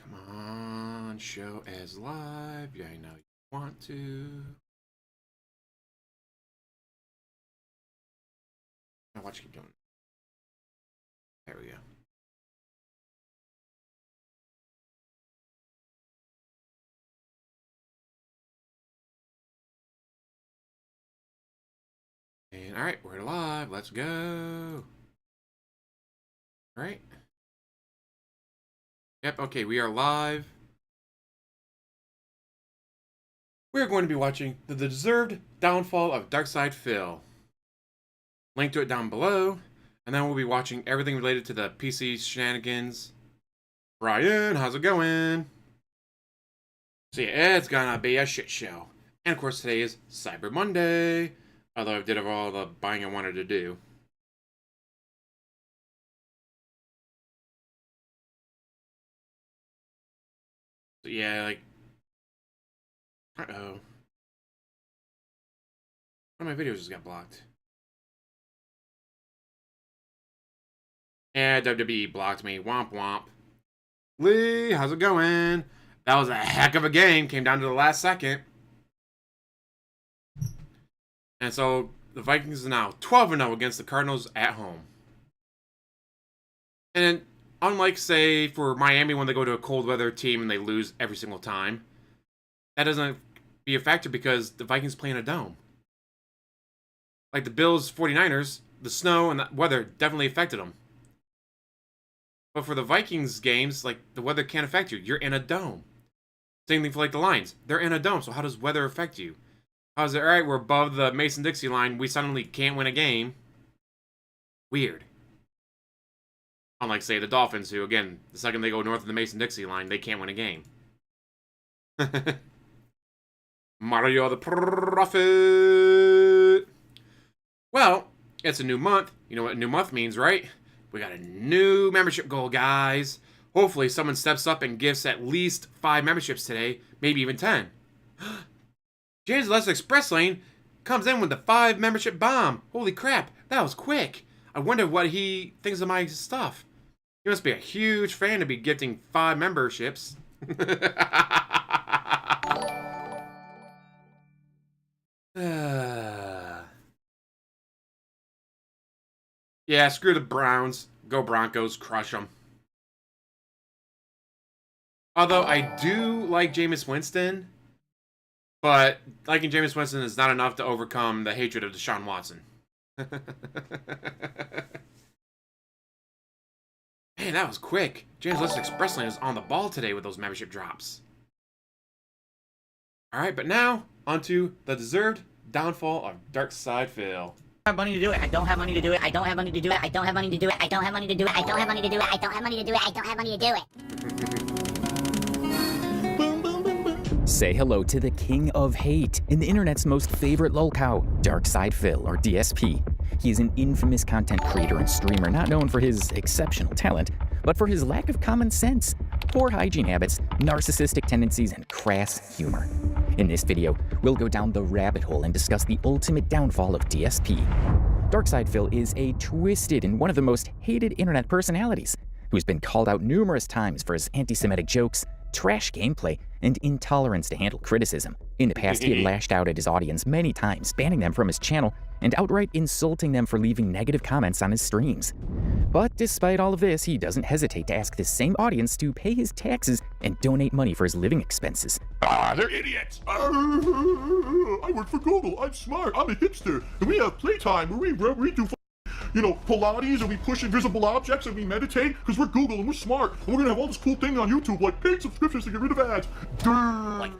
Come on, show as live. Yeah, I know you want to. Now watch, keep doing it. There we go. And all right, we're live. Let's go. All right. Yep, okay, we are live. We're going to be watching the deserved downfall of DarkSidePhil. Link to it down below. And then we'll be watching everything related to the PC shenanigans. Brian, how's it going? So yeah, it's gonna be a shit show. And of course today is Cyber Monday. Although I did have all the buying I wanted to do. So yeah, like... Uh-oh. One of my videos just got blocked. Yeah, WWE blocked me. Womp womp. Lee, how's it going? That was a heck of a game. Came down to the last second. And so, the Vikings are now 12-0 against the Cardinals at home. And unlike, say, for Miami when they go to a cold weather team and they lose every single time, that doesn't be a factor because the Vikings play in a dome. Like the Bills 49ers, the snow and the weather definitely affected them. But for the Vikings games, like, the weather can't affect you. You're in a dome. Same thing for, like, the Lions. They're in a dome, so how does weather affect you? How's it, alright, we're above the Mason-Dixie line, we suddenly can't win a game. Weird. Unlike, say, the Dolphins, who, again, the second they go north of the Mason-Dixie line, they can't win a game. Mario the Prophet! Well, it's a new month. You know what a new month means, right? We got a new membership goal, guys. Hopefully someone steps up and gives at least 5 memberships today, maybe even 10. James Less Express Lane comes in with the 5 membership bomb. Holy crap, that was quick. I wonder what he thinks of my stuff. He must be a huge fan to be gifting 5 memberships. Yeah, screw the Browns. Go Broncos, crush them. Although I do like Jameis Winston, but liking Jameis Winston is not enough to overcome the hatred of Deshaun Watson. Man, that was quick. James Less Express Lane is on the ball today with those membership drops. Alright, but now, onto the deserved downfall of DarkSidePhil. I have money to do it. I don't have money to do it. I don't have money to do it. I don't have money to do it. I don't have money to do it. I don't have money to do it. I don't have money to do it. I don't have money to do it. Boom, boom, boom, boom. Say hello to the king of hate and the internet's most favorite lolcow, DarkSidePhil, or DSP. He is an infamous content creator and streamer not known for his exceptional talent, but for his lack of common sense, poor hygiene habits, narcissistic tendencies, and crass humor. In this video, we'll go down the rabbit hole and discuss the ultimate downfall of DSP. DarkSidePhil is a twisted and one of the most hated internet personalities, who's been called out numerous times for his anti-Semitic jokes, trash gameplay, and intolerance to handle criticism. In the past, he had lashed out at his audience many times, banning them from his channel and outright insulting them for leaving negative comments on his streams. But despite all of this, he doesn't hesitate to ask this same audience to pay his taxes and donate money for his living expenses. Ah, they're idiots! I work for Google, I'm smart, I'm a hipster, and we have playtime where we do Pilates, and we push invisible objects, and we meditate, because we're Google, and we're smart, and we're gonna have all this cool thing on YouTube, like paid subscriptions to get rid of ads. Like,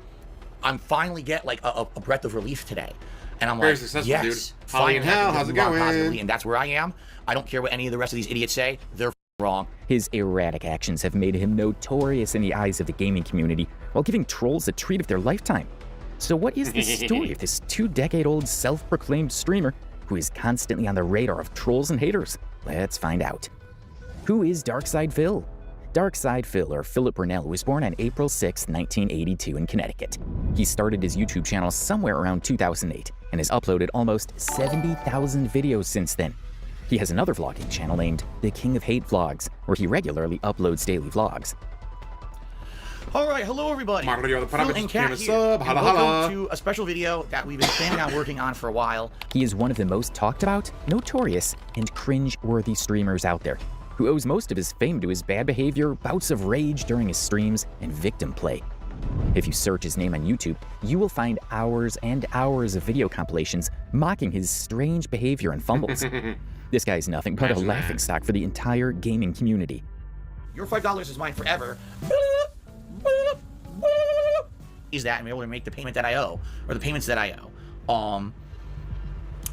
I'm finally get like a breath of relief today. And I'm Very like, successful, yes, dude. finally, Hell, how's it going? positively, and that's where I am. I don't care what any of the rest of these idiots say. They're wrong. His erratic actions have made him notorious in the eyes of the gaming community, while giving trolls a treat of their lifetime. So what is the story of this 2-decade-old self-proclaimed streamer who is constantly on the radar of trolls and haters? Let's find out. Who is DarkSidePhil? DarkSidePhil, or Philip Burnell, was born on April 6, 1982 in Connecticut. He started his YouTube channel somewhere around 2008 and has uploaded almost 70,000 videos since then. He has another vlogging channel named The King of Hate Vlogs, where he regularly uploads daily vlogs. Alright, hello everybody. Mario the Phil Puppet and became Cat a here, sub. and Holla, welcome holla. to a special video that we've been planning on working on for a while. He is one of the most talked about, notorious, and cringe-worthy streamers out there, who owes most of his fame to his bad behavior, bouts of rage during his streams, and victim play. If you search his name on YouTube, you will find hours and hours of video compilations mocking his strange behavior and fumbles. This guy is nothing but a laughingstock for the entire gaming community. Your $5 is mine forever. Is that I'm able to make the payment that I owe, or the payments that I owe.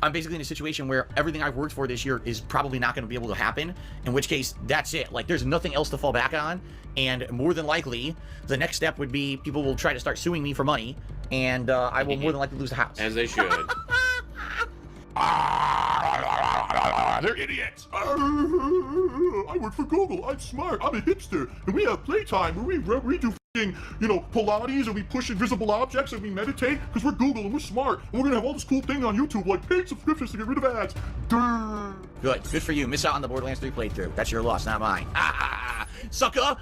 I'm basically in a situation where everything I've worked for this year is probably not going to be able to happen, in which case, that's it. Like, there's nothing else to fall back on, and more than likely, the next step would be people will try to start suing me for money, and I will more than likely lose the house. As they should. They're idiots. I work for Google. I'm smart. I'm a hipster. And we have playtime where we do f***ing, Pilates, and we push invisible objects, and we meditate, because we're Google and we're smart. And we're going to have all this cool thing on YouTube, like paid subscriptions to get rid of ads. Good for you. Miss out on the Borderlands 3 playthrough. That's your loss, not mine. Sucker.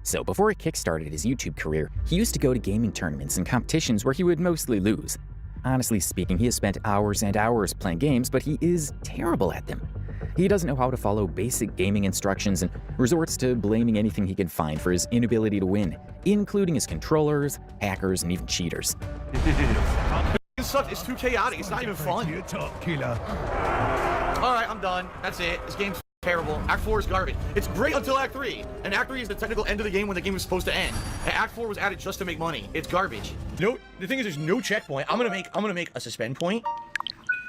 So before he kickstarted his YouTube career, he used to go to gaming tournaments and competitions where he would mostly lose. Honestly speaking, he has spent hours and hours playing games, but he is terrible at them. He doesn't know how to follow basic gaming instructions and resorts to blaming anything he can find for his inability to win, including his controllers, hackers, and even cheaters. It sucks. It's too chaotic. It's not even fun. Alright, I'm done. That's it. This game's terrible. Act 4 is garbage. It's great until Act 3. And Act 3 is the technical end of the game when the game was supposed to end. And Act 4 was added just to make money. It's garbage. No, the thing is there's no checkpoint. I'm gonna make a suspend point.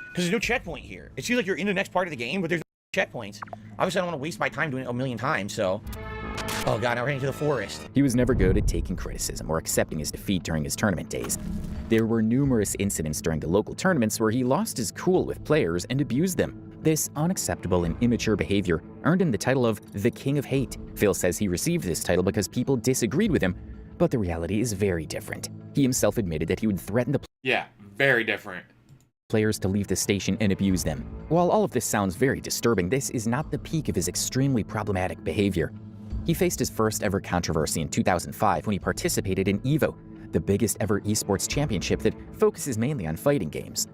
Because there's no checkpoint here. It seems like you're in the next part of the game, but there's no checkpoints. Obviously I don't want to waste my time doing it a million times, so. Oh god, now we're heading to the forest. He was never good at taking criticism or accepting his defeat during his tournament days. There were numerous incidents during the local tournaments where he lost his cool with players and abused them. This unacceptable and immature behavior earned him the title of the King of Hate. Phil says he received this title because people disagreed with him, but the reality is very different. He himself admitted that he would threaten the Yeah, very different. players to leave the station and abuse them. While all of this sounds very disturbing, this is not the peak of his extremely problematic behavior. He faced his first ever controversy in 2005 when he participated in EVO, the biggest ever esports championship that focuses mainly on fighting games.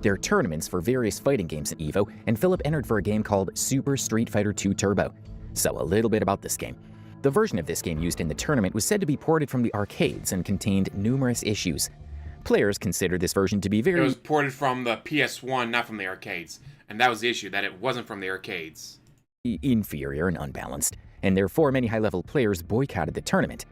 There are tournaments for various fighting games in EVO, and Philip entered for a game called Super Street Fighter 2 Turbo. So a little bit about this game. The version of this game used in the tournament was said to be ported from the arcades and contained numerous issues. Players considered this version to be It very was ported from the PS1, not from the arcades. And that was the issue, that it wasn't from the arcades. inferior and unbalanced, and therefore many high-level players boycotted the tournament.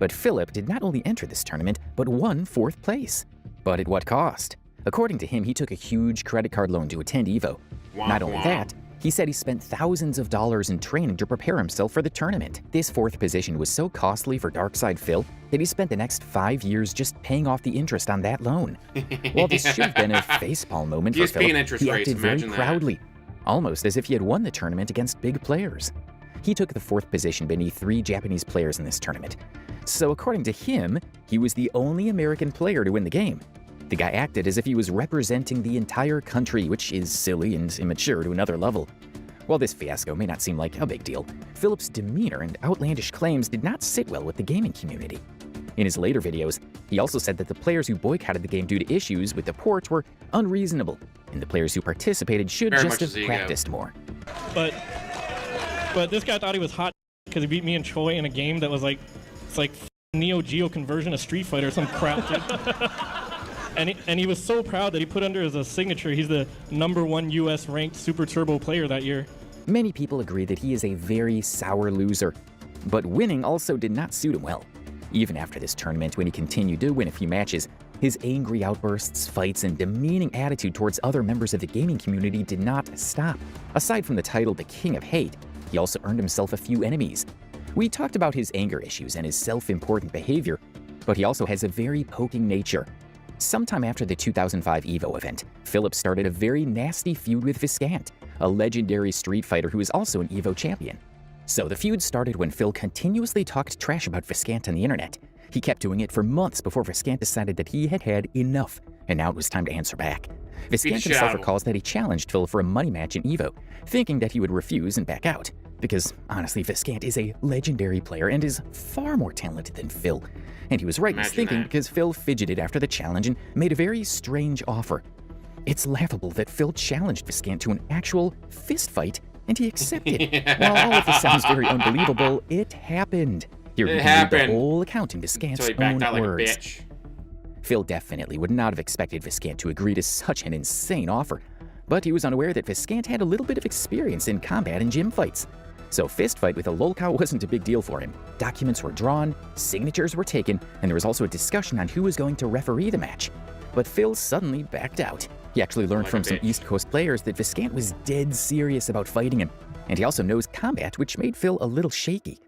But Philip did not only enter this tournament, but won 4th place. But at what cost? According to him, he took a huge credit card loan to attend EVO. Not only that, he said he spent thousands of dollars in training to prepare himself for the tournament. This 4th position was so costly for DarkSidePhil that he spent the next 5 years just paying off the interest on that loan. While this should have been a facepalm moment for DSP and Philip, interest he rates, acted very imagine that. proudly, almost as if he had won the tournament against big players. He took the 4th position beneath 3 Japanese players in this tournament. So according to him, he was the only American player to win the game. The guy acted as if he was representing the entire country, which is silly and immature to another level. While this fiasco may not seem like a big deal, Philip's demeanor and outlandish claims did not sit well with the gaming community. In his later videos, he also said that the players who boycotted the game due to issues with the ports were unreasonable, and the players who participated should Very just much his have ego. practiced more. But this guy thought he was hot because he beat me and Choi in a game that was like, it's like Neo Geo conversion of Street Fighter, some crap, dude. And he was so proud that he put under his signature, he's the #1 US ranked Super Turbo player that year. Many people agree that he is a very sour loser, but winning also did not suit him well. Even after this tournament, when he continued to win a few matches, his angry outbursts, fights, and demeaning attitude towards other members of the gaming community did not stop. Aside from the title the King of Hate, he also earned himself a few enemies. We talked about his anger issues and his self-important behavior, but he also has a very poking nature. Sometime after the 2005 EVO event, Philip started a very nasty feud with Viscant, a legendary Street Fighter who is also an EVO champion. So the feud started when Phil continuously talked trash about Viscant on the internet. He kept doing it for months before Viscant decided that he had had enough, and now it was time to answer back. Viscant himself recalls that he challenged Phil for a money match in EVO, thinking that he would refuse and back out. Because honestly, Viscant is a legendary player and is far more talented than Phil. And he was right in his thinking because Phil fidgeted after the challenge and made a very strange offer. It's laughable that Phil challenged Viscant to an actual fist fight and he accepted. While all of this sounds very unbelievable, it happened. Here we can read the whole account in Viscant's own words. Phil definitely would not have expected Viscant to agree to such an insane offer, but he was unaware that Viscant had a little bit of experience in combat and gym fights. So fist fight with a lolcow wasn't a big deal for him. Documents were drawn, signatures were taken, and there was also a discussion on who was going to referee the match. But Phil suddenly backed out. He actually learned from some East Coast players that Viscant was dead serious about fighting him, and he also knows combat, which made Phil a little shaky.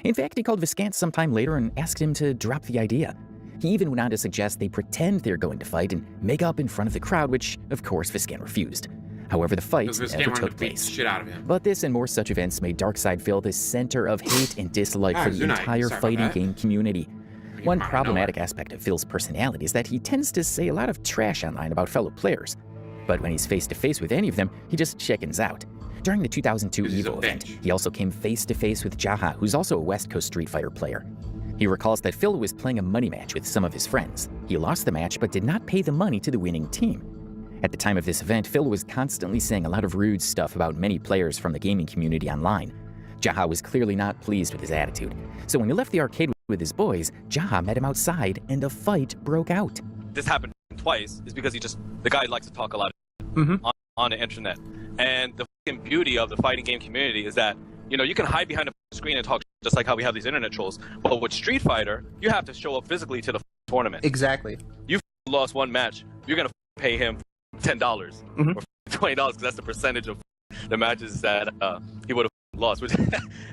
In fact, he called Viscant sometime later and asked him to drop the idea. He even went on to suggest they pretend they're going to fight and make up in front of the crowd, which, of course, Viscant refused. However, the fight never took place. But this and more such events made DarkSidePhil the center of hate and dislike for the entire fighting game community. One problematic aspect of Phil's personality is that he tends to say a lot of trash online about fellow players. But when he's face-to-face with any of them, he just chickens out. During the 2002 EVO event, he also came face-to-face with Jaha, who's also a West Coast Street Fighter player. He recalls that Phil was playing a money match with some of his friends. He lost the match but did not pay the money to the winning team. At the time of this event, Phil was constantly saying a lot of rude stuff about many players from the gaming community online. Jaha was clearly not pleased with his attitude. So when he left the arcade with his boys, Jaha met him outside and a fight broke out. This happened twice is because the guy likes to talk a lot on the internet. And the fucking beauty of the fighting game community is that, you know, you can hide behind a screen and talk just like how we have these internet trolls. But with Street Fighter, you have to show up physically to the tournament. Exactly. You lost one match, you're going to pay him $10 or $20 because that's the percentage of the matches that he would have lost.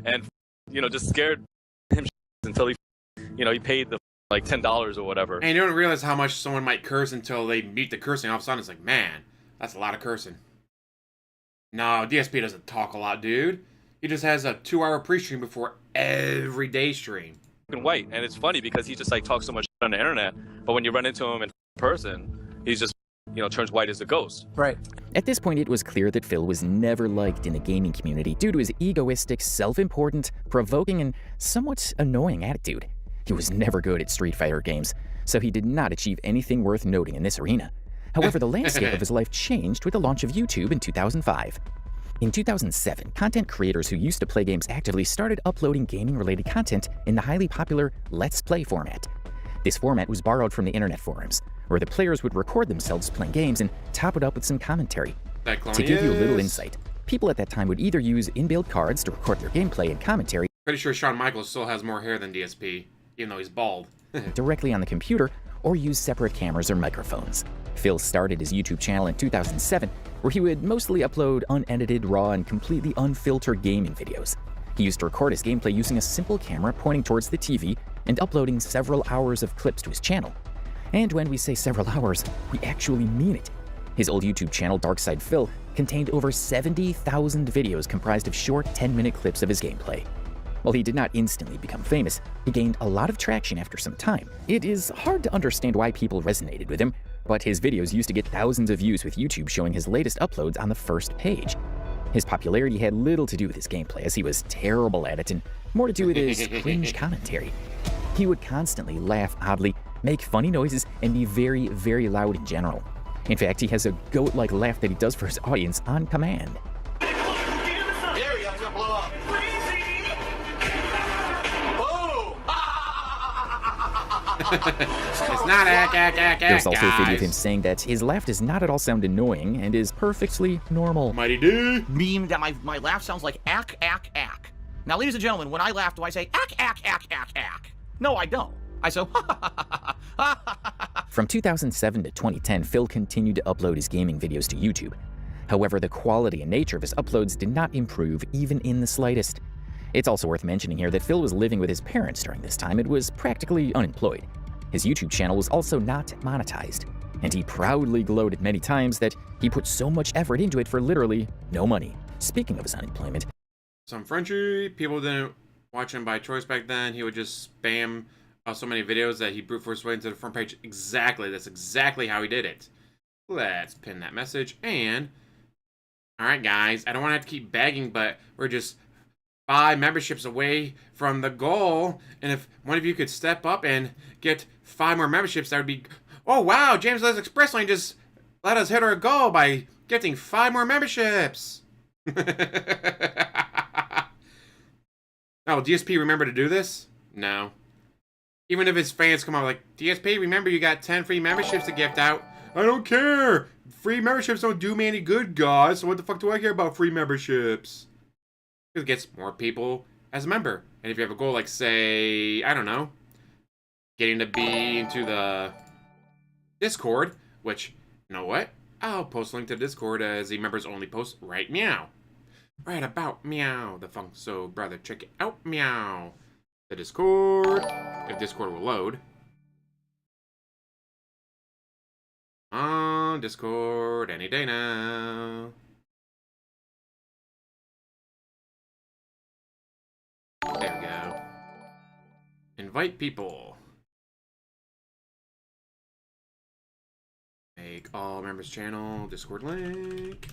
And, you know, just scared him until he, you know, he paid the like $10 or whatever. And you don't realize how much someone might curse until they mute the cursing. All of a sudden, it's like, man, that's a lot of cursing. No, DSP doesn't talk a lot, dude. He just has a 2-hour pre-stream before every day stream. White, and it's funny because he just like talks so much on the internet, but when you run into him in person, he's just, you know, turns white as a ghost. Right. At this point, it was clear that Phil was never liked in the gaming community due to his egoistic, self-important, provoking, and somewhat annoying attitude. He was never good at Street Fighter games, so he did not achieve anything worth noting in this arena. However, the landscape of his life changed with the launch of YouTube in 2005. In 2007, content creators who used to play games actively started uploading gaming-related content in the highly popular Let's Play format. This format was borrowed from the internet forums, where the players would record themselves playing games and top it up with some commentary. To give you a little insight, people at that time would either use inbuilt cards to record their gameplay and commentary. Pretty sure Shawn Michaels still has more hair than DSP, even though he's bald. Directly on the computer, or use separate cameras or microphones. Phil started his YouTube channel in 2007, where he would mostly upload unedited, raw, and completely unfiltered gaming videos. He used to record his gameplay using a simple camera pointing towards the TV and uploading several hours of clips to his channel. And when we say several hours, we actually mean it. His old YouTube channel, DarkSidePhil, contained over 70,000 videos comprised of short 10-minute clips of his gameplay. While he did not instantly become famous, he gained a lot of traction after some time. It is hard to understand why people resonated with him, but his videos used to get thousands of views with YouTube showing his latest uploads on the first page. His popularity had little to do with his gameplay, as he was terrible at it, and more to do with his cringe commentary. He would constantly laugh oddly, make funny noises, and be very, very loud in general. In fact, he has a goat-like laugh that he does for his audience on command. It's not ack, There's also guys. a video of him saying that his laugh does not at all sound annoying and is perfectly normal. Mighty D. Meme that my laugh sounds like ack, ack, ack. Now, ladies and gentlemen, when I laugh, do I say ack, ack, ack, ack, ack? No, I don't. I say From 2007 to 2010, Phil continued to upload his gaming videos to YouTube. However, the quality and nature of his uploads did not improve even in the slightest. It's also worth mentioning here that Phil was living with his parents during this time and was practically unemployed. His YouTube channel was also not monetized, and he proudly gloated many times that he put so much effort into it for literally no money. Speaking of his unemployment, Some Frenchie people didn't watch him by choice back then. He would just spam so many videos that he brute force way into the front page. Exactly, that's exactly how he did it. Let's pin that message. And all right, guys, I don't want to have to keep begging, but we're just 5 memberships away from the goal. And if one of you could step up and get 5 more memberships, that would be... Oh, wow, James Let's Express Lane just let us hit our goal by getting 5 more memberships. Oh, DSP remember to do this? No. Even if his fans come out like, DSP, remember you got 10 free memberships to gift out. I don't care. Free memberships don't do me any good, guys. So what the fuck do I care about free memberships? Because it gets more people as a member. And if you have a goal like, say, I don't know, getting to be into the Discord, which, you know what? I'll post a link to Discord as a members only post right meow. Right about meow. The funk so brother, check it out meow. The Discord, if Discord will load. On Discord any day now. There we go. Invite people. Make all members channel Discord link.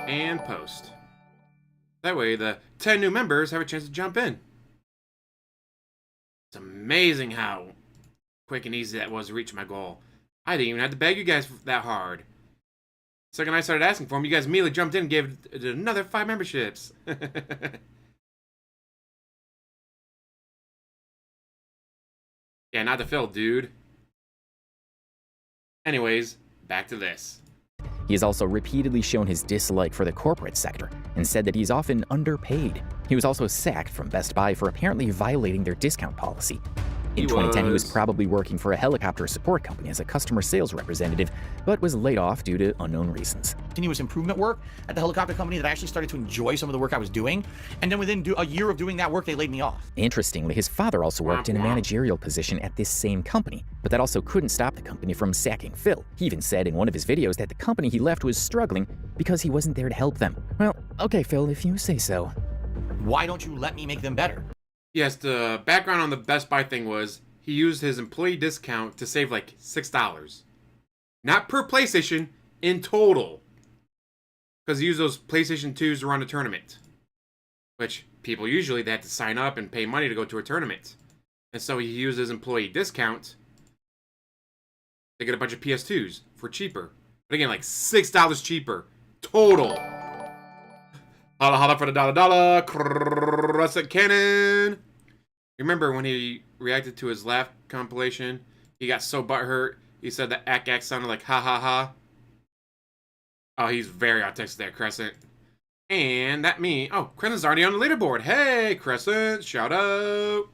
And post. That way the 10 new members have a chance to jump in. It's amazing how quick and easy that was to reach my goal. I didn't even have to beg you guys that hard. The second I started asking for them, you guys immediately jumped in and gave it another 5 memberships. Yeah, not the Phil, dude. Anyways, back to this. He has also repeatedly shown his dislike for the corporate sector and said that he's often underpaid. He was also sacked from Best Buy for apparently violating their discount policy. In 2010, he was probably working for a helicopter support company as a customer sales representative, but was laid off due to unknown reasons. Continuous improvement work at the helicopter company that I actually started to enjoy some of the work I was doing. And then within a year of doing that work, they laid me off. Interestingly, his father also worked in a managerial position at this same company, but that also couldn't stop the company from sacking Phil. He even said in one of his videos that the company he left was struggling because he wasn't there to help them. Well, okay, Phil, if you say so. Why don't you let me make them better? Yes, the background on the Best Buy thing was he used his employee discount to save like $6. Not per PlayStation, in total. Because he used those PlayStation 2s to run a tournament. Which, people usually, they have to sign up and pay money to go to a tournament. And so he used his employee discount to get a bunch of PS2s for cheaper. But again, like $6 cheaper. Total. Holla holla for the dollar. Crescent Cannon. Remember when he reacted to his laugh compilation? He got so butthurt. He said that ack sounded like ha ha ha. Oh, he's very autistic there, Crescent. And that me. Oh, Crescent's already on the leaderboard. Hey, Crescent. Shout out.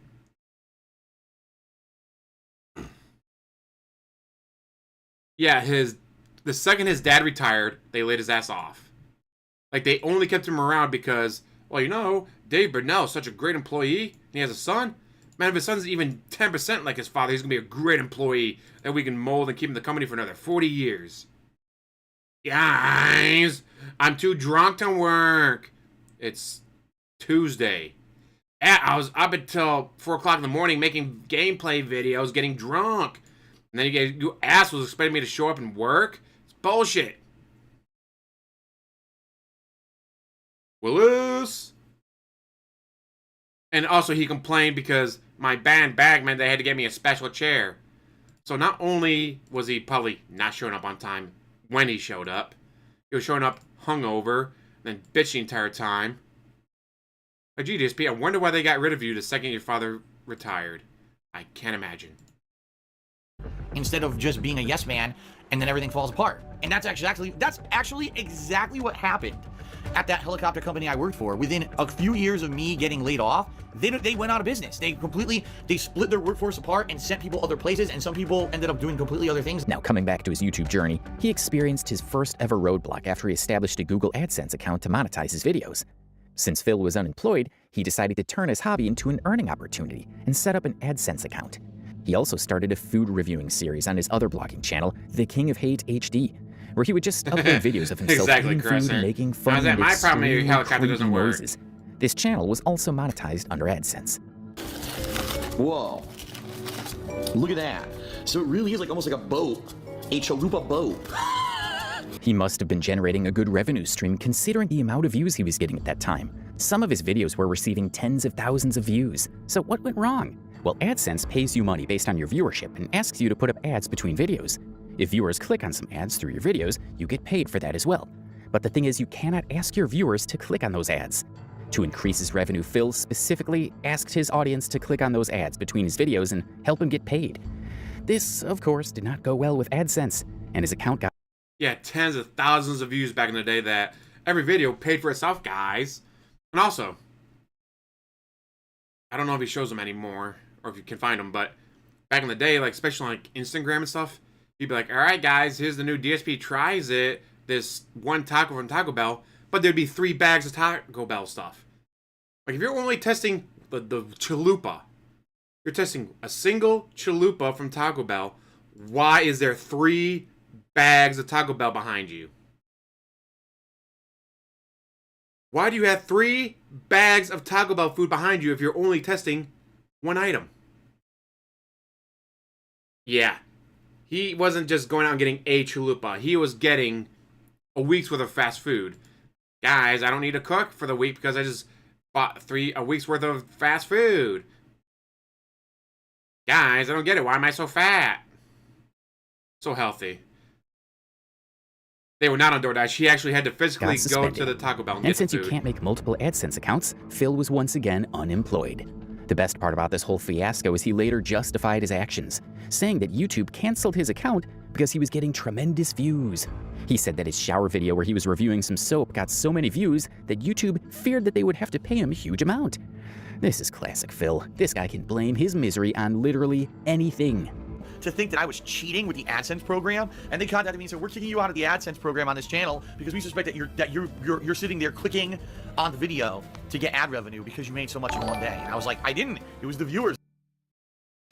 Yeah, the second his dad retired, they laid his ass off. Like, they only kept him around because, well, you know, Dave Burnell is such a great employee, and he has a son. Man, if his son's even 10% like his father, he's going to be a great employee that we can mold and keep in the company for another 40 years. Guys, I'm too drunk to work. It's Tuesday. I was up until 4 o'clock in the morning making gameplay videos, getting drunk. And then you assholes expecting me to show up and work? It's bullshit. Willis. And also he complained because my band bag meant they had to get me a special chair. So not only was he probably not showing up on time when he showed up, he was showing up hungover, then bitching the entire time. Like, gee, DSP, I wonder why they got rid of you the second your father retired. I can't imagine. Instead of just being a yes man, and then everything falls apart. And that's actually exactly what happened at that helicopter company I worked for. Within a few years of me getting laid off, they went out of business. They split their workforce apart and sent people other places, and some people ended up doing completely other things. Now, coming back to his YouTube journey, he experienced his first ever roadblock after he established a Google AdSense account to monetize his videos. Since Phil was unemployed, he decided to turn his hobby into an earning opportunity and set up an AdSense account. He also started a food reviewing series on his other blogging channel, The King of Hate HD, where he would just upload videos of himself eating food and making fun of my problem with your helicopter doesn't work. noises. This channel was also monetized under AdSense. Whoa. Look at that. So it really is like almost like a boat. A chalupa boat. He must have been generating a good revenue stream considering the amount of views he was getting at that time. Some of his videos were receiving tens of thousands of views. So what went wrong? Well, AdSense pays you money based on your viewership and asks you to put up ads between videos. If viewers click on some ads through your videos, you get paid for that as well. But the thing is, you cannot ask your viewers to click on those ads. To increase his revenue, Phil specifically asked his audience to click on those ads between his videos and help him get paid. This, of course, did not go well with AdSense, and his account got tens of thousands of views back in the day that every video paid for itself, guys. And also, I don't know if he shows them anymore or if you can find them, but back in the day, like especially like Instagram and stuff, he'd be like, all right, guys, here's the new DSP tries it, this one taco from Taco Bell, but there'd be 3 bags of Taco Bell stuff. Like if you're only testing the chalupa, you're testing a single chalupa from Taco Bell, why is there 3 bags of Taco Bell behind you? Why do you have 3 bags of Taco Bell food behind you if you're only testing one item? Yeah. He wasn't just going out and getting a chalupa. He was getting a week's worth of fast food. Guys, I don't need to cook for the week because I just bought a week's worth of fast food. Guys, I don't get it. Why am I so fat? So healthy. They were not on DoorDash. He actually had to physically go to the Taco Bell and get since the food. You can't make multiple AdSense accounts, Phil was once again unemployed. The best part about this whole fiasco is he later justified his actions, saying that YouTube canceled his account because he was getting tremendous views. He said that his shower video where he was reviewing some soap got so many views that YouTube feared that they would have to pay him a huge amount. This is classic Phil. This guy can blame his misery on literally anything. To think that I was cheating with the AdSense program, and they contacted me and said, we're kicking you out of the AdSense program on this channel because we suspect that you're sitting there clicking on the video to get ad revenue because you made so much in one day. And I was like, I didn't. It was the viewers.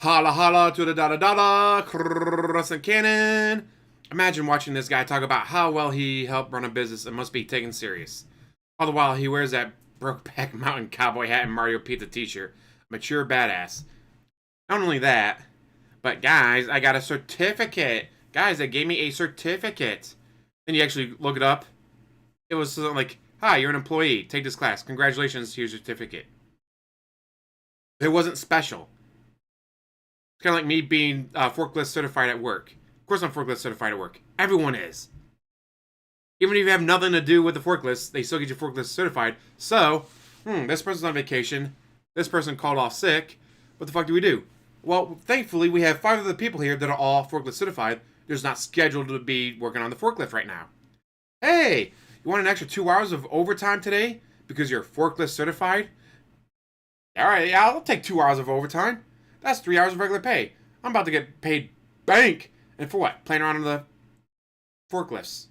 Holla holla to the da Crescent Cannon. Imagine watching this guy talk about how well he helped run a business and must be taken serious. All the while he wears that Brokeback Mountain cowboy hat and Mario Pizza t-shirt. Mature badass. Not only that, but guys, I got a certificate. Guys, they gave me a certificate. Then you actually look it up. It was something like, hi, you're an employee. Take this class. Congratulations, here's your certificate. It wasn't special. It's kind of like me being forklift certified at work. Of course I'm forklift certified at work. Everyone is. Even if you have nothing to do with the forklifts, they still get you forklift certified. So, this person's on vacation. This person called off sick. What the fuck do we do? Well, thankfully, we have 5 other people here that are all forklift certified. They're just not scheduled to be working on the forklift right now. Hey, you want an extra 2 hours of overtime today because you're forklift certified? All right, yeah, I'll take 2 hours of overtime. That's 3 hours of regular pay. I'm about to get paid bank. And for what? Playing around on the forklifts.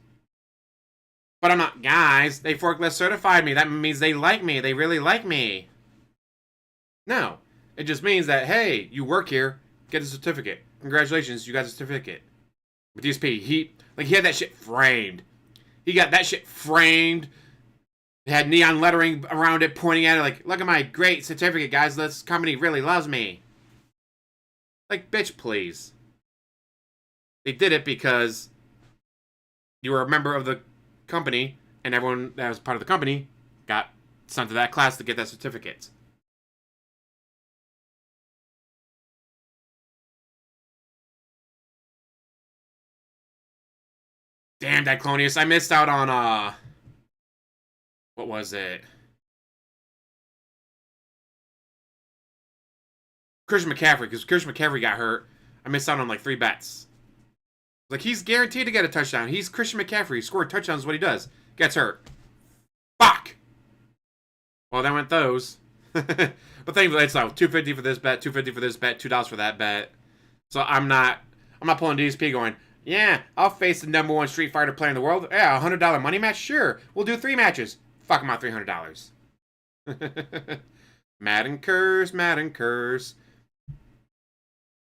But I'm not. Guys, they forklift certified me. That means they like me. They really like me. No. It just means that, hey, you work here, get a certificate. Congratulations, you got a certificate. With DSP, he had that shit framed. He got that shit framed. It had neon lettering around it, pointing at it like, look at my great certificate, guys. This company really loves me. Like, bitch, please. They did it because you were a member of the company, and everyone that was part of the company got sent to that class to get that certificate. Damn, Diclonius, I missed out on, what was it? Christian McCaffrey, because Christian McCaffrey got hurt. I missed out on like 3 bets. Like, he's guaranteed to get a touchdown. He's Christian McCaffrey. He scored touchdowns is what he does. Gets hurt. Fuck! Well, that went those. But thankfully, it's like $2.50 for this bet, $2.50 for this bet, $2 for that bet. So I'm not pulling DSP going, yeah, I'll face the #1 Street Fighter player in the world. Yeah, $100 money match? Sure. We'll do 3 matches. Fuck him out $300. Madden curse, Madden curse.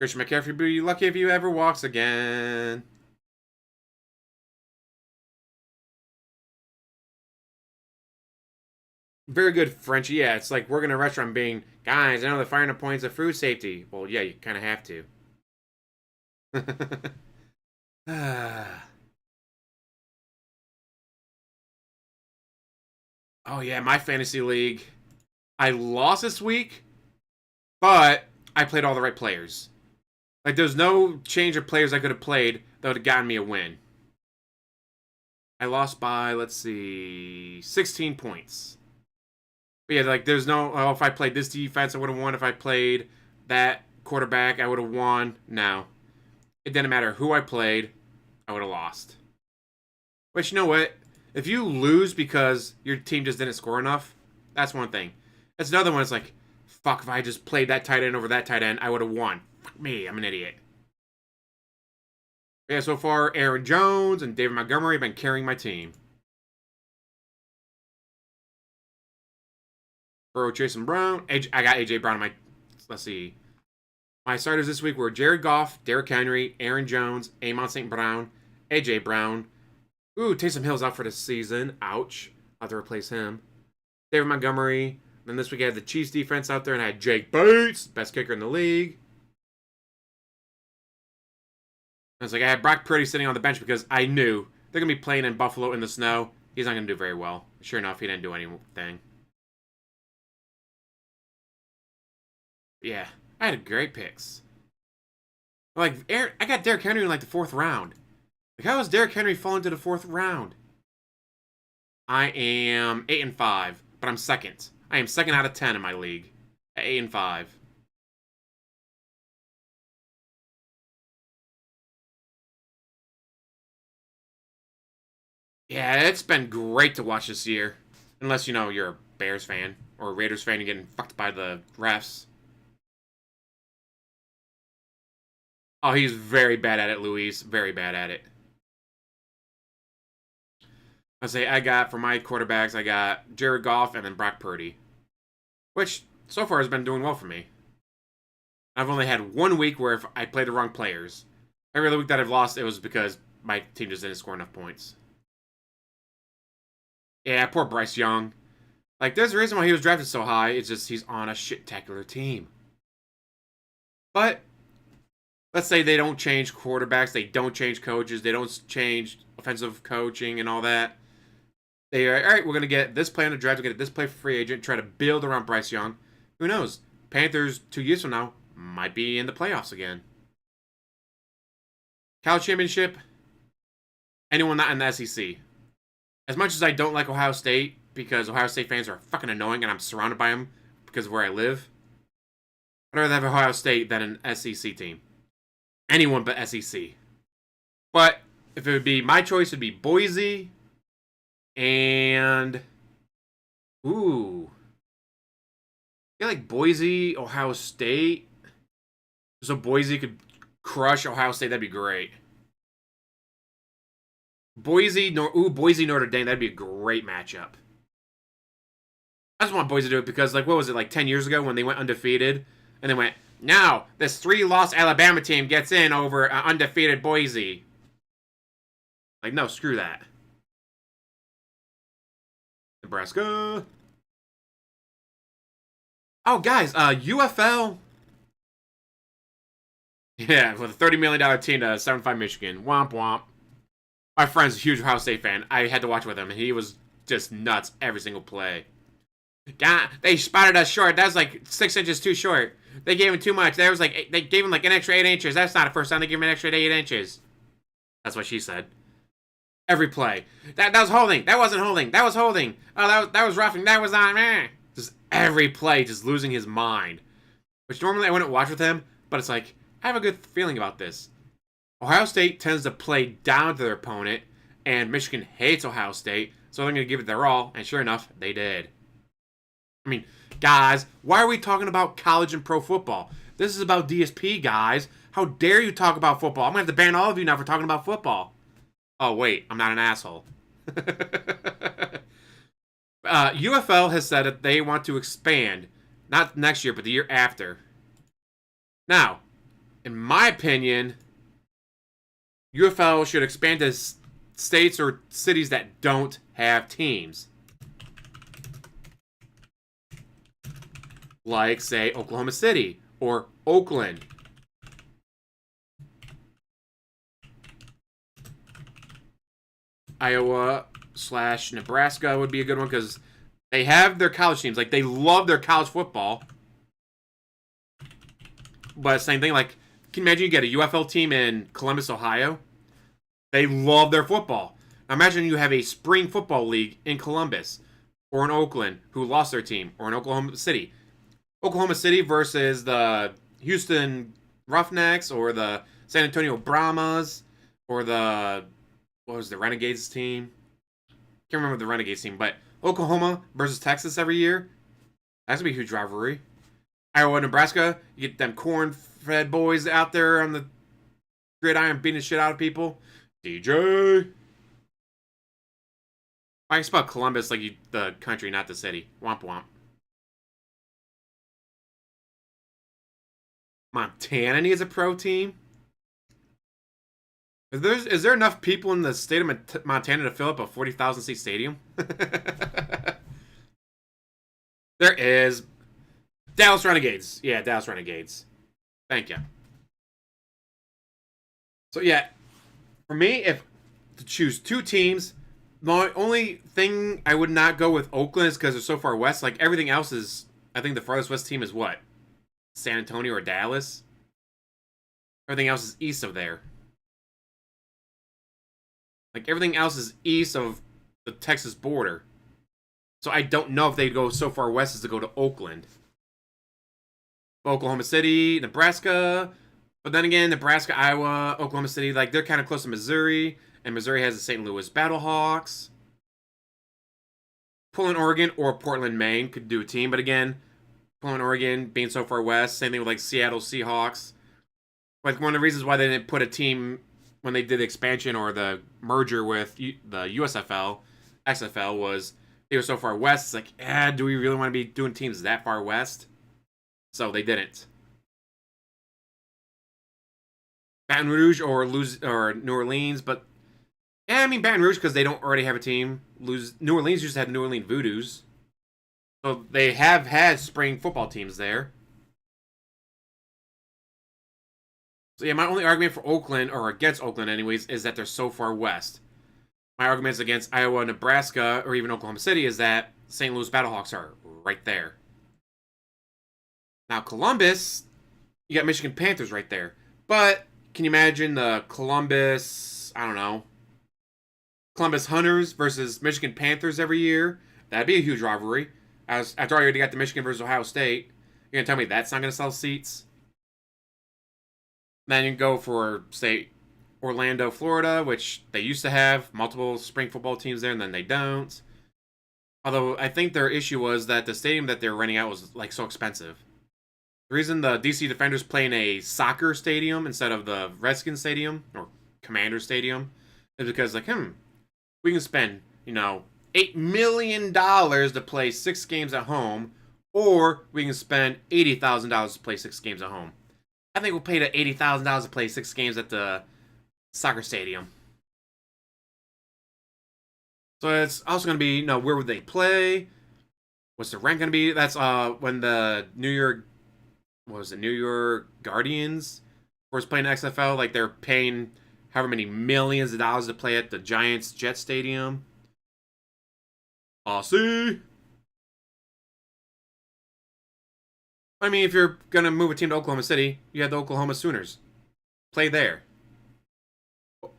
Christian McCaffrey, be lucky if you ever walks again. Very good, Frenchie. Yeah, it's like working in a restaurant being, guys, I know the firing the points of food safety. Well, yeah, you kind of have to. Oh, yeah, my fantasy league. I lost this week, but I played all the right players. Like, there's no change of players I could have played that would have gotten me a win. I lost by, let's see, 16 points. But yeah, like, there's no, oh, if I played this defense, I would have won. If I played that quarterback, I would have won. No. It didn't matter who I played, I would have lost. But you know what? If you lose because your team just didn't score enough, that's one thing. That's another one. It's like, fuck, if I just played that tight end over that tight end, I would have won. Fuck me, I'm an idiot. Yeah, so far, Aaron Jones and David Montgomery have been carrying my team. Burrow, Jason Brown. I got A.J. Brown on my... Let's see. My starters this week were Jared Goff, Derrick Henry, Aaron Jones, Amon St. Brown, A.J. Brown. Ooh, Taysom Hill's out for the season. Ouch. I'll have to replace him. David Montgomery. Then this week I had the Chiefs defense out there, and I had Jake Bates, best kicker in the league. I was like, I had Brock Purdy sitting on the bench because I knew they're going to be playing in Buffalo in the snow. He's not going to do very well. Sure enough, he didn't do anything. Yeah, I had great picks. Like, I got Derrick Henry in like the 4th round. Like, how is Derrick Henry falling to the 4th round? I am 8-5, but I'm second. I am 2nd out of 10 in my league at 8-5. Yeah, it's been great to watch this year. Unless, you know, you're a Bears fan or a Raiders fan and getting fucked by the refs. Oh, he's very bad at it, Luis. Very bad at it. I got, for my quarterbacks, I got Jared Goff and then Brock Purdy. Which, so far, has been doing well for me. I've only had 1 week where if I played the wrong players. Every other week that I've lost, it was because my team just didn't score enough points. Yeah, poor Bryce Young. Like, there's a reason why he was drafted so high. It's just he's on a shit-tacular team. But let's say they don't change quarterbacks, they don't change coaches, they don't change offensive coaching and all that. They are, all right, we're going to get this play on the draft, we're going to get this play for free agent, try to build around Bryce Young. Who knows? Panthers, 2 years from now, might be in the playoffs again. College championship, anyone not in the SEC. As much as I don't like Ohio State, because Ohio State fans are fucking annoying and I'm surrounded by them because of where I live, I'd rather have Ohio State than an SEC team. Anyone but SEC. But if it would be my choice, it'd be Boise and... Ooh. I feel like Boise, Ohio State. So Boise could crush Ohio State, that'd be great. Boise, Notre Dame, that'd be a great matchup. I just want Boise to do it because, like, what was it, like 10 years ago when they went undefeated? And they went, now, this 3-loss Alabama team gets in over undefeated Boise. Like, no, screw that. Nebraska. Oh, guys, UFL. Yeah, with a $30 million team to 7-5 Michigan. Womp womp. My friend's a huge Ohio State fan. I had to watch with him, and he was just nuts every single play. God, they spotted us short. That was like 6 inches too short. They gave him too much. There was like they gave him like an extra 8 inches. That's not the first time they gave him an extra 8 inches. That's what she said. Every play. That was holding. That wasn't holding. That was holding. Oh, that was roughing. That was not. Just every play, just losing his mind. Which normally I wouldn't watch with him, but it's like I have a good feeling about this. Ohio State tends to play down to their opponent, and Michigan hates Ohio State, so they're going to give it their all, and sure enough, they did. I mean, guys, why are we talking about college and pro football? This is about DSP, guys. How dare you talk about football? I'm going to have to ban all of you now for talking about football. Oh, wait, I'm not an asshole. UFL has said that they want to expand, not next year, but the year after. Now, in my opinion, UFL should expand to states or cities that don't have teams. Like, say, Oklahoma City or Oakland. Iowa/Nebraska would be a good one because They have their college teams. Like, they love their college football. But same thing, like, can you imagine you get a UFL team in Columbus, Ohio? They love their football. Now imagine you have a spring football league in Columbus or in Oakland who lost their team, or in Oklahoma City. Oklahoma City versus the Houston Roughnecks or the San Antonio Brahmas or the, what was the Renegades team? Can't remember the Renegades team, but Oklahoma versus Texas every year. That's going to be a huge rivalry. Iowa, Nebraska, you get them corn-fed boys out there on the gridiron beating the shit out of people. DJ. I can spell Columbus like the country, not the city. Womp womp. Montana needs a pro team. Is there enough people in the state of Montana to fill up a 40,000 seat stadium? There is. Dallas Renegades. Yeah, Dallas Renegades. Thank you. So yeah, for me, if to choose two teams, the only thing I would not go with Oakland is because they're so far west. Like, everything else is, I think the farthest west team is what? San Antonio or Dallas? Everything else is east of there. Like, everything else is east of the Texas border. So I don't know if they'd go so far west as to go to Oakland. Oklahoma City, Nebraska. But then again, Nebraska, Iowa, Oklahoma City, like, they're kind of close to Missouri. And Missouri has the St. Louis Battlehawks. Portland, Oregon, or Portland, Maine could do a team. But again, Portland, Oregon being so far west. Same thing with, like, Seattle Seahawks. Like, one of the reasons why they didn't put a team when they did the expansion or the merger with the USFL, XFL, was they were so far west. It's like, do we really want to be doing teams that far west? So they didn't. Baton Rouge or New Orleans, but yeah, I mean Baton Rouge because they don't already have a team. New Orleans just had New Orleans Voodoos, so they have had spring football teams there. So yeah, my only argument for Oakland, or against Oakland anyways, is that they're so far west. My arguments against Iowa, Nebraska, or even Oklahoma City is that St. Louis Battlehawks are right there. Now Columbus, you got Michigan Panthers right there. But can you imagine the Columbus, I don't know, Columbus Hunters versus Michigan Panthers every year? That'd be a huge rivalry. After all, you already got the Michigan versus Ohio State. You're going to tell me that's not going to sell seats? Then you can go for, say, Orlando, Florida, which they used to have multiple spring football teams there, and then they don't. Although, I think their issue was that the stadium that they were renting out was, like, so expensive. The reason the DC Defenders play in a soccer stadium instead of the Redskins Stadium, or Commander Stadium, is because, like, we can spend, $8 million to play 6 games at home, or we can spend $80,000 to play 6 games at home. I think we'll pay the $80,000 to play 6 games at the soccer stadium. So it's also going to be, where would they play? What's the rent going to be? That's when the New York Guardians was playing XFL. Like, they're paying however many millions of dollars to play at the Giants Jet Stadium. Aussie. I mean, if you're going to move a team to Oklahoma City, you have the Oklahoma Sooners. Play there.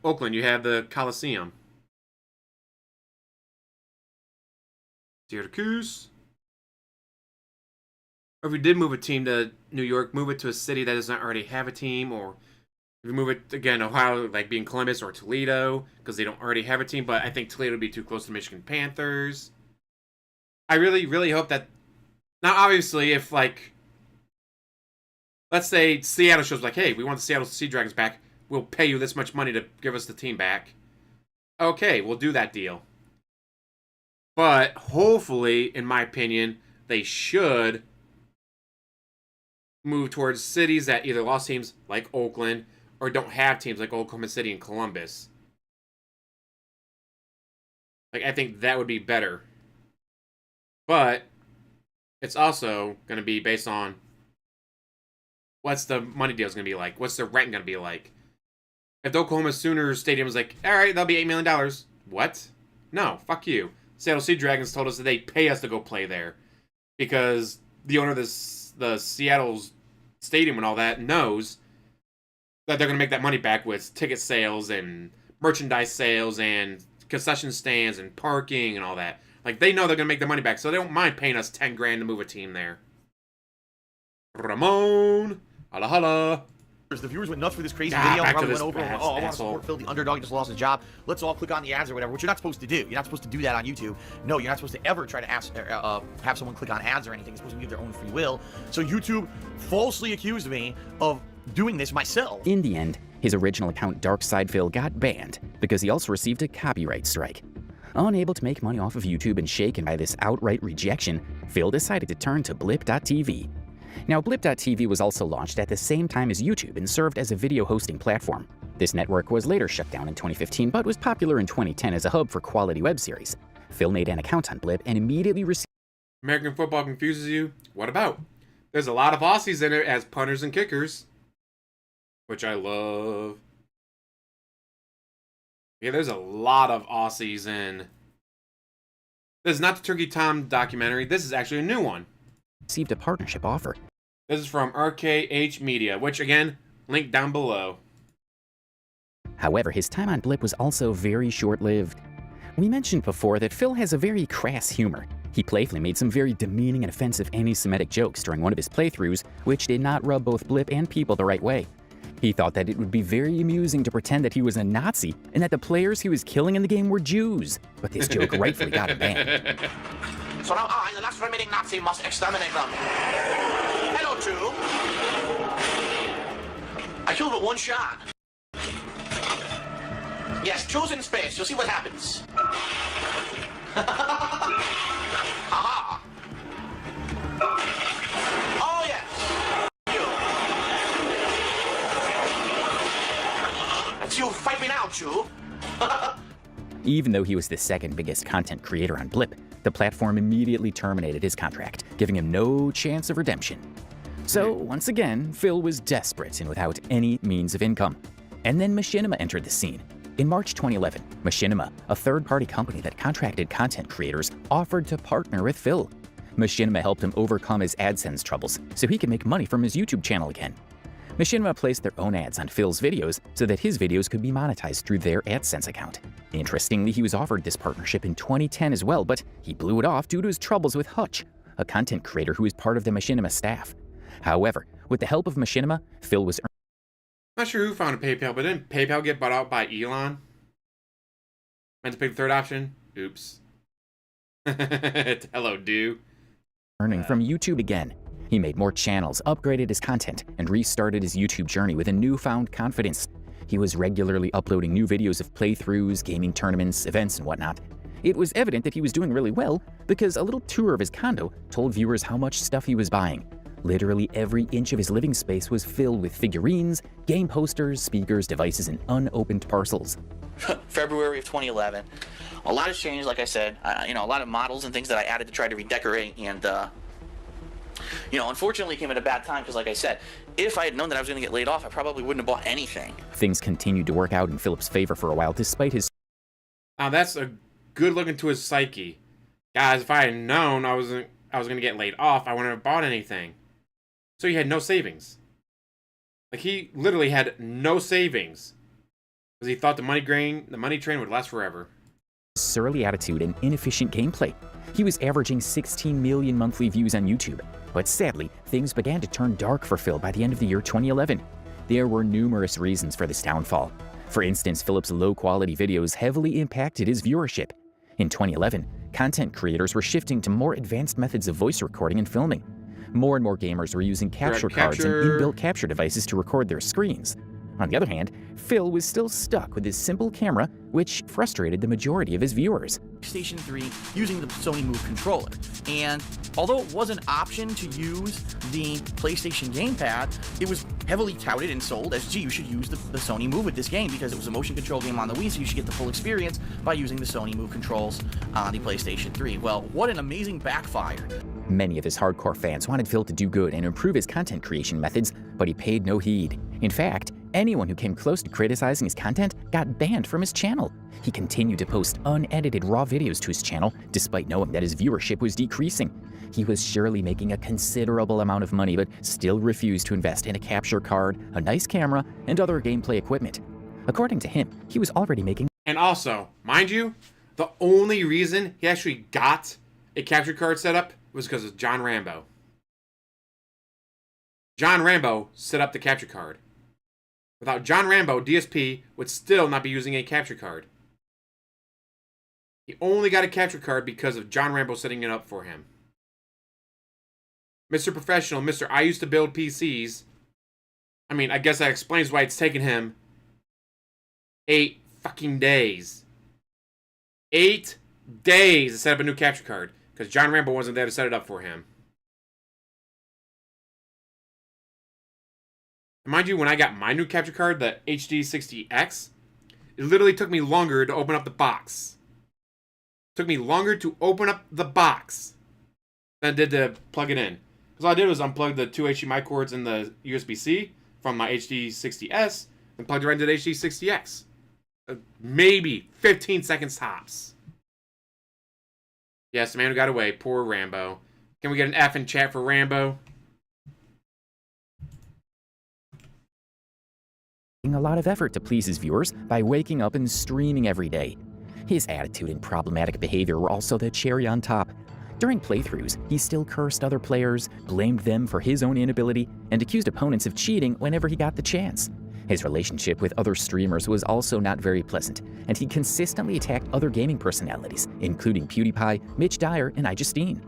Oakland, you have the Coliseum. Syracuse. Or if you did move a team to New York, move it to a city that does not already have a team. Or if you move it, again, Ohio, like being Columbus or Toledo, because they don't already have a team. But I think Toledo would be too close to Michigan Panthers. I really, really hope that... Now, obviously, if, like... Let's say Seattle shows like, hey, we want the Seattle Sea Dragons back. We'll pay you this much money to give us the team back. Okay, we'll do that deal. But hopefully, in my opinion, they should move towards cities that either lost teams like Oakland or don't have teams like Oklahoma City and Columbus. Like, I think that would be better. But it's also going to be based on what's the money deal going to be like? What's the rent going to be like? If the Oklahoma Sooners Stadium is like, all right, that'll be $8 million. What? No, fuck you. Seattle Sea Dragons told us that they pay us to go play there because the owner of the Seattle's stadium and all that knows that they're going to make that money back with ticket sales and merchandise sales and concession stands and parking and all that. Like, they know they're going to make the money back, so they don't mind paying us 10 grand to move a team there. Ramon! Holla holla! The viewers went nuts for this crazy Ah, video. back to Probably this went over, ass- oh, I want to asshole. support Phil, the underdog just lost his job. Let's all click on the ads or whatever, which you're not supposed to do. You're not supposed to do that on YouTube. No, you're not supposed to ever try to have someone click on ads or anything. It's supposed to give their own free will. So YouTube falsely accused me of doing this myself. In the end, his original account DarkSidePhil got banned because he also received a copyright strike. Unable to make money off of YouTube and shaken by this outright rejection, Phil decided to turn to Blip.tv. Now, Blip.tv was also launched at the same time as YouTube and served as a video hosting platform. This network was later shut down in 2015, but was popular in 2010 as a hub for quality web series. Phil made an account on Blip and immediately received American football confuses you? What about? There's a lot of Aussies in it as punters and kickers, which I love. Yeah, there's a lot of Aussies in. This is not the Turkey Tom documentary. This is actually a new one. received a partnership offer. This is from RKH Media, which, again, link down below. However, his time on Blip was also very short-lived. We mentioned before that Phil has a very crass humor. He playfully made some very demeaning and offensive anti-Semitic jokes during one of his playthroughs, which did not rub both Blip and people the right way. He thought that it would be very amusing to pretend that he was a Nazi and that the players he was killing in the game were Jews, but this joke rightfully got him banned. So now I, the last remaining Nazi, must exterminate them. Hello, Jew. I killed with one shot. Yes, Jews in space. You'll see what happens. Aha. Oh, yes. You. That's you. Fight me now, Jew. Even though he was the second biggest content creator on Blip, the platform immediately terminated his contract, giving him no chance of redemption. So, once again, Phil was desperate and without any means of income. And then Machinima entered the scene. In March 2011, Machinima, a third-party company that contracted content creators, offered to partner with Phil. Machinima helped him overcome his AdSense troubles so he could make money from his YouTube channel again. Machinima placed their own ads on Phil's videos so that his videos could be monetized through their AdSense account. Interestingly, he was offered this partnership in 2010 as well, but he blew it off due to his troubles with Hutch, a content creator who is part of the Machinima staff. However, with the help of Machinima, Phil was Not sure who founded PayPal, but didn't PayPal get bought out by Elon? Meant to pick the third option? Oops. Hello, dude. earning from YouTube again. He made more channels, upgraded his content, and restarted his YouTube journey with a newfound confidence. He was regularly uploading new videos of playthroughs, gaming tournaments, events, and whatnot. It was evident that he was doing really well because a little tour of his condo told viewers how much stuff he was buying. Literally every inch of his living space was filled with figurines, game posters, speakers, devices, and unopened parcels. February of 2011. A lot has changed, like I said. A lot of models and things that I added to try to redecorate, and unfortunately, it came at a bad time because, like I said, if I had known that I was going to get laid off, I probably wouldn't have bought anything. Things continued to work out in Philip's favor for a while, despite his Now that's a good look into his psyche. Guys, if I had known I was going to get laid off, I wouldn't have bought anything. So he had no savings. Like, he literally had no savings. Because he thought the money train would last forever. surly attitude and inefficient gameplay. He was averaging 16 million monthly views on YouTube, but sadly, things began to turn dark for Phil by the end of the year 2011. There were numerous reasons for this downfall. For instance, Philip's low-quality videos heavily impacted his viewership. In 2011, content creators were shifting to more advanced methods of voice recording and filming. More and more gamers were using capture cards and inbuilt capture devices to record their screens. On the other hand, Phil was still stuck with his simple camera, which frustrated the majority of his viewers. PlayStation 3 using the Sony Move controller. And although it was an option to use the PlayStation gamepad, it was heavily touted and sold as, gee, you should use the Sony Move with this game because it was a motion control game on the Wii, so you should get the full experience by using the Sony Move controls on the PlayStation 3. Well, what an amazing backfire. Many of his hardcore fans wanted Phil to do good and improve his content creation methods, but he paid no heed. In fact, anyone who came close to criticizing his content got banned from his channel. He continued to post unedited raw videos to his channel, despite knowing that his viewership was decreasing. He was surely making a considerable amount of money, but still refused to invest in a capture card, a nice camera, and other gameplay equipment. According to him, he was already making... And also, mind you, the only reason he actually got a capture card set up was because of John Rambo. John Rambo set up the capture card. Without John Rambo, DSP would still not be using a capture card. He only got a capture card because of John Rambo setting it up for him. Mr. Professional, Mr. I used to build PCs. I mean, I guess that explains why it's taken him 8 fucking days. 8 days to set up a new capture card. Because John Rambo wasn't there to set it up for him. And mind you, when I got my new capture card, the HD60X, it literally took me longer to open up the box. It took me longer to open up the box than it did to plug it in. Because all I did was unplug the 2 HDMI cords and the USB-C from my HD60S and plugged it right into the HD60X. Maybe 15 seconds tops. Yes, the man who got away. Poor Rambo. Can we get an F in chat for Rambo? A lot of effort to please his viewers by waking up and streaming every day. His attitude and problematic behavior were also the cherry on top. During playthroughs, he still cursed other players, blamed them for his own inability, and accused opponents of cheating whenever he got the chance. His relationship with other streamers was also not very pleasant, and he consistently attacked other gaming personalities, including PewDiePie, Mitch Dyer, and iJustine.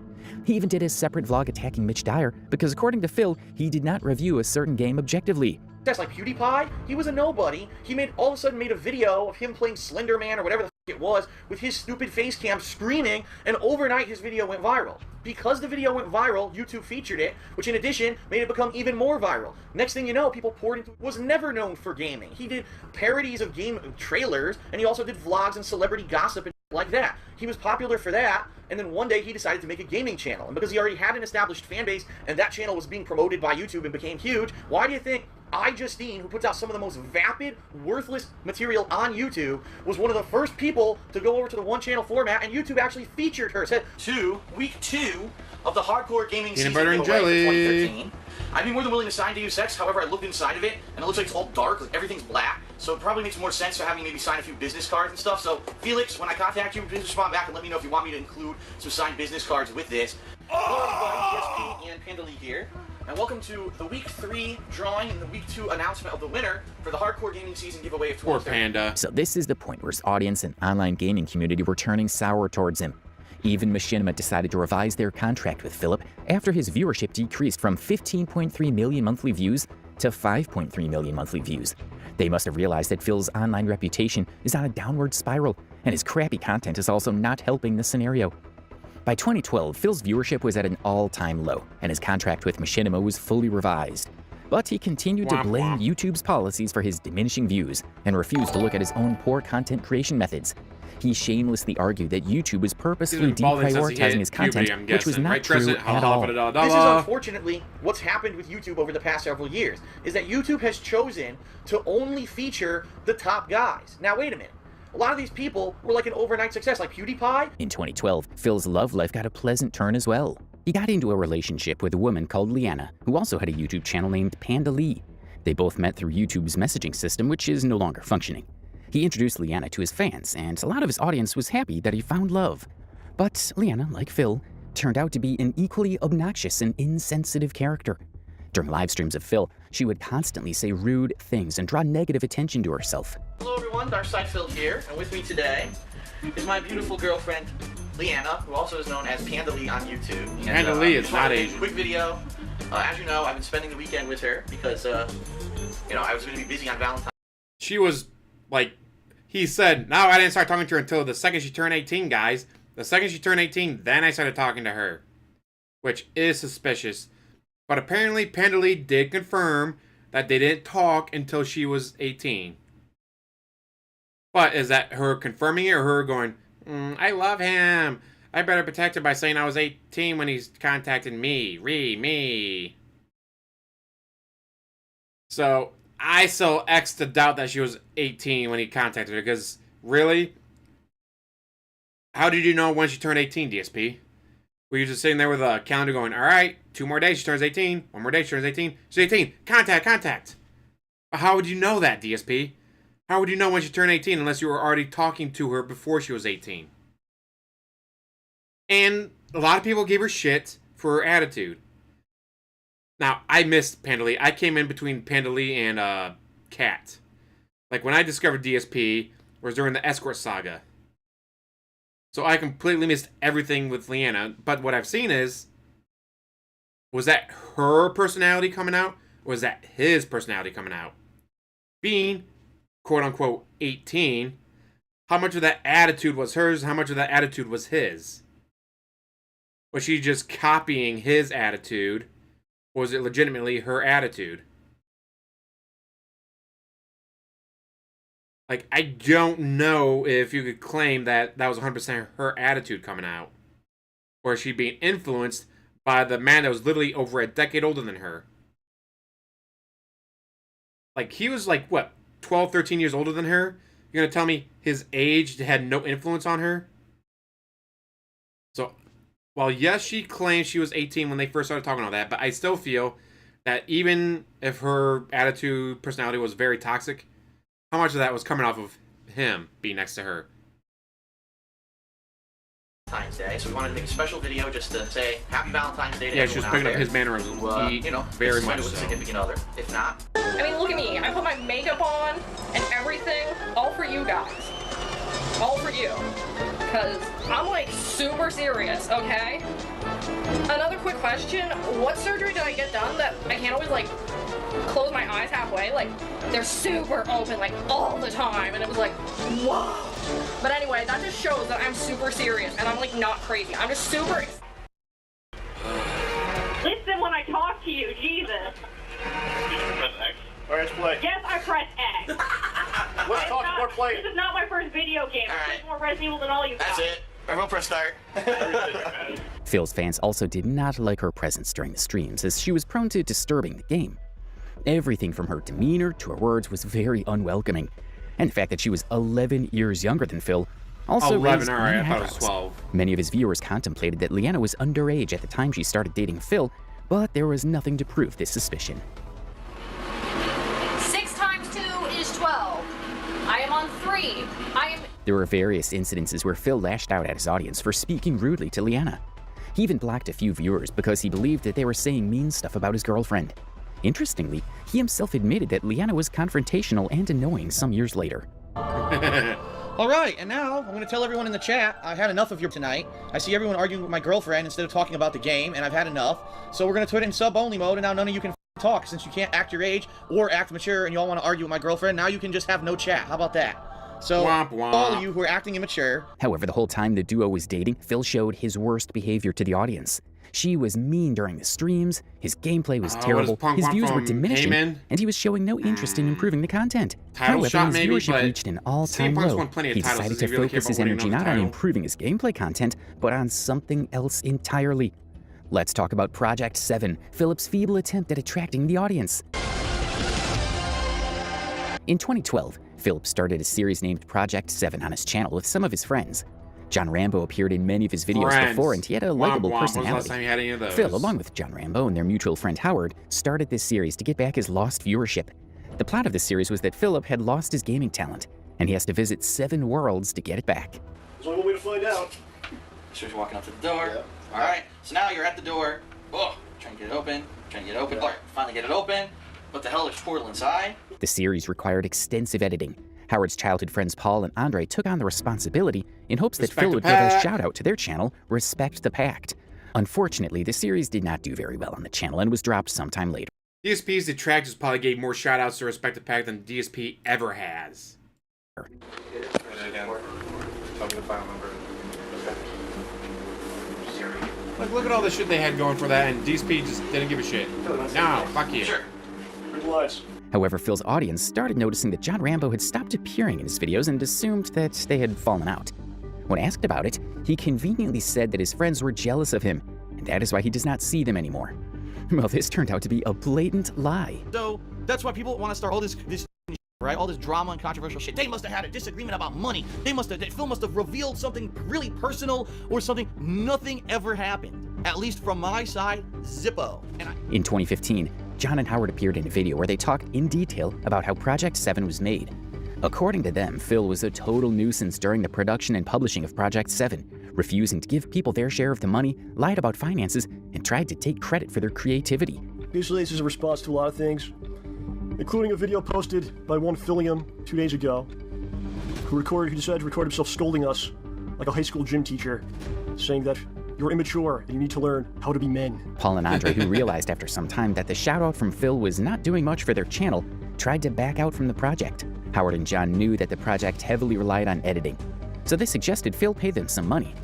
He even did a separate vlog attacking Mitch Dyer because, according to Phil, he did not review a certain game objectively. That's like PewDiePie. He was a nobody. He all of a sudden made a video of him playing Slender Man or whatever the f it was with his stupid face cam screaming, and overnight his video went viral. Because the video went viral, YouTube featured it, which in addition made it become even more viral. Next thing you know, people poured into... Was never known for gaming. He did parodies of game trailers, and he also did vlogs and celebrity gossip and like that. He was popular for that, and then one day he decided to make a gaming channel. And because he already had an established fan base, and that channel was being promoted by YouTube and became huge, why do you think iJustine, who puts out some of the most vapid, worthless material on YouTube, was one of the first people to go over to the one-channel format, and YouTube actually featured her. Said, week 2 of the hardcore gaming season butter and giveaway jelly. for 2013. I'd be more than willing to sign to you sex. However, I looked inside of it, and it looks like it's all dark, like everything's black. So it probably makes more sense to have me maybe sign a few business cards and stuff. So, Felix, when I contact you, please respond back and let me know if you want me to include some signed business cards with this. Hello, everybody. DSP and Panda Lee here. And welcome to the Week 3 drawing and the Week 2 announcement of the winner for the Hardcore Gaming Season giveaway of 2013. Poor Panda. So this is the point where his audience and online gaming community were turning sour towards him. Even Machinima decided to revise their contract with Philip after his viewership decreased from 15.3 million monthly views to 5.3 million monthly views. They must have realized that Phil's online reputation is on a downward spiral, and his crappy content is also not helping the scenario. By 2012, Phil's viewership was at an all-time low, and his contract with Machinima was fully revised. But he continued to blame YouTube's policies for his diminishing views, and refused to look at his own poor content creation methods. He shamelessly argued that YouTube was purposefully deprioritizing his content, which was not true at all. This is unfortunately what's happened with YouTube over the past several years, is that YouTube has chosen to only feature the top guys. Now, wait a minute. A lot of these people were like an overnight success, like PewDiePie. In 2012, Phil's love life got a pleasant turn as well. He got into a relationship with a woman called Liana, who also had a YouTube channel named Panda Lee. They both met through YouTube's messaging system, which is no longer functioning. He introduced Liana to his fans, and a lot of his audience was happy that he found love. But Liana, like Phil, turned out to be an equally obnoxious and insensitive character. During live streams of Phil, she would constantly say rude things and draw negative attention to herself. Hello everyone, DarkSidePhil here, and with me today is my beautiful girlfriend, Liana, who also is known as Panda Lee on YouTube. And, Panda Lee is not Asian. Quick video. As you know, I've been spending the weekend with her because, I was going to be busy on Valentine's. She was, like, he said, no, I didn't start talking to her until the second she turned 18, guys. The second she turned 18, then I started talking to her. Which is suspicious. But apparently, Panda Lee did confirm that they didn't talk until she was 18. But is that her confirming it or her going, I love him. I better protect him by saying I was 18 when he's contacted me. Me. So, I so X to doubt that she was 18 when he contacted her, because really? How did you know when she turned 18, DSP? Were you just sitting there with a calendar going, alright, 2 more days, she turns 18. 1 more day, she turns 18. She's 18. Contact. How would you know that, DSP? How would you know when she turned 18 unless you were already talking to her before she was 18? And a lot of people gave her shit for her attitude. Now, I missed Panda Lee. I came in between Panda Lee and Cat. Like, when I discovered DSP, was during the Escort Saga. So I completely missed everything with Leanna. But what I've seen is, was that her personality coming out? Or was that his personality coming out? Being, quote-unquote, 18, how much of that attitude was hers? How much of that attitude was his? Was she just copying his attitude? Or was it legitimately her attitude? Like, I don't know if you could claim that that was 100% her attitude coming out. Or is she being influenced by the man that was literally over a decade older than her? Like, he was like, what, 12, 13 years older than her? You're going to tell me his age had no influence on her? So, while yes, she claimed she was 18 when they first started talking all that, but I still feel that even if her attitude, personality was very toxic, how much of that was coming off of him being next to her? Valentine's Day, so we wanted to make a special video just to say Happy Valentine's Day to Yeah, she was everyone picking out up there his mannerisms. who, you know, very spend much it with a so. significant other. If not, I mean, look at me. I put my makeup on and everything, all for you guys. All for you. Because I'm, like, super serious, okay? Another quick question. What surgery did I get done that I can't always, like, close my eyes halfway? Like, they're super open, like, all the time. And it was like, whoa. But anyway, that just shows that I'm super serious and I'm, like, not crazy. I'm just super... Listen when I talk to you, Jesus. Did you press X? Alright, let's play. Yes, I pressed X. Let's talk more play. This is not my first video game. All right. There's more Resident Evil than all you that's guys. it. Everyone press start. Phil's fans also did not like her presence during the streams, as she was prone to disturbing the game. Everything from her demeanor to her words was very unwelcoming, and the fact that she was 11 years younger than Phil also 11, raised alright, I many thought it was eyebrows. 12. Many of his viewers contemplated that Leanna was underage at the time she started dating Phil, but there was nothing to prove this suspicion. 6 times 2 is 12. I am on 3. There were various incidences where Phil lashed out at his audience for speaking rudely to Leanna. He even blocked a few viewers because he believed that they were saying mean stuff about his girlfriend. Interestingly, he himself admitted that Leanna was confrontational and annoying some years later. All right, and now I'm going to tell everyone in the chat, I've had enough of you tonight. I see everyone arguing with my girlfriend instead of talking about the game, and I've had enough. So we're going to put it in sub-only mode, and now none of you can talk. Since you can't act your age or act mature and you all want to argue with my girlfriend, now you can just have no chat. How about that? So, Womp womp. all of you who are acting immature... However, the whole time the duo was dating, Phil showed his worst behavior to the audience. She was mean during the streams, his gameplay was terrible, Punk his want views were from diminishing, Heyman? and he was showing no interest in improving the content. Title However, shot his maybe, viewership but reached an all-time CM Punk's low. won plenty of He titles. decided Does he to really care focus about his winning energy another not on title? improving his gameplay content, but on something else entirely. Let's talk about Project 7, Philip's feeble attempt at attracting the audience. In 2012, Philip started a series named Project 7 on his channel with some of his friends. John Rambo appeared in many of his videos Friends. before, and he had a Womp likable womp. When was the last personality. time you had any of those? Phil, along with John Rambo and their mutual friend Howard, started this series to get back his lost viewership. The plot of the series was that Philip had lost his gaming talent, and he has to visit 7 worlds to get it back. There's only one way to find out. So you're walking up to the door. All right. So now you're at the door. Oh, trying to get it open. All right, finally get it open. What the hell? There's portal inside. The series required extensive editing. Howard's childhood friends Paul and Andre took on the responsibility in hopes that Respect Phil the would give a Pact. shout out to their channel, Respect the Pact. Unfortunately, the series did not do very well on the channel and was dropped sometime later. DSP's Detractors probably gave more shoutouts to Respect the Pact than DSP ever has. Like, look at all the shit they had going for that, and DSP just didn't give a shit. No, fuck you. Sure. However, Phil's audience started noticing that John Rambo had stopped appearing in his videos and assumed that they had fallen out. When asked about it, he conveniently said that his friends were jealous of him, and that is why he does not see them anymore. Well, this turned out to be a blatant lie. So that's why people want to start all this right? All this drama and controversial shit. They must have had a disagreement about money. Phil must have revealed something really personal or something. Nothing ever happened. At least from my side, zippo. In 2015, John and Howard appeared in a video where they talk in detail about how Project 7 was made. According to them, Phil was a total nuisance during the production and publishing of Project 7, refusing to give people their share of the money, lied about finances, and tried to take credit for their creativity. Basically, this is a response to a lot of things, including a video posted by one Philium 2 days ago, who decided to record himself scolding us like a high school gym teacher, saying that you're immature and you need to learn how to be men. Paul and Andre, who realized after some time that the shout-out from Phil was not doing much for their channel, tried to back out from the project. Howard and John knew that the project heavily relied on editing, so they suggested Phil pay them some money.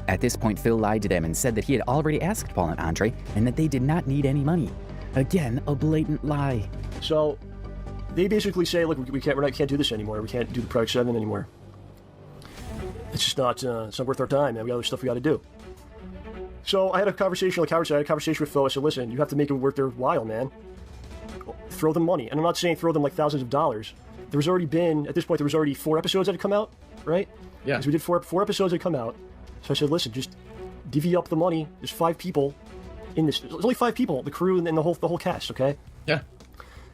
At this point, Phil lied to them and said that he had already asked Paul and Andre and that they did not need any money. Again, a blatant lie. So they basically say, look, we can't do this anymore. We can't do the Project 7 anymore. It's just not, it's not worth our time, man. We got other stuff we got to do. So I had a conversation, like Howard said, I had a conversation with Phil. I said, listen, you have to make it worth their while, man. Throw them money. And I'm not saying throw them like thousands of dollars. At this point, there was already 4 episodes that had come out, right? Yeah. Because we did four episodes that had come out. So I said, listen, just divvy up the money. There's 5 people in this. There's only 5 people, the crew and the whole cast, okay? Yeah.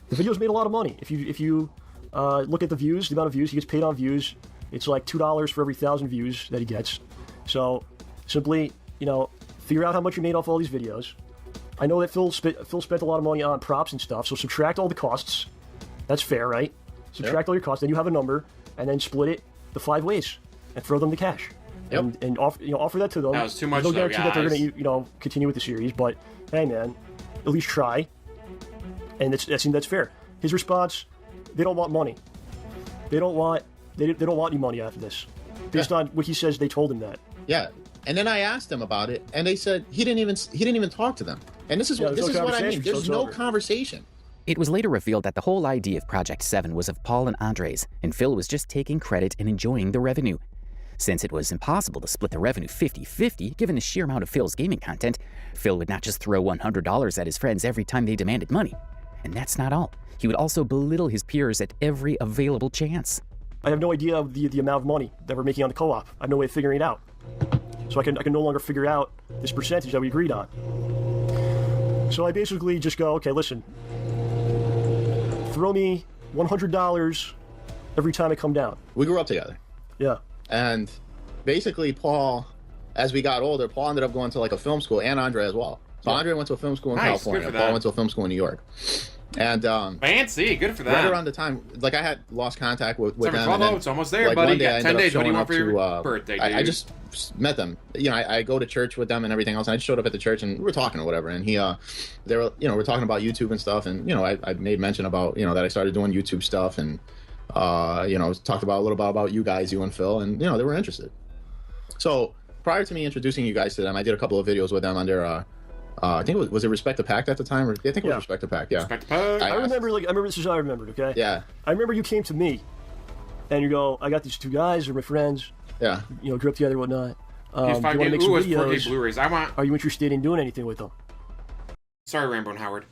The video's made a lot of money. If you look at the views, the amount of views, he gets paid on views. It's like $2 for every 1,000 views that he gets. So simply, figure out how much you made off all these videos. I know that Phil spent a lot of money on props and stuff, so subtract all the costs. That's fair, right? Subtract all your costs, then you have a number, and then split it the 5 ways and throw them the cash. Yep. And offer that to them. That was too much, There's no though, guarantee that they're guys. going to continue with the series, but hey, man, at least try. And that's fair. His response: they don't want money. They don't want any money after this, based on what he says. They told him that. Yeah. And then I asked them about it, and they said he didn't even talk to them. And this is what I mean. There's no conversation. It was later revealed that the whole idea of Project 7 was of Paul and Andre's, and Phil was just taking credit and enjoying the revenue. Since it was impossible to split the revenue 50-50, given the sheer amount of Phil's gaming content, Phil would not just throw $100 at his friends every time they demanded money. And that's not all. He would also belittle his peers at every available chance. I have no idea the amount of money that we're making on the co-op. I have no way of figuring it out. So I can no longer figure out this percentage that we agreed on. So I basically just go, okay, listen, throw me $100 every time I come down. We grew up together. Yeah. And basically, Paul, as we got older, Paul ended up going to like a film school, and Andre as well. So Andre went to a film school in California. Paul went to a film school in New York. And fancy, good for that. Right around the time, like I had lost contact with them. Then, it's almost there, buddy. You got 10 days. What do you want for your birthday, dude? I just met them. I go to church with them and everything else. And I just showed up at the church and we were talking or whatever. And they were, we're talking about YouTube and stuff. And I made mention about that I started doing YouTube stuff and talked about a little bit about you guys, you and Phil, and they were interested. So prior to me introducing you guys to them, I did a couple of videos with them under. I think it was it Respect the Pact at the time, or I think it was Respect the Pact. Yeah. Respect the Pact. I remember this is how I remembered. Okay. Yeah. I remember you came to me, and you go, I got these 2 guys, they're my friends. Yeah. Grew up together, and whatnot. Do you want to make some videos? 4K Blu-rays. Are you interested in doing anything with them? Sorry, Rambo and Howard.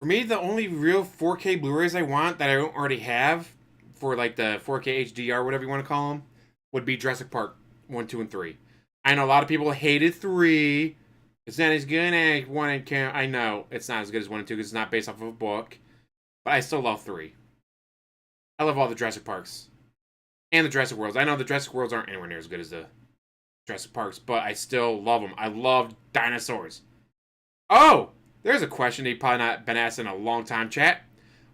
For me, the only real 4K Blu-rays I want that I don't already have for like the 4K HDR, whatever you want to call them, would be Jurassic Park 1, 2, and 3. I know a lot of people hated 3. It's not as good as 1 and 2. I know it's not as good as 1 and 2 because it's not based off of a book. But I still love 3. I love all the Jurassic Parks. And the Jurassic Worlds. I know the Jurassic Worlds aren't anywhere near as good as the Jurassic Parks, but I still love them. I love dinosaurs. Oh! There's a question you've probably not been asked in a long time, chat.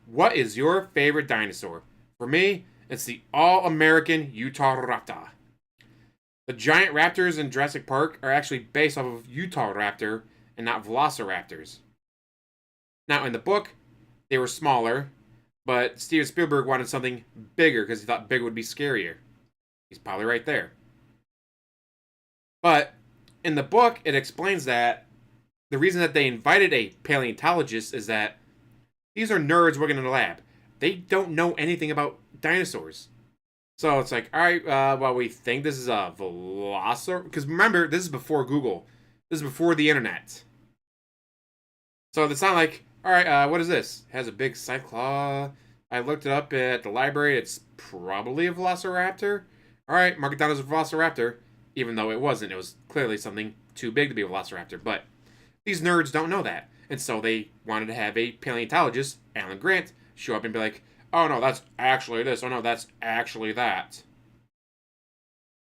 What is your favorite dinosaur? For me, it's the all-American Utah Raptor. The giant raptors in Jurassic Park are actually based off of Utah Raptor and not Velociraptors. Now, in the book, they were smaller, but Steven Spielberg wanted something bigger because he thought bigger would be scarier. He's probably right there. But in the book, it explains that the reason that they invited a paleontologist is that these are nerds working in a lab. They don't know anything about dinosaurs. So it's like, all right, well, we think this is a velociraptor. Because remember, this is before Google. This is before the internet. So it's not like, all right, what is this? It has a big scythe claw. I looked it up at the library. It's probably a velociraptor. All right, mark it down as a velociraptor, even though it wasn't. It was clearly something too big to be a velociraptor. But these nerds don't know that. And so they wanted to have a paleontologist, Alan Grant, show up and be like, oh no, that's actually this. Oh no, that's actually that.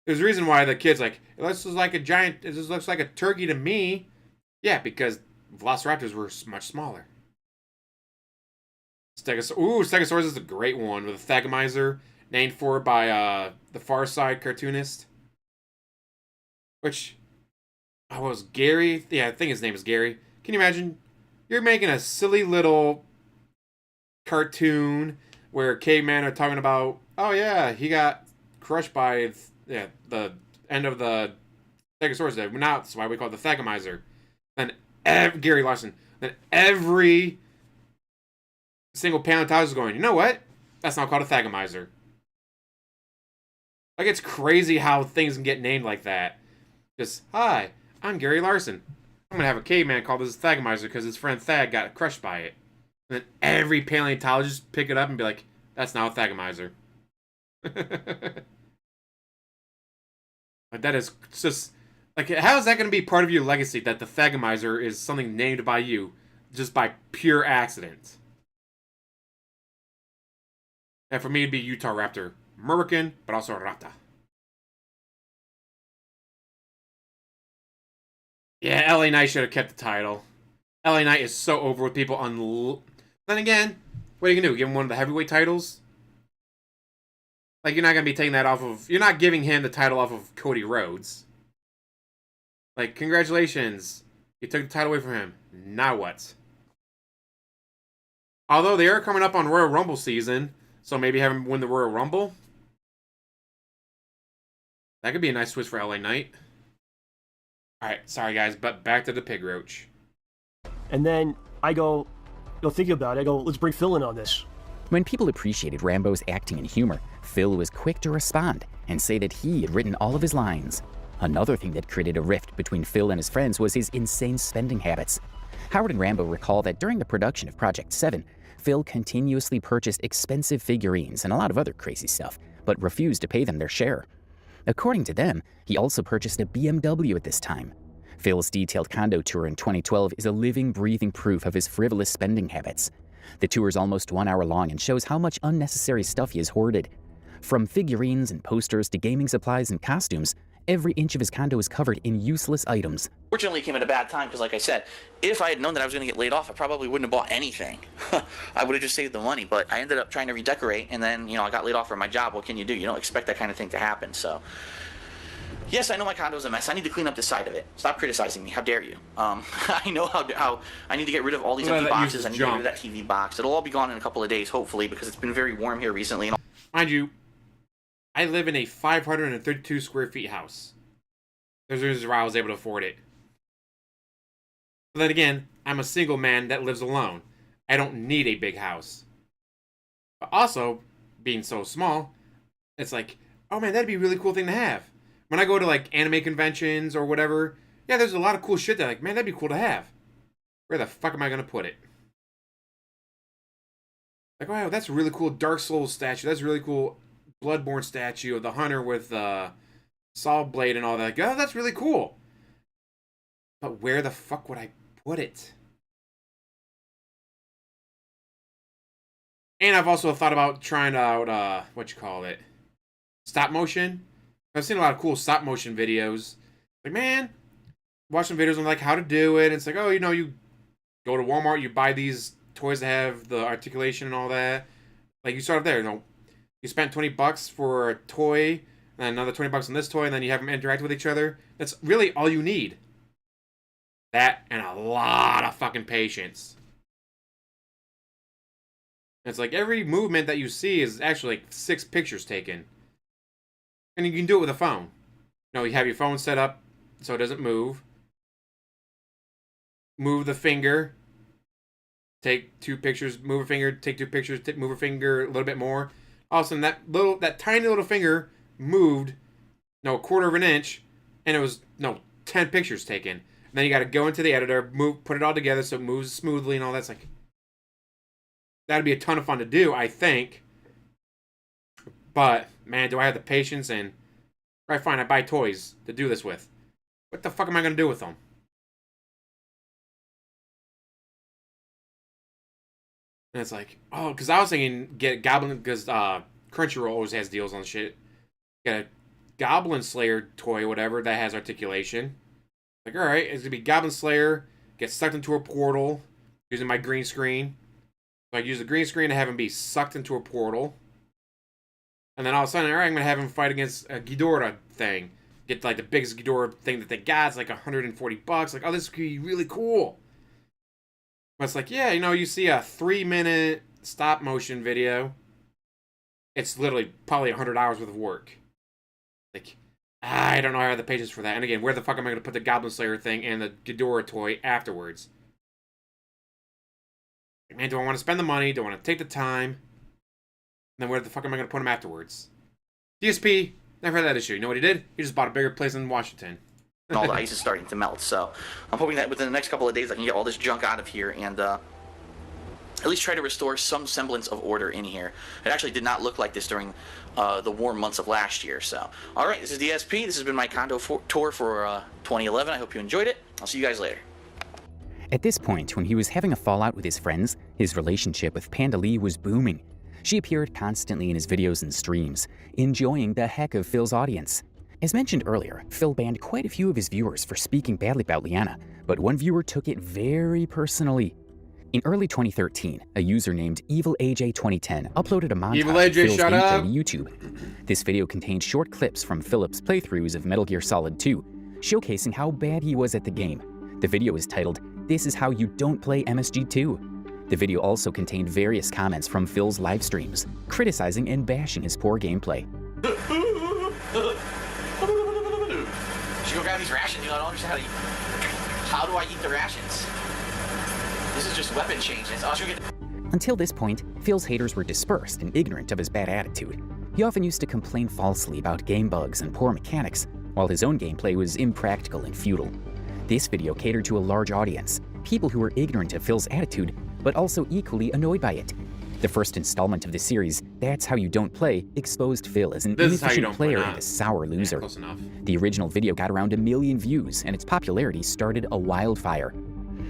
There's a reason why the kid's like, this looks like a giant, this looks like a turkey to me. Yeah, because velociraptors were much smaller. Stegosaurus is a great one with a Thagomizer, named for by the Far Side cartoonist. Which, was Gary? Yeah, I think his name is Gary. Can you imagine? You're making a silly little cartoon where cavemen are talking about, oh yeah, he got crushed by the end of the Stegosaurus. Now that's why we call it the Thagomizer. Then Gary Larson. Then every single paleontologist is going, you know what? That's not called a Thagomizer. Like, it's crazy how things can get named like that. Just, hi, I'm Gary Larson. I'm gonna have a caveman call this a Thagomizer because his friend Thag got crushed by it. And then every paleontologist pick it up and be like, that's not a Thagomizer. Like, that is just, like, how is that going to be part of your legacy that the Thagomizer is something named by you just by pure accident? And for me, it'd be Utah Raptor. American, but also Rata. Yeah, LA Knight should have kept the title. LA Knight is so over with people. Then again, what are you going to do? Give him one of the heavyweight titles? Like, you're not going to be taking that off of... You're not giving him the title off of Cody Rhodes. Like, congratulations. You took the title away from him. Now what? Although they are coming up on Royal Rumble season, so maybe have him win the Royal Rumble. That could be a nice twist for LA Knight. Alright, sorry guys, but back to the pig roach. And then I go, thinking about it, I go, let's bring Phil in on this. When people appreciated Rambo's acting and humor, Phil was quick to respond and say that he had written all of his lines. Another thing that created a rift between Phil and his friends was his insane spending habits. Howard and Rambo recall that during the production of Project 7, Phil continuously purchased expensive figurines and a lot of other crazy stuff, but refused to pay them their share. According to them, he also purchased a BMW at this time. Phil's detailed condo tour in 2012 is a living, breathing proof of his frivolous spending habits. The tour is almost 1 hour long and shows how much unnecessary stuff he has hoarded. From figurines and posters to gaming supplies and costumes, every inch of his condo is covered in useless items. Fortunately, it came at a bad time because, like I said, if I had known that I was going to get laid off, I probably wouldn't have bought anything. I would have just saved the money, but I ended up trying to redecorate, and then, I got laid off from my job. What can you do? You don't expect that kind of thing to happen, so... Yes, I know my condo's a mess. I need to clean up this side of it. Stop criticizing me. How dare you? I know how I need to get rid of all these empty boxes. I need to get rid of that TV box. It'll all be gone in a couple of days, hopefully, because it's been very warm here recently. Mind you, I live in a 532 square feet house. There's reasons why I was able to afford it. But then again, I'm a single man that lives alone. I don't need a big house. But also, being so small, it's like, oh man, that'd be a really cool thing to have. When I go to, like, anime conventions or whatever, yeah, there's a lot of cool shit that, like, man, that'd be cool to have. Where the fuck am I going to put it? Like, wow, that's a really cool Dark Souls statue. That's a really cool Bloodborne statue of the hunter with saw blade and all that. Like, oh, that's really cool. But where the fuck would I put it? And I've also thought about trying out, stop motion. I've seen a lot of cool stop motion videos. Like, man, watching videos on like how to do it. It's like, oh, you go to Walmart, you buy these toys that have the articulation and all that. Like, you start up there, you spent $20 for a toy, and then another $20 on this toy, and then you have them interact with each other. That's really all you need. That and a lot of fucking patience. It's like every movement that you see is actually like 6 pictures taken. And you can do it with a phone. You have your phone set up so it doesn't move. Move the finger. Take 2 pictures. Move a finger. Take 2 pictures. Move a finger a little bit more. All of a sudden, that tiny little finger moved, a quarter of an inch, and it was 10 pictures taken. And then you got to go into the editor, put it all together so it moves smoothly and all that's like... That'd be a ton of fun to do, I think. But, man, do I have the patience and... Right, fine, I buy toys to do this with. What the fuck am I going to do with them? And it's like, oh, because I was thinking get Goblin... Because Crunchyroll always has deals on shit. Get a Goblin Slayer toy, whatever, that has articulation. Like, alright, it's going to be Goblin Slayer, get sucked into a portal, using my green screen. So I use the green screen to have him be sucked into a portal. And then all of a sudden, alright, I'm going to have him fight against a Ghidorah thing. Get, like, the biggest Ghidorah thing that they got. It's like $140. Like, oh, this could be really cool. But it's like, yeah, you know, you see a 3-minute stop-motion video. It's literally probably 100 hours worth of work. Like, I don't know how I have the patience for that. And again, where the fuck am I going to put the Goblin Slayer thing and the Ghidorah toy afterwards? Man, do I want to spend the money? Do I want to take the time? And then where the fuck am I going to put them afterwards? DSP, never had that issue. You know what he did? He just bought a bigger place in Washington. All the ice is starting to melt, so I'm hoping that within the next couple of days I can get all this junk out of here and at least try to restore some semblance of order in here. It actually did not look like this during the warm months of last year. So, all right, this is DSP. This has been my condo tour for 2011. I hope you enjoyed it. I'll see you guys later. At this point, when he was having a fallout with his friends, his relationship with Panda Lee was booming. She appeared constantly in his videos and streams, enjoying the heck of Phil's audience. As mentioned earlier, Phil banned quite a few of his viewers for speaking badly about Liana, but one viewer took it very personally. In early 2013, a user named EvilAJ2010 uploaded a montage of Phil's gameplay to YouTube. This video contained short clips from Philip's playthroughs of Metal Gear Solid 2, showcasing how bad he was at the game. The video is titled, "This is How You Don't Play MSG2." The video also contained various comments from Phil's live streams, criticizing and bashing his poor gameplay. Should go grab these rations. You know, I don't understand how do I eat the rations? This is just weapon change. Until this point, Phil's haters were dispersed and ignorant of his bad attitude. He often used to complain falsely about game bugs and poor mechanics, while his own gameplay was impractical and futile. This video catered to a large audience, people who were ignorant of Phil's attitude, but also equally annoyed by it. The first installment of the series, That's How You Don't Play, exposed Phil as an inefficient player and a sour loser. The original video got around 1 million views, and its popularity started a wildfire.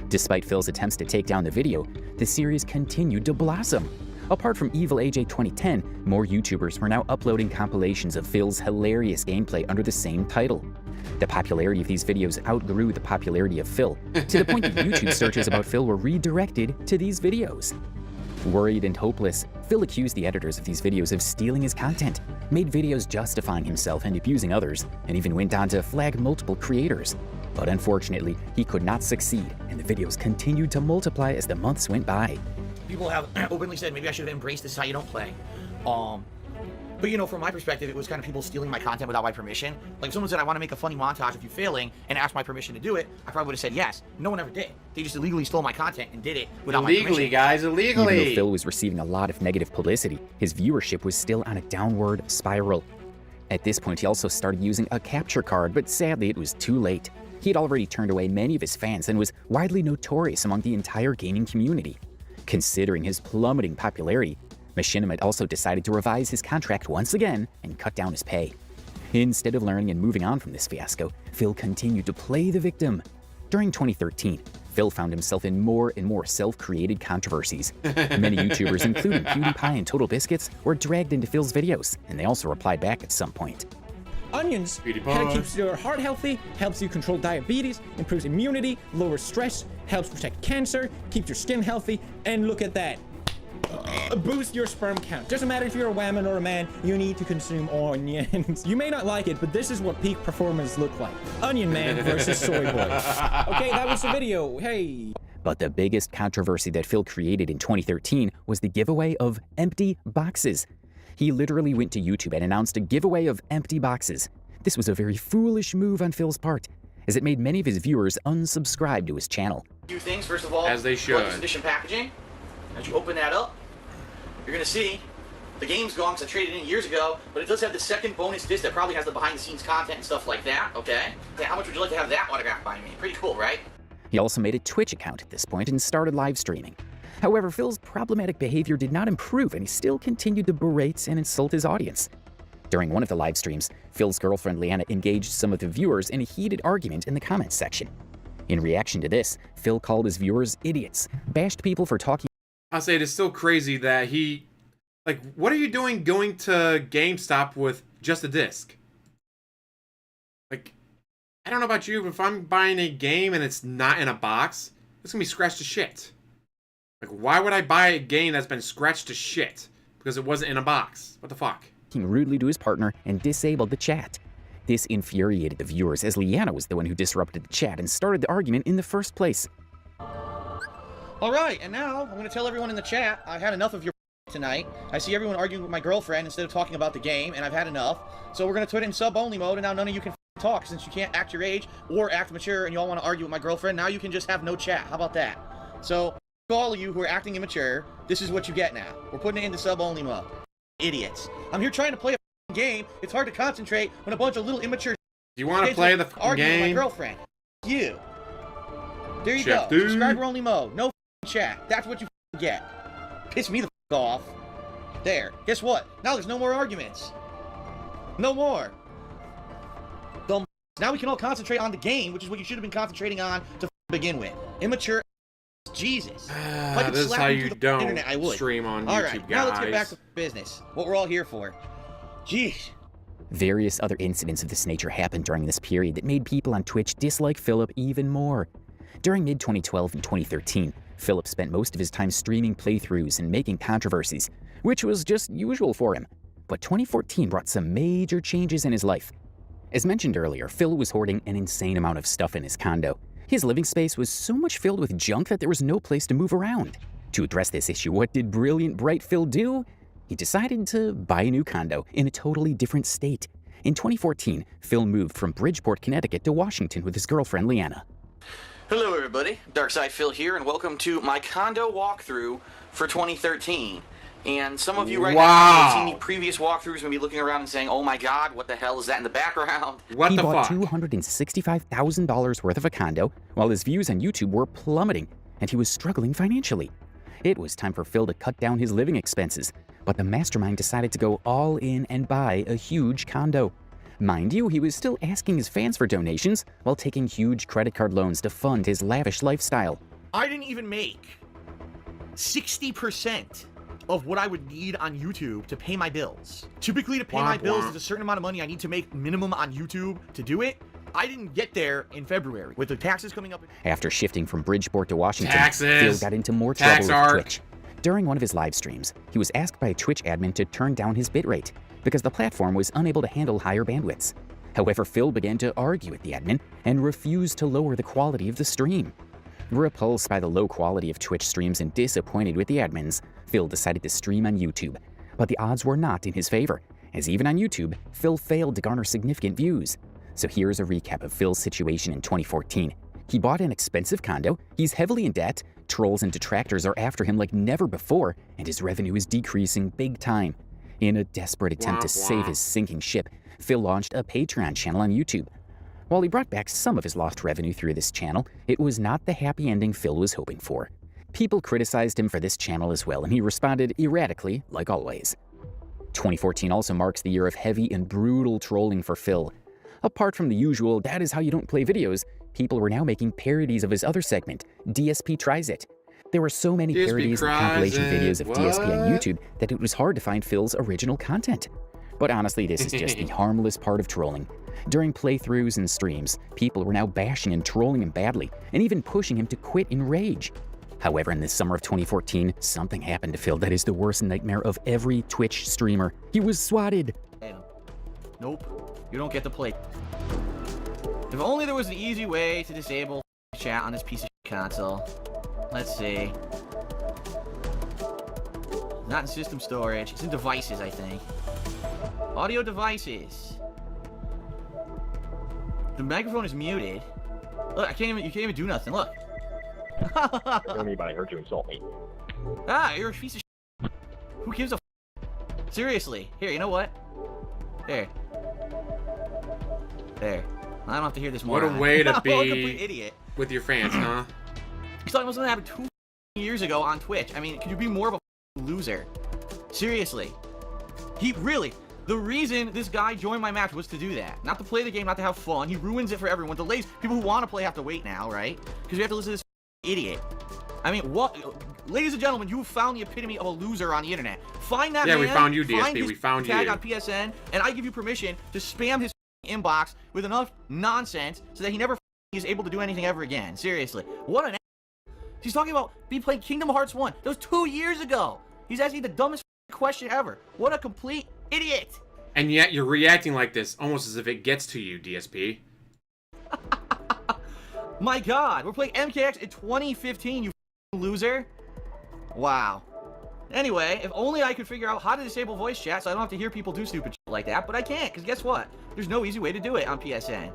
Despite Phil's attempts to take down the video, the series continued to blossom. Apart from EvilAJ2010, more YouTubers were now uploading compilations of Phil's hilarious gameplay under the same title. The popularity of these videos outgrew the popularity of Phil, to the point that YouTube searches about Phil were redirected to these videos. Worried and hopeless, Phil accused the editors of these videos of stealing his content, made videos justifying himself and abusing others, and even went on to flag multiple creators. But unfortunately, he could not succeed, and the videos continued to multiply as the months went by. People have openly said, maybe I should have embraced this is how you don't play. But you know, from my perspective, it was kind of people stealing my content without my permission. Like, if someone said, I want to make a funny montage of you failing, and asked my permission to do it, I probably would have said yes. No one ever did. They just illegally stole my content and did it without my permission. Illegally, guys, illegally! Even though Phil was receiving a lot of negative publicity, his viewership was still on a downward spiral. At this point, he also started using a capture card, but sadly, it was too late. He had already turned away many of his fans and was widely notorious among the entire gaming community. Considering his plummeting popularity, Machinima also decided to revise his contract once again and cut down his pay. Instead of learning and moving on from this fiasco, Phil continued to play the victim. During 2013, Phil found himself in more and more self-created controversies. Many YouTubers, including PewDiePie and Total Biscuits, were dragged into Phil's videos, and they also replied back at some point. Onions keeps your heart healthy, helps you control diabetes, improves immunity, lowers stress, helps protect cancer, keeps your skin healthy, and look at that. Boost your sperm count. Doesn't matter if you're a woman or a man, you need to consume onions. You may not like it, but this is what peak performance look like. Onion Man versus Soy Boy. Okay, that was the video. Hey. But the biggest controversy that Phil created in 2013 was the giveaway of empty boxes. He literally went to YouTube and announced a giveaway of empty boxes. This was a very foolish move on Phil's part, as it made many of his viewers unsubscribe to his channel. A few things. First of all, as they should. Edition packaging. As you open that up, you're gonna see The game's gone because I traded it in years ago, but it does have the second bonus disc that probably has the behind-the-scenes content and stuff like that, okay? How much would you like to have that autographed by me? Pretty cool, right? He also made a Twitch account at this point and started live streaming. However, Phil's problematic behavior did not improve, and he still continued to berate and insult his audience. During one of the live streams, Phil's girlfriend Leanna engaged some of the viewers in a heated argument in the comments section. In reaction to this, Phil called his viewers idiots, bashed people for talking. I'll say it is still crazy that he... Like, what are you doing going to GameStop with just a disc? Like, I don't know about you, but if I'm buying a game and it's not in a box, it's gonna be scratched to shit. Like, why would I buy a game that's been scratched to shit? Because it wasn't in a box. What the fuck? Rudely to his partner and disabled the chat. This infuriated the viewers, as Leanna was the one who disrupted the chat and started the argument in the first place. Alright, and now I'm going to tell everyone in the chat I've had enough of your tonight. I see everyone arguing with my girlfriend instead of talking about the game, and I've had enough. So we're going to put it in sub-only mode, and now none of you can talk, since you can't act your age or act mature, and you all want to argue with my girlfriend. Now you can just have no chat. How about that? So, all of you who are acting immature, this is what you get now. We're putting it into sub-only mode. Idiots. I'm here trying to play a game. It's hard to concentrate when a bunch of little immature... Do you want to play the game? With my girlfriend. You. There you Chef go. dude. Subscriber-only mode. No chat. That's what you get. Piss me the off. There. Guess what? Now there's no more arguments. No more. Dumb. Now we can all concentrate on the game, which is what you should have been concentrating on to begin with. Immature. Jesus. If I could This is slap how you you through the don't internet, I would. stream on All YouTube, right, now let's get back guys. to business. What we're all here for. Jeez. Various other incidents of this nature happened during this period that made people on Twitch dislike Philip even more. During mid-2012 and 2013, Philip spent most of his time streaming playthroughs and making controversies, which was just usual for him. But 2014 brought some major changes in his life. As mentioned earlier, Phil was hoarding an insane amount of stuff in his condo. His living space was so much filled with junk that there was no place to move around. To address this issue, what did brilliant, bright Phil do? He decided to buy a new condo in a totally different state. In 2014, Phil moved from Bridgeport, Connecticut to Washington with his girlfriend Leanna. Hello everybody, DarkSidePhil here, and welcome to my condo walkthrough for 2013. And some of you right now have seen the previous walkthroughs and be looking around and saying, oh my god, what the hell is that in the background? He bought $265,000 worth of a condo, while his views on YouTube were plummeting, and he was struggling financially. It was time for Phil to cut down his living expenses, but the mastermind decided to go all in and buy a huge condo. Mind you, he was still asking his fans for donations while taking huge credit card loans to fund his lavish lifestyle. I didn't even make 60% of what I would need on YouTube to pay my bills. Typically, to pay my bills, there's a certain amount of money I need to make minimum on YouTube to do it. I didn't get there in February. With the taxes coming up... After shifting from Bridgeport to Washington, Taxes. Phil got into more trouble with Twitch. During one of his live streams, he was asked by a Twitch admin to turn down his bitrate because the platform was unable to handle higher bandwidths. However, Phil began to argue with the admin and refused to lower the quality of the stream. Repulsed by the low quality of Twitch streams and disappointed with the admins, Phil decided to stream on YouTube. But the odds were not in his favor, as even on YouTube, Phil failed to garner significant views. So here's a recap of Phil's situation in 2014. He bought an expensive condo, he's heavily in debt, trolls and detractors are after him like never before, and his revenue is decreasing big time. In a desperate attempt to save his sinking ship, Phil launched a Patreon channel on YouTube. While he brought back some of his lost revenue through this channel, it was not the happy ending Phil was hoping for. People criticized him for this channel as well, and he responded erratically, like always. 2014 also marks the year of heavy and brutal trolling for Phil. Apart from the usual, that is how you don't play videos, people were now making parodies of his other segment, DSP Tries It. There were so many parodies and compilation videos of DSP on YouTube that it was hard to find Phil's original content. But honestly, this is just the harmless part of trolling. During playthroughs and streams, people were now bashing and trolling him badly, and even pushing him to quit in rage. However, in the summer of 2014, something happened to Phil that is the worst nightmare of every Twitch streamer. He was swatted. Nope, you don't get to play. If only there was an easy way to disable chat on this piece of console. Let's see. Not in system storage, it's in devices, I think. Audio devices. The microphone is muted. Look, you can't even do nothing, look. What do you mean by I heard you insult me? Ah, you're a piece of shit. Who gives a f? Seriously. Here, you know what? There. There. I don't have to hear this more. What a way to A complete be idiot. with your fans, huh? He's talking about something that happened 2 years ago on Twitch. I mean, could you be more of a loser? Seriously. He really... The reason this guy joined my match was to do that. Not to play the game, not to have fun. He ruins it for everyone. Delays. People who want to play have to wait now, right? Because we have to listen to this idiot. I mean, what... Ladies and gentlemen, you have found the epitome of a loser on the internet. Find that man. Yeah, we found you, DSP. Find his We found tag you. on PSN, and I give you permission to spam his inbox with enough nonsense so that he never is able to do anything ever again. Seriously. What an... He's talking about me playing Kingdom Hearts 1. That was 2 years ago. He's asking the dumbest question ever. What a complete idiot. And yet you're reacting like this, almost as if it gets to you, DSP. My God, we're playing MKX in 2015, you loser. Wow. Anyway, if only I could figure out how to disable voice chat so I don't have to hear people do stupid shit like that, but I can't, because guess what? There's no easy way to do it on PSN.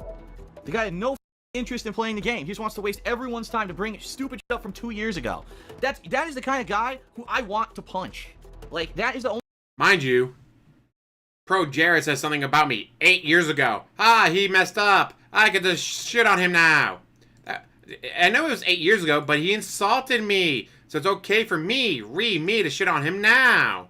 The guy had no interest in playing the game. He just wants to waste everyone's time to bring stupid shit up from 2 years ago. That is the kind of guy who I want to punch. Like, that is the only... Mind you, Pro Jared says something about me 8 years ago. Ah, he messed up. I get to shit on him now. I know it was 8 years ago, but he insulted me. So it's okay for me, Reee, me, to shit on him now.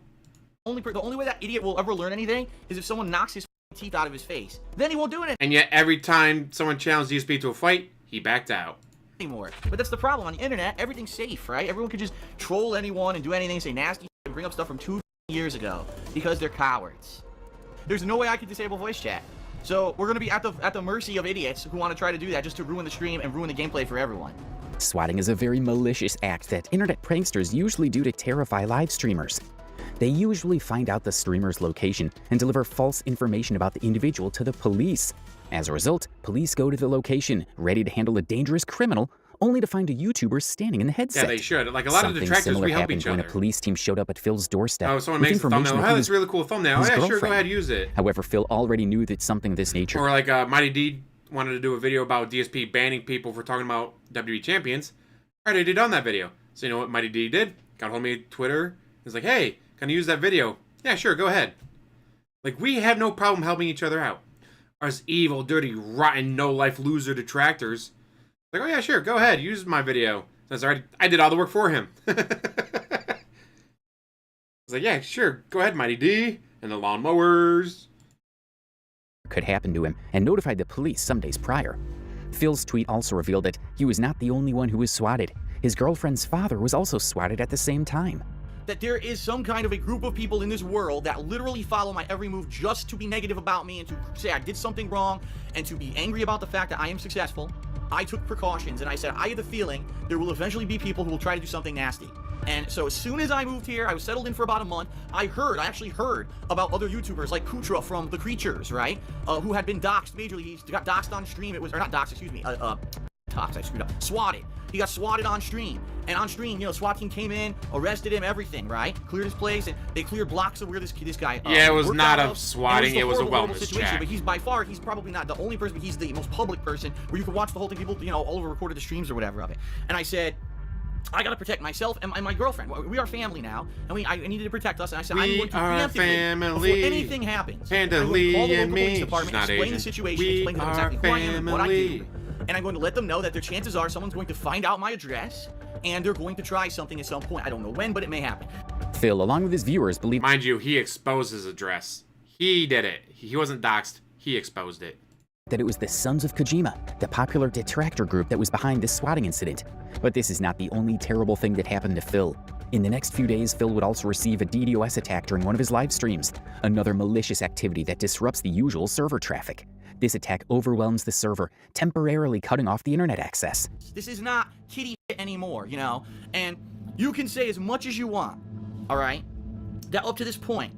The only way that idiot will ever learn anything is if someone knocks his teeth out of his face. Then he won't do it And yet every time someone challenged DSP to a fight, he backed out. anymore. But that's the problem. On the internet, everything's safe, right? Everyone can just troll anyone and do anything, say nasty shit, and bring up stuff from 2 years ago because they're cowards. There's no way I can disable voice chat. So we're going to be at the mercy of idiots who want to try to do that just to ruin the stream and ruin the gameplay for everyone. Swatting is a very malicious act that internet pranksters usually do to terrify live streamers. They usually find out the streamer's location and deliver false information about the individual to the police. As a result, police go to the location, ready to handle a dangerous criminal, only to find a YouTuber standing in the headset. Yeah, they should. Like, a lot of Something detractors, similar we help happened each when other. a police team showed up at Phil's doorstep. Oh, someone with makes a information thumbnail. that Oh, he that's a really cool thumbnail. his Yeah, sure, go girlfriend. ahead, use it. However, Phil already knew that something this nature... Or like Mighty D wanted to do a video about DSP banning people for talking about WWE champions. I already done that video. So you know what Mighty D did? Got hold of me on Twitter. He's like, hey, can I use that video? Yeah, sure, go ahead. Like, we have no problem helping each other out. Us evil, dirty, rotten, no-life loser detractors. Like, oh yeah, sure, go ahead, use my video. Since I did all the work for him. I was like, yeah, sure, go ahead, Mighty D. And the lawnmowers. could happen to him and notified the police some days prior. Phil's tweet also revealed that he was not the only one who was swatted. His girlfriend's father was also swatted at the same time. That there is some kind of a group of people in this world that literally follow my every move just to be negative about me and to say I did something wrong and to be angry about the fact that I am successful. I took precautions and I said I have the feeling there will eventually be people who will try to do something nasty. And so as soon as I moved here, I was settled in for about a month, I actually heard about other YouTubers like Kutra from The Creatures, right? Who had been doxxed majorly. He got doxxed on stream. It was, or not doxxed, excuse me, I screwed up. Swatted. He got swatted on stream. And on stream, you know, SWAT team came in, arrested him, everything, right? Cleared his place, and they cleared blocks of where this guy yeah, it was worked not out a of. swatting, it was a horrible wellness situation, check. But he's by far, he's probably not the only person, but he's the most public person where you can watch the whole thing. People, you know, all over recorded the streams or whatever of it. And I said, I gotta protect myself and my girlfriend. We are family now, and I needed to protect us. And I said, I'm going to preemptively, before anything happens, I'm going to call the local police department, explain the situation, explain to them exactly who I am and what I do, and I'm going to let them know that their chances are someone's going to find out my address, and they're going to try something at some point. I don't know when, but it may happen. Phil, along with his viewers, believe... Mind you, he exposed his address. He did it. He wasn't doxxed. He exposed it. ...that it was the Sons of Kojima, the popular Detractor group that was behind this swatting incident. But this is not the only terrible thing that happened to Phil. In the next few days, Phil would also receive a DDoS attack during one of his live streams, another malicious activity that disrupts the usual server traffic. This attack overwhelms the server, temporarily cutting off the internet access. This is not kitty shit anymore, you know? And you can say as much as you want, all right? That up to this point,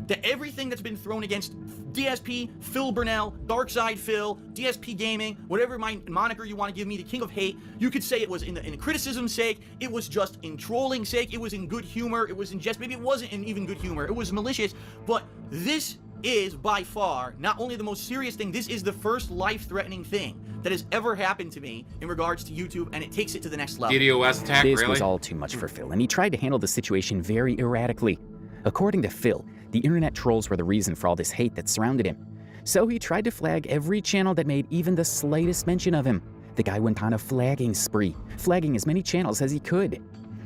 that everything that's been thrown against DSP, Phil Burnell, DarkSidePhil, DSP Gaming, whatever my moniker you want to give me, the King of Hate, you could say it was in criticism's sake, it was just in trolling sake, it was in good humor, it was in jest, maybe it wasn't in even good humor, it was malicious, but this is by far not only the most serious thing, this is the first life-threatening thing that has ever happened to me in regards to YouTube, and it takes it to the next level. DDoS attack, This really? was all too much for Phil, and he tried to handle the situation very erratically. According to Phil, The internet trolls were the reason for all this hate that surrounded him. So he tried to flag every channel that made even the slightest mention of him. The guy went on a flagging spree, flagging as many channels as he could.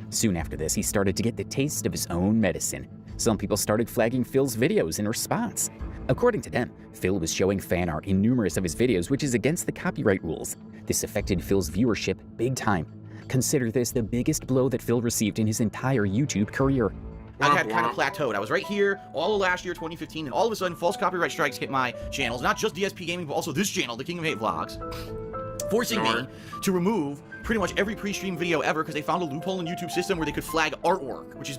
Soon after this, he started to get the taste of his own medicine. Some people started flagging Phil's videos in response. According to them, Phil was showing fan art in numerous of his videos, which is against the copyright rules. This affected Phil's viewership big time. Consider this the biggest blow that Phil received in his entire YouTube career. I had kind of plateaued. I was right here all of last year, 2015, and all of a sudden, false copyright strikes hit my channels. Not just DSP Gaming, but also this channel, the King of Hate Vlogs, forcing me to remove pretty much every pre-stream video ever because they found a loophole in YouTube system where they could flag artwork, which is...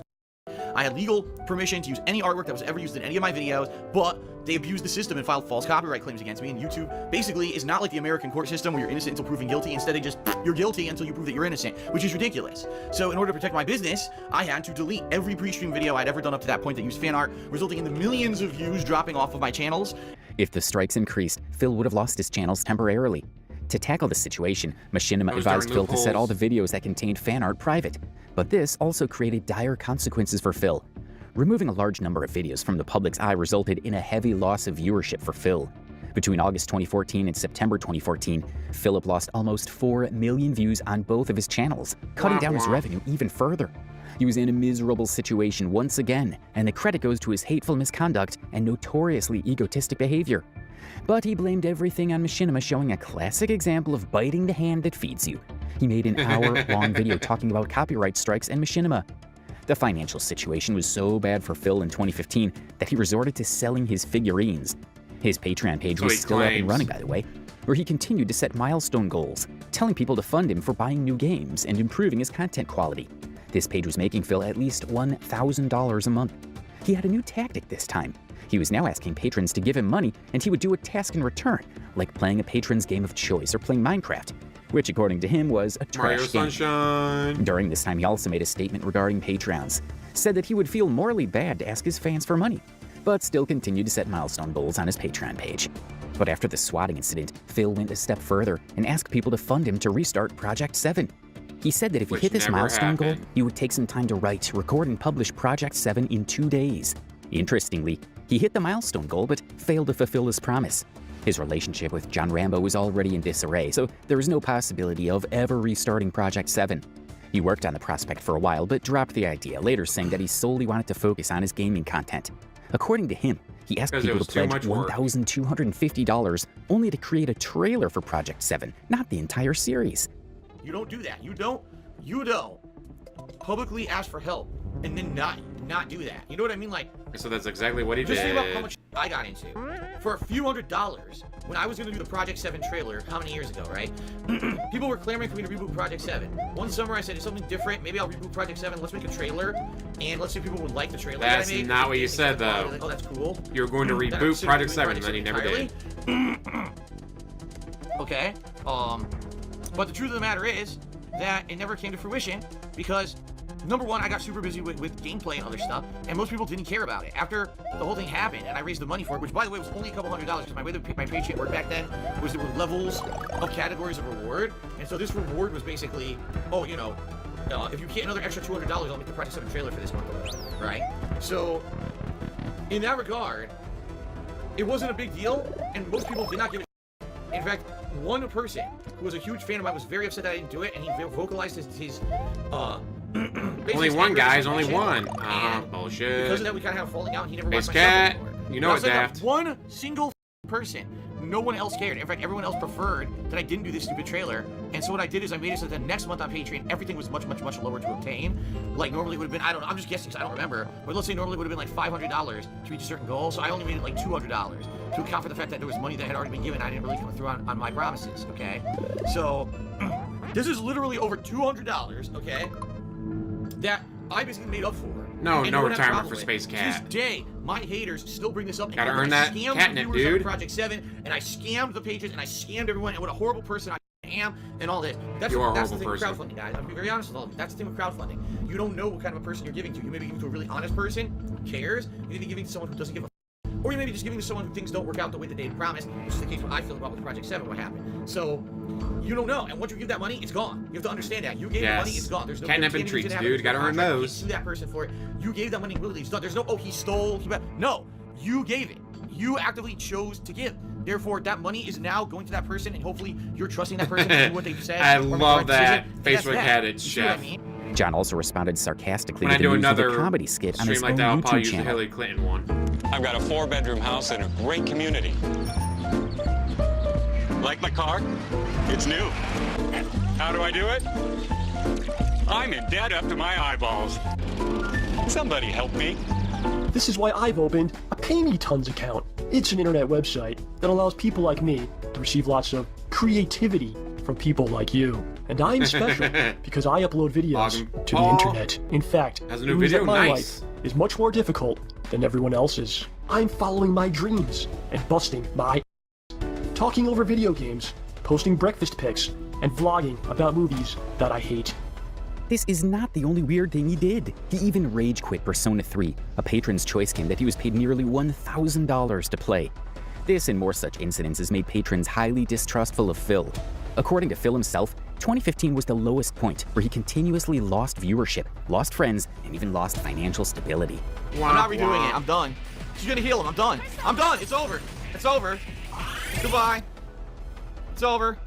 I had legal permission to use any artwork that was ever used in any of my videos, but they abused the system and filed false copyright claims against me. And YouTube basically is not like the American court system where you're innocent until proven guilty. Instead, they just, you're guilty until you prove that you're innocent, which is ridiculous. So in order to protect my business, I had to delete every pre-stream video I'd ever done up to that point that used fan art, resulting in the millions of views dropping off of my channels. If the strikes increased, Phil would have lost his channels temporarily. To tackle the situation, Machinima advised Phil to set all the videos that contained fan art private. But this also created dire consequences for Phil. Removing a large number of videos from the public's eye resulted in a heavy loss of viewership for Phil. Between August 2014 and September 2014, Philip lost almost 4 million views on both of his channels, cutting down his revenue even further. He was in a miserable situation once again, and the credit goes to his hateful misconduct and notoriously egotistic behavior. But he blamed everything on Machinima, showing a classic example of biting the hand that feeds you. He made an hour-long video talking about copyright strikes and Machinima. The financial situation was so bad for Phil in 2015 that he resorted to selling his figurines. His Patreon page was still up and running, by the way, where he continued to set milestone goals, telling people to fund him for buying new games and improving his content quality. This page was making Phil at least $1,000 a month. He had a new tactic this time. He was now asking patrons to give him money, and he would do a task in return, like playing a patron's game of choice or playing Minecraft, which according to him was a trash game. Sunshine. During this time, he also made a statement regarding Patreons, said that he would feel morally bad to ask his fans for money, but still continued to set milestone goals on his Patreon page. But after the swatting incident, Phil went a step further and asked people to fund him to restart Project 7. He said that if he hit this milestone goal, he would take some time to write, record, and publish Project 7 in 2 days. Interestingly, he hit the milestone goal but failed to fulfill his promise. His relationship with John Rambo was already in disarray, so there was no possibility of ever restarting Project 7. He worked on the prospect for a while but dropped the idea, later saying that he solely wanted to focus on his gaming content. According to him, he asked people to pledge $1,250 only to create a trailer for Project 7, not the entire series. You don't do that. You don't publicly ask for help and then not do that. You know what I mean? Like, so that's exactly what he did. Just think about how much I got into. For a few $100s, when I was going to do the Project 7 trailer, how many years ago, right? People were clamoring for me to reboot Project 7. One summer I said, it's something different. Maybe I'll reboot Project 7. Let's make a trailer, and let's see if people would like the trailer. That's not what you said, though. Like, oh, that's cool. You were going to reboot Project 7, and then you never did. Okay. But the truth of the matter is that it never came to fruition because, number one, I got super busy with gameplay and other stuff, and most people didn't care about it. After the whole thing happened, and I raised the money for it, which, by the way, was only a couple $100, because my way that my Patreon worked back then was there were levels of categories of reward, and so this reward was basically, oh, you know, if you get another extra $200, I'll make the Project 7 trailer for this month, right? So, in that regard, it wasn't a big deal, and most people did not give a shit. In fact, one person who was a huge fan of mine was very upset that I didn't do it, and he vocalized his only one, guys, only one. Bullshit. Because of that, we kind of have a falling out, and he never watched my cat. show anymore. You know it, Daft. One single person. No one else cared. In fact, everyone else preferred that I didn't do this stupid trailer. And so what I did is I made it so that the next month on Patreon, everything was much lower to obtain. Like, normally it would have been, I don't know, I'm just guessing because I don't remember. But let's say normally it would have been like $500 to reach a certain goal. So I only made it like $200 to account for the fact that there was money that had already been given. I didn't really come through on my promises, okay? So, this is literally over $200, okay? That I basically made up for. No retirement for Space Cat. To this day, my haters still bring this up. Gotta earn that catnip, dude. Project 7, and I scammed the pages, and I scammed everyone, and what a horrible person I am, and all this. That's the thing with crowdfunding, guys. I'm being very honest with all of you. That's the thing with crowdfunding. You don't know what kind of a person you're giving to. You may be giving to a really honest person who cares. You may be giving to someone who doesn't give a or you may be just giving to someone who things don't work out the way that they promised, which is the case what I feel about with Project 7, what happened. So, you don't know, and once you give that money, it's gone. You have to understand that. You gave the money, it's gone. There's no catnip treats, dude. Gotta earn those. You can't sue that person for it. You gave that money, really, it's done. There's no, oh, he stole, no, you gave it. You actively chose to give. Therefore, that money is now going to that person, and hopefully you're trusting that person to do what they said. I love that Facebook had its chef. John also responded sarcastically when to I do the news of the another comedy skit on his stream like own that, I'll probably YouTube use the channel. Hillary Clinton one. I've got a 4-bedroom house in a great community. Like my car? It's new. How do I do it? I'm in debt up to my eyeballs. Somebody help me. This is why I've opened a Pay Me Tons account. It's an internet website that allows people like me to receive lots of creativity from people like you. And I'm special because I upload videos to the internet. In fact, has a new news video. that my Nice. life is much more difficult than everyone else's. I'm following my dreams and busting my talking over video games, posting breakfast pics, and vlogging about movies that I hate. This is not the only weird thing he did. He even rage quit Persona 3, a patron's choice game that he was paid nearly $1,000 to play. This and more such incidents has made patrons highly distrustful of Phil. According to Phil himself, 2015 was the lowest point where he continuously lost viewership, lost friends, and even lost financial stability. I'm not redoing it. I'm done. She's gonna heal him. I'm done. I'm done. It's over. It's over. Goodbye. It's over.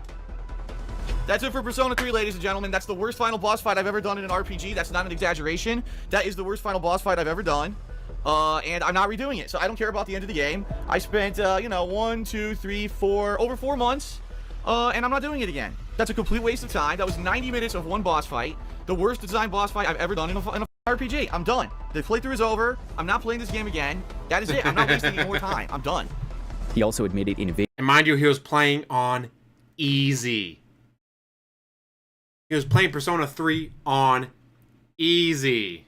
That's it for Persona 3, ladies and gentlemen. That's the worst final boss fight I've ever done in an RPG. That's not an exaggeration. That is the worst final boss fight I've ever done. And I'm not redoing it, so I don't care about the end of the game. I spent, you know, 1, 2, 3, 4, over 4 months, and I'm not doing it again. That's a complete waste of time. That was 90 minutes of one boss fight. The worst designed boss fight I've ever done in a RPG. I'm done. The playthrough is over. I'm not playing this game again. That is it. I'm not wasting any more time. I'm done. He also admitted in a video. And mind you, he was playing on easy. He was playing Persona 3 on easy.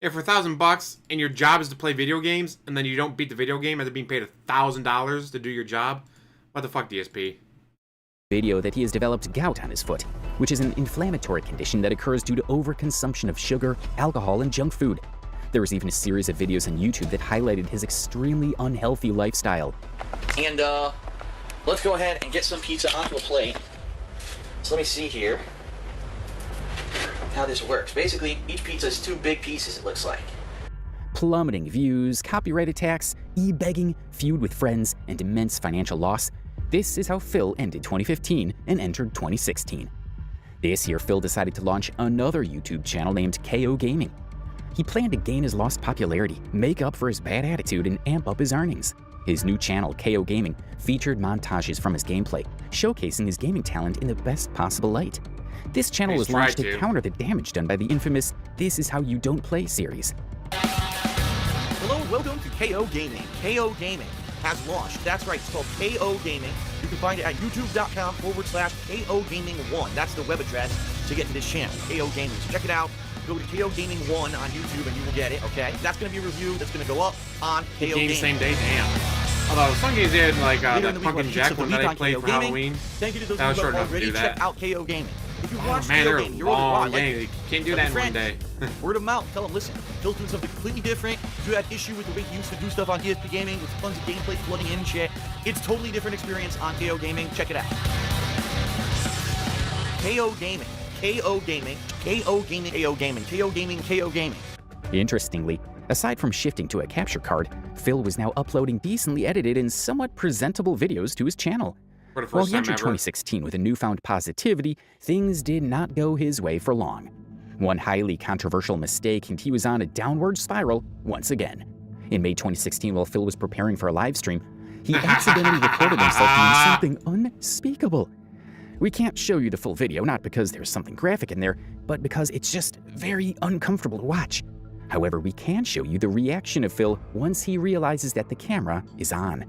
If for $1,000 and your job is to play video games, and then you don't beat the video game after being paid $1,000 to do your job, what the fuck, DSP? Video that he has developed gout on his foot, which is an inflammatory condition that occurs due to overconsumption of sugar, alcohol, and junk food. There was even a series of videos on YouTube that highlighted his extremely unhealthy lifestyle. And let's go ahead and get some pizza onto a plate. So let me see here how this works. Basically, each pizza is 2 big pieces, it looks like. Plummeting views, copyright attacks, e-begging, feud with friends, and immense financial loss. This is how Phil ended 2015 and entered 2016. This year, Phil decided to launch another YouTube channel named KO Gaming. He planned to gain his lost popularity, make up for his bad attitude, and amp up his earnings. His new channel, KO Gaming, featured montages from his gameplay, showcasing his gaming talent in the best possible light. This channel was launched to counter the damage done by the infamous This Is How You Don't Play series. Hello and welcome to KO Gaming. KO Gaming has launched. That's right, it's called KO Gaming. You can find it at youtube.com/KO Gaming1. That's the web address to get to this channel, KO Gaming. So check it out. Go to KO Gaming 1 on YouTube and you will get it, okay? That's going to be a review that's going to go up on KO Gaming. Same day, damn. Although some games did, like the Pumpkin Jack one that I played for Halloween. Thank you to those that was who short have enough to already do that. checked out KO Gaming. If you Oh watch man, KO they're Gaming, you're over long like games. You can't do that in one day. Word of mouth. Tell them, listen, Phil's doing something completely different. If you had issue with the way he used to do stuff on DSP Gaming with tons of gameplay flooding in and shit, it's totally different experience on KO Gaming. Check it out. KO Gaming. KO Gaming. KO Gaming. KO Gaming. KO Gaming. KO Gaming. Interestingly, aside from shifting to a capture card, Phil was now uploading decently edited and somewhat presentable videos to his channel. For the While first he time entered ever. 2016 with a newfound positivity, things did not go his way for long. One highly controversial mistake, and he was on a downward spiral once again. In May 2016, while Phil was preparing for a live stream, he accidentally recorded himself doing something unspeakable. We can't show you the full video, not because there's something graphic in there, but because it's just very uncomfortable to watch. However, we can show you the reaction of Phil once he realizes that the camera is on.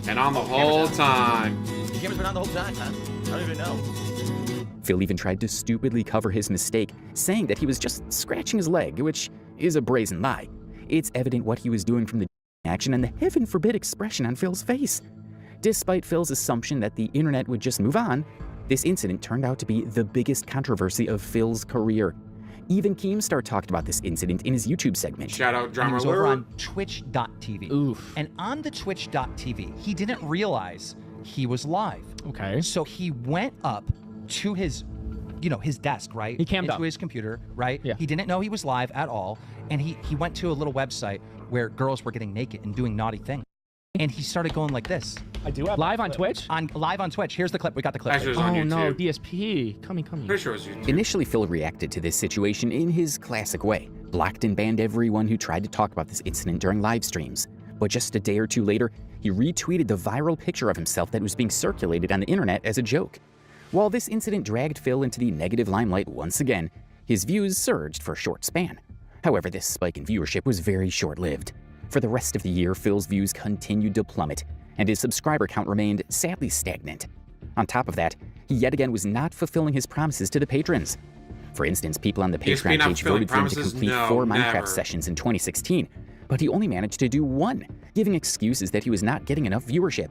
And on the whole time. The camera's been on the whole time, huh? I don't even know. Phil even tried to stupidly cover his mistake, saying that he was just scratching his leg, which is a brazen lie. It's evident what he was doing from the action and the heaven forbid expression on Phil's face. Despite Phil's assumption that the internet would just move on, this incident turned out to be the biggest controversy of Phil's career. Even Keemstar talked about this incident in his YouTube segment. Shout out And he Drama was over Alert. on Twitch.tv. Oof. And on the Twitch.tv, he didn't realize he was live. Okay. So he went up to his, his desk, right? He cammed into up. his computer, right? Yeah. He didn't know he was live at all. And he went to a little website where girls were getting naked and doing naughty things. And he started going like this. I do have live on Twitch. Live on Twitch. Here's the clip. We got the clip. Actually, it was on Oh no, YouTube. DSP, coming. Pretty sure it was YouTube. Initially, Phil reacted to this situation in his classic way, blocked and banned everyone who tried to talk about this incident during live streams. But just a day or two later, he retweeted the viral picture of himself that was being circulated on the internet as a joke. While this incident dragged Phil into the negative limelight once again, his views surged for a short span. However, this spike in viewership was very short-lived. For the rest of the year, Phil's views continued to plummet, and his subscriber count remained sadly stagnant. On top of that, he yet again was not fulfilling his promises to the patrons. For instance, people on the DSP Patreon not page fulfilling voted for him to promises? complete No, 4 never. Minecraft sessions in 2016, but he only managed to do 1, giving excuses that he was not getting enough viewership.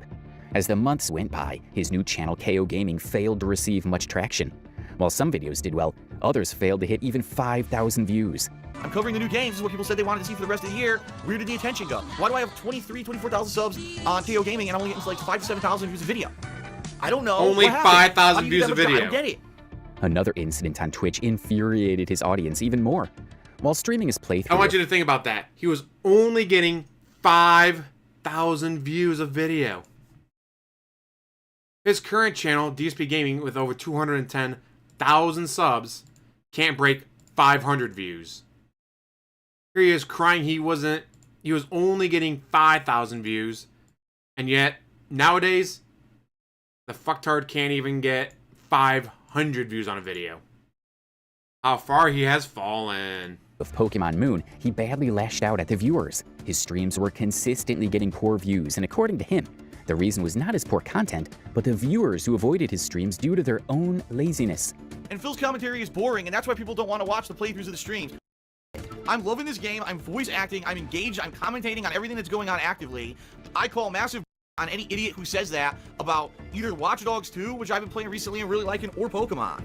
As the months went by, his new channel KO Gaming failed to receive much traction. While some videos did well, others failed to hit even 5,000 views. I'm covering the new games. This is what people said they wanted to see for the rest of the year. Where did the attention go? Why do I have 24,000 subs on KO Gaming and I'm only getting like 5,000 to 7,000 views a video? I don't know. Only What happened? 5,000 How do you views get a that much- I video. don't get it. Another incident on Twitch infuriated his audience even more. While streaming his playthrough, I want you to think about that. He was only getting 5,000 views a video. His current channel, DSP Gaming, with over 210,000 subs, can't break 500 views. Here he is crying he was only getting 5,000 views, and yet, nowadays, the fucktard can't even get 500 views on a video. How far he has fallen. of Pokemon Moon, he badly lashed out at the viewers. His streams were consistently getting poor views, and according to him, the reason was not his poor content, but the viewers who avoided his streams due to their own laziness. And Phil's commentary is boring, and that's why people don't want to watch the playthroughs of the streams. I'm loving this game. I'm voice acting. I'm engaged. I'm commentating on everything that's going on actively. I call massive on any idiot who says that about either Watch Dogs 2, which I've been playing recently and really liking, or Pokemon.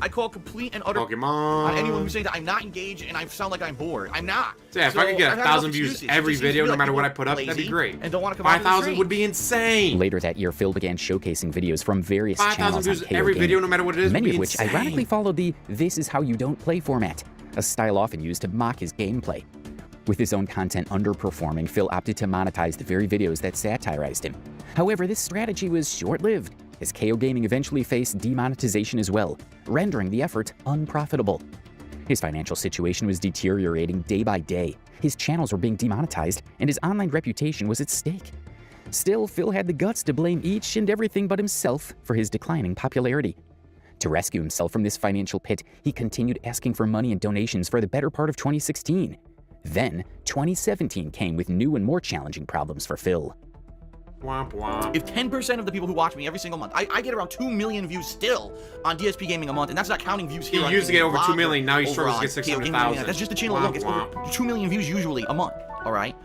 I call complete and utter Pokemon on anyone who's saying that I'm not engaged and I sound like I'm bored. I'm not. So yeah, if I could get I've had 1,000 enough views excuses. every It seems to video, be no like matter what I people put up, that'd be lazy great. And don't want to come out to the 5,000 stream. would be insane. Later that year, Phil began showcasing videos from various 5,000 channels on views KO every Gaming, video, no matter what it is, would many be of which insane. ironically followed the "this is how you don't play" format, a style often used to mock his gameplay. With his own content underperforming, Phil opted to monetize the very videos that satirized him. However, this strategy was short-lived, as KO Gaming eventually faced demonetization as well, rendering the effort unprofitable. His financial situation was deteriorating day by day. His channels were being demonetized, and his online reputation was at stake. Still, Phil had the guts to blame each and everything but himself for his declining popularity. To rescue himself from this financial pit, he continued asking for money and donations for the better part of 2016. Then, 2017 came with new and more challenging problems for Phil. Womp womp. If 10% of the people who watch me every single month, I get around 2 million views still on DSP Gaming a month, and that's not counting views here. He used to get over 2 million, now he's over struggling to on get KO Gaming 600,000. Arena. That's just the channel alone. It's over 2 million views usually a month, all right?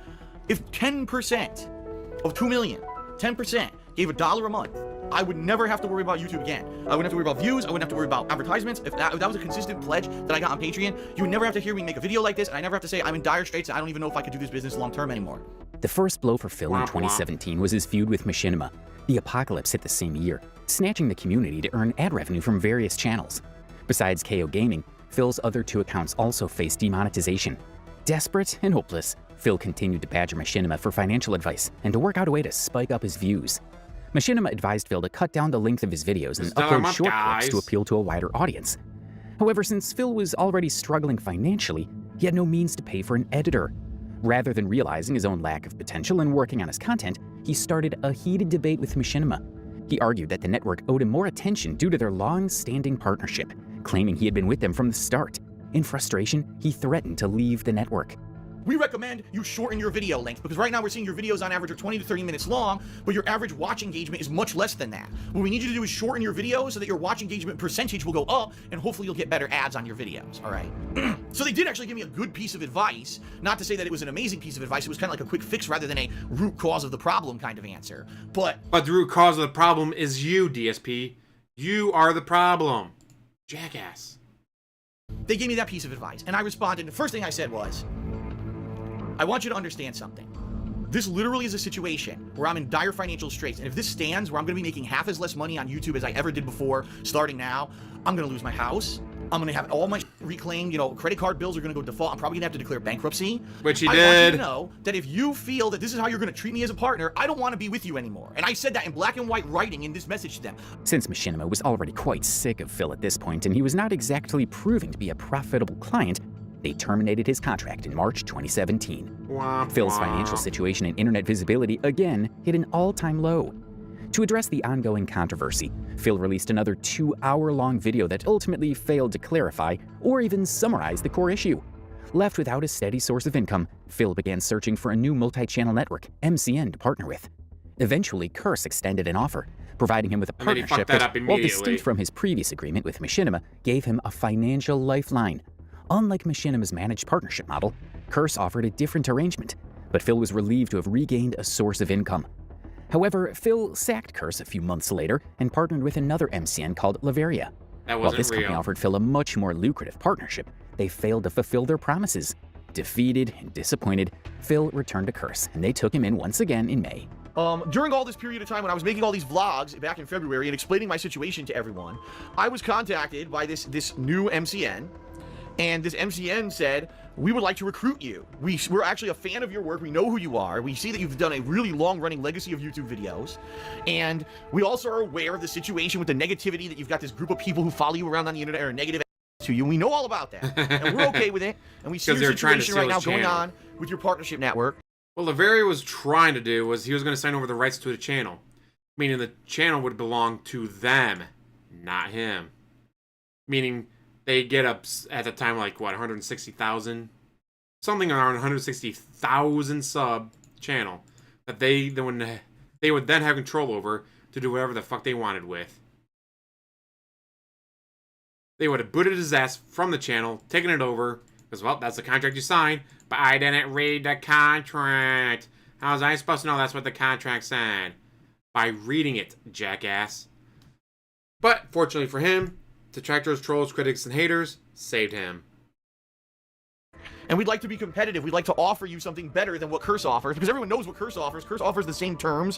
If 10% of 2 million, 10% gave $1 a month, I would never have to worry about YouTube again. I wouldn't have to worry about views. I wouldn't have to worry about advertisements. If that was a consistent pledge that I got on Patreon, you would never have to hear me make a video like this, and I never have to say I'm in dire straits and I don't even know if I could do this business long term anymore. The first blow for Phil in 2017 was his feud with Machinima. The apocalypse hit the same year, snatching the community to earn ad revenue from various channels. Besides KO Gaming, Phil's other 2 accounts also faced demonetization. Desperate and hopeless, Phil continued to badger Machinima for financial advice and to work out a way to spike up his views. Machinima advised Phil to cut down the length of his videos and upload short clips to appeal to a wider audience. However, since Phil was already struggling financially, he had no means to pay for an editor. Rather than realizing his own lack of potential and working on his content, he started a heated debate with Machinima. He argued that the network owed him more attention due to their long-standing partnership, claiming he had been with them from the start. In frustration, he threatened to leave the network. We recommend you shorten your video length because right now we're seeing your videos on average are 20 to 30 minutes long, but your average watch engagement is much less than that. What we need you to do is shorten your videos so that your watch engagement percentage will go up and hopefully you'll get better ads on your videos, all right? So they did actually give me a good piece of advice, not to say that it was an amazing piece of advice, it was kind of like a quick fix rather than a root cause of the problem kind of answer, but the root cause of the problem is you, DSP. You are the problem. Jackass. they gave me that piece of advice, and I responded, and the first thing I said was, I want you to understand something. This literally is a situation where I'm in dire financial straits, and if this stands where I'm going to be making half as less money on YouTube as I ever did before, starting now, I'm going to lose my house. I'm going to have all my reclaimed, you know, credit card bills are going to go default. I'm probably going to have to declare bankruptcy. Which he I did. want you to know that if you feel that this is how you're going to treat me as a partner, I don't want to be with you anymore. And I said that in black and white writing in this message to them. Since Machinima was already quite sick of Phil at this point, and he was not exactly proving to be a profitable client, they terminated his contract in March 2017. Phil's financial situation and internet visibility again hit an all-time low. To address the ongoing controversy, Phil released another 2-hour-long video that ultimately failed to clarify or even summarize the core issue. Left without a steady source of income, Phil began searching for a new multi-channel network, MCN, to partner with. Eventually, Curse extended an offer, providing him with a partnership that, while distinct from his previous agreement with Machinima, gave him a financial lifeline. Unlike Machinima's managed partnership model, Curse offered a different arrangement, but Phil was relieved to have regained a source of income. However, Phil sacked Curse a few months later and partnered with another MCN called Laveria. While this company offered Phil a much more lucrative partnership, they failed to fulfill their promises. Defeated and disappointed, Phil returned to Curse, and they took him in once again in May. During all this period of time when I was making all these vlogs back in February and explaining my situation to everyone, I was contacted by this new MCN, and this MCN said, we would like to recruit you. We're actually a fan of your work. We know who you are. We see that you've done a really long-running legacy of YouTube videos. And we also are aware of the situation with the negativity that you've got this group of people who follow you around on the internet are negative to you. We know all about that. And we're okay with it. And we see your situation right now going on with your partnership network. What Laveria was trying to do was he was going to sign over the rights to the channel. Meaning the channel would belong to them, not him. Meaning they get up at the time like what, 160,000, something around 160,000 sub channel that they would then have control over to do whatever the fuck they wanted with. They would have booted his ass from the channel, taken it over because well, that's the contract you signed, but I didn't read the contract. How was I supposed to know that's what the contract said? By reading it, jackass. But fortunately for him, detractors, trolls, critics, and haters saved him. And we'd like to be competitive. We'd like to offer you something better than what Curse offers, because everyone knows what Curse offers. Curse offers the same terms.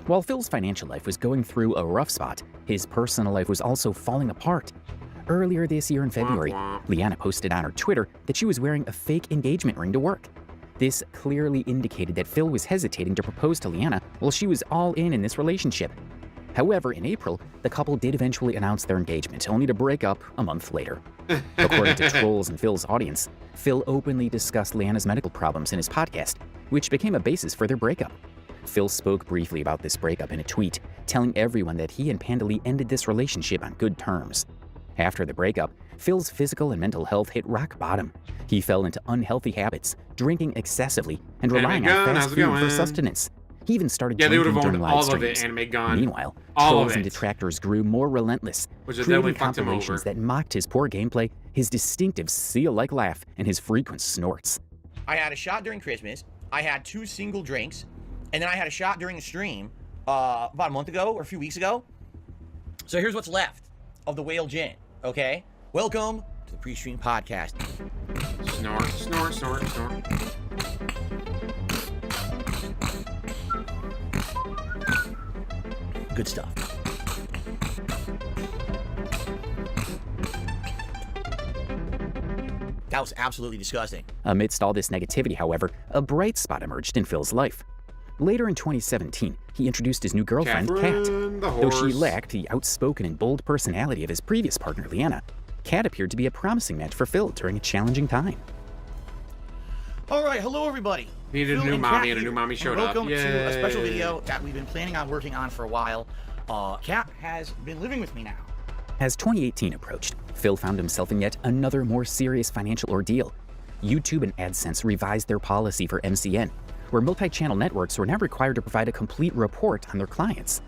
While Phil's financial life was going through a rough spot, his personal life was also falling apart. Earlier this year in February, Leanna posted on her Twitter that she was wearing a fake engagement ring to work. This clearly indicated that Phil was hesitating to propose to Leanna while she was all in this relationship. However, in April, the couple did eventually announce their engagement, only to break up a month later. According to trolls and Phil's audience, Phil openly discussed Leanna's medical problems in his podcast, which became a basis for their breakup. Phil spoke briefly about this breakup in a tweet, telling everyone that he and Pandalee ended this relationship on good terms. After the breakup, Phil's physical and mental health hit rock bottom. He fell into unhealthy habits, drinking excessively, and relying on fast food for sustenance. He even started drinking during live streams. Meanwhile, trolls and detractors grew more relentless, creating compilations that mocked his poor gameplay, his distinctive seal-like laugh, and his frequent snorts. I had a shot during Christmas, I had 2 single drinks, and then I had a shot during a stream about a month ago or a few weeks ago. So here's what's left of the whale gin, okay? Welcome to the pre-stream podcast. Snort, snort, snort, snort. Good stuff. That was absolutely disgusting. Amidst all this negativity, however, a bright spot emerged in Phil's life. Later in 2017, he introduced his new girlfriend, Kat. Though she lacked the outspoken and bold personality of his previous partner, Leanna, Kat appeared to be a promising match for Phil during a challenging time. All right, hello everybody. Needed a new mommy, and a new mommy showed up. Welcome to a special video that we've been planning on working on for a while. Kat has been living with me now. As 2018 approached, Phil found himself in yet another more serious financial ordeal. YouTube and AdSense revised their policy for MCN, where multi-channel networks were now required to provide a complete report on their clients.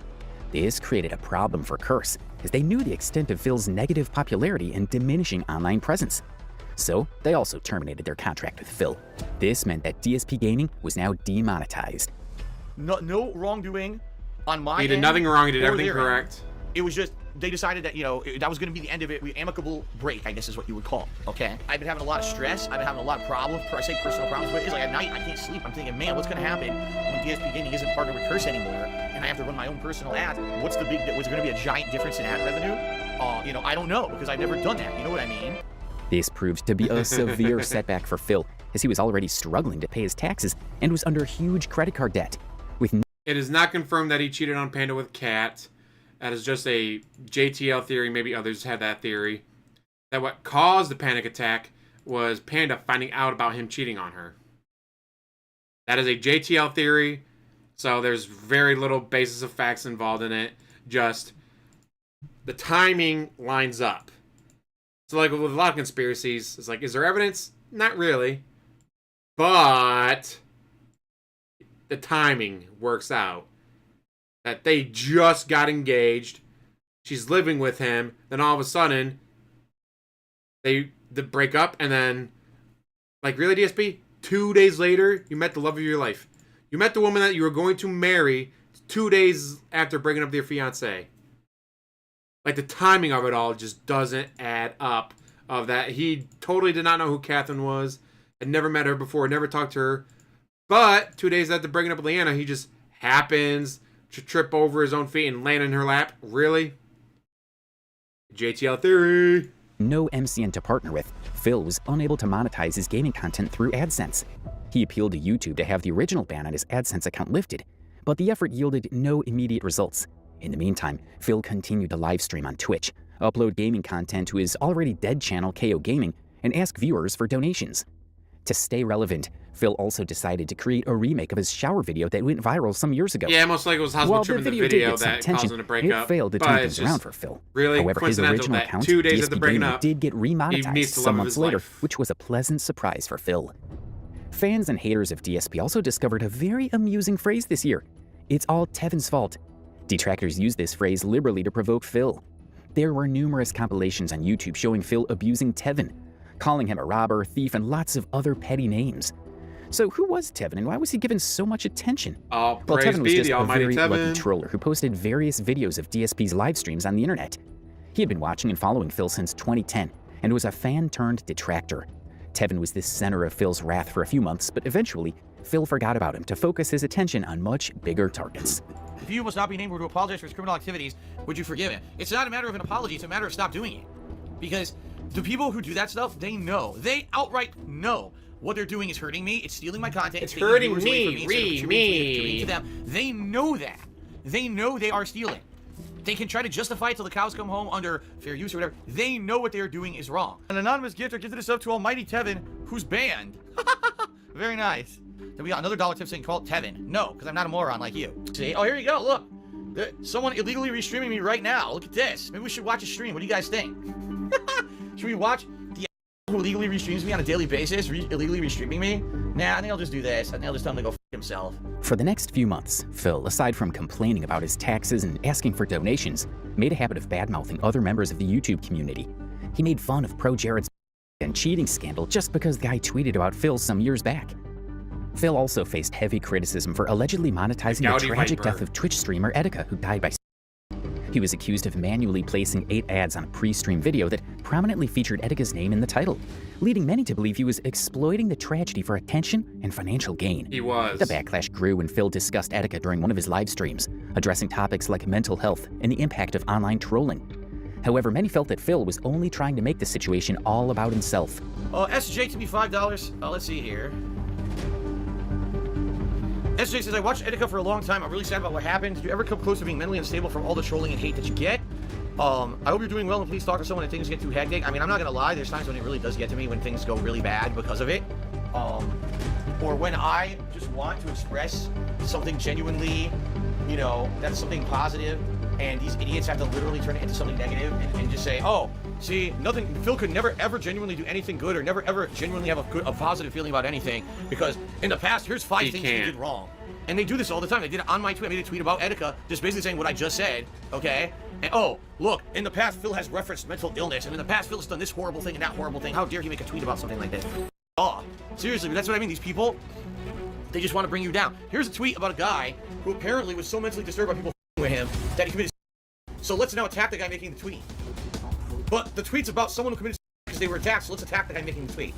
This created a problem for Curse, as they knew the extent of Phil's negative popularity and diminishing online presence. So, they also terminated their contract with Phil. This meant that DSP Gaming was now demonetized. No wrongdoing on my end. He did nothing wrong, he did or everything their end. correct. it was just, they decided that, you know, that was going to be the end of it. Amicable break, I guess is what you would call it, okay? I've been having a lot of stress. I've been having a lot of problems. I say personal problems, but it's like at night, I can't sleep. I'm thinking, man, what's going to happen when DSP Gaming isn't partnered with Curse anymore, and I have to run my own personal ads? Was there going to be a giant difference in ad revenue? You know, I don't know, because I've never done that. You know what I mean? This proved to be a severe setback for Phil, as he was already struggling to pay his taxes and was under huge credit card debt. It is not confirmed that he cheated on Panda with Cat. That is just a JTL theory. Maybe others had that theory. That what caused the panic attack was Panda finding out about him cheating on her. That is a JTL theory. So there's very little basis of facts involved in it. Just the timing lines up. So like with a lot of conspiracies, it's like, is there evidence? Not really. But the timing works out. That they just got engaged. She's living with him. Then all of a sudden, they break up. And then, like, really, DSP? 2 days later, you met the love of your life. You met the woman that you were going to marry 2 days after breaking up with your fiance. Like, the timing of it all just doesn't add up. Of that, he totally did not know who Catherine was. Had never met her before. Never talked to her. But 2 days after breaking up with Leanna, he just happens to trip over his own feet and land in her lap. Really? JTL theory. No MCN to partner with, Phil was unable to monetize his gaming content through AdSense. He appealed to YouTube to have the original ban on his AdSense account lifted, but the effort yielded no immediate results. In the meantime, Phil continued to livestream on Twitch, upload gaming content to his already dead channel KO Gaming, and ask viewers for donations. To stay relevant, Phil also decided to create a remake of his shower video that went viral some years ago. Yeah, most likely it was husband trimming the video that caused him to break up. It failed to turn things around for Phil. Really However, his original account, 2 days after DSP breaking Gaming, up, did get remonetized some months later, life. which was a pleasant surprise for Phil. Fans and haters of DSP also discovered a very amusing phrase this year. It's all Tevin's fault. Detractors use this phrase liberally to provoke Phil. There were numerous compilations on YouTube showing Phil abusing Tevin, calling him a robber, thief, and lots of other petty names. So who was Tevin, and why was he given so much attention? Well, Tevin was just a very Tevin. lucky troller who posted various videos of DSP's live streams on the internet. He had been watching and following Phil since 2010, and was a fan-turned detractor. Tevin was the center of Phil's wrath for a few months, but eventually, Phil forgot about him to focus his attention on much bigger targets. If you must not be named or to apologize for his criminal activities, would you forgive him? It's not a matter of an apology, it's a matter of stop doing it. Because the people who do that stuff, they know. They outright know. What they're doing is hurting me. It's stealing my content. It's hurting me. To them. They know that. They know they are stealing. They can try to justify it till the cows come home under fair use or whatever. They know what they're doing is wrong. An anonymous gifter gifted us up to Almighty Tevin, who's banned. Very nice. Then we got another $1 tip saying call it Tevin. No, because I'm not a moron like you. See? Oh, here you go. Look. Someone illegally restreaming me right now. Look at this. Maybe we should watch a stream. What do you guys think? Should we watch the who illegally restreams me on a daily basis, illegally restreaming me? Nah, I think I'll just do this. I think I'll just tell him to go f himself. For the next few months, Phil, aside from complaining about his taxes and asking for donations, made a habit of bad-mouthing other members of the YouTube community. He made fun of Pro Jared's and cheating scandal just because the guy tweeted about Phil some years back. Phil also faced heavy criticism for allegedly monetizing the tragic death of Twitch streamer Etika, who died by. He was accused of manually placing 8 ads on a pre-stream video that prominently featured Etika's name in the title, leading many to believe he was exploiting the tragedy for attention and financial gain. He was. The backlash grew when Phil discussed Etika during one of his live streams, addressing topics like mental health and the impact of online trolling. However, many felt that Phil was only trying to make the situation all about himself. SJ to me $5. Let's see here. SJ says, I watched Etika for a long time. I'm really sad about what happened. Did you ever come close to being mentally unstable from all the trolling and hate that you get? I hope you're doing well, and please talk to someone if things get too hectic. I mean, I'm not gonna lie, there's times when it really does get to me when things go really bad because of it. Or when I just want to express something genuinely, you know, that's something positive, and these idiots have to literally turn it into something negative and just say, oh, see, nothing, Phil could never ever genuinely do anything good or never ever genuinely have a positive feeling about anything because in the past, here's 5 things he did wrong. And they do this all the time. They did it on my tweet. I made a tweet about Etika, just basically saying what I just said, okay? And oh, look, in the past, Phil has referenced mental illness, and in the past, Phil has done this horrible thing and that horrible thing. How dare he make a tweet about something like this? Oh, seriously, that's what I mean. These people, they just want to bring you down. Here's a tweet about a guy who apparently was so mentally disturbed by people with him that he committed So let's now attack the guy making the tweet. But the tweet's about someone who committed because they were attacked, so let's attack the guy making the tweet.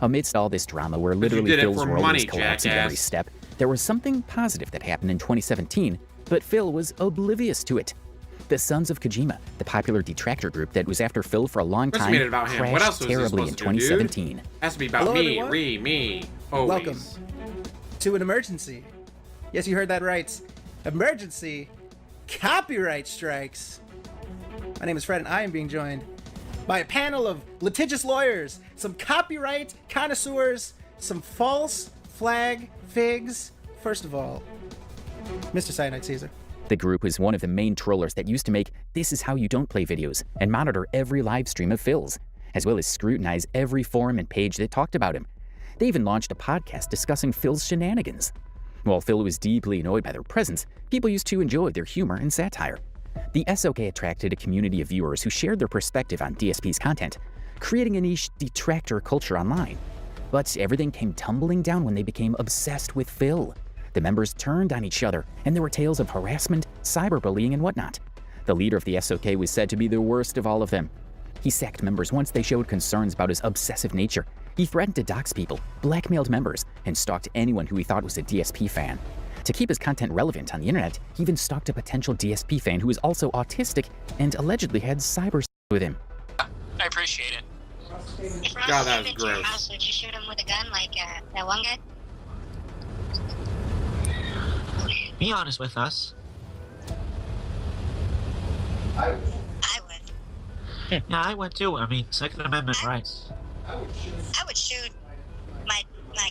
Amidst all this drama where literally did it Phil's for world money, was collapsing at jackass. every step, there was something positive that happened in 2017, but Phil was oblivious to it. The Sons of Kojima, the popular Detractor group that was after Phil for a long Must have time, made it about him. What else crashed was he terribly in supposed to do, dude? 2017. Has to be about Hello, me, everyone. Reee, me. Always. Welcome to an emergency. Yes, you heard that right. Emergency copyright strikes. My name is Fred, and I am being joined by a panel of litigious lawyers, some copyright connoisseurs, some false flag figs. First of all, Mr. Cyanide Caesar. The group was one of the main trollers that used to make "This Is How You Don't Play" videos and monitor every live stream of Phil's, as well as scrutinize every forum and page that talked about him. They even launched a podcast discussing Phil's shenanigans. While Phil was deeply annoyed by their presence, people used to enjoy their humor and satire. The SOK attracted a community of viewers who shared their perspective on DSP's content, creating a niche detractor culture online. But everything came tumbling down when they became obsessed with Phil. The members turned on each other, and there were tales of harassment, cyberbullying, and whatnot. The leader of the SOK was said to be the worst of all of them. He sacked members once they showed concerns about his obsessive nature. He threatened to dox people, blackmailed members, and stalked anyone who he thought was a DSP fan. To keep his content relevant on the internet, he even stalked a potential DSP fan who was also autistic and allegedly had cyber sex with him. I appreciate it. God, that was gross. Would you shoot him with a gun like that one guy? Be honest with us. I would. Yeah, I would too. I mean, Second Amendment rights. I would shoot my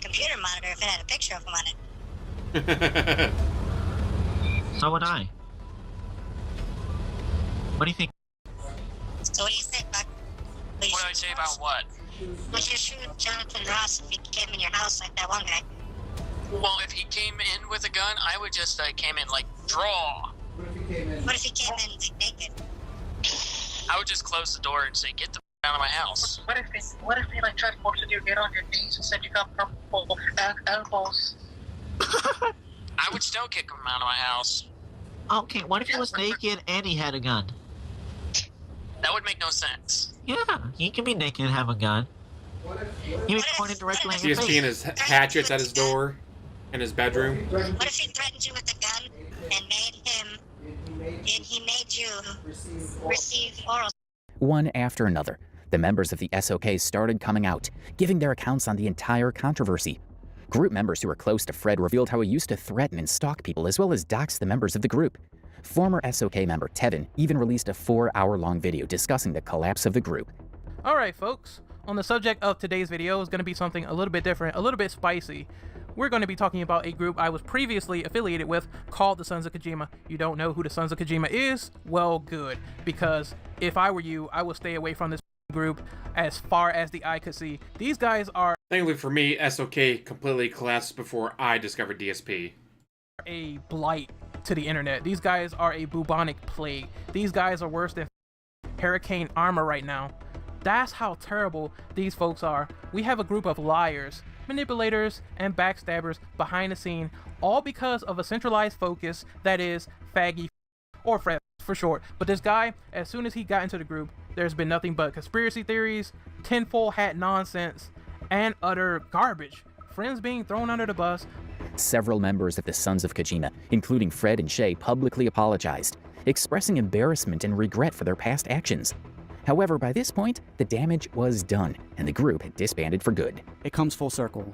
computer monitor if it had a picture of him on it. So would I. What do you think? So what do you say, Buck? What do I say about what? Would you shoot Jonathan Ross if he came in your house like that one guy? Well, if he came in with a gun, I would just came in like, draw. What if he came in like naked? I would just close the door and say, get the out of my house. What if he like tried to force you to get on your knees and said you got purple elbows? I would still kick him out of my house. Okay, what if he was naked and he had a gun? That would make no sense. Yeah, he can be naked and have a gun. He would point it directly at your DSP face. and his hatchets at his door, in his bedroom. What if he threatened you with a gun and he made you receive oral? One after another, the members of the SOK started coming out, giving their accounts on the entire controversy. Group members who were close to Fred revealed how he used to threaten and stalk people as well as dox the members of the group. Former SOK member Tevin even released a 4-hour-long video discussing the collapse of the group. Alright folks, on the subject of today's video is going to be something a little bit different, a little bit spicy. We're going to be talking about a group I was previously affiliated with called the Sons of Kojima. You don't know who the Sons of Kojima is? Well, good, because if I were you, I would stay away from this group as far as the eye could see. These guys are Thankfully for me, SOK completely collapsed before I discovered DSP. a blight to the internet. These guys are a bubonic plague. These guys are worse than Hurricane Armor right now. That's how terrible these folks are. We have a group of liars, manipulators, and backstabbers behind the scene, all because of a centralized focus that is faggy, or Fred for short. But this guy, as soon as he got into the group, there's been nothing but conspiracy theories, tinfoil hat nonsense, and utter garbage. Friends being thrown under the bus. Several members of the Sons of Kojima, including Fred and Shay, publicly apologized, expressing embarrassment and regret for their past actions. However, by this point, the damage was done, and the group had disbanded for good. It comes full circle.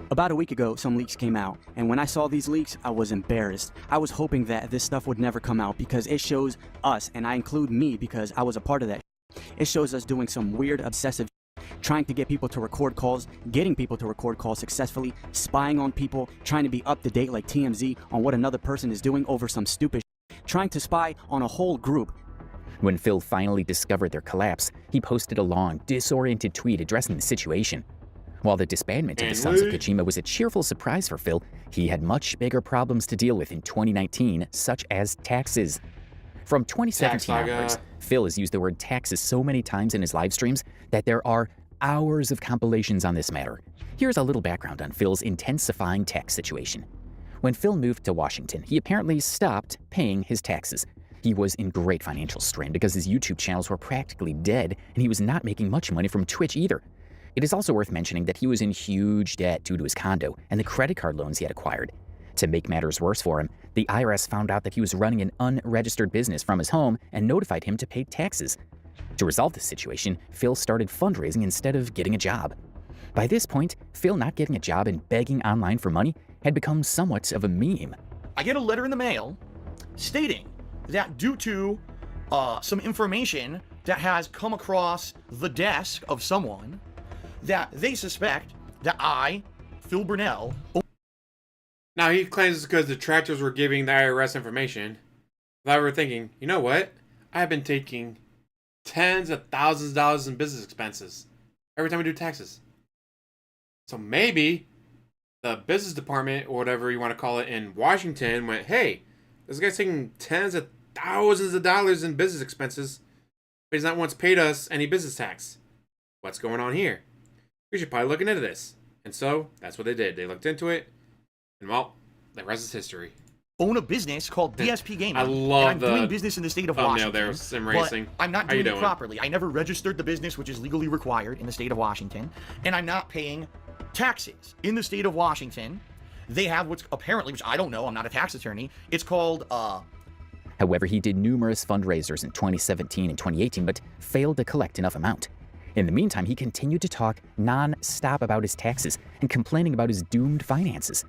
About a week ago, some leaks came out, and when I saw these leaks, I was embarrassed. I was hoping that this stuff would never come out because it shows us, and I include me because I was a part of that. It shows us doing some weird, obsessive trying to get people to record calls, getting people to record calls successfully, spying on people, trying to be up to date like TMZ on what another person is doing over some stupid trying to spy on a whole group. When Phil finally discovered their collapse, he posted a long, disoriented tweet addressing the situation. While the disbandment of the Sons of Kojima was a cheerful surprise for Phil, he had much bigger problems to deal with in 2019, such as taxes. From 2017 onwards, Phil has used the word taxes so many times in his live streams that there are hours of compilations on this matter. Here's a little background on Phil's intensifying tax situation. When Phil moved to Washington, he apparently stopped paying his taxes. He was in great financial strain because his YouTube channels were practically dead and he was not making much money from Twitch either. It is also worth mentioning that he was in huge debt due to his condo and the credit card loans he had acquired. To make matters worse for him, the IRS found out that he was running an unregistered business from his home and notified him to pay taxes. To resolve this situation, Phil started fundraising instead of getting a job. By this point, Phil not getting a job and begging online for money had become somewhat of a meme. I get a letter in the mail stating that due to some information that has come across the desk of someone, that they suspect that I, Phil Burnell... Now he claims it's because the detractors were giving the IRS information. Without ever thinking, you know what? I've been taking tens of thousands of dollars in business expenses every time we do taxes. So maybe the business department, or whatever you want to call it, in Washington went, hey, this guy's taking tens of thousands of dollars in business expenses, but he's not once paid us any business tax. What's going on here? We should probably look into this. And so that's what they did. They looked into it, and well, the rest is history. Own a business called DSP Gaming. I love and I'm doing business in the state of Washington. There's sim racing. But I'm not doing it properly. I never registered the business, which is legally required in the state of Washington, and I'm not paying taxes in the state of Washington. They have what's apparently, which I don't know, I'm not a tax attorney, it's called However, he did numerous fundraisers in 2017 and 2018, but failed to collect enough amount. In the meantime, he continued to talk non-stop about his taxes and complaining about his doomed finances.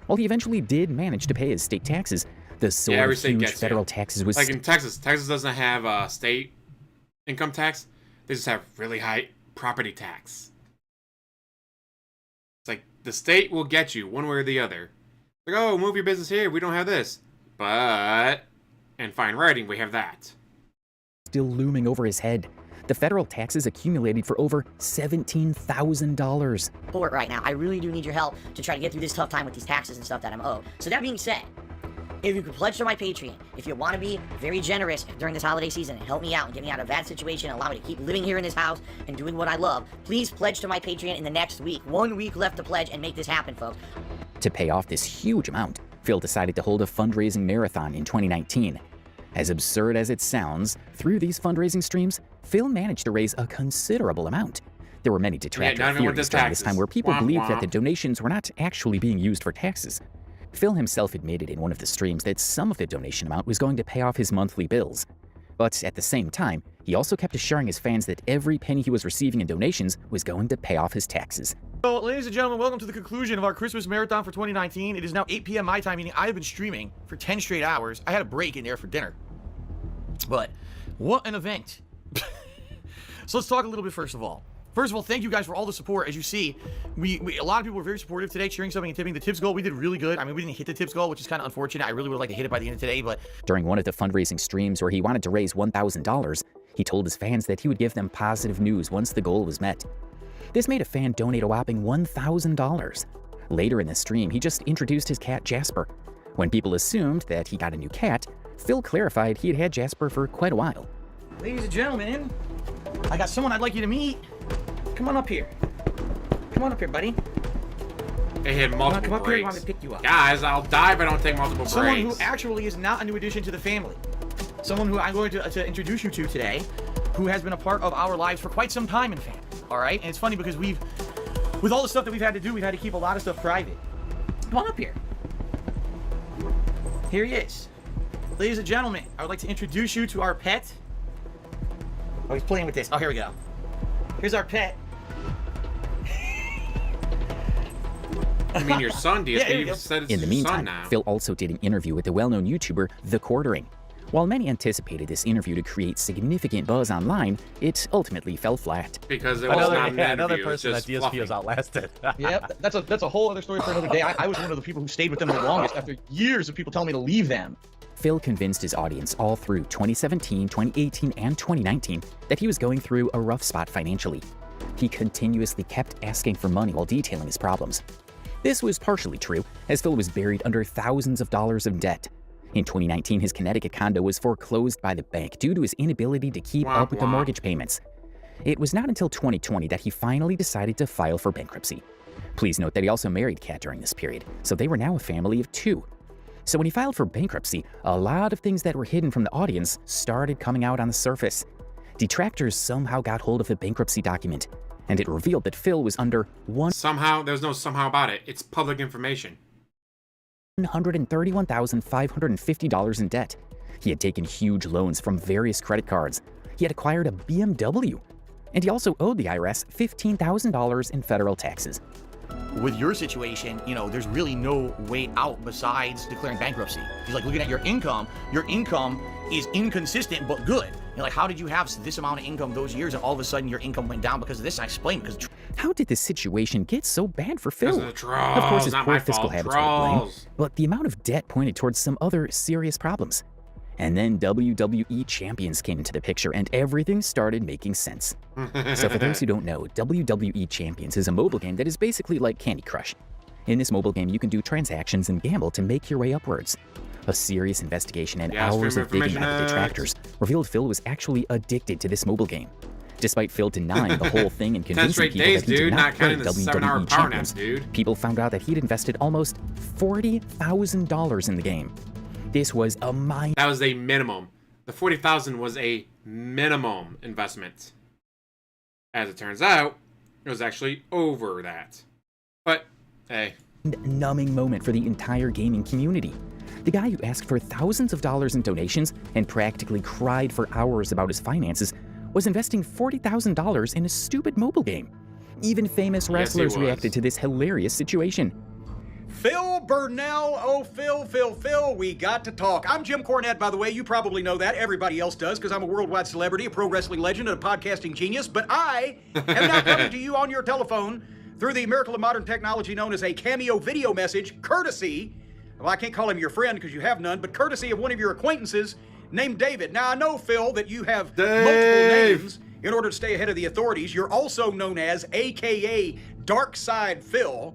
While he eventually did manage to pay his state taxes, the sword of huge federal taxes was... Like in Texas. Texas doesn't have state income tax. They just have really high property tax. It's like the state will get you one way or the other. Like, oh, move your business here. We don't have this. But in fine writing, we have that. Still looming over his head. The federal taxes accumulated for over $17,000. Support right now. I really do need your help to try to get through this tough time with these taxes and stuff that I'm owed. So that being said, if you could pledge to my Patreon, if you want to be very generous during this holiday season and help me out and get me out of a bad situation and allow me to keep living here in this house and doing what I love, please pledge to my Patreon in the next week. 1 week left to pledge and make this happen, folks. To pay off this huge amount, Phil decided to hold a fundraising marathon in 2019. As absurd as it sounds, through these fundraising streams, Phil managed to raise a considerable amount. There were many detractor theories during this time where people believed that the donations were not actually being used for taxes. Phil himself admitted in one of the streams that some of the donation amount was going to pay off his monthly bills. But at the same time, he also kept assuring his fans that every penny he was receiving in donations was going to pay off his taxes. So, ladies and gentlemen, welcome to the conclusion of our Christmas marathon for 2019. It is now 8 p.m. my time, meaning I have been streaming for 10 straight hours. I had a break in there for dinner. But what an event. So let's talk a little bit first of all. First of all, thank you guys for all the support. As you see, a lot of people were very supportive today, cheering something and tipping. The tips goal, we did really good. I mean, we didn't hit the tips goal, which is kind of unfortunate. I really would like to hit it by the end of today, but... During one of the fundraising streams where he wanted to raise $1,000, he told his fans that he would give them positive news once the goal was met. This made a fan donate a whopping $1,000. Later in the stream, he just introduced his cat Jasper. When people assumed that he got a new cat, Phil clarified he had had Jasper for quite a while. Ladies and gentlemen, I got someone I'd like you to meet. Come on up here. Come on up here, buddy. They hit multiple come up breaks. here, you want me to pick you up. Guys, I'll die if I don't take multiple Someone breaks. who actually is not a new addition to the family. Someone who I'm going to introduce you to today, who has been a part of our lives for quite some time, in fact. All right? And it's funny because with all the stuff that we've had to do, we've had to keep a lot of stuff private. Come on up here. Here he is. Ladies and gentlemen, I would like to introduce you to our pet. Oh, he's playing with this. Oh, here we go. Here's our pet. I mean, your son, DSP, Yeah, you said it's In the your son meantime, now. Phil also did an interview with the well-known YouTuber The Quartering. While many anticipated this interview to create significant buzz online, it ultimately fell flat. Because it was not an another interview, person that just DSP fluffing. has outlasted. Yep, that's a whole other story for another day. I was one of the people who stayed with them the longest after years of people telling me to leave them. Phil convinced his audience all through 2017, 2018, and 2019 that he was going through a rough spot financially. He continuously kept asking for money while detailing his problems. This was partially true, as Phil was buried under thousands of dollars of debt. In 2019, his Connecticut condo was foreclosed by the bank due to his inability to keep up with the mortgage payments. It was not until 2020 that he finally decided to file for bankruptcy. Please note that he also married Kat during this period, so they were now a family of 2. So when he filed for bankruptcy, a lot of things that were hidden from the audience started coming out on the surface. Detractors somehow got hold of the bankruptcy document, and it revealed that Phil was under Somehow? There's no somehow about it. It's public information. $131,550 in debt. He had taken huge loans from various credit cards. He had acquired a BMW. And he also owed the IRS $15,000 in federal taxes. With your situation, you know, there's really no way out besides declaring bankruptcy. He's like looking at your income is inconsistent but good. You're like, how did you have this amount of income those years and all of a sudden your income went down because of this? I explained because how did this situation get so bad for Phil? Because of the trolls, of course, his not poor my fiscal fault. habits were to blame, Trolls. but the amount of debt pointed towards some other serious problems. And then WWE Champions came into the picture and everything started making sense. So for those who don't know, WWE Champions is a mobile game that is basically like Candy Crush. In this mobile game, you can do transactions and gamble to make your way upwards. A serious investigation and hours of digging out of detractors revealed Phil was actually addicted to this mobile game. Despite Phil denying the whole thing and convincing people that he did not play WWE Champions, people found out that he'd invested almost $40,000 in the game. This was a That was a minimum. The $40,000 was a minimum investment. As it turns out, it was actually over that. But, hey. Numbing moment for the entire gaming community. The guy who asked for thousands of dollars in donations and practically cried for hours about his finances was investing $40,000 in a stupid mobile game. Even famous wrestlers reacted to this hilarious situation. Phil Burnell, oh Phil, we got to talk. I'm Jim Cornette, by the way. You probably know that. Everybody else does, because I'm a worldwide celebrity, a pro wrestling legend, and a podcasting genius. But I am now coming to you on your telephone through the miracle of modern technology known as a cameo video message, courtesy, well, I can't call him your friend because you have none, but courtesy of one of your acquaintances named David. Now, I know, Phil, that you have multiple names in order to stay ahead of the authorities. You're also known as AKA DarkSidePhil.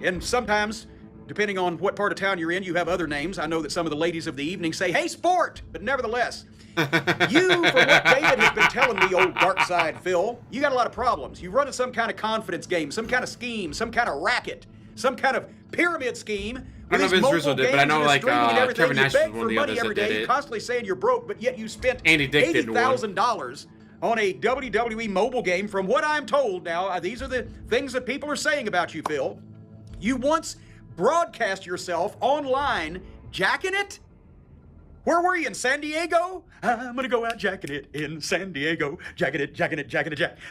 And sometimes, depending on what part of town you're in, you have other names. I know that some of the ladies of the evening say, hey, sport! But nevertheless, you, from what David has been telling me, old DarkSidePhil, you got a lot of problems. You run some kind of confidence game, some kind of scheme, some kind of racket, some kind of pyramid scheme. I don't know if Vince Russo did, but I know like Kevin Nash was one of the others that did it. You're constantly saying you're broke, but yet you spent Andy Dick did $80,000 on a WWE mobile game. From what I'm told now, these are the things that people are saying about you, Phil. You once broadcast yourself online jacking it? Where were you, in San Diego? I'm gonna go out jacking it in San Diego. Jacking it, jack.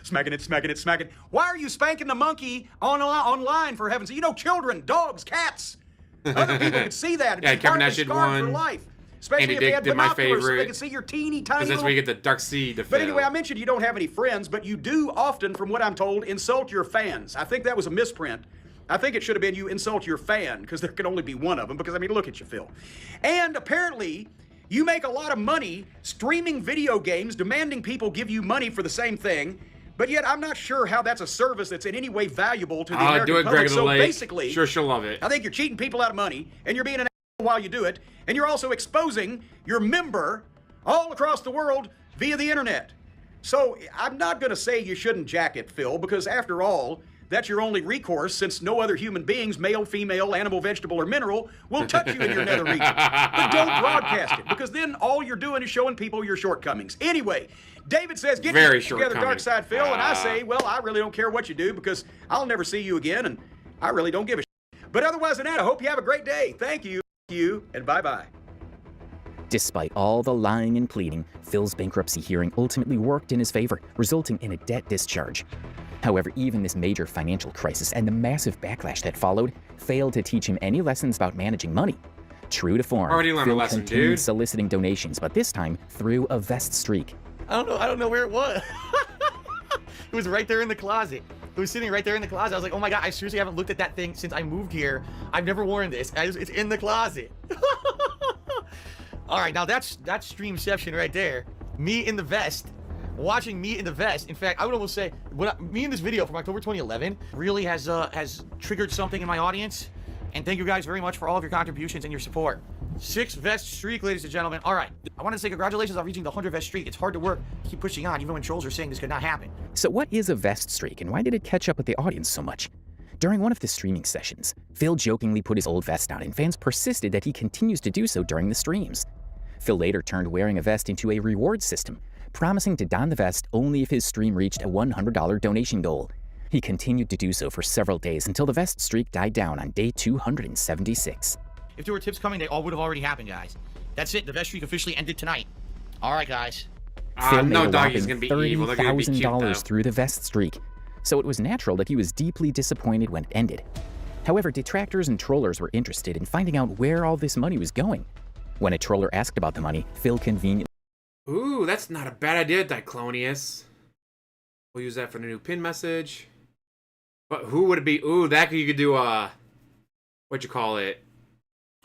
Smacking it. Why are you spanking the monkey online, for heaven's sake? You know, children, dogs, cats. Other people could see that. Yeah, Kevin Nash did one. For life. Especially Andy if they Dick had did my binoculars so they favorite. could see your teeny tiny Because that's where you get the DarkSidePhil. But anyway, I mentioned you don't have any friends, but you do often, from what I'm told, insult your fans. I think that was a misprint. I think it should have been you insult your fan, because there can only be one of them, because, I mean, look at you, Phil. And apparently, you make a lot of money streaming video games, demanding people give you money for the same thing, but yet I'm not sure how that's a service that's in any way valuable to the American do it, public. Greg of the So Lake. basically, Sure, she'll love it. I think you're cheating people out of money, and you're being an asshole while you do it, and you're also exposing your member all across the world via the internet. So I'm not going to say you shouldn't jack it, Phil, because after all, that's your only recourse, since no other human beings, male, female, animal, vegetable, or mineral, will touch you in your nether region. But don't broadcast it, because then all you're doing is showing people your shortcomings. Anyway, David says, get Very together, DarkSidePhil, and I say, well, I really don't care what you do, because I'll never see you again, and I really don't give a shit. But otherwise than that, I hope you have a great day. Thank you, and bye-bye. Despite all the lying and pleading, Phil's bankruptcy hearing ultimately worked in his favor, resulting in a debt discharge. However, even this major financial crisis and the massive backlash that followed failed to teach him any lessons about managing money. True to form, Already learned a Phil lesson, continued dude. soliciting donations, but this time through a vest streak. I don't know where it was. It was right there in the closet. It was sitting right there in the closet. I was like, oh my God, I seriously haven't looked at that thing since I moved here. I've never worn this. It's in the closet. All right, now that's streamception right there. Me in the vest. Watching me in the vest. In fact, I would almost say, me in this video from October 2011 really has triggered something in my audience. And thank you guys very much for all of your contributions and your support. 6 vest streak, ladies and gentlemen. All right, I want to say congratulations on reaching the 100 vest streak. It's hard to work, keep pushing on, even when trolls are saying this could not happen. So what is a vest streak, and why did it catch up with the audience so much? During one of the streaming sessions, Phil jokingly put his old vest on, and fans persisted that he continues to do so during the streams. Phil later turned wearing a vest into a reward system, promising to don the vest only if his stream reached a $100 donation goal. He continued to do so for several days until the vest streak died down on day 276. If there were tips coming, they all would have already happened, guys. That's it. The vest streak officially ended tonight. All right, guys. Phil made no a doggy's whopping gonna be evil. They're gonna be cute, though. $30,000 through the vest streak, so it was natural that he was deeply disappointed when it ended. However, detractors and trollers were interested in finding out where all this money was going. When a troller asked about the money, Phil conveniently... Ooh, that's not a bad idea, Diclonius. We'll use that for the new pin message. But who would it be? Ooh, that you could do a... What you call it?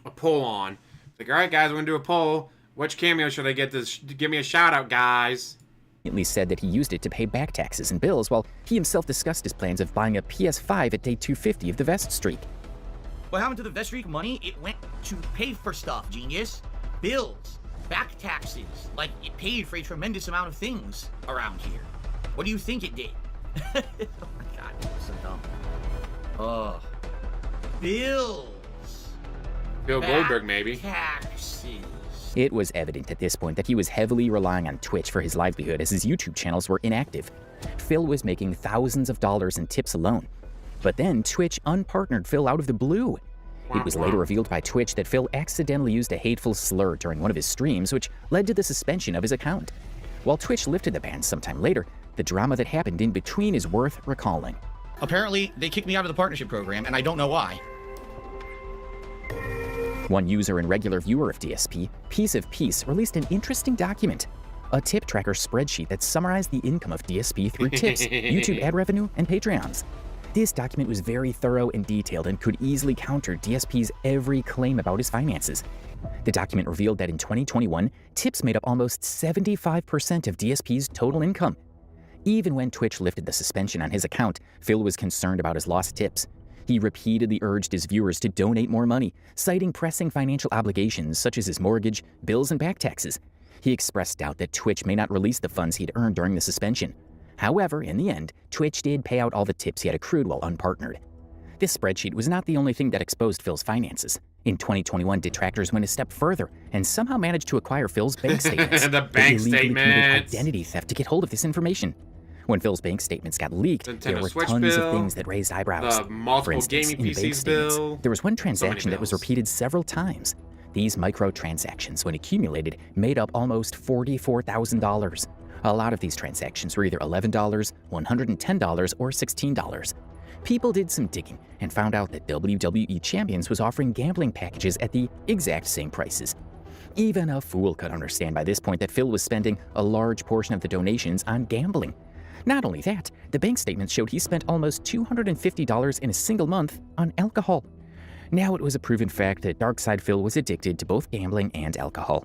A poll on. Like, alright guys, we're gonna do a poll. Which cameo should I get this? Give me a shout out, guys. said that he used it to pay back taxes and bills, while he himself discussed his plans of buying a PS5 at day 250 of the vest streak. What happened to the vest streak money? It went to pay for stuff, genius. Bills, back taxes. Like, it paid for a tremendous amount of things around here. What do you think it did? Oh my god, that was so dumb. Oh. Bills. Bill Goldberg, maybe. Taxes. It was evident at this point that he was heavily relying on Twitch for his livelihood as his YouTube channels were inactive. Phil was making thousands of dollars in tips alone. But then Twitch unpartnered Phil out of the blue. It was later revealed by Twitch that Phil accidentally used a hateful slur during one of his streams, which led to the suspension of his account. While Twitch lifted the ban sometime later, the drama that happened in between is worth recalling. Apparently, they kicked me out of the partnership program, and I don't know why. One user and regular viewer of DSP, Piece of Peace, released an interesting document, a tip tracker spreadsheet that summarized the income of DSP through tips, YouTube ad revenue, and Patreons. This document was very thorough and detailed and could easily counter DSP's every claim about his finances. The document revealed that in 2021, tips made up almost 75% of DSP's total income. Even when Twitch lifted the suspension on his account, Phil was concerned about his lost tips. He repeatedly urged his viewers to donate more money, citing pressing financial obligations such as his mortgage, bills, and back taxes. He expressed doubt that Twitch may not release the funds he'd earned during the suspension. However, in the end, Twitch did pay out all the tips he had accrued while unpartnered. This spreadsheet was not the only thing that exposed Phil's finances. In 2021, detractors went a step further and somehow managed to acquire Phil's bank statements. The bank statements! Identity theft to get hold of this information. When Phil's bank statements got leaked, there were Switch tons bill, of things that raised eyebrows. the multiple For instance, gaming in the bank PCs statements, bill, there was one so many transaction that was bills. repeated several times. These microtransactions, when accumulated, made up almost $44,000. A lot of these transactions were either $11, $110, or $16. People did some digging and found out that WWE Champions was offering gambling packages at the exact same prices. Even a fool could understand by this point that Phil was spending a large portion of the donations on gambling. Not only that, the bank statements showed he spent almost $250 in a single month on alcohol. Now it was a proven fact that DarkSidePhil was addicted to both gambling and alcohol.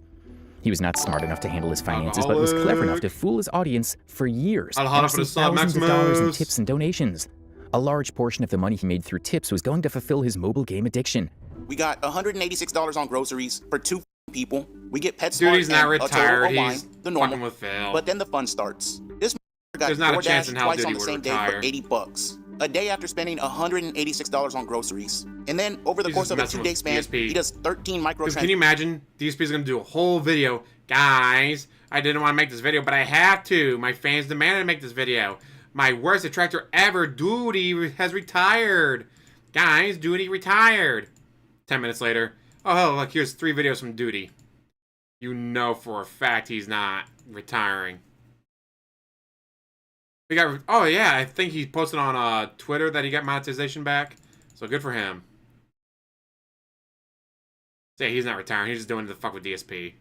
He was not smart enough to handle his finances, but was clever enough to fool his audience for years, amassing thousands of dollars in tips and donations. A large portion of the money he made through tips was going to fulfill his mobile game addiction. We got $186 on groceries for 2 people. We get PetSmart Dude, he's not and retired. a total of He's wine, the normal. fucking with Phil. But then the fun starts. This got There's not a chance in DoorDash hell twice Dude on he the would same day retire. for $80. A day after spending $186 on groceries. And then over the He's course just of a messing 2-day with span, DSP. he does 13 Dude, microtransactions. can you imagine? DSP is going to do a whole video. Guys, I didn't want to make this video, but I have to. My fans demanded to make this video. My worst detractor ever, Duty, has retired. Guys, Duty retired. 10 minutes later. Oh, look, here's 3 videos from Duty. You know for a fact he's not retiring. We got, oh yeah, I think he posted on Twitter that he got monetization back. So good for him. Yeah, he's not retiring. He's just doing the fuck with DSP.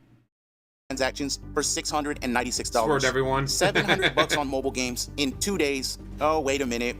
Transactions for $696. Word, everyone. $700 on mobile games in 2 days. Oh, wait a minute.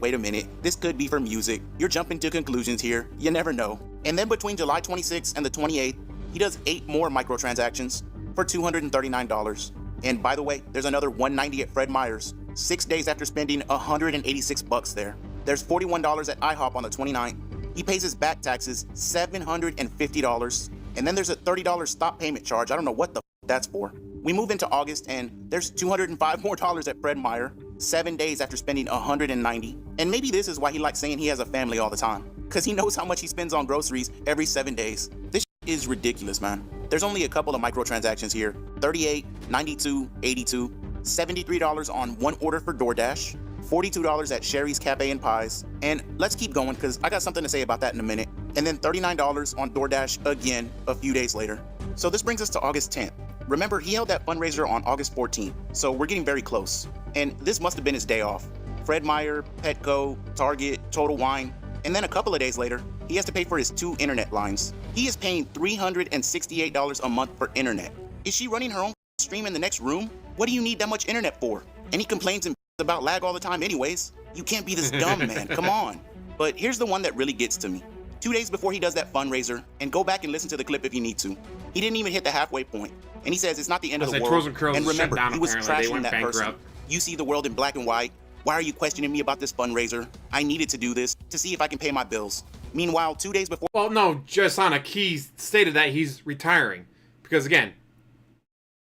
This could be for music. You're jumping to conclusions here. You never know. And then between July 26th and the 28th, he does 8 more microtransactions for $239. And by the way, there's another $190 at Fred Meyer's, 6 days after spending $186 there. There's $41 at IHOP on the 29th. He pays his back taxes, $750. And then there's a $30 stop payment charge. I don't know what the that's for. We move into August and there's $205 more at Fred Meyer. 7 days after spending $190. And maybe this is why he likes saying he has a family all the time, because he knows how much he spends on groceries every 7 days. This is ridiculous, man. There's only a couple of microtransactions here. $38, $92, $82, $73 on one order for DoorDash, $42 at Sherry's Cafe and Pies, and let's keep going because I got something to say about that in a minute, and then $39 on DoorDash again a few days later. So this brings us to August 10th. Remember, he held that fundraiser on August 14th, so we're getting very close. And this must have been his day off. Fred Meyer, Petco, Target, Total Wine, and then a couple of days later, he has to pay for his 2 internet lines. He is paying $368 a month for internet. Is she running her own stream in the next room? What do you need that much internet for? And he complains about lag all the time anyways. You can't be this dumb, man, come on. But here's the one that really gets to me. 2 days before he does that fundraiser, and go back and listen to the clip if you need to, he didn't even hit the halfway point. And he says it's not the end of the world. And remember, he was trashing that person. You see the world in black and white. Why are you questioning me about this fundraiser? I needed to do this to see if I can pay my bills. Meanwhile, 2 days before... Well, no, Sonic, he stated that he's retiring. Because, again,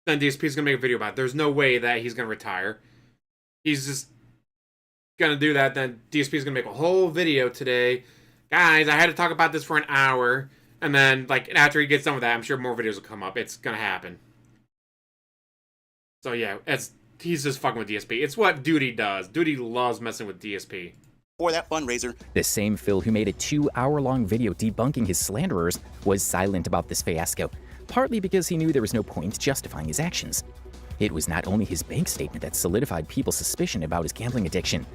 then DSP is going to make a video about it. There's no way that he's going to retire. He's just going to do that. Then DSP is going to make a whole video today. Guys, I had to talk about this for an hour. And then, like, after he gets done with that, I'm sure more videos will come up. It's going to happen. So, yeah, he's just fucking with DSP. It's what Duty does. Duty loves messing with DSP. For that fundraiser. The same Phil who made a 2-hour-long video debunking his slanderers was silent about this fiasco, partly because he knew there was no point justifying his actions. It was not only his bank statement that solidified people's suspicion about his gambling addiction.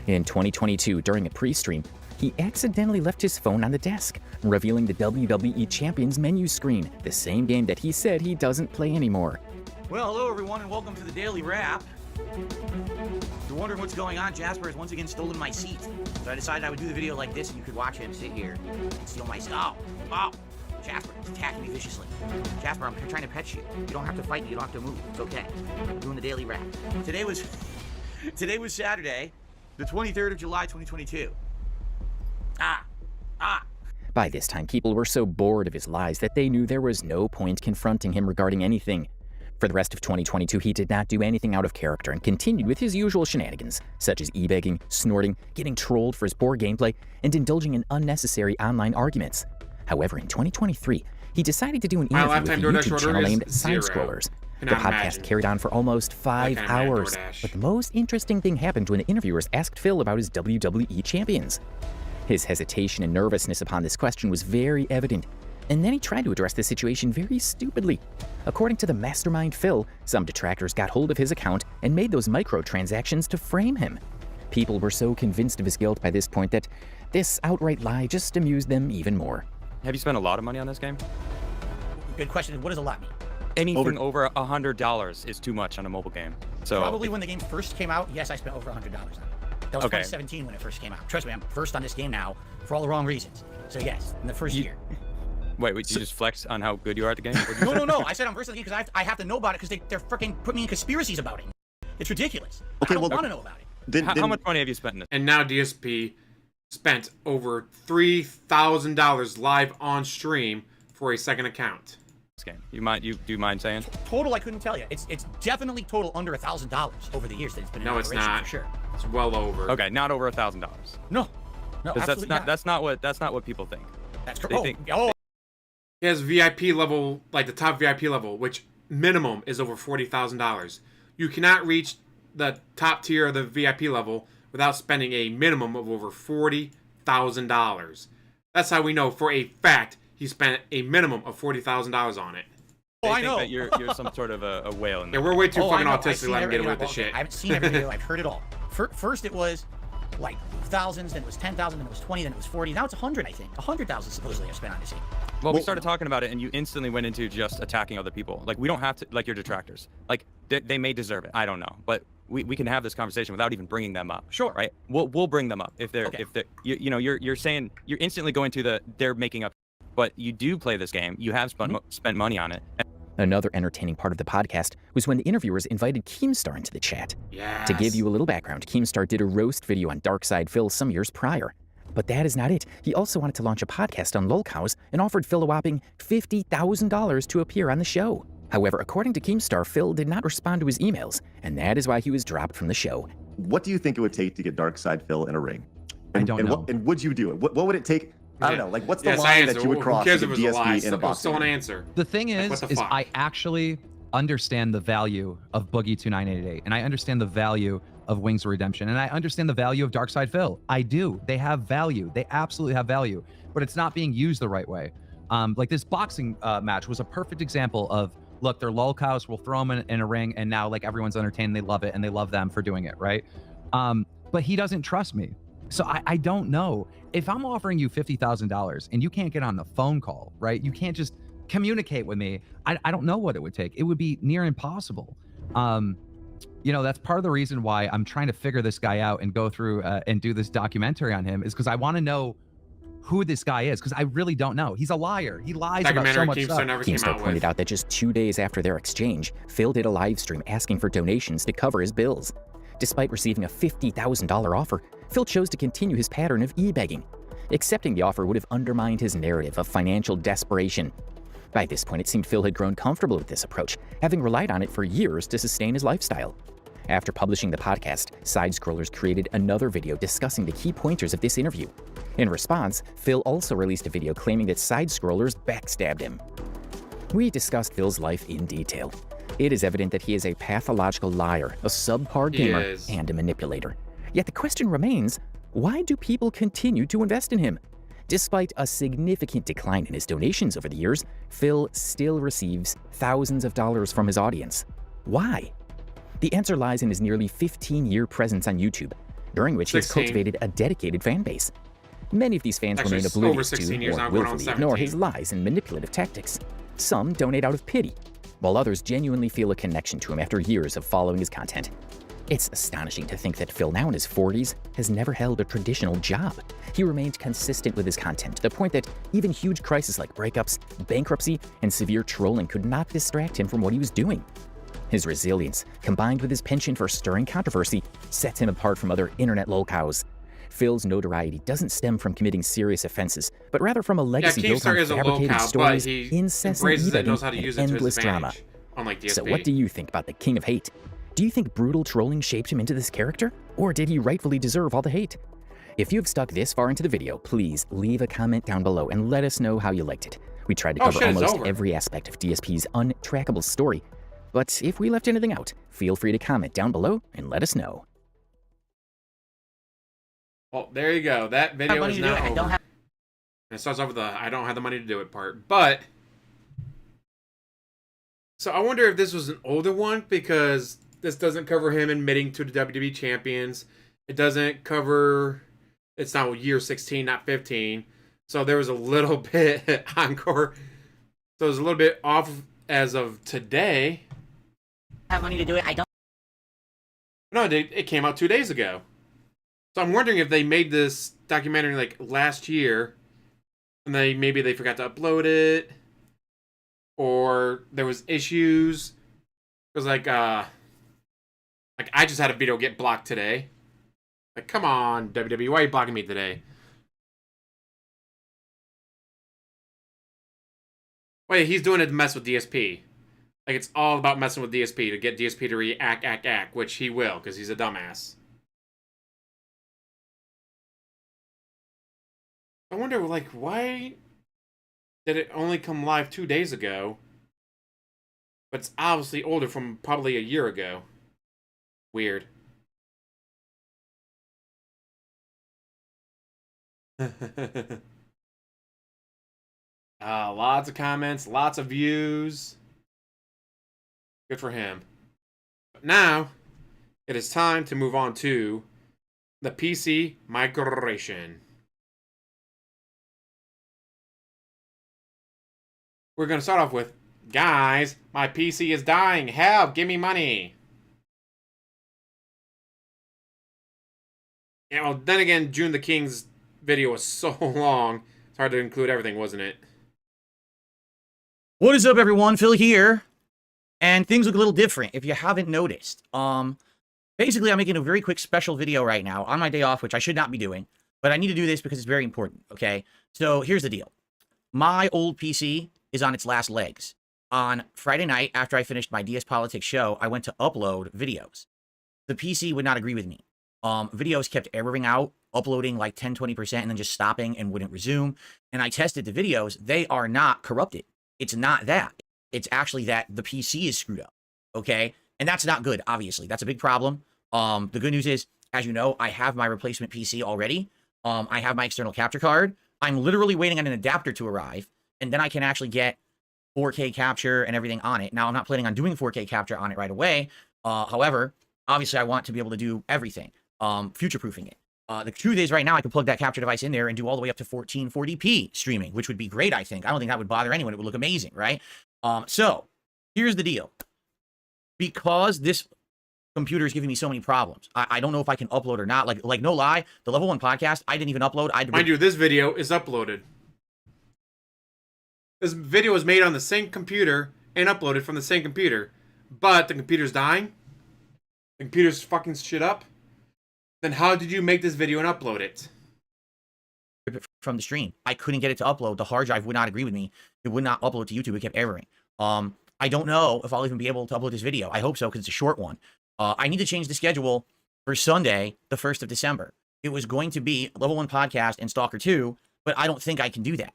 In 2022, during a pre-stream, he accidentally left his phone on the desk, revealing the WWE Champions menu screen, the same game that he said he doesn't play anymore. Well, hello everyone, and welcome to the Daily Wrap. If you're wondering what's going on, Jasper has once again stolen my seat. So I decided I would do the video like this, and you could watch him sit here and steal my seat. Oh, Jasper is attacking me viciously. Jasper, I'm trying to pet you. You don't have to fight me, you don't have to move. It's okay. I'm doing the Daily Wrap. Today was Saturday, the 23rd of July, 2022. By this time, people were so bored of his lies that they knew there was no point confronting him regarding anything. For the rest of 2022, he did not do anything out of character and continued with his usual shenanigans, such as e-begging, snorting, getting trolled for his poor gameplay, and indulging in unnecessary online arguments. However, in 2023, he decided to do an interview with a YouTube channel named Side Scrollers. The podcast carried on for almost 5 hours, but the most interesting thing happened when the interviewers asked Phil about his WWE champions. His hesitation and nervousness upon this question was very evident, and then he tried to address the situation very stupidly. According to the mastermind Phil, some detractors got hold of his account and made those microtransactions to frame him. People were so convinced of his guilt by this point that this outright lie just amused them even more. Have you spent a lot of money on this game? Good question. What does a lot mean? Anything over $100 is too much on a mobile game. So probably when the game first came out, yes, I spent over $100 on it. That was 2017 when it first came out. Trust me, I'm first on this game now for all the wrong reasons. So yes, in the first year. Wait, you just flex on how good you are at the game? No. I said I'm first on the game because I have to know about it because they're freaking put me in conspiracies about it. It's ridiculous. I don't want to know about it. How much money have you spent in this? And now DSP spent over $3,000 live on stream for a second account. This game. Do you mind saying? Total, I couldn't tell you. It's definitely total under $1,000 over the years that it's been in operation. No, it's not. For sure. It's well over. Okay, not over $1,000. No, absolutely not. That's not what people think. That's correct. He has VIP level, like the top VIP level, which minimum is over $40,000. You cannot reach the top tier of the VIP level without spending a minimum of over $40,000. That's how we know for a fact he spent a minimum of $40,000 on it. I know. That you're some sort of a whale in there. Yeah, we're way too fucking autistic to let him get away with the shit. I haven't seen every video. I've heard it all. First it was like thousands, then it was 10,000, then it was 20, then it was 40. Now it's 100, I think. 100,000 supposedly I've spent on this game. Well, we started talking about it, and you instantly went into just attacking other people. Like, we don't have to, like, your detractors. Like, they may deserve it. I don't know. But we can have this conversation without even bringing them up. Sure. Right? We'll bring them up. If they're, you're saying, you're instantly going to they're making up. But you do play this game. You have spent money on it. Another entertaining part of the podcast was when the interviewers invited Keemstar into the chat. Yes. To give you a little background, Keemstar did a roast video on DarkSidePhil some years prior. But that is not it. He also wanted to launch a podcast on Lolcows and offered Phil a whopping $50,000 to appear on the show. However, according to Keemstar, Phil did not respond to his emails, and that is why he was dropped from the show. what do you think it would take to get DarkSidePhil in a ring? I don't know. And would you do it? What would it take? I don't know. Like, what's the Yes, line answer. that you would Who cross cares to if get it was a lie? DSP in a boxing Still an ring? answer. The thing Like, is, what the fuck? I actually understand the value of Boogie 2988, and I understand the value of Wings of Redemption, and I understand the value of DarkSidePhil. I do. They have value. They absolutely have value, but it's not being used the right way. Like this boxing match was a perfect example of, look, they're lolcows, we'll throw them in a ring, and now like everyone's entertained, they love it, and they love them for doing it, right? But he doesn't trust me. So I don't know. If I'm offering you $50,000 and you can't get on the phone call, right? You can't just communicate with me. I don't know what it would take. It would be near impossible. You know, that's part of the reason why I'm trying to figure this guy out and go through and do this documentary on him, is because I want to know who this guy is, because I really don't know. He's a liar. He lies about so much stuff. Keemstar pointed out that just 2 days after their exchange, Phil did a live stream asking for donations to cover his bills. Despite receiving a $50,000 offer, Phil chose to continue his pattern of e-begging. Accepting the offer would have undermined his narrative of financial desperation. By this point, it seemed Phil had grown comfortable with this approach, having relied on it for years to sustain his lifestyle. After publishing the podcast, Side Scrollers created another video discussing the key pointers of this interview. In response, Phil also released a video claiming that Side Scrollers backstabbed him. We discussed Phil's life in detail. It is evident that he is a pathological liar, a subpar gamer, and a manipulator. Yet the question remains, why do people continue to invest in him? Despite a significant decline in his donations over the years, Phil still receives thousands of dollars from his audience. Why? The answer lies in his nearly 15-year presence on YouTube, during which he has 16. cultivated a dedicated fan base. Many of these fans Actually, remain it's over oblivious 16 to years now, or going on willfully ignore 17. his lies and manipulative tactics. Some donate out of pity, while others genuinely feel a connection to him after years of following his content. It's astonishing to think that Phil, now in his 40s, has never held a traditional job. He remained consistent with his content to the point that even huge crises like breakups, bankruptcy, and severe trolling could not distract him from what he was doing. His resilience, combined with his penchant for stirring controversy, sets him apart from other internet lolcows. Phil's notoriety doesn't stem from committing serious offenses, but rather from a legacy built on fabricated stories, incessant e-begging, and endless drama. Unlike DSP. So what do you think about the King of Hate? Do you think brutal trolling shaped him into this character? Or did he rightfully deserve all the hate? If you have stuck this far into the video, please leave a comment down below and let us know how you liked it. We tried to cover almost every aspect of DSP's untrackable story, but if we left anything out, feel free to comment down below and let us know. Well, there you go. That video is now over. And it starts off with the I don't have the money to do it part. But, so I wonder if this was an older one, because this doesn't cover him admitting to the WWE champions. It doesn't cover, it's not year 16, not 15. So there was a little bit encore. So it was a little bit off as of today. Have money to do it. I don't. No, it came out 2 days ago. So I'm wondering if they made this documentary like last year, and maybe they forgot to upload it, or there was issues. Because like I just had a video get blocked today. Like, come on, WWE, why are you blocking me today? Wait, he's doing it to mess with DSP. Like, it's all about messing with DSP to get DSP to act, which he will, because he's a dumbass. I wonder, like, why did it only come live 2 days ago? But it's obviously older from probably a year ago. Weird. Lots of comments, lots of views. Good for him. But now, it is time to move on to the PC migration. We're going to start off with, guys, my PC is dying. Help, give me money. Yeah, well, then again, June the King's video was so long, it's hard to include everything, wasn't it? What is up, everyone? Phil here. And things look a little different, if you haven't noticed. Basically, I'm making a very quick special video right now on my day off, which I should not be doing. But I need to do this because it's very important, okay? So here's the deal. My old PC is on its last legs. On Friday night, after I finished my DS Politics show, I went to upload videos. the PC would not agree with me. Videos kept erroring out, uploading like 10, 20%, and then just stopping and wouldn't resume. And I tested the videos. They are not corrupted. It's not that. It's actually that the PC is screwed up. Okay? And that's not good, obviously. That's a big problem. The good news is, as you know, I have my replacement PC already. I have my external capture card. I'm literally waiting on an adapter to arrive, and then I can actually get 4K capture and everything on it. Now, I'm not planning on doing 4K capture on it right away. However, obviously, I want to be able to do everything, future-proofing it. The truth is, right now, I can plug that capture device in there and do all the way up to 1440p streaming, which would be great, I think. I don't think that would bother anyone. It would look amazing, right? So, here's the deal. Because this computer is giving me so many problems, I don't know if I can upload or not. Like no lie, the Level 1 podcast, I didn't even upload. Mind you, this video is uploaded. This video was made on the same computer and uploaded from the same computer. But the computer's dying. The computer's fucking shit up. Then how did you make this video and upload it? From the stream. I couldn't get it to upload. The hard drive would not agree with me. It would not upload to YouTube. It kept erroring. I don't know if I'll even be able to upload this video. I hope so, because it's a short one. I need to change the schedule for Sunday, the 1st of December. It was going to be Level 1 Podcast and Stalker 2, but I don't think I can do that.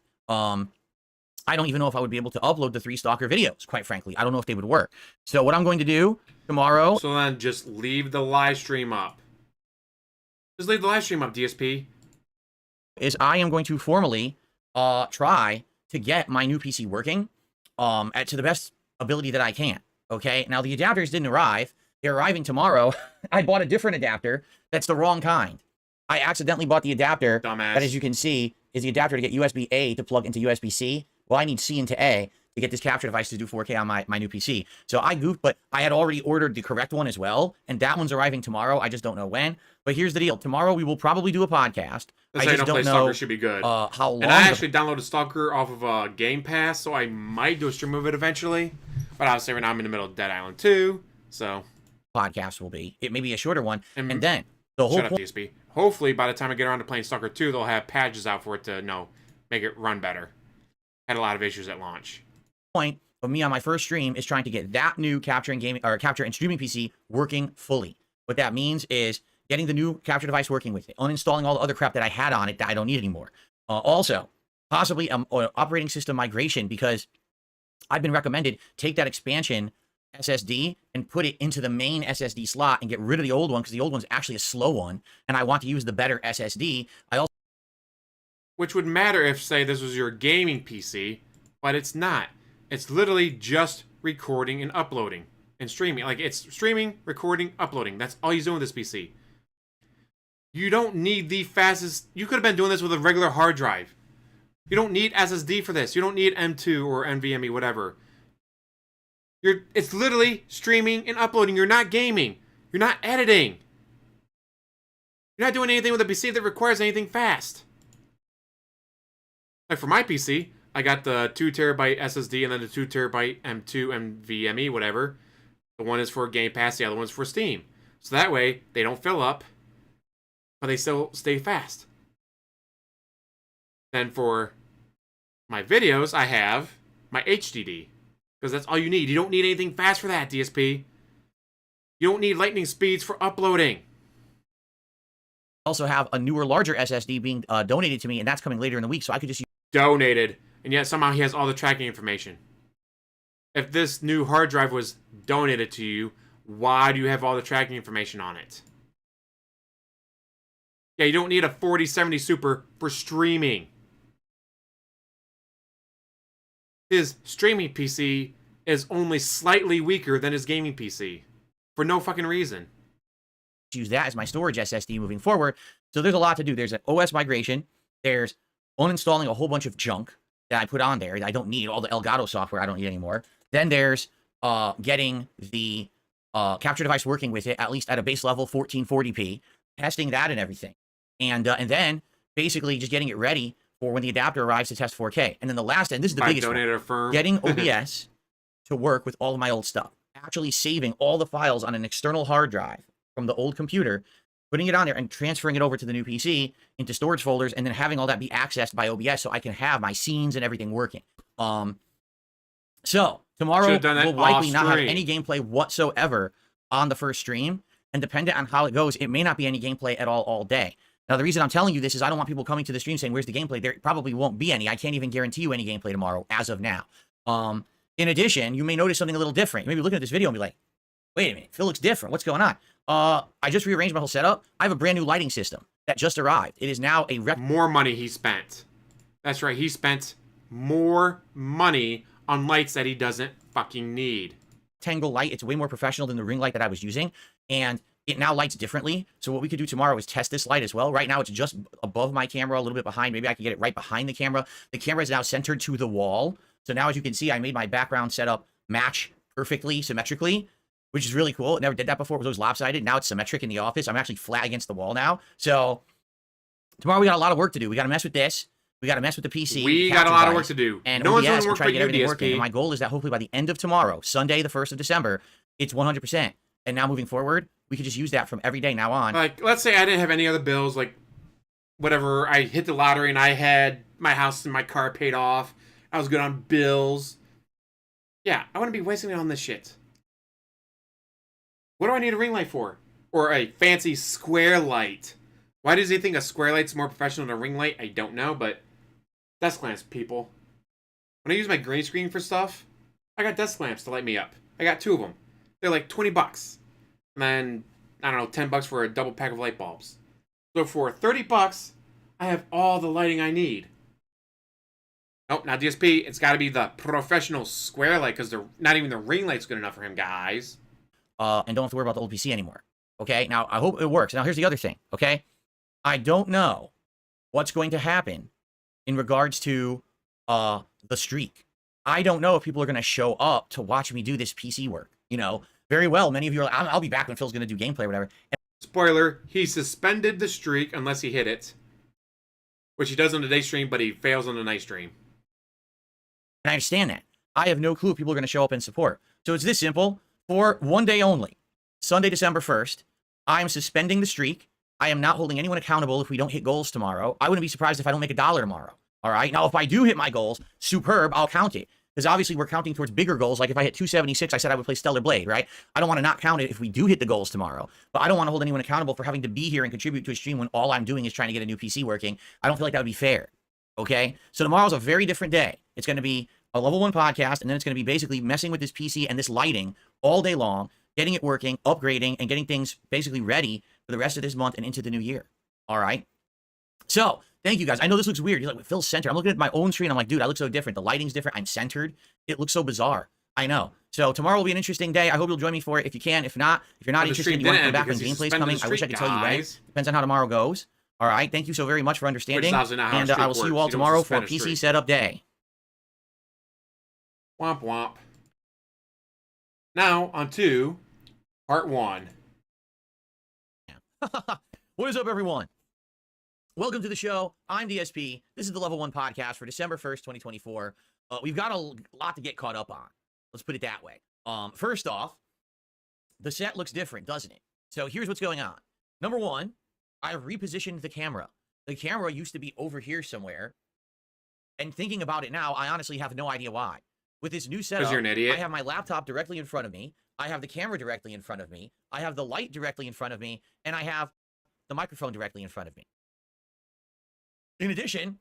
I don't even know if I would be able to upload the 3 Stalker videos, quite frankly. I don't know if they would work. So what I'm going to do tomorrow... So then just leave the live stream up. Just leave the live stream up, DSP. Is I am going to formally try to get my new PC working to the best ability that I can. Okay? Now, the adapters didn't arrive. They're arriving tomorrow. I bought a different adapter that's the wrong kind. I accidentally bought the adapter that, as you can see, is the adapter to get USB-A to plug into USB-C. Well, I need C into A to get this capture device to do 4K on my new PC. So I goofed, but I had already ordered the correct one as well, and that one's arriving tomorrow. I just don't know when. But here's the deal. Tomorrow we will probably do a podcast. That's I just don't know Stalker should be good. how long. And I actually downloaded Stalker off of Game Pass, so I might do a stream of it eventually. But obviously right now I'm in the middle of Dead Island 2, so... podcast will be. It may be a shorter one. And then the whole Shut up, DSP. Hopefully by the time I get around to playing Stalker 2, they'll have patches out for it to make it run better. Had a lot of issues at launch. Point of me on my first stream is trying to get that new capture and streaming PC working fully. What that means is getting the new capture device working with it, uninstalling all the other crap that I had on it that I don't need anymore. Also, possibly an operating system migration, because I've been recommended take that expansion SSD and put it into the main SSD slot and get rid of the old one, because the old one's actually a slow one, and I want to use the better SSD. Which would matter if, say, this was your gaming PC, but it's not. It's literally just recording and uploading and streaming. Like, it's streaming, recording, uploading. That's all he's doing with this PC. You don't need the fastest... You could have been doing this with a regular hard drive. You don't need SSD for this. You don't need M2 or NVMe, whatever. It's literally streaming and uploading. You're not gaming. You're not editing. You're not doing anything with a PC that requires anything fast. Like for my PC, I got the 2TB SSD and then the 2TB M2 NVMe, whatever. The one is for Game Pass, the other one's for Steam. So that way, they don't fill up, but they still stay fast. Then for my videos, I have my HDD. Because that's all you need. You don't need anything fast for that, DSP. You don't need lightning speeds for uploading. Also have a newer, larger SSD being donated to me, and that's coming later in the week, so I could just use... Donated. And yet somehow he has all the tracking information. If this new hard drive was donated to you, why do you have all the tracking information on it? Yeah, you don't need a 4070 Super for streaming. His streaming PC is only slightly weaker than his gaming PC. For no fucking reason. Use that as my storage SSD moving forward. So there's a lot to do. There's an OS migration. There's uninstalling a whole bunch of junk that I put on there. I don't need all the Elgato software. I don't need anymore. Then there's getting the capture device working with it, at least at a base level 1440p. Testing that and everything. And then basically just getting it ready for when the adapter arrives to test 4K. And then the last, and this is the biggest one, getting OBS to work with all of my old stuff. Actually saving all the files on an external hard drive from the old computer, putting it on there and transferring it over to the new PC into storage folders, and then having all that be accessed by OBS so I can have my scenes and everything working. So tomorrow we'll likely not have any gameplay whatsoever on the first stream. And dependent on how it goes, it may not be any gameplay at all day. Now, the reason I'm telling you this is I don't want people coming to the stream saying, where's the gameplay? There probably won't be any. I can't even guarantee you any gameplay tomorrow as of now. In addition, you may notice something a little different. You may be looking at this video and be like, wait a minute, Phil looks different. What's going on? I just rearranged my whole setup. I have a brand new lighting system that just arrived. It is now a more money he spent. That's right. He spent more money on lights that he doesn't fucking need. Rectangle light. It's way more professional than the ring light that I was using. And it now lights differently. So what we could do tomorrow is test this light as well. Right now, it's just above my camera, a little bit behind. Maybe I can get it right behind the camera. The camera is now centered to the wall. So now, as you can see, I made my background setup match perfectly, symmetrically, which is really cool. It never did that before. It was always lopsided. Now it's symmetric in the office. I'm actually flat against the wall now. So tomorrow we got a lot of work to do. We got to mess with this. We got to mess with the PC. We got a lot of work to do. And no one's OBS, doing work try to but get you, everything DSP. working. And my goal is that hopefully by the end of tomorrow, Sunday, the 1st of December, it's 100%. And now moving forward, we could just use that from every day now on. Like, let's say I didn't have any other bills, like, whatever, I hit the lottery and I had my house and my car paid off. I was good on bills. Yeah, I wouldn't be wasting it on this shit. What do I need a ring light for? Or a fancy square light? Why does he think a square light's more professional than a ring light? I don't know, but desk lamps, people. When I use my green screen for stuff, I got desk lamps to light me up. I got 2 of them. They're like 20 bucks. And then, I don't know, 10 bucks for a double pack of light bulbs. So for 30 bucks, I have all the lighting I need. Nope, not DSP. It's got to be the professional square light, because not even the ring light's good enough for him, guys. And don't have to worry about the old PC anymore. Okay? Now, I hope it works. Now, here's the other thing, okay? I don't know what's going to happen in regards to the streak. I don't know if people are going to show up to watch me do this PC work. You know, very well, many of you are like, I'll be back when Phil's going to do gameplay or whatever. Spoiler, he suspended the streak unless he hit it. Which he does on the day stream, but he fails on the night stream. And I understand that. I have no clue if people are going to show up and support. So it's this simple. For one day only, Sunday, December 1st, I am suspending the streak. I am not holding anyone accountable if we don't hit goals tomorrow. I wouldn't be surprised if I don't make $1 tomorrow. All right? Now, if I do hit my goals, superb, I'll count it. Because obviously we're counting towards bigger goals. Like if I hit 276, I said I would play Stellar Blade, right? I don't want to not count it if we do hit the goals tomorrow. But I don't want to hold anyone accountable for having to be here and contribute to a stream when all I'm doing is trying to get a new PC working. I don't feel like that would be fair. Okay? So tomorrow's a very different day. It's going to be a level 1 podcast, and then it's going to be basically messing with this PC and this lighting all day long, getting it working, upgrading, and getting things basically ready for the rest of this month and into the new year. All right? So, thank you guys. I know this looks weird. You're like, Phil's centered. I'm looking at my own screen. I'm like, dude, I look so different. The lighting's different. I'm centered. It looks so bizarre. I know. So tomorrow will be an interesting day. I hope you'll join me for it if you can. If not, if you're not interested and you want to come back when gameplay's coming, I wish I could tell you when. Depends on how tomorrow goes. All right? Thank you so very much for understanding. And I will see you all tomorrow for PC Setup Day. Womp womp. Now, on to part 1. What is up, everyone? Welcome to the show. I'm DSP. This is the Level 1 podcast for December 1st, 2024. We've got a lot to get caught up on. Let's put it that way. First off, the set looks different, doesn't it? So here's what's going on. Number 1, I've repositioned the camera. The camera used to be over here somewhere. And thinking about it now, I honestly have no idea why. With this new setup, you're an idiot. I have my laptop directly in front of me. I have the camera directly in front of me. I have the light directly in front of me. And I have the microphone directly in front of me. In addition,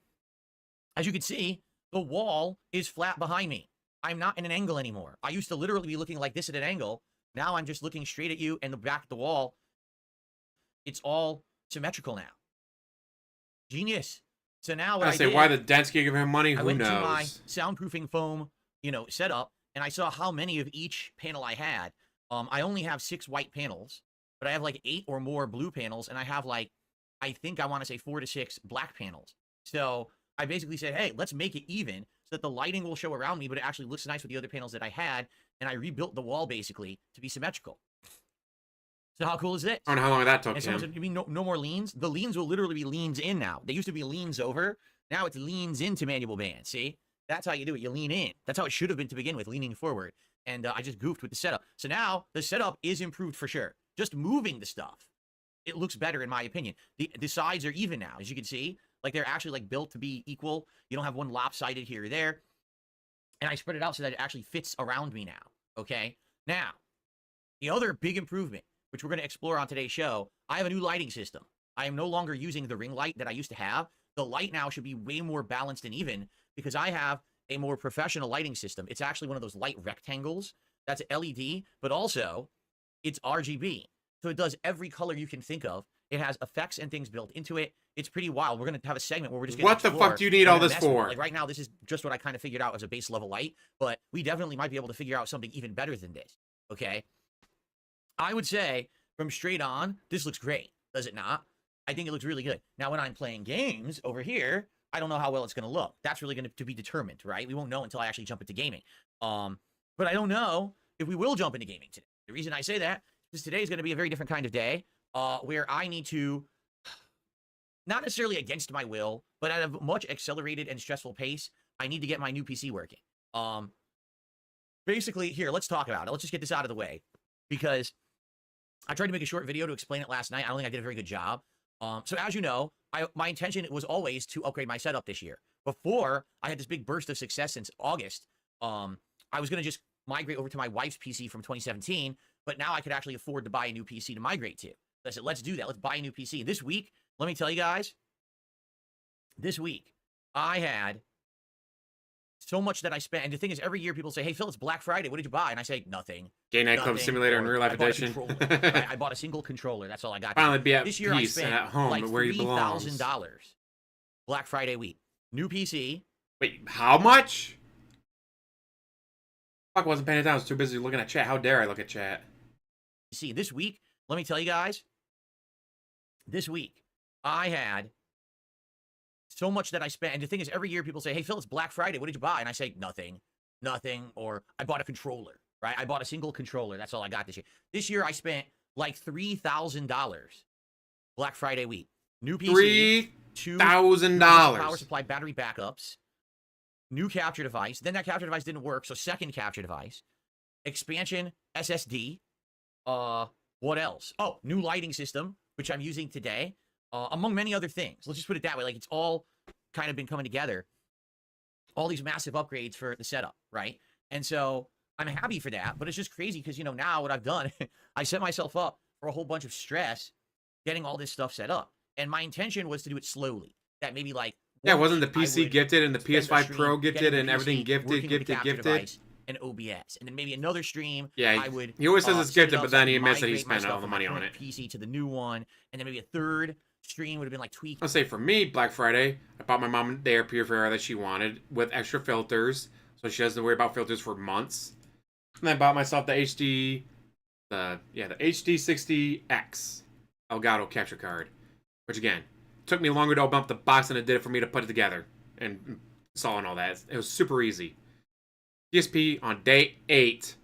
as you can see, the wall is flat behind me. I'm not in an angle anymore. I used to literally be looking like this at an angle. Now I'm just looking straight at you and the back of the wall. It's all symmetrical now. Genius. So now what I say, did, why the dents give him money? I Who went knows? to my soundproofing foam, setup, and I saw how many of each panel I had. I only have 6 white panels, but I have like 8 or more blue panels, and I have like, I think I want to say 4 to 6 black panels. So I basically said, hey, let's make it even so that the lighting will show around me, but it actually looks nice with the other panels that I had, and I rebuilt the wall basically to be symmetrical. So how cool is this? I don't know how long that took And someone said, you mean no more leans? The leans will literally be leans in now. They used to be leans over. Now it's leans into manual band. See? That's how you do it. You lean in. That's how it should have been to begin with, leaning forward. And I just goofed with the setup. So now the setup is improved for sure. Just moving the stuff, it looks better in my opinion. The sides are even now, as you can see. Like they're actually like built to be equal. You don't have one lopsided here or there. And I spread it out so that it actually fits around me now. Okay? Now, the other big improvement which we're going to explore on today's show, I have a new lighting system. I am no longer using the ring light that I used to have. The light now should be way more balanced and even because I have a more professional lighting system. It's actually one of those light rectangles. That's LED, but also it's RGB. So it does every color you can think of. It has effects and things built into it. It's pretty wild. We're going to have a segment where we're just going to What the fuck do you need all this for? Like right now, this is just what I kind of figured out as a base level light, but we definitely might be able to figure out something even better than this, okay? I would say from straight on, this looks great, does it not? I think it looks really good. Now, when I'm playing games over here, I don't know how well it's going to look. That's really going to be determined, right? We won't know until I actually jump into gaming. But I don't know if we will jump into gaming today. The reason I say that is today is going to be a very different kind of day where I need to, not necessarily against my will, but at a much accelerated and stressful pace, I need to get my new PC working. Basically, here, let's talk about it. Let's just get this out of the way because I tried to make a short video to explain it last night. I don't think I did a very good job. So as you know, my intention was always to upgrade my setup this year. Before I had this big burst of success since August, I was going to just migrate over to my wife's PC from 2017, but now I could actually afford to buy a new PC to migrate to. So I said, let's do that. Let's buy a new PC. This week, let me tell you guys, this week, I had so much that I spent. And the thing is, every year people say, hey, Phil, it's Black Friday. What did you buy? And I say, nothing. Gay Nightclub Simulator in Real Life Edition. I bought a single controller. That's all I got. Finally be at this year peace I spent and at home like where you belong. $3,000 Black Friday week. New PC. Wait, how much? Fuck, I wasn't paying attention. I was too busy looking at chat. How dare I look at chat? See, this week, let me tell you guys, this week, I had so much that I spent. And the thing is, every year people say, hey, Phil, it's Black Friday. What did you buy? And I say, nothing. Or I bought a controller, right? I bought a single controller. That's all I got this year. This year, I spent like $3,000 Black Friday week. New PC. $3,000. Power supply, battery backups. New capture device. Then that capture device didn't work, so second capture device. Expansion SSD. What else? Oh, new lighting system, which I'm using today. Among many other things. Let's just put it that way. Like, it's all kind of been coming together. All these massive upgrades for the setup, right? And so I'm happy for that, but it's just crazy because, you know, now what I've done, I set myself up for a whole bunch of stress getting all this stuff set up. And my intention was to do it slowly. That maybe like... Yeah, wasn't the PC gifted and the PS5 Pro gifted and everything gifted? And OBS. And then maybe another stream, yeah, I would... He always says it's gifted, but then he admits that he spent all the money on it. PC to the new one, and then maybe a third stream would have been like tweaked. I'll say for me, Black Friday, I bought my mom the air purifier that she wanted with extra filters, so she doesn't worry about filters for months. And I bought myself the the HD60X Elgato capture card, which again took me longer to open up the box than it did for me to put it together and install and all that. It was super easy. DSP on day 8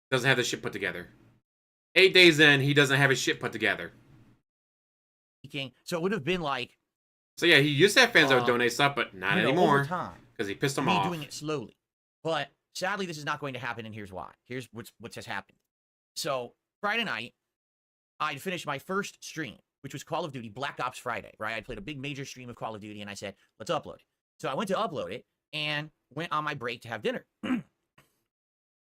doesn't have this shit put together. 8 days in, he doesn't have his shit put together. So it would have been like... So yeah, he used to have fans that would donate stuff, but not anymore. Because he pissed them off. doing it slowly. But sadly, this is not going to happen, and here's why. Here's what has happened. So Friday night, I finished my first stream, which was Call of Duty Black Ops Friday, right? I played a big major stream of Call of Duty, and I said, let's upload it. So I went to upload it, and went on my break to have dinner. Well,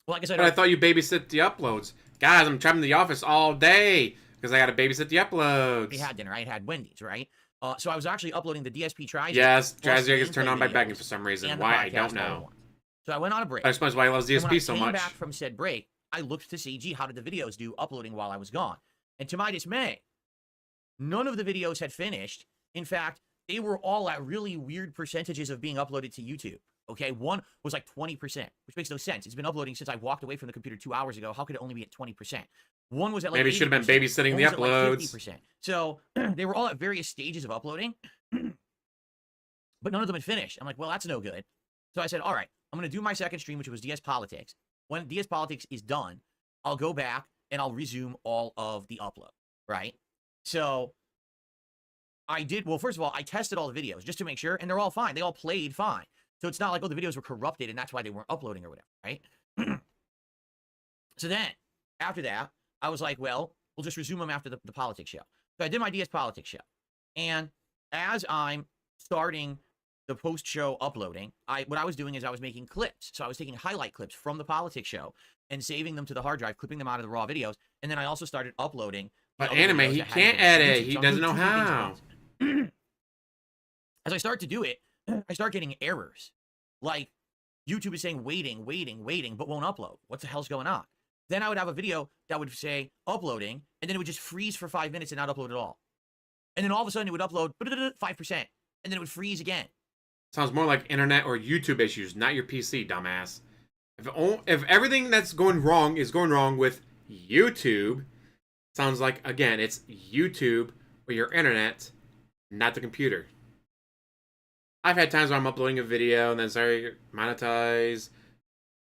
like I said... But I thought you babysit the uploads. Guys, I'm trapped in the office all day. Because I got to babysit the uploads. I had dinner. I had Wendy's, right? So I was actually uploading the DSP Tri-J. Yes, Tri-J gets turned on by begging for some reason. Why, I don't know. So I went on a break. That explains why he loves DSP so much. When I came back from said break, I looked to see, gee, how did the videos do uploading while I was gone? And to my dismay, none of the videos had finished. In fact, they were all at really weird percentages of being uploaded to YouTube. Okay, one was like 20%, which makes no sense. It's been uploading since I walked away from the computer 2 hours ago. How could it only be at 20%? One was at like maybe should have been babysitting the uploads. Like 50%. So they were all at various stages of uploading, but none of them had finished. I'm like, well, that's no good. So I said, all right, I'm going to do my second stream, which was DS Politics. When DS Politics is done, I'll go back and I'll resume all of the upload, right? So I did, well, first of all, I tested all the videos just to make sure, and they're all fine. They all played fine. So it's not like, oh, the videos were corrupted and that's why they weren't uploading or whatever, right? So then, after that, I was like, well, we'll just resume them after the politics show. So I did my DS Politics show. And as I'm starting the post-show uploading, what I was doing is I was making clips. So I was taking highlight clips from the politics show and saving them to the hard drive, clipping them out of the raw videos, and then I also started uploading. But Anime, he can't edit. He doesn't know how. As I start to do it, I start getting errors. Like, YouTube is saying waiting, but won't upload. What the hell's going on? Then I would have a video that would say uploading, and then it would just freeze for 5 minutes and not upload at all. And then all of a sudden it would upload 5%, and then it would freeze again. Sounds more like internet or YouTube issues, not your PC, dumbass. If everything that's going wrong is going wrong with YouTube, sounds like, again, it's YouTube or your internet, not the computer. I've had times where I'm uploading a video and then sorry, monetize,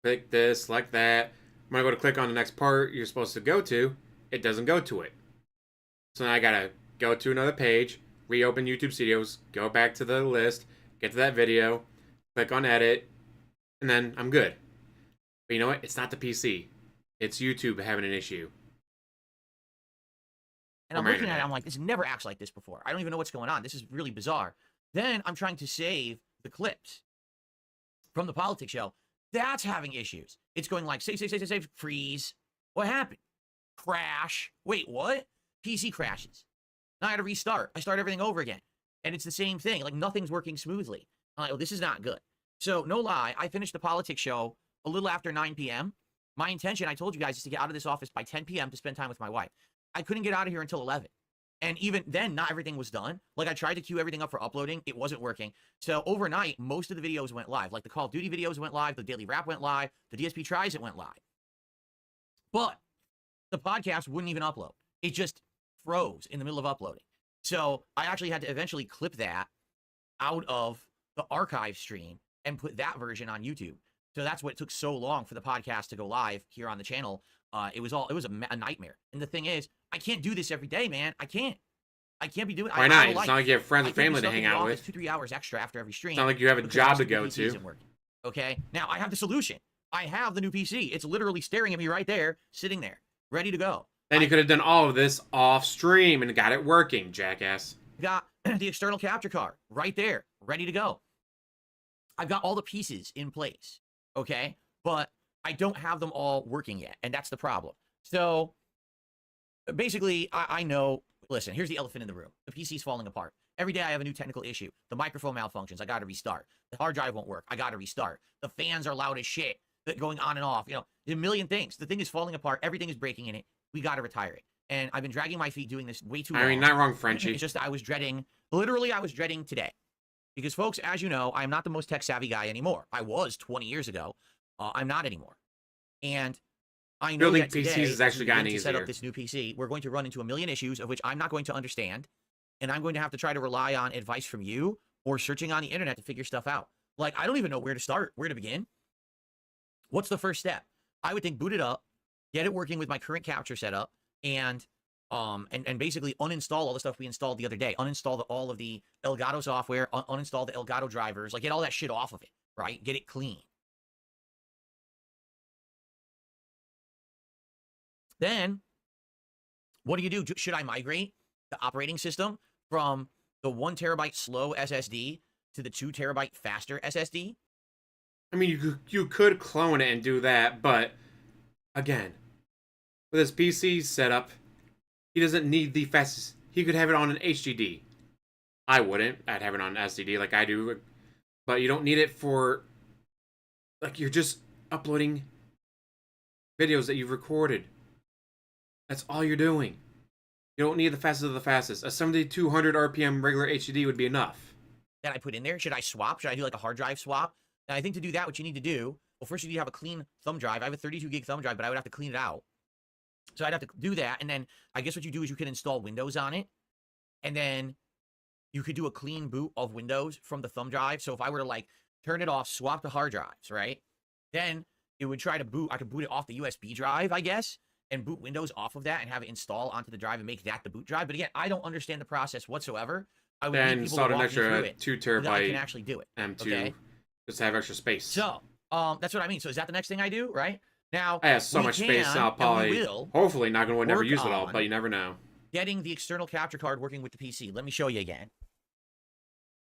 click this, select that. When I go to click on the next part you're supposed to go to, it doesn't go to it. So now I gotta go to another page, reopen YouTube Studios, go back to the list, get to that video, click on edit, and then I'm good. But you know what? It's not the PC. It's YouTube having an issue. And I'm looking at it, I'm like, this never acts like this before. I don't even know what's going on. This is really bizarre. Then I'm trying to save the clips from the politics show. That's having issues. It's going like, save, freeze. What happened? Crash. Wait, what? PC crashes. Now I gotta restart. I start everything over again. And it's the same thing. Like, nothing's working smoothly. I'm like, oh, this is not good. So, no lie, I finished the politics show a little after 9 p.m. My intention, I told you guys, is to get out of this office by 10 p.m. to spend time with my wife. I couldn't get out of here until 11. And even then, not everything was done. Like, I tried to queue everything up for uploading. It wasn't working. So, overnight, most of the videos went live. Like, the Call of Duty videos went live. The Daily Wrap went live. The DSP Tries It went live. But the podcast wouldn't even upload. It just froze in the middle of uploading. So, I actually had to eventually clip that out of the archive stream and put that version on YouTube. So, that's what it took so long for the podcast to go live here on the channel. It was a nightmare. And the thing is, I can't do this every day, man. I can't be doing it. Why not? It's not like you have friends and family to hang out with. 2-3 hours extra after every stream. It's not like you have a job to go to. Okay? Now, I have the solution. I have the new PC. It's literally staring at me right there, sitting there, ready to go. Then you could have done all of this off stream and got it working, jackass. Got the external capture card right there, ready to go. I've got all the pieces in place, okay? But I don't have them all working yet, and that's the problem. So, basically, I know, listen, here's the elephant in the room. The PC's falling apart. Every day I have a new technical issue. The microphone malfunctions. I got to restart. The hard drive won't work. I got to restart. The fans are loud as shit. Going on and off. You know, a million things. The thing is falling apart. Everything is breaking in it. We got to retire it. And I've been dragging my feet doing this way too long. I mean, not wrong, Frenchie. It's just I was dreading, literally I was dreading today. Because, folks, as you know, I'm not the most tech-savvy guy anymore. I was 20 years ago. I'm not anymore. And I know building that today, PCs has actually gotten easier. To set up this new PC, we're going to run into a million issues of which I'm not going to understand, and I'm going to have to try to rely on advice from you or searching on the internet to figure stuff out. Like, I don't even know where to start, where to begin. What's the first step? I would think boot it up, get it working with my current capture setup, and basically uninstall all the stuff we installed the other day. Uninstall all of the Elgato software, uninstall the Elgato drivers, like get all that shit off of it, right? Get it clean. Then, what do you do? Should I migrate the operating system from the 1 terabyte slow SSD to the 2 terabyte faster SSD? I mean, you could clone it and do that, but again, with his PC setup, he doesn't need the fastest. He could have it on an HDD. I wouldn't. I'd have it on an SSD like I do, but you don't need it for, like, you're just uploading videos that you've recorded. That's all you're doing. You don't need the fastest of the fastest. A 7200 RPM regular HDD would be enough. That I put in there. Should I swap? Should I do like a hard drive swap? And I think to do that, what you need to do, well, first you need to have a clean thumb drive. I have a 32 gig thumb drive, but I would have to clean it out. So I'd have to do that. And then I guess what you do is you can install Windows on it. And then you could do a clean boot of Windows from the thumb drive. So if I were to like turn it off, swap the hard drives, right? Then it would try to boot. I could boot it off the USB drive, I guess, and boot Windows off of that and have it install onto the drive and make that the boot drive. But again, I don't understand the process whatsoever. I would then need people install to an walk me through extra it 2 so that I terabyte can actually do it. M2 okay? just to have extra space. So that's what I mean. So is that the next thing I do, right? Now I have so much space. I'll probably, hopefully, not going to never use it all, but you never know. Getting the external capture card working with the PC. Let me show you again.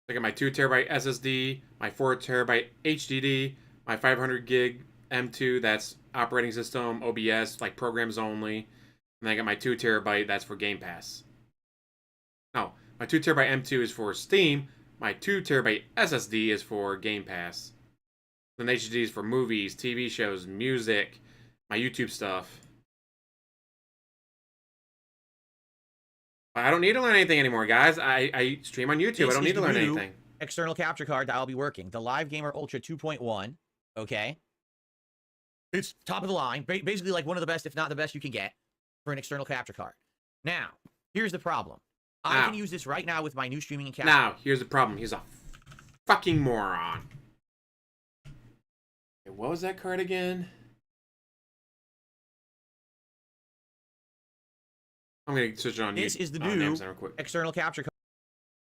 I got my 2 terabyte SSD, my 4 terabyte HDD, my 500 gig M2, that's operating system, OBS, like programs only. And then I got my 2 terabyte, that's for Game Pass. No, my 2 terabyte M2 is for Steam. My 2 terabyte SSD is for Game Pass. Then HDD is for movies, TV shows, music, my YouTube stuff. I don't need to learn anything anymore, guys. I stream on YouTube. I don't need to learn anything. External capture card that I'll be working. The Live Gamer Ultra 2.1. Okay. It's top of the line. Basically like one of the best, if not the best you can get for an external capture card. Now, here's the problem. I can use this right now with my new streaming and capture. Now, here's the problem. He's a fucking moron. Okay, what was that card again? I'm going to switch it on. This is the new external capture card.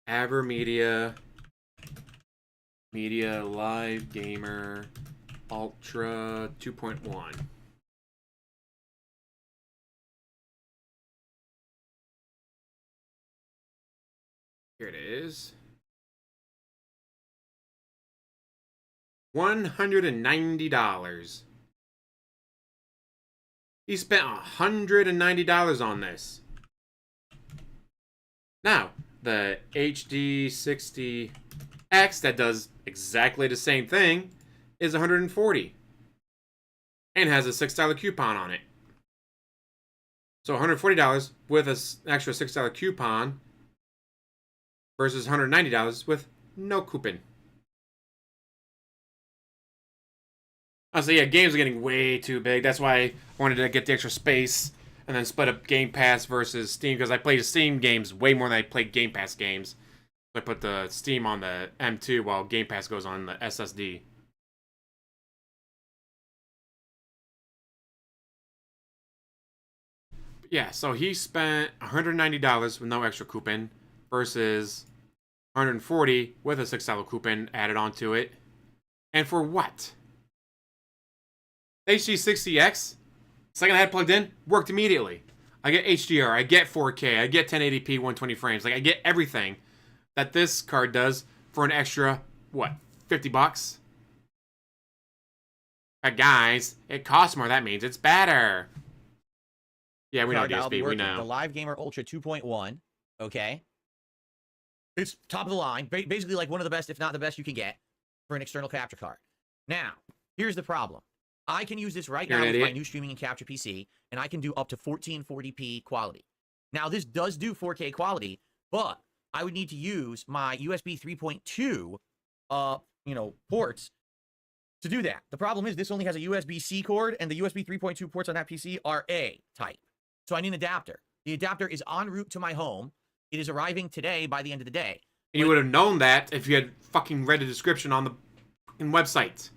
AverMedia Media Live Gamer Ultra 2.1. Here it is. $190. He spent $190 on this. Now, the HD60X that does exactly the same thing is $140 and has a $6 coupon on it. So $140 with an extra $6 coupon versus $190 with no coupon. So yeah, games are getting way too big. That's why I wanted to get the extra space and then split up Game Pass versus Steam, because I play Steam games way more than I play Game Pass games. So I put the Steam on the M2 while Game Pass goes on the SSD. Yeah, so he spent $190 with no extra coupon versus $140 with a $6 coupon added onto it. And for what? HD60X, second I had plugged in, worked immediately. I get HDR, I get 4K, I get 1080p 120 frames. Like, I get everything that this card does for an extra, what, $50? But guys, it costs more. That means it's better. Yeah, we know DSP, we know. The Live Gamer Ultra 2.1, okay? It's top of the line. Basically like one of the best, if not the best you can get for an external capture card. Now, here's the problem. I can use this right now with my new streaming and capture PC, and I can do up to 1440p quality. Now, this does do 4K quality, but I would need to use my USB 3.2, ports to do that. The problem is this only has a USB-C cord, and the USB 3.2 ports on that PC are A type. So I need an adapter. The adapter is en route to my home. It is arriving today by the end of the day. And you would have known that if you had fucking read the description on the website.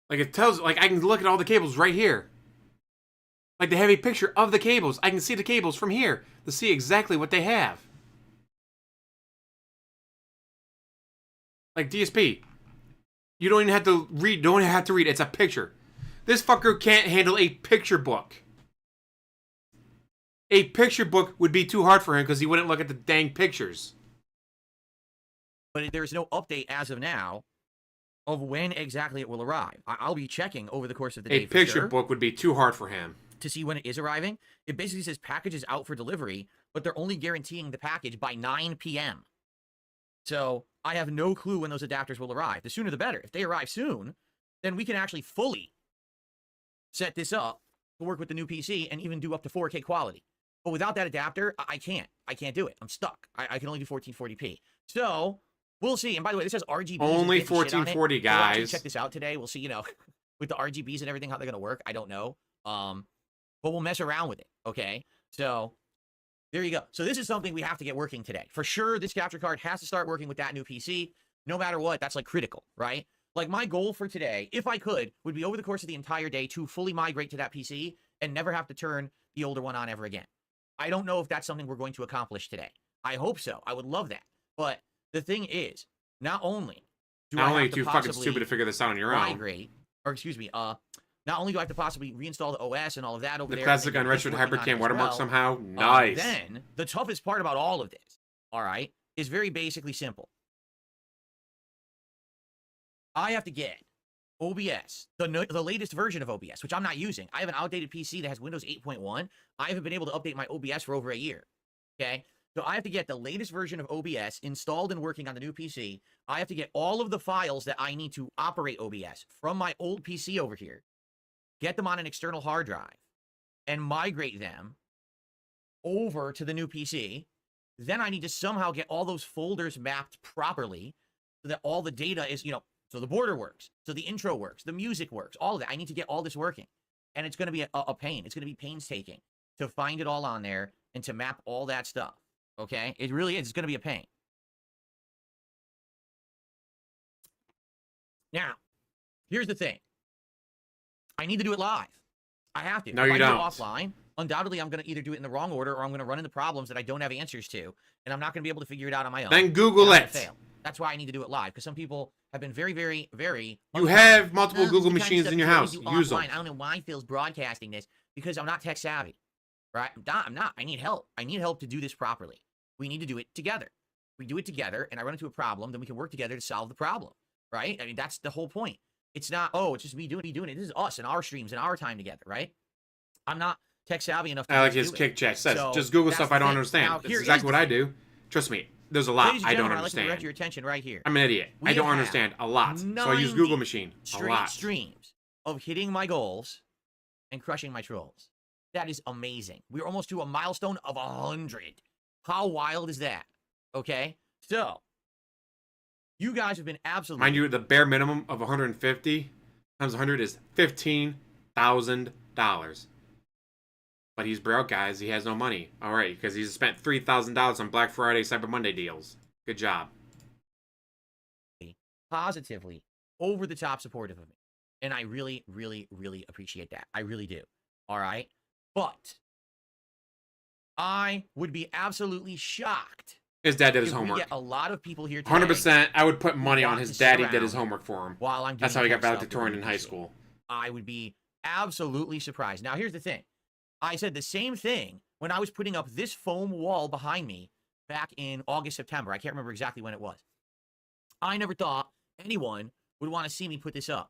Like, it tells, like, I can look at all the cables right here. Like, they have a picture of the cables. I can see the cables from here to see exactly what they have. Like, DSP. You don't even have to read. Don't have to read. It's a picture. This fucker can't handle a picture book. A picture book would be too hard for him because he wouldn't look at the dang pictures. But there's no update as of now of when exactly it will arrive. I'll be checking over the course of the day. A picture book would be too hard for him to see when it is arriving. It basically says package is out for delivery, but they're only guaranteeing the package by 9 p.m. So I have no clue when those adapters will arrive. The sooner the better. If they arrive soon, then we can actually fully set this up to work with the new PC and even do up to 4K quality. But without that adapter, I can't. I can't do it. I'm stuck. I can only do 1440p. So we'll see. And by the way, this has RGBs. Only 1440, guys. We'll check this out today. We'll see, with the RGBs and everything, how they're going to work. I don't know. But we'll mess around with it. Okay. So there you go. So this is something we have to get working today. For sure, this capture card has to start working with that new PC. No matter what, that's like critical, right? Like my goal for today, if I could, would be over the course of the entire day to fully migrate to that PC and never have to turn the older one on ever again. I don't know if that's something we're going to accomplish today. I hope so. I would love that. But the thing is, not only do I have to fucking stupid to figure this out on your own. Migrate, or excuse me, not only do I have to possibly reinstall the OS and all of that over there. The classic unregistered HyperCam watermark somehow. Nice. Then, the toughest part about all of this all right, is very basically simple. I have to get OBS, the latest version of OBS, which I'm not using. I have an outdated PC that has Windows 8.1. I haven't been able to update my OBS for over a year, okay? So I have to get the latest version of OBS installed and working on the new PC. I have to get all of the files that I need to operate OBS from my old PC over here, get them on an external hard drive, and migrate them over to the new PC. Then I need to somehow get all those folders mapped properly so that all the data is, so the border works, so the intro works, the music works, all of that. I need to get all this working. And it's going to be a pain. It's going to be painstaking to find it all on there and to map all that stuff. Okay? It really is. It's going to be a pain. Now, here's the thing. I need to do it live. I have to. No, if you I don't. do it offline, undoubtedly I'm going to either do it in the wrong order or I'm going to run into problems that I don't have answers to, and I'm not going to be able to figure it out on my own. Then Google and I'm it. gonna fail. That's why I need to do it live, because some people have been very, very, very... You have multiple Google machines in your house. Use them. I don't know why Phil's broadcasting this, because I'm not tech savvy, right? I'm not. I need help. I need help to do this properly. We need to do it together. We do it together, and I run into a problem, then we can work together to solve the problem, right? I mean, that's the whole point. It's not, oh, it's just me doing it. This is us and our streams and our time together, right? I'm not tech savvy enough to I like just his do kick it. chat says, So just Google that's stuff the I don't thing. understand. Now, That's here exactly is what the I thing. do. Trust me, there's a lot Ladies and I don't gentlemen, I'd like to direct understand. your attention right here. I'm an idiot. We I don't have understand a lot. So I use 90 Google machine a straight lot. streams of hitting my goals and crushing my trolls. That is amazing. We're almost to a milestone of 100. How wild is that? Okay? So, you guys have been absolutely... Mind you, the bare minimum of 150 times 100 is $15,000. But he's broke, guys. He has no money. All right, because he's spent $3,000 on Black Friday, Cyber Monday deals. Good job. Positively over the top supportive of me. And I really, really, really appreciate that. I really do. All right? But I would be absolutely shocked. His dad did his if homework. We get a lot of people here today 100%. I would put money who on want his to sit daddy did around his homework for him. While I'm doing That's how he got tech stuff valedictorian with in high YouTube. school. I would be absolutely surprised. Now, here's the thing. I said the same thing when I was putting up this foam wall behind me back in August, September. I can't remember exactly when it was. I never thought anyone would want to see me put this up.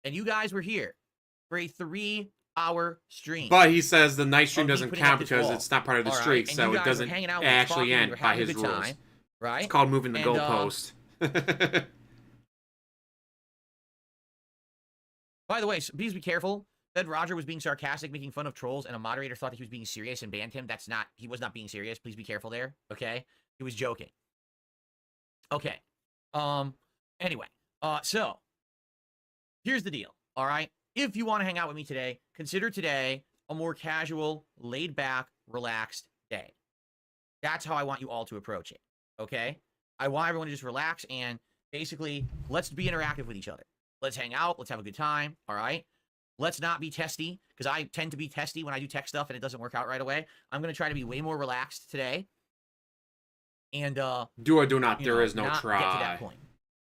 And you guys were here for a 3-hour stream. But he says the night stream of me doesn't putting count up this because wall. it's not part of the All right? streak, And so you it guys were doesn't hanging out, actually we were end by having a his good rules. time, right? It's called moving the And, goalpost. By the way, so please be careful. Said Roger was being sarcastic, making fun of trolls, and a moderator thought that he was being serious and banned him. He was not being serious. Please be careful there, okay? He was joking. Okay. Anyway, so here's the deal, all right? If you want to hang out with me today, consider today a more casual, laid-back, relaxed day. That's how I want you all to approach it, okay? I want everyone to just relax and basically, let's be interactive with each other. Let's hang out. Let's have a good time, all right? Let's not be testy, because I tend to be testy when I do tech stuff and it doesn't work out right away. I'm going to try to be way more relaxed today. And, do or do not, there is no not try. Get to that point.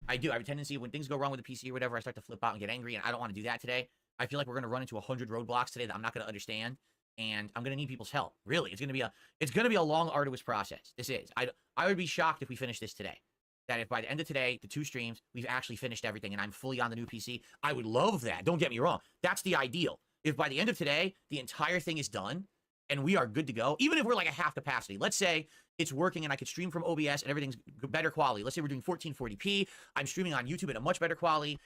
I do. I have a tendency when things go wrong with the PC or whatever, I start to flip out and get angry, and I don't want to do that today. I feel like we're going to run into 100 roadblocks today that I'm not going to understand, and I'm going to need people's help. Really, it's going to be a long, arduous process. This is. I would be shocked if we finish this today. That if by the end of today, the 2 streams, we've actually finished everything and I'm fully on the new PC, I would love that. Don't get me wrong. That's the ideal. If by the end of today, the entire thing is done and we are good to go, even if we're like at half capacity, let's say it's working and I could stream from OBS and everything's better quality. Let's say we're doing 1440p. I'm streaming on YouTube at a much better quality,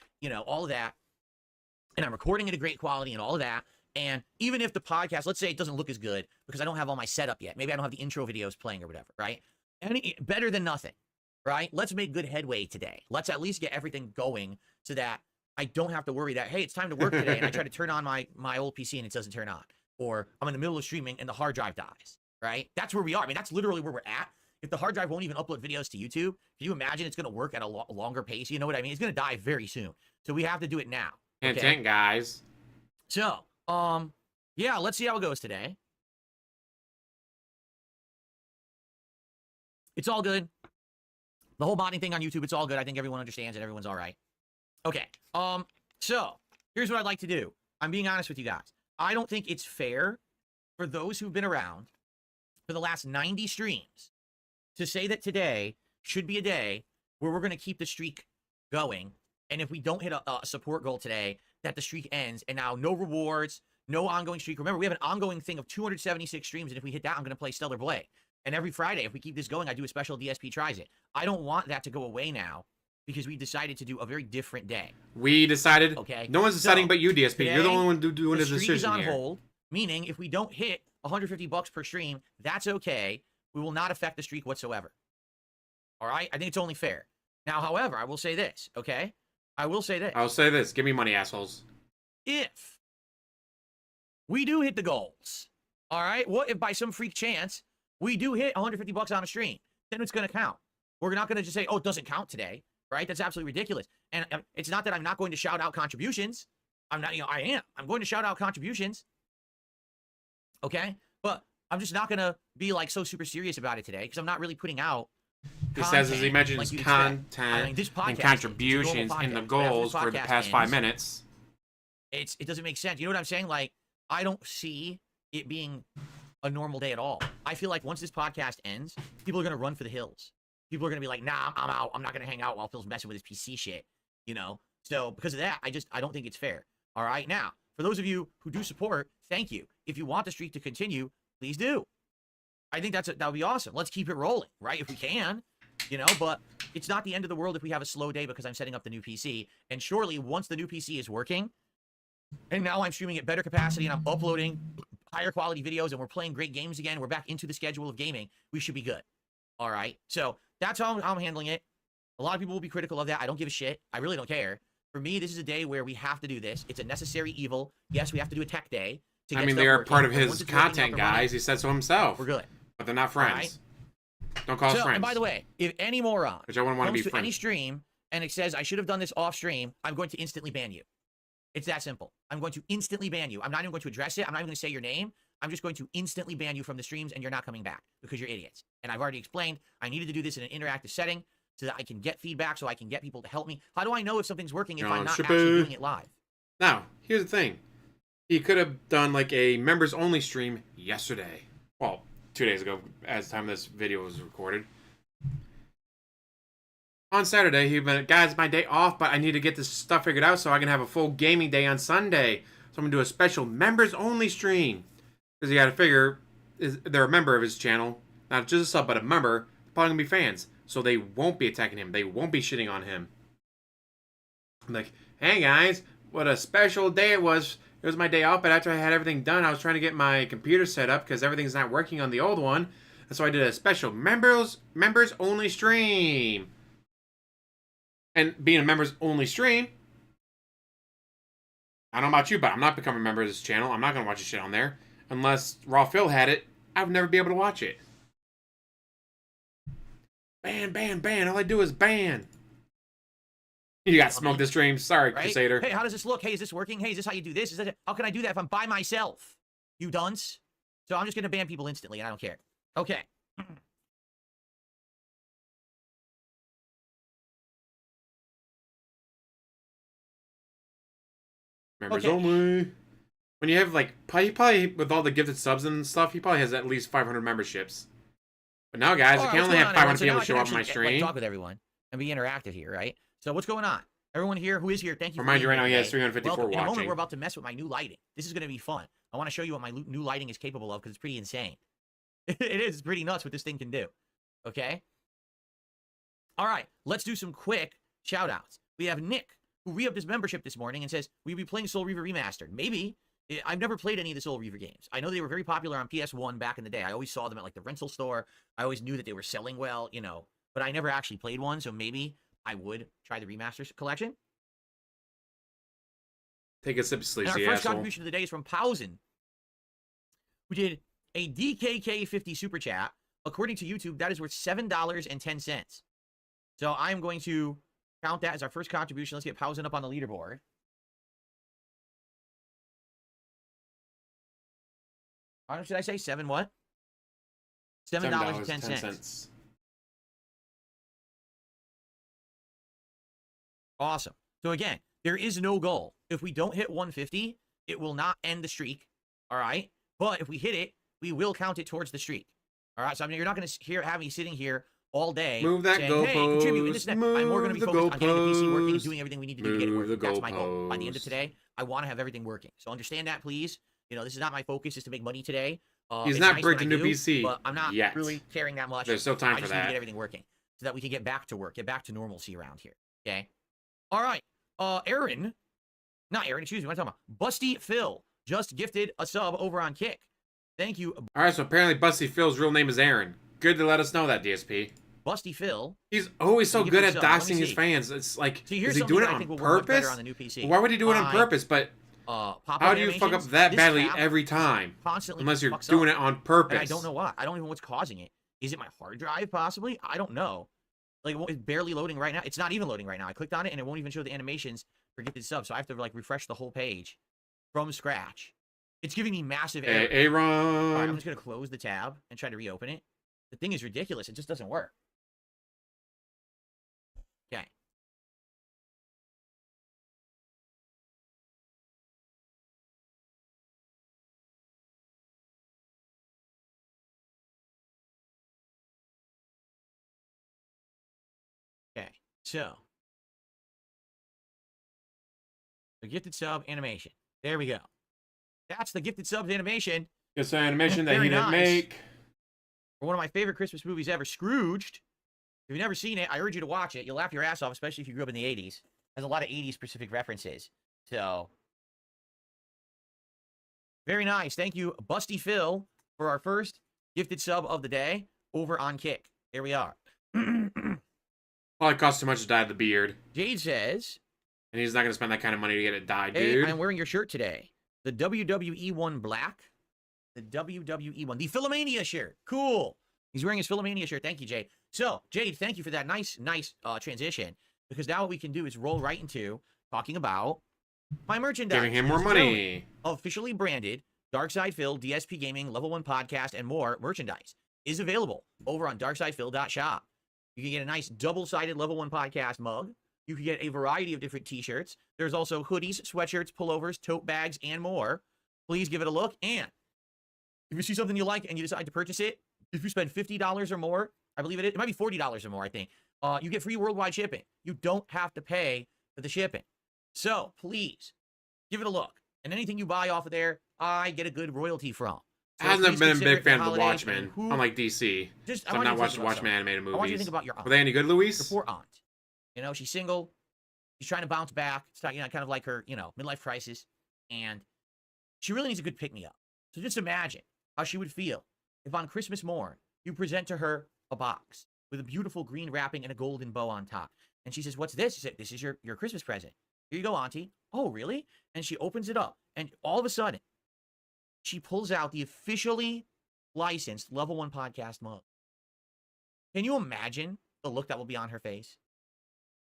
all of that. And I'm recording at a great quality and all of that. And even if the podcast, let's say it doesn't look as good because I don't have all my setup yet. Maybe I don't have the intro videos playing or whatever, right? Better than nothing. Right? Let's make good headway today. Let's at least get everything going so that I don't have to worry that, hey, it's time to work today, and I try to turn on my old PC and it doesn't turn on. Or I'm in the middle of streaming and the hard drive dies, right? That's where we are. I mean, that's literally where we're at. If the hard drive won't even upload videos to YouTube, can you imagine it's going to work at a longer pace? You know what I mean? It's going to die very soon. So we have to do it now. Hint, Okay? hint, guys. So, yeah, let's see how it goes today. It's all good. The whole modding thing on YouTube, it's all good. I think everyone understands and everyone's all right. Okay. So here's what I'd like to do. I'm being honest with you guys. I don't think it's fair for those who've been around for the last 90 streams to say that today should be a day where we're going to keep the streak going. And if we don't hit a support goal today, that the streak ends. And now no rewards, no ongoing streak. Remember, we have an ongoing thing of 276 streams. And if we hit that, I'm going to play Stellar Blade. And every Friday, if we keep this going, I do a special DSP tries it. I don't want that to go away now because we decided to do a very different day. We decided. Okay. No one's deciding but you, DSP. Today, You're the only one doing the the streak is decision on here. hold, meaning if we don't hit $150 per stream, that's okay. We will not affect the streak whatsoever. All right? I think it's only fair. Now, however, I will say this, okay? I will say this. I'll say this. Give me money, assholes. If we do hit the goals, all right? What if by some freak chance we do hit $150 on a stream? Then it's going to count. We're not going to just say, oh, it doesn't count today, right? That's absolutely ridiculous. And it's not that I'm not going to shout out contributions. I'm not, I am. I'm going to shout out contributions. Okay? But I'm just not going to be like so super serious about it today because I'm not really putting out He says, as he mentions, like you'd content expect. I mean, this and podcast contributions is a in the normal podcast. goals After for this the podcast past 5 ends, minutes. It doesn't make sense. You know what I'm saying? Like, I don't see it being a normal day at all. I feel like once this podcast ends, people are going to run for the hills. People are going to be like, nah, I'm out. I'm not going to hang out while Phil's messing with his PC shit, you know? So because of that, I don't think it's fair. All right? Now, for those of you who do support, thank you. If you want the streak to continue, please do. I think that would be awesome. Let's keep it rolling, right? If we can, you know, but it's not the end of the world if we have a slow day because I'm setting up the new PC. And surely once the new PC is working, and now I'm streaming at better capacity and I'm uploading higher quality videos and we're playing great games again, we're back into the schedule of gaming, we should be good. All right? So that's how I'm handling it. A lot of people will be critical of that. I don't give a shit. I really don't care. For me, this is a day where we have to do this. It's a necessary evil. Yes, we have to do a tech day. I mean, they are part of his content, guys. He said so himself. We're good. But they're not friends. Right. Don't call us friends. And by the way, if any moron which I wouldn't want to be comes to friends. any stream and it says I should have done this off stream, I'm going to instantly ban you. It's that simple. I'm going to instantly ban you. I'm not even going to address it. I'm not even going to say your name. I'm just going to instantly ban you from the streams and you're not coming back because you're idiots. And I've already explained I needed to do this in an interactive setting so that I can get feedback, so I can get people to help me. How do I know if something's working if I'm not actually doing it live? Now, here's the thing. He could have done like a members only stream yesterday. Well, 2 days ago, as the time this video was recorded. On Saturday, he went, guys, my day off, but I need to get this stuff figured out so I can have a full gaming day on Sunday. So I'm going to do a special members only stream. Because you got to figure, they're a member of his channel. Not just a sub, but a member. They're probably going to be fans. So they won't be attacking him. They won't be shitting on him. I'm like, hey guys, what a special day it was. It was my day off, but after I had everything done, I was trying to get my computer set up because everything's not working on the old one. And so I did a special members only stream. And being a members only stream, I don't know about you, but I'm not becoming a member of this channel. I'm not going to watch this shit on there. Unless Raw Phil had it, I would never be able to watch it. Ban, ban, ban. All I do is ban. You got smoked this stream. Sorry, right? Crusader. Hey, how does this look? Hey, is this working? Hey, is this how you do this? Is that how can I do that if I'm by myself? You dunce. So I'm just going to ban people instantly, and I don't care. Okay. Members only. When you have like, he probably, with all the gifted subs and stuff, he probably has at least 500 memberships. But now, guys, I can only have 500 people show up on my stream. Talk with everyone and be interactive here, right? So what's going on? Everyone here who is here, thank you. Remind you right now, he has today. 354 Welcome. watching. In a moment, we're about to mess with my new lighting. This is going to be fun. I want to show you what my new lighting is capable of because it's pretty insane. It is pretty nuts what this thing can do. Okay? All right, let's do some quick shout-outs. We have Nick, who re-upped his membership this morning and says, will you be playing Soul Reaver Remastered? Maybe. I've never played any of the Soul Reaver games. I know they were very popular on PS1 back in the day. I always saw them at like the rental store. I always knew that they were selling well, you know, but I never actually played one, so maybe I would try the Remasters collection. Take a sip of sleep, and our first contribution of the day is from Pausen, who did a DKK50 super chat. According to YouTube, that is worth $7.10. So I'm going to count that as our first contribution. Let's get Pausen up on the leaderboard. How much did I say? $7 what? $7.10. Awesome. So again, there is no goal. If we don't hit 150, it will not end the streak. All right? But if we hit it, we will count it towards the streak. All right, so I mean, you're not going to have me sitting here all day Move that saying, hey, contribute in this goalpost. and that. I'm more going to be focused on getting the PC working and goalpost. doing everything we need to do to get it Move working. the That's my goal. By the end of goalpost. today, I want to have everything working. So understand that, please. You know, this is not my focus, is to make money today. He's it's not nice bricked when a I new do, PC but I'm not yet. really caring that much. There's still time I for just need to that. get everything working so that we can get back to work, get back to normalcy around here. Okay. All right. Aaron, not Aaron, excuse me. What am I talking about? Busty Phil just gifted a sub over on Kick. Thank you. All right, so apparently Busty Phil's real name is Aaron. Good to let us know that, DSP. Busty Phil. He's always so good at doxing his see. fans. It's like, See, here's is he something doing it that I on think will work much better purpose? on the new PC. Why would he do it on purpose? But pop-up how do you fuck up animations, that this badly tab every time? Constantly Unless you're fucks doing up. it on purpose. And I don't know why. I don't even know what's causing it. Is it my hard drive, possibly? I don't know. Like, it's barely loading right now. It's not even loading right now. I clicked on it, and it won't even show the animations for gifted subs, so I have to, like, refresh the whole page from scratch. It's giving me massive errors. Hey, Aaron. All right, I'm just going to close the tab and try to reopen it. The thing is ridiculous. It just doesn't work. Okay. Okay, so the gifted sub animation. There we go. That's the gifted subs animation. It's an animation that Very he didn't nice. make. For one of my favorite Christmas movies ever, Scrooged. If you've never seen it, I urge you to watch it. You'll laugh your ass off, especially if you grew up in the 80s. Has a lot of 80s specific references. So, very nice. Thank you, Busty Phil, for our first gifted sub of the day over on Kick. Here we are. Probably costs too much to dye the beard. Jade says, and he's not going to spend that kind of money to get it dyed, hey, dude. I'm wearing your shirt today. The WWE one black. The WWE one. The Philomania shirt. Cool. He's wearing his Philomania shirt. Thank you, Jade. So, Jade, thank you for that nice transition. Because now what we can do is roll right into talking about my merchandise. Giving him more money. Officially branded DarkSidePhil, DSP Gaming, Level 1 Podcast, and more merchandise is available over on DarkSidePhil.shop. You can get a nice double-sided Level 1 Podcast mug. You can get a variety of different t-shirts. There's also hoodies, sweatshirts, pullovers, tote bags, and more. Please give it a look. And if you see something you like and you decide to purchase it, if you spend $50 or more, I believe it might be $40 or more, I think, you get free worldwide shipping. You don't have to pay for the shipping. So please give it a look. And anything you buy off of there, I get a good royalty from. So I haven't been a big fan of the holidays. Watchmen, unlike DC. Just, So I'm not watching Watchmen animated movies. I want you to think about your aunt. Were they any good, Luis? Your poor aunt. You know, she's single. She's trying to bounce back. It's not, you know, kind of like her, you know, midlife crisis. And she really needs a good pick-me-up. So just imagine how she would feel if on Christmas morn, you present to her a box with a beautiful green wrapping and a golden bow on top. And she says, what's this? She said, this is your Christmas present. Here you go, Auntie. Oh, really? And she opens it up. And all of a sudden, she pulls out the officially licensed Level 1 Podcast mug. Can you imagine the look that will be on her face?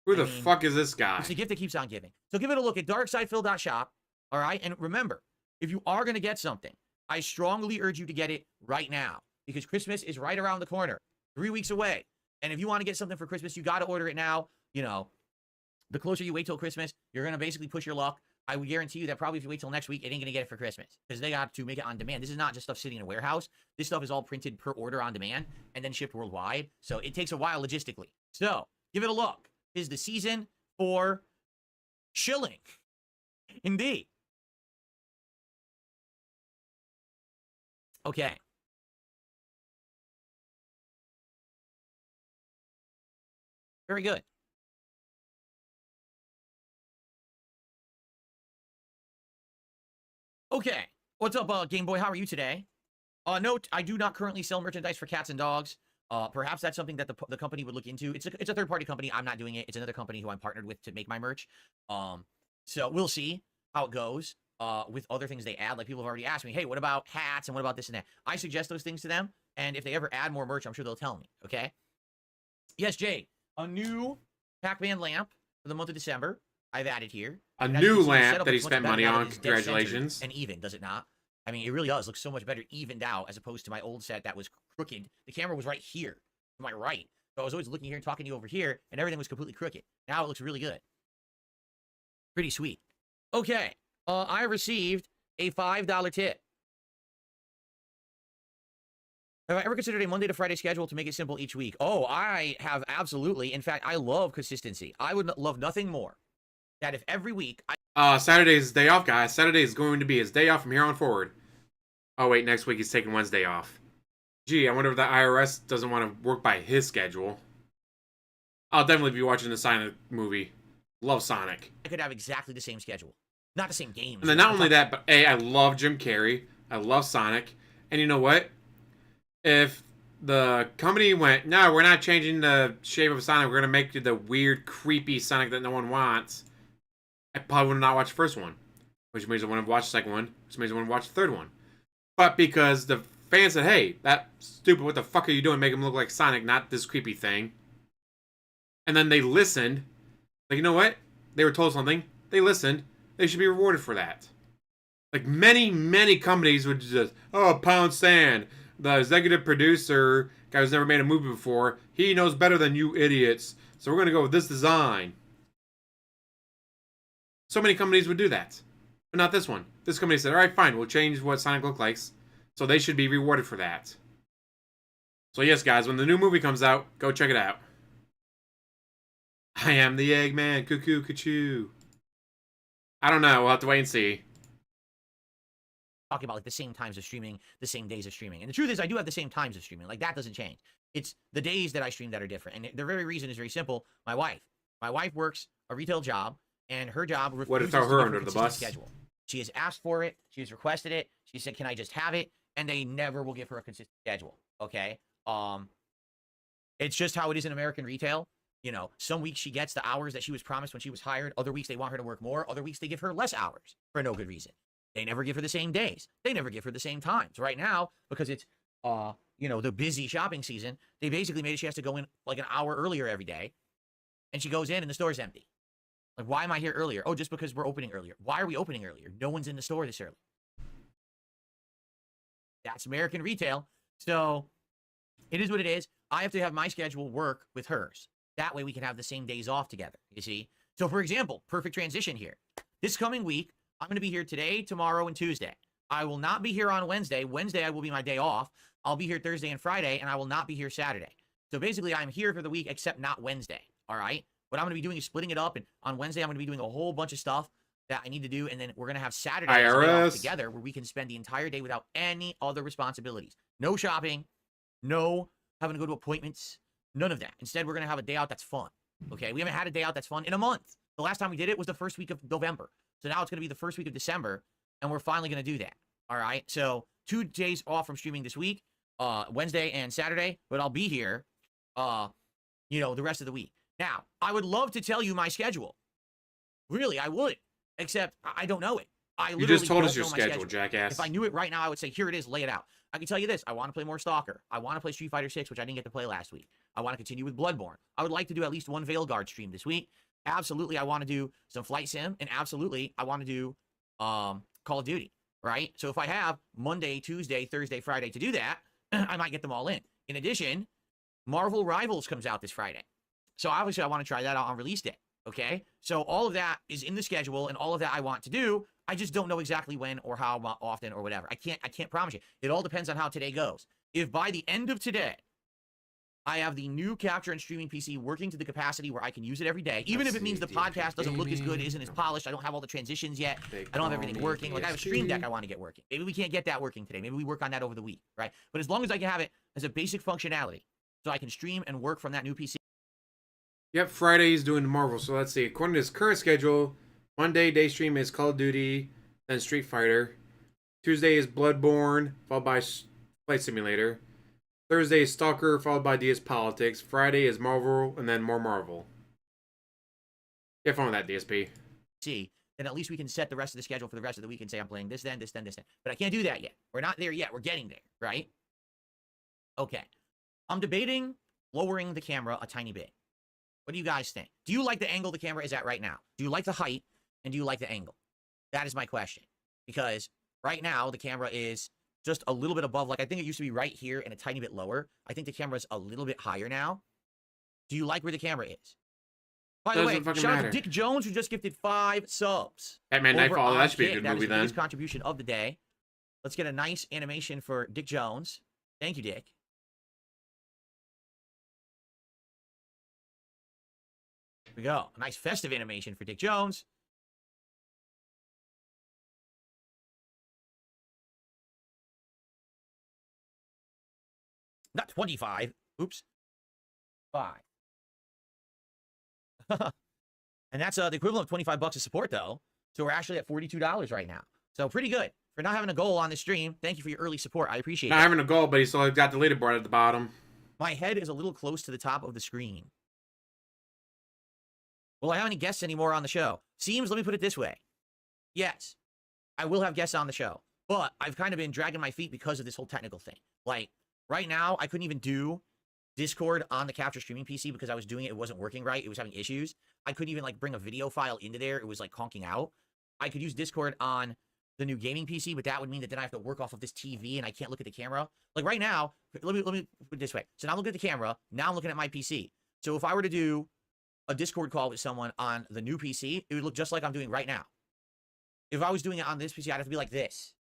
Who the fuck is this guy? It's a gift that keeps on giving. So give it a look at DarkSidePhil.shop. All right? And remember, if you are going to get something, I strongly urge you to get it right now because Christmas is right around the corner, 3 weeks away. And if you want to get something for Christmas, you got to order it now. You know, the closer you wait till Christmas, you're going to basically push your luck. I would guarantee you that probably if you wait till next week, it ain't going to get it for Christmas because they got to make it on demand. This is not just stuff sitting in a warehouse. This stuff is all printed per order on demand and then shipped worldwide. So it takes a while logistically. So give it a look. This is the season for shilling. Indeed. Okay. Very good. Okay. What's up, Game Boy? How are you today? Note, I do not currently sell merchandise for cats and dogs. Perhaps that's something that the company would look into. It's a third-party company. I'm not doing it. It's another company who I'm partnered with to make my merch. So we'll see how it goes with other things they add. Like people have already asked me, hey, what about hats and what about this and that? I suggest those things to them. And if they ever add more merch, I'm sure they'll tell me. Okay? Yes, Jay. A new Pac-Man lamp for the month of December. I've added here. A And new as you can see, the lamp setup that he looks much spent better money now that on. it's dead-centered Congratulations. And even, does it not? I mean, it really does look so much better evened out as opposed to my old set that was crooked. The camera was right here to my right. So I was always looking here and talking to you over here, and everything was completely crooked. Now it looks really good. Pretty sweet. Okay. I received a $5 tip. Have I ever considered a Monday to Friday schedule to make it simple each week? Oh, I have absolutely. In fact, I love consistency. I would love nothing more that if every week Saturday's his day off, guys. Saturday is going to be his day off from here on forward. Oh, wait, next week he's taking Wednesday off. Gee, I wonder if the IRS doesn't want to work by his schedule. I'll definitely be watching the Sonic movie. Love Sonic. I could have exactly the same schedule. Not the same games. And then not only that, but A, I love Jim Carrey. I love Sonic. And you know what? If the company went, no, we're not changing the shape of Sonic, we're going to make the weird, creepy Sonic that no one wants, I probably would not watch the first one. Which means I wouldn't have watched the second one, which means I wouldn't watch the third one. But because the fans said, hey, that stupid, what the fuck are you doing? Make him look like Sonic, not this creepy thing. And then they listened. Like, you know what? They were told something. They listened. They should be rewarded for that. Like, many, many companies would just, oh, pound sand. The executive producer, guy who's never made a movie before, he knows better than you idiots. So we're going to go with this design. So many companies would do that. But not this one. This company said, all right, fine, we'll change what Sonic looks like. So they should be rewarded for that. So yes, guys, when the new movie comes out, go check it out. I am the Eggman, cuckoo, cuckoo. I don't know, we'll have to wait and see. Talking about like the same times of streaming, the same days of streaming. And the truth is I do have the same times of streaming. Like that doesn't change. It's the days that I stream that are different. And the very reason is very simple. My wife works a retail job and her job refuses to give her under the bus schedule. She has asked for it. She has requested it. She said, can I just have it? And they never will give her a consistent schedule. Okay. It's just how it is in American retail. You know, some weeks she gets the hours that she was promised when she was hired. Other weeks they want her to work more. Other weeks they give her less hours for no good reason. They never give her the same days. They never give her the same times. Right now, because it's, you know, the busy shopping season, they basically made it she has to go in like an hour earlier every day. And she goes in and the store's empty. Like, why am I here earlier? Oh, just because we're opening earlier. Why are we opening earlier? No one's in the store this early. That's American retail. So it is what it is. I have to have my schedule work with hers. That way we can have the same days off together, you see? So, for example, perfect transition here. This coming week, I'm going to be here today, tomorrow, and Tuesday. I will not be here on Wednesday. Wednesday, I will be my day off. I'll be here Thursday and Friday, and I will not be here Saturday. So, basically, I'm here for the week, except not Wednesday, all right? What I'm going to be doing is splitting it up, and on Wednesday, I'm going to be doing a whole bunch of stuff that I need to do, and then we're going to have Saturday off together where we can spend the entire day without any other responsibilities. No shopping, no having to go to appointments, none of that. Instead, we're going to have a day out that's fun, okay? We haven't had a day out that's fun in a month. The last time we did it was the first week of November. So now it's going to be the first week of December, and we're finally going to do that, all right? So 2 days off from streaming this week, Wednesday and Saturday, but I'll be here, you know, the rest of the week. Now, I would love to tell you my schedule. Really, I would. Except I don't know it. You just told us your schedule, jackass. If I knew it right now, I would say, here it is, lay it out. I can tell you this. I want to play more Stalker. I want to play Street Fighter 6, which I didn't get to play last week. I want to continue with Bloodborne. I would like to do at least one Veilguard stream this week. Absolutely, I want to do some Flight Sim. And absolutely, I want to do Call of Duty, right? So if I have Monday, Tuesday, Thursday, Friday to do that, I might get them all in. In addition, Marvel Rivals comes out this Friday. So obviously, I want to try that out on release day. Okay, so all of that is in the schedule, and all of that I want to do. I just don't know exactly when or how often or whatever. I can't promise you. It all depends on how today goes. If by the end of today, I have the new capture and streaming PC working to the capacity where I can use it every day, even if it means the podcast doesn't look as good, isn't as polished, I don't have all the transitions yet, I don't have everything working. Like I have a Stream Deck I want to get working. Maybe we can't get that working today. Maybe we work on that over the week, right? But as long as I can have it as a basic functionality, so I can stream and work from that new PC. Yep, Friday's doing the Marvel. So let's see. According to his current schedule, Monday day stream is Call of Duty, then Street Fighter. Tuesday is Bloodborne, followed by Flight Simulator. Thursday is Stalker, followed by DS Politics. Friday is Marvel, and then more Marvel. Get fun with that, DSP. See, then at least we can set the rest of the schedule for the rest of the week and say I'm playing this then, this then, this then. But I can't do that yet. We're not there yet. We're getting there, right? Okay. I'm debating lowering the camera a tiny bit. What do you guys think? Do you like the angle the camera is at right now? Do you like the height? And do you like the angle? That is my question. Because right now, the camera is just a little bit above. Like, I think it used to be right here and a tiny bit lower. I think the camera is a little bit higher now. Do you like where the camera is? By the way, shout out to Dick Jones, who just gifted 5 subs. Batman Nightfall, that should be a good movie then. That is the biggest contribution of the day. Let's get a nice animation for Dick Jones. Thank you, Dick. we go. A nice festive animation for Dick Jones. Not 25. Oops. 5. And that's the equivalent of $25 of support, though. So we're actually at $42 right now. So pretty good. For not having a goal on the stream, thank you for your early support. I appreciate it. Not having a goal, but he still got the leaderboard at the bottom. My head is a little close to the top of the screen. Will I have any guests anymore on the show? Seems, let me put it this way. Yes, I will have guests on the show. But I've kind of been dragging my feet because of this whole technical thing. Like, right now, I couldn't even do Discord on the capture streaming PC because I was doing it. It wasn't working right. It was having issues. I couldn't even, like, bring a video file into there. It was, like, conking out. I could use Discord on the new gaming PC, but that would mean that then I have to work off of this TV and I can't look at the camera. Like, right now, let me put it this way. So now I'm looking at the camera. Now I'm looking at my PC. So if I were to do a Discord call with someone on the new PC, it would look just like I'm doing right now. If I was doing it on this PC, I'd have to be like this,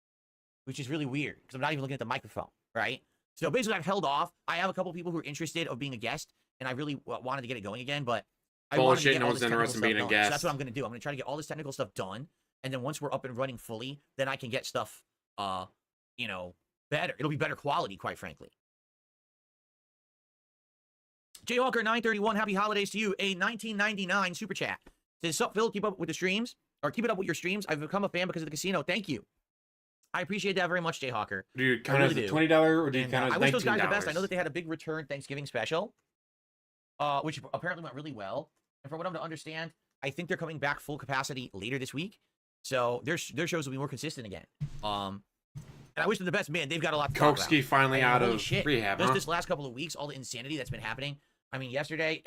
which is really weird because I'm not even looking at the microphone, right? So basically, I've held off. I have a couple people who are interested of being a guest, and I really wanted to get it going again, but I wanted to get all this technical stuff done. So that's what I'm going to do. I'm going to try to get all this technical stuff done, and then once we're up and running fully, then I can get stuff, you know, better. It'll be better quality, quite frankly. Jayhawker931, happy holidays to you. A 1999 super chat. Says, sup, Phil, keep up with the streams, or keep it up with your streams. I've become a fan because of the casino. Thank you. I appreciate that very much, Jayhawker. Do you count as a $20 or do you count as $19? I wish those guys the best. I know that they had a big return Thanksgiving special, which apparently went really well. And from what I'm to understand, I think they're coming back full capacity later this week. So their shows will be more consistent again. And I wish them the best. Man, they've got a lot to talk about. Koksky finally out of rehab, Just this last couple of weeks, all the insanity that's been happening. I mean, yesterday,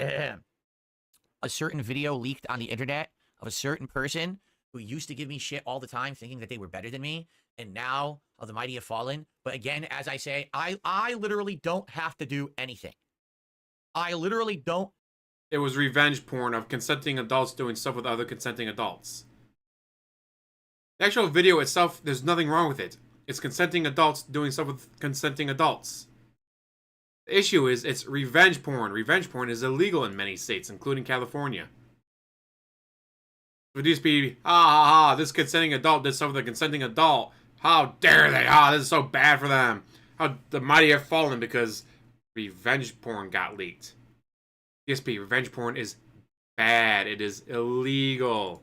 a certain video leaked on the internet of a certain person who used to give me shit all the time, thinking that they were better than me. And now the mighty have fallen. But again, as I say, I literally don't have to do anything. I literally don't. It was revenge porn of consenting adults doing stuff with other consenting adults. The actual video itself, there's nothing wrong with it. It's consenting adults doing stuff with consenting adults. The issue is, it's revenge porn. Revenge porn is illegal in many states, including California. It would just be, this consenting adult did stuff with a consenting adult. How dare they? This is so bad for them. How the mighty have fallen because revenge porn got leaked. DSP, revenge porn is bad. It is illegal.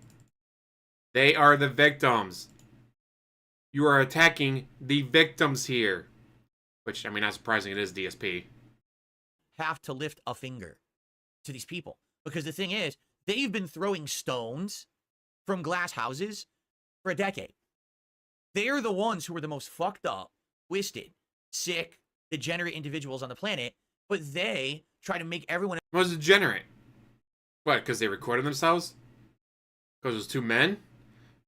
They are the victims. You are attacking the victims here. Which, I mean, not surprising, it is DSP. Have to lift a finger to these people. Because the thing is, they've been throwing stones from glass houses for a decade. They're the ones who are the most fucked up, twisted, sick, degenerate individuals on the planet, but they try to make everyone... What's degenerate? What, because they recorded themselves? Because it was two men?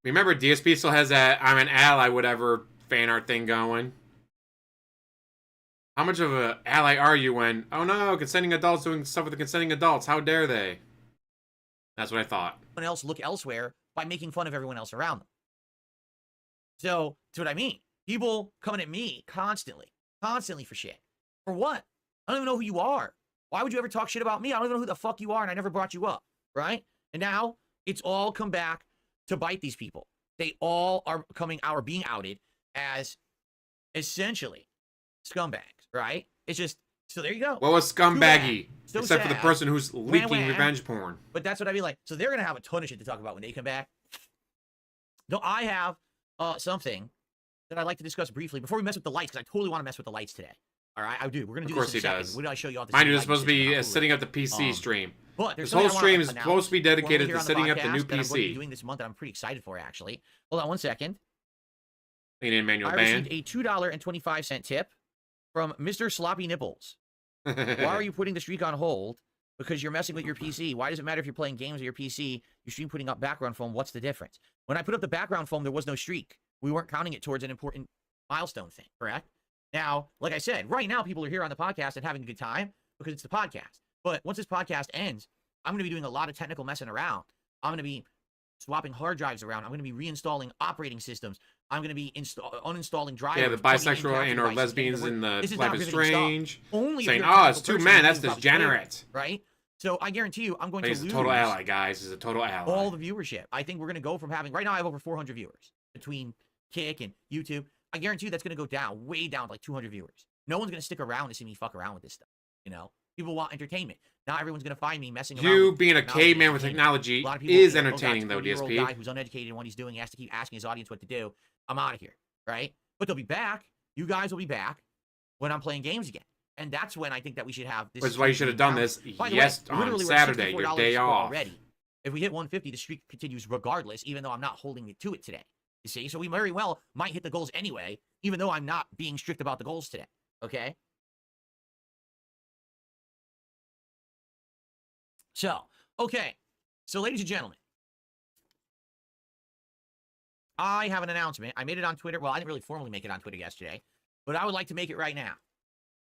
Remember, DSP still has that I'm an ally, whatever, fan art thing going. How much of an ally are you when, oh no, consenting adults doing stuff with the consenting adults, how dare they? That's what I thought. Everyone else look elsewhere by making fun of everyone else around them. So, that's what I mean. People coming at me constantly for shit. For what? I don't even know who you are. Why would you ever talk shit about me? I don't even know who the fuck you are, and I never brought you up, right? And now, it's all come back to bite these people. They all are being outed as essentially scumbags, right? It's just, so there you go. What was scumbaggy? So except for the person who's leaking revenge porn. But that's what I mean, like, so they're going to have a ton of shit to talk about when they come back. No, I have something that I'd like to discuss briefly before we mess with the lights, because I totally want to mess with the lights today. All right, I do. We're going to do this in a second. Of course he does. What did I show you all this? Mind you, this is supposed to be setting up the PC stream. But this whole stream is supposed to be dedicated to setting up the new PC. I'm going to be doing this month, and I'm pretty excited for it, actually. Hold on one second. Clean in manual I band. received a $2.25 tip from Mr. Sloppy Nipples. Why are you putting the streak on hold? Because you're messing with your PC. Why does it matter if you're playing games with your PC? You stream putting up background foam. What's the difference? When I put up the background foam, there was no streak. We weren't counting it towards an important milestone thing, correct? Now, like I said, right now people are here on the podcast and having a good time because it's the podcast. But once this podcast ends, I'm going to be doing a lot of technical messing around. I'm going to be swapping hard drives around. I'm going to be reinstalling operating systems. I'm going to be uninstalling drivers. Yeah, the bisexual and or lesbians in the Life is Strange. Saying, it's two men, that's degenerate. Right? So I guarantee you, I'm going to lose. He's a total ally, guys. He's a total ally. All the viewership. I think we're going to go from having, right now I have over 400 viewers between Kick and YouTube. I guarantee you that's going to go down, way down to like 200 viewers. No one's going to stick around to see me fuck around with this stuff. You know, people want entertainment. Not everyone's going to find me messing around. You being a caveman with technology is entertaining, though, DSP. Guy who's uneducated in what he's doing, he has to keep asking his audience what to do. I'm out of here, right? But they'll be back. You guys will be back when I'm playing games again. And that's when I think that we should have this. Which is why you should have done this on Saturday, your day off. Already. If we hit 150, the streak continues regardless, even though I'm not holding it to it today. You see? So we very well might hit the goals anyway, even though I'm not being strict about the goals today. Okay? So, okay. So, ladies and gentlemen, I have an announcement. I made it on Twitter. Well, I didn't really formally make it on Twitter yesterday, but I would like to make it right now.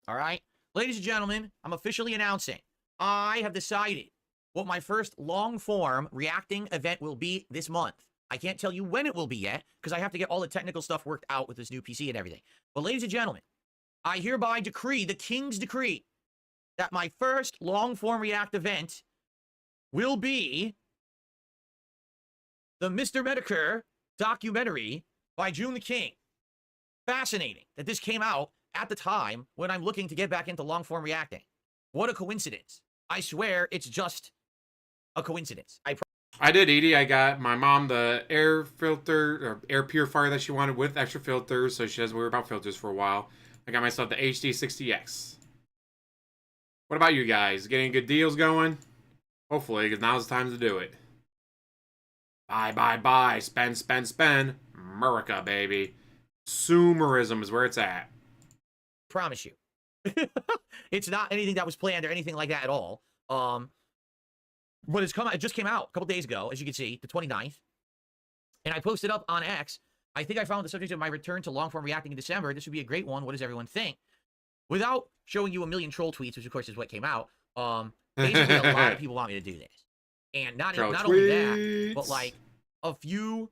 All right? Ladies and gentlemen, I'm officially announcing I have decided what my first long-form reacting event will be this month. I can't tell you when it will be yet, because I have to get all the technical stuff worked out with this new PC and everything. But ladies and gentlemen, I hereby decree, the King's decree, that my first long-form react event will be the Mr. Medicare documentary by June the King. Fascinating that this came out at the time when I'm looking to get back into long-form reacting. What a coincidence. I swear it's just a coincidence. I did, Edie. I got my mom the air filter, or air purifier that she wanted with extra filters, so she doesn't worry about filters for a while. I got myself the HD60X. What about you guys? Getting good deals going? Hopefully, because now's the time to do it. Buy, buy, buy. Spend, spend, spend. America, baby. Sumerism is where it's at. Promise you. It's not anything that was planned or anything like that at all. But it just came out a couple days ago, as you can see, the 29th. And I posted up on X. I think I found the subject of my return to long-form reacting in December. This would be a great one. What does everyone think? Without showing you a million troll tweets, which of course is what came out, basically a lot of people want me to do this. And not only that, but like a few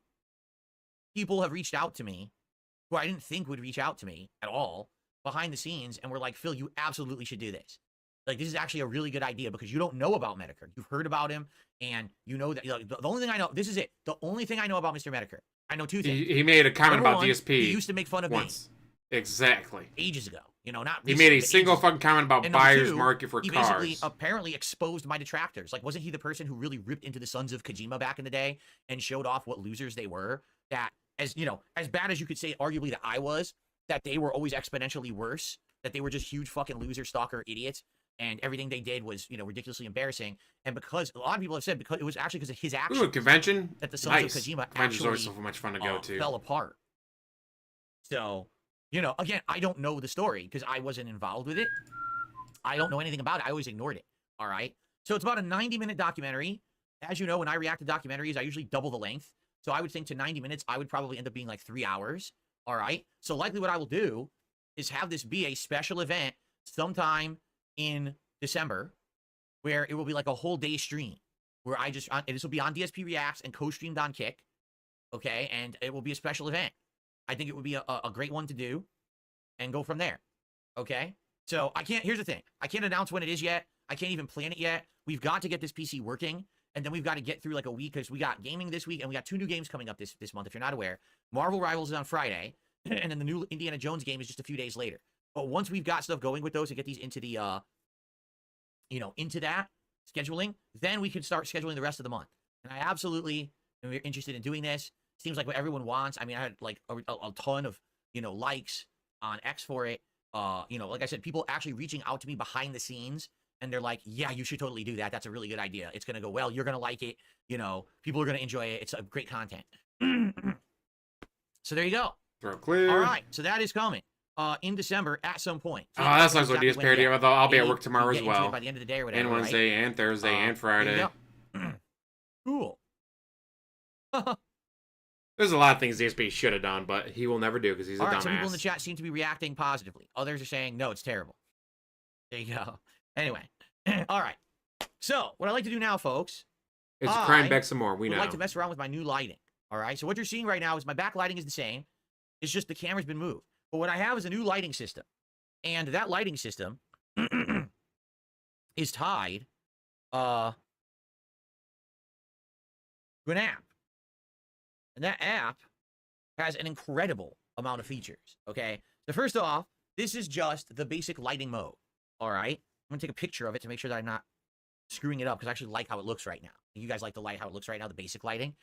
people have reached out to me who I didn't think would reach out to me at all behind the scenes and were like, Phil, you absolutely should do this. Like, this is actually a really good idea because you don't know about Medicare. You've heard about him, and you know that the only thing I know, this is it. The only thing I know about Mr. Medicare, I know two things. He made a comment about DSP. He used to make fun of once. Exactly. Ages ago. You know, not recently, he made a single fucking comment about buyer's market for cars. He basically apparently exposed my detractors. Like, wasn't he the person who really ripped into the sons of Kojima back in the day and showed off what losers they were? That, as you know, as bad as you could say arguably that I was, that they were always exponentially worse, that they were just huge fucking loser, stalker idiots, and everything they did was, you know, ridiculously embarrassing. And because a lot of people have said because it was actually because of his actions. Ooh, a convention? That the sons of Kojima actually always so much fun to go to. Fell apart. So, you know, again, I don't know the story because I wasn't involved with it. I don't know anything about it. I always ignored it. All right. So it's about a 90-minute documentary. As you know, when I react to documentaries, I usually double the length. So I would think to 90 minutes, I would probably end up being like 3 hours. All right. So likely what I will do is have this be a special event sometime in December where it will be like a whole day stream where I just, and this will be on DSP Reacts and co-streamed on Kick. Okay. And it will be a special event. I think it would be a great one to do and go from there. Okay. So here's the thing. I can't announce when it is yet. I can't even plan it yet. We've got to get this PC working. And then we've got to get through like a week because we got gaming this week and we got 2 new games coming up this month. If you're not aware, Marvel Rivals is on Friday and then the new Indiana Jones game is just a few days later. But once we've got stuff going with those and get these into the, into that scheduling, then we can start scheduling the rest of the month. And I absolutely am interested in doing this. Seems like what everyone wants. I mean, I had like a ton of, likes on X for it. Like I said, people actually reaching out to me behind the scenes and they're like, yeah, you should totally do that. That's a really good idea. It's going to go well. You're going to like it. People are going to enjoy it. It's a great content. So there you go. Throw clear. All right. So that is coming in December at some point. Oh, that sounds like DS parody. I'll be at work tomorrow as well. By the end of the day or whatever. And Wednesday right? and Thursday and Friday. Cool. There's a lot of things DSP should have done, but he will never do because he's a dumbass. Some people in the chat seem to be reacting positively. Others are saying, no, it's terrible. There you go. Anyway. All right. So, what I like to do now, folks, is climb back some more. We know. I like to mess around with my new lighting. All right. So, what you're seeing right now is my back lighting is the same. It's just the camera's been moved. But what I have is a new lighting system. And that lighting system is tied to an app. And that app has an incredible amount of features, okay? So first off, this is just the basic lighting mode, all right? I'm going to take a picture of it to make sure that I'm not screwing it up, because I actually like how it looks right now. You guys like the light, how it looks right now, the basic lighting?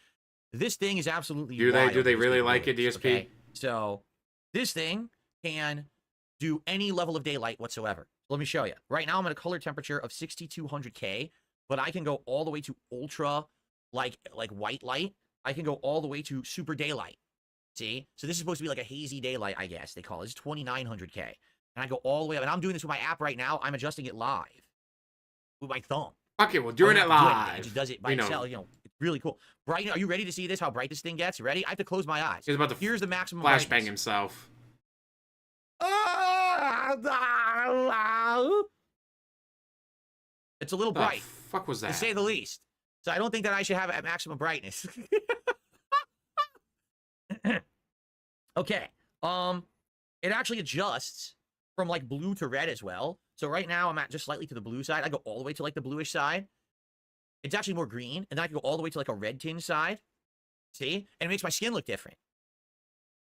This thing is absolutely wild. Do they really like it, DSP? Okay? So this thing can do any level of daylight whatsoever. Let me show you. Right now, I'm at a color temperature of 6200K, but I can go all the way to ultra, like white light. I can go all the way to super daylight. See? So this is supposed to be like a hazy daylight, I guess they call it. It's 2900K. And I go all the way up. And I'm doing this with my app right now. I'm adjusting it live with my thumb. Okay, well, doing it live. It just does it by itself. You know, it's really cool. Bright. Are you ready to see this? How bright this thing gets? Ready? I have to close my eyes. He's about to Here's the maximum flashbang brightness. himself. It's a little bright. Fuck was that? To say the least. So I don't think that I should have it at maximum brightness. Okay. It actually adjusts from like blue to red as well. So right now I'm at just slightly to the blue side. I go all the way to like the bluish side. It's actually more green, and then I can go all the way to like a red tinge side. See? And it makes my skin look different.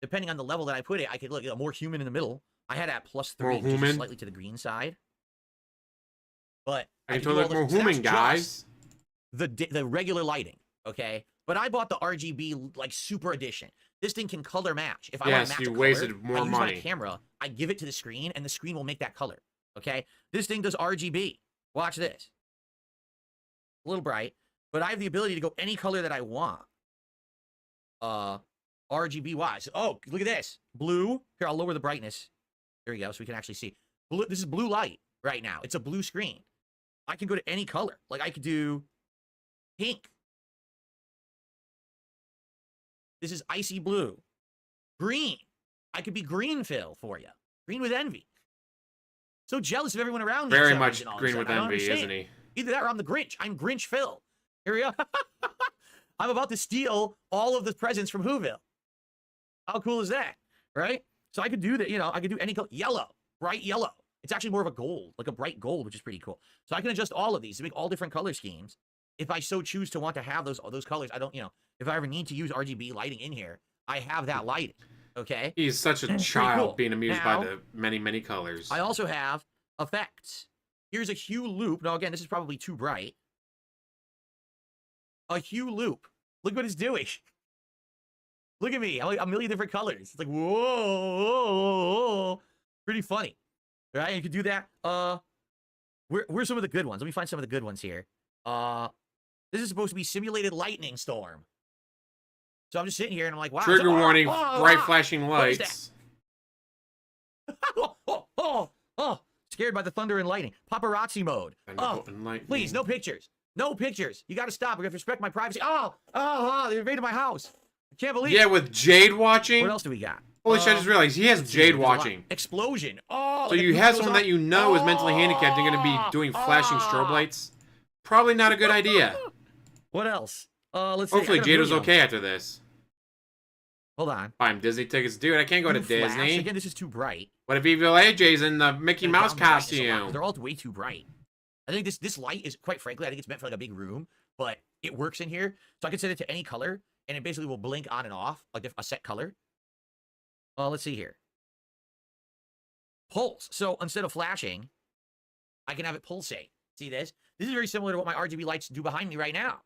Depending on the level that I put it, I could look, you know, more human in the middle. I had at +3, which is slightly to the green side. But I can totally look more human, guys. The regular lighting, okay? But I bought the RGB like super edition. This thing can color match. If I want to match a color, wasted more I use money. my camera, I give it to the screen, and the screen will make that color. Okay? This thing does RGB. Watch this. A little bright, but I have the ability to go any color that I want. RGB wise. Oh, look at this. Blue. Here, I'll lower the brightness. There you go, so we can actually see. Blue, this is blue light right now. It's a blue screen. I can go to any color. Like I could do pink. This is icy blue. Green. I could be green, Phil, for you. Green with envy. So jealous of everyone around me. Very much green with envy, isn't he? Either that or I'm the Grinch. I'm Grinch Phil. Here we go. I'm about to steal all of the presents from Whoville. How cool is that? Right? So I could do that, you know, I could do any color. Yellow. Bright yellow. It's actually more of a gold, like a bright gold, which is pretty cool. So I can adjust all of these to make all different color schemes. If I so choose to want to have those colors, I don't, you know, if I ever need to use RGB lighting in here, I have that lighting. Okay? He's such a child being amused by the many, many colors. I also have effects. Here's a hue loop. Now, again, this is probably too bright. A hue loop. Look what it's doing. Look at me. I'm like a million different colors. It's like, whoa. Pretty funny. Right? You can do that. Where's some of the good ones? Let me find some of the good ones here. This is supposed to be simulated lightning storm. So I'm just sitting here and I'm like, wow. Trigger warning, bright flashing lights. Scared by the thunder and lightning. Paparazzi mode. Please, no pictures. No pictures. You got to stop. We have to respect my privacy. They invaded my house. I can't believe it. Yeah, with Jade watching. What else do we got? Holy shit, I just realized he has Jade watching. Explosion. So you have someone that you know is mentally handicapped and going to be doing flashing strobe lights? Probably not a good idea. What else? Let's see. Hopefully Jade was okay after this. Hold on. Buy him Disney tickets. Dude, I can't go to Disney. Again, this is too bright. What if Evil AJ's in the Mickey Mouse costume? They're all way too bright. I think this light is, quite frankly, I think it's meant for like a big room, but it works in here. So I can set it to any color, and it basically will blink on and off, like a set color. Let's see here. Pulse. So instead of flashing, I can have it pulsate. See this? This is very similar to what my RGB lights do behind me right now.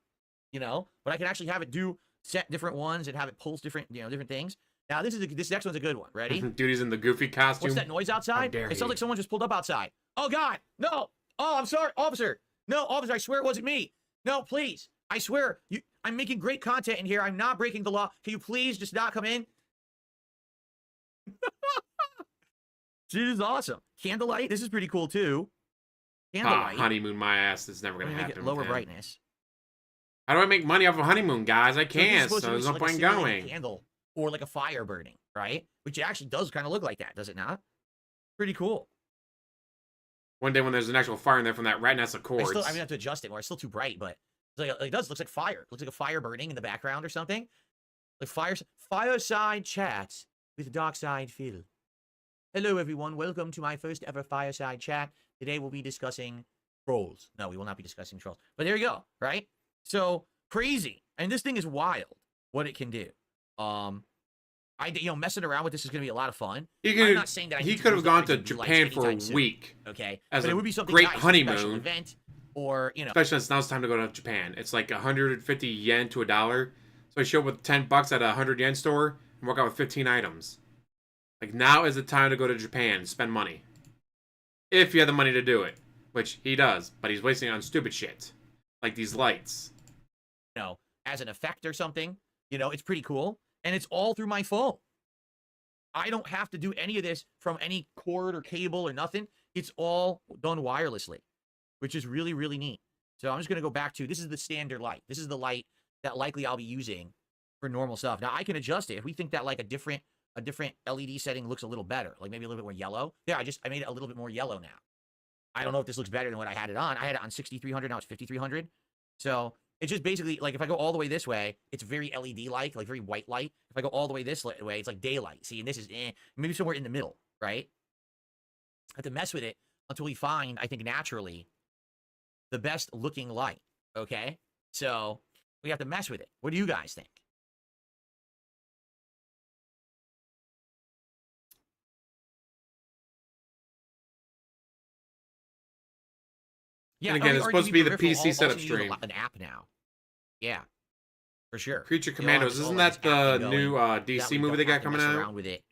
You know, but I can actually have it set different ones and have it pulse different things. Now this next one's a good one. Ready? Dude, he's in the goofy costume. What's that noise outside? It sounds like someone just pulled up outside. Oh God, no! Oh, I'm sorry, officer. No, officer, I swear it wasn't me. No, please. I swear, I'm making great content in here. I'm not breaking the law. Can you please just not come in? This is awesome. Candlelight. This is pretty cool too. Candlelight. Honeymoon my ass. This is never gonna happen. Make it lower brightness. How do I make money off of honeymoon, guys? I can't, so there's no point in going. Candle or like a fire burning, right? Which it actually does kind of look like that, does it not? Pretty cool. One day when there's an actual fire in there from that rat nest of cords. I have to adjust it more. It's still too bright, but it does. Looks like fire. Looks like a fire burning in the background or something. Like fireside chats with DarkSidePhil. Hello, everyone. Welcome to my first ever fireside chat. Today we'll be discussing Trolls. No, we will not be discussing trolls. But there you go, right? So crazy. And this thing is wild what it can do. Messing around with this is going to be a lot of fun. I'm not saying that he could have gone to Japan for a week. Okay. As but a it would be something great nice, honeymoon. A special event, or, Especially since now it's time to go to Japan. It's like 150 yen to $1. So I show up with 10 bucks at a 100 yen store and walk out with 15 items. Like, now is the time to go to Japan and spend money. If you have the money to do it. Which he does, but he's wasting it on stupid shit. Like these lights. As an effect or something. It's pretty cool. And it's all through my phone. I don't have to do any of this from any cord or cable or nothing. It's all done wirelessly, which is really, really neat. So I'm just going to go back to, this is the standard light. This is the light that likely I'll be using for normal stuff. Now, I can adjust it. If we think that like a different LED setting looks a little better, like maybe a little bit more yellow. Yeah, I made it a little bit more yellow now. I don't know if this looks better than what I had it on. I had it on 6300, now it's 5300. So it's just basically, like, if I go all the way this way, it's very LED-like, like very white light. If I go all the way this way, it's like daylight. See, and this is maybe somewhere in the middle, right? I have to mess with it until we find, I think, naturally, the best looking light, okay? So we have to mess with it. What do you guys think? Yeah, and again, it's supposed to be the PC setup stream. An app now. Yeah, for sure. Creature Commandos, isn't that the new DC movie they got coming out? Around with it,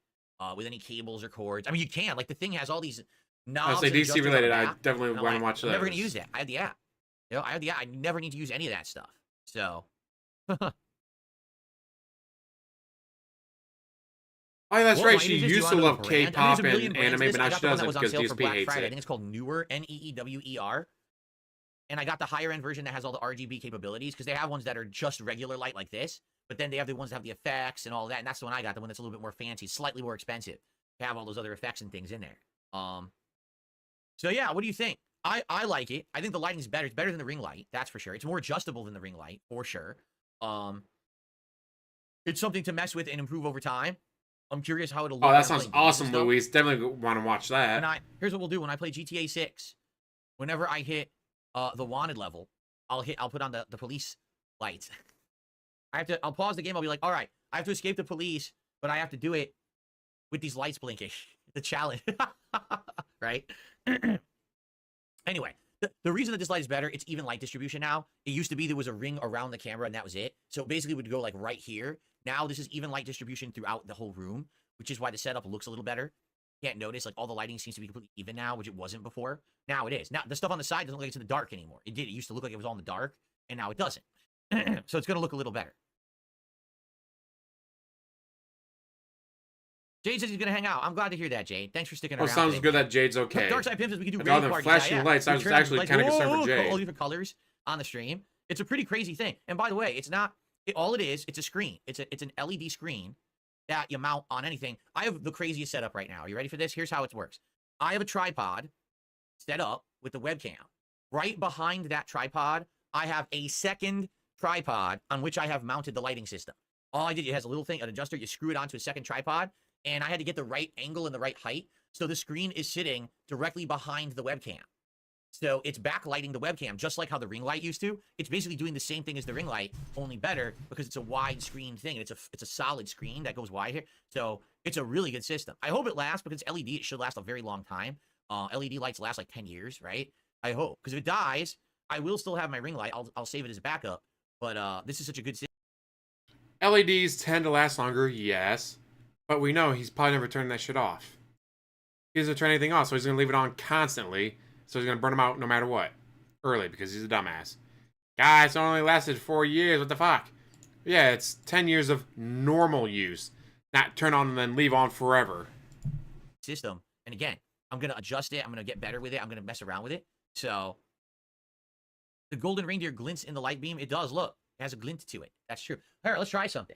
with any cables or cords. I mean, you can. Like, the thing has all these knobs. I say DC related. I definitely want to watch that. I'm never going to use that. I have the app. I have the app. I never need to use any of that stuff. So. Oh, yeah, that's right. She used to love K-pop and anime, but now she doesn't because DSP hates it. I think it's called Newer, Neewer. And I got the higher end version that has all the RGB capabilities, because they have ones that are just regular light like this, but then they have the ones that have the effects and all that, and that's the one I got, the one that's a little bit more fancy, slightly more expensive to have all those other effects and things in there. So yeah, what do you think? I like it. I think the lighting's better. It's better than the ring light, that's for sure. It's more adjustable than the ring light, for sure. It's something to mess with and improve over time. I'm curious how it'll look. Oh, that sounds awesome, Luis. Definitely want to watch that. Here's what we'll do when I play GTA 6. Whenever I hit the wanted level, I'll put on the police lights. I'll pause the game. I'll be like, all right, I have to escape the police, but I have to do it with these lights blinking. The challenge, right? Anyway, the reason that this light is better, it's even light distribution now. It used to be there was a ring around the camera and that was it. So it basically would go like right here. Now this is even light distribution throughout the whole room, which is why the setup looks a little better. Can't notice, like, all the lighting seems to be completely even now, which it wasn't before. Now it is. Now the stuff on the side doesn't look like it's in the dark anymore. It did. It used to look like it was all in the dark, and now it doesn't. So it's going to look a little better. Jade says he's going to hang out. I'm glad to hear that, Jade. Thanks for sticking around. Oh, sounds good that Jade's okay. DarkSidePhil says we can do all the flashing lights. I was actually kind of concerned for Jade. All different colors on the stream. It's a pretty crazy thing. And by the way, it's not. All it is, it's a screen. It's an LED screen that you mount on anything. I have the craziest setup right now. Are you ready for this? Here's how it works. I have a tripod set up with the webcam. Right behind that tripod, I have a second tripod on which I have mounted the lighting system. All I did, it has a little thing, an adjuster. You screw it onto a second tripod, and I had to get the right angle and the right height. So the screen is sitting directly behind the webcam. So it's backlighting the webcam, just like how the ring light used to. It's basically doing the same thing as the ring light, only better, because it's a wide screen thing, and it's a solid screen that goes wide here. So it's a really good system. I hope it lasts, because it's LED. It should last a very long time. LED lights last like 10 years, right? I hope, because if it dies, I will still have my ring light. I'll save it as a backup. But this is such a good system. LEDs tend to last longer, yes, but we know he's probably never turning that shit off. He doesn't turn anything off, so he's gonna leave it on constantly. So he's going to burn them out no matter what. Early, because he's a dumbass. Guys, it only lasted 4 years. What the fuck? Yeah, it's 10 years of normal use. Not turn on and then leave on forever. System. And again, I'm going to adjust it. I'm going to get better with it. I'm going to mess around with it. So, the golden reindeer glints in the light beam. It does, look. It has a glint to it. That's true. All right, let's try something.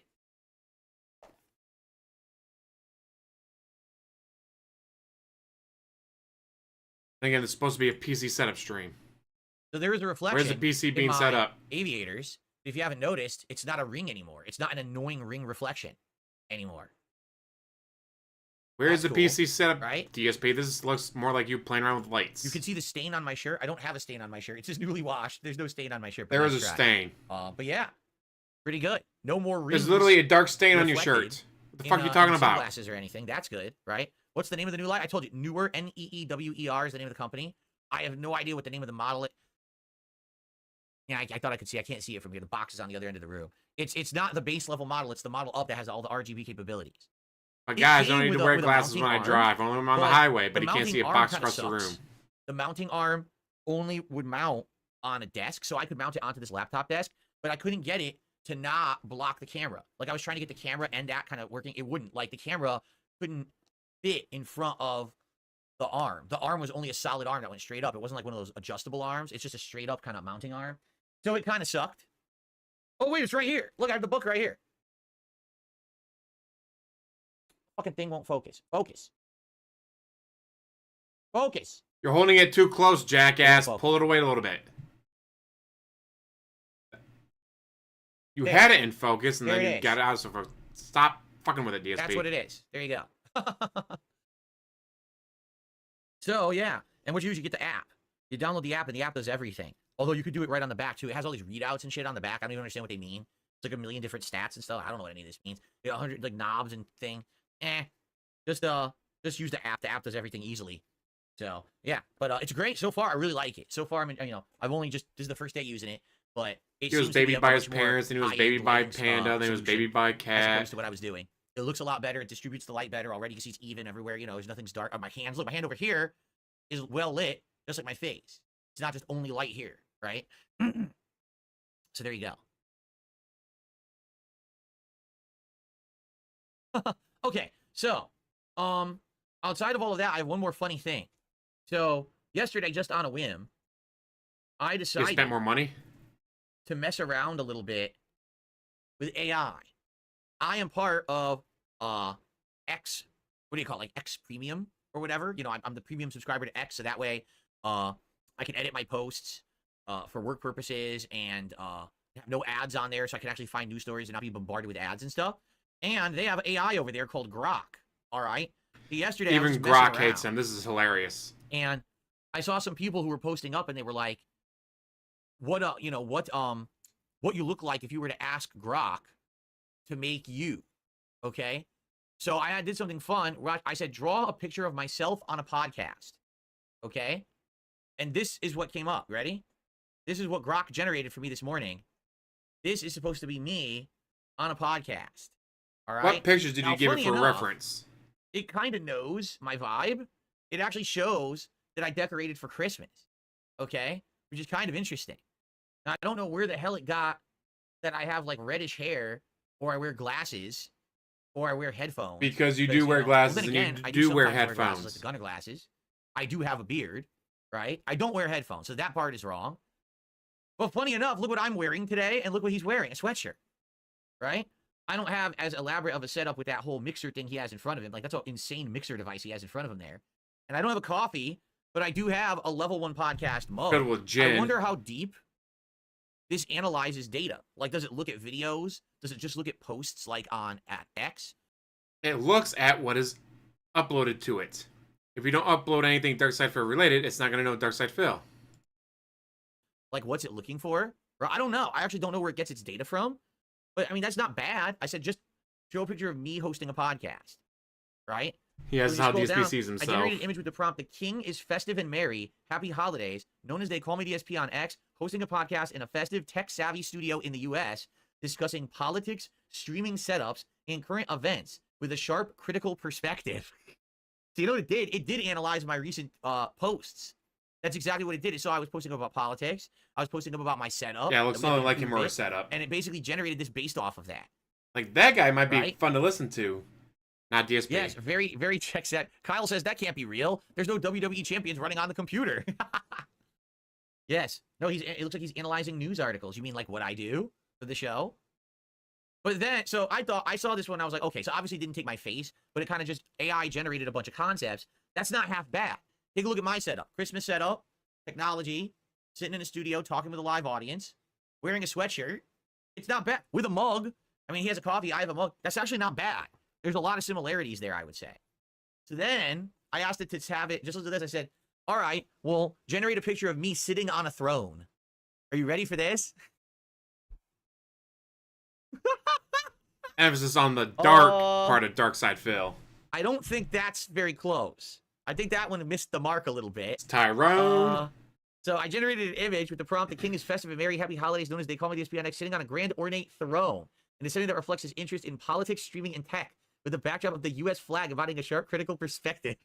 Again, it's supposed to be a PC setup stream. So there is a reflection. Where's the PC being set up? Aviators. If you haven't noticed, it's not a ring anymore. It's not an annoying ring reflection anymore. Where's the That's cool, PC setup? right? DSP. This looks more like you playing around with lights. You can see the stain on my shirt. I don't have a stain on my shirt. It's just newly washed. There's no stain on my shirt. but There is nice a try. stain. But yeah, pretty good. No more. There's literally a dark stain on your reflected shirt. What the fuck are you talking in about? Sunglasses or anything? That's good, right? What's the name of the new light? I told you, Neewer. Neewer is the name of the company. I have no idea what the name of the model is. Yeah, I thought I could see. I can't see it from here. The box is on the other end of the room. It's not the base level model. It's the model up that has all the RGB capabilities. My guys, I don't need with to a- wear with a glasses mounting when I arm, drive. Only when I'm on the but highway, but the he can't mounting see a arm box kinda across the sucks. room. The mounting arm only would mount on a desk, so I could mount it onto this laptop desk, but I couldn't get it to not block the camera. Like, I was trying to get the camera and that kind of working. It wouldn't. Like, the camera couldn't fit in front of the arm. The arm was only a solid arm that went straight up. It wasn't like one of those adjustable arms. It's just a straight up kind of mounting arm. So it kind of sucked. Oh, wait, it's right here. Look, I have the book right here. Fucking thing won't focus. Focus. Focus. You're holding it too close, jackass. Pull it away a little bit. You There. had it in focus, and There then it you is. got it out of focus. Stop fucking with it, DSP. That's what it is. There you go. So, yeah. And what you usually get the app. You download the app, and the app does everything. Although you could do it right on the back, too. It has all these readouts and shit on the back. I don't even understand what they mean. It's like a million different stats and stuff. I don't know what any of this means. 100, like, knobs and thing. Just use the app. The app does everything easily. So, yeah. But it's great so far. I really like it. So far, I mean, I've only just, this is the first day using it. But it He was seems to be baby a by much his more parents, then he was high-end baby by lighting, Panda, then he was baby solution by as Cat. opposed to what I was doing. It looks a lot better. It distributes the light better already. You can see it's even everywhere. There's nothing's dark. My hands, look, my hand over here is well lit, just like my face. It's not just only light here, right? So there you go. Okay, so outside of all of that, I have one more funny thing. So yesterday, just on a whim, I You decided spent more money? to mess around a little bit with AI. I am part of X, what do you call it, like X Premium or whatever. I'm the premium subscriber to X, so that way I can edit my posts for work purposes and have no ads on there, so I can actually find news stories and not be bombarded with ads and stuff. And they have AI over there called Grok. All right. So yesterday, I was Even just messing Grok hates around, him. This is hilarious. and I saw some people who were posting up, and they were like, "What what you look like if you were to ask Grok to make you?" Okay. So I did something fun. I said, draw a picture of myself on a podcast. Okay. And this is what came up. Ready? This is what Grok generated for me this morning. This is supposed to be me on a podcast. All right. What pictures did Now, you give it funny for enough, reference? It kind of knows my vibe. It actually shows that I decorated for Christmas. Okay. Which is kind of interesting. Now, I don't know where the hell it got that I have like reddish hair, or I wear glasses, or I wear headphones. Because you do wear glasses, well, then and again, you I do wear sometimes glasses, headphones. like the Gunner glasses. I do have a beard, right? I don't wear headphones, so that part is wrong. But funny enough, look what I'm wearing today, and look what he's wearing, a sweatshirt, right? I don't have as elaborate of a setup with that whole mixer thing he has in front of him. Like, that's an insane mixer device he has in front of him there. And I don't have a coffee, but I do have a level 1 podcast mug. Filled with gin. I wonder how deep this analyzes data. Like, does it look at videos? Does it just look at posts like at X? It looks at what is uploaded to it. If you don't upload anything DarkSidePhil related, it's not going to know DarkSidePhil. Like, what's it looking for? Or, I don't know. I actually don't know where it gets its data from. But, I mean, that's not bad. I said just show a picture of me hosting a podcast, right? He has So how when you scroll DSP sees I himself. generated an image with the prompt, "The king is festive and merry. Happy holidays. Known as They Call Me DSP on X, hosting a podcast in a festive, tech-savvy studio in the U.S., discussing politics, streaming setups, and current events with a sharp, critical perspective." So you know what it did? It did analyze my recent posts. That's exactly what it did. It saw I was posting about politics. I was posting up about my setup. Yeah, it looks that we nothing had like to him or a improve it, setup. And it basically generated this based off of that. Like, that guy might be Right? fun to listen to. Not DSP. Yes, very, very check set. Kyle says that can't be real. There's no WWE champions running on the computer. Yes. No, it looks like he's analyzing news articles. You mean like what I do for the show? But then, so I saw this one. I was like, okay, so obviously it didn't take my face, but it kind of just AI generated a bunch of concepts. That's not half bad. Take a look at my setup. Christmas setup, technology, sitting in a studio, talking with a live audience, wearing a sweatshirt. It's not bad. With a mug. I mean, he has a coffee, I have a mug. That's actually not bad. There's a lot of similarities there, I would say. So then I asked it to have it, just look at this. I said, all right, well, generate a picture of me sitting on a throne. Are you ready for this? Emphasis on the dark part of DarkSidePhil. I don't think that's very close. I think that one missed the mark a little bit. It's Tyrone. So I generated an image with the prompt, "The king is festive and merry, happy holidays," known as They Call Me DSP on X, sitting on a grand ornate throne, in a setting that reflects his interest in politics, streaming, and tech, with the backdrop of the U.S. flag providing a sharp critical perspective.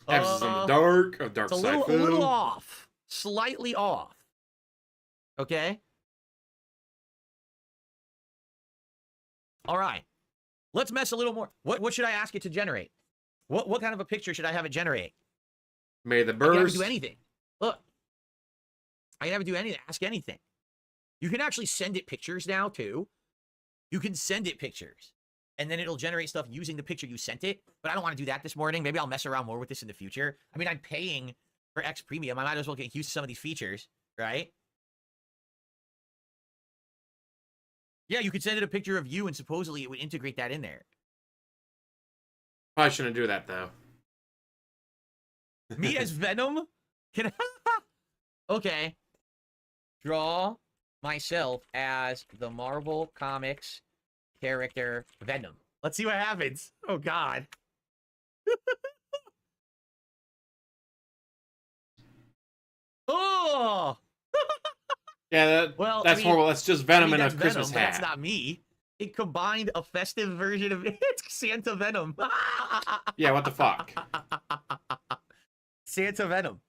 Emphasis on the dark of It's a DarkSidePhil. little off. Slightly off. Okay? All right. Let's mess a little more. What should I ask it to generate? What kind of a picture should I have it generate? May the I can have birds. it do anything. Look. I can have it do anything. Ask anything. You can actually send it pictures now, too. You can send it pictures. And then it'll generate stuff using the picture you sent it. But I don't want to do that this morning. Maybe I'll mess around more with this in the future. I mean, I'm paying for X Premium. I might as well get used to some of these features, right? Yeah, you could send it a picture of you, and supposedly it would integrate that in there. Probably shouldn't do that, though. Me as Venom? Can I... Okay. Draw myself as the Marvel Comics character Venom. Let's see what happens. Oh, God. Oh! Yeah, well, that's horrible. That's just Venom in a that's Christmas Venom, but hat. That's not me. It combined a festive version of it. Santa Venom. Yeah, what the fuck? Santa Venom.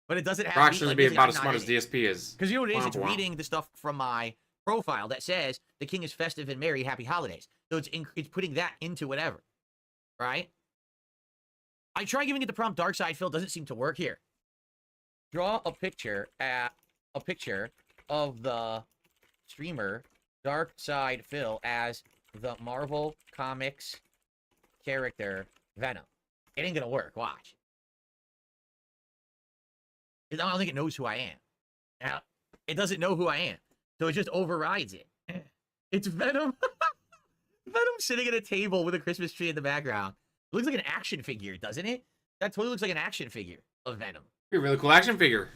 But it doesn't have Rock shouldn't be about as I'm smart not as in it. DSP is. Because you know what it is? It's Womp womp. reading the stuff from my profile that says the king is festive and merry, happy holidays. So it's putting that into whatever, right? I try giving it the prompt DarkSidePhil, doesn't seem to work here. Draw a picture of the streamer DarkSidePhil as the Marvel Comics character Venom. It ain't gonna work. Watch. I don't think it knows who I am. Now, it doesn't know who I am, so it just overrides it. It's Venom. Venom sitting at a table with a Christmas tree in the background. It looks like an action figure, doesn't it? That totally looks like an action figure of Venom. Be a really cool action figure.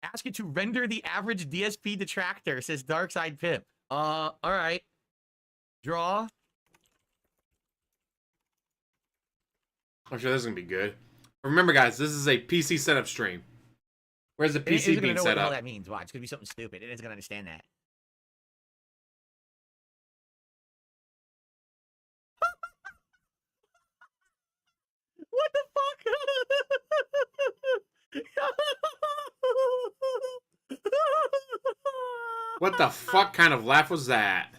Ask it to render the average DSP detractor, says DarkSidePhil. All right. Draw. I'm sure this is gonna be good. Remember, guys, this is a PC setup stream. Where's the It PC isn't gonna being know what set the hell up? that means. Watch, it's gonna be something stupid. It isn't gonna understand that. What the fuck? What the fuck kind of laugh was that?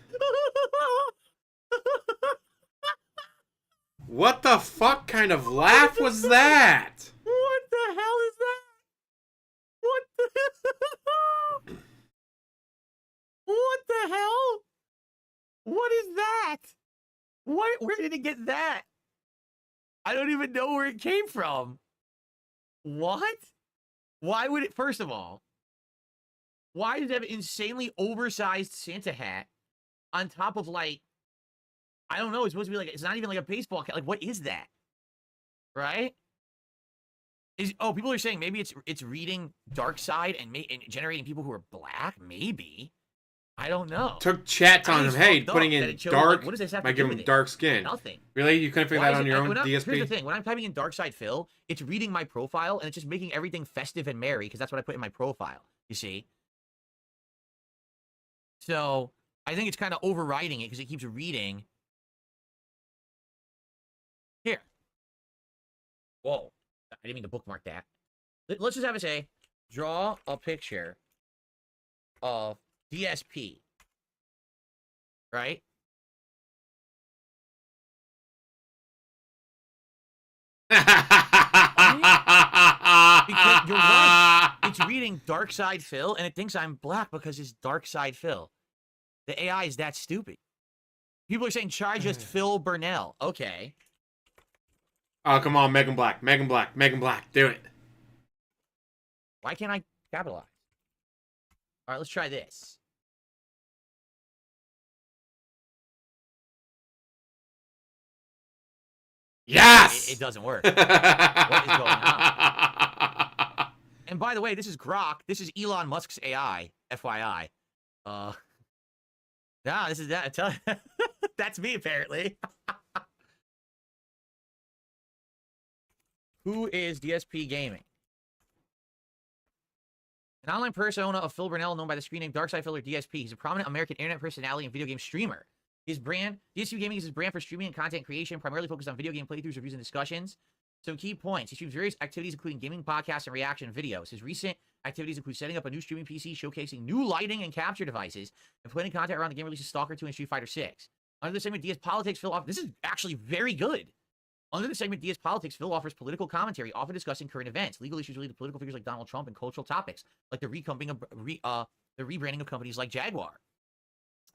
What the fuck kind of laugh was that? What the hell is that? What the What the hell? What is that? What? Where did it get that? I don't even know where it came from. What? Why would it, first of all, why does it have an insanely oversized Santa hat on top of, like, I don't know, it's supposed to be like, it's not even like a baseball cap. Like, what is that? Right? People are saying maybe it's reading Dark Side and generating people who are black? Maybe. I don't know. Took chat on him. Hey, putting that in it shows, dark like, what does this have might to give do him with it? dark skin. Nothing. Really? You couldn't figure Why that is on it- your own when I- DSP? Here's the thing. When I'm typing in DarkSidePhil, it's reading my profile, and it's just making everything festive and merry, because that's what I put in my profile, you see? So, I think it's kind of overriding it, because it keeps reading. Here. Whoa. I didn't mean to bookmark that. Let's just have it say, draw a picture of DSP. Right? Because you're right. It's reading DarkSidePhil, and it thinks I'm black because it's DarkSidePhil. The AI is that stupid. People are saying try just Phil Burnell. Okay. Oh, come on, make him black. Make him black. Make him black. Do it. Why can't I capitalize? All right, let's try this. Yes! It doesn't work. What is going on? And by the way, this is Grok. This is Elon Musk's AI, FYI. Yeah, this is that. That's me, apparently. Who is DSP Gaming? An online persona of Phil Burnell, known by the screen name DarkSidePhil or DSP. He's a prominent American internet personality and video game streamer. His brand, DSP Gaming, is his brand for streaming and content creation, primarily focused on video game playthroughs, reviews, and discussions. Some key points. He streams various activities, including gaming, podcasts, and reaction videos. His recent activities include setting up a new streaming PC, showcasing new lighting and capture devices, and planning content around the game releases Stalker 2 and Street Fighter 6. Under the segment DS Politics, Phil offers... This is actually very good. Under the segment DS Politics, Phil offers political commentary, often discussing current events, legal issues related to political figures like Donald Trump, and cultural topics, like the rebranding of companies like Jaguar.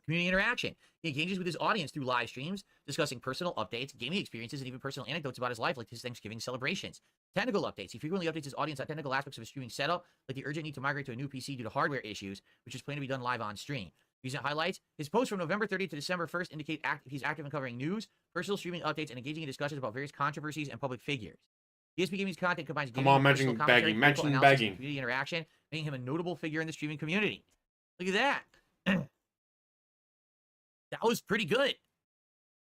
Community interaction. He engages with his audience through live streams, discussing personal updates, gaming experiences, and even personal anecdotes about his life, like his Thanksgiving celebrations. Technical updates. He frequently updates his audience on technical aspects of his streaming setup, like the urgent need to migrate to a new PC due to hardware issues, which is planned to be done live on stream. Recent highlights. His posts from November 30th to December 1st indicate he's active in covering news, personal streaming updates, and engaging in discussions about various controversies and public figures. DSP Gaming's content combines gaming, mentioning begging, mention begging, community interaction, making him a notable figure in the streaming community. Look at that. That was pretty good,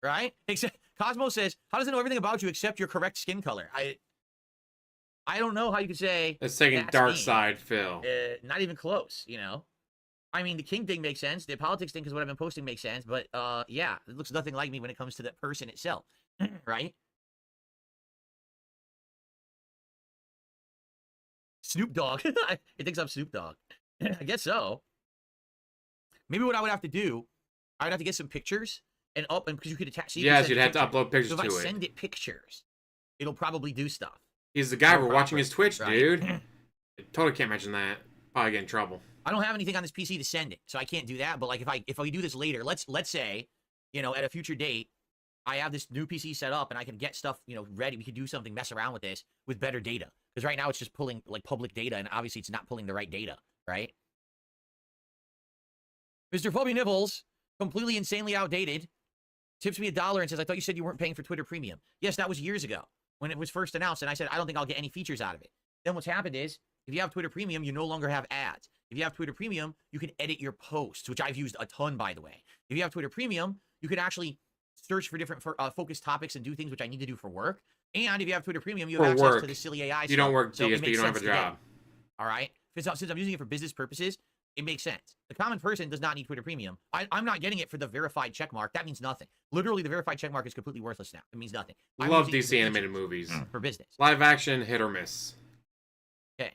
right? Except Cosmo says, "How does it know everything about you except your correct skin color?" I don't know how you could say. It's taking DarkSidePhil. Not even close, you know. I mean, the King thing makes sense. The politics thing, because what I've been posting makes sense. But yeah, it looks nothing like me when it comes to that person itself, right? Snoop Dogg. It thinks I'm Snoop Dogg. I guess so. Maybe what I would have to do, I would have to get some pictures and because you could attach. Yes, you'd have to upload pictures to it. So if I send it pictures, it'll probably do stuff. He's the guy we're watching his Twitch, dude. I totally can't mention that. Probably get in trouble. I don't have anything on this PC to send it, so I can't do that. But like, if I do this later, let's say, you know, at a future date, I have this new PC set up and I can get stuff, you know, ready. We could do something, mess around with this with better data. Because right now it's just pulling like public data, and obviously it's not pulling the right data, right? Mr. Phobia Nibbles, completely insanely outdated, tips me $1 and says, "I thought you said you weren't paying for Twitter Premium." Yes, that was years ago when it was first announced, and I said, I don't think I'll get any features out of it. Then what's happened is, if you have Twitter Premium, you no longer have ads. If you have Twitter Premium, you can edit your posts, which I've used a ton, by the way. If you have Twitter Premium, you can actually search for different focused topics and do things which I need to do for work. And if you have Twitter Premium, you have access to the silly AI stuff. You don't work so DSP, you don't have a job. All right? Since I'm using it for business purposes, it makes sense. The common person does not need Twitter Premium. I'm not getting it for the verified checkmark. That means nothing. Literally, the verified checkmark is completely worthless now. It means nothing. Love DC animated movies. For business. Live action, hit or miss. Okay.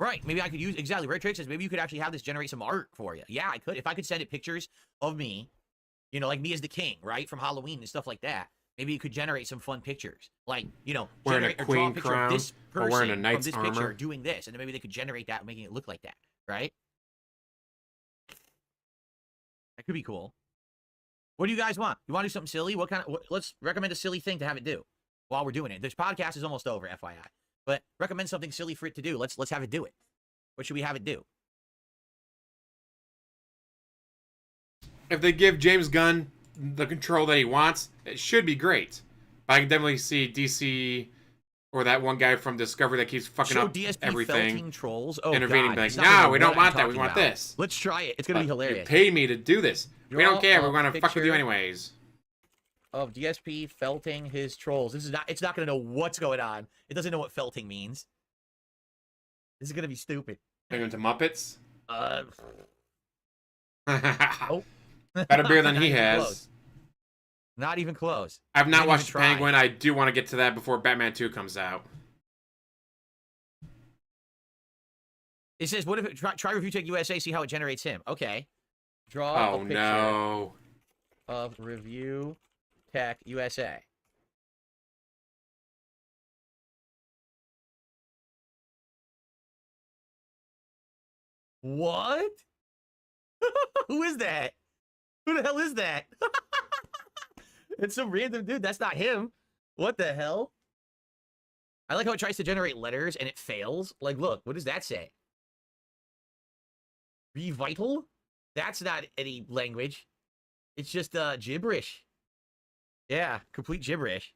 Right, maybe I could use, exactly, Ray Trick says, maybe you could actually have this generate some art for you. Yeah, I could. If I could send it pictures of me, you know, like me as the king, right, from Halloween and stuff like that, maybe you could generate some fun pictures. Like, you know, wearing a queen crown, this person or wearing a knight's from this armor. picture doing this, and then maybe they could generate that, making it look like that, right? That could be cool. What do you guys want? You want to do something silly? What kind of, let's recommend a silly thing to have it do while we're doing it. This podcast is almost over, FYI. But recommend something silly for it to do. Let's have it do it. What should we have it do? If they give James Gunn the control that he wants, it should be great. But I can definitely see DC or that one guy from Discovery that keeps fucking up DSP everything. Trolls. Oh, intervening, God. like, no, we don't want that. We want this. Let's try it. It's gonna be hilarious. You paid me to do this. We don't care. We're gonna fuck with you anyways. Of DSP felting his trolls. This is not. It's not gonna know what's going on. It doesn't know what felting means. This is gonna be stupid. Bring him to Muppets. Oh. Better beer than he has. Close. Not even close. I've not watched Penguin. I do want to get to that before Batman 2 comes out. It says, "What if it, try Review Tech USA? See how it generates him." Okay. Draw a picture no. of Review Tech USA. What? Who is that? Who the hell is that? It's some random dude. That's not him. What the hell? I like how it tries to generate letters and it fails. Like, look, what does that say? Revital? That's not any language. It's just gibberish. Yeah, complete gibberish.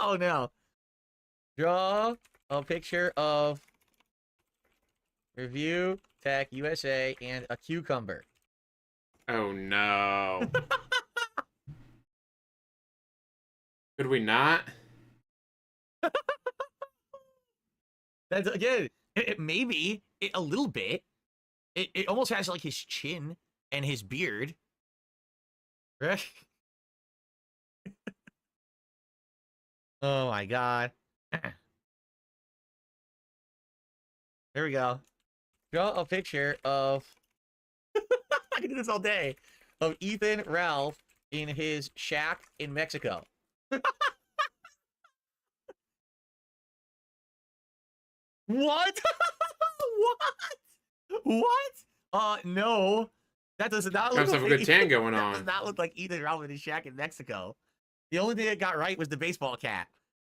Oh no. Draw a picture of Review Tech USA and a cucumber. Oh no. Could we not? That's again, maybe a little bit. It almost has like his chin and his beard. Right? Oh my god. There we go. Draw a picture of I can do this all day. Of Ethan Ralph in his shack in Mexico. What? What? No. That does not look Must have a good tan going that on. does not look like Ethan Ralph in his shack in Mexico. The only thing it got right was the baseball cap.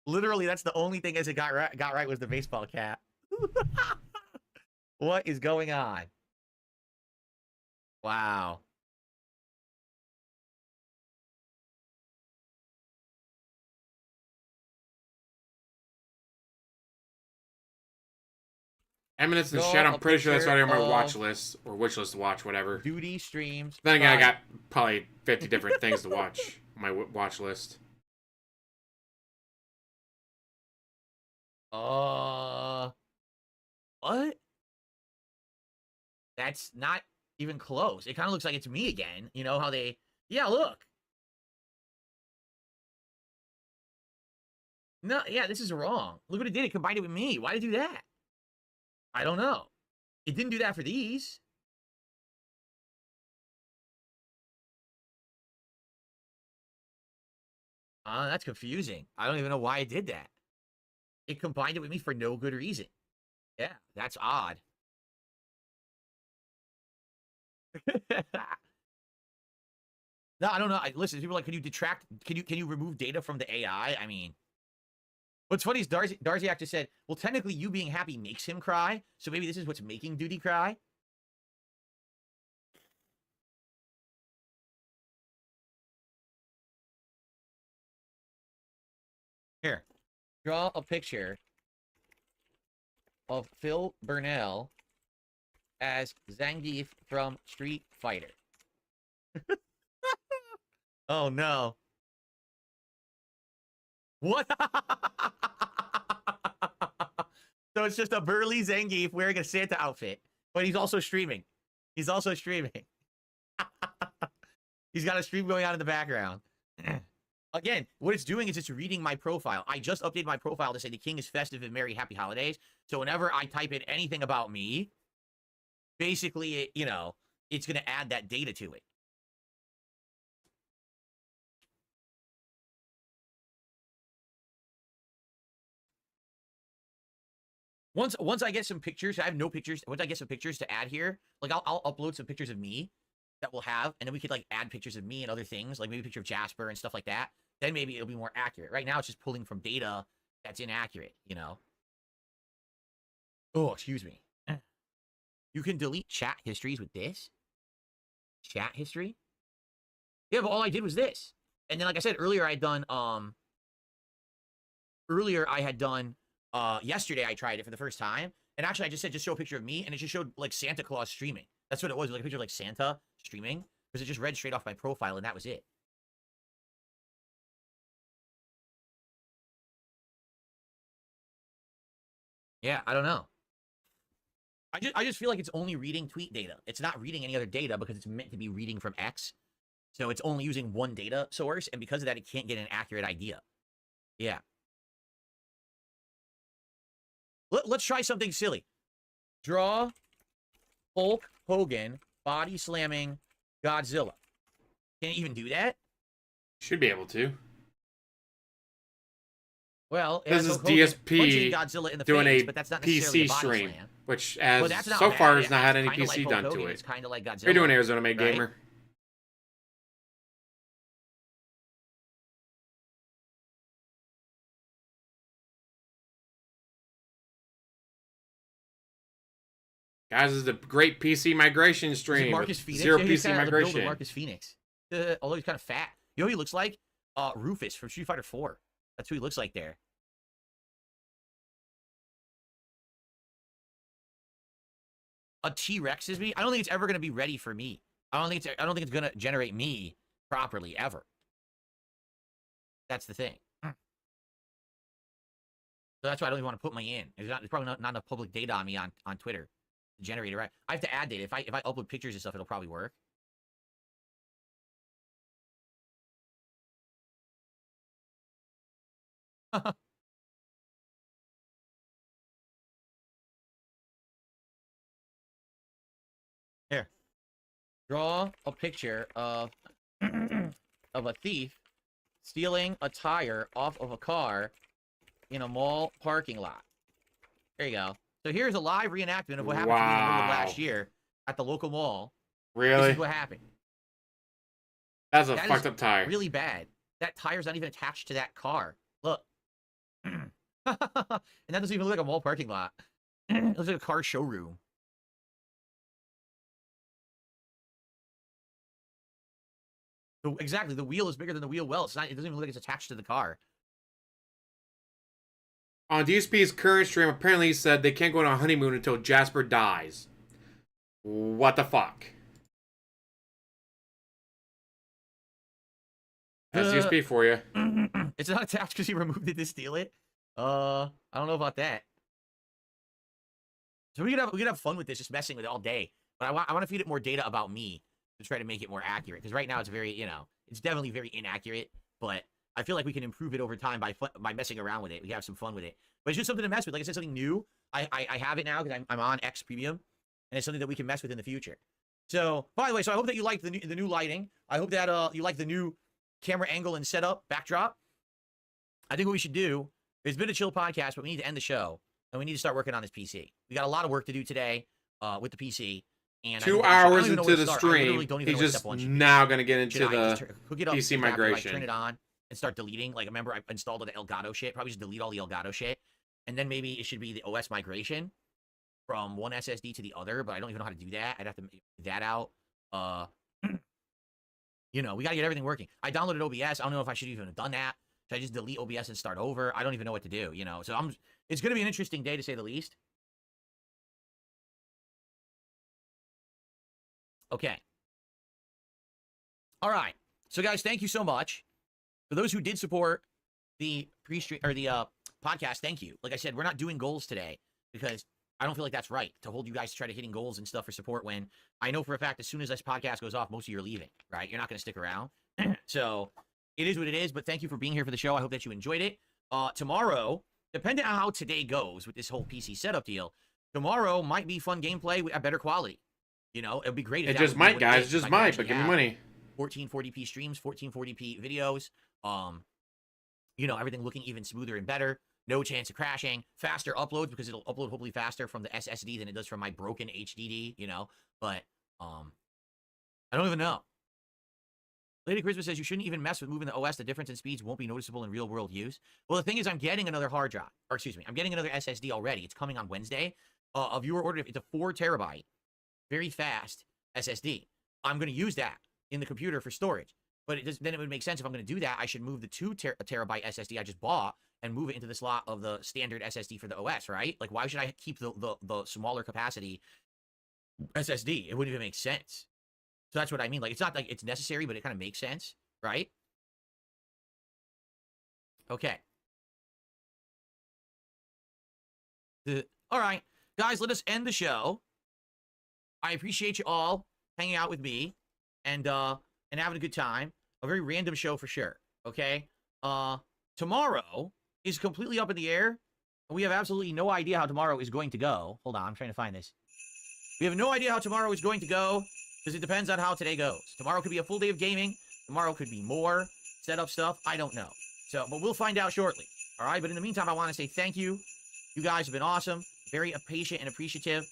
Literally, that's the only thing as it got right was the baseball cap. What is going on? Wow. Eminence and Draw Shadow, I'm a pretty sure that's already on my picture watch of list or wish list to watch, whatever. Duty streams. Then again, I Fine. got probably 50 different things to watch on my watch list. What? That's not even close. It kind of looks like it's me again. You know how they... Yeah, look. No, yeah, this is wrong. Look what it did. It combined it with me. Why did it do that? I don't know. It didn't do that for these. That's confusing. I don't even know why it did that. It combined it with me for no good reason. Yeah, that's odd. No, I don't know. Listen, people are like, can you detract? Can you remove data from the AI? I mean, what's funny is Darcy actually said, well, technically, you being happy makes him cry. So maybe this is what's making Duty cry. Here, draw a picture of Phil Burnell as Zangief from Street Fighter. Oh no. What? So it's just a burly Zangief wearing a Santa outfit, but he's also streaming. He's also streaming. He's got a stream going on in the background. Again, what it's doing is it's reading my profile. I just updated my profile to say the king is festive and merry happy holidays. So whenever I type in anything about me, basically, it, you know, it's going to add that data to it. Once I get some pictures, I have no pictures. Once I get some pictures to add here, like I'll upload some pictures of me that we'll have, and then we could like add pictures of me and other things, like maybe a picture of Jasper and stuff like that. Then maybe it'll be more accurate. Right now, it's just pulling from data that's inaccurate, you know? Oh, excuse me. You can delete chat histories with this? Chat history? Yeah, but all I did was this. And then, like I said, earlier I had done, yesterday I tried it for the first time. And actually, I just said, just show a picture of me, and it just showed, like, Santa Claus streaming. That's what it was, like a picture of, like, Santa streaming. Because it just read straight off my profile, and that was it. Yeah, I don't know. I just feel like it's only reading tweet data. It's not reading any other data because it's meant to be reading from X. So it's only using one data source, and because of that, it can't get an accurate idea. Yeah. Let's try something silly. Draw Hulk Hogan body slamming Godzilla. Can it even do that? Should be able to. Well, this is Hulk Hogan punching DSP Godzilla in the doing face, a but that's not necessarily PC a body stream. slam. Which, But as that's not so bad. far, has not had It's any kinda PC like done Hulk to Hogan. it. It's kind of like Godzilla. How you doing, Arizona Made right? Gamer? Guys, this is a great PC migration Is it stream. Marcus with Phoenix? Zero Yeah, he's PC kinda the build of migration. Marcus Phoenix. Although he's kind of fat. You know what he looks like? Rufus from Street Fighter 4. That's who he looks like there. A T-Rex is me? I don't think it's ever going to be ready for me. I don't think it's going to generate me properly ever. That's the thing. So that's why I don't even want to put my in. There's probably not enough public data on me on Twitter to generate it right. I have to add data. If I upload pictures and stuff, it'll probably work. Here. Draw a picture of of a thief stealing a tire off of a car in a mall parking lot. There you go. So here's a live reenactment of what happened to me in the middle of last year at the local mall. Really? This is what happened. That's a That fucked is up tire. Really bad. That tire's not even attached to that car. Look. And that doesn't even look like a mall parking lot. It looks like a car showroom. Exactly. The wheel is bigger than the wheel well. It doesn't even look like it's attached to the car. On DSP's current stream, apparently he said they can't go on a honeymoon until Jasper dies. What the fuck? That's DSP for you. It's not attached because he removed it to steal it. I don't know about that. So we could have fun with this, just messing with it all day. But I want to feed it more data about me to try to make it more accurate. Because right now it's very, it's definitely very inaccurate. But I feel like we can improve it over time by messing around with it. We can have some fun with it. But it's just something to mess with. Like I said, something new. I have it now because I'm on X Premium, and it's something that we can mess with in the future. So, by the way, so I hope that you like the new lighting. I hope that you like the new camera angle and setup backdrop. I think what we should do. It's been a chill podcast, but we need to end the show, and we need to start working on this PC. We got a lot of work to do today with the PC. And 2 hours into the stream, he's just now going to get into the PC migration. Turn it on and start deleting. Like, remember, I installed the Elgato shit. Probably just delete all the Elgato shit. And then maybe it should be the OS migration from one SSD to the other, but I don't even know how to do that. I'd have to make that out. We got to get everything working. I downloaded OBS. I don't know if I should even have done that. Should I just delete OBS and start over? I don't even know what to do, So it's going to be an interesting day, to say the least. Okay. All right. So, guys, thank you so much. For those who did support the pre-stream or the podcast, thank you. Like I said, we're not doing goals today because I don't feel like that's right to hold you guys to try to hitting goals and stuff for support when I know for a fact as soon as this podcast goes off, most of you are leaving, right? You're not going to stick around. So it is what it is, but thank you for being here for the show. I hope that you enjoyed it. Tomorrow, depending on how today goes with this whole PC setup deal, tomorrow might be fun gameplay at better quality. It'd be great. It just might, guys. It just might, but give me money. 1440p streams, 1440p videos. Everything looking even smoother and better. No chance of crashing. Faster uploads because it'll upload hopefully faster from the SSD than it does from my broken HDD, But I don't even know. Lady Christmas says you shouldn't even mess with moving the OS. The difference in speeds won't be noticeable in real world use. Well, the thing is, I'm getting another hard drive. Or excuse me, I'm getting another SSD already. It's coming on Wednesday. A viewer ordered it. It's a 4 terabyte, very fast SSD. I'm going to use that in the computer for storage. But then it would make sense if I'm going to do that, I should move the 2 terabyte SSD I just bought and move it into the slot of the standard SSD for the OS, right? Like, why should I keep the smaller capacity SSD? It wouldn't even make sense. So that's what I mean. Like, it's not like it's necessary, but it kind of makes sense, right? Okay. All right. Guys, let us end the show. I appreciate you all hanging out with me and having a good time. A very random show for sure, okay? Tomorrow is completely up in the air. We have absolutely no idea how tomorrow is going to go. Hold on, I'm trying to find this. We have no idea how tomorrow is going to go because it depends on how today goes. Tomorrow could be a full day of gaming. Tomorrow could be more setup stuff. I don't know. So, but we'll find out shortly. All right, but in the meantime, I want to say thank you. You guys have been awesome. very patient and appreciative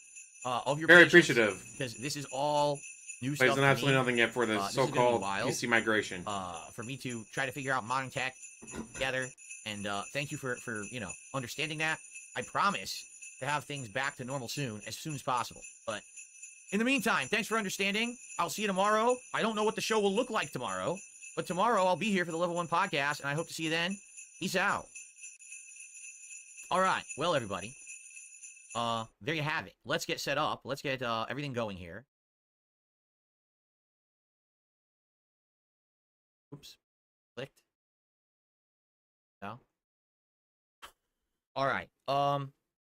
of your Very patience, appreciative. because this is all new But stuff he's done to absolutely me. nothing yet for the This is gonna be so-called wild. PC migration. For me to try to figure out modern tech together, and thank you for you know, understanding that. I promise to have things back to normal soon as possible. But in the meantime, thanks for understanding. I'll see you tomorrow. I don't know what the show will look like tomorrow, but tomorrow I'll be here for the Level 1 podcast, and I hope to see you then. Peace out. All right. Well, everybody, there you have it. Let's get set up. Let's get everything going here. Oops. Clicked. No. All right.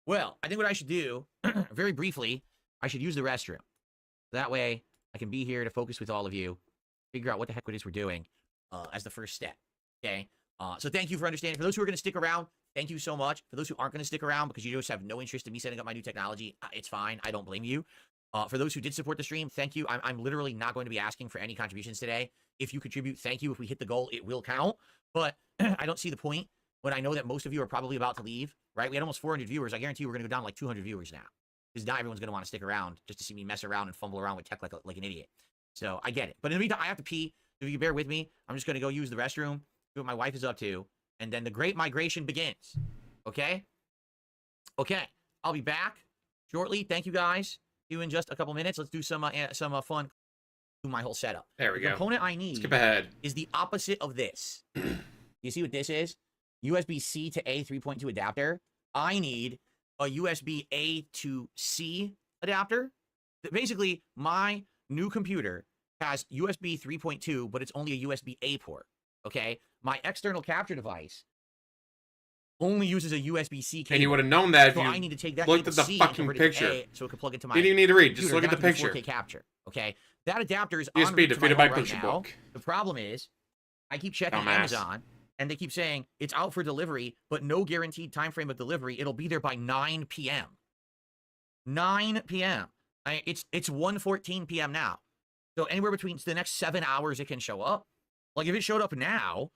Well, I think what I should do, very briefly, I should use the restroom. That way, I can be here to focus with all of you, figure out what the heck it is we're doing as the first step. Okay? So thank you for understanding. For those who are going to stick around, thank you so much. For those who aren't going to stick around because you just have no interest in me setting up my new technology, it's fine. I don't blame you. For those who did support the stream, thank you. I'm literally not going to be asking for any contributions today. If you contribute, thank you. If we hit the goal, it will count. But I don't see the point when I know that most of you are probably about to leave, right? We had almost 400 viewers. I guarantee you we're going to go down to like 200 viewers now, because not everyone's going to want to stick around just to see me mess around and fumble around with tech like an idiot. So I get it. But in the meantime, I have to pee. If you bear with me, I'm just going to go use the restroom, do what my wife is up to, and then the great migration begins. Okay? Okay. I'll be back shortly. Thank you, guys. See you in just a couple minutes. Let's do some fun. Do my whole setup. There we the go. Component I need Skip ahead. is the opposite of this. You see what this is? USB-C to A 3.2 adapter. I need a USB-A to C adapter. Basically, my new computer has USB 3.2, but it's only a USB-A port. Okay? My external capture device only uses a USB-C cable. And you would have known that if so you I need to take that looked at the C fucking and convert it to picture. A so it can plug into my Didn't even need to read. Just computer. look at Then the I can do picture. 4K capture. Okay? That adapter is DSP en route to my defeated by home right picture now. book. The problem is, I keep checking Dumbass. Amazon, and they keep saying it's out for delivery, but no guaranteed time frame of delivery. It'll be there by 9 p.m. 9 p.m. It's 1:14 p.m. now. So anywhere between the next 7 hours, it can show up. Like if it showed up now,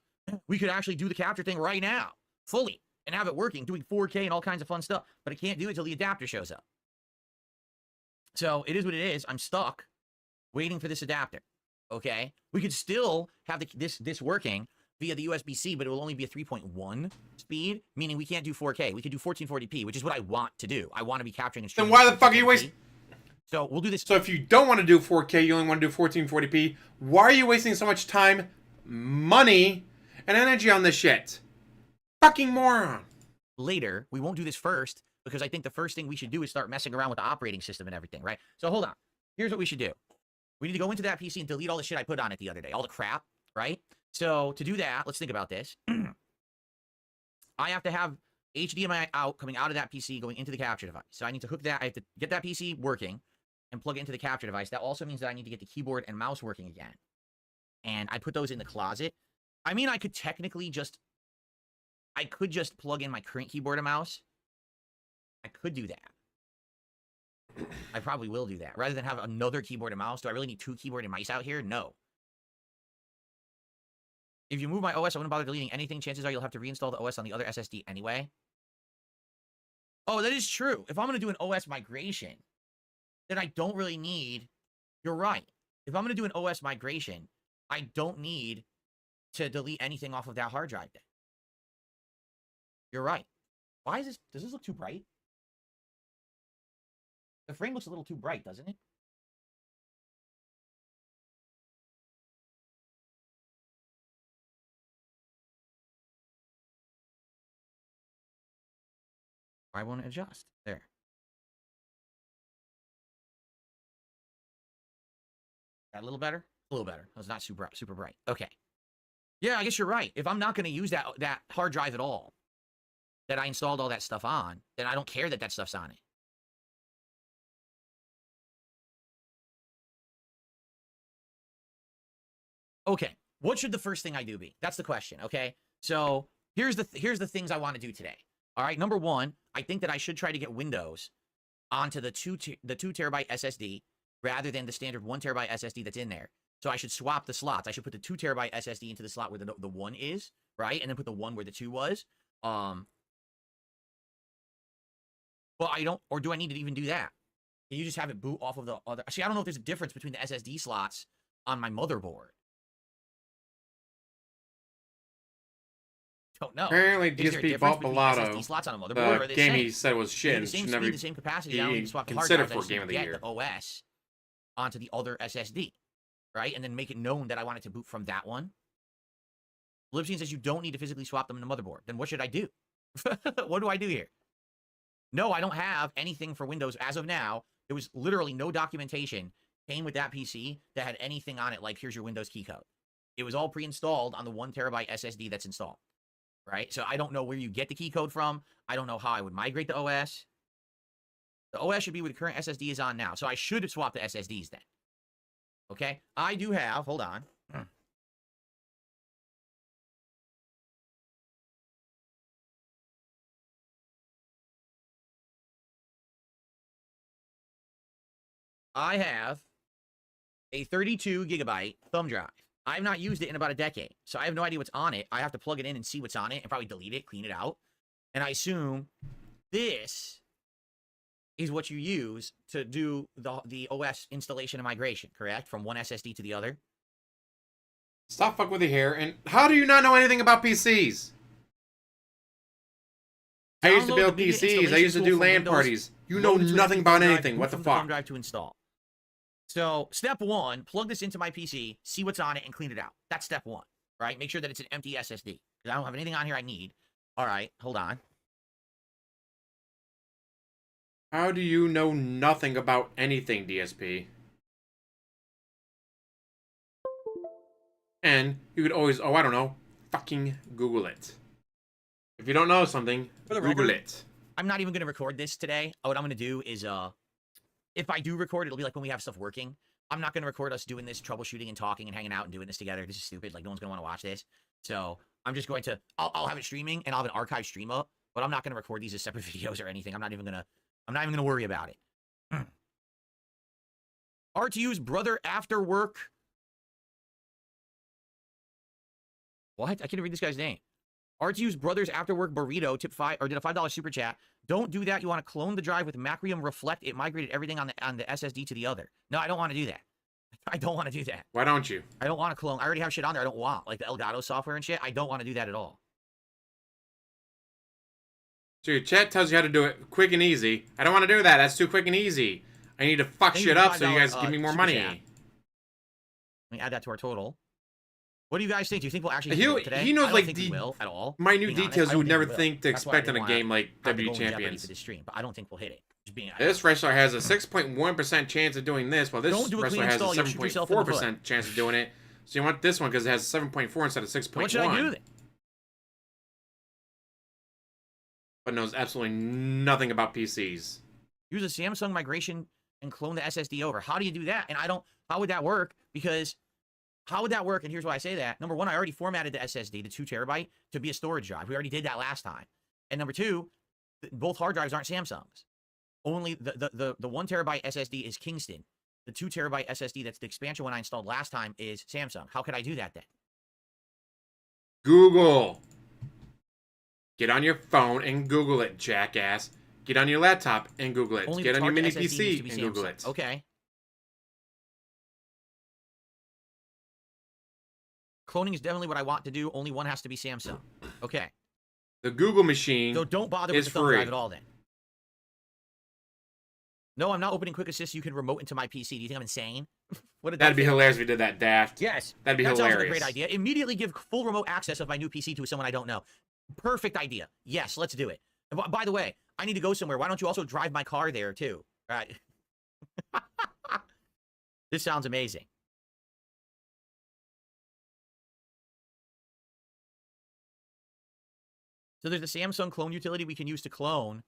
we could actually do the capture thing right now, fully, and have it working, doing 4K and all kinds of fun stuff. But I can't do it until the adapter shows up. So it is what it is. I'm stuck waiting for this adapter. Okay, we could still have this working via the USB-C, but it will only be a 3.1 speed, meaning we can't do 4K. We could do 1440p, which is what I want to do. I want to be capturing and Then streaming. why the fuck are you wasting? So we'll do this. So if you don't want to do 4K, you only want to do 1440p. Why are you wasting so much time, money, and energy on this shit? Fucking moron. Later, we won't do this first because I think the first thing we should do is start messing around with the operating system and everything, right? So hold on. Here's what we should do. We need to go into that PC and delete all the shit I put on it the other day, all the crap, right? So to do that, let's think about this. I have to have HDMI out coming out of that PC going into the capture device. So I need to hook that. I have to get that PC working and plug it into the capture device. That also means that I need to get the keyboard and mouse working again. And I put those in the closet. I mean, I could technically just plug in my current keyboard and mouse. I could do that. I probably will do that. Rather than have another keyboard and mouse, do I really need 2 keyboard and mice out here? No. If you move my OS, I wouldn't bother deleting anything. Chances are you'll have to reinstall the OS on the other SSD anyway. Oh, that is true. If I'm going to do an OS migration, then I don't really need... You're right. If I'm going to do an OS migration, I don't need to delete anything off of that hard drive then. You're right. Why is this... Does this look too bright? The frame looks a little too bright, doesn't it? I won't adjust. There. That a little better? A little better. It's not super bright. Okay. Yeah, I guess you're right. If I'm not going to use that hard drive at all, that I installed all that stuff on, then I don't care that that stuff's on it. Okay, what should the first thing I do be? That's the question, okay? So here's the things I want to do today. All right, number one, I think that I should try to get Windows onto the 2 terabyte SSD rather than the standard 1 terabyte SSD that's in there. So I should swap the slots. I should put the 2 terabyte SSD into the slot where the 1 is, right? And then put the 1 where the 2 was. But Well, I don't, or do I need to even do that? Can you just have it boot off of the other? See, I don't know if there's a difference between the SSD slots on my motherboard. Don't know. Apparently, Is there a DSP difference bought between Bellato. SSD slots on a motherboard, or are The they game the he same? said was shit. They're And the same should speed, never the same capacity. I don't need to swap the hard consider drive. I for just game need of to the get year. the OS onto the other SSD, right? And then make it known that I want it to boot from that one. Libsyn says you don't need to physically swap them in the motherboard. Then what should I do? What do I do here? No, I don't have anything for Windows as of now. There was literally no documentation came with that PC that had anything on it like, here's your Windows key code. It was all pre-installed on the 1 terabyte SSD that's installed, right? So I don't know where you get the key code from. I don't know how I would migrate the OS. The OS should be where the current SSD is on now. So I should swap the SSDs then. Okay? I do have, hold on. I have a 32 gigabyte thumb drive. I've not used it in about a decade, so I have no idea what's on it. I have to plug it in and see what's on it and probably delete it, clean it out. And I assume this is what you use to do the OS installation and migration, correct? From one SSD to the other? Stop fucking with your hair. And how do you not know anything about PCs? I used to build PCs. I used to do LAN parties. You know nothing about anything. What the fuck? Thumb drive to install. So, step 1, plug this into my PC, see what's on it, and clean it out. That's step 1, right? Make sure that it's an empty SSD. Because I don't have anything on here I need. All right, hold on. How do you know nothing about anything, DSP? And you could always, oh, I don't know, fucking Google it. If you don't know something, Google it. I'm not even going to record this today. What I'm going to do is, if I do record, it'll be like when we have stuff working. I'm not going to record us doing this, troubleshooting and talking and hanging out and doing this together. This is stupid. Like, no one's going to want to watch this. So, I'm just going to, I'll have it streaming, and I'll have an archive stream up, but I'm not going to record these as separate videos or anything. I'm not even going to worry about it. RTU's brother after work. What? I can't read this guy's name. RTU's brother's after work burrito did a $5 super chat. Don't do that. You want to clone the drive with Macrium Reflect. It migrated everything on the SSD to the other. No, I don't want to do that. I don't want to do that. Why don't you? I don't want to clone. I already have shit on there I don't want, like the Elgato software and shit. I don't want to do that at all. So your chat tells you how to do it quick and easy. I don't want to do that. That's too quick and easy. I need to fuck shit up so you guys give me more money. Let me add that to our total. What do you guys think? Do you think we'll actually do it today? He knows I don't like think we will at all. minute details you would never think to That's why I expect on didn't a game wanna like have to W go in jeopardy Champions. for this stream, but I don't think we'll hit it. Just being, This wrestler has a 6.1% chance of doing this, while this Don't do a wrestler clean has a install, you'll shoot yourself in the foot. 7.4% chance of doing it. So you want this one because it has 7.4 instead of 6.1. What should I do then? But knows absolutely nothing about PCs. Use a Samsung migration and clone the SSD over. How do you do that? And how would that work? Because how would that work? And here's why I say that. Number one, I already formatted the SSD, the 2 terabyte, to be a storage drive. We already did that last time. And number two, both hard drives aren't Samsungs. Only the 1 terabyte SSD is Kingston. The 2 terabyte SSD, that's the expansion one I installed last time, is Samsung. How could I do that then? Google. Get on your phone and Google it, jackass. Get on your laptop and Google it. Only Get on your mini SSD needs to PC be and Samsung. Google it. Okay. Cloning is definitely what I want to do. Only one has to be Samsung. Okay. The Google machine So don't bother with is the thumb free. drive at all then. No, I'm not opening Quick Assist. You can remote into my PC. Do you think I'm insane? What did That'd that be say? hilarious if we did that, Daft. Yes. That'd be that hilarious. Sounds like a great idea. Immediately give full remote access of my new PC to someone I don't know. Perfect idea. Yes, let's do it. And by the way, I need to go somewhere. Why don't you also drive my car there too? All right. This sounds amazing. So there's the Samsung clone utility we can use to clone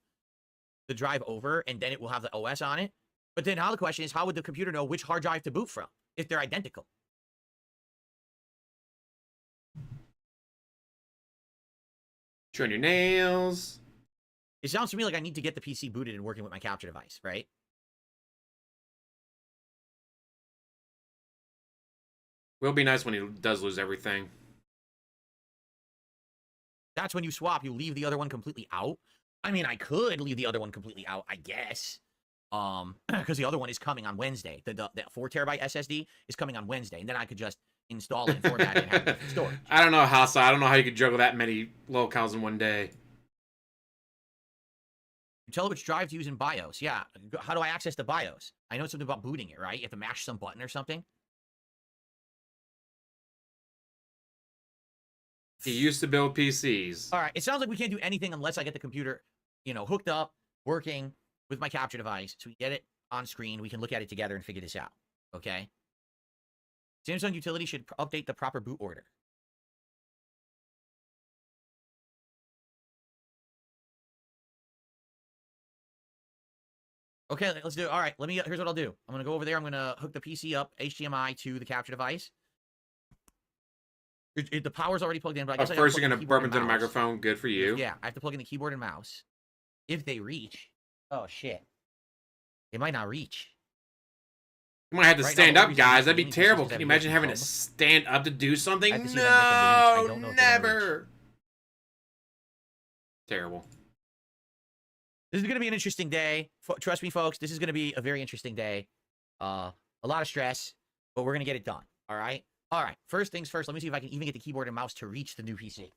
the drive over, and then it will have the OS on it. But then now the question is, how would the computer know which hard drive to boot from if they're identical? Chewing your nails. It sounds to me like I need to get the PC booted and working with my capture device, right? Will be nice when he does lose everything. That's when you swap. You leave the other one completely out. I mean, I could leave the other one completely out, I guess. Because the other one is coming on Wednesday. The 4 terabyte SSD is coming on Wednesday, and then I could just install it and format it and have it for storage. I don't know how, so I don't know how you could juggle that many locales in one day. You tell it which drive to use in BIOS. Yeah. How do I access the BIOS? I know something about booting it, right? You have to mash some button or something. He used to build PCs. All right. It sounds like we can't do anything unless I get the computer, hooked up, working with my capture device. So we get it on screen. We can look at it together and figure this out. Okay. Samsung Utility should update the proper boot order. Okay, let's do it. All right, here's what I'll do. I'm going to go over there. I'm going to hook the PC up, HDMI, to the capture device. The power's already plugged in, but I guess first you're going to burp into the microphone. Good for you. Yeah, I have to plug in the keyboard and mouse. If they reach. Oh, shit. They might not reach. You might have to stand up, guys. That'd be terrible. Can you imagine having to stand up to do something? No, never. Terrible. This is going to be an interesting day. Trust me, folks. This is going to be a very interesting day. A lot of stress, but we're going to get it done. All right? All right. First things first. Let me see if I can even get the keyboard and mouse to reach the new PC.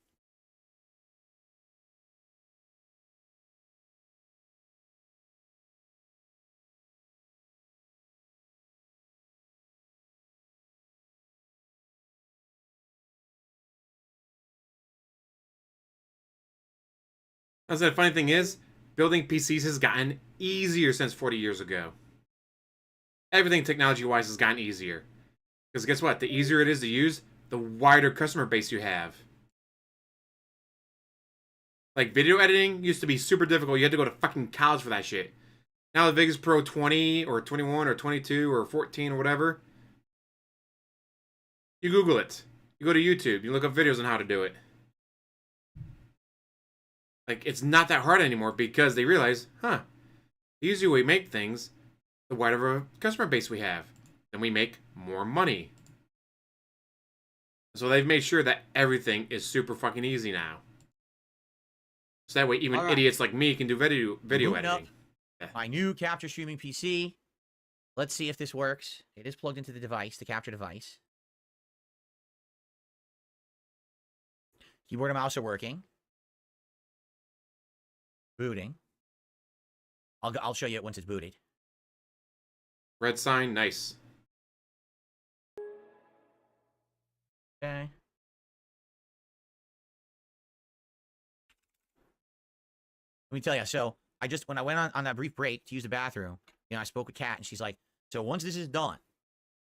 That's the funny thing is, building PCs has gotten easier since 40 years ago. Everything technology-wise has gotten easier. Because guess what? The easier it is to use, the wider customer base you have. Like, video editing used to be super difficult. You had to go to fucking college for that shit. Now the Vegas Pro 20 or 21 or 22 or 14 or whatever, you Google it. You go to YouTube. You look up videos on how to do it. Like, it's not that hard anymore because they realize, the easier we make things, the wider of a customer base we have. Then we make more money. So they've made sure that everything is super fucking easy now. So that way even idiots like me can do video editing. My new capture streaming PC. Let's see if this works. It is plugged into the device, the capture device. Keyboard and mouse are working. Booting. I'll show you it once it's booted. Red sign, nice. Okay. Let me tell you. So when I went on that brief break to use the bathroom, I spoke with Kat, and she's like, "So once this is done,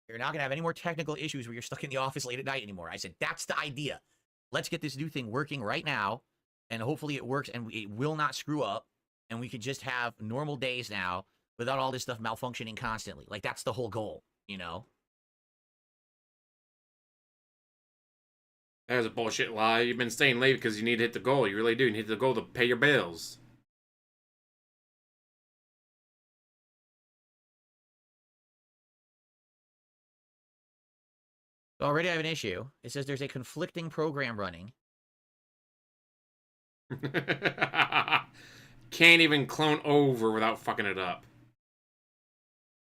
you're not gonna have any more technical issues where you're stuck in the office late at night anymore." I said, "That's the idea. Let's get this new thing working right now, and hopefully it works and it will not screw up, and we could just have normal days now without all this stuff malfunctioning constantly. Like, that's the whole goal, That was a bullshit lie. You've been staying late because you need to hit the goal. You really do. You need to hit the goal to pay your bills. Already I have an issue. It says there's a conflicting program running. Can't even clone over without fucking it up.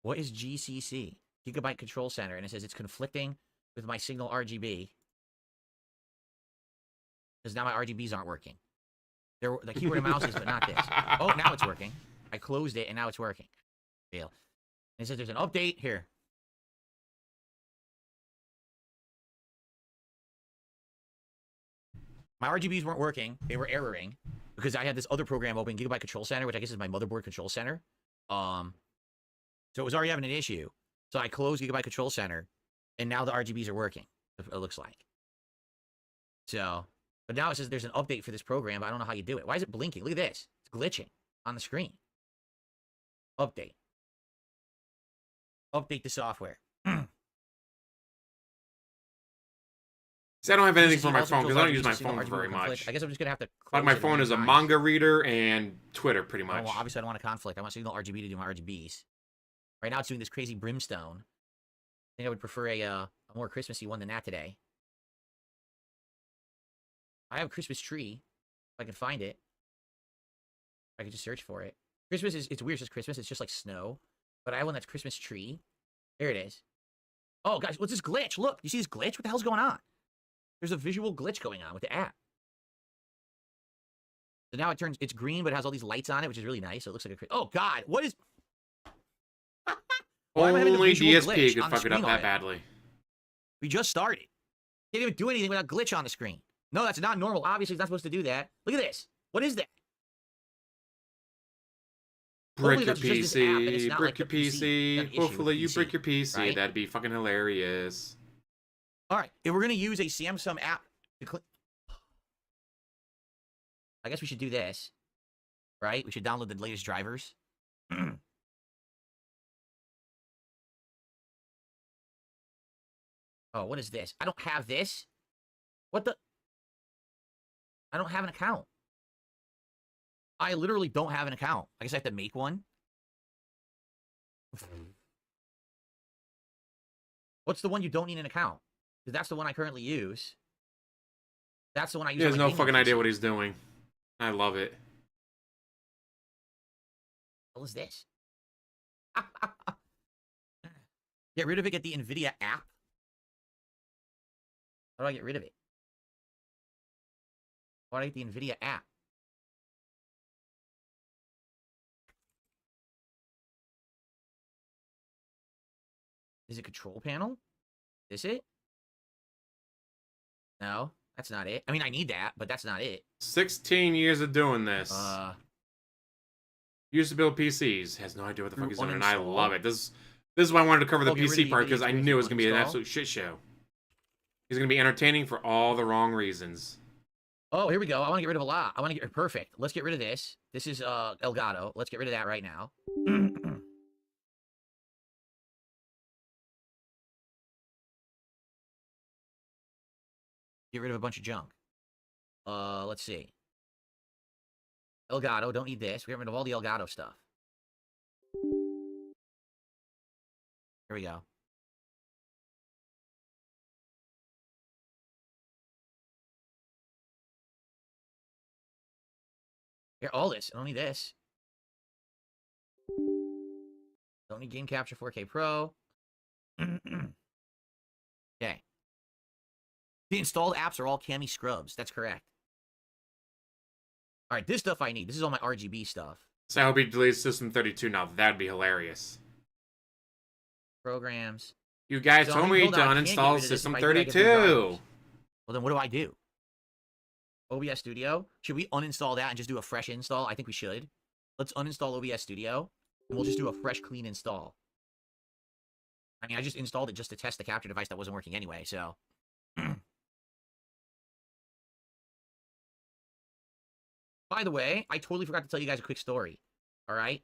What is GCC? Gigabyte Control Center. And it says it's conflicting with my signal RGB. Because now my RGBs aren't working. The keyboard and mouse is, but not this. Oh, now it's working. I closed it, and now it's working. Fail. And it says there's an update here. My RGBs weren't working. They were erroring because I had this other program open, Gigabyte Control Center, which I guess is my motherboard control center. So it was already having an issue. So I closed Gigabyte Control Center, and now the RGBs are working, it looks like. So, but now it says there's an update for this program, but I don't know how you do it. Why is it blinking? Look at this. It's glitching on the screen. Update. Update the software. See, I don't have anything for my phone because I don't use my phone very much. I guess I'm just gonna have to. Like my phone is a manga reader and Twitter, pretty much. Well, obviously I don't want a conflict. I want signal RGB to do my RGBs. Right now it's doing this crazy brimstone. I think I would prefer a more Christmassy one than that today. I have a Christmas tree, if I can find it. I could just search for it. Christmas is, it's weird, it's just Christmas. It's just like snow. But I have one that's Christmas tree. There it is. Oh, guys, what's this glitch? Look, you see this glitch? What the hell's going on? There's a visual glitch going on with the app. So now it turns, it's green, but it has all these lights on it, which is really nice. So it looks like a, oh, God, what is... Why am I having the Only visual DSP glitch could on the fuck it up screen that already? badly. We just started. Can't even do anything without glitch on the screen. No, that's not normal. Obviously, it's not supposed to do that. Look at this. What is that? Brick Hopefully your that's just this app and it's PC, not brick like your the PC. PC. Got an issue Hopefully with you PC, brick your PC. right? That'd be fucking hilarious. All right, if we're going to use a Samsung app to I guess we should do this, right? We should download the latest drivers. Oh, what is this? I don't have this. What the? I don't have an account. I literally don't have an account. I guess I have to make one. What's the one you don't need an account? Because that's the one I currently use. That's the one I use. He has on my no gaming fucking idea PC. what he's doing. I love it. What is this? Get rid of it. Get the NVIDIA app. How do I get rid of it? Why do I get the NVIDIA app? Is it control panel? Is it? No, that's not it. I mean, I need that, but that's not it. 16 years of doing this. Used to build PCs. Has no idea what the fuck Through he's doing, and I uninstall? love it. This is why I wanted to cover the Oh, get rid of PC the part, NVIDIA because I experience knew it was through going to be an uninstall? absolute shit show. He's going to be entertaining for all the wrong reasons. Oh, here we go. I want to get rid of a lot. I want to get perfect. Let's get rid of this. This is Elgato. Let's get rid of that right now. Get rid of a bunch of junk. Let's see. Elgato, don't need this. We get rid of all the Elgato stuff. Here we go. Here, all this. I don't need this. Don't need Game Capture 4K Pro. Okay. The installed apps are all Cami scrubs. That's correct. All right, this stuff I need. This is all my RGB stuff. So I hope he deletes System 32 now. That'd be hilarious. Programs. You guys So, I told mean, me hold to on, I can't get uninstall rid of this System if I do, I get the 32. garbage. Well, then what do I do? OBS Studio? Should we uninstall that and just do a fresh install? I think we should. Let's uninstall OBS Studio, and we'll just do a fresh, clean install. I mean, I just installed it just to test the capture device that wasn't working anyway, so... By the way, I totally forgot to tell you guys a quick story. All right?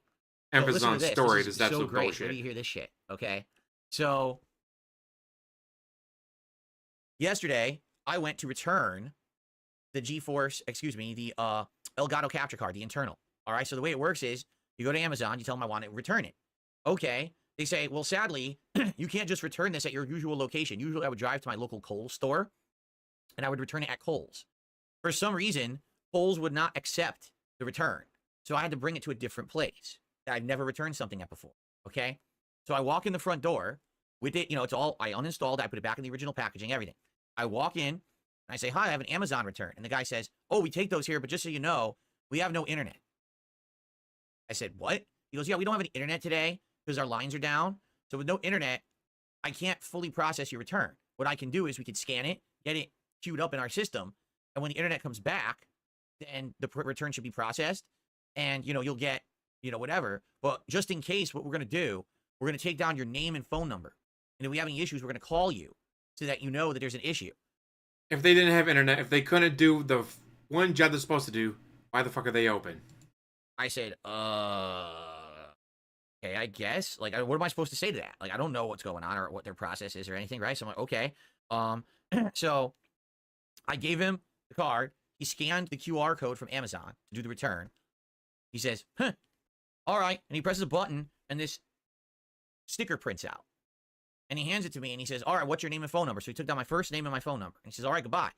So Emphasis listen to on this. story. This is That's so absolute great. bullshit. Wait till you hear this shit, okay? So, yesterday, I went to return the GeForce, excuse me, the Elgato capture card, the internal. All right? So the way it works is, you go to Amazon, you tell them I want to return it. Okay. They say, well, sadly, you can't just return this at your usual location. Usually I would drive to my local Kohl's store, and I would return it at Kohl's. For some reason, Kohl's would not accept the return. So I had to bring it to a different place that I've never returned something at before. Okay? So I walk in the front door with it, you know, it's all, I uninstalled, I put it back in the original packaging, everything. I walk in, and I say, hi, I have an Amazon return. And the guy says, oh, we take those here, but just so you know, we have no internet. I said, what? He goes, yeah, we don't have any internet today because our lines are down. So with no internet, I can't fully process your return. What I can do is we could scan it, get it queued up in our system, and when the internet comes back, then the return should be processed, and, you know, you'll get, you know, whatever. But just in case, what we're going to do, we're going to take down your name and phone number. And if we have any issues, we're going to call you so that you know that there's an issue. If they didn't have internet, if they couldn't do the one job they're supposed to do, why the fuck are they open? I said, okay, I guess. Like, what am I supposed to say to that? Like, I don't know what's going on or what their process is or anything, right? So I'm like, okay. So I gave him the card. He scanned the QR code from Amazon to do the return. He says, huh, all right. And he presses a button, and this sticker prints out. And he hands it to me, and he says, all right, what's your name and phone number? So he took down my first name and my phone number. And he says, all right, goodbye.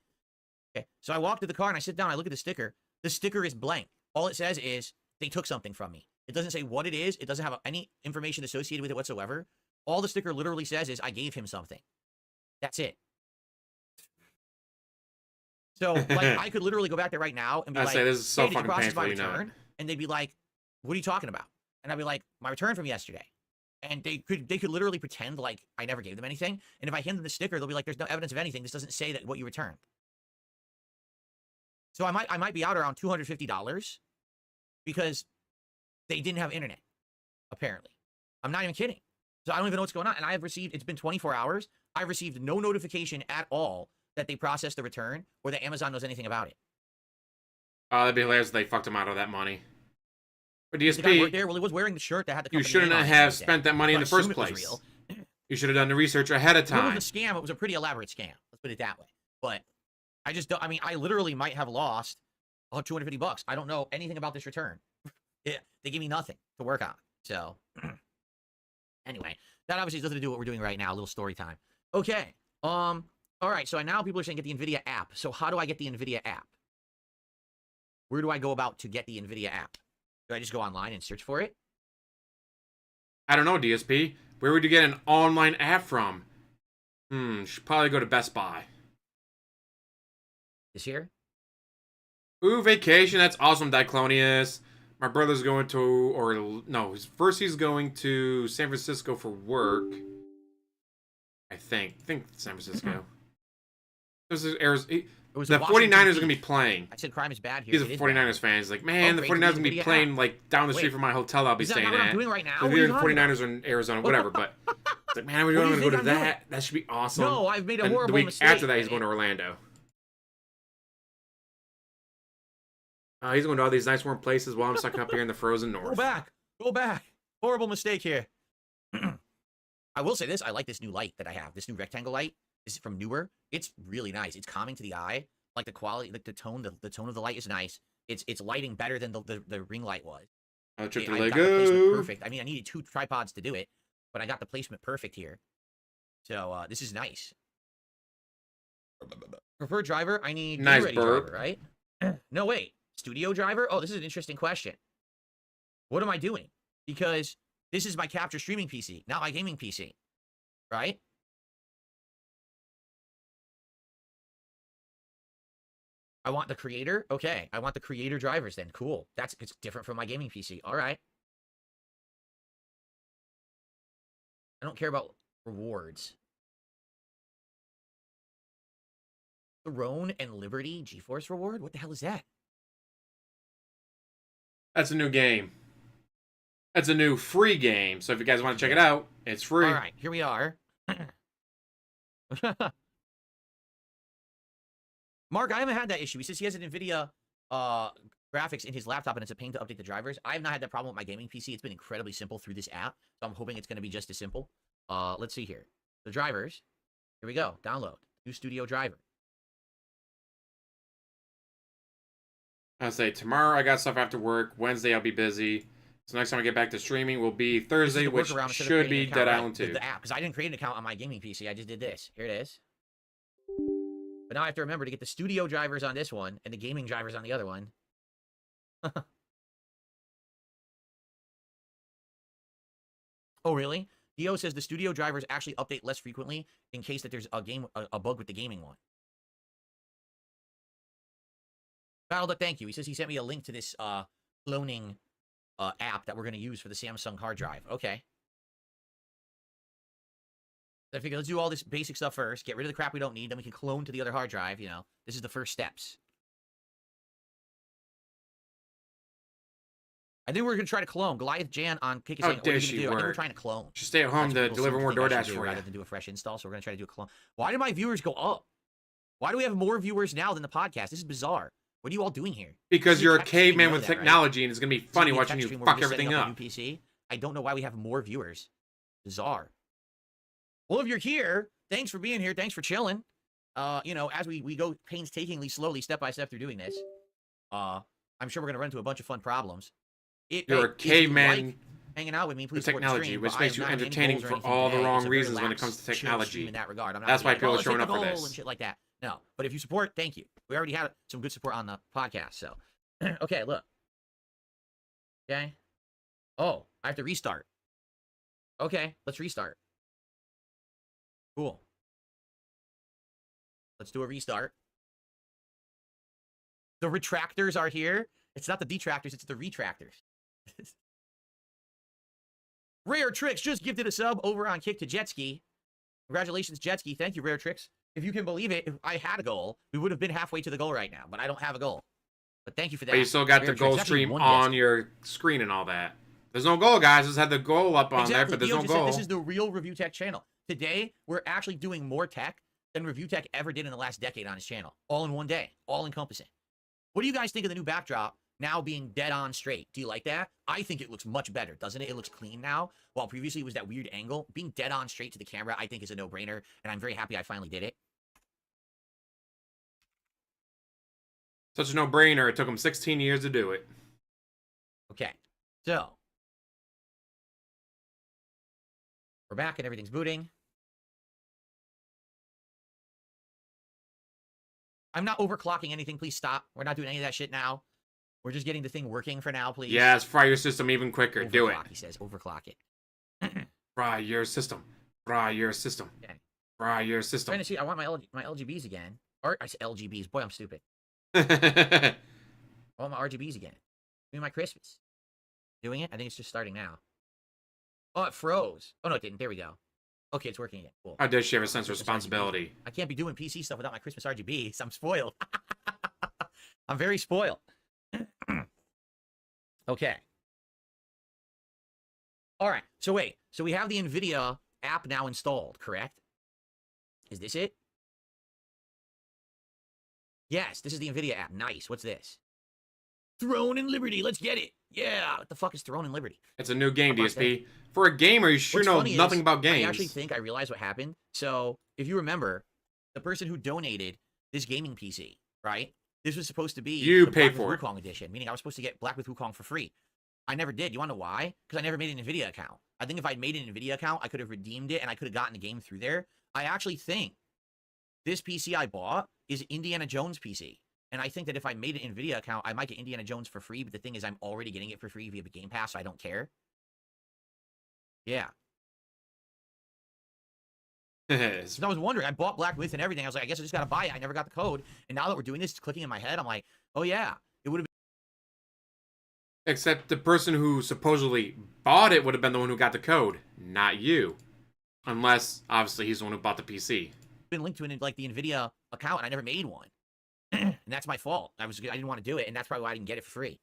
Okay. So I walk to the car, and I sit down, I look at the sticker. The sticker is blank. All it says is, they took something from me. It doesn't say what it is. It doesn't have any information associated with it whatsoever. All the sticker literally says is I gave him something. That's it. So, like, I could literally go back there right now and be like, this is so hey, did you fucking process my painful, you know return? And they'd be like, what are you talking about? And I'd be like, my return from yesterday. And they could literally pretend like I never gave them anything. And if I hand them the sticker, they'll be like, there's no evidence of anything. This doesn't say that what you returned. So I might be out around $250 because they didn't have internet, apparently. I'm not even kidding. So I don't even know what's going on. And I've received, it's been 24 hours. I've received no notification at all that they processed the return or that Amazon knows anything about it. Oh, that'd be hilarious if they fucked him out of that money. For The guy worked DSP, there, well, he was wearing the shirt that had the you company shouldn't name on it have like spent that money in the So I first assume it was place. real. You should have done the research ahead of It time. was a scam. It was a pretty elaborate scam. Let's put it that way. But I just don't, I mean, I literally might have lost $250. I don't know anything about this return. They gave me nothing to work on. So anyway, that obviously doesn't do what we're doing right now. A little story time. Okay. All right. So now people are saying get the NVIDIA app. So how do I get the NVIDIA app? Where do I go about to get the NVIDIA app? Do I just go online and search for it? I don't know, DSP. Where would you get an online app from? Should probably go to Best Buy. This here? Ooh, vacation. That's awesome, Diclonius. My brother's going to, or no, first he's going to San Francisco for work. I think San Francisco. This is Arizona. The 49ers are going to be playing. I said crime is bad here. He's a 49ers fan. He's like, man, the 49ers are going to be playing like down the street from my hotel I'll be is that staying not what at. I'm doing right now? So What are you the talking 49ers are in Arizona, whatever. But it's like, man, I'm What do you going to go think to I'm doing? that. That should be awesome. No, I've made a And horrible the week mistake. after that, he's going to Orlando. He's going to all these nice warm places while I'm stuck up here in the frozen north. Go back. Go back. Horrible mistake here. I will say this. I like this new light that I have. This new rectangle light. This is from Newer. It's really nice. It's calming to the eye. Like the quality, like the tone of the light is nice. It's lighting better than the ring light was. I got took the the Lego. placement perfect. I mean, I needed 2 tripods to do it, but I got the placement perfect here. So this is nice. Preferred driver, I need Nice ready burp. driver, right? No, wait. Studio driver? Oh, this is an interesting question. What am I doing? Because this is my capture streaming PC, not my gaming PC, right? I want the creator. Okay, I want the creator drivers then. Cool. It's different from my gaming PC. All right. I don't care about rewards. Throne and Liberty GeForce reward? What the hell is that? That's a new game. That's a new free game. So if you guys want to check it out, it's free. All right, here we are. Mark, I haven't had that issue. He says he has an NVIDIA graphics in his laptop and it's a pain to update the drivers. I have not had that problem with my gaming PC. It's been incredibly simple through this app. So I'm hoping it's going to be just as simple. Let's see here. The drivers. Here we go. Download. New studio driver. I'll say tomorrow I got stuff after work. Wednesday I'll be busy. So next time I get back to streaming will be Thursday, which should be Dead Island 2. The app, because I didn't create an account on my gaming PC. I just did this. Here it is. But now I have to remember to get the studio drivers on this one and the gaming drivers on the other one. Oh, really? Dio says the studio drivers actually update less frequently in case that there's a bug with the gaming one. Battleduck, thank you. He says he sent me a link to this cloning app that we're going to use for the Samsung hard drive. Okay. I figure let's do all this basic stuff first. Get rid of the crap we don't need. Then we can clone to the other hard drive. You know, this is the first steps. I think we're going to try to clone. Goliath Jan on Kick is saying, what are you going to do? I think we're trying to clone. Just stay at home to deliver more DoorDash for you. Rather than do a fresh install, so we're going to try to do a clone. Why did my viewers go up? Why do we have more viewers now than the podcast? This is bizarre. What are you all doing here? Because you're a caveman with technology, and it's going to be funny watching you fuck everything up. PC. I don't know why we have more viewers. Bizarre. Well, if you're here, thanks for being here. Thanks for chilling. You know, as we go painstakingly, slowly, step by step through doing this, I'm sure we're going to run into a bunch of fun problems. You're a caveman hanging out with me, please with technology, which makes you entertaining for all the wrong reasons when it comes to technology. In that regard. That's why people are showing up for this. And shit like that. No, but if you support, thank you. We already had some good support on the podcast, so. Okay, look. Okay. Oh, I have to restart. Okay, let's restart. Cool. Let's do a restart. The retractors are here. It's not the detractors, it's the retractors. Rare Tricks just gifted a sub over on Kick to Jetski. Congratulations, Jetski. Thank you, Rare Tricks. If you can believe it, if I had a goal, we would have been halfway to the goal right now, but I don't have a goal. But thank you for that. But you still got Rare the goal Tricks. Actually, stream one on Jetski. your screen and all that. There's no goal, guys. Just had the goal up on there, but there's Dio no just said goal. this is the real Review Tech channel. Today, we're actually doing more tech than Review Tech ever did in the last decade on his channel. All in one day. All encompassing. What do you guys think of the new backdrop now being dead on straight? Do you like that? I think it looks much better, doesn't it? It looks clean now. While previously it was that weird angle. Being dead on straight to the camera, I think is a no-brainer, and I'm very happy I finally did it. Such a no-brainer. It took him 16 years to do it. Okay, so we're back and everything's booting. I'm not overclocking anything. Please stop. We're not doing any of that shit now. We're just getting the thing working for now, please. Yes, fry your system even quicker. Overclock, Do it. He says, overclock it. Fry your system. Fry your system. Okay. Fry your system. Trying to see. I want my LGBs again. Or I said LGBs. Boy, I'm stupid. I want my RGBs again. Give me my Christmas. Doing it? I think it's just starting now. Oh, it froze. Oh, no, it didn't. There we go. Okay, it's working again. Cool. How does she have a sense of responsibility? I can't be doing PC stuff without my Christmas RGBs. I'm spoiled. I'm very spoiled. Okay. All right. So wait. So we have the NVIDIA app now installed, correct? Is this it? Yes, this is the NVIDIA app. Nice. What's this? Throne and Liberty. Let's get it. Yeah. What the fuck is Throne and Liberty? It's a new game, DSP. For a gamer, you sure know nothing about games. I actually think I realized what happened. So, if you remember, the person who donated this gaming PC, right? This was supposed to be you the paid Black for with it. Wukong edition, meaning I was supposed to get Black with Wukong for free. I never did. You want to know why? Because I never made an NVIDIA account. I think if I'd made an NVIDIA account, I could have redeemed it and I could have gotten the game through there. I actually think this PC I bought is Indiana Jones PC. And I think that if I made an NVIDIA account, I might get Indiana Jones for free. But the thing is, I'm already getting it for free via the Game Pass, so I don't care. Yeah. So I was wondering, I bought Black Myth and everything. I was like, I guess I just got to buy it. I never got the code. And now that we're doing this, it's clicking in my head. I'm like, oh yeah, it would have been. Except the person who supposedly bought it would have been the one who got the code, not you. Unless, obviously, he's the one who bought the PC. Been linked to an, like the NVIDIA account, and I never made one. And that's my fault. I didn't want to do it, and that's probably why I didn't get it for free.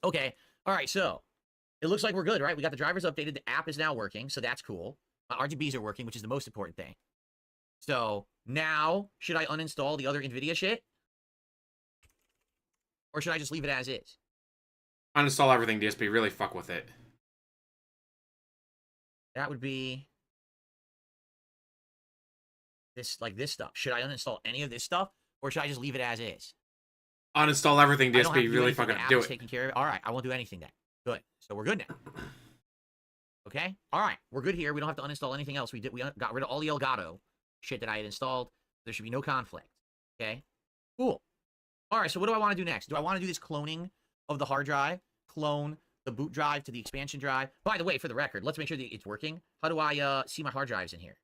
Okay. All right, so it looks like we're good, right? We got the drivers updated. The app is now working, so that's cool. My RGBs are working, which is the most important thing. So now, should I uninstall the other NVIDIA shit? Or should I just leave it as is? Uninstall everything, DSP. Really fuck with it. That would be this, like this stuff. Should I uninstall any of this stuff? Or should I just leave it as is? Uninstall everything, I don't have to DSP. do Really anything. fucking The app do is it. taking care of it. All right, I won't do anything then. Good. So we're good now. Okay. All right, we're good here. We don't have to uninstall anything else. We got rid of all the Elgato shit that I had installed. There should be no conflict. Okay. Cool. All right. So what do I want to do next? Do I want to do this cloning of the hard drive? Clone the boot drive to the expansion drive. By the way, for the record, let's make sure that it's working. How do I see my hard drives in here?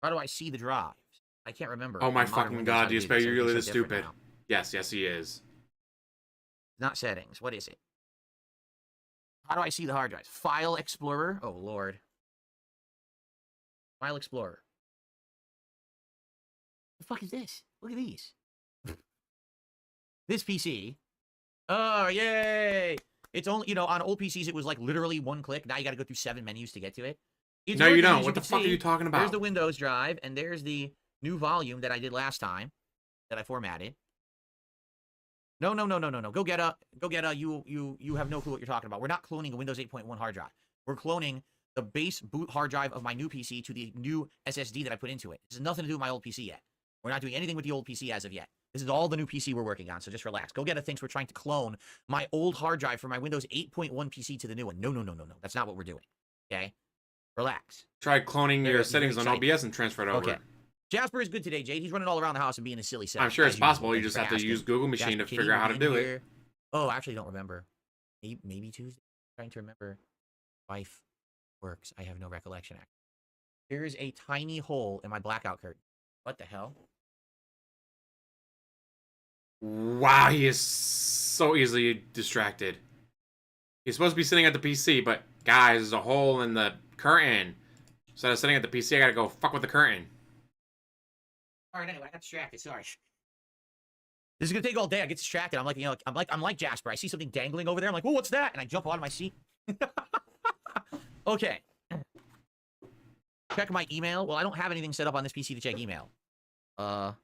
How do I see the drives? I can't remember. Oh my On modern fucking Windows, god, how to do DSP, this. you're really Everything's this so different stupid. now. Yes, he is. Not settings. What is it? How do I see the hard drives? File Explorer. Oh, Lord. File Explorer. The fuck is this? Look at these. This PC. Oh, yay! It's only, you know, on old PCs, it was like literally one click. Now you got to go through 7 menus to get to it. It's No, you working, don't. as What the can fuck are see. you talking about? There's the Windows drive, and there's the new volume that I did last time that I formatted. No. Go get a. You have no clue what you're talking about. We're not cloning a Windows 8.1 hard drive. We're cloning the base boot hard drive of my new PC to the new SSD that I put into it. This has nothing to do with my old PC yet. We're not doing anything with the old PC as of yet. This is all the new PC we're working on, so just relax. Go get a things. We're trying to clone my old hard drive from my Windows 8.1 PC to the new one. No. That's not what we're doing. Okay? Relax. Try cloning There, your it's settings very on exciting. OBS and transfer it over. Okay. Jasper is good today, Jade. He's running all around the house and being a silly self. I'm sure it's as usual. possible. You Thank just for have to asking. use Google Machine Jasper to Kitty, figure out how to we're do in it. here. Oh, I actually don't remember. Maybe Tuesday. I'm trying to remember. Wife works. I have no recollection. Here's a tiny hole in my blackout curtain. What the hell? Wow, he is so easily distracted. He's supposed to be sitting at the PC, but guys, there's a hole in the curtain. Instead of sitting at the PC, I gotta go fuck with the curtain. Alright, anyway, I got distracted. Sorry. This is gonna take all day. I get distracted. I'm like, you know, I'm like Jasper. I see something dangling over there. I'm like, "Whoa, what's that?" And I jump out of my seat. Okay. Check my email. Well, I don't have anything set up on this PC to check email. All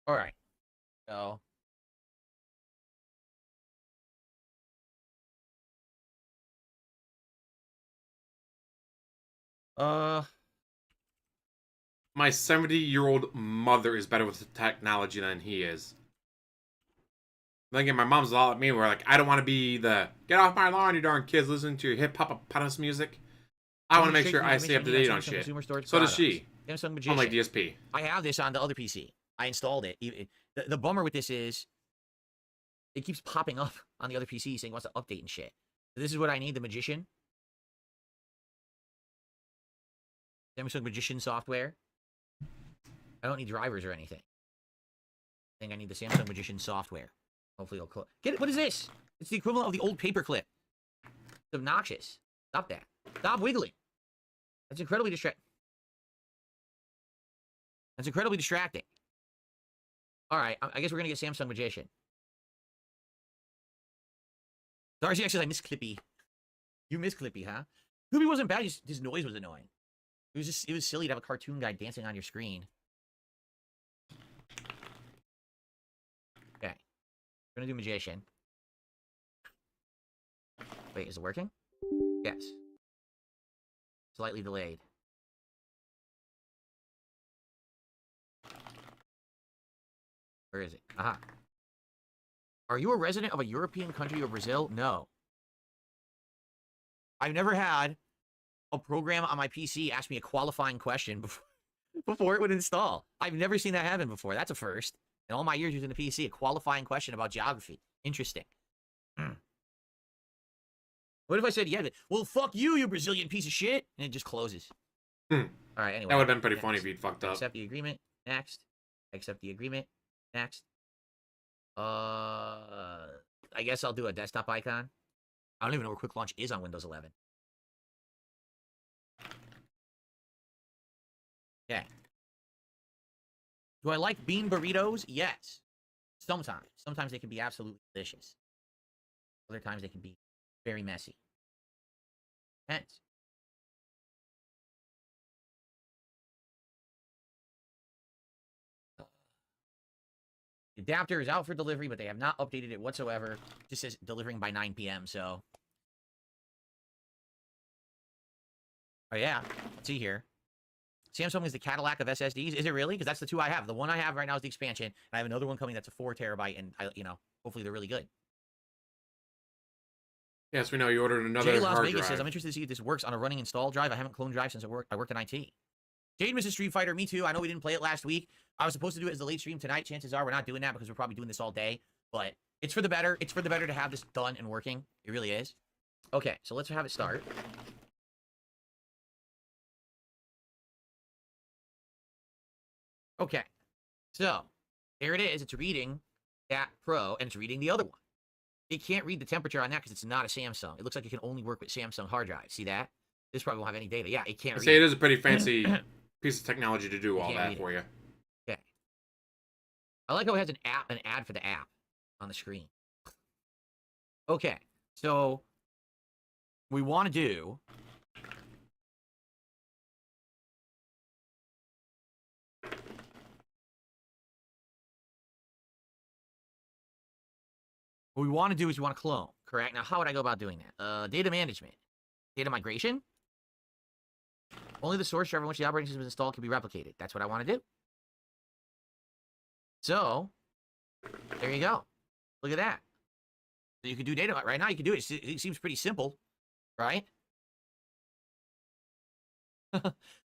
right. So. My 70-year-old mother is better with the technology than he is. Then again, my mom's all at me where, like, I don't want to be the, get off my lawn, you darn kids, listening to your hip-hop music. I want to make sure I stay up to date on shit. So does she. Samsung Magician. Unlike DSP. I have this on the other PC. I installed it. The bummer with this is it keeps popping up on the other PC saying it wants to update and shit. So this is what I need, the Magician. Samsung Magician software. I don't need drivers or anything. I think I need the Samsung Magician software. Hopefully it'll close. Get it? What is this? It's the equivalent of the old paperclip. It's obnoxious. Stop that. Stop wiggling. That's incredibly distracting. That's incredibly distracting. All right, I guess we're going to get Samsung Magician. Darcy actually, I miss Clippy. You miss Clippy, huh? Clippy wasn't bad, his noise was annoying. It was silly to have a cartoon guy dancing on your screen. Okay. We're going to do Magician. Wait, is it working? Yes. Slightly delayed. Where is it? Aha. Are you a resident of a European country or Brazil? No. I've never had a program on my PC ask me a qualifying question before it would install. I've never seen that happen before. That's a first. In all my years using the PC, a qualifying question about geography. Interesting. What if I said, yeah, well, fuck you, you Brazilian piece of shit, and it just closes. All right, anyway. That would have been pretty funny if you'd fucked up. Accept the agreement. Next. Accept the agreement. Next. I guess I'll do a desktop icon. I don't even know where Quick Launch is on Windows 11. Okay. Do I like bean burritos? Yes. Sometimes. Sometimes they can be absolutely delicious. Other times they can be very messy. Depends. The adapter is out for delivery, but they have not updated it whatsoever. It just says delivering by 9 p.m., so. Oh, yeah. Let's see here. Samsung is the Cadillac of SSDs. Is it really? Because that's the two I have. The one I have right now is the expansion, and I have another one coming that's a 4 terabyte, and, hopefully they're really good. Yes, we know you ordered another Jay Las hard Vegas drive. says, I'm interested to see if this works on a running install drive. I haven't cloned drive since I worked in IT. Jade Mrs. Street Fighter, me too. I know we didn't play it last week. I was supposed to do it as a late stream tonight. Chances are we're not doing that because we're probably doing this all day. But it's for the better. It's for the better to have this done and working. It really is. Okay, so let's have it start. Okay, so there it is. It's reading that Pro, and it's reading the other one. It can't read the temperature on that because it's not a Samsung. It looks like it can only work with Samsung hard drives. See that? This probably won't have any data. Yeah, it can't read. Say it is a pretty fancy piece of technology to do all that for you. Okay. I like how it has an ad for the app on the screen. Okay, so we want to do what we want to do is we want to clone, correct? Now, how would I go about doing that? Data management. Data migration. Only the source drive on which the operating system is installed can be replicated. That's what I want to do. So, there you go. Look at that. So you can do data right now. You can do it. It seems pretty simple, right?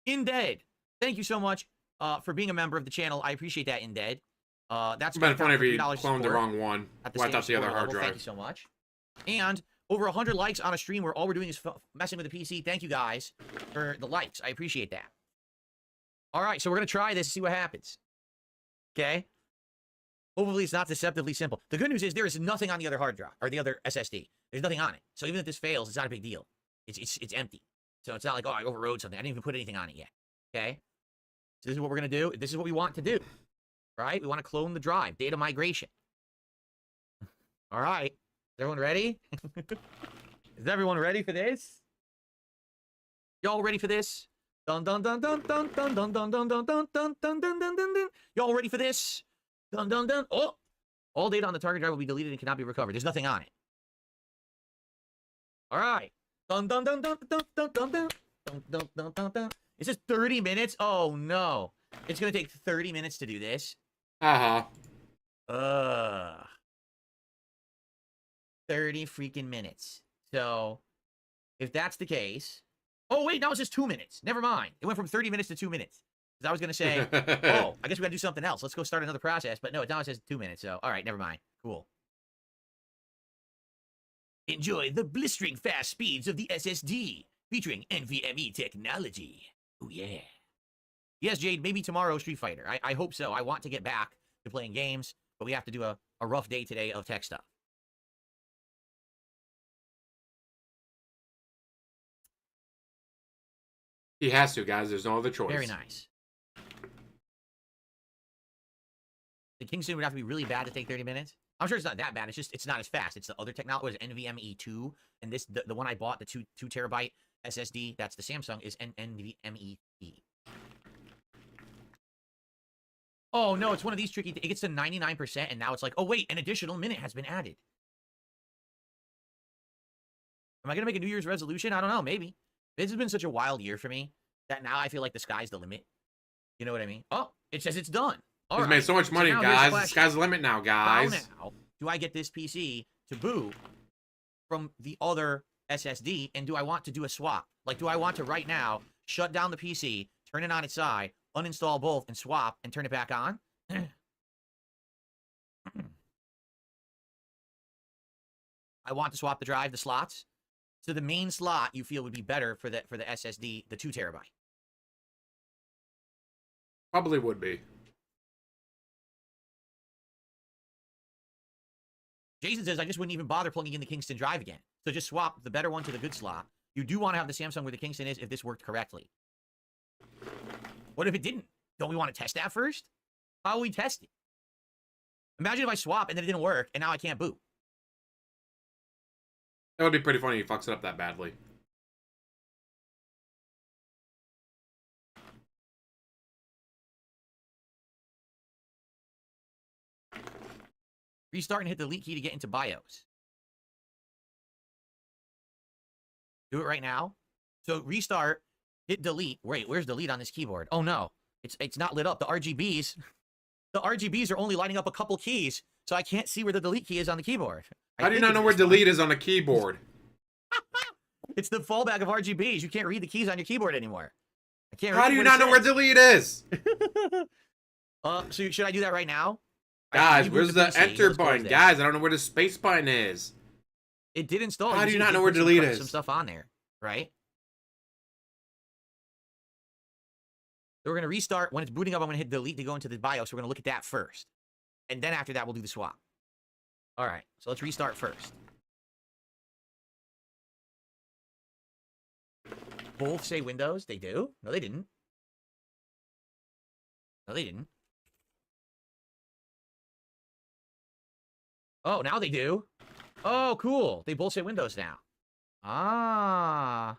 Indead, thank you so much for being a member of the channel. I appreciate that, Indead. That's been funny if you $3 cloned the support wrong one. at the Wiped same out the other support hard level. drive. Thank you so much. And over 100 likes on a stream where all we're doing is messing with the PC. Thank you guys for the likes. I appreciate that. All right, so we're going to try this and see what happens. Okay? Hopefully it's not deceptively simple. The good news is there is nothing on the other hard drive or the other SSD. There's nothing on it. So even if this fails, it's not a big deal. It's empty. So it's not like, oh, I overrode something. I didn't even put anything on it yet. Okay? So this is what we're going to do. This is what we want to do. Right? We want to clone the drive. Data migration. All right. Is everyone ready? Is everyone ready for this? Y'all ready for this? Dun dun dun dun dun dun dun dun dun dun dun dun dun dun dun dun. Y'all ready for this? Dun dun dun. Oh! All data on the target drive will be deleted and cannot be recovered. There's nothing on it. All right. Dun dun dun dun dun dun dun dun dun dun dun dun. It says 30 minutes. Oh no! It's gonna take 30 minutes to do this. 30 freaking minutes. So, if that's the case... Oh, wait, now it's just 2 minutes. Never mind. It went from 30 minutes to 2 minutes. Because I was going to say, oh, I guess we got to do something else. Let's go start another process. But no, now it says 2 minutes. So, all right, never mind. Cool. Enjoy the blistering fast speeds of the SSD, featuring NVMe technology. Oh, yeah. Yes, Jade, maybe tomorrow Street Fighter. I hope so. I want to get back to playing games, but we have to do a rough day today of tech stuff. He has to, guys. There's no other choice. Very nice. The Kingston would have to be really bad to take 30 minutes. I'm sure it's not that bad. It's just, it's not as fast. It's the other technology. Was NVMe 2, and this, the one I bought, the 2 terabyte SSD, that's the Samsung, is NVMe E. Oh, no, it's one of these tricky... It gets to 99%, and now it's like, oh, wait, an additional minute has been added. Am I going to make a New Year's resolution? I don't know, maybe. This has been such a wild year for me that now I feel like the sky's the limit. You know what I mean? Oh, it says it's done. All He's right. made so much money, guys. The sky's the limit now, guys. How now do I get this PC to boot from the other SSD, and do I want to do a swap? Like, do I want to right now shut down the PC, turn it on its side, uninstall both, and swap, and turn it back on? I want to swap the drive, the slots. So the main slot you feel would be better for the SSD, the 2 terabyte. Probably would be. Jason says, I just wouldn't even bother plugging in the Kingston drive again. So just swap the better one to the good slot. You do want to have the Samsung where the Kingston is if this worked correctly. What if it didn't? Don't we want to test that first? How will we test it? Imagine if I swap and then it didn't work and now I can't boot. That would be pretty funny if he fucks it up that badly. Restart and hit the delete key to get into BIOS. Do it right now. So restart, hit delete. Wait, where's delete on this keyboard? Oh no, it's not lit up. The RGBs are only lighting up a couple keys, so I can't see where the delete key is on the keyboard. How do you not know where delete is on a keyboard? It's the fallback of RGBs. You can't read the keys on your keyboard anymore. I can't. How do you not know where delete is? So should I do that right now? Guys, where's the enter button? Guys, I don't know where the space button is. It did install. How do you not know where delete is? Some stuff on there, right? So we're gonna restart. When it's booting up, I'm gonna hit delete to go into the BIOS. We're gonna look at that first, and then after that, we'll do the swap. All right, so let's restart first. Both say Windows. They do? No, they didn't. No, they didn't. Oh, now they do. Oh, cool. They both say Windows now. Ah.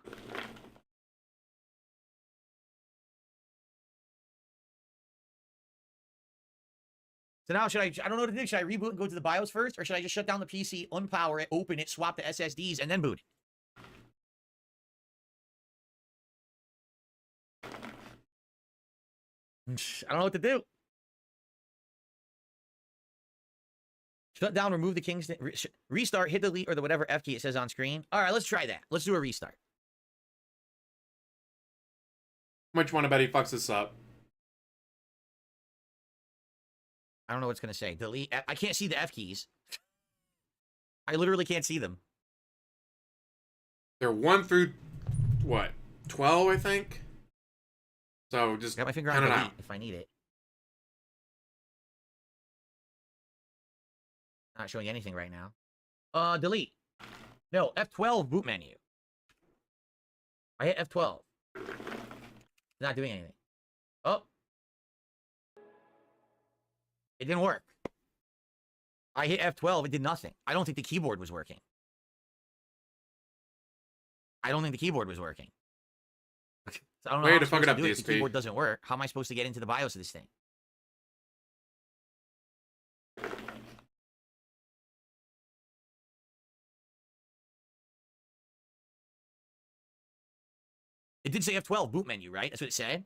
So now, I don't know what to do. Should I reboot and go to the BIOS first? Or should I just shut down the PC, unpower it, open it, swap the SSDs, and then boot it? I don't know what to do. Shut down, remove the Kingston, restart, hit delete, or the whatever F key it says on screen. All right, let's try that. Let's do a restart. much you want to bet he fucks this up? I don't know what it's going to say. Delete. I can't see the F keys. I literally can't see them. They're 1 through, what, 12, I think? So just got my finger on count it delete out. if I need it. Not showing anything right now. Delete. No, F12 boot menu. I hit F12. It's not doing anything. Oh. It didn't work. I hit F12, it did nothing. I don't think the keyboard was working. I don't think the keyboard was working. So I don't know Way how to I'm fuck it supposed up, do if DSP. the keyboard doesn't work. How am I supposed to get into the BIOS of this thing? It did say F12 boot menu, right? That's what it said.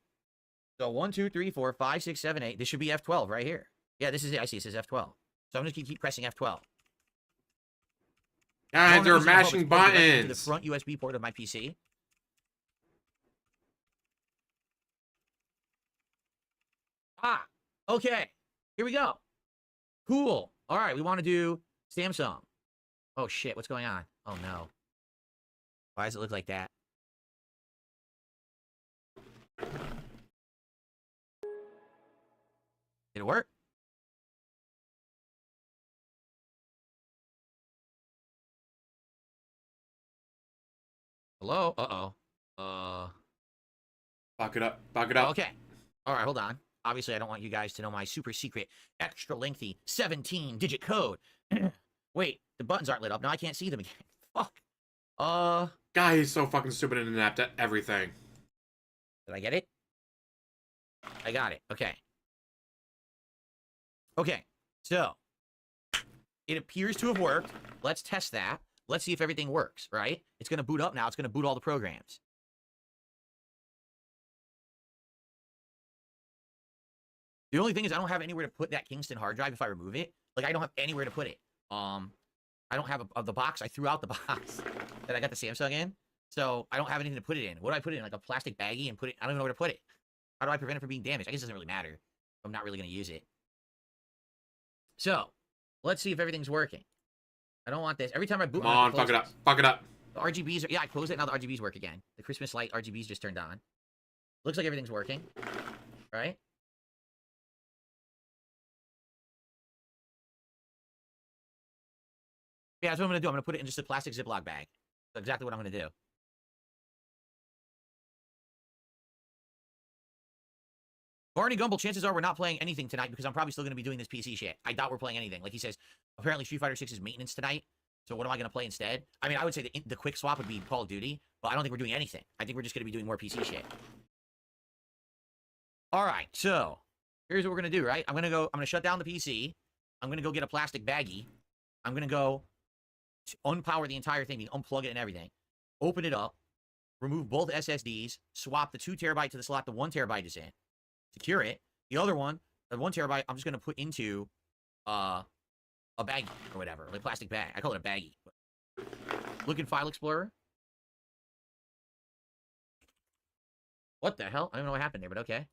So 1, 2, 3, 4, 5, 6, 7, 8. This should be F12 right here. Yeah, this is it. I see it says F12. So I'm just gonna keep pressing F12. Guys, they're mashing To the buttons. front USB port of my PC. Ah, okay. Here we go. Cool. All right, we want to do Samsung. Oh shit, what's going on? Oh no. Why does it look like that? Did it work? Hello? Uh-oh. Fuck it up. Fuck it up. Okay. All right, hold on. Obviously, I don't want you guys to know my super secret, extra lengthy 17-digit code. Wait, the buttons aren't lit up. Now I can't see them again. Fuck. Guy, he's so fucking stupid and inept at everything. Did I get it? I got it. Okay. Okay. So, it appears to have worked. Let's test that. Let's see if everything works, right? It's going to boot up now. It's going to boot all the programs. The only thing is I don't have anywhere to put that Kingston hard drive if I remove it. Like, I don't have anywhere to put it. I don't have the box. I threw out the box that I got the Samsung in. So, I don't have anything to put it in. What do I put it in? Like a plastic baggie and put it... I don't even know where to put it. How do I prevent it from being damaged? I guess it doesn't really matter. I'm not really going to use it. So, let's see if everything's working. I don't want this. Every time I boot... Come on, fuck it up. Fuck it up. The RGBs are... Yeah, I closed it. Now the RGBs work again. The Christmas light RGBs just turned on. Looks like everything's working. Right? Yeah, that's what I'm going to do. I'm going to put it in just a plastic Ziploc bag. That's exactly what I'm going to do. Barney Gumble, chances are we're not playing anything tonight because I'm probably still going to be doing this PC shit. I doubt we're playing anything. Like he says, apparently Street Fighter 6 is maintenance tonight. So what am I going to play instead? I mean, I would say the quick swap would be Call of Duty, but I don't think we're doing anything. I think we're just going to be doing more PC shit. All right, so here's what we're going to do, right? I'm going to shut down the PC. I'm going to go get a plastic baggie. I'm going to go unpower the entire thing, unplug it and everything. Open it up. Remove both SSDs. Swap the 2 terabyte to the slot the 1 terabyte is in. Secure it. The other one, the 1 terabyte, I'm just going to put into a baggie or whatever, like plastic bag. I call it a baggie. Look in File Explorer. What the hell? I don't know what happened there, but okay.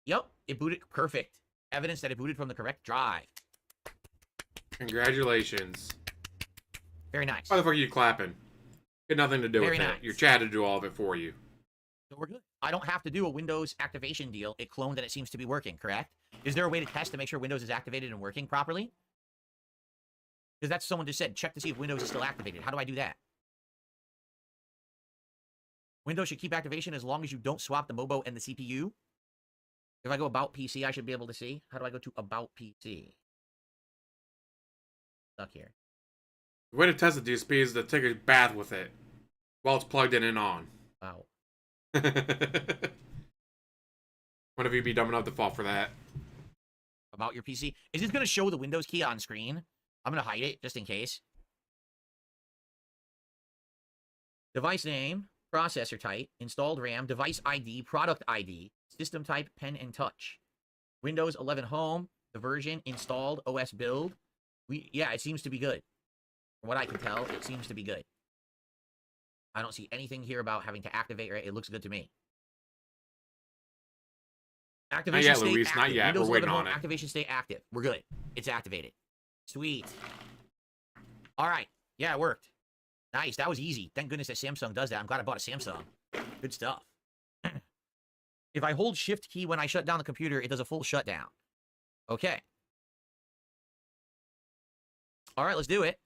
Yep, it booted. Perfect. Evidence that it booted from the correct drive. Congratulations. Very nice. Why the fuck are you clapping? Got nothing to do Very with nice. it. Your chat to do all of it for you. So we're good. I don't have to do a Windows activation deal. It cloned and it seems to be working, correct? Is there a way to test to make sure Windows is activated and working properly? Because that's someone just said, check to see if Windows is still activated. How do I do that? Windows should keep activation as long as you don't swap the MOBO and the CPU. If I go About PC, I should be able to see. How do I go to About PC? Stuck here. The way to test the DSP is to take a bath with it while it's plugged in and on. Wow. One of you be dumb enough to fall for that. About your PC. Is this going to show the Windows key on screen? I'm going to hide it just in case. Device name, processor type, installed RAM, device ID, product ID, system type, pen and touch. Windows 11 Home, the version, installed, OS build. Yeah, it seems to be good. From what I can tell, it seems to be good. I don't see anything here about having to activate. Right? It looks good to me. Activation Not yet, state Luis. active. Not yet. Windows We're waiting 11 on home it. activation state active. We're good. It's activated. Sweet. All right. Yeah, it worked. Nice. That was easy. Thank goodness that Samsung does that. I'm glad I bought a Samsung. Good stuff. If I hold Shift key when I shut down the computer, it does a full shutdown. Okay. All right, let's do it.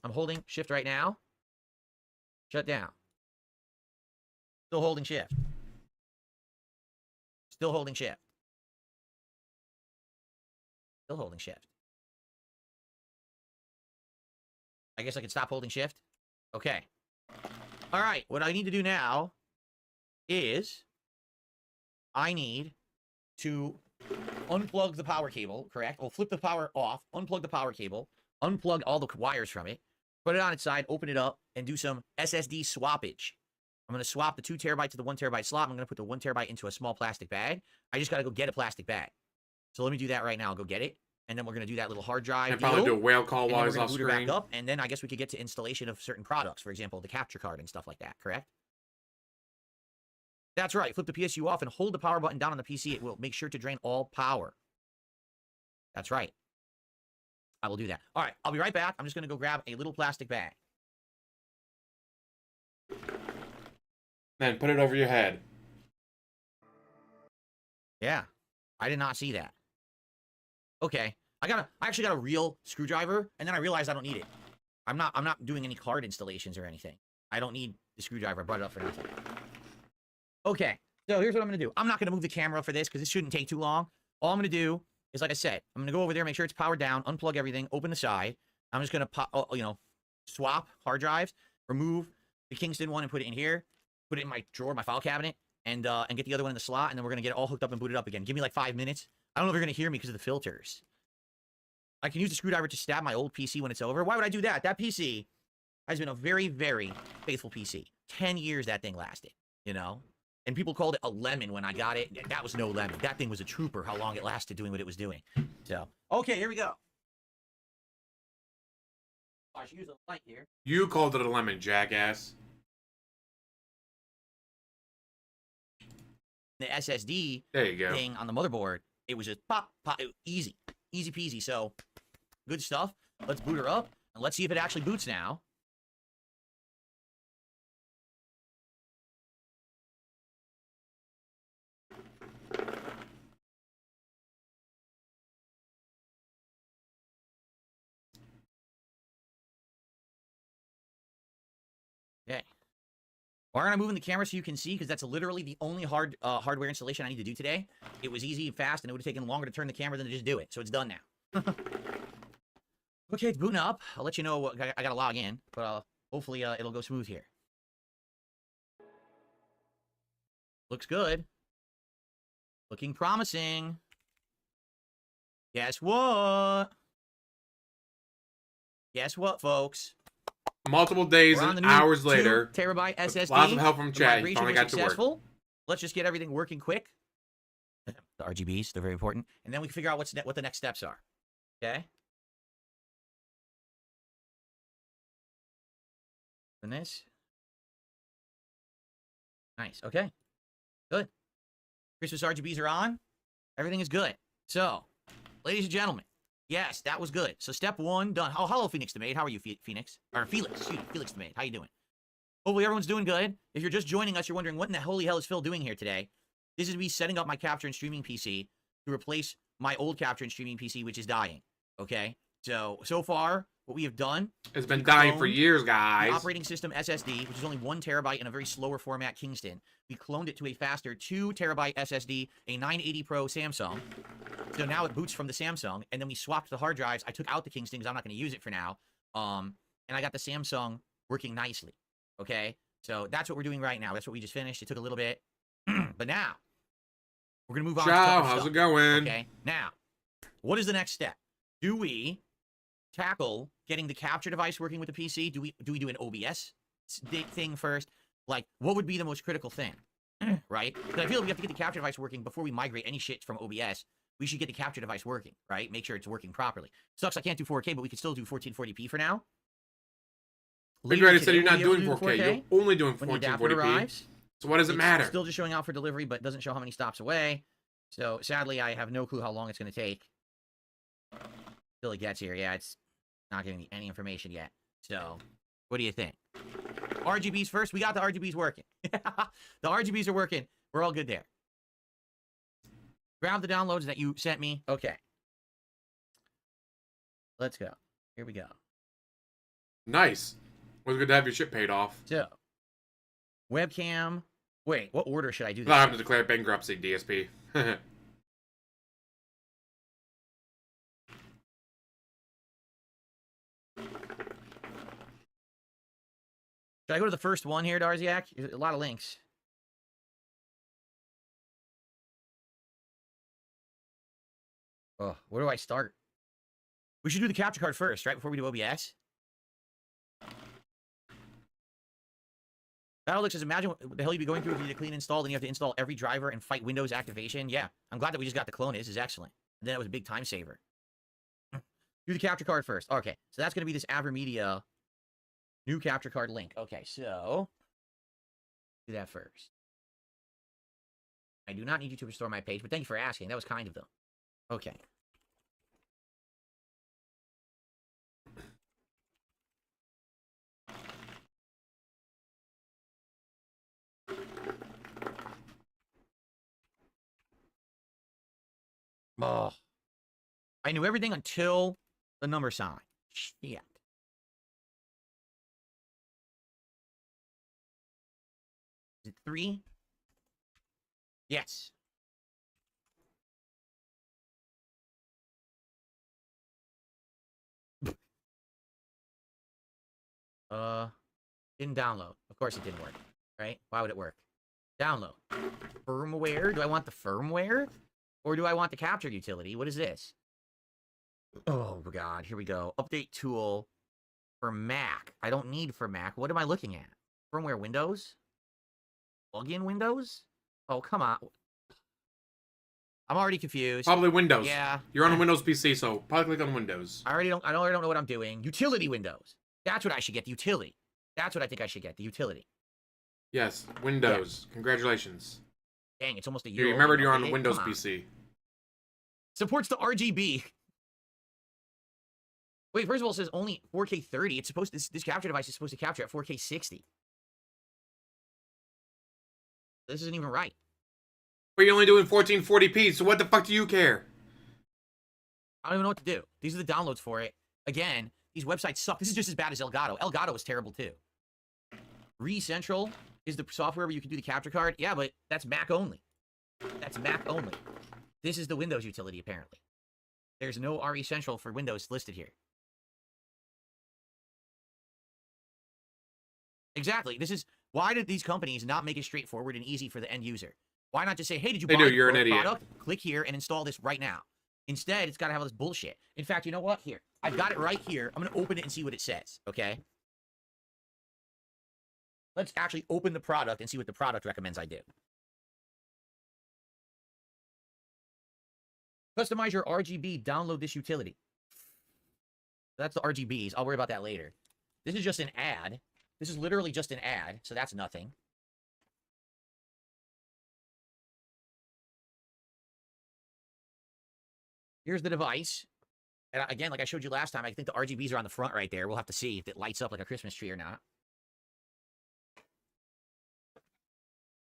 I'm holding Shift right now. Shut down. Still holding Shift. Still holding Shift. Still holding Shift. I guess I can stop holding Shift. Okay. All right, what I need to do now is I need to unplug the power cable, correct? We'll flip the power off, unplug the power cable, unplug all the wires from it, put it on its side, open it up, and do some SSD swappage. I'm going to swap the 2 terabyte to the 1 terabyte slot. I'm going to put the 1 terabyte into a small plastic bag. I just got to go get a plastic bag. So let me do that right now. I'll go get it. And then we're going to do that little hard drive. And probably do a whale call while we're he's gonna off boot her back screen. up, and then I guess we could get to installation of certain products. For example, the capture card and stuff like that, correct? That's right. Flip the PSU off and hold the power button down on the PC. It will make sure to drain all power. That's right. I will do that. All right. I'll be right back. I'm just going to go grab a little plastic bag. Then put it over your head. Yeah. I did not see that. Okay. I actually got a real screwdriver, and then I realized I don't need it. I'm not doing any card installations or anything. I don't need the screwdriver. I brought it up for nothing. Okay. So here's what I'm going to do. I'm not going to move the camera for this because it shouldn't take too long. All I'm going to do is, like I said, I'm going to go over there, make sure it's powered down, unplug everything, open the side. I'm just going to swap hard drives, remove the Kingston one and put it in here, put it in my drawer, my file cabinet, and get the other one in the slot, and then we're going to get it all hooked up and booted up again. Give me like 5 minutes. I don't know if you're going to hear me because of the filters. I can use the screwdriver to stab my old PC when it's over. Why would I do that? That PC has been a very, very faithful PC. 10 years that thing lasted, you know? And people called it a lemon when I got it. That was no lemon. That thing was a trooper, how long it lasted doing what it was doing. So, okay, here we go. I should use a light here. You called it a lemon, jackass. The SSD there you go. thing on the motherboard, it was just pop, pop, easy peasy. So, good stuff. Let's boot her up, and let's see if it actually boots now. Okay. Why aren't I moving the camera so you can see? Because that's literally the only hardware installation I need to do today. It was easy and fast, and it would have taken longer to turn the camera than to just do it. So it's done now. Okay, it's booting up. I'll let you know. I got to log in, but hopefully it'll go smooth here. Looks good. Looking promising. Guess what? Guess what, folks? Multiple days and hours later. 2 terabyte SSD. Lots of help from The chat. You migration finally was got to work. successful. Let's just get everything working quick. The RGBs, they're very important. And then we can figure out what the next steps are. Okay? And this. Nice. Okay. Good. Christmas RGBs are on. Everything is good. So, ladies and gentlemen, yes, that was good. So step 1 done. Oh, hello, Phoenix the Maid. How are you, Phoenix? Or Felix. Excuse me, Felix the Maid. How you doing? Hopefully everyone's doing good. If you're just joining us, you're wondering, what in the holy hell is Phil doing here today? This is me setting up my capture and streaming PC to replace my old capture and streaming PC, which is dying. Okay? So far, what we have done... It's been dying for years, guys. The operating system SSD, which is only 1 terabyte in a very slower format Kingston. We cloned it to a faster 2 terabyte SSD, a 980 Pro Samsung. So now it boots from the Samsung, and then we swapped the hard drives. I took out the Kingston because I'm not going to use it for now. And I got the Samsung working nicely. Okay? So that's what we're doing right now. That's what we just finished. It took a little bit. But now, we're going to move on. Ciao, how's it going? Okay? Now, what is the next step? Do we tackle getting the capture device working with the PC? Do we do an OBS thing first? Like, what would be the most critical thing? Right? Because I feel like we have to get the capture device working before we migrate any shit from OBS. We should get the capture device working, right? Make sure it's working properly. Sucks I can't do 4K, but we can still do 1440p for now. You already said you're not Later doing today, 4K. we'll be able to do You're only doing when the adapter 1440p. arrives. So what does it It's matter? Still just showing out for delivery, but doesn't show how many stops away. So sadly, I have no clue how long it's going to take till it gets here. Yeah, it's not giving me any information yet. So, what do you think? RGBs first. We got the RGBs working. The RGBs are working. We're all good there. Grab the downloads that you sent me. Okay. Let's go. Here we go. Nice. Was good to have your shit paid off. So, webcam. Wait, what order should I do this? I have to declare bankruptcy, DSP. Should I go to the first one here, Darziak? There's a lot of links. Oh, where do I start? We should do the capture card first, right? Before we do OBS. Battlelix says, imagine what the hell you'd be going through if you need to clean install, then you have to install every driver and fight Windows activation. Yeah, I'm glad that we just got the clone. This is excellent. And then it was a big time saver. Do the capture card first. Okay, so that's going to be this AverMedia new capture card link. Okay, so do that first. I do not need you to restore my page, but thank you for asking. That was kind of them. Okay. Oh. I knew everything until the number sign. Shit. Is it 3? Yes. Didn't download. Of course it didn't work, right? Why would it work? Download. Firmware? Do I want the firmware? Or do I want the capture utility? What is this? Oh, God. Here we go. Update tool for Mac. I don't need for Mac. What am I looking at? Firmware Windows? Plug-in Windows? Oh, come on. I'm already confused. Probably Windows. Yeah. You're on a Windows PC, so probably click on Windows. I already don't know what I'm doing. Utility Windows. That's what I should get. The utility. That's what I think I should get. The utility. Yes, Windows. Yeah. Congratulations. Dang, it's almost a year. You remembered you're on a Windows PC. Supports the RGB. Wait, first of all, it says only 4K 30. It's supposed to, this capture device is supposed to capture at 4K 60. This isn't even right. But you're only doing 1440p, so what the fuck do you care? I don't even know what to do. These are the downloads for it. Again, these websites suck. This is just as bad as Elgato. Elgato is terrible too. Reee Central is the software where you can do the capture card. Yeah, but that's Mac only. That's Mac only. This is the Windows utility, apparently. There's no RE Central for Windows listed here. Exactly. This is why did these companies not make it straightforward and easy for the end user? Why not just say, hey, did you buy you're an idiot. product? Click here and install this right now. Instead, it's got to have all this bullshit. In fact, you know what? Here. I've got it right here. I'm going to open it and see what it says, okay? Let's actually open the product and see what the product recommends I do. Customize your RGB. Download this utility. That's the RGBs. I'll worry about that later. This is just an ad. This is literally just an ad, so that's nothing. Here's the device. And again, like I showed you last time, I think the RGBs are on the front right there. We'll have to see if it lights up like a Christmas tree or not.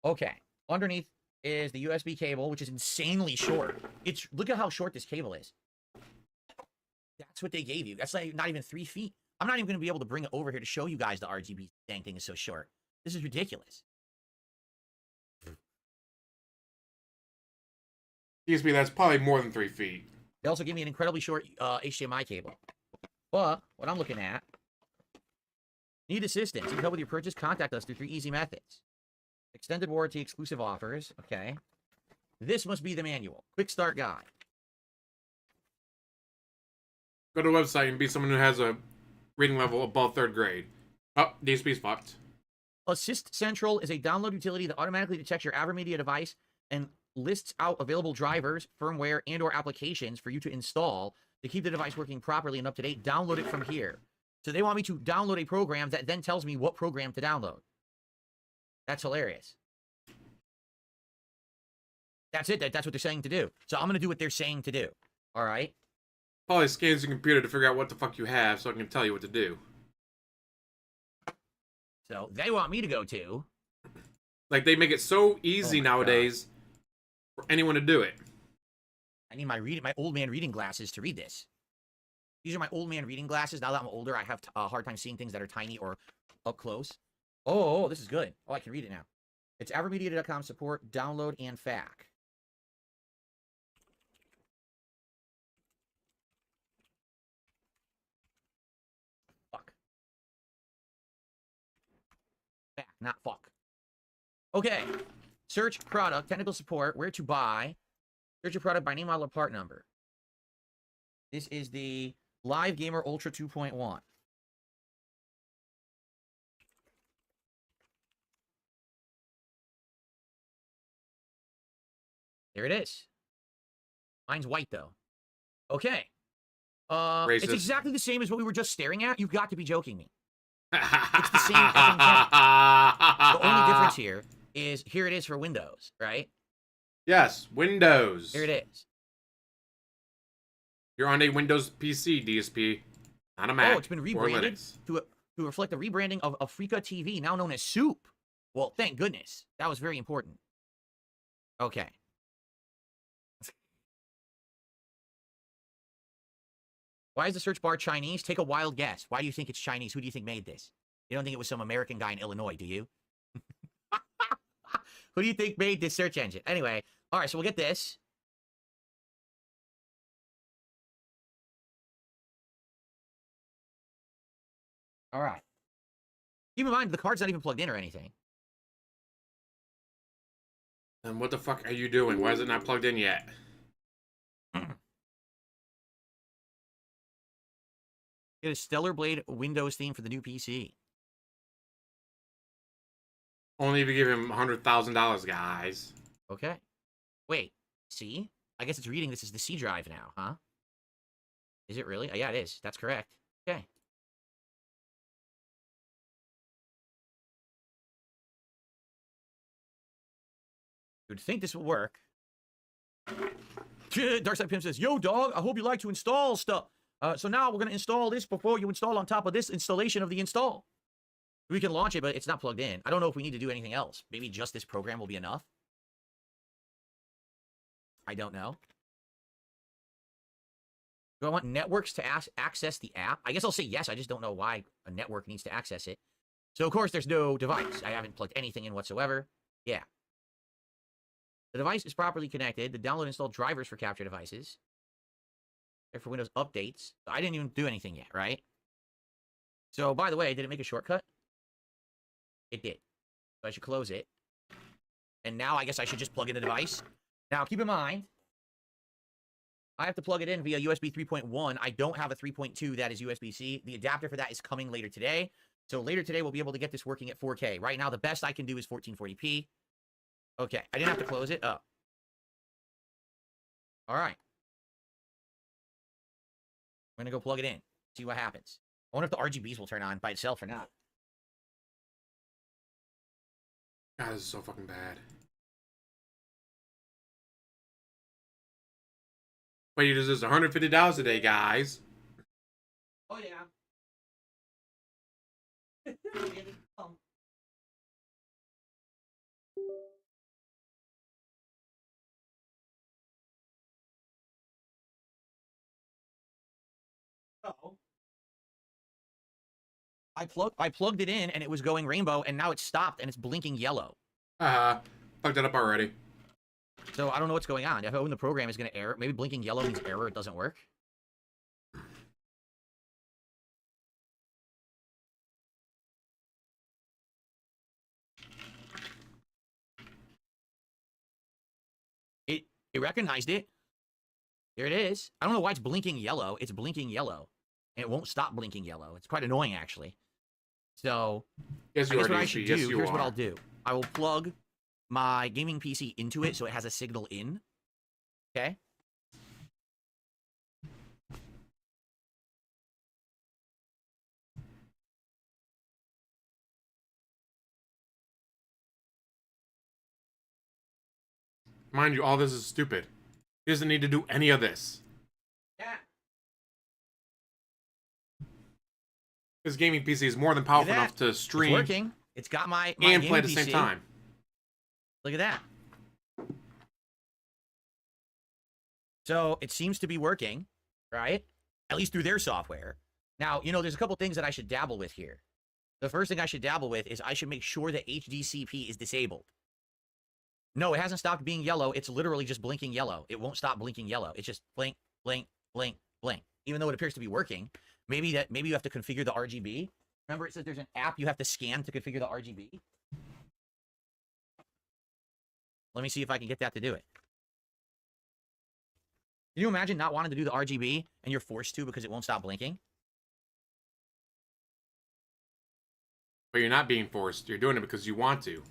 Okay. Underneath is the USB cable, which is insanely short. Look at how short this cable is. That's what they gave you. That's like not even 3 feet. I'm not even going to be able to bring it over here to show you guys the RGB dang thing is so short. This is ridiculous. Excuse me, that's probably more than 3 feet. They also gave me an incredibly short HDMI cable. But what I'm looking at, need assistance. Need help with your purchase? Contact us through 3 easy methods. Extended warranty, exclusive offers. Okay. This must be the manual. Quick start guide. Go to the website and be someone who has a reading level above 3rd grade. Oh, DSP's fucked. Assist Central is a download utility that automatically detects your AverMedia device and lists out available drivers, firmware, and/or applications for you to install to keep the device working properly and up to date. Download it from here. So they want me to download a program that then tells me what program to download. That's hilarious. That's it. That's what they're saying to do. So I'm going to do what they're saying to do. All right? Probably scans your computer to figure out what the fuck you have so I can tell you what to do. So they want me to go to... Like, they make it so easy nowadays for anyone to do it. I need my old man reading glasses to read this. These are my old man reading glasses. Now that I'm older, I have a hard time seeing things that are tiny or up close. Oh, this is good. Oh, I can read it now. It's avermedia.com support, download, and FAQ. Fuck. FAQ, not fuck. Okay. Search product, technical support, where to buy. Search your product by name, model, or part number. This is the Live Gamer Ultra 2.1. There it is. Mine's white, though. Okay. Racist. It's exactly the same as what we were just staring at. You've got to be joking me. It's the same effing thing. The only difference here is, here it is for Windows, right? Yes, Windows. Here it is. You're on a Windows PC, DSP, not a Mac. Oh, it's been rebranded to reflect the rebranding of Africa TV, now known as Soup. Well, thank goodness. That was very important. Okay. Why is the search bar Chinese? Take a wild guess. Why do you think it's Chinese? Who do you think made this? You don't think it was some American guy in Illinois, do you? Who do you think made this search engine? Anyway, all right, so we'll get this. All right. Keep in mind, the card's not even plugged in or anything. And what the fuck are you doing? Why is it not plugged in yet? Get a Stellar Blade Windows theme for the new PC. Only if you give him $100,000, guys. Okay. Wait. C? I guess it's reading this as the C drive now, huh? Is it really? Oh, yeah, it is. That's correct. Okay. You'd think this would work. DarkSidePhil says, yo, dog, I hope you like to install stuff. So now we're going to install this before you install on top of this installation of the install. We can launch it, but it's not plugged in. I don't know if we need to do anything else. Maybe just this program will be enough. I don't know. Do I want networks to access the app? I guess I'll say yes. I just don't know why a network needs to access it. So, of course, there's no device. I haven't plugged anything in whatsoever. Yeah. The device is properly connected. The download and install drivers for capture devices. There for Windows updates. I didn't even do anything yet, right? So, by the way, did it make a shortcut? It did. So I should close it. And now I guess I should just plug in the device. Now, keep in mind, I have to plug it in via USB 3.1. I don't have a 3.2 that is USB-C. The adapter for that is coming later today. So later today, we'll be able to get this working at 4K. Right now, the best I can do is 1440p. Okay, I didn't have to close it. Oh. All right. I'm going to go plug it in, see what happens. I wonder if the RGBs will turn on by itself or not. God, this is so fucking bad. Wait, this is $150 today, guys. Oh, yeah. I plugged it in and it was going rainbow and now it's stopped and it's blinking yellow. Fucked it up already. So I don't know what's going on. If I open the program, it's going to error. Maybe blinking yellow means error. It doesn't work. It recognized it. There it is. I don't know why it's blinking yellow. It's blinking yellow. And it won't stop blinking yellow. It's quite annoying, actually. So, yes, I guess what I should do, here's what I'll do. I will plug my gaming PC into it so it has a signal in. Okay? Mind you, all this is stupid. He doesn't need to do any of this. Yeah. His gaming PC is more than powerful enough to stream. It's working. It's got my and gaming play at the PC. same time. Look at that. So it seems to be working, right? At least through their software. Now, you know, there's a couple things that I should dabble with here. The first thing I should dabble with is I should make sure that HDCP is disabled. No, it hasn't stopped being yellow. It's literally just blinking yellow. It won't stop blinking yellow. It's just blink, blink, blink, blink. Even though it appears to be working, maybe you have to configure the RGB. Remember, it says there's an app you have to scan to configure the RGB. Let me see if I can get that to do it. Can you imagine not wanting to do the RGB and you're forced to because it won't stop blinking? But you're not being forced. You're doing it because you want to.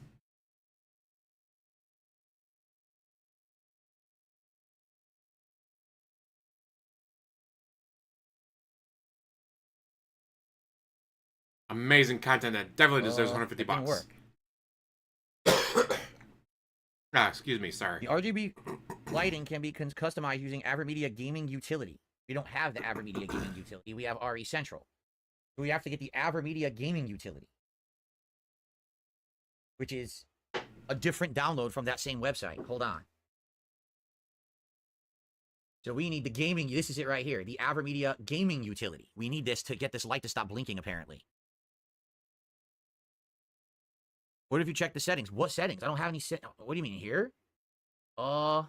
Amazing content that definitely deserves 150 that didn't bucks. Excuse me, sorry. The RGB lighting can be customized using AverMedia Gaming Utility. We don't have the AverMedia Gaming Utility. We have RE Central. So we have to get the AverMedia Gaming Utility, which is a different download from that same website. Hold on. So we need the gaming. This is it right here. The AverMedia Gaming Utility. We need this to get this light to stop blinking, apparently. What if you check the settings? What settings? I don't have any What do you mean here? Can't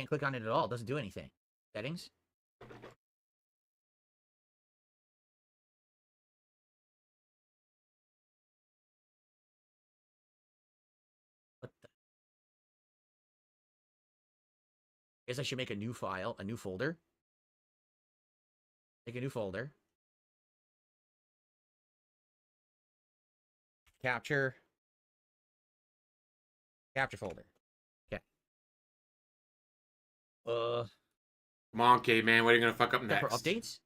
click on it at all. It doesn't do anything. Settings? What the? Guess I should make a new file, a new folder. Make a new folder. Capture folder. Okay. Come on, caveman. What are you gonna fuck up next? For updates.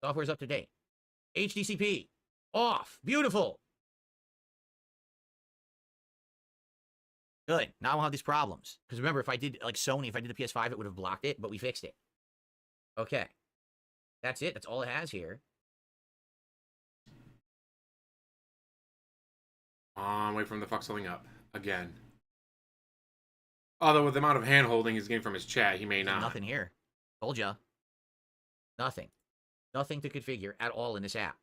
Software's up to date. HDCP off. Beautiful. Good. Now I won't have these problems. Because remember, if I did like Sony, if I did the PS5, it would have blocked it, but we fixed it. Okay. That's it. That's all it has here. Wait for him to fuck something up again. Although with the amount of hand holding he's getting from his chat, he may not. Nothing here. Told ya. Nothing. Nothing to configure at all in this app.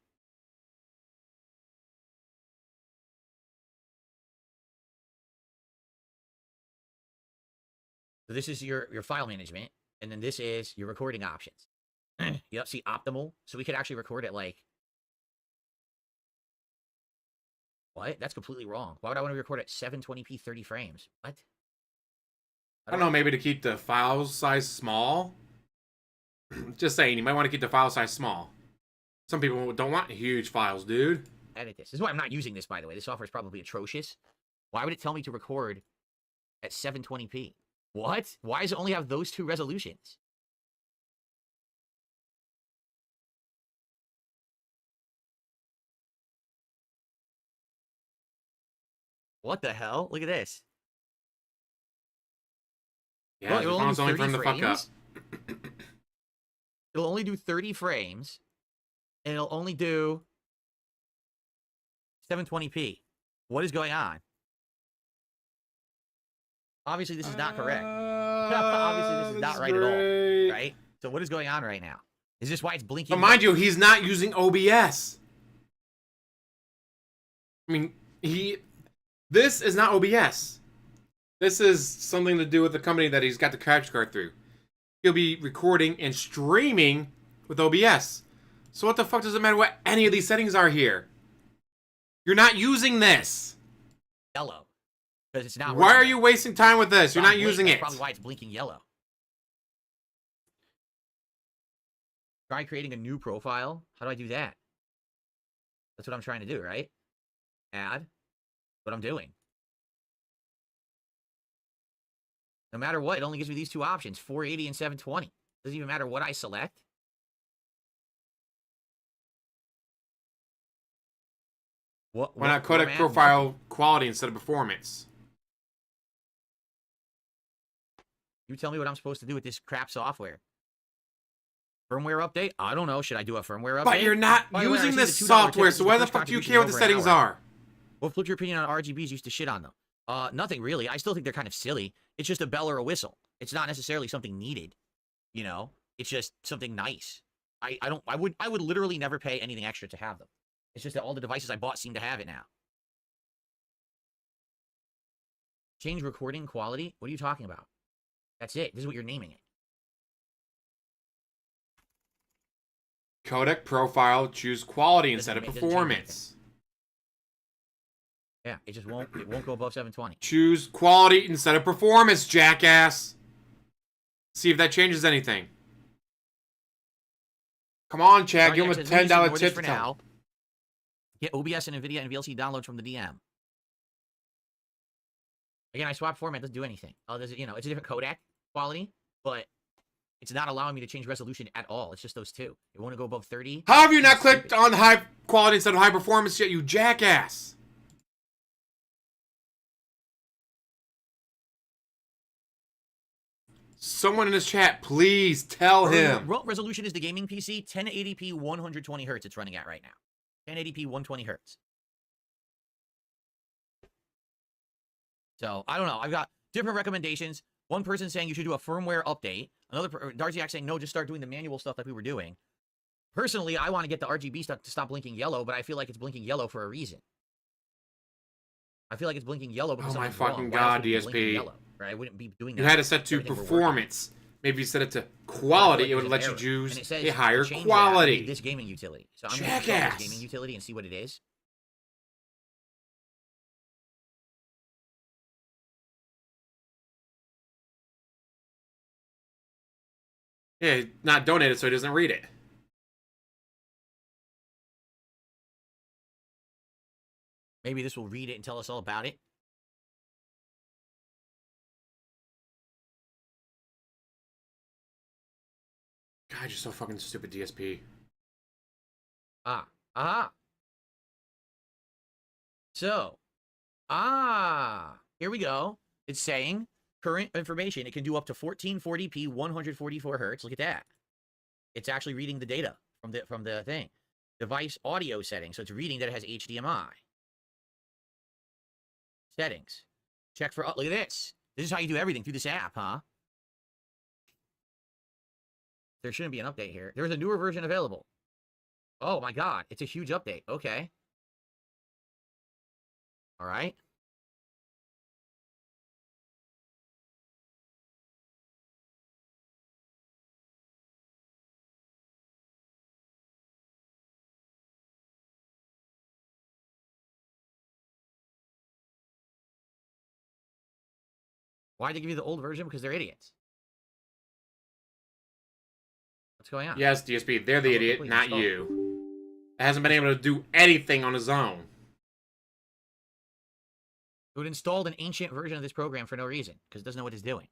So this is your file management, and then this is your recording options. Yep, see optimal. So we could actually record it like. What? That's completely wrong. Why would I want to record at 720p 30 frames? What? I don't know, maybe to keep the file size small? Just saying, you might want to keep the file size small. Some people don't want huge files, dude. Edit this. This is why I'm not using this, by the way. This software is probably atrocious. Why would it tell me to record at 720p? What? Why does it only have those two resolutions? What the hell? Look at this. Yeah, well, it'll only do 30 for him to fuck up. It'll only do 30 frames, and it'll only do 720p. What is going on? Obviously, this is not correct. Obviously, this is not right at all. Right? So what is going on right now? Is this why it's blinking? But mind you, he's not using OBS. I mean, this is not OBS. This is something to do with the company that he's got the capture card through. He'll be recording and streaming with OBS. So what the fuck does it matter what any of these settings are here? You're not using this. Yellow. Because it's not. Why are you wasting time with this? You're not using That's it. probably why it's blinking yellow. Try creating a new profile. How do I do that? That's what I'm trying to do, right? Add. What I'm doing. No matter what, it only gives me these two options, 480 and 720. Doesn't even matter what I select. Why not codec profile quality instead of performance? You tell me what I'm supposed to do with this crap software. Firmware update? I don't know. Should I do a firmware update? But you're not using this software, so why the fuck do you care what the settings are? Well, flip your opinion on RGBs. Used to shit on them. Nothing really. I still think they're kind of silly. It's just a bell or a whistle. It's not necessarily something needed. You know, it's just something nice. I would literally never pay anything extra to have them. It's just that all the devices I bought seem to have it now. Change recording quality? What are you talking about? That's it. This is what you're naming it. Codec profile, choose quality instead of performance. Yeah, it just won't go above 720. Choose quality instead of performance, jackass. See if that changes anything. Come on, Chad, give him a $10 tip for now. Get OBS and NVIDIA and VLC downloads from the DM. Again, I swap format, doesn't do anything. It's a different codec quality, but it's not allowing me to change resolution at all. It's just those two. It won't go above 30. How have you not clicked on high quality instead of high performance yet, you jackass? Someone in this chat, please tell him. Resolution is the gaming PC. 1080p 120 hertz it's running at right now. 1080p 120 hertz. So, I don't know. I've got different recommendations. One person saying you should do a firmware update. Another, Darziak saying, no, just start doing the manual stuff like we were doing. Personally, I want to get the RGB stuff to stop blinking yellow, but I feel like it's blinking yellow for a reason. I feel like it's blinking yellow because my fucking god, DSP. Yellow, right? I wouldn't be doing that. You had it set to performance. Maybe you set it to quality, it would let you choose a higher quality. This gaming utility. So I'm going to install this gaming utility and see what it is. Yeah, not donated, so he doesn't read it. Maybe this will read it and tell us all about it. God, you're so fucking stupid, DSP. So, here we go. It's saying current information. It can do up to 1440p, 144 hertz. Look at that. It's actually reading the data from the thing. Device audio settings. So it's reading that it has HDMI. Settings. Check for, look at this. This is how you do everything through this app, huh? There shouldn't be an update here. There's a newer version available. Oh my god, it's a huge update. Okay. All right. Why'd they give you the old version? Because they're idiots. What's going on? Yes, DSP, they're the idiot, not you. It hasn't been able to do anything on his own. It installed an ancient version of this program for no reason, because it doesn't know what it's doing.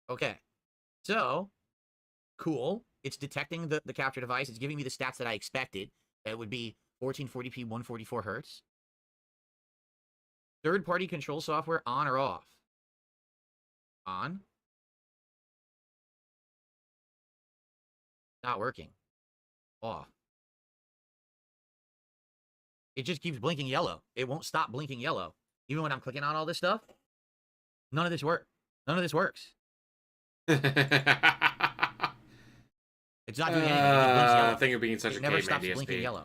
Okay. So, cool. It's detecting the capture device. It's giving me the stats that I expected. That would be 1440p, 144 hertz. Third-party control software on or off? On. Not working. Off. It just keeps blinking yellow. It won't stop blinking yellow. Even when I'm clicking on all this stuff, none of this works. None of this works. It's not doing anything. It just blinks yellow. I think you're being such a never caveman, stops DSP. blinking yellow.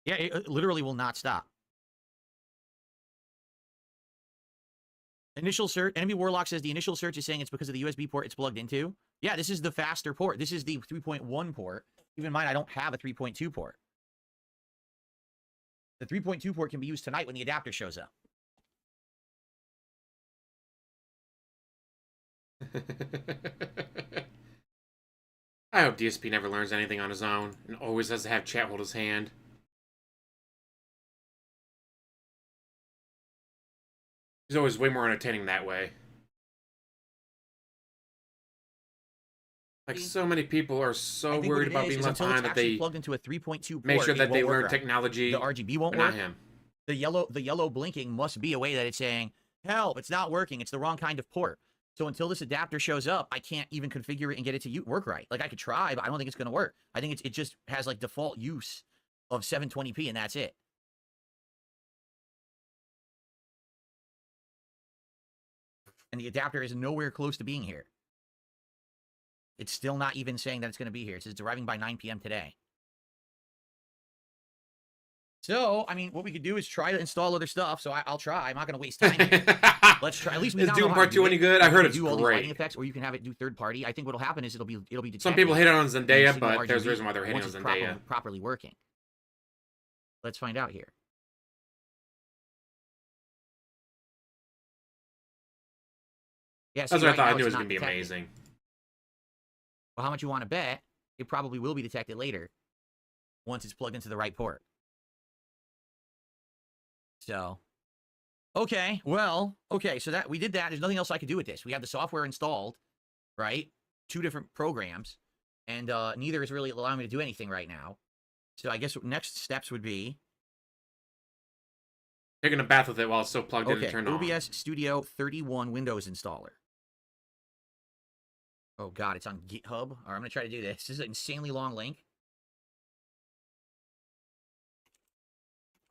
Yeah, it literally will not stop. Initial search. Enemy Warlock says the initial search is saying it's because of the USB port it's plugged into. Yeah, this is the faster port. This is the 3.1 port. Keep in mind, I don't have a 3.2 port. The 3.2 port can be used tonight when the adapter shows up. I hope DSP never learns anything on his own and always has to have chat hold his hand. He's always way more entertaining that way. Like, so many people are so worried about being left until it's behind that actually they plugged into a 3.2 make port, sure it that they won't work learn right. technology. The RGB won't but not work. him. The yellow blinking must be a way that it's saying, help, it's not working. It's the wrong kind of port. So until this adapter shows up, I can't even configure it and get it to work right. Like, I could try, but I don't think it's going to work. I think it just has, like, default use of 720p, and that's it. And the adapter is nowhere close to being here. It's still not even saying that it's going to be here. It says it's arriving by 9 p.m. today. So, I mean, what we could do is try to install other stuff. So I'll try. I'm not going to waste time here. Let's try. At least we Is now Doom know how Part to 2 do any it. good? I heard You it's do all these lighting great. effects, or you can have it do third party. I think what'll happen is it'll be detected. Some people hate on Zendaya, and signal but there's a RGB reason why they're hating on once it's Zendaya. properly working. Let's find out here. Yeah, That's what I right thought. I now knew it it's was not going to be detected. amazing. Well, how much you want to bet? It probably will be detected later once it's plugged into the right port. So, okay, well, okay, so that we did that. There's nothing else I could do with this. We have the software installed, right? 2 different programs, and neither is really allowing me to do anything right now. So I guess next steps would be Taking a bath with it while it's still plugged in and turned on. OBS Studio 31 Windows installer. Oh God, it's on GitHub. All right, I'm gonna try to do this. This is an insanely long link.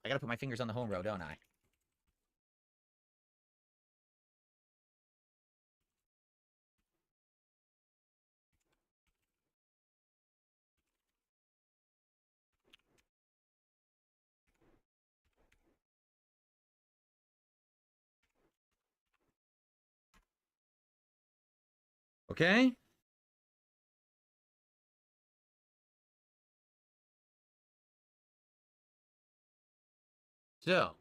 I gotta put my fingers on the home row, don't I? Okay. So,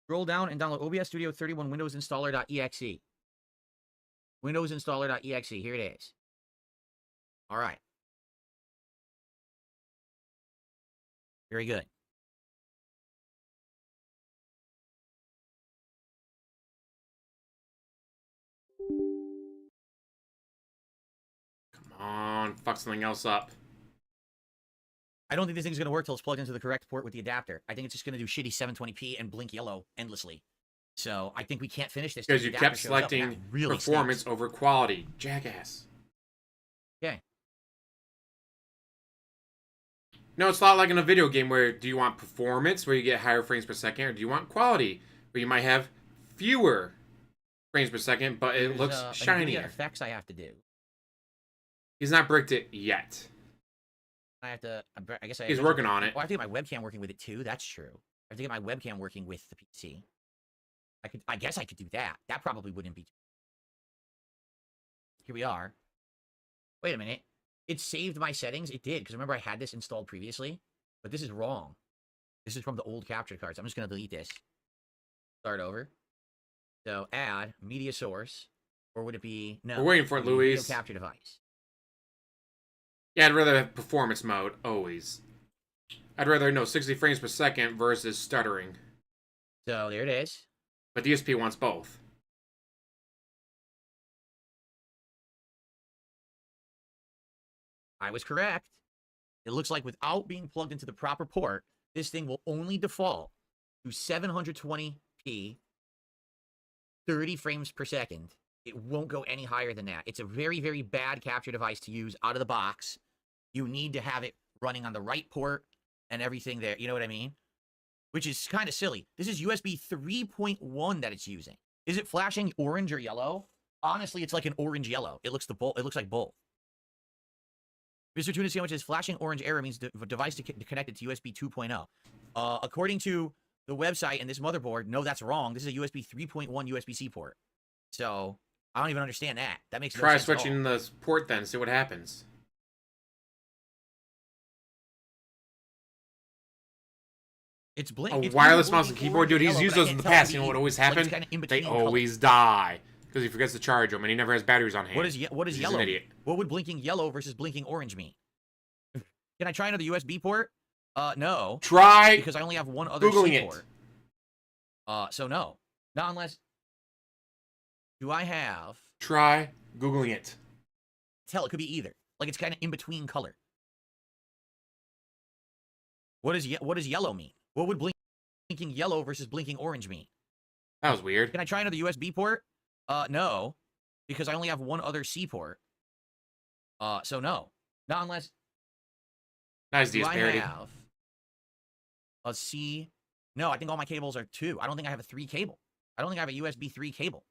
scroll down and download OBS Studio 31 Windows Installer.exe. Windows Installer.exe. Here it is. All right. Very good. Come on, fuck something else up. I don't think this thing's going to work till it's plugged into the correct port with the adapter. I think it's just going to do shitty 720p and blink yellow endlessly. So I think we can't finish this. Because you kept selecting performance over quality. Jackass. Okay. No, it's a lot like in a video game where do you want performance, where you get higher frames per second, or do you want quality, where you might have fewer frames per second, but it looks shinier. Effects I have to do. He's not bricked it yet. I have to. I guess He's working on it. Oh, I have to get my webcam working with it too. That's true. I have to get my webcam working with the PC. I guess I could do that. That probably wouldn't be. Here we are. Wait a minute. It saved my settings. It did, because remember I had this installed previously, but this is wrong. This is from the old capture cards. I'm just gonna delete this. Start over. So add media source, or would it be no? We're waiting for it, Louise. Video capture device. Yeah, I'd rather have performance mode, always. I'd rather know 60 frames per second versus stuttering. So there it is. But DSP wants both. I was correct. It looks like without being plugged into the proper port, this thing will only default to 720p, 30 frames per second. It won't go any higher than that. It's a very, very bad capture device to use out of the box. You need to have it running on the right port and everything there. You know what I mean? Which is kind of silly. This is USB 3.1 that it's using. Is it flashing orange or yellow? Honestly, it's like an orange yellow. It looks like both. Mr. Tuna Sandwich says flashing orange error means the device connected to USB 2.0. According to the website and this motherboard, no, that's wrong. This is a USB 3.1 USB-C port. So I don't even understand that. That makes no Try sense switching the port then, see what happens. It's blink. A wireless mouse and keyboard, dude. He's used those in the past. You know what always happened? They always die because he forgets to charge them, and he never has batteries on hand. What is He's yellow? an idiot. What would blinking yellow versus blinking orange mean? Can I try another USB port? No. Try because I only have one other Googling C it. port. So no. Not unless. Do I have? Try Googling it. tell. It could be either. Like it's kind of in between color. What does yellow mean? What would blinking yellow versus blinking orange mean? That was weird. Can I try another USB port? No, because I only have one other C port. So no, not unless. Nice Do I parity. have a C? No, I think all my cables are 2. I don't think I have a 3 cable. I don't think I have a USB 3 cable.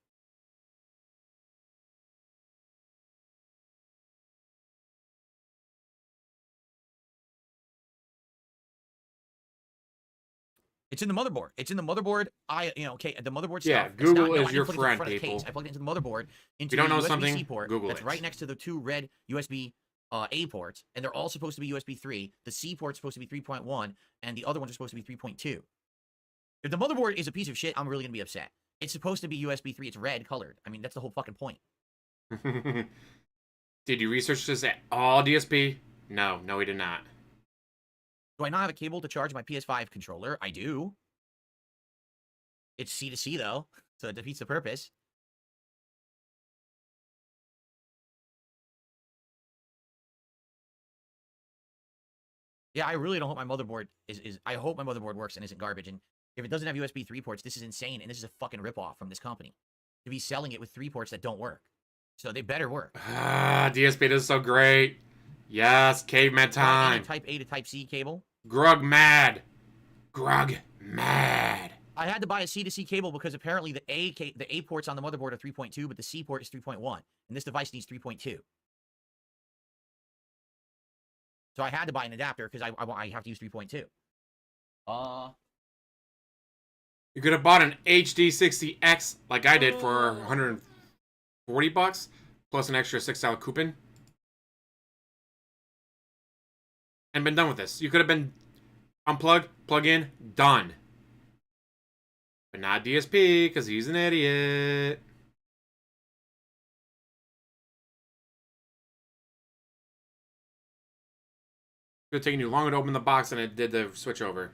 It's in the motherboard. It's in the motherboard. Okay, the motherboard Yeah, stuff. Google no, is I didn't your put it in friend, front of the people. case. I plugged it into the motherboard into you don't the know USB-C something, port Google that's it. right next to the 2 red USB A ports, and they're all supposed to be USB 3. The C port's supposed to be 3.1, and the other ones are supposed to be 3.2. If the motherboard is a piece of shit, I'm really gonna be upset. It's supposed to be USB 3. It's red colored. I mean, that's the whole fucking point. Did you research this at all, DSP? No, we did not. Do I not have a cable to charge my PS5 controller? I do. It's C to C though, so it defeats the purpose. Yeah, I really don't hope my motherboard I hope my motherboard works and isn't garbage. And if it doesn't have USB 3 ports, this is insane, and this is a fucking ripoff from this company to be selling it with 3 ports that don't work. So they better work. Ah, DSP is so great. Yes, caveman time. Type A to Type C cable. Grug mad. Grug mad. I had to buy a C to C cable because apparently the A ports on the motherboard are 3.2, but the C port is 3.1, and this device needs 3.2. So I had to buy an adapter because I have to use 3.2. You could have bought an HD60X like I did for $140 plus an extra $6 coupon and been done with this. You could have been unplug, plug in, done. But not DSP because he's an idiot. It would have taken you longer to open the box than it did to switch over.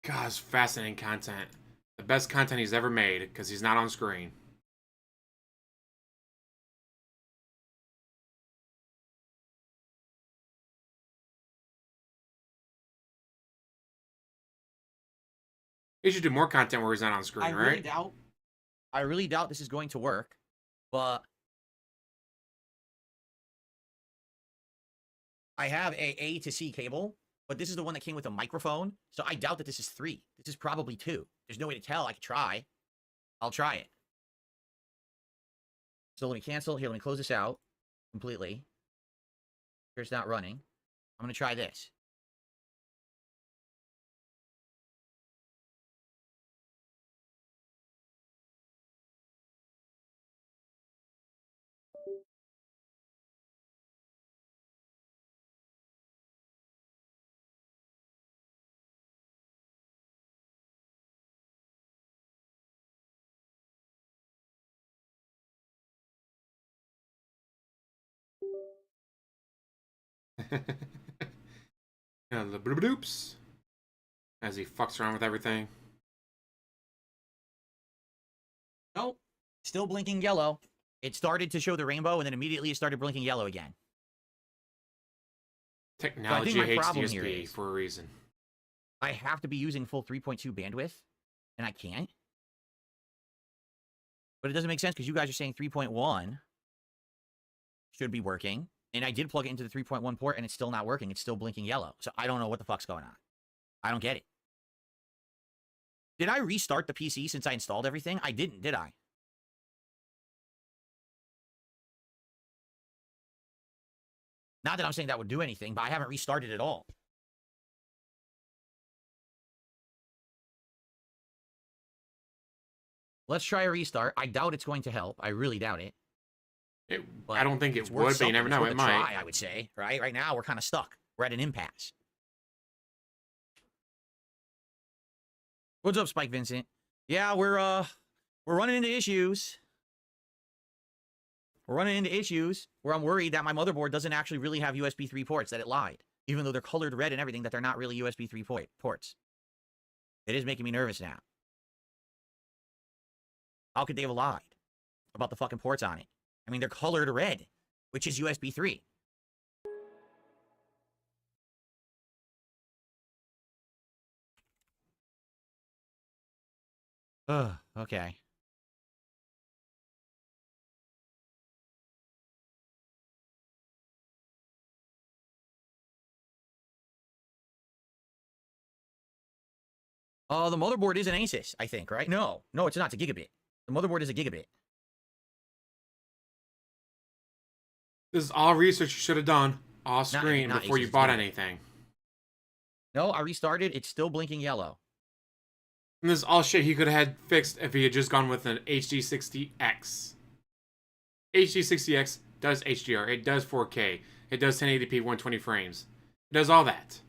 God, it's fascinating content. The best content he's ever made because he's not on screen. He should do more content where he's not on screen, right? I really doubt this is going to work, but I have a to C cable, but this is the one that came with a microphone, so I doubt that this is 3. This is probably 2. There's no way to tell. I could try. I'll try it. So let me cancel. Here, let me close this out completely. Here, it's not running. I'm going to try this. The bloops as he fucks around with everything. Nope. Still blinking yellow. It started to show the rainbow, and then immediately it started blinking yellow again. Technology hates DSP for a reason. I have to be using full 3.2 bandwidth, and I can't. But it doesn't make sense because you guys are saying 3.1 should be working. And I did plug it into the 3.1 port, and it's still not working. It's still blinking yellow. So I don't know what the fuck's going on. I don't get it. Did I restart the PC since I installed everything? I didn't, did I? Not that I'm saying that would do anything, but I haven't restarted at all. Let's try a restart. I doubt it's going to help. I really doubt it. I don't think it would, but you never know. It might. Try, I would say. Right now, we're kind of stuck. We're at an impasse. What's up, Spike Vincent? Yeah, we're running into issues. we're running into issues where I'm worried that my motherboard doesn't actually really have USB 3 ports, that it lied. Even though they're colored red and everything, that they're not really USB 3 ports. It is making me nervous now. How could they have lied about the fucking ports on it? I mean, they're colored red, which is USB 3. Ugh, okay. Oh, the motherboard is an Asus, I think, right? No, it's not. It's a gigabit. The motherboard is a gigabit. This is all research you should have done off screen before you bought anything. No, I restarted. It's still blinking yellow. And this is all shit he could have had fixed if he had just gone with an HD60X. HD60X does HDR. It does 4K. It does 1080p 120 frames. It does all that.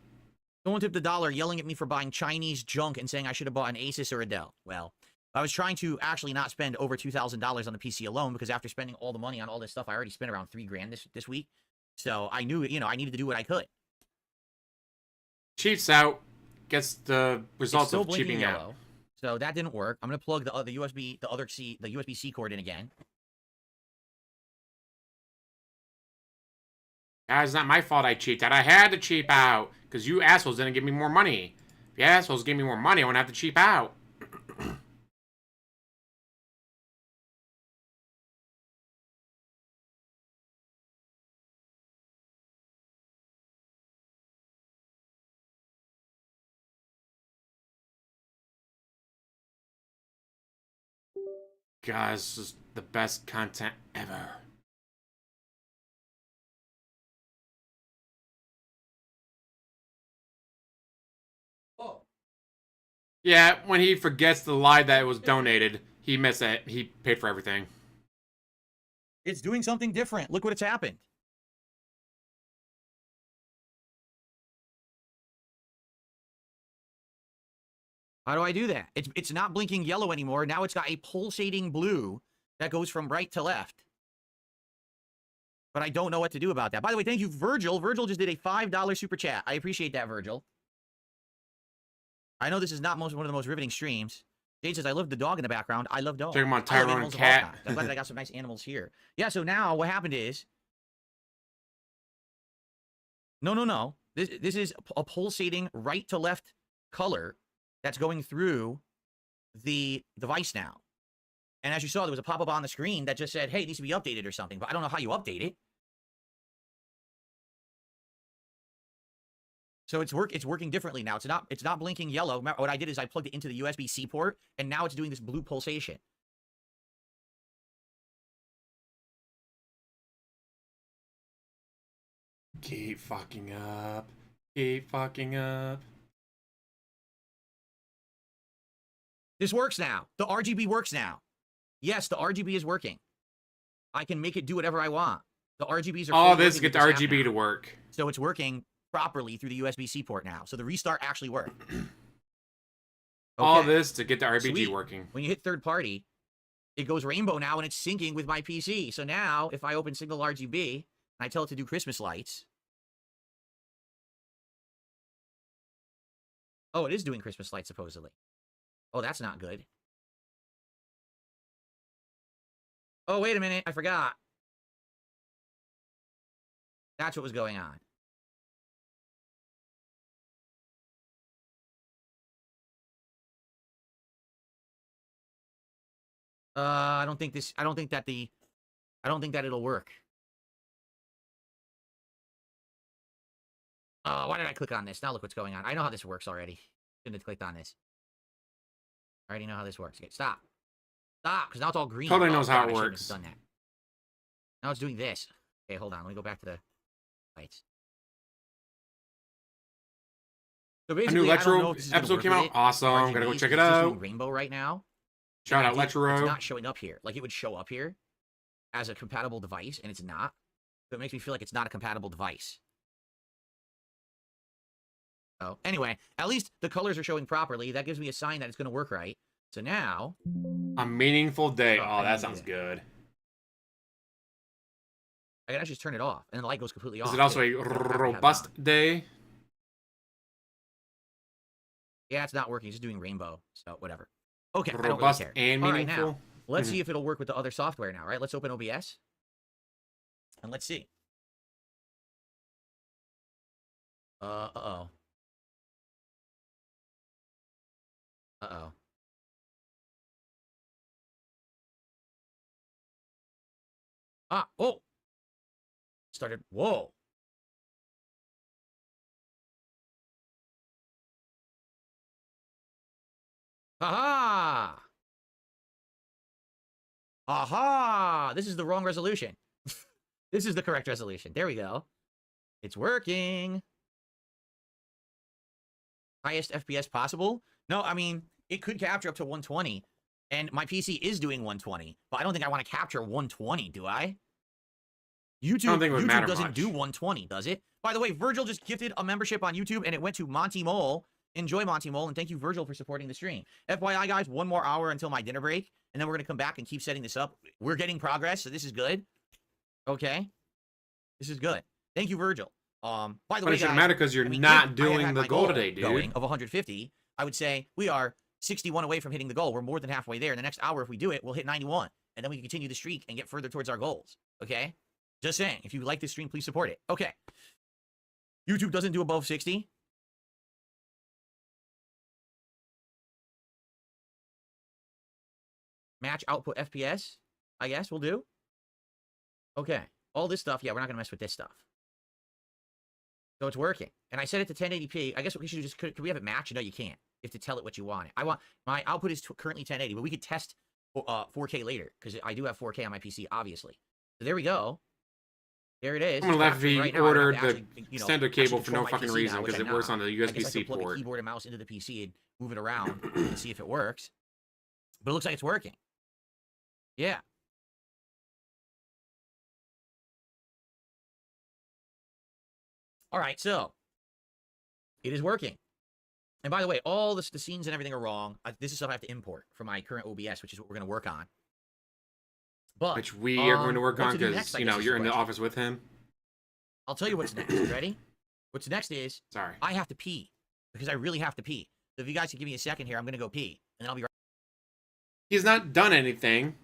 Someone tipped $1 yelling at me for buying Chinese junk and saying I should have bought an Asus or a Dell. Well, I was trying to actually not spend over $2,000 on the PC alone, because after spending all the money on all this stuff, I already spent around $3 grand this week. So I knew, I needed to do what I could. Cheats out, gets the results of cheaping out. So that didn't work. I'm gonna plug the USB-C cord in again. Guys, it's not my fault I cheaped out. I had to cheap out because you assholes didn't give me more money. If you assholes gave me more money, I wouldn't have to cheap out. Guys, this is the best content ever. Yeah, when he forgets the lie that it was donated, he missed it. He paid for everything. It's doing something different. Look what's happened. How do I do that? It's not blinking yellow anymore. Now it's got a pulsating blue that goes from right to left. But I don't know what to do about that. By the way, thank you, Virgil. Virgil just did a $5 super chat. I appreciate that, Virgil. I know this is not one of the most riveting streams. Jade says, I love the dog in the background. I love dogs. Talking about Tyrone and Cat. I'm glad that I got some nice animals here. Yeah, so now what happened is... No. This is a pulsating right to left color that's going through the device now. And as you saw, there was a pop-up on the screen that just said, hey, it needs to be updated or something. But I don't know how you update it. So it's working differently now. It's not blinking yellow. What I did is I plugged it into the USB-C port, and now it's doing this blue pulsation. Keep fucking up. Keep fucking up. This works now. The RGB works now. Yes, the RGB is working. I can make it do whatever I want. The RGBs are... All this to get the RGB to work. So it's working properly through the USB-C port now. So the restart actually worked. Okay. All this to get the RGB Sweet. working. When you hit third party, it goes rainbow now and it's syncing with my PC. So now if I open Signal RGB and I tell it to do Christmas lights... Oh, it is doing Christmas lights supposedly. Oh, that's not good. Oh, wait a minute. I forgot. That's what was going on. I don't think that it'll work. Why did I click on this? Now look what's going on. I know how this works already. Shouldn't have clicked on this. I already know how this works. Okay, stop. Stop, because now it's all green. Totally knows how it I shouldn't works. have done that. Now it's doing this. Okay, hold on. Let me go back to the lights. So A basically, new I don't know Electro if this is gonna episode work came with out. it. Awesome. RGB, Gotta go check it it's just doing out. Rainbow right now. Shout And out It's Electro. not showing up here. Like, it would show up here as a compatible device, and it's not. So it makes me feel like it's not a compatible device. So, anyway, at least the colors are showing properly. That gives me a sign that it's going to work right. So now... A meaningful day. Oh, that sounds good. I can actually just turn it off, and the light goes completely off. Is it also a robust day? Yeah, it's not working. It's just doing rainbow, so whatever. Okay, Robust I don't really care. and All right, meaningful. now, let's see if it'll work with the other software now, right? Let's open OBS, and let's see. Uh-oh. Uh-oh. Oh! Started, whoa! Aha! Aha! This is the wrong resolution. This is the correct resolution. There we go. It's working. Highest FPS possible? No, I mean, it could capture up to 120. And my PC is doing 120. But I don't think I want to capture 120, do I? YouTube doesn't do 120, does it? By the way, Virgil just gifted a membership on YouTube, and it went to Monty Mole. Enjoy, Monty Mole, and thank you, Virgil, for supporting the stream. FYI, guys, 1 more hour until my dinner break, and then we're going to come back and keep setting this up. We're getting progress, so this is good. Okay? This is good. Thank you, Virgil. By the way, it shouldn't guys, matter because you're not doing the goal today, dude. Going of 150, I would say we are 61 away from hitting the goal. We're more than halfway there. In the next hour, if we do it, we'll hit 91, and then we can continue the streak and get further towards our goals. Okay? Just saying. If you like this stream, please support it. Okay. YouTube doesn't do above 60. Match output FPS, I guess we'll do. Okay. All this stuff, yeah, we're not going to mess with this stuff. So it's working. And I set it to 1080p. I guess what we should do is could we have it match? No, you can't. You have to tell it what you want. My output is currently 1080, but we could test 4K later because I do have 4K on my PC, obviously. So there we go. There it is. I'm gonna let right now, ordered actually, the extender cable for no fucking PC reason now, because which it works on the I guess I USB-C could plug port. a keyboard and mouse into the PC and move it around and see if it works. But it looks like it's working. Yeah. All right, so it is working. And by the way, all the scenes and everything are wrong. This is stuff I have to import from my current OBS, which is what we're going to work on. But Which we are going to work on because, you know, you're in the office with him. I'll tell you what's next. Ready? What's next is, sorry, I have to pee because I really have to pee. So if you guys can give me a second here, I'm going to go pee, and then I'll be right. He's not done anything.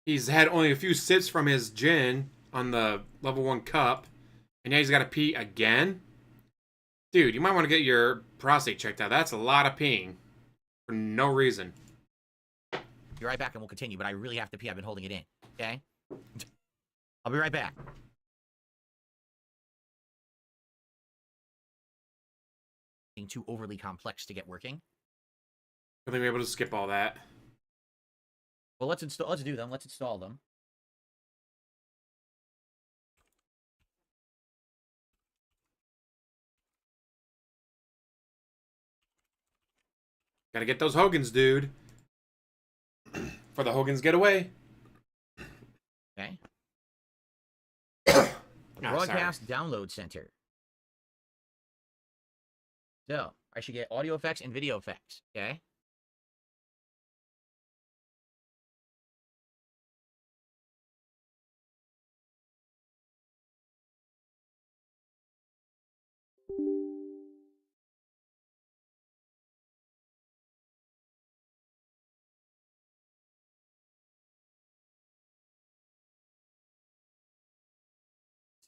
He's had only a few sips from his gin on the level 1 cup, and now he's got to pee again? Dude, you might want to get your prostate checked out. That's a lot of peeing for no reason. Be right back and we'll continue, but I really have to pee. I've been holding it in, okay? I'll be right back. Being too overly complex to get working. I think we're able to skip all that. Well, let's do them. Let's install them. Gotta get those Hogans, dude. For the Hogans getaway. Okay. Oh, Broadcast Download Center. So, I should get audio effects and video effects, okay?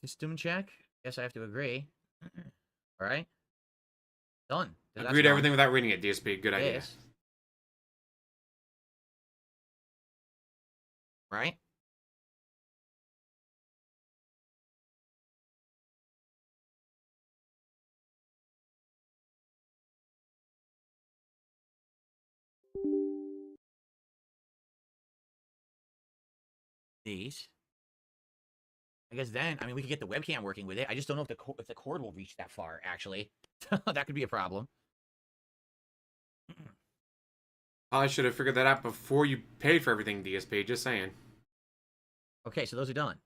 System check. Guess I have to agree. All right. Done. Agree to everything without reading it, DSP. Good idea. Yes. Right? These. I guess then, I mean, we could get the webcam working with it. I just don't know if the cord will reach that far, actually. That could be a problem. I should have figured that out before you paid for everything, DSP. Just saying. Okay, so those are done.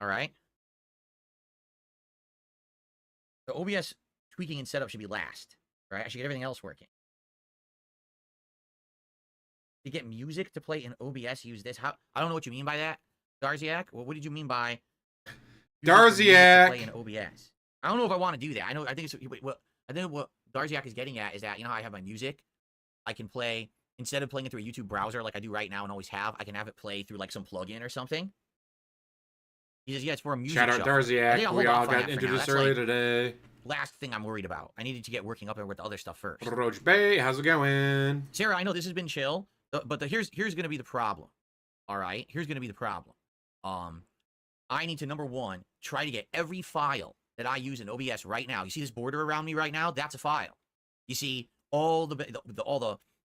All right. The OBS tweaking and setup should be last. Right? I should get everything else working. To get music to play in OBS, use this. How? I don't know what you mean by that. Darziak, what did you mean by Darziak? play in OBS? I don't know if I want to do that. I think it's what I think what Darziak is getting at is that, you know how I have my music, I can play instead of playing it through a YouTube browser like I do right now and always have, I can have it play through like some plugin or something. He says, yeah, it's for a music Shout out show. I think Darziak. I'll We hold all off on got that for now. introduced That's earlier like today. last thing I'm worried about. I needed to get working up with the other stuff first. Roach Bay, how's it going? Sarah, I know this has been chill, but here's going to be the problem. All right, here's going to be the problem. I need to, number one, try to get every file that I use in OBS right now. You see this border around me right now? That's a file. You see all the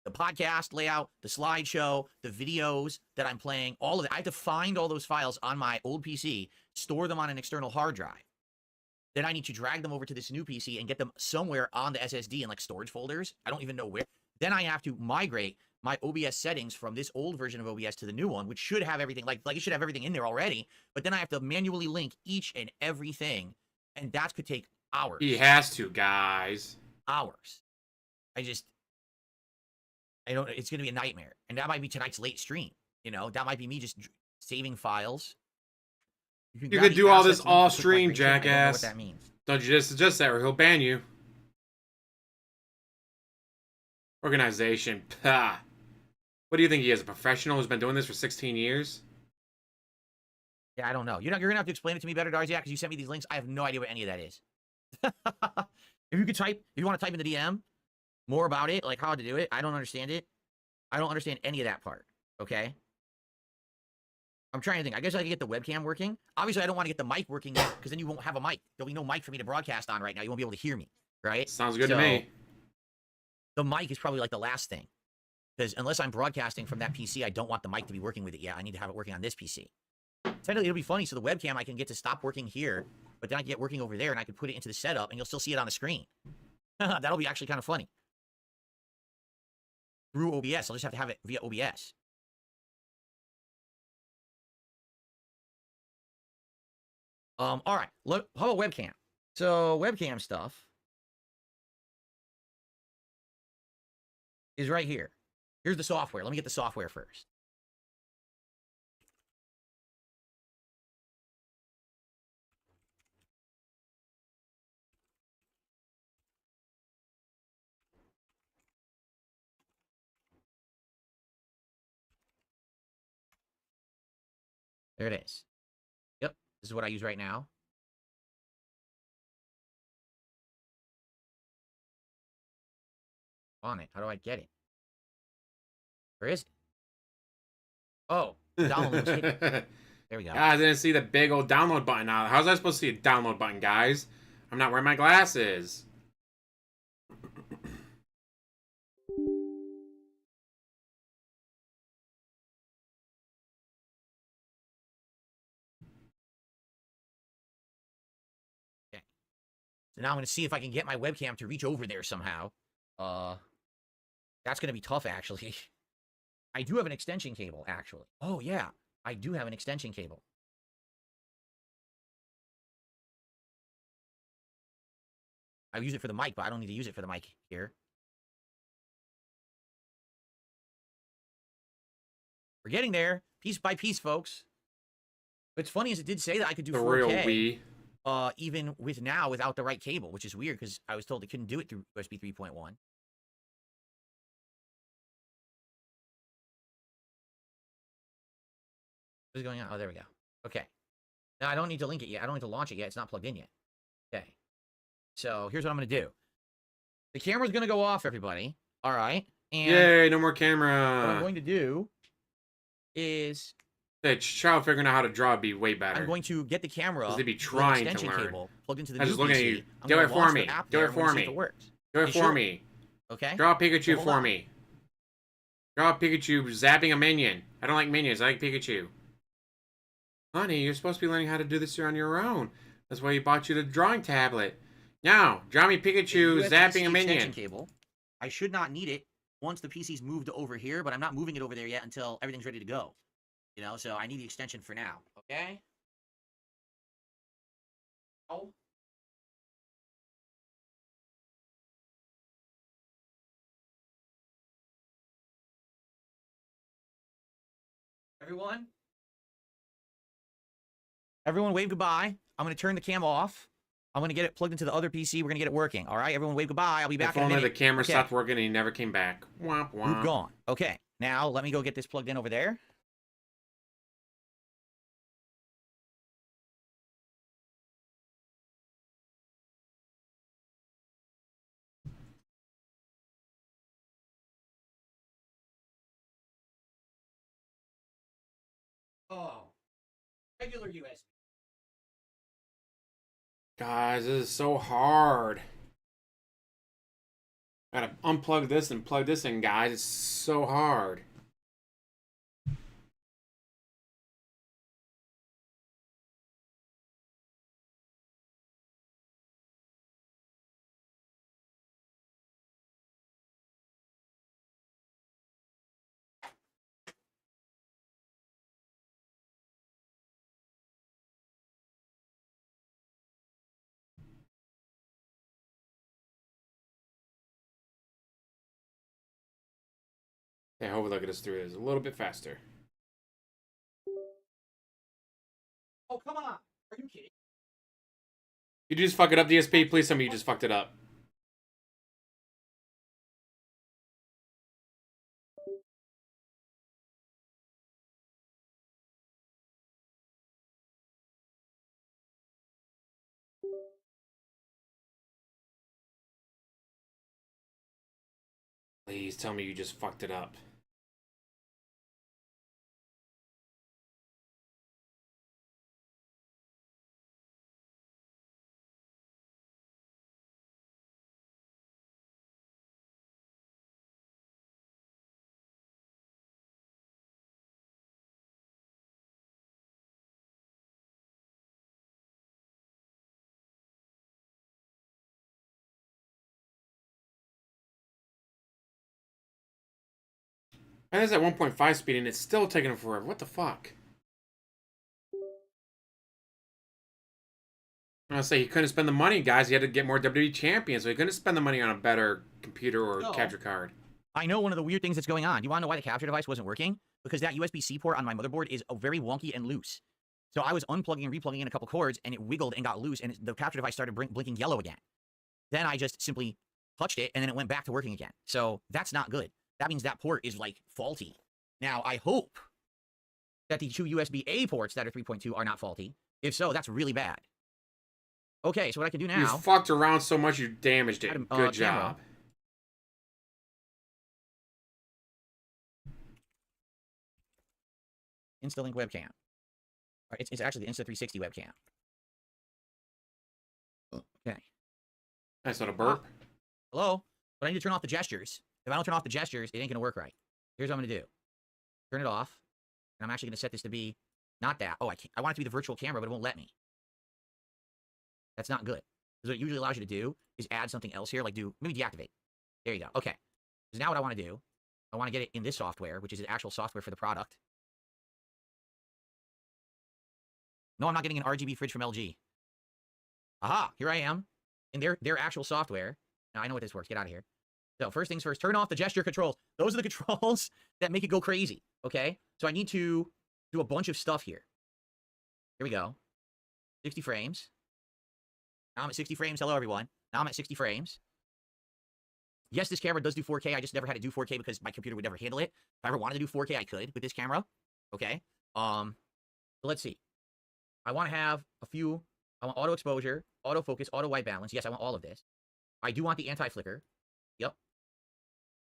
podcast layout, the slideshow, the videos that I'm playing, all of it. I have to find all those files on my old PC, store them on an external hard drive. Then I need to drag them over to this new PC and get them somewhere on the SSD in like storage folders. I don't even know where. Then I have to migrate my OBS settings from this old version of OBS to the new one, which should have everything, like it should have everything in there already. But then I have to manually link each and everything, and that could take hours. He has to, guys. Hours. I don't. It's gonna be a nightmare, and that might be tonight's late stream. You know, that might be me just saving files. You could do all this off stream, jackass. I don't know what jackass. that means. Don't you just suggest that or he'll ban you. Organization. Pah. What do you think he is? A professional who's been doing this for 16 years? Yeah, I don't know. You're gonna have to explain it to me better, Darziak, because you sent me these links. I have no idea what any of that is. If you want to type in the DM more about it, like how to do it, I don't understand it. I don't understand any of that part. Okay. I'm trying to think. I guess I could get the webcam working. Obviously, I don't want to get the mic working yet, because then you won't have a mic. There'll be no mic for me to broadcast on right now. You won't be able to hear me, right? Sounds good to me. The mic is probably like the last thing, because unless I'm broadcasting from that PC, I don't want the mic to be working with it yet. I need to have it working on this PC. Technically, it'll be funny. So the webcam, I can get to stop working here, but then I can get working over there, and I can put it into the setup, and you'll still see it on the screen. That'll be actually kind of funny. Through OBS, I'll just have to have it via OBS. All right. Look, how about webcam? So webcam stuff is right here. Here's the software. Let me get the software first. There it is. Yep, this is what I use right now. On it. How do I get it? Where is it? Oh, download was hidden. There we go. I didn't see the big old download button out. How's I supposed to see a download button, guys? I'm not wearing my glasses. Okay. So now I'm going to see if I can get my webcam to reach over there somehow. That's going to be tough, actually. I do have an extension cable, actually. Oh, yeah. I do have an extension cable. I use it for the mic, but I don't need to use it for the mic here. We're getting there, piece by piece, folks. What's funny is it did say that I could do The 4K, real Wii. even without the right cable, which is weird because I was told it couldn't do it through USB 3.1. What is going on? Oh, there we go. Okay. Now I don't need to link it yet. I don't need to launch it yet. It's not plugged in yet. Okay. So here's what I'm going to do. The camera's going to go off, everybody. All right. And yay, no more what I'm camera. going to do is That child figuring out how to draw would be way better. I'm going to get the camera. They'd be with an trying to extension learn. cable plugged into the I'm new just looking PC. at you. I'm Do gonna it for launch me. the app Do there it and we're gonna for see if me. it works. Do it You for sure? me. Okay. Draw a Pikachu So hold for on. me. Draw a Pikachu zapping a minion. I don't like minions. I like Pikachu. Honey, you're supposed to be learning how to do this on your own. That's why he bought you the drawing tablet. Now, draw me Pikachu USB-C zapping a minion. extension cable. I should not need it once the PC's moved over here, but I'm not moving it over there yet until everything's ready to go. You know, so I need the extension for now. Okay. Oh. Everyone, Everyone wave goodbye. I'm going to turn the cam off. I'm going to get it plugged into the other PC. We're going to get it working. All right, everyone wave goodbye. I'll be back If in a only minute. the camera Okay. stopped working and he never came back. Womp womp. Group gone. Okay, now let me go get this plugged in over there. Oh, regular USB. Guys, this is so hard. Gotta unplug this and plug this in, guys. It's so hard. Yeah, hopefully they'll get us through this a little bit faster. Oh, come on. Are you kidding? Did you just fuck it up, DSP? Please tell me you just fucked it up. Please tell me you just fucked it up. And it's at 1.5 speed and it's still taking forever. What the fuck? I was say he couldn't spend the money, guys. He had to get more WWE champions, so he couldn't spend the money on a better computer or capture card. I know one of the weird things that's going on. You want to know why the capture device wasn't working? Because that USB-C port on my motherboard is very wonky and loose. So I was unplugging and replugging in a couple cords, and it wiggled and got loose, and the capture device started blinking yellow again. Then I just simply touched it, and then it went back to working again. So that's not good. That means that port is, like, faulty. Now, I hope that the two USB-A ports that are 3.2 are not faulty. If so, that's really bad. Okay, so what I can do now... You fucked around so much you damaged it. Good job. Insta-Link webcam. It's actually the Insta360 webcam. Okay. Nice little burp. Hello? But I need to turn off the gestures. If I don't turn off the gestures, it ain't going to work right. Here's what I'm going to do. Turn it off. And I'm actually going to set this to be not that. Oh, I want it to be the virtual camera, but it won't let me. That's not good. Because what it usually allows you to do is add something else here, like maybe deactivate. There you go. Okay. So now what I want to do, I want to get it in this software, which is the actual software for the product. No, I'm not getting an RGB fridge from LG. Aha, here I am in their actual software. Now I know what this works. Get out of here. So first things first, turn off the gesture controls. Those are the controls that make it go crazy, okay? So I need to do a bunch of stuff here. Here we go. 60 frames. Now I'm at 60 frames. Hello, everyone. Now I'm at 60 frames. Yes, this camera does do 4K. I just never had to do 4K because my computer would never handle it. If I ever wanted to do 4K, I could with this camera. Okay? So let's see. I want to have a few. I want auto exposure, auto focus, auto white balance. Yes, I want all of this. I do want the anti-flicker. Yep.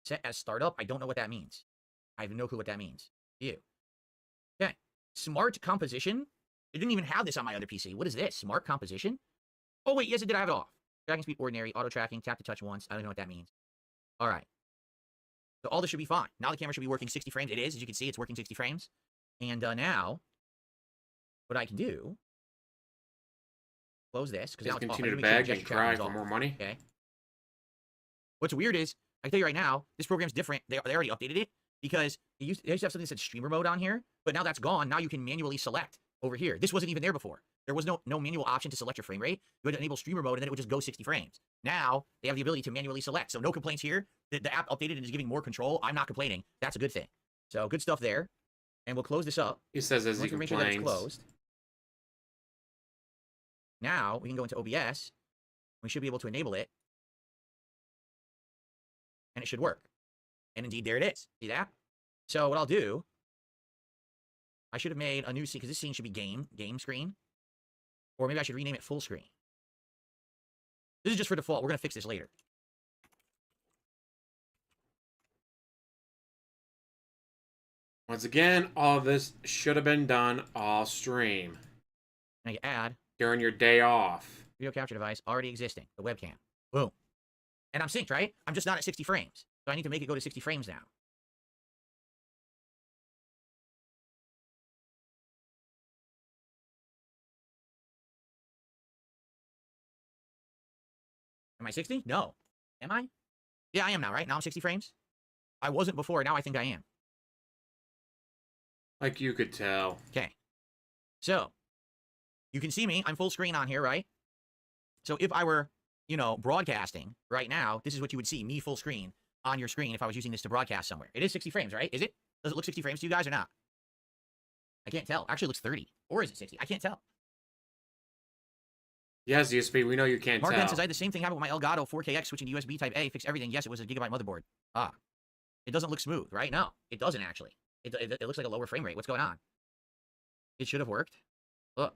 Set as startup. I don't know what that means. I have no clue what that means. Ew. Okay. Smart composition. I didn't even have this on my other PC. What is this? Smart composition? Oh, wait. Yes, it did. I have it off. Tracking speed, ordinary, auto tracking, tap to touch once. I don't know what that means. All right. So all this should be fine. Now the camera should be working 60 frames. It is. As you can see, it's working 60 frames. And now, what I can do, close this. Just continue to beg and cry for more money. Okay. What's weird is, I can tell you right now, this program's different. They already updated it because they used to have something that said streamer mode on here, but now that's gone. Now you can manually select over here. This wasn't even there before. There was no manual option to select your frame rate. You had to enable streamer mode, and then it would just go 60 frames. Now, they have the ability to manually select. So no complaints here. The app updated and is giving more control. I'm not complaining. That's a good thing. So good stuff there. And we'll close this up. He says as he complains. Make sure that it's closed. Now we can go into OBS. We should be able to enable it. And it should work. And indeed, there it is. See that? So what I'll do, I should have made a new scene, because this scene should be game screen. Or maybe I should rename it full screen. This is just for default. We're going to fix this later. Once again, all of this should have been done off stream. Now you add. During your day off. Video capture device already existing. The webcam. Boom. And I'm synced, right? I'm just not at 60 frames. So I need to make it go to 60 frames now. Am I 60? No. Am I? Yeah, I am now, right? Now I'm 60 frames? I wasn't before. Now I think I am. Like you could tell. Okay. So, you can see me. I'm full screen on here, right? So if I were, you know, broadcasting right now, this is what you would see, me full screen on your screen if I was using this to broadcast somewhere. It is 60 frames, right? Is it? Does it look 60 frames to you guys or not? I can't tell. Actually, it looks 30. Or is it 60? I can't tell. Yes, DSP, we know you can't Mark tell. Ben says, I had the same thing happen with my Elgato 4KX switching to USB Type A, fix everything. Yes, it was a Gigabyte motherboard. Ah. It doesn't look smooth, right? No, it doesn't actually. It looks like a lower frame rate. What's going on? It should have worked. Look.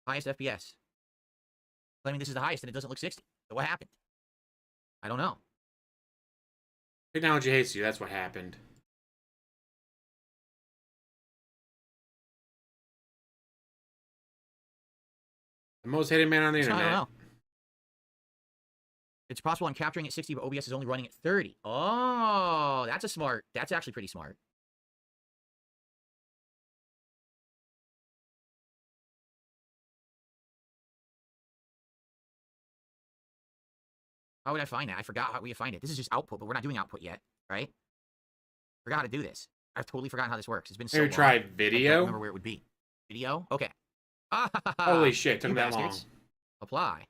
Highest FPS. Claiming this is the highest and it doesn't look 60. So what happened? I don't know. Technology hates you, that's what happened. The most hated man on the internet. I don't know. It's possible I'm capturing at 60, but OBS is only running at 30. Oh, that's actually pretty smart. How would I find that? I forgot how we find it. This is just output, but we're not doing output yet, right? Forgot how to do this. I've totally forgotten how this works. It's been so long. Maybe try I video? don't remember where it would be. Video? Okay. Holy shit, took You that long. bastards. Apply.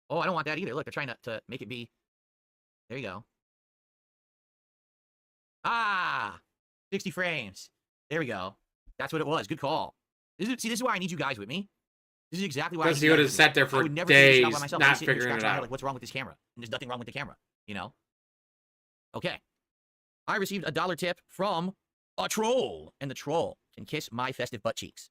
Oh, I don't want that either. Look, they're trying to make it be... There you go. Ah! 60 frames. There we go. That's what it was. Good call. This is why I need you guys with me. This is exactly why Because you would have sat there for days not figuring it out. Like, what's wrong with this camera? And there's nothing wrong with the camera, you know? Okay. I received a $1 tip from a troll, and the troll can kiss my festive butt cheeks.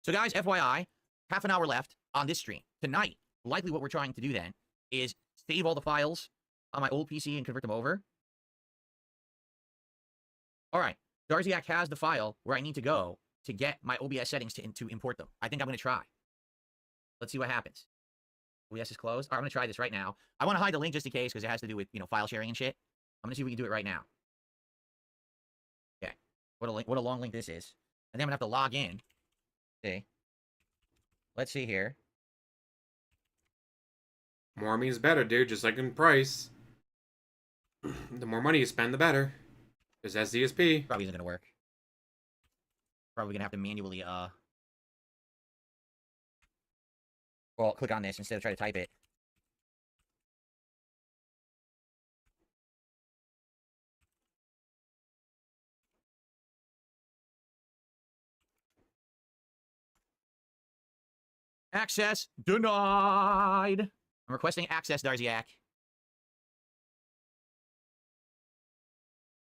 So guys, FYI, half an hour left on this stream. Tonight, likely what we're trying to do then is save all the files on my old PC and convert them over. All right. Darziak has the file where I need to go to get my OBS settings to import them. I think I'm going to try. Let's see what happens. OBS is closed. All right, I'm going to try this right now. I want to hide the link just in case because it has to do with, you know, file sharing and shit. I'm going to see if we can do it right now. Okay. What a long link this is. And then I'm going to have to log in. See. Let's see here. More means better, dude, just like in price. The more money you spend, the better. Because that's DSP. Probably isn't going to work. Probably going to have to manually, well, click on this instead of try to type it. Access denied. I'm requesting access, Darziak.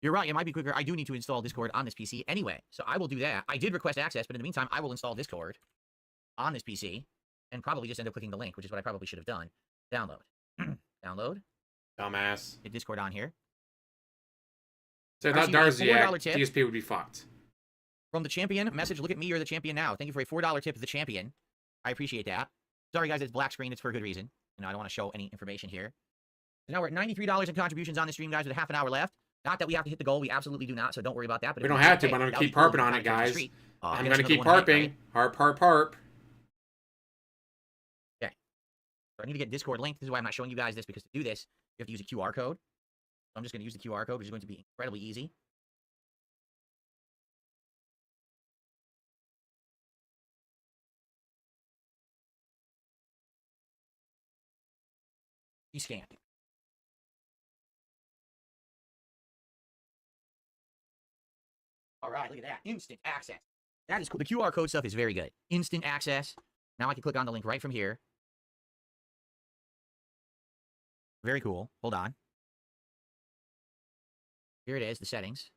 You're right, it might be quicker. I do need to install Discord on this PC anyway, so I will do that. I did request access, but in the meantime, I will install Discord on this PC and probably just end up clicking the link, which is what I probably should have done. Download. Download. Dumbass. Get Discord on here. So without Darziak, DSP would be fucked. From the champion, message, look at me, you're the champion now. Thank you for a $4 tip, the champion. I appreciate that. Sorry, guys, it's black screen. It's for a good reason. You know, I don't want to show any information here. So now we're at $93 in contributions on the stream, guys, with a half an hour left. Not that we have to hit the goal. We absolutely do not, so don't worry about that. But we don't have to, but I'm going to keep harping on it, guys. I'm going to keep harping. Harp, harp, harp. Okay. So I need to get Discord link. This is why I'm not showing you guys this, because to do this, you have to use a QR code. So I'm just going to use the QR code, which is going to be incredibly easy. Scan. All right, look at that. Instant access. That is cool. The QR code stuff is very good. Instant access. Now I can click on the link right from here. Very cool. Hold on. Here it is, the settings.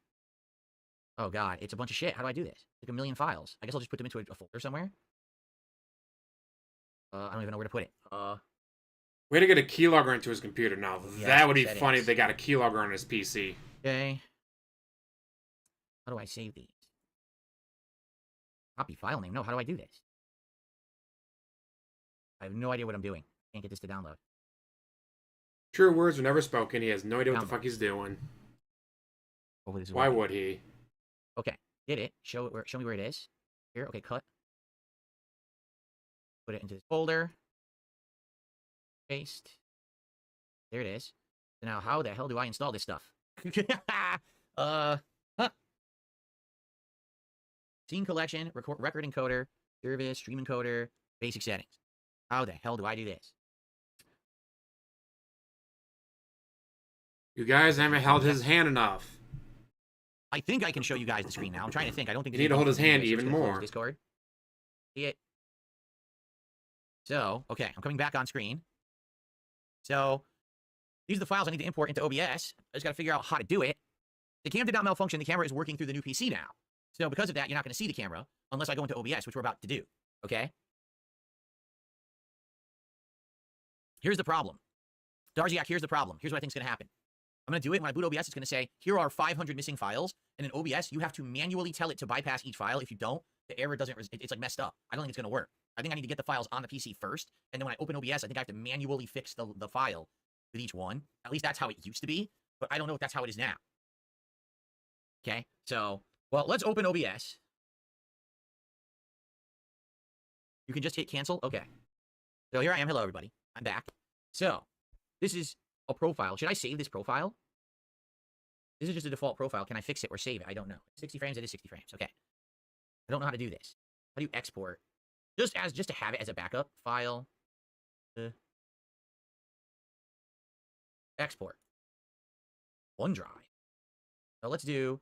Oh, God. It's a bunch of shit. How do I do this? Like a million files. I guess I'll just put them into a folder somewhere. I don't even know where to put it. Way to get a keylogger into his computer. Now, Yeah, that would be settings. funny if they got a keylogger on his PC. Okay. How do I save these? Copy file name. No, how do I do this? I have no idea what I'm doing. Can't get this to download. True words were never spoken. He has no idea what the Download. fuck he's doing. Hopefully this is Why working. would he? Okay, did it. Show me where it is. Here, okay, cut. Put it into this folder. Paste. There it is. So now, how the hell do I install this stuff? Scene collection, record encoder, service, stream encoder, basic settings. How the hell do I do this? You guys haven't held his hand enough. I think I can show you guys the screen now. I'm trying to think. I don't think You need to hold his hand even more. Discord. See it? So, okay, I'm coming back on screen. So, these are the files I need to import into OBS. I just got to figure out how to do it. The cam did not malfunction. The camera is working through the new PC now. So, because of that, you're not going to see the camera unless I go into OBS, which we're about to do. Okay? Here's the problem. Darziak, here's the problem. Here's what I think is going to happen. I'm going to do it. When I boot OBS, it's going to say, here are 500 missing files. And in OBS, you have to manually tell it to bypass each file. If you don't, the error doesn't, it's like messed up. I don't think it's going to work. I think I need to get the files on the PC first. And then when I open OBS, I think I have to manually fix the file with each one. At least that's how it used to be. But I don't know if that's how it is now. Okay, so, well, let's open OBS. You can just hit cancel. Okay. So here I am. Hello, everybody. I'm back. So, this is a profile. Should I save this profile? This is just a default profile. Can I fix it or save it? I don't know. 60 frames, it is 60 frames. Okay. I don't know how to do this. How do you export? Just to have it as a backup file. Export. OneDrive. So let's do.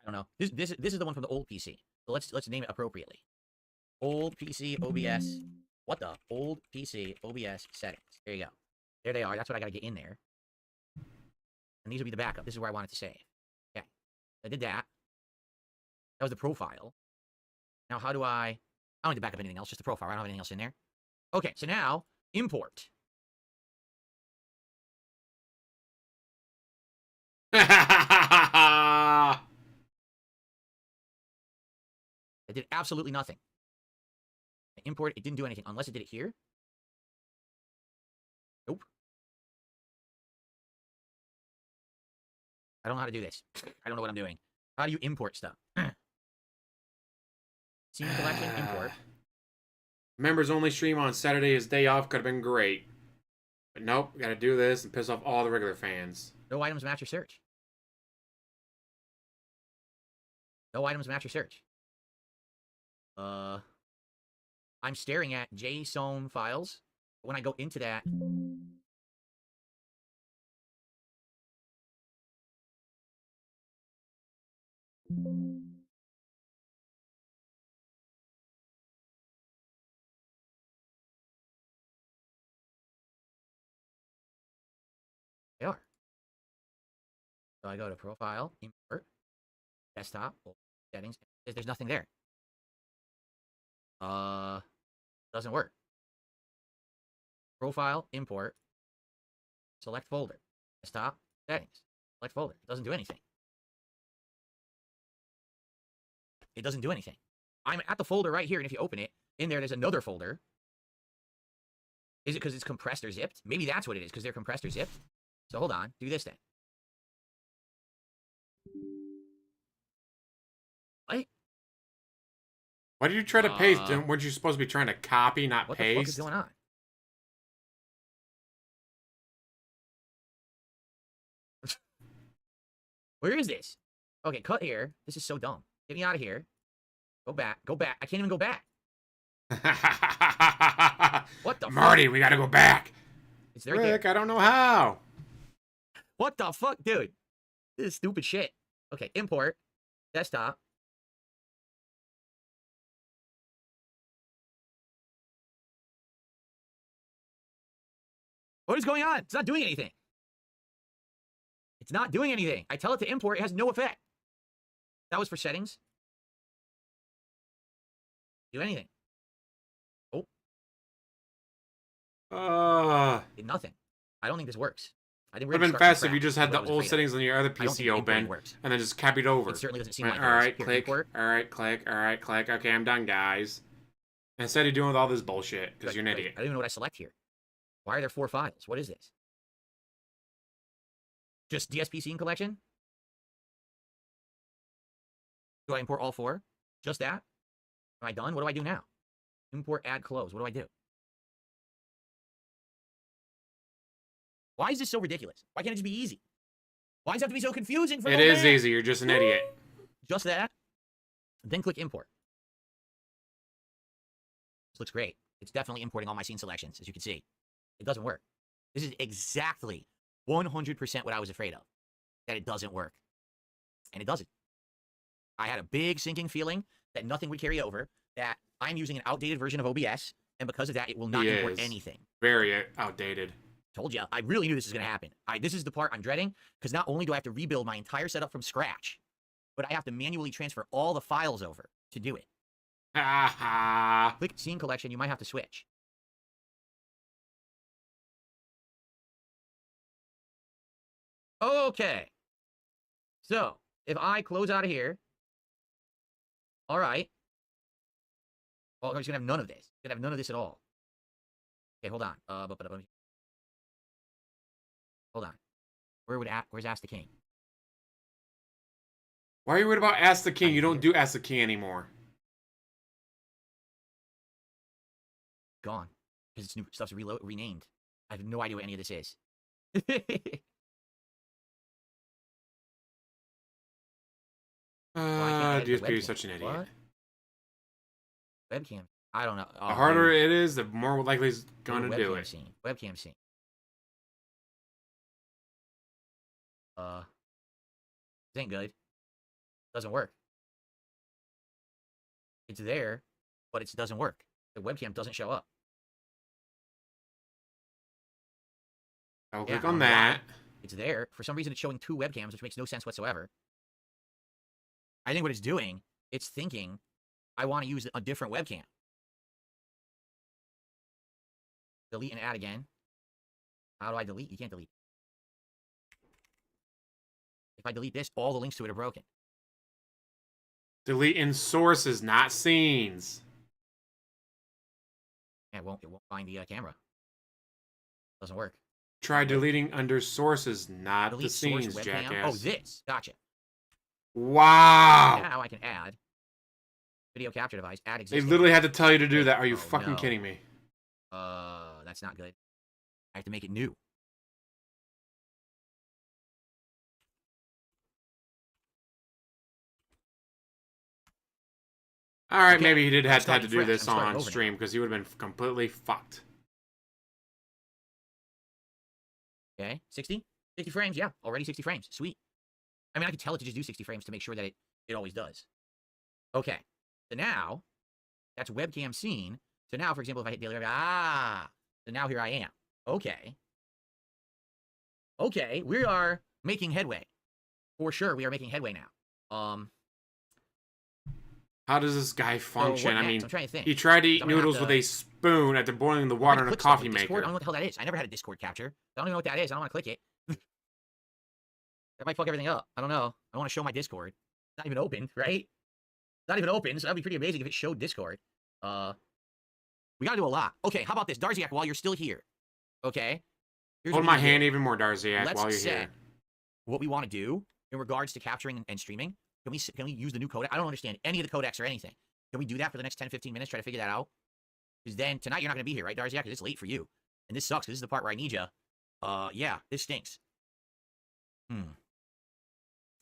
I don't know. This is the one from the old PC. So let's name it appropriately. Old PC OBS. What the? Old PC OBS settings. There you go. There they are. That's what I got to get in there. And these will be the backup. This is where I want it to save. Okay. I did that. That was the profile. Now, how do I don't need to back up anything else. Just the profile. I don't have anything else in there. Okay. So now, import. It did absolutely nothing. I import, it didn't do anything, unless it did it here. Nope. I don't know how to do this. I don't know what I'm doing. How do you import stuff? Scene collection, import. Members only stream on Saturday. His day off could have been great. But nope, gotta do this and piss off all the regular fans. No items match your search. No items match your search. I'm staring at JSON files. When I go into that, they are. So I go to profile, import, desktop, settings. There's nothing there. Doesn't work. Profile, import, select folder, desktop, settings, select folder. It doesn't do anything. It doesn't do anything. I'm at the folder right here, and if you open it, in there's another folder. Is it because it's compressed or zipped? Maybe that's what it is, because they're compressed or zipped. So hold on, do this then. What? Why did you try to paste? Weren't you supposed to be trying to copy, not What paste? the fuck is going on? Where is this? Okay, cut here. This is so dumb. Get me out of here. Go back. Go back. I can't even go back. What the Marty, fuck? we gotta go back. It's right there. Rick, I don't know how. What the fuck, dude? This is stupid shit. Okay, import, desktop. What is going on? It's not doing anything. It's not doing anything. I tell it to import, it has no effect. That was for settings. Do anything. Oh. Did nothing. I don't think this works. I think Would have been faster if you just had the old settings on your other PC open and then just copied over. It certainly doesn't seem like all right, click. All right, click. All right, click. Okay, I'm done, guys. Instead of doing all this bullshit, because you're an idiot. I don't even know what I select here. Why are there 4 files? What is this? Just DSP scene collection? Do I import all 4? Just that? Am I done? What do I do now? Import, add, close. What do I do? Why is this so ridiculous? Why can't it just be easy? Why does it have to be so confusing for It is easy. You're just an idiot. Just that. Then click import. This looks great. It's definitely importing all my scene selections, as you can see. It doesn't work. This is exactly 100% what I was afraid of. That it doesn't work. And it doesn't. I had a big sinking feeling that nothing would carry over, that I'm using an outdated version of OBS, and because of that, it will not import anything. Very outdated. Told you. I really knew this was going to happen. This is the part I'm dreading, because not only do I have to rebuild my entire setup from scratch, but I have to manually transfer all the files over to do it. Click scene collection. You might have to switch. Okay. So, if I close out of here, all right. Well, he's going to have none of this. He's going to have none of this at all. Okay, hold on. Hold on. Where's Ask the King? Why are you worried about Ask the King? You don't do Ask the King anymore. Gone. Because it's new stuff's renamed. I have no idea what any of this is. DSP is such an idiot. What? Webcam. I don't know. The harder it is, the more likely he's going to do it. Scene. Webcam scene. This ain't good. Doesn't work. It's there, but it doesn't work. The webcam doesn't show up. I'll click on that. It's there. For some reason, it's showing 2 webcams, which makes no sense whatsoever. I think what it's doing, it's thinking, I want to use a different webcam. Delete and add again. How do I delete? You can't delete. If I delete this, all the links to it are broken. Delete in sources, not scenes. Yeah, it won't find the camera. Doesn't work. Try deleting under sources, not Delete the scenes, source jackass. Oh, this. Gotcha. Wow. Now I can add video capture device. Add They existing. literally had to tell you to do that. Are you fucking no. kidding me? That's not good. I have to make it new. All right, Okay. maybe he did have to Starting do fresh. this I'm starting on over now. stream because he would have been completely fucked. Okay, 60? 60 frames, yeah. Already 60 frames. Sweet. I mean, I could tell it to just do 60 frames to make sure that it always does. Okay. So now, that's webcam scene. So now, for example, if I hit daily, so now here I am. Okay. Okay, we are making headway. For sure, we are making headway now. How does this guy function? I mean, I'm trying to think. he tried to eat I'm gonna have noodles to- with a spoon after boiling the water in a Click something. coffee Discord? maker. I don't know what the hell that is. I never had a Discord capture. I don't even know what that is. I don't want to click it. That might fuck everything up. I don't know. I want to show my Discord. It's not even open, right? It's not even open, so that'd be pretty amazing if it showed Discord. We gotta do a lot. Okay, how about this? Darziak, while you're still here, okay? Here's Hold what we my need to hand do. even more, Darziak, Let's while you're set here. what we want to do in regards to capturing and streaming. Can we use the new codec? I don't understand any of the codecs or anything. Can we do that for the next 10, 15 minutes? Try to figure that out? Because then tonight you're not going to be here, right, Darziak? Because it's late for you. And this sucks, because this is the part where I need you. Yeah, this stinks. Because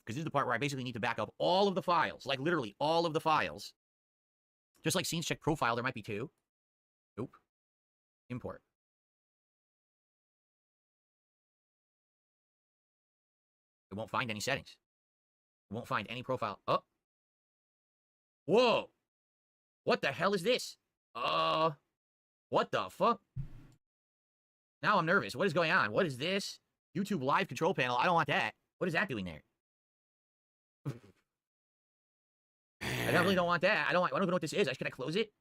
this is the part where I basically need to back up all of the files. Like, literally all of the files. Just like scenes check profile, there might be 2. Nope. Import. It won't find any settings. It won't find any profile. Oh. Whoa. What the hell is this? What the fuck? Now I'm nervous. What is going on? What is this? YouTube live control panel. I don't want that. What is that doing there? I definitely don't want that. I don't even know what this is. Can I close it?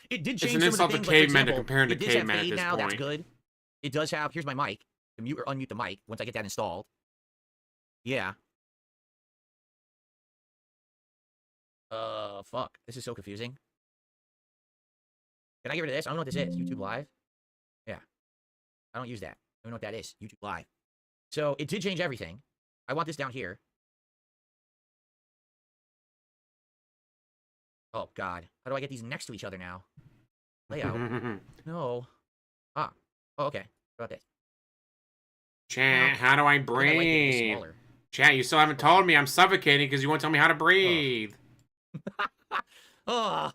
It did change some of the things. It's an insult to cavemen to compare to cavemen at this now. point. That's good. It does have. Here's my mic. To mute or unmute the mic once I get that installed. Yeah. Fuck. This is so confusing. Can I get rid of this? I don't know what this is. YouTube Live? Yeah. I don't use that. I don't know what that is. YouTube Live. So, it did change everything. I want this down here. Oh, God. How do I get these next to each other now? Layout. No. Ah. Oh, okay. What about this? Chat, how do I breathe? Chat, you still haven't told me. I'm suffocating because you won't tell me how to breathe. I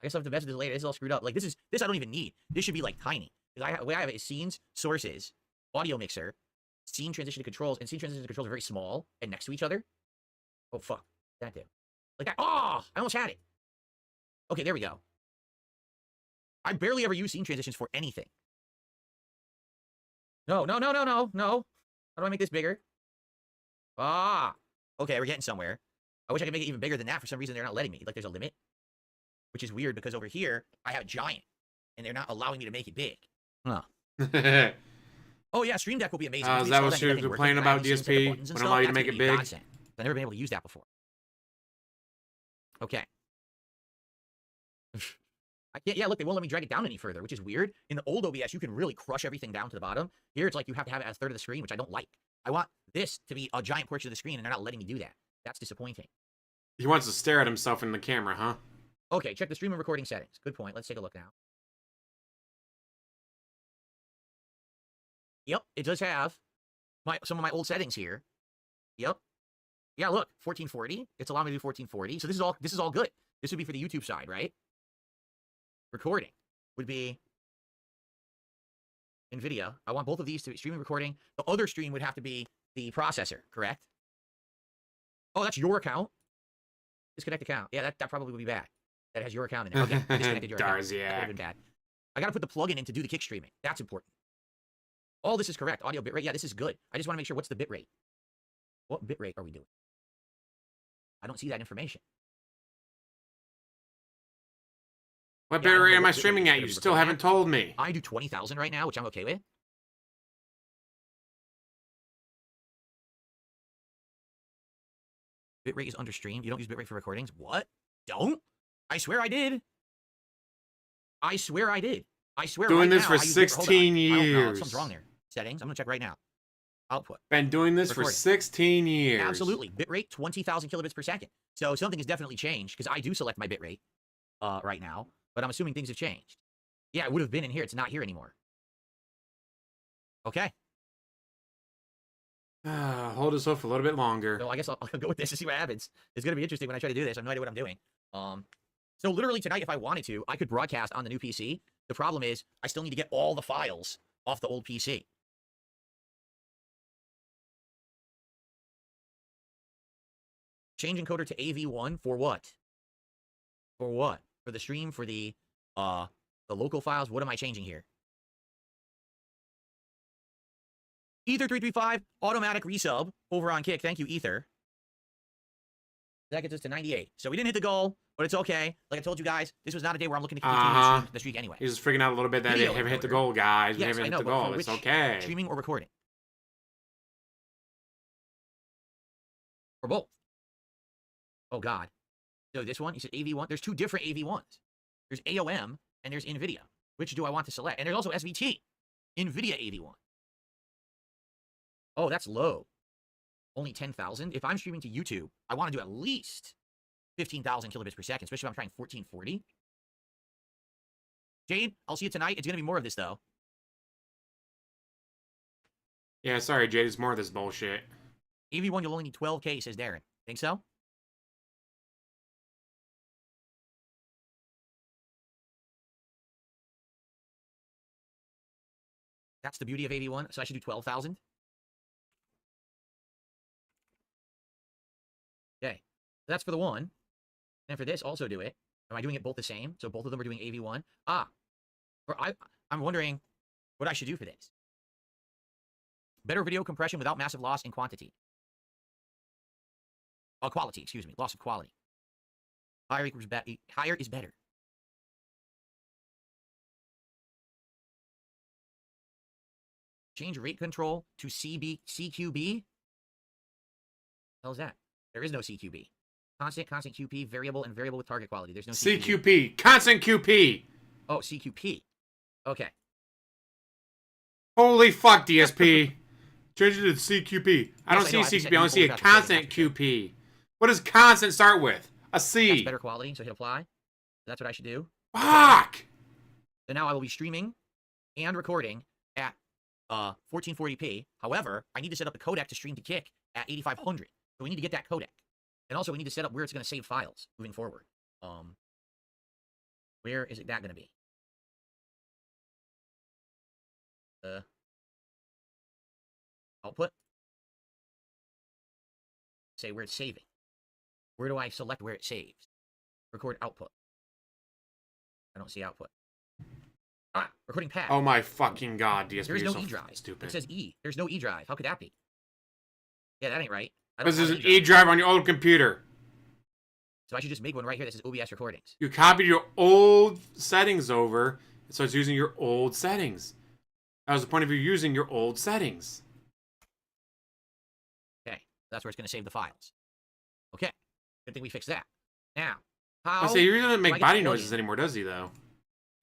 guess I'll have to mess with this later. This is all screwed up. Like, this I don't even need. This should be, like, tiny. Because the way I have it is scenes, sources, audio mixer, scene transition to controls, and scene transition to controls are very small and next to each other. Oh, fuck. That did. Like that. Oh, I almost had it. Okay, there we go. I barely ever use scene transitions for anything. No. How do I make this bigger? Ah. Okay, we're getting somewhere. I wish I could make it even bigger than that. For some reason, they're not letting me. Like, there's a limit. Which is weird, because over here, I have giant. And they're not allowing me to make it big. Huh. Oh, yeah, Stream Deck will be amazing. Is that what you're complaining about, DSP? When I allow you to make it big? I've never been able to use that before. Okay. I can't, yeah, look, they won't let me drag it down any further, which is weird. In the old OBS, you can really crush everything down to the bottom. Here, it's like you have to have it as a third of the screen, which I don't like. I want this to be a giant portion of the screen, and they're not letting me do that. That's disappointing. He wants to stare at himself in the camera, huh? Okay, check the stream and recording settings. Good point. Let's take a look now. Yep, it does have some of my old settings here. Yep. Yeah, look, 1440. It's allowing me to do 1440. So this is all good. This would be for the YouTube side, right? Recording would be NVIDIA. I want both of these to be streaming recording. The other stream would have to be the processor, correct? Oh, that's your account? Disconnect account. Yeah, that probably would be bad. That has your account in there. Okay, disconnected your account. That would have been bad. I gotta put the plugin in to do the kick streaming. That's important. All this is correct. Audio bitrate. Yeah, this is good. I just want to make sure, what's the bitrate? What bitrate are we doing? I don't see that information. What bitrate am I streaming at? You still haven't told me. I do 20,000 right now, which I'm okay with. Bitrate is under stream. You don't use bitrate for recordings? What? Don't? I swear I did. I swear I did. I swear doing right this now, for 16 years. Something's wrong there. Settings. I'm gonna check right now. Output. Been doing this recording. for 16 years. Absolutely. Bitrate 20,000 kilobits per second. So something has definitely changed because I do select my bitrate right now, but I'm assuming things have changed. Yeah, it would have been in here. It's not here anymore. Okay. Hold this off a little bit longer. So I guess I'll go with this to see what happens. It's gonna be interesting when I try to do this. I have no idea what I'm doing. So literally tonight, if I wanted to, I could broadcast on the new PC. The problem is I still need to get all the files off the old PC. Change encoder to AV1 for what? For what? For the stream, for the local files? What am I changing here? Ether335, automatic resub over on Kick. Thank you, Ether. That gets us to 98. So we didn't hit the goal, but it's okay. Like I told you guys, this was not a day where I'm looking to continue the streak anyway. He's just freaking out a little bit that they haven't hit the goal, guys. We haven't hit the goal. It's okay. Streaming or recording? Or both? Oh, God. So this one, you said AV1. There's two different AV1s. There's AOM and there's NVIDIA. Which do I want to select? And there's also SVT. NVIDIA AV1. Oh, that's low. Only 10,000. If I'm streaming to YouTube, I want to do at least 15,000 kilobits per second, especially if I'm trying 1440. Jade, I'll see you tonight. It's going to be more of this, though. Yeah, sorry, Jade. It's more of this bullshit. AV1, you'll only need 12K, says Darren. Think so? That's the beauty of AV1. So I should do 12,000. Okay. That's for the one. And for this, also do it. Am I doing it both the same? So both of them are doing AV1. I'm wondering what I should do for this. Better video compression without massive loss in quantity. Quality, excuse me. Loss of quality. Higher is better. Change rate control to CQB. Hell is that? There is no CQB. Constant QP, variable, and variable with target quality. There's no CQP. Constant QP. Oh, CQP. Okay. Holy fuck, DSP. Change it to CQP. I don't see CQP. I only see a constant QP. What does constant start with? A C. That's better quality, so hit apply. That's what I should do. Fuck! So now I will be streaming and recording at 1440p. However, I need to set up the codec to stream to Kick at 8500. So we need to get that codec. And also we need to set up where it's going to save files moving forward. Where is that going to be? Output. Say where it's saving. Where do I select where it saves? Record output. I don't see output. Recording path. Oh my fucking god, DSP. There's no so E drive. Stupid. It says E. There's no E drive. How could that be? Yeah, that ain't right. Because there's an E drive on your old computer. So I should just make one right here that says OBS recordings. You copied your old settings over, so it's using your old settings. That was the point of you using your old settings. Okay, that's where it's going to save the files. Okay, good thing we fixed that. Now, how? I say he really doesn't make body noises anymore, does he? Though.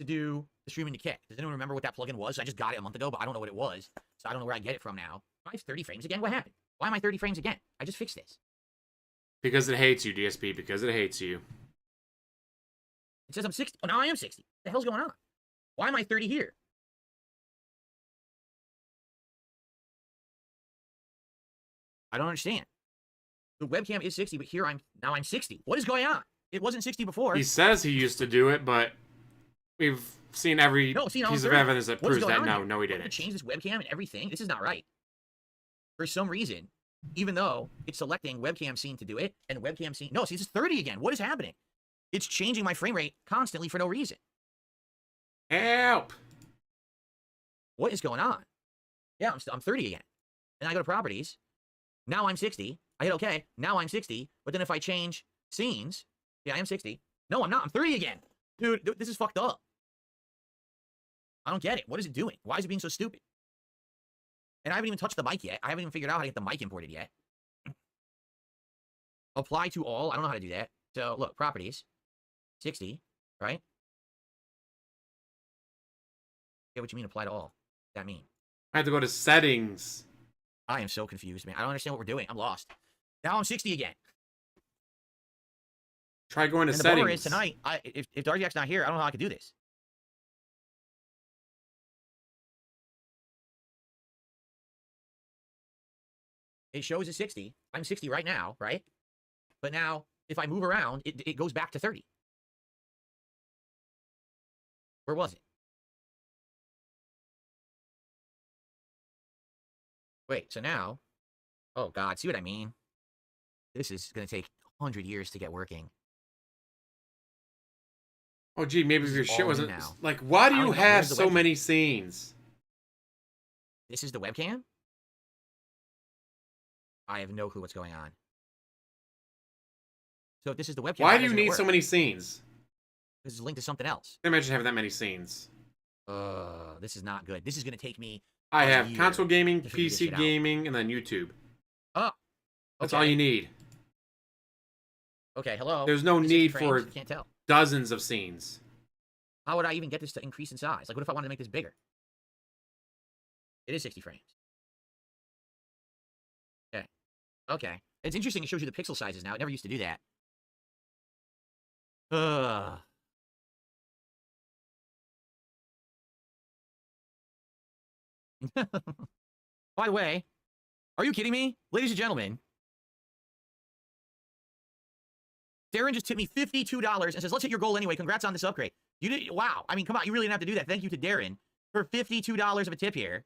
To do the streaming to Kick. Does anyone remember what that plugin was? I just got it a month ago, but I don't know what it was, so I don't know where I get it from now. Why is 30 frames again? What happened? Why am I 30 frames again? I just fixed this. Because it hates you, DSP. Because it hates you. It says I'm 60. Oh, now I am 60. What the hell's going on? Why am I 30 here? I don't understand. The webcam is 60, but here now I'm 60. What is going on? It wasn't 60 before. He says he used to do it, but we've seen every piece of evidence that proves that no, he didn't. Change this webcam and everything. This is not right. For some reason, even though it's selecting webcam scene to do it, and webcam scene... No, see, this is 30 again. What is happening? It's changing my frame rate constantly for no reason. Help! What is going on? Yeah, I'm 30 again. And I go to properties. Now I'm 60. I hit OK. Now I'm 60. But then if I change scenes... Yeah, I am 60. No, I'm not. I'm 30 again. Dude, this is fucked up. I don't get it. What is it doing? Why is it being so stupid? And I haven't even touched the mic yet. I haven't even figured out how to get the mic imported yet. Apply to all. I don't know how to do that. So, look, properties. 60, right? Yeah, what you mean apply to all? What does that mean? I have to go to settings. I am so confused, man. I don't understand what we're doing. I'm lost. Now I'm 60 again. Try going to and settings. The bar is tonight, if Darkjack's not here, I don't know how I could do this. It shows a 60. I'm 60 right now, right? But now, if I move around, it goes back to 30. Where was it? Wait, so now... Oh, God, see what I mean? This is going to take 100 years to get working. Oh, gee, maybe if your shit wasn't... Like, why do you have so many scenes? This is the webcam? I have no clue what's going on. So if this is the webcam... Why do you need so many scenes? This is linked to something else. I imagine having that many scenes. This is not good. This is going to take me... I have console gaming, PC gaming, and then YouTube. Oh. That's all you need. Okay, hello. There's no need for can't tell. dozens of scenes. How would I even get this to increase in size? Like, what if I wanted to make this bigger? It is 60 frames. Okay. Okay. It's interesting. It shows you the pixel sizes now. It never used to do that. By the way, are you kidding me? Ladies and gentlemen, Darren just tipped me $52 and says, let's hit your goal anyway. Congrats on this upgrade. You did, wow. I mean, come on. You really didn't have to do that. Thank you to Darren for $52 of a tip here.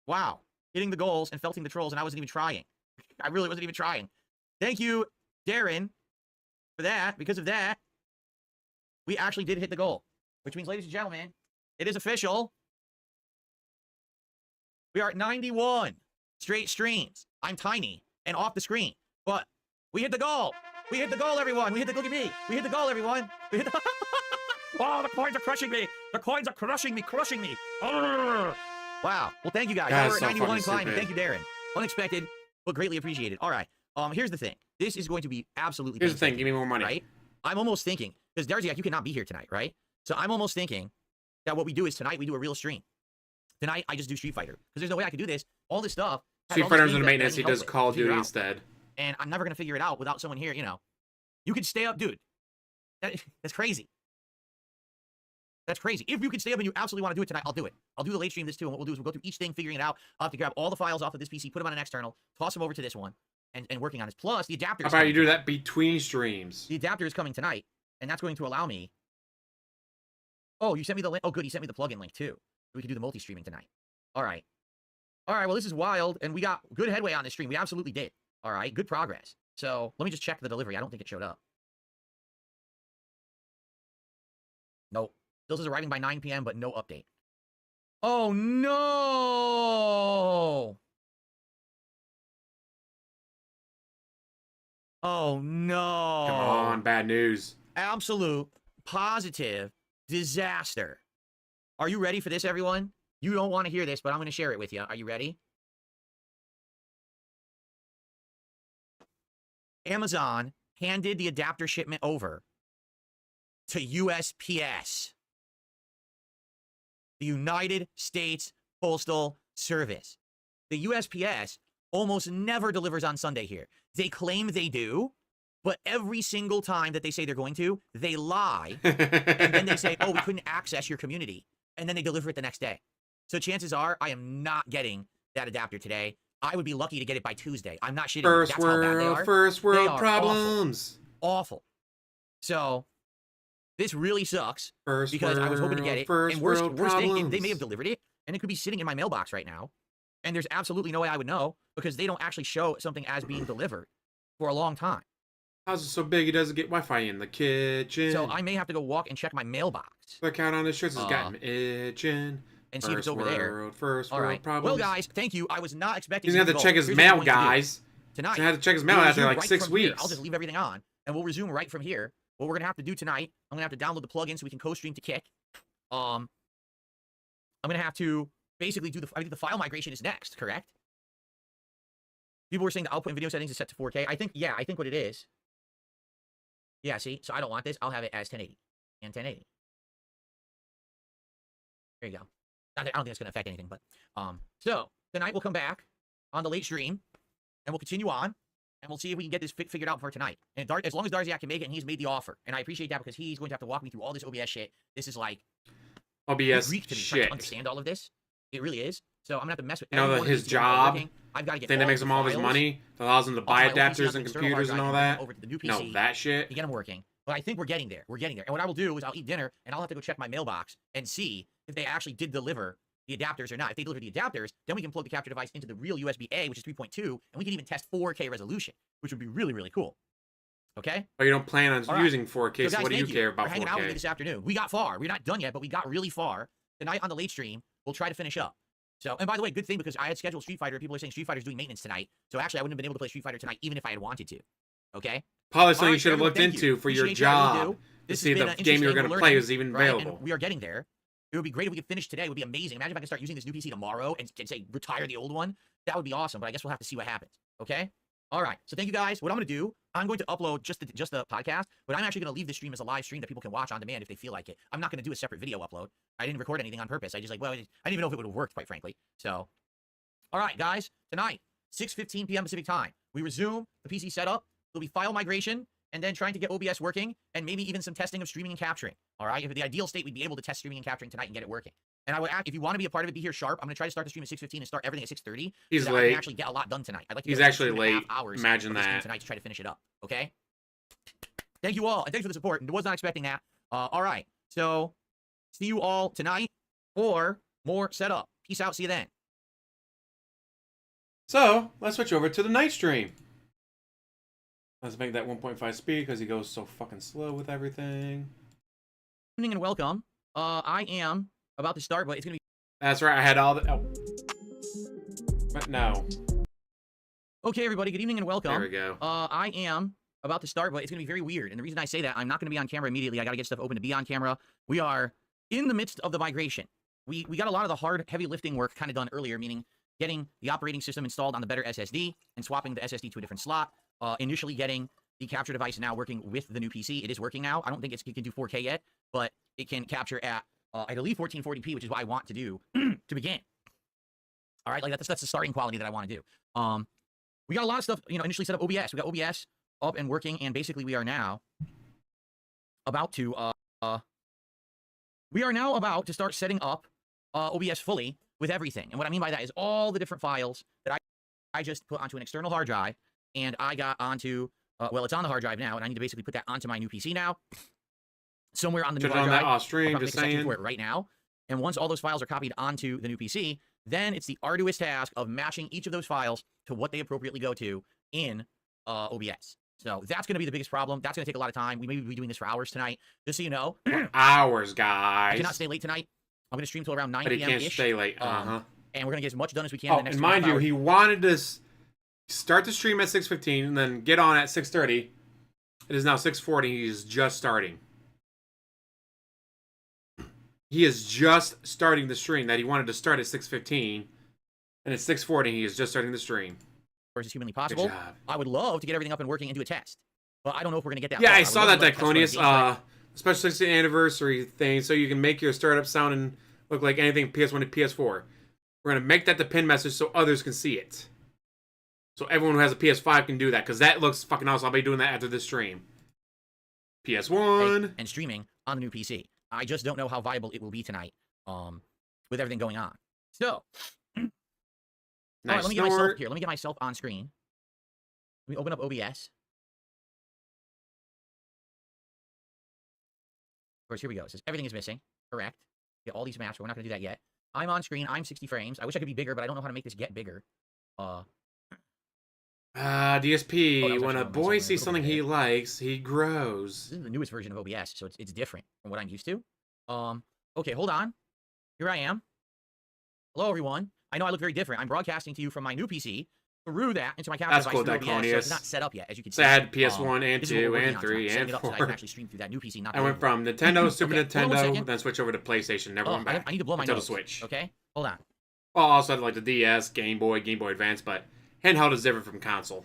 Wow. Hitting the goals and felting the trolls, and I wasn't even trying. I really wasn't even trying. Thank you, Darren, for that. Because of that, we actually did hit the goal. Which means, ladies and gentlemen, it is official. We are at 91 straight streams. I'm tiny and off the screen. But we hit the goal. We hit the goal, everyone. We hit the goal. Look at me. We hit the goal, everyone. We hit the... Oh, the coins are crushing me. The coins are crushing me, crushing me. Wow. Well, thank you guys. God, We're at so 91 fucking climbing. stupid. Thank you, Darren. Unexpected, but greatly appreciated. All right. Here's the thing. This is going to be absolutely Here's the thing. painstaking, Give me more money. Right? I'm almost thinking, because Darziak, you cannot be here tonight, right? So I'm almost thinking that what we do is tonight we do a real stream. Tonight I just do Street Fighter, because there's no way I could do this. All this stuff. Street Fighter's in maintenance. He does Call of Duty instead. And I'm never gonna figure it out without someone here. You know, you could stay up, dude. That's crazy. That's crazy. If you can stay up and you absolutely want to do it tonight, I'll do it. I'll do the late stream this too. And what we'll do is we'll go through each thing, figuring it out. I'll have to grab all the files off of this PC, put them on an external, toss them over to this one, and working on this. Plus, the adapter. How about you do that between streams? The adapter is coming tonight, and that's going to allow me. Oh, you sent me the link. Oh, good. You sent me the plugin link too. So we can do the multi-streaming tonight. All right. All right. Well, this is wild, and we got good headway on this stream. We absolutely did. All right. Good progress. So let me just check the delivery. I don't think it showed up. Nope. Still says arriving by 9 p.m., but no update. Oh, no! Oh, no! Come on, bad news. Absolute, positive disaster. Are you ready for this, everyone? You don't want to hear this, but I'm going to share it with you. Are you ready? Amazon handed the adapter shipment over to USPS. The United States Postal Service. The USPS almost never delivers on Sunday here. They claim they do, but every single time that they say they're going to, they lie. And then they say, oh, we couldn't access your community. And then they deliver it the next day. So chances are I am not getting that adapter today. I would be lucky to get it by Tuesday. I'm not shitting. First world problems. Awful. So this really sucks because I was hoping to get it. And worst thing, they may have delivered it, and it could be sitting in my mailbox right now. And there's absolutely no way I would know because they don't actually show something as being delivered for a long time. How's it so big? He doesn't get Wi-Fi in the kitchen. So I may have to go walk and check my mailbox. Look out on the shirts. It's got an itching. And see if it's over there. First All world right. problems. Well, guys, thank you. I was not expecting. He's gonna have to check his mail, guys. Tonight. He's gonna have to check his mail after like 6 weeks. Here. I'll just leave everything on, and we'll resume right from here. What we're gonna have to do tonight, I'm gonna have to download the plugin so we can co-stream to Kick. I'm gonna have to basically do I think the file migration is next, correct? People were saying the output in video settings is set to 4K. I think what it is. Yeah, see? So I don't want this. I'll have it as 1080 and 1080. There you go. I don't think it's gonna affect anything, but so tonight we'll come back on the late stream, and we'll continue on, and we'll see if we can get this figured out for tonight. And as long as Darziak can make it, and he's made the offer, and I appreciate that because he's going to have to walk me through all this OBS shit. This is like OBS Greek to me, shit. trying to understand all of this. It really is. So I'm gonna have to mess with. You know, every one of his these together job, working. I've got to get thing that makes him all of his files money, that allows him to buy off my old PC adapters onto and the external computers hard and all drive that. over to the new PC. No, that shit. To get them working. But I think we're getting there. We're getting there. And what I will do is I'll eat dinner, and I'll have to go check my mailbox and see if they actually did deliver the adapters or not. If they deliver the adapters, then we can plug the capture device into the real USB-A, which is 3.2, and we can even test 4K resolution, which would be really, really cool. Okay? But you don't plan on All using right. 4K, so guys, what do you thank care about for hanging 4K? out with me this afternoon. We got far. We're not done yet, but we got really far. Tonight on the late stream, we'll try to finish up. So, and by the way, good thing because I had scheduled Street Fighter. People are saying Street Fighter's doing maintenance tonight. So actually, I wouldn't have been able to play Street Fighter tonight even if I had wanted to. Okay? Probably something All you right, should have everyone, looked thank into you. for your Appreciate that, you job do. to This see has the been game you were interesting. going to We're play learning, was even right? available. And we are getting there. It would be great if we could finish today. It would be amazing. Imagine if I could start using this new PC tomorrow and say retire the old one. That would be awesome. But I guess we'll have to see what happens. Okay? All right. So thank you guys. What I'm going to do, I'm going to upload just the podcast, but I'm actually going to leave this stream as a live stream that people can watch on demand if they feel like it. I'm not going to do a separate video upload. I didn't record anything on purpose. I didn't even know if it would have worked, quite frankly. So, all right, guys. Tonight, 6:15 p.m. Pacific time, we resume the PC setup. There'll be file migration and then trying to get OBS working and maybe even some testing of streaming and capturing. All right. If the ideal state, we'd be able to test streaming and capturing tonight and get it working. And I would, if you want to be a part of it, be here sharp. I'm going to try to start the stream at 6:15 and start everything at 6:30. He's so that late. I can actually get a lot done tonight. I'd like to He's get actually 2.5 late. hours Imagine of the stream that. tonight to try to finish it up. Okay. Thank you all, and thanks for the support. And was not expecting that. All right. So see you all tonight or more setup. Peace out. See you then. So let's switch over to the night stream. Let's make that 1.5 speed because he goes so fucking slow with everything. Good evening and welcome. I am about to start, but it's gonna be. That's right. I had all the. Oh. But no. Okay, everybody. Good evening and welcome. There we go. I am about to start, but it's gonna be very weird. And the reason I say that, I'm not gonna be on camera immediately. I gotta get stuff open to be on camera. We are in the midst of the migration. We got a lot of the hard, heavy lifting work kind of done earlier, meaning getting the operating system installed on the better SSD and swapping the SSD to a different slot. Initially getting the capture device now working with the new PC. It is working now. I don't think it can do 4K yet, but it can capture at, I believe, 1440p, which is what I want to do to begin. All right, like that's the starting quality that I want to do. We got a lot of stuff, initially set up OBS. We got OBS up and working, and basically we are now about to, start setting up OBS fully with everything. And what I mean by that is all the different files that I just put onto an external hard drive, and I got onto, well, it's on the hard drive now, and I need to basically put that onto my new PC now. Somewhere on the new hard drive. That stream, I'll just saying. For it right now. And once all those files are copied onto the new PC, then it's the arduous task of matching each of those files to what they appropriately go to in OBS. So that's going to be the biggest problem. That's going to take a lot of time. We may be doing this for hours tonight. Just so you know. Hours, guys. I cannot stay late tonight. I'm going to stream till around 9 but p.m. But he can't stay late. And we're going to get as much done as we can in the next and mind 2 you, hours. he wanted to start the stream at 6:15 and then get on at 6:30. It is now 6:40. He's just starting. He is just starting the stream that he wanted to start at 6:15, and it's 6:40. He is just starting the stream. As humanly possible. I would love to get everything up and working and do a test, but I don't know if we're going to get that. Yeah, far. I saw that Diclonius, special 60th anniversary thing, so you can make your startup sound and look like anything PS1 to PS4. We're going to make that the pin message so others can see it. So everyone who has a PS5 can do that, because that looks fucking awesome. I'll be doing that after this stream. PS1. And streaming on the new PC. I just don't know how viable it will be tonight, with everything going on. So, all right, let me get myself here. Let me get myself on screen. Let me open up OBS. Of course, here we go. It says everything is missing. Correct. Get all these maps, but we're not going to do that yet. I'm on screen. I'm 60 frames. I wish I could be bigger, but I don't know how to make this get bigger. DSP, when a boy sees something he likes, he grows. This is the newest version of OBS, so it's different from what I'm used to. Okay, hold on. Here I am. Hello, everyone. I know I look very different. I'm broadcasting to you from my new PC through that into my capture device through OBS, so it's not set up yet, as you can see. So I had PS1 and 2 and 3 and 4. So I can actually stream through that new PC. I went from Nintendo, Super Nintendo, then switch over to PlayStation. Never went back. I need to blow my nose. Switch. Okay, hold on. Well, I also had like the DS, Game Boy, Game Boy Advance, but handheld is different from console.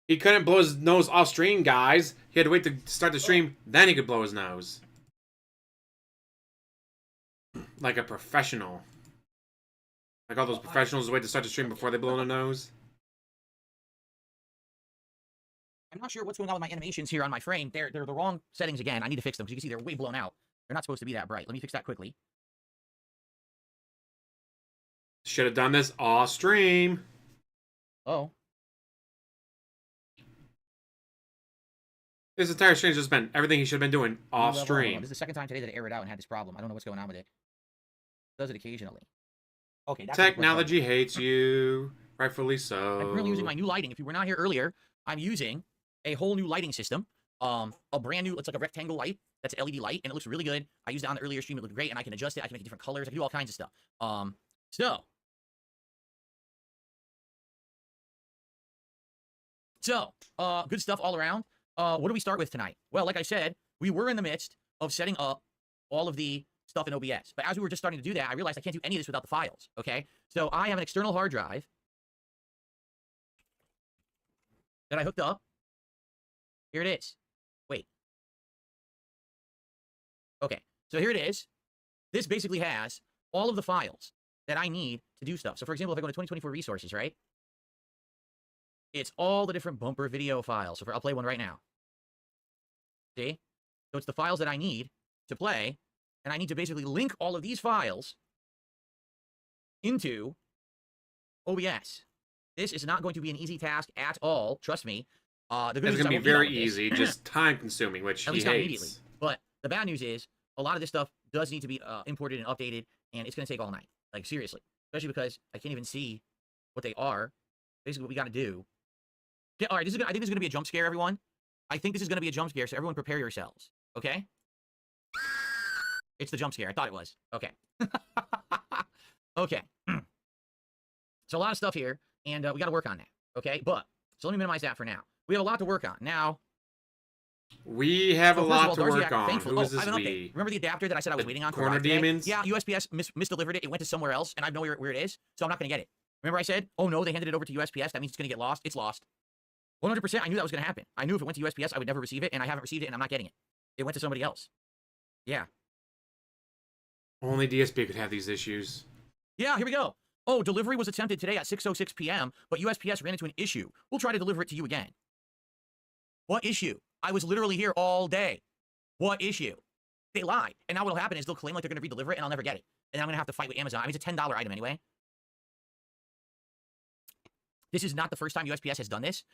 He couldn't blow his nose off stream, guys. He had to wait to start the stream, then he could blow his nose. Like a professional. Like all those professionals wait to start the stream before they blow their nose. I'm not sure what's going on with my animations here on my frame. They're the wrong settings again. I need to fix them, because you can see they're way blown out. They're not supposed to be that bright. Let me fix that quickly. Should have done this off stream. Oh. This entire stream has just been everything he should have been doing off stream. This is the second time today that I aired it out and had this problem. I don't know what's going on with it. It does it occasionally. Okay. Technology hates you. Rightfully so. I'm currently using my new lighting. If you were not here earlier, I'm using a whole new lighting system. A brand new, it's like a rectangle light. That's an LED light, and it looks really good. I used it on the earlier stream. It looked great, and I can adjust it. I can make it different colors. I can do all kinds of stuff. Good stuff all around. What do we start with tonight? Well, like I said, we were in the midst of setting up all of the stuff in OBS. But as we were just starting to do that, I realized I can't do any of this without the files, okay? So I have an external hard drive that I hooked up. Here it is. Wait. Okay, so here it is. This basically has all of the files that I need to do stuff. So for example, if I go to 2024 resources, right? It's all the different bumper video files. So I'll play one right now. See? So it's the files that I need to play, and I need to basically link all of these files into OBS. This is not going to be an easy task at all. Trust me. It's going to be very easy, just time-consuming, which at he least not hates. immediately. But the bad news is, a lot of this stuff does need to be imported and updated, and it's going to take all night. Like, seriously. especially because I can't even see what they are. Basically, what we got to do. Yeah, all right, I think this is going to be a jump scare, everyone. I think this is going to be a jump scare, so everyone prepare yourselves, okay? It's the jump scare. I thought it was. Okay. Okay. So a lot of stuff here, and we got to work on that, okay? So let me minimize that for now. We have a lot to work on. Now, we have a lot to work on. Thankfully, Who is I this have an we? update. Remember the adapter that I said I was waiting on? Corner demons? Yeah, USPS misdelivered it. It went to somewhere else, and I know where it is, so I'm not going to get it. Remember I said, oh no, they handed it over to USPS. That means it's going to get lost. It's lost. 100%. I knew that was going to happen. I knew if it went to USPS, I would never receive it, and I haven't received it, and I'm not getting it. It went to somebody else. Yeah. Only DSP could have these issues. Yeah, here we go. Oh, delivery was attempted today at 6:06 p.m., but USPS ran into an issue. We'll try to deliver it to you again. What issue? I was literally here all day. What issue? They lied. And now what'll happen is they'll claim like they're going to redeliver it, and I'll never get it. And I'm going to have to fight with Amazon. I mean, it's a $10 item anyway. This is not the first time USPS has done this.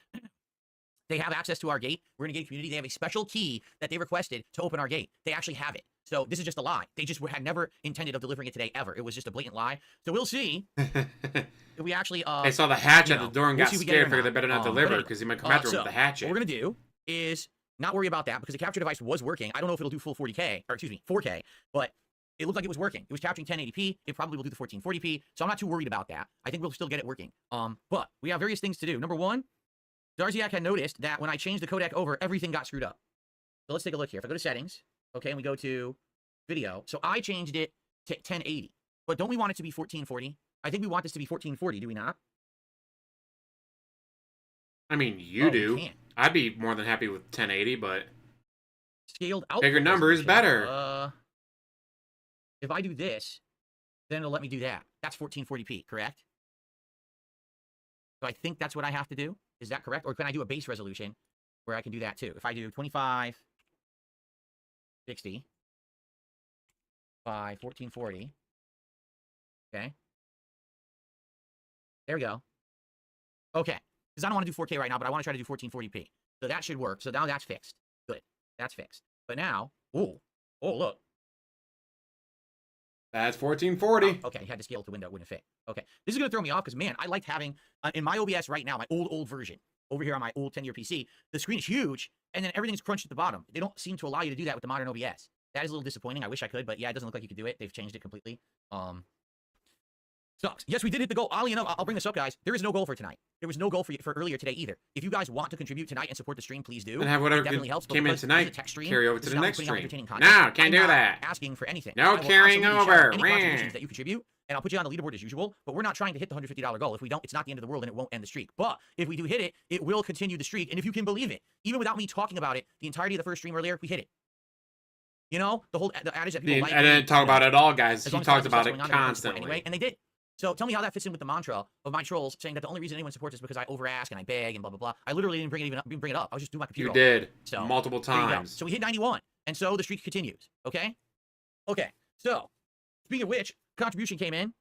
They have access to our gate. We're in a gate community. They have a special key that they requested to open our gate. They actually have it. So this is just a lie. They just had never intended of delivering it today ever. It was just a blatant lie. So we'll see if we actually. I saw the hatch at the door and got scared. Figured they better not deliver anyway, because he might come after with the hatchet. What we're gonna do is not worry about that because the capture device was working. I don't know if it'll do full 40K or excuse me 4K, but it looked like it was working. It was capturing 1080p. It probably will do the 1440p. So I'm not too worried about that. I think we'll still get it working. But we have various things to do. Number one, Darziak had noticed that when I changed the codec over, everything got screwed up. So let's take a look here. If I go to settings, okay, and we go to video. So I changed it to 1080. But don't we want it to be 1440? I think we want this to be 1440, do we not? I mean, you do. I'd be more than happy with 1080, but scaled out. Bigger number is better. If I do this, then it'll let me do that. That's 1440p, correct? So I think that's what I have to do. Is that correct? Or can I do a base resolution where I can do that too? If I do 2560 by 1440. Okay. There we go. Okay. Because I don't want to do 4K right now, but I want to try to do 1440p. So that should work. So now that's fixed. Good. That's fixed. But now, oh, look. That's 1440. Oh, okay, you had to scale it to window, it wouldn't fit. Okay, this is going to throw me off because, man, I liked having, in my OBS right now, my old version, over here on my old 10-year PC, the screen is huge, and then everything's crunched at the bottom. They don't seem to allow you to do that with the modern OBS. That is a little disappointing. I wish I could, but yeah, it doesn't look like you could do it. They've changed it completely. Sucks. Yes, we did hit the goal. Oddly enough, I'll bring this up, guys. There is no goal for tonight. There was no goal for earlier today either. If you guys want to contribute tonight and support the stream, please do. And have whatever definitely helps, came in tonight carry over to the next stream. No, can't do that. Asking for anything. No carrying over. Any contributions that you contribute, and I'll put you on the leaderboard as usual. But we're not trying to hit the $150 goal. If we don't, it's not the end of the world, and it won't end the streak. But if we do hit it, it will continue the streak. And if you can believe it, even without me talking about it, the entirety of the first stream earlier, we hit it. You know, the adage that people like. I didn't talk about it at all, guys. He talked about it constantly. Anyway, and they did. So tell me how that fits in with the mantra of my trolls saying that the only reason anyone supports is because I over-ask and I beg and blah, blah, blah. I literally didn't bring it up. I was just doing my computer. You did. So, multiple times. So we hit 91. And so the streak continues. Okay? Okay. So, speaking of which, contribution came in.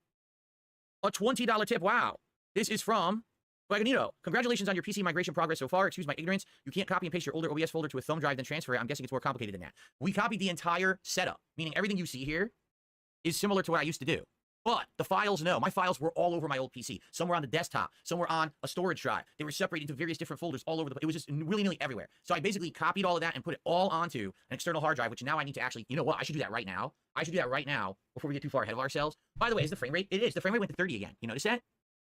A $20 tip. Wow. This is from Wagonito. Congratulations on your PC migration progress so far. Excuse my ignorance. You can't copy and paste your older OBS folder to a thumb drive, then transfer it. I'm guessing it's more complicated than that. We copied the entire setup, meaning everything you see here is similar to what I used to do. But the files, no. My files were all over my old PC. Some were on the desktop. Some were on a storage drive. They were separated into various different folders all over the place. It was just willy-nilly everywhere. So I basically copied all of that and put it all onto an external hard drive, which now I need to actually, you know what? I should do that right now. I should do that right now before we get too far ahead of ourselves. By the way, is the frame rate? It is. The frame rate went to 30 again. You notice that?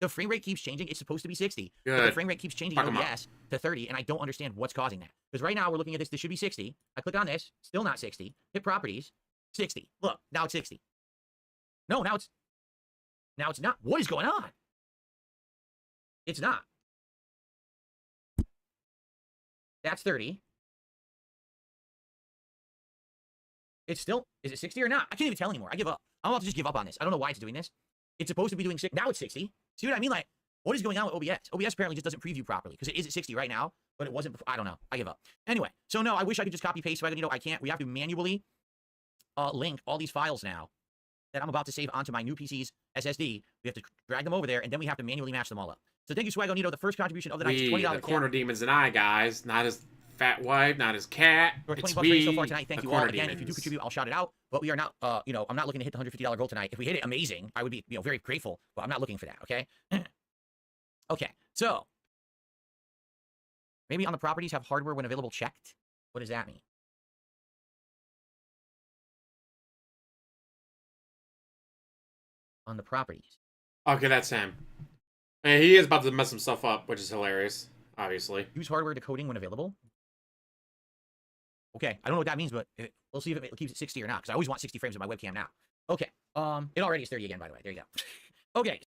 The frame rate keeps changing. It's supposed to be 60. Good. But the frame rate keeps changing in OBS to 30, and I don't understand what's causing that. Because right now we're looking at this. This should be 60. I click on this. Still not 60. Hit properties. 60. Look, now it's 60. No, now it's not. What is going on? It's not. That's 30. It's still, is it 60 or not? I can't even tell anymore. I give up. I'm about to just give up on this. I don't know why it's doing this. It's supposed to be doing 60. Now it's 60. See what I mean? Like, what is going on with OBS? OBS apparently just doesn't preview properly because it is at 60 right now, but it wasn't before. I don't know. I give up. Anyway, so no, I wish I could just copy paste. So I can't. We have to manually link all these files now that I'm about to save onto my new PC's SSD. We have to drag them over there, and then we have to manually match them all up. So thank you, Swagonito. The first contribution of the night is $20. The corner demons and I, guys. Not his fat wife, not his cat. For it's 20 bucks so far tonight. Thank you all. Again, if you do contribute, I'll shout it out. but we are not, you know, I'm not looking to hit the $150 goal tonight. If we hit it, amazing. I would be, you know, very grateful, but I'm not looking for that, okay? Okay, so maybe on the properties have hardware when available checked. What does that mean? On the properties. Okay, that's him. And he is about to mess some stuff up, which is hilarious, obviously. Use hardware decoding when available. Okay, I don't know what that means, but we'll see if it keeps it 60 or not, because I always want 60 frames on my webcam now. Okay, it already is 30 again, by the way. There you go. Okay.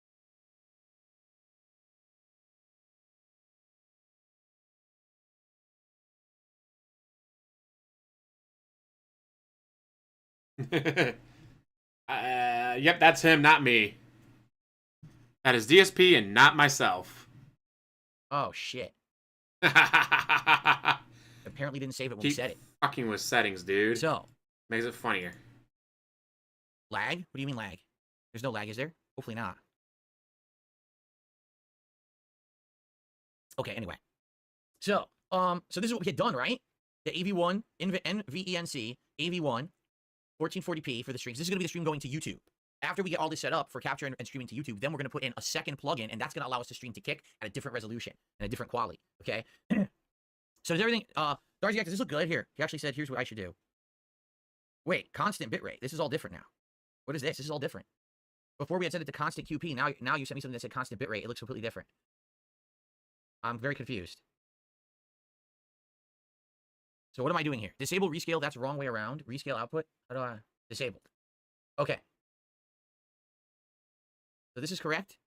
Yep, that's him, not me. That is DSP and not myself. Oh, shit. Apparently didn't save it when we Keep said it. fucking with settings, dude. So. Makes it funnier. Lag? What do you mean lag? There's no lag, is there? Hopefully not. Okay, anyway. So, so this is what we had done, right? The AV1, NVENC, AV1, 1440p for the streams. This is going to be the stream going to YouTube. After we get all this set up for capture and streaming to YouTube, then we're going to put in a second plugin, and that's going to allow us to stream to Kick at a different resolution and a different quality, okay? So does everything, Darcy, does this look good? Here, he actually said, here's what I should do. Wait, constant bitrate. This is all different now. What is this? This is all different. Before we had set it to constant QP, now you sent me something that said constant bitrate. It looks completely different. I'm very confused. So what am I doing here? Disable rescale, that's wrong way around. Rescale output, how do I, disabled. Okay. So this is correct?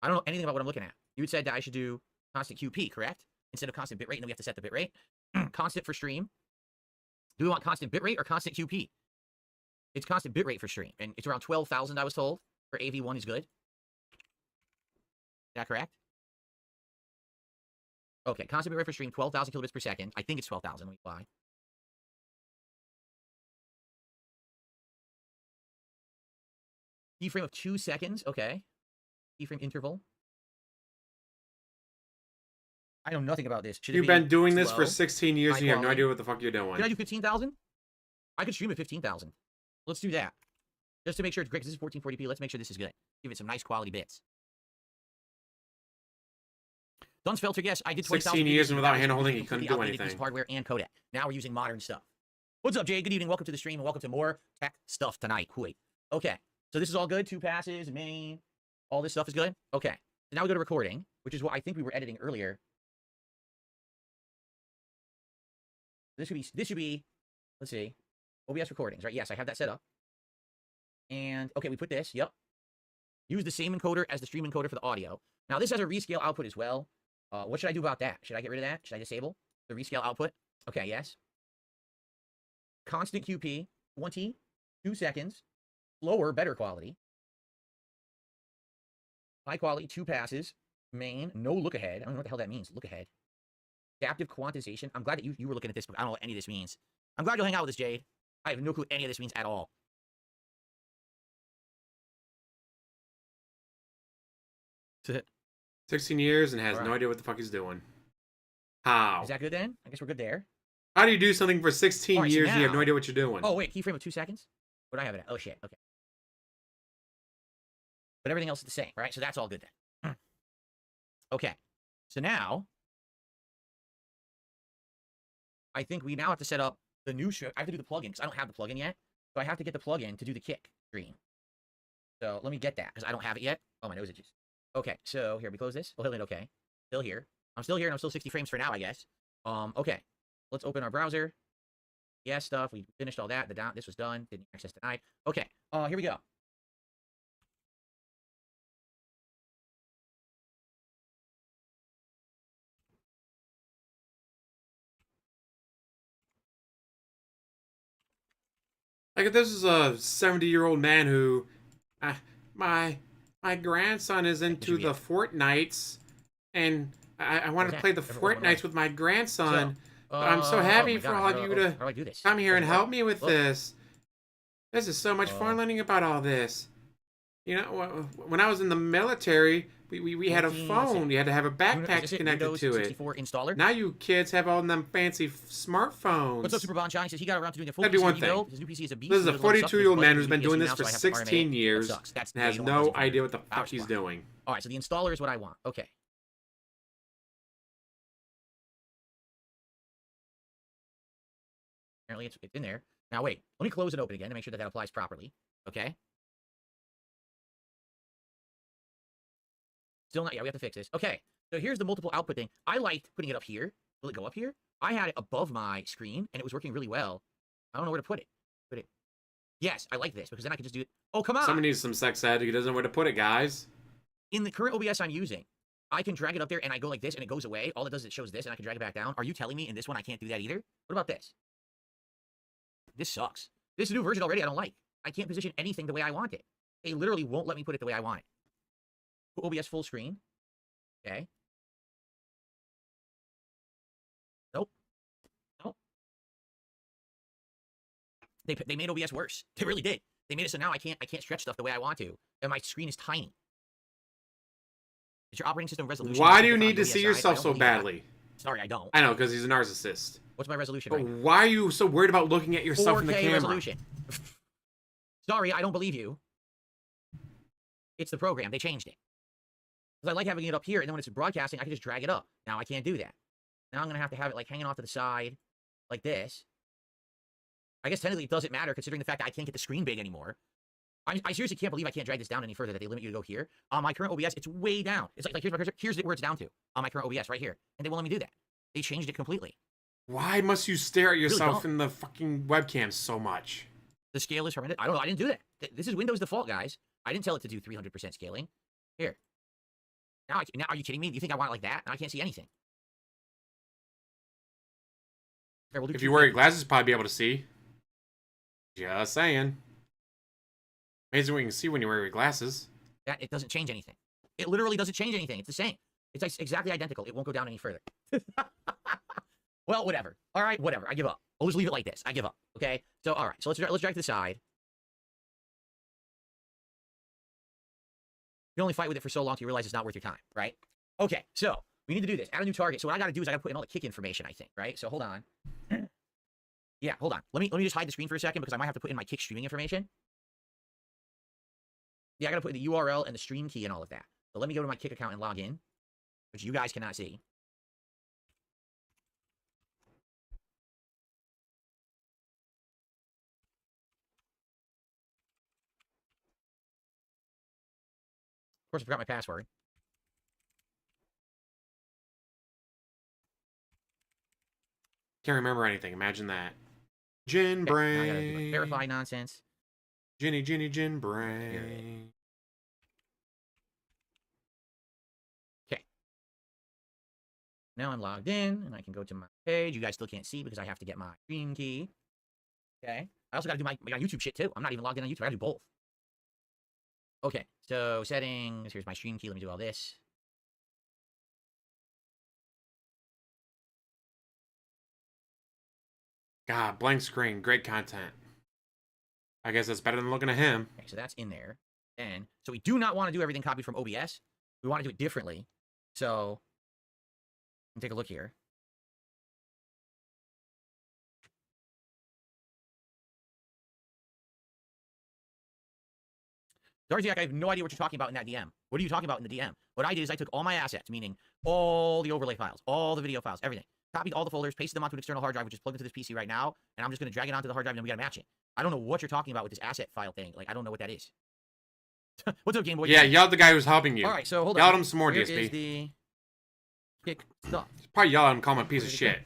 I don't know anything about what I'm looking at. You had said that I should do constant QP, correct? Instead of constant bitrate, and then we have to set the bitrate. Constant for stream. Do we want constant bitrate or constant QP? It's constant bitrate for stream, and it's around 12,000, I was told, for AV1 is good. Is that correct? Okay, constant bitrate for stream, 12,000 kilobits per second. I think it's 12,000, let me fly. Keyframe of 2 seconds, okay. Keyframe interval. I know nothing about this. You've been doing this for 16 years and you have no idea what the fuck you're doing. Can I do 15,000? I could stream at 15,000. Let's do that. Just to make sure it's great, because this is 1440p. Let's make sure this is good. Give it some nice quality bits. Dunsfelter, yes, I did 16 years and without hand-holding, you couldn't do anything. Hardware and codec. Now we're using modern stuff. What's up, Jay? Good evening. Welcome to the stream, and welcome to more tech stuff tonight. Wait. Okay, so this is all good. 2 passes, main. All this stuff is good? Okay. So now we go to recording, which is what I think we were editing earlier. This should be, let's see, OBS recordings, right? Yes, I have that set up. And, okay, we put this, yep. Use the same encoder as the stream encoder for the audio. Now, this has a rescale output as well. What should I do about that? Should I get rid of that? Should I disable the rescale output? Okay, yes. Constant QP, 22 seconds. Slower, better quality. High quality, 2 passes. Main, no look ahead. I don't know what the hell that means, look ahead. Adaptive quantization. I'm glad that you were looking at this, but I don't know what any of this means. I'm glad you'll hang out with us, Jade. I have no clue what any of this means at all. That's it. 16 years and has no idea what the fuck he's doing. How? Is that good then? I guess we're good there. How do you do something for 16 years and you have no idea what you're doing? Oh, wait, keyframe of 2 seconds? What do I have it at? Oh, shit, okay. But everything else is the same, right? So that's all good then. Okay, so now, I think we now have to set up the new show. I have to do the plugin, because I don't have the plugin yet. So I have to get the plugin to do the Kick stream. So let me get that, because I don't have it yet. Oh, my nose itches. Okay, so here, we close this. We'll hit it, okay. Still here. I'm still here, and I'm still 60 frames for now, I guess. Okay. Let's open our browser. Yeah, stuff. We finished all that. This was done. Didn't access denied. Okay, here we go. Like if this is a 70-year-old man who, my grandson is into the Fortnites, and I want to play the Fortnites with my grandson. I'm so happy for all of you to come here and help me with this. This is so much fun learning about all this. You know, when I was in the military, we had a phone. You had to have a backpack connected Windows to 64 it. installer. Now you kids have all them fancy smartphones. What's up, Super Bon Shine? Says he got around to doing a full That'd be PC one rebuild. thing. His new PC is a beast. This is a He doesn't suck 42-year-old because man it's who's been plugged doing into this the for PS now, so I have to 16 RMA. years That sucks. That's and has the way no to idea what the power fuck he's supply. doing. All right, so the installer is what I want. Okay. Apparently it's in there. Now wait, let me close it open again to make sure that applies properly. Okay. Still not, yeah, we have to fix this. Okay, so here's the multiple output thing. I liked putting it up here. Will it go up here? I had it above my screen, and it was working really well. I don't know where to put it. Yes, I like this, because then I can just do it. Oh, come on! Someone needs some sex ed who doesn't know where to put it, guys. In the current OBS I'm using, I can drag it up there, and I go like this, and it goes away. All it does is it shows this, and I can drag it back down. Are you telling me in this one I can't do that either? What about this? This sucks. This new version already I don't like. I can't position anything the way I want it. They literally won't let me put it the way I want it. Put OBS full screen. Okay. Nope. Nope. They made OBS worse. They really did. They made it so now I can't stretch stuff the way I want to, and my screen is tiny. Is your operating system resolution? Why do you need to see yourself so badly? Sorry, I don't. I know, because he's a narcissist. What's my resolution? But right? why are you so worried about looking at yourself in the 4K camera? resolution. Sorry, I don't believe you. It's the program. They changed it. Because I like having it up here, and then when it's broadcasting, I can just drag it up. Now I can't do that. Now I'm going to have it like hanging off to the side, like this. I guess technically it doesn't matter, considering the fact that I can't get the screen big anymore. I seriously can't believe I can't drag this down any further, that they limit you to go here. On my current OBS, it's way down. It's like here's my cursor. Here's where it's down to. On my current OBS, right here. And they won't let me do that. They changed it completely. Why must you stare at yourself Really in the fucking webcam so much? The scale is horrendous. I don't know. I didn't do that. This is Windows default, guys. I didn't tell it to do 300% scaling. Here. Now, are you kidding me? Do you think I want it like that? Now I can't see anything. Here, we'll do If you wear your glasses, you'll probably be able to see. Just saying. Amazing what you can see when you wear your glasses. That it doesn't change anything. It literally doesn't change anything. It's the same. It's like exactly identical. It won't go down any further. Well, whatever. All right, whatever. I give up. I'll just leave it like this. I give up. Okay. So all right. So let's drag to the side. You only fight with it for so long till you realize it's not worth your time, right? Okay. So we need to do this. Add a new target. So what I got to do is I got to put in all the kick information, I think, right? So hold on. Yeah, hold on. Let me just hide the screen for a second because I might have to put in my kick streaming information. Yeah, I got to put in the URL and the stream key and all of that. So let me go to my kick account and log in, which you guys cannot see. Of course, I forgot my password. Can't remember anything. Imagine that. Gin brain. Now I gotta do my verify nonsense. Ginny, gin brain. Okay. Now I'm logged in, and I can go to my page. You guys still can't see because I have to get my stream key. Okay. I also got to do my YouTube shit, too. I'm not even logged in on YouTube. I got to do both. Okay. So, settings. Here's my stream key. Let me do all this. God, blank screen. Great content. I guess that's better than looking at him. Okay, so that's in there. And so we do not want to do everything copied from OBS. We want to do it differently. So, take a look here. Darziak, I have no idea what you're talking about in that DM. What are you talking about in the DM? What I did is I took all my assets, meaning all the overlay files, all the video files, everything. Copied all the folders, pasted them onto an external hard drive, which is plugged into this PC right now, and I'm just going to drag it onto the hard drive, and then we got to match it. I don't know what you're talking about with this asset file thing. Like, I don't know what that is. What's up, Game Boy? Yeah, yell at the guy who's helping you. All right, so hold yell on. Yell at him some more, Here DSP. is the kick stuff. Probably yell at him, call him a piece of shit.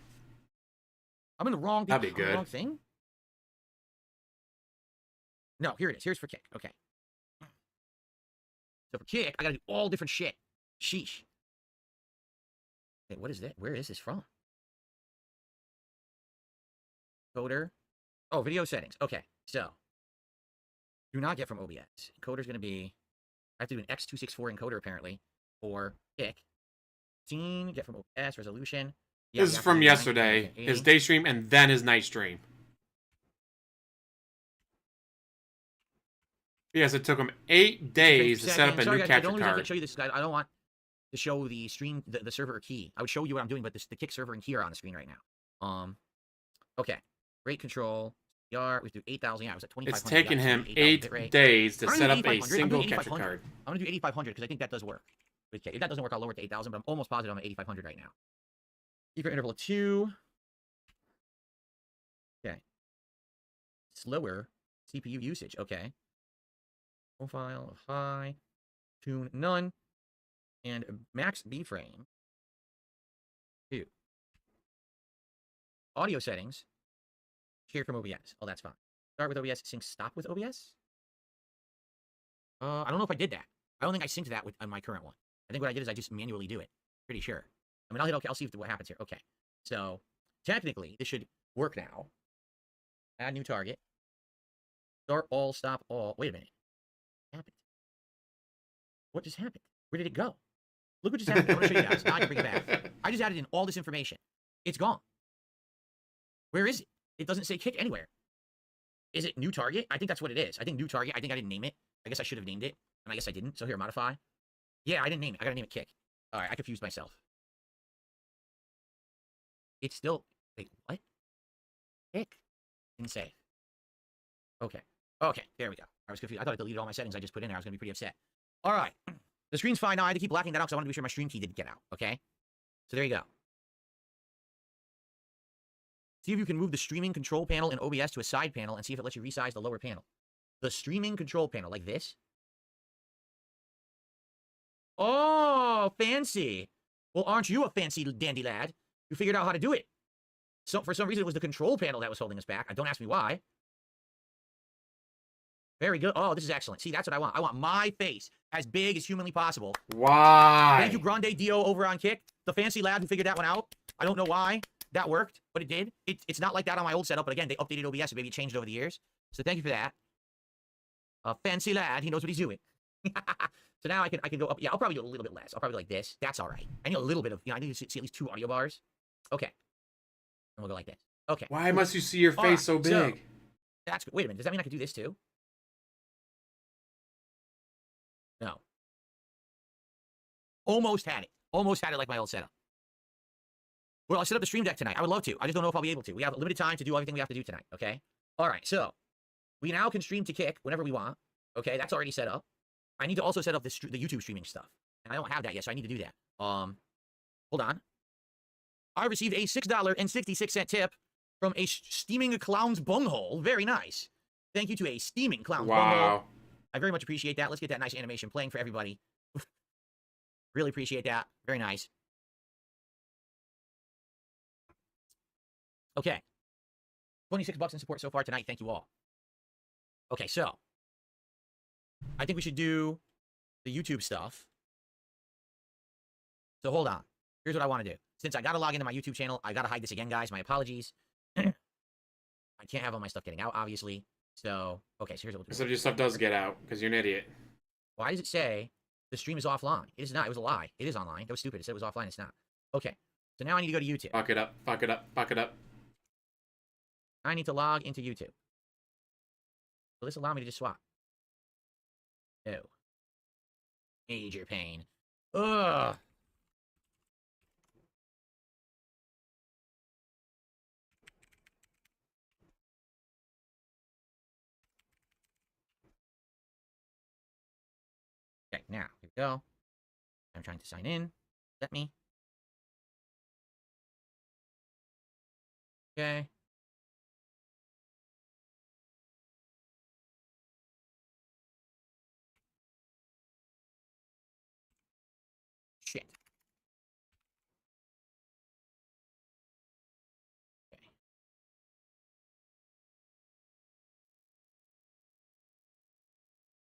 I'm in the wrong thing. That'd be good. Wrong thing? No, here it is. Here's for kick. Okay. So for kick, I gotta do all different shit. Sheesh. Wait, what is that? Where is this from? Encoder. Oh, video settings. Okay, so do not get from OBS. Encoder's gonna be. I have to do an X264 encoder apparently for kick. Scene. Get from OBS resolution. Yeah, this is from yesterday. His day stream and then his night stream. Yes, it took him 8 days to set up a Sorry, new guys, capture the only reason I card. can't show you this, guys, I don't want to show the stream, the server or key. I would show you what I'm doing, but the kick server and key are on the screen right now. Okay. Rate control. We do 8,000. Yeah, I was at 2,500. It's taken him 8 days to set up a single capture card. I'm going to do 8,500 because I think that does work. Okay, if that doesn't work, I'll lower it to 8,000, but I'm almost positive I'm at 8,500 right now. Secret interval of 2. Okay. Slower CPU usage. Okay. Profile of high. Tune none. And max B frame. 2. Audio settings. Share from OBS. Oh, that's fine. Start with OBS. Sync stop with OBS? I don't know if I did that. I don't think I synced that on my current one. I think what I did is I just manually do it. Pretty sure. I mean, I'll see what happens here. Okay. So, technically, this should work now. Add new target. Start all, stop all. Wait a minute. What happened? What just happened? Where did it go? Look what just happened. I'm going to show you guys. Now I can bring it back. I just added in all this information. It's gone. Where is it? It doesn't say kick anywhere. Is it new target? I think that's what it is. I think new target. I think I didn't name it. I guess I should have named it. And I guess I didn't. So here, modify. Yeah, I didn't name it. I got to name it kick. All right, I confused myself. It's still... Wait, what? Kick. Didn't save. Okay. Okay, there we go. I was confused. I thought I deleted all my settings I just put in there. I was going to be pretty upset. All right. The screen's fine now. I had to keep blacking that out because I wanted to be sure my stream key didn't get out. Okay? So there you go. See if you can move the streaming control panel in OBS to a side panel and see if it lets you resize the lower panel. The streaming control panel, like this. Oh, fancy. Well, aren't you a fancy dandy lad? You figured out how to do it. So for some reason, it was the control panel that was holding us back. Don't ask me why. Very good. Oh, this is excellent. See, that's what I want. I want my face as big as humanly possible. Why? Thank you, Grande Dio over on Kick. The fancy lad who figured that one out. I don't know why that worked, but it did. It's not like that on my old setup, but again, they updated OBS, so maybe it changed over the years. So thank you for that. A fancy lad. He knows what he's doing. So now I can go up. Yeah, I'll probably do a little bit less. I'll probably like this. That's all right. I need a little bit of, I need to see at least 2 audio bars. Okay. And we'll go like this. Okay. Why must you see your face so big? So, that's good. Wait a minute. Does that mean I can do this too? No. Almost had it. Almost had it like my old setup. Well, I'll set up the stream deck tonight. I would love to. I just don't know if I'll be able to. We have limited time to do everything we have to do tonight, okay? All right, so we now can stream to Kick whenever we want. Okay, that's already set up. I need to also set up the YouTube streaming stuff. And I don't have that yet, so I need to do that. Hold on. I received a $6.66 tip from a steaming clown's bunghole. Very nice. Thank you to a steaming clown's bunghole. I very much appreciate that. Let's get that nice animation playing for everybody. Really appreciate that. Very nice. Okay. 26 bucks in support so far tonight. Thank you all. Okay, so I think we should do the YouTube stuff. So hold on. Here's what I want to do. Since I got to log into my YouTube channel, I got to hide this again, guys. My apologies. I can't have all my stuff getting out, obviously. So, okay, so here's what we'll do. So your stuff does get out, because you're an idiot. Why does it say the stream is offline? It is not. It was a lie. It is online. That was stupid. It said it was offline. It's not. Okay. So now I need to go to YouTube. Fuck it up. Fuck it up. Fuck it up. I need to log into YouTube. Will this allow me to just swap? No. Major pain. Ugh. Okay, now, here we go. I'm trying to sign in. Let me. Okay. Shit. Okay.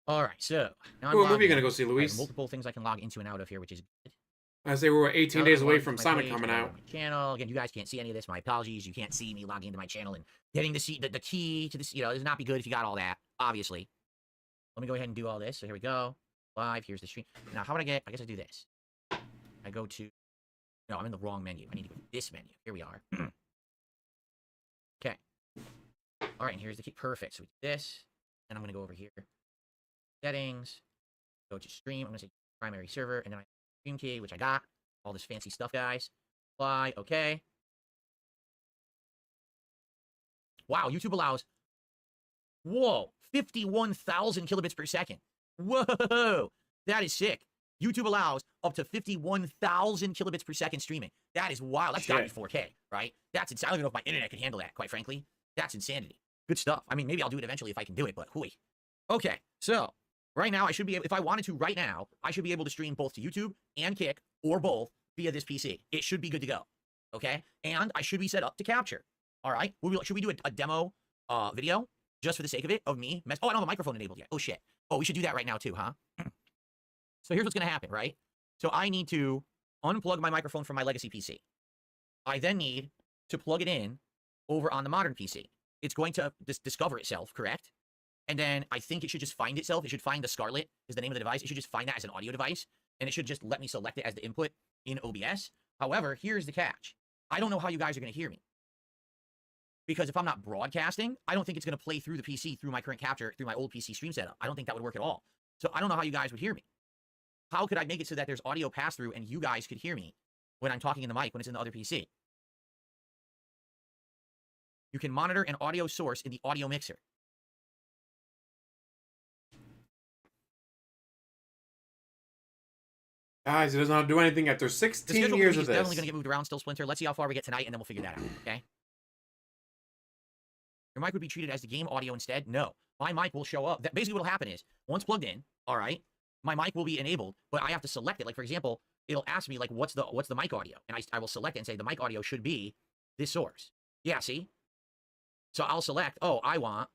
All right, so now What movie are you gonna go see, Luis? Multiple things I can log into and out of here, which is good. I say we're 18 days away from Sonic coming out. Channel again. You guys can't see any of this. My apologies. You can't see me logging into my channel and getting the key to this. You know, it does not be good if you got all that. Obviously. Let me go ahead and do all this. So here we go. Live. Here's the stream. Now, how would I get? I guess I do this. I go to. No, I'm in the wrong menu. I need to go to this menu. Here we are. Okay. All right. And here's the key. Perfect. So we do this. And I'm gonna go over here. settings, go to stream. I'm going to say primary server, and then I stream key, which I got. All this fancy stuff, guys. Apply, okay. Wow, YouTube allows, whoa, 51,000 kilobits per second. Whoa, that is sick. YouTube allows up to 51,000 kilobits per second streaming. That is wild. That's got to be 4K, right? That's insane. I don't even know if my internet can handle that, quite frankly. That's insanity. Good stuff. I mean, maybe I'll do it eventually if I can do it, but hooey. Okay, so right now I should be able, if I wanted to right now, I should be able to stream both to YouTube and Kick or both via this PC. It should be good to go, okay? And I should be set up to capture, all right? Should we do a demo video just for the sake of it, of me? Oh, I don't have a microphone enabled yet. Oh, shit. Oh, we should do that right now too, huh? So here's what's going to happen, right? So I need to unplug my microphone from my legacy PC. I then need to plug it in over on the modern PC. It's going to discover itself, correct? And then I think it should just find itself. It should find the Scarlett is the name of the device. It should just find that as an audio device. And it should just let me select it as the input in OBS. However, here's the catch. I don't know how you guys are going to hear me. Because if I'm not broadcasting, I don't think it's going to play through the PC, through my current capture, through my old PC stream setup. I don't think that would work at all. So I don't know how you guys would hear me. How could I make it so that there's audio pass-through and you guys could hear me when I'm talking in the mic when it's in the other PC? You can monitor an audio source in the audio mixer. Guys, it does not do anything after 16 years of this. It's definitely going to get moved around still, Splinter. Let's see how far we get tonight, and then we'll figure that out, okay? Your mic would be treated as the game audio instead? No. My mic will show up. Basically what will happen is, once plugged in, all right, my mic will be enabled, but I have to select it. Like, for example, it'll ask me, like, what's the mic audio? And I will select it and say, the mic audio should be this source. Yeah, see? So I'll select, oh, I want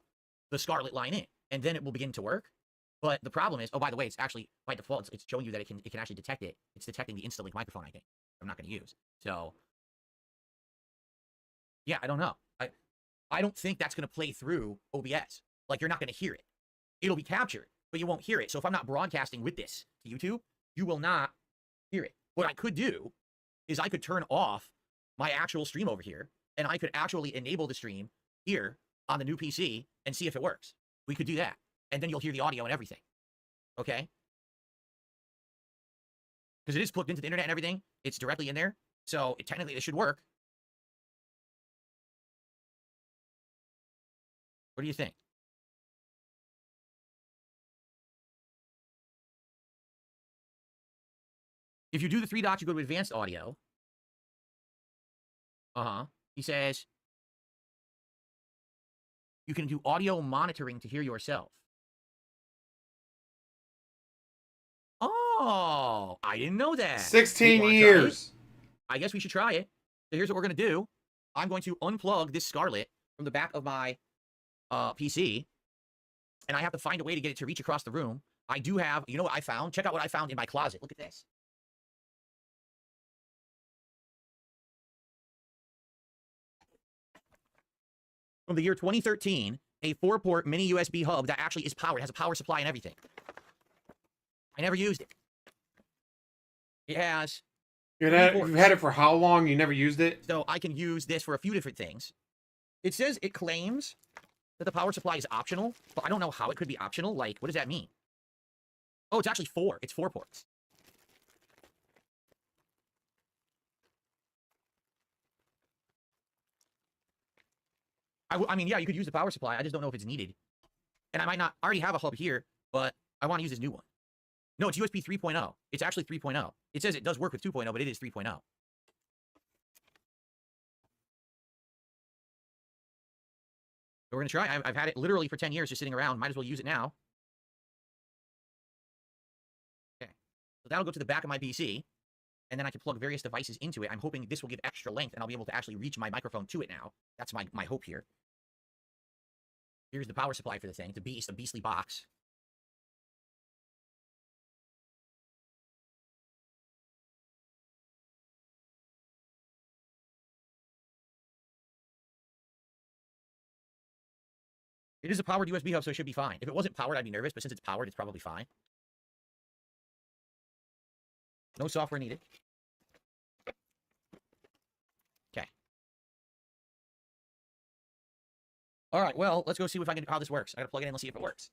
the Scarlett line in, and then it will begin to work. But the problem is, oh, by the way, it's actually, by default, it's showing you that it can actually detect it. It's detecting the Instalink microphone, I think. I'm not going to use. So, yeah, I don't know. I don't think that's going to play through OBS. Like, you're not going to hear it. It'll be captured, but you won't hear it. So if I'm not broadcasting with this to YouTube, you will not hear it. What I could do is I could turn off my actual stream over here, and I could actually enable the stream here on the new PC and see if it works. We could do that. And then you'll hear the audio and everything. Okay? Because it is plugged into the internet and everything. It's directly in there. So technically it should work. What do you think? If you do the three dots, you go to advanced audio. He says you can do audio monitoring to hear yourself. Oh, I didn't know that. 16 years. I guess we should try it. So here's what we're going to do. I'm going to unplug this Scarlett from the back of my PC. And I have to find a way to get it to reach across the room. I do have, you know what I found? Check out what I found in my closet. Look at this. From the year 2013, a 4-port mini USB hub that actually is powered, has a power supply and everything. I never used it. It has... You've had it for how long? You never used it? So I can use this for a few different things. It says it claims that the power supply is optional, but I don't know how it could be optional. Like, what does that mean? Oh, it's actually 4. It's 4 ports. I mean, yeah, you could use the power supply. I just don't know if it's needed. And I might not already have a hub here, but I want to use this new one. No, it's USB 3.0. It's actually 3.0. It says it does work with 2.0, but it is 3.0. So we're going to try. I've had it literally for 10 years just sitting around. Might as well use it now. Okay. So that'll go to the back of my PC, and then I can plug various devices into it. I'm hoping this will give extra length, and I'll be able to actually reach my microphone to it now. That's my hope here. Here's the power supply for the thing. It's a beastly box. It is a powered USB hub, so it should be fine. If it wasn't powered, I'd be nervous, but since it's powered, it's probably fine. No software needed. Okay. All right, well, let's go see if I can how this works. I gotta plug it in, let's see if it works.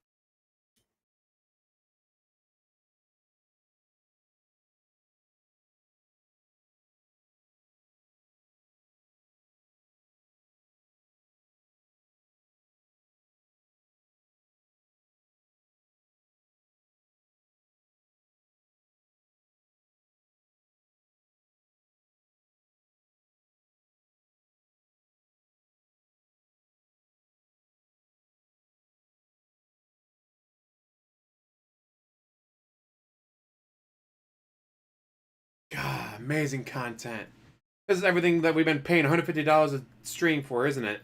Amazing content. This is everything that we've been paying $150 a stream for, isn't it?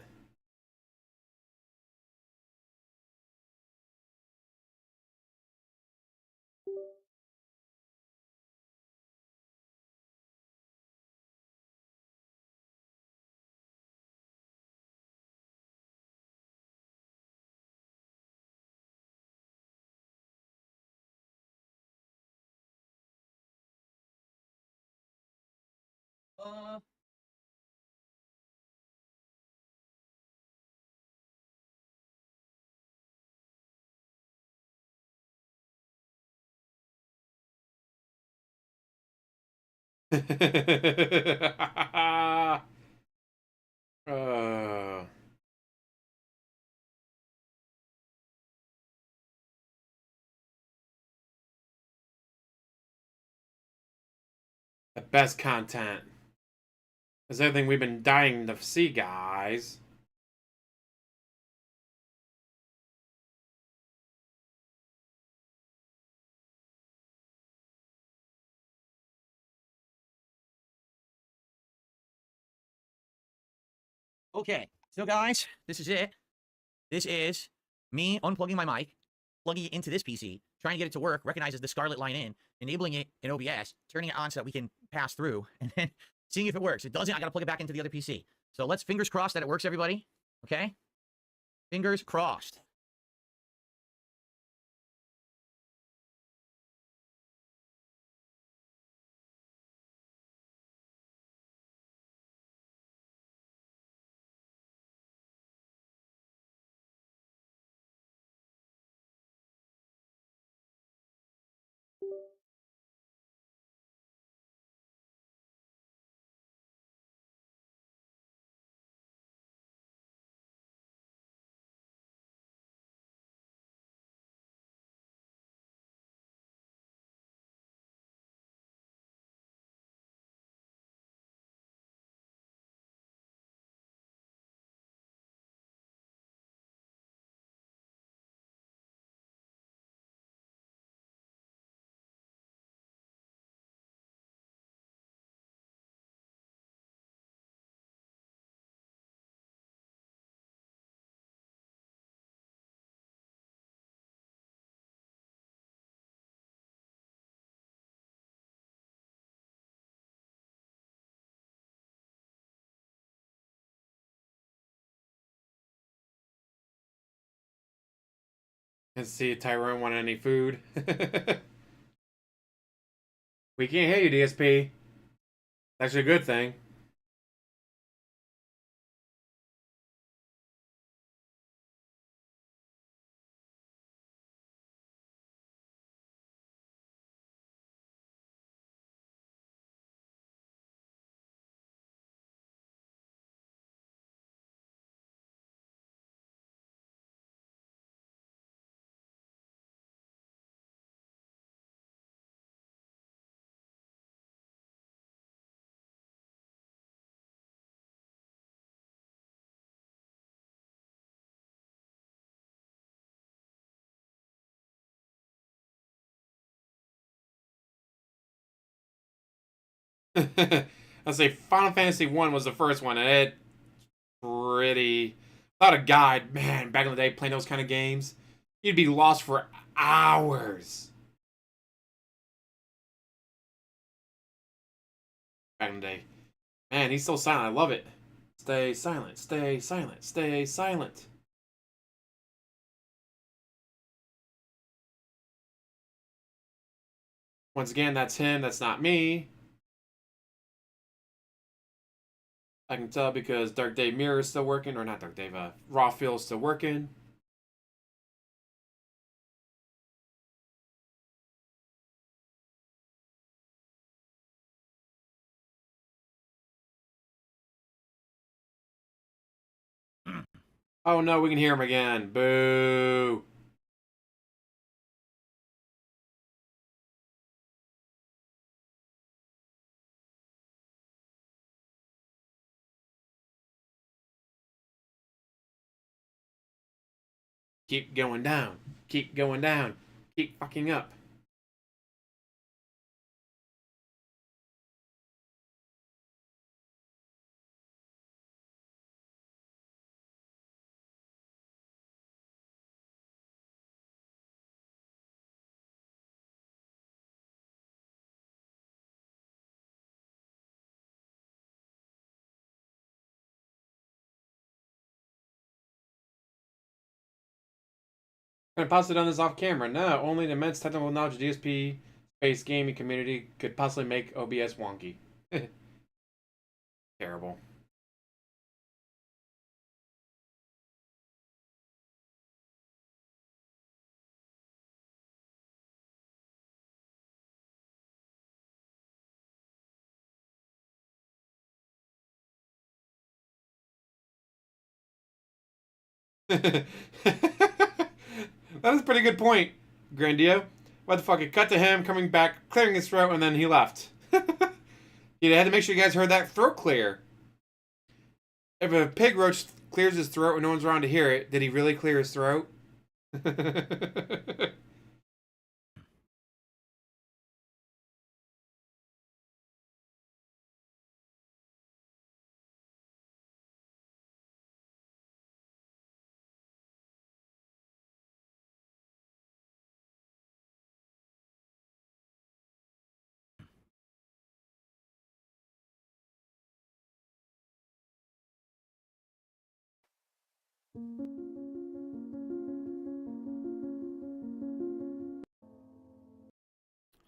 uh, the best content. That's everything we've been dying to see, guys. Okay, so guys, this is it. This is me unplugging my mic, plugging it into this PC, trying to get it to work, recognizes the scarlet line in, enabling it in OBS, turning it on so that we can pass through, and then seeing if it works. It doesn't, I gotta plug it back into the other PC. So let's fingers crossed that it works, everybody. Okay? Fingers crossed. Let's see if Tyrone want any food. We can't hear you, DSP. That's actually a good thing. I'll say Final Fantasy 1 was the first one, and it pretty without a guide, man, back in the day playing those kind of games, you'd be lost for hours. Back in the day. Man, he's so silent. I love it. Stay silent, stay silent, stay silent. Once again, that's him, that's not me. I can tell because Dark Dave Mirror is still working, or not Dark Dave, Raw Phil is still working. Oh no, we can hear him again. Boo. Keep going down. Keep going down. Keep fucking up. Could possibly done this off camera. No, only an immense technical knowledge of DSP space gaming community could possibly make OBS wonky. Terrible. That was a pretty good point, Grandio. What the fuck? It cut to him coming back, clearing his throat, and then he left. You had to make sure you guys heard that throat clear. If a pig roach clears his throat and no one's around to hear it, did he really clear his throat?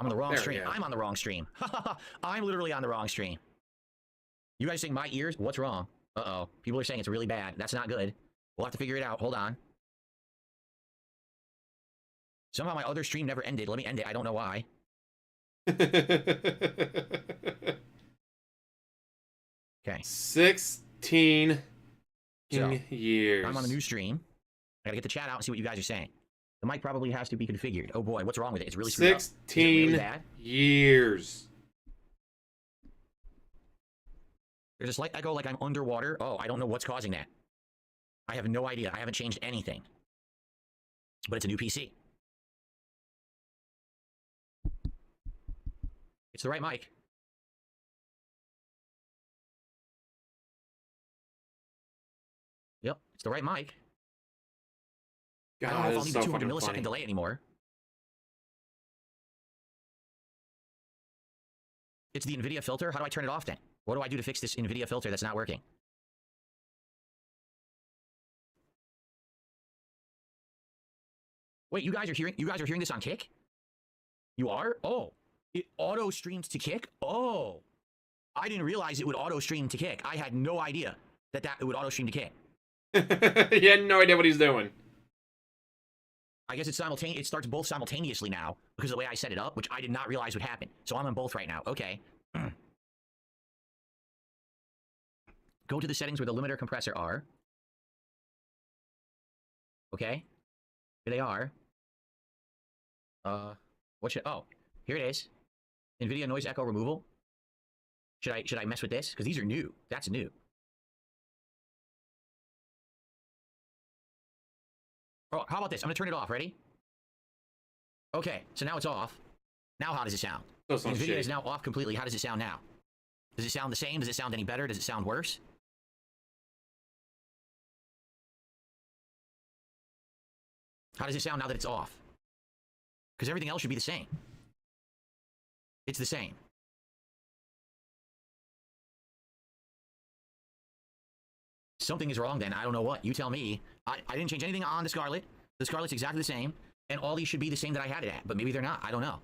I'm on the wrong There we stream. go. I'm on the wrong stream. I'm literally on the wrong stream. You guys saying my ears? What's wrong? Uh-oh. People are saying it's really bad. That's not good. We'll have to figure it out. Hold on. Somehow my other stream never ended. Let me end it. I don't know why. Okay. 16 So, years. I'm on a new stream. I gotta get the chat out and see what you guys are saying. The mic probably has to be configured. Oh boy, what's wrong with it? It's really screwed up. Is it 16 really bad? years. There's a slight echo like I'm underwater. Oh, I don't know what's causing that. I have no idea. I haven't changed anything. But it's a new PC. It's the right mic. Yep, it's the right mic. I don't know if I'll need the 200 millisecond delay anymore. It's the NVIDIA filter. How do I turn it off then? What do I do to fix this NVIDIA filter that's not working? Wait, you guys are hearing this on Kick? You are? Oh, it auto streams to Kick? Oh, I didn't realize it would auto stream to Kick. I had no idea that it would auto stream to Kick. He had no idea what he's doing. I guess it's simultaneous. It starts both simultaneously now because of the way I set it up, which I did not realize would happen. So I'm on both right now. Okay. Go to the settings where the limiter compressor are. Okay. Here they are. What should? Oh, here it is. NVIDIA noise echo removal. Should I mess with this? Because these are new. That's new. Oh, how about this? I'm gonna turn it off. Ready? Okay, so now it's off. Now how does it sound? NVIDIA is now off completely. How does it sound now? Does it sound the same? Does it sound any better? Does it sound worse? How does it sound now that it's off? Because everything else should be the same. It's the same. Something is wrong then. I don't know what. You tell me. I didn't change anything on the Scarlet. The Scarlet's exactly the same. And all these should be the same that I had it at. But maybe they're not. I don't know.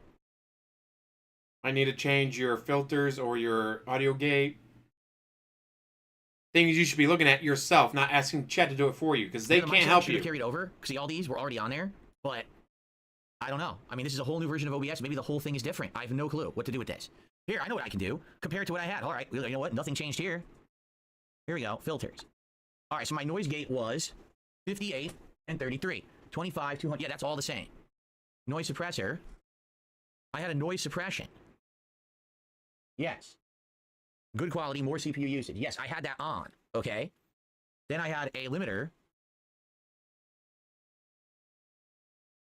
I need to change your filters or your audio gate. Things you should be looking at yourself, not asking chat to do it for you, because they can't help you. Carried over. See, all these were already on there. But I don't know. I mean, this is a whole new version of OBS. Maybe the whole thing is different. I have no clue what to do with this. Here, I know what I can do. Compare it to what I had. All right. You know what? Nothing changed here. Here we go. Filters. All right, so my noise gate was 58 and 33. 25, 200. Yeah, that's all the same. Noise suppressor. I had a noise suppression. Yes. Good quality, more CPU usage. Yes, I had that on. Okay. Then I had a limiter.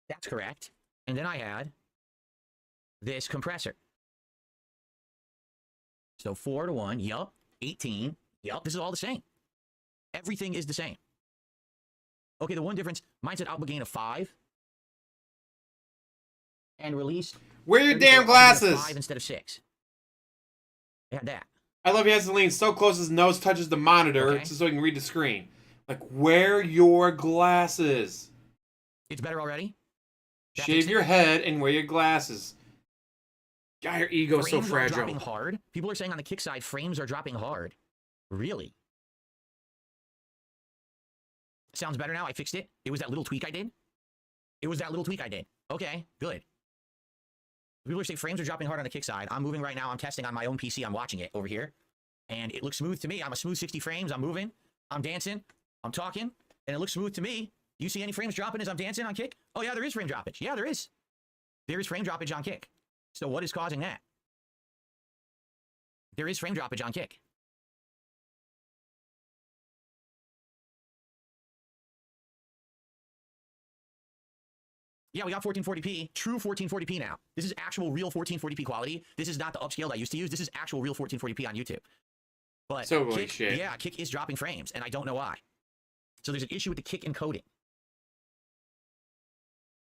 That's correct. And then I had this compressor. So 4 to 1. Yup. 18. Yup. This is all the same. Everything is the same. Okay, the one difference, mine said output gain of 5. And release. Wear your damn glasses! 5 instead of 6. They had that. I love he has to lean so close his nose touches the monitor so he can read the screen. Like, wear your glasses. It's better already? Shave your head and wear your glasses. God, your ego is so Frames are fragile. dropping hard. People are saying on the kick side, frames are dropping hard. Really? Sounds better now. I fixed it. It was that little tweak I did. Okay, good. People are saying frames are dropping hard on the kick side. I'm moving right now. I'm testing on my own PC. I'm watching it over here. And it looks smooth to me. I'm a smooth 60 frames. I'm moving. I'm dancing. I'm talking. And it looks smooth to me. Do you see any frames dropping as I'm dancing on kick? Oh, yeah, there is frame droppage. Yeah, there is. There is frame droppage on kick. So what is causing that? There is frame droppage on kick. Yeah, we got 1440p, true 1440p now. This is actual real 1440p quality. This is not the upscale I used to use. This is actual real 1440p on YouTube. But so kick, shit. Yeah, kick is dropping frames, and I don't know why. So there's an issue with the kick encoding.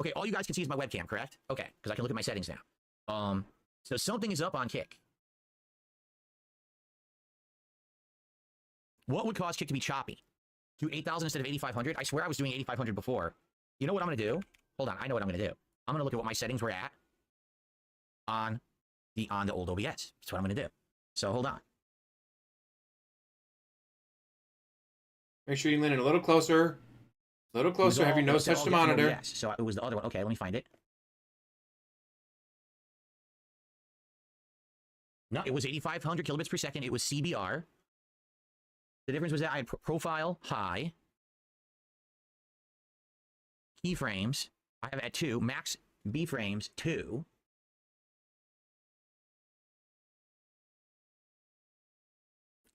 Okay, all you guys can see is my webcam, correct? Okay, because I can look at my settings now. So something is up on kick. What would cause kick to be choppy? Do 8,000 instead of 8,500? I swear I was doing 8,500 before. You know what I'm going to do? Hold on, I know what I'm going to do. I'm going to look at what my settings were at on the old OBS. That's what I'm going to do. So hold on. Make sure you lean in a little closer. A little closer. Have your nose touch the monitor. Yes. So it was the other one. Okay, let me find it. No, it was 8,500 kilobits per second. It was CBR. The difference was that I had profile high. Keyframes, I have at 2. Max B frames, 2.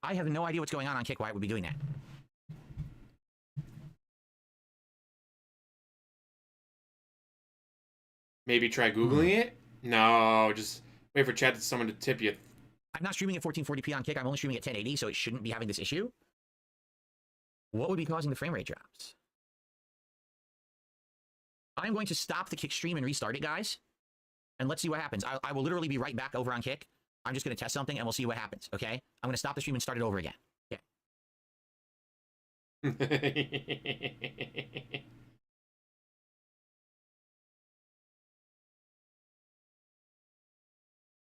I have no idea what's going on kick, why it would be doing that. Maybe try Googling it? No, just wait for chat to someone to tip you. I'm not streaming at 1440p on kick. I'm only streaming at 1080, so it shouldn't be having this issue. What would be causing the frame rate drops? I'm going to stop the kick stream and restart it, guys. And let's see what happens. I will literally be right back over on kick. I'm just going to test something, and we'll see what happens, okay? I'm going to stop the stream and start it over again. Okay.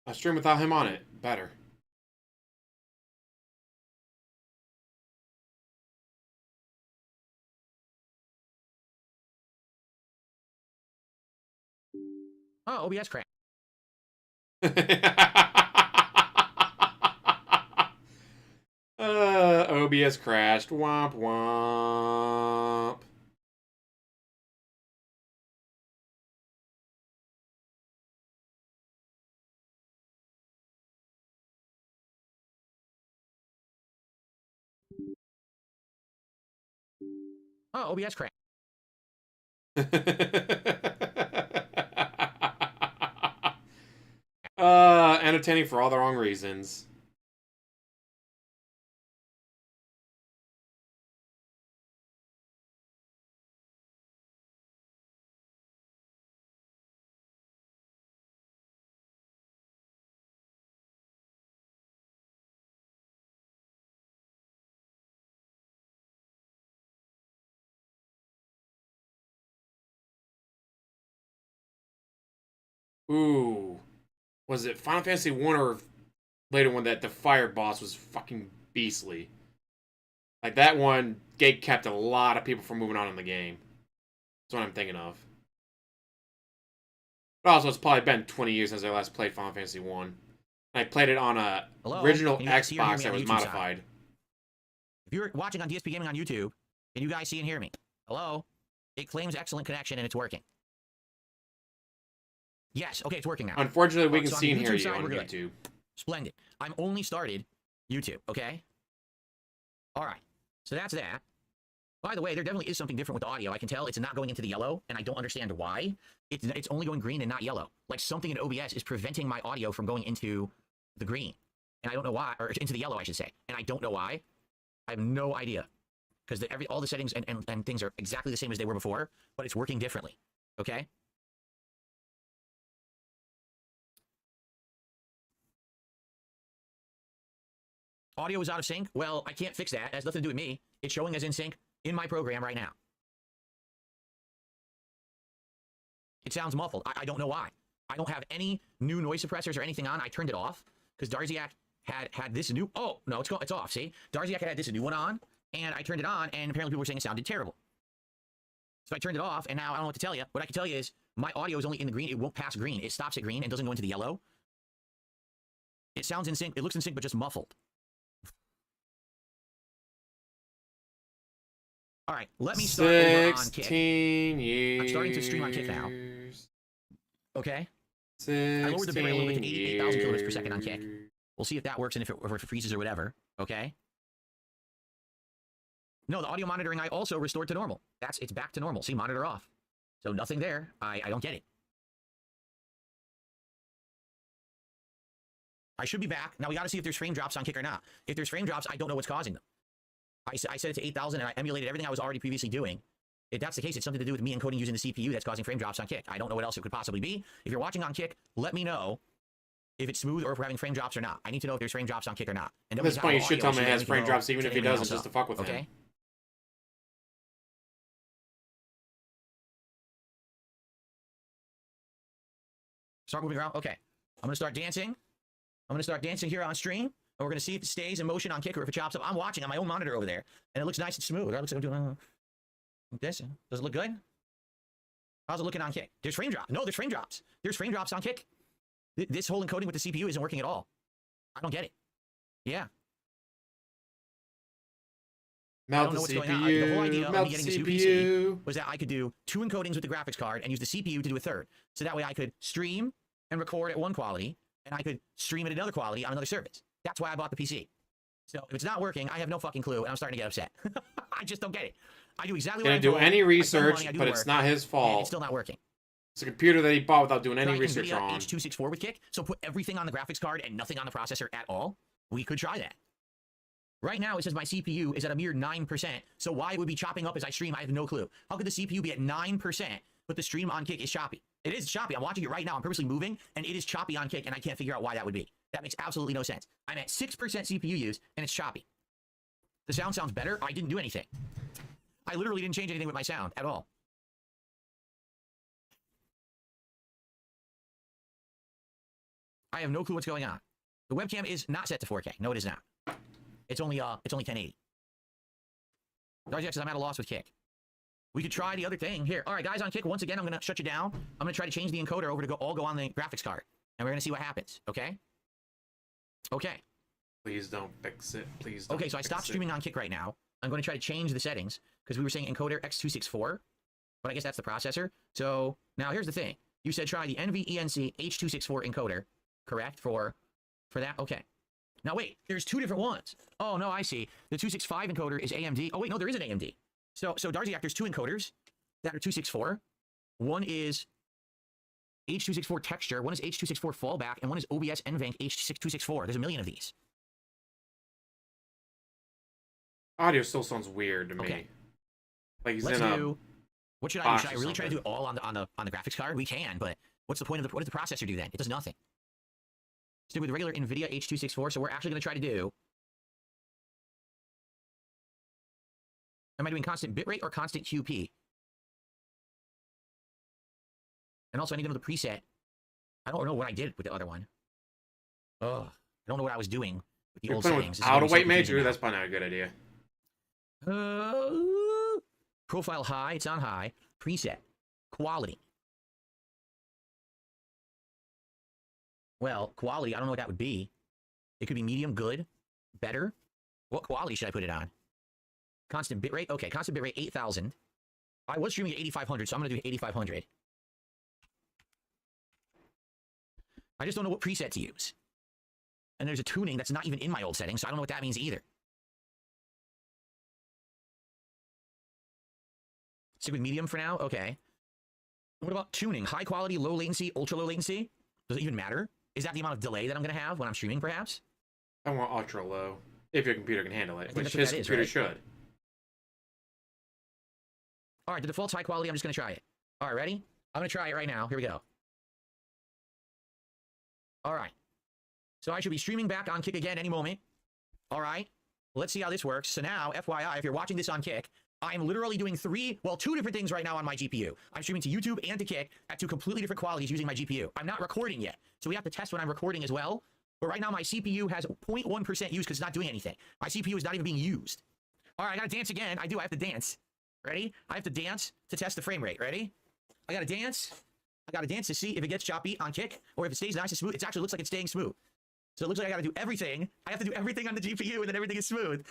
I stream without him on it. Better. Oh, OBS crash. OBS crashed. Womp womp. Oh, OBS crash. Entertaining for all the wrong reasons. Ooh. Was it Final Fantasy 1 or later one that the fire boss was fucking beastly? Like, that one gate kept a lot of people from moving on in the game. That's what I'm thinking of. But also, it's probably been 20 years since I last played Final Fantasy 1. I played it on a original Xbox that was modified. If you're watching on DSP Gaming on YouTube, can you guys see and hear me? Hello? It claims excellent connection and it's working. Yes, okay, it's working now. Unfortunately, we can so see and hear you side, on YouTube. Splendid. I'm only started YouTube, okay? All right, so that's that. By the way, there definitely is something different with the audio. I can tell it's not going into the yellow, and I don't understand why. It's only going green and not yellow. Like something in OBS is preventing my audio from going into the green. And I don't know why, or into the yellow, I should say. And I don't know why. I have no idea. Because all the settings and things are exactly the same as they were before, but it's working differently, okay? Audio is out of sync. Well, I can't fix that. It has nothing to do with me. It's showing as in sync in my program right now. It sounds muffled. I don't know why. I don't have any new noise suppressors or anything on. I turned it off because Darziak had this new. Oh no, it's off. See, Darziak had this new one on, and I turned it on, and apparently people were saying it sounded terrible. So I turned it off, and now I don't know what to tell you. What I can tell you is my audio is only in the green. It won't pass green. It stops at green and doesn't go into the yellow. It sounds in sync. It looks in sync, but just muffled. All right, let me start over on Kick. 16 years. I'm starting to stream on Kick now. Okay. 16 I lowered the bitrate a little bit to 88,000 kilobits per second on Kick. We'll see if that works and if it freezes or whatever. Okay. No, the audio monitoring I also restored to normal. It's back to normal. See, monitor off. So nothing there. I don't get it. I should be back. Now we got to see if there's frame drops on Kick or not. If there's frame drops, I don't know what's causing them. I set it to 8,000 and I emulated everything I was already previously doing. If that's the case, it's something to do with me encoding using the CPU that's causing frame drops on Kick. I don't know what else it could possibly be. If you're watching on Kick, let me know if it's smooth or if we're having frame drops or not. I need to know if there's frame drops on Kick or not. And at this point, you should tell me it has frame drops even if he doesn't, just to fuck with him. Start moving around. Okay. I'm going to start dancing. I'm going to start dancing here on stream. And we're going to see if it stays in motion on Kick or if it chops up. I'm watching on my own monitor over there. And it looks nice and smooth. It looks like I'm doing this. Does it look good? How's it looking on Kick? There's frame drops. No, there's frame drops. There's frame drops on Kick. This whole encoding with the CPU isn't working at all. I don't get it. Yeah. Melt I don't know the what's CPU. going on. The whole idea of Melt me getting the this new PC was that I could do 2 encodings with the graphics card and use the CPU to do a third. So that way I could stream and record at one quality, and I could stream at another quality on another service. That's why I bought the PC. So if it's not working, I have no fucking clue, and I'm starting to get upset. I just don't get it. I do exactly what I'm Didn't do told. any I spend research, money, I do but the it's work, not his and fault. it's still not working. It's a computer that he bought without doing any Try research NVIDIA on. H264 with Kick, so put everything on the graphics card and nothing on the processor at all. We could try that. Right now, it says my CPU is at a mere 9%, so why it would be chopping up as I stream, I have no clue. How could the CPU be at 9%, but the stream on Kick is choppy? It is choppy. I'm watching it right now. I'm purposely moving, and it is choppy on Kick, and I can't figure out why that would be. That makes absolutely no sense. I'm at 6% CPU use, and it's choppy. The sound sounds better. I didn't do anything. I literally didn't change anything with my sound at all. I have no clue what's going on. The webcam is not set to 4K. No, it is not. It's only 1080. Darziak says I'm at a loss with Kick. We could try the other thing here. All right, guys, on Kick, once again, I'm going to shut you down. I'm going to try to change the encoder over to all go on the graphics card. And we're going to see what happens, okay? Okay. Please don't fix it. Please don't Okay, so I stopped streaming on Kick right now. I'm going to try to change the settings because we were saying encoder X264, but I guess that's the processor. So now here's the thing. You said try the NVENC H264 encoder, correct, for that? Okay. Now wait, there's 2 different ones. Oh, no, I see. The 265 encoder is AMD. Oh, wait, no, there is an AMD. So Darziak, there's 2 encoders that are 264. One is H264 texture, one is H264 fallback, and one is OBS NVENC H264. There's a million of these. Audio still sounds weird to me. Okay. Like he's Let's in a do. What should I do? Should I really try to do it all on the graphics card? We can, but what's the point of what does the processor do then? It does nothing. Stick with regular NVIDIA H264. So we're actually going to try to do. Am I doing constant bitrate or constant QP? And also, I need to know the preset. I don't know what I did with the other one. Ugh, I don't know what I was doing with the You're old playing settings. with out-of-weight major. That's probably not a good idea. Profile high. It's on high. Preset. Quality. Well, quality, I don't know what that would be. It could be medium, good, better. What quality should I put it on? Constant bitrate? Okay, constant bitrate 8,000. I was streaming at 8,500, so I'm going to do 8,500. I just don't know what preset to use. And there's a tuning that's not even in my old settings, so I don't know what that means either. Stick with medium for now? Okay. What about tuning? High quality, low latency, ultra low latency? Does it even matter? Is that the amount of delay that I'm going to have when I'm streaming, perhaps? I want ultra low, if your computer can handle it, which that's what his that is, computer right? should. All right, the default's high quality. I'm just going to try it. All right, ready? I'm going to try it right now. Here we go. All right. So I should be streaming back on Kick again any moment. All right. Let's see how this works. So now, FYI, if you're watching this on Kick, I'm literally doing two different things right now on my GPU. I'm streaming to YouTube and to Kick at 2 completely different qualities using my GPU. I'm not recording yet, so we have to test when I'm recording as well. But right now, my CPU has 0.1% use because it's not doing anything. My CPU is not even being used. All right, I gotta dance again. I have to dance. Ready? I have to dance to test the frame rate. Ready? I gotta dance. I gotta dance to see if it gets choppy on Kick or if it stays nice and smooth. It actually looks like it's staying smooth. So it looks like I gotta do everything. I have to do everything on the GPU and then everything is smooth.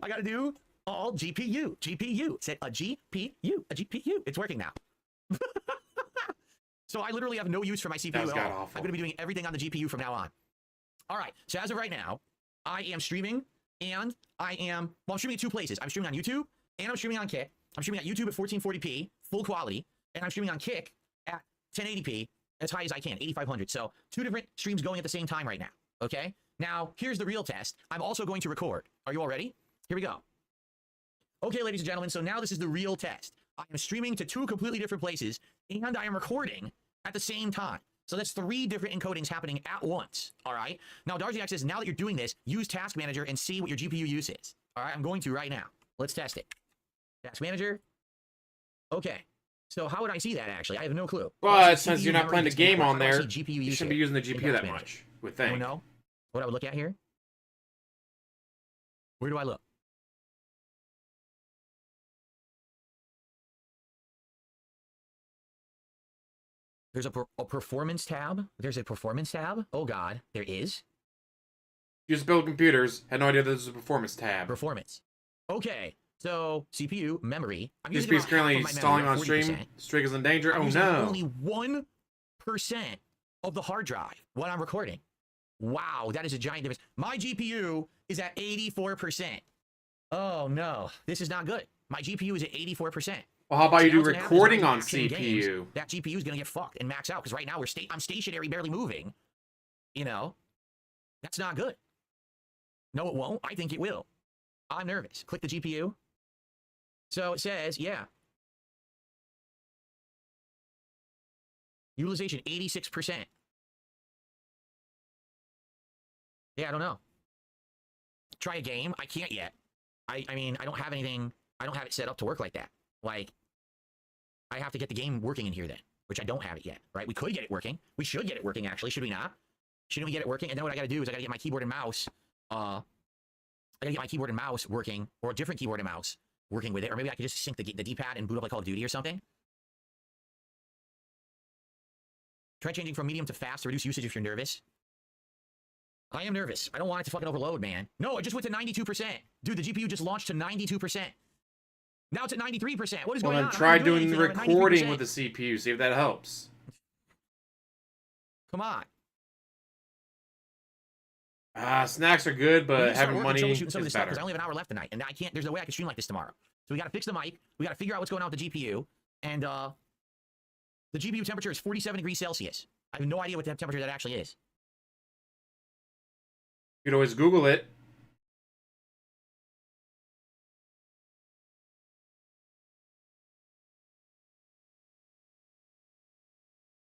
I gotta do all GPU. It said a GPU. It's working now. So I literally have no use for my CPU at all. I'm gonna be doing everything on the GPU from now on. All right, so as of right now, I am streaming and I'm streaming at 2 places. I'm streaming on YouTube and I'm streaming on Kick. I'm streaming at YouTube at 1440p, full quality, and I'm streaming on Kick at 1080p, as high as I can, 8500. So 2 different streams going at the same time right now, okay? Now, here's the real test. I'm also going to record. Are you all ready? Here we go. Okay, ladies and gentlemen, so now this is the real test. I am streaming to 2 completely different places, and I am recording at the same time. So that's 3 different encodings happening at once, all right? Now, DarkSidePhil says, now that you're doing this, use Task Manager and see what your GPU use is. All right, I'm going to right now. Let's test it. Task Manager. Okay. So how would I see that, actually? I have no clue. Well, since you're not playing the game on there, you shouldn't be using the GPU that much, would think. No. What I would look at here? Where do I look? There's a performance tab. There's a performance tab. Oh, God. There is. Used to build computers. Had no idea this was a performance tab. Performance. Okay. So, CPU, memory. I'm DSP is currently stalling on stream. Streak is in danger. Oh, no. Only 1% of the hard drive when I'm recording. Wow, that is a giant difference. My GPU is at 84%. Oh, no. This is not good. My GPU is at 84%. Well, how about you do recording on CPU? Games, that GPU is going to get fucked and max out because right now I'm stationary, barely moving. You know, that's not good. No, it won't. I think it will. I'm nervous. Click the GPU. So it says, yeah. Utilization 86%. Yeah, I don't know. Try a game. I can't yet. I mean, I don't have anything. I don't have it set up to work like that. Like, I have to get the game working in here then, which I don't have it yet, right? We could get it working. We should get it working, actually. Should we not? Shouldn't we get it working? And then what I got to do is I got to get my keyboard and mouse. I got to get my keyboard and mouse working, or a different keyboard and mouse working with it. Or maybe I could just sync the D-pad and boot up like Call of Duty or something. Try changing from medium to fast to reduce usage if you're nervous. I am nervous. I don't want it to fucking overload, man. No, it just went to 92%. Dude, the GPU just launched to 92%. Now it's at 93%. What is going on? Well, then try doing the recording with the CPU. See if that helps. Come on. Snacks are good, but having money is better. better. I only have an hour left tonight, and I can't. There's no way I can stream like this tomorrow. So we got to fix the mic. We got to figure out what's going on with the GPU. And the GPU temperature is 47 degrees Celsius. I have no idea what the temperature that actually is. You could always Google it.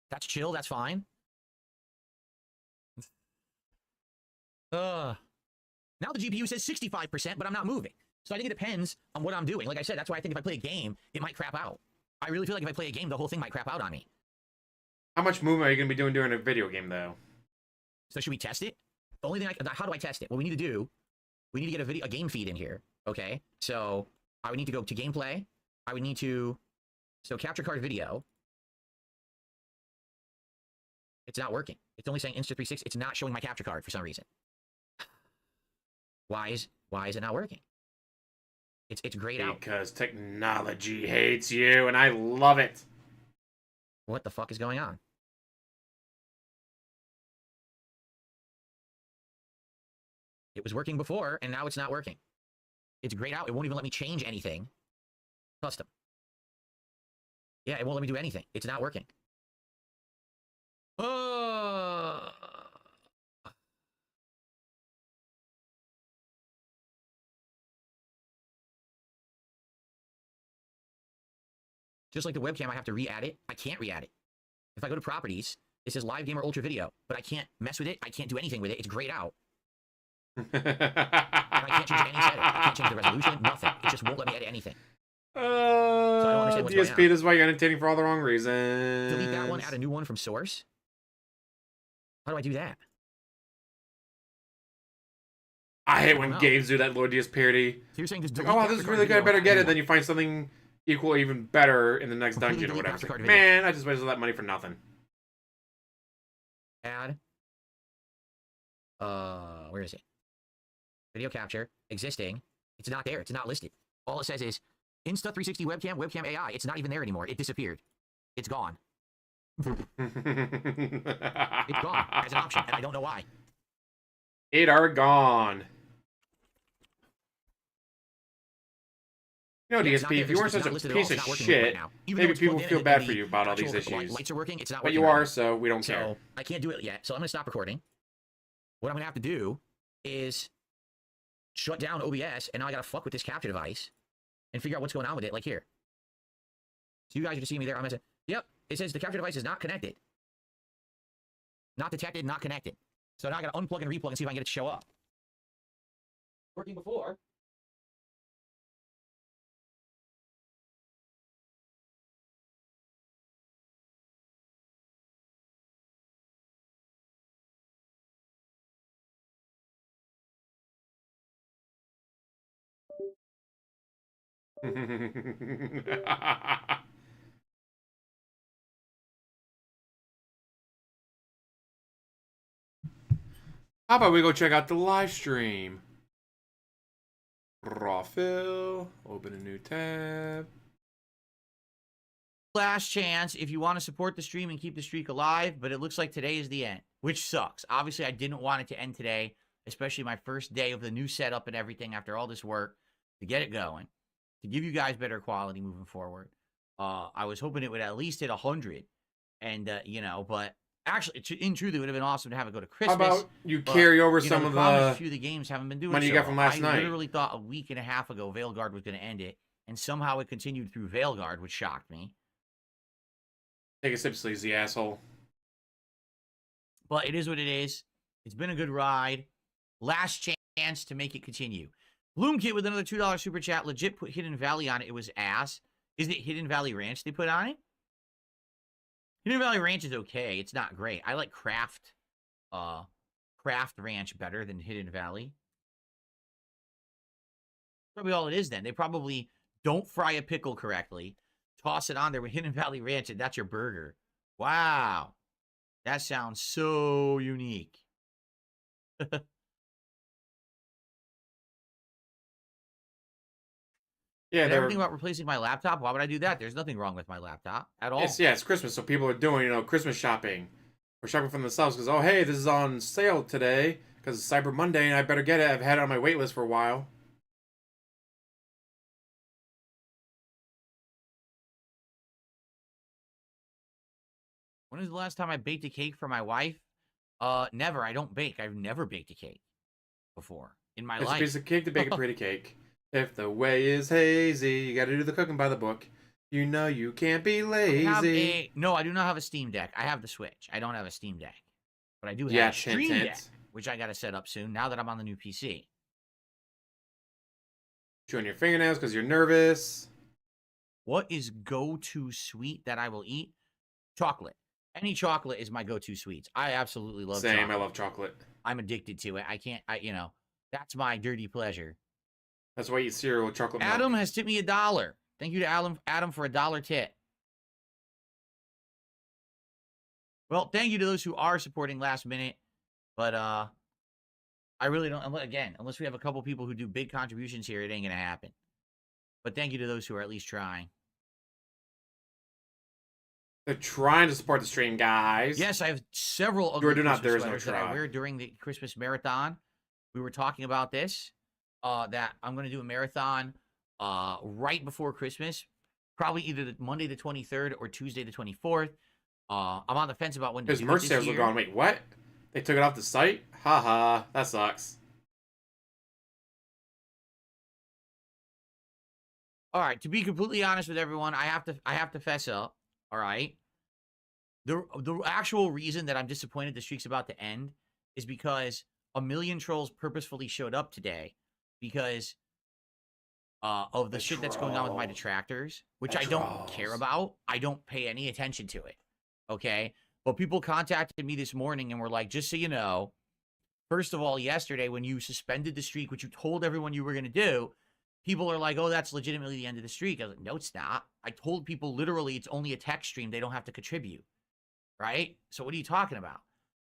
That's chill. That's fine. Now the GPU says 65%, but I'm not moving. So I think it depends on what I'm doing. Like I said, that's why I think if I play a game, it might crap out. I really feel like if I play a game, the whole thing might crap out on me. How much movement are you going to be doing during a video game, though? So should we test it? The only thing how do I test it? What we need to do, we need to get a game feed in here. Okay. So I would need to go to gameplay. I would need to, so capture card video. It's not working. It's only saying Insta360. It's not showing my capture card for some reason. Why is it not working? It's grayed out. Because technology hates you, and I love it. What the fuck is going on? It was working before, and now it's not working. It's grayed out. It won't even let me change anything. Custom. Yeah, it won't let me do anything. It's not working. Just like the webcam, I have to re-add it. I can't re-add it. If I go to properties, it says live gamer ultra video, but I can't mess with it. I can't do anything with it. It's grayed out. And I can't change any setting. I can't change the resolution, nothing. It just won't let me edit anything. So I don't understand what's going DSP, on. this is why you're entertaining for all the wrong reasons. Delete that one, add a new one from source. How do I do that? I hate when games do that low DS parity. So you're saying just Like, delete oh, wow, this is Capture really Card good, I video, better add get a it. new Then you find something equal, even better in the next Completely dungeon or delete whatever. Capture Card Like, video. man, I just wasted all that money for nothing. Add. Where is it? Video capture, existing. It's not there. It's not listed. All it says is Insta360 webcam, webcam AI. It's not even there anymore. It disappeared. It's gone. It's gone as an option, and I don't know why. It are gone. You know, Yeah, it's DSP, not if there. you weren't It's such not a listed at all. piece It's of not working right shit, now. Even though maybe it's people plugged in feel and bad the for you about all these actual issues. lights are working. It's not But working you right are, now. so we don't care. So I can't do it yet. So I'm going to stop recording. What I'm going to have to do is shut down OBS, and now I got to fuck with this capture device and figure out what's going on with it, like here. So you guys are just seeing me there. I'm going to say, yep, it says the capture device is not connected. Not detected, not connected. So now I got to unplug and replug and see if I can get it to show up. Working before. How about we go check out the live stream? Raw fill. Open a new tab. Last chance if you want to support the stream and keep the streak alive, but it looks like today is the end, which sucks. Obviously, I didn't want it to end today, especially my first day of the new setup and everything after all this work to get it going, to give you guys better quality moving forward. I was hoping it would at least hit 100, and you know, but actually, in truth, it would have been awesome to have it go to Christmas. How about you carry over some the of problem is the a few of the games haven't been doing money you so got from well. last night? I literally thought a week and a half ago Veilguard was going to end it, and somehow it continued through Veilguard, which shocked me. Take a sip, sleazy asshole. But it is what it is. It's been a good ride. Last chance to make it continue. Bloomkit with another $2 super chat. Legit put Hidden Valley on it. It was ass. Isn't it Hidden Valley Ranch they put on it? Hidden Valley Ranch is okay. It's not great. I like Craft Ranch better than Hidden Valley. Probably all it is then. They probably don't fry a pickle correctly. Toss it on there with Hidden Valley Ranch, and that's your burger. Wow. That sounds so unique. Yeah, they're everything about replacing my laptop. Why would I do that? There's nothing wrong with my laptop at all. It's Christmas, so people are doing, you know, Christmas shopping. Or shopping for themselves because, oh, hey, this is on sale today because it's Cyber Monday and I better get it. I've had it on my wait list for a while. When was the last time I baked a cake for my wife? Never. I don't bake. I've never baked a cake before in my It's life. a piece of cake to bake a pretty cake. If the way is hazy, you gotta do the cooking by the book. You know you can't be lazy. No, I do not have a Steam Deck. I have the Switch. I don't have a Steam Deck. But I do have a Stream Deck, which I gotta set up soon now that I'm on the new PC. Chewing your fingernails because you're nervous. What is go-to sweet that I will eat? Chocolate. Any chocolate is my go-to sweets. I absolutely love chocolate. Same, I love chocolate. I'm addicted to it. I can't, you know, that's my dirty pleasure. That's why I eat cereal with chocolate milk. Adam has tipped me $1. Thank you to Adam for $1 tip. Well, thank you to those who are supporting last minute. But I really don't, again, unless we have a couple people who do big contributions here, it ain't going to happen. But thank you to those who are at least trying. They're trying to support the stream, guys. Yes, I have several ugly Christmas sweaters that I wear during the Christmas marathon. We were talking about this, that I'm going to do a marathon right before Christmas, probably either the Monday the 23rd or Tuesday the 24th. I'm on the fence about when to do it this year. Merch sales were gone. Wait, what? They took it off the site? Haha, that sucks. All right, to be completely honest with everyone, I have to fess up. All right. The actual reason that I'm disappointed the streak's about to end is because a million trolls purposefully showed up today because of the shit that's going on with my detractors, which I don't care about. I don't pay any attention to it. Okay? But people contacted me this morning and were like, just so you know, first of all, yesterday when you suspended the streak, which you told everyone you were going to do, people are like, oh, that's legitimately the end of the streak. I was like, no, it's not. I told people literally it's only a text stream. They don't have to contribute. Right? So what are you talking about?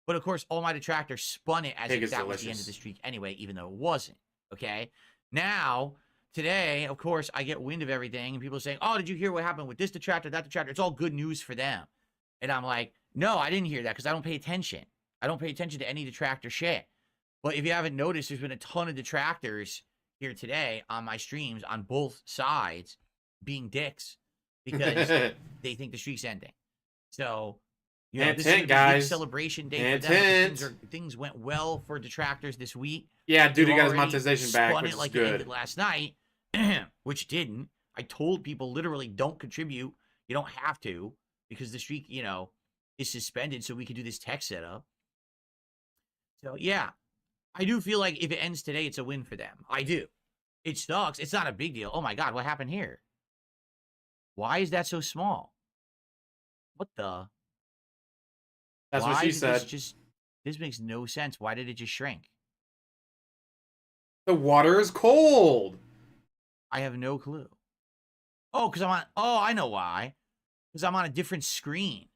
But of course, all my detractors spun it as if that was the end of the streak anyway, even though it wasn't. Okay? Now, today, of course, I get wind of everything, and people are saying, oh, did you hear what happened with this detractor, that detractor? It's all good news for them. And I'm like, no, I didn't hear that because I don't pay attention. I don't pay attention to any detractor shit. But if you haven't noticed, there's been a ton of detractors here today on my streams on both sides being dicks because they think the streak's ending. So, you know, this is a big celebration day for them. Things went well for detractors this week. Yeah, dude, he got his monetization back, spun which it like is it good. ended last night, which didn't. I told people literally don't contribute. You don't have to because the streak, you know, is suspended so we can do this tech setup. So, yeah, I do feel like if it ends today, it's a win for them. I do. It sucks. It's not a big deal. Oh, my God, what happened here? Why is that so small? What the? That's what she said. This makes no sense. Why did it just shrink? The water is cold. I have no clue. Oh, because I'm on. Oh, I know why. Because I'm on a different screen.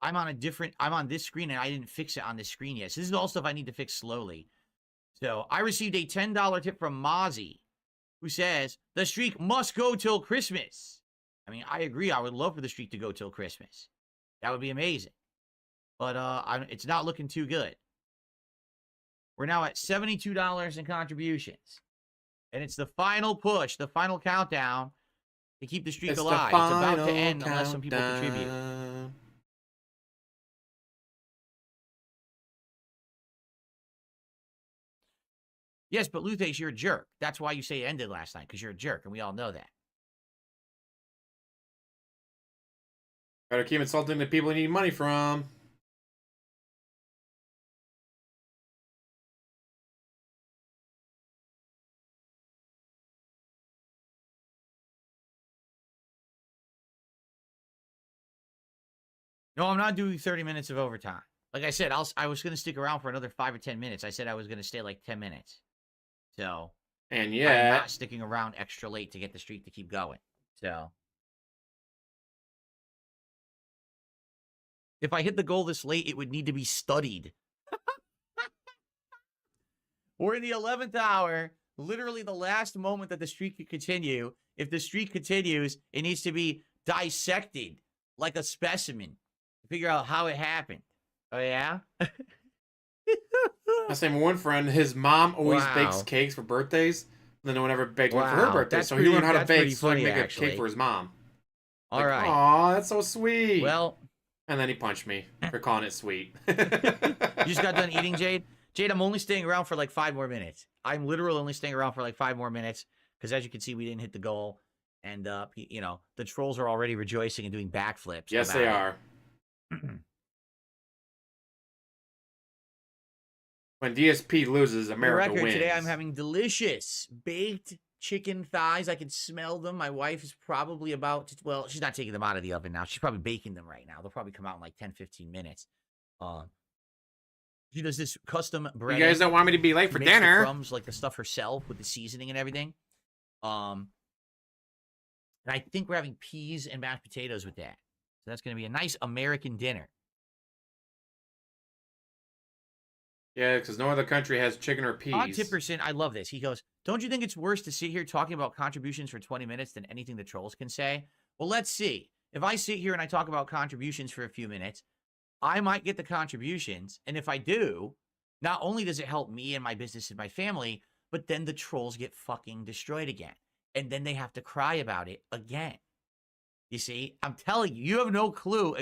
I'm on this screen and I didn't fix it on this screen yet. So this is all stuff I need to fix slowly. So I received a $10 tip from Mozzie, who says the streak must go till Christmas. I mean, I agree. I would love for the streak to go till Christmas. That would be amazing. But it's not looking too good. We're now at $72 in contributions. And it's the final push, the final countdown to keep the streak alive. It's about to end unless some people contribute. Yes, but Luthase, you're a jerk. That's why you say it ended last night, because you're a jerk, and we all know that. Better keep insulting the people you need money from. No, I'm not doing 30 minutes of overtime. Like I said, I was going to stick around for another 5 or 10 minutes. I said I was going to stay like 10 minutes. So, and I'm yeah, not sticking around extra late to get the streak to keep going. So, if I hit the goal this late, it would need to be studied. We're in the 11th hour, literally the last moment that the streak could continue. If the streak continues, it needs to be dissected like a specimen to figure out how it happened. Oh, yeah? I say, my one friend, his mom always bakes cakes for birthdays, and then no one ever baked one for her birthday. So he learned how to bake so he can make a cake for his mom. All right. Aw, that's so sweet. Well, and then he punched me for calling it sweet. You just got done eating, Jade? Jade, I'm only staying around for like 5 more minutes. I'm literally only staying around for like 5 more minutes because, as you can see, we didn't hit the goal. And, you know, the trolls are already rejoicing and doing backflips. Yes, they are. When DSP loses, America wins. Today I'm having delicious baked chicken thighs. I can smell them. My wife is probably about to, well, she's not taking them out of the oven now. She's probably baking them right now. They'll probably come out in like 10, 15 minutes. She does this custom bread. You guys don't want me to be late for dinner. The crumbs, like the stuff herself with the seasoning and everything. And I think we're having peas and mashed potatoes with that. So that's going to be a nice American dinner. Yeah, because no other country has chicken or peas. Odd Tipperson, I love this. He goes, don't you think it's worse to sit here talking about contributions for 20 minutes than anything the trolls can say? Well, let's see. If I sit here and I talk about contributions for a few minutes, I might get the contributions. And if I do, not only does it help me and my business and my family, but then the trolls get fucking destroyed again. And then they have to cry about it again. You see, I'm telling you, you have no clue.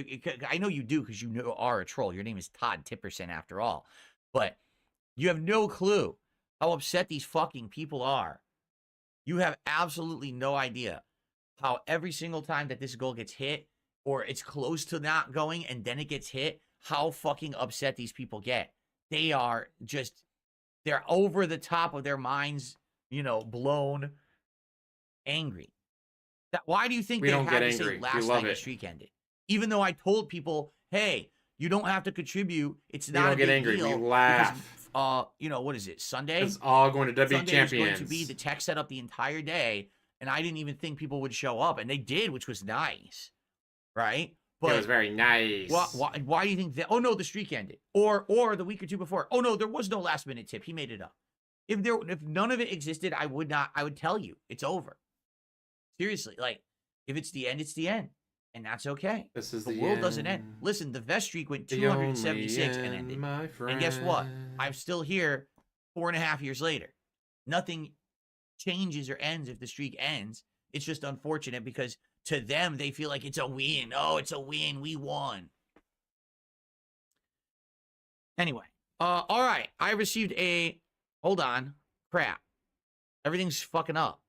I know you do because you are a troll. Your name is Todd Tipperson after all. But you have no clue how upset these fucking people are. You have absolutely no idea how every single time that this goal gets hit or it's close to not going and then it gets hit, how fucking upset these people get. they are just, they're over the top of their minds, you know, blown, angry. Why do you think We they don't had get to say angry. We last love night the it. streak ended? Even though I told people, hey, you don't have to contribute. It's We not don't a get big angry. deal. We laugh. Because, you know, what is it, Sunday? It's all going to W Sunday Champions. was going to be the tech setup the entire day, and I didn't even think people would show up, and they did, which was nice, right? But it was very nice. Why do you think that? Oh no, the streak ended, or the week or two before. Oh no, there was no last minute tip. He made it up. If none of it existed, I would tell you it's over. Seriously, like if it's the end, it's the end, and that's okay. This is the the world end. doesn't end. Listen, the vest streak went The 276 only and end, ended. my And guess what? friend. I'm still here 4.5 years later. Nothing changes or ends if the streak ends. It's just unfortunate because to them, they feel like it's a win. Oh, it's a win. We won. Anyway, all right. I received a, hold on, crap. Everything's fucking up.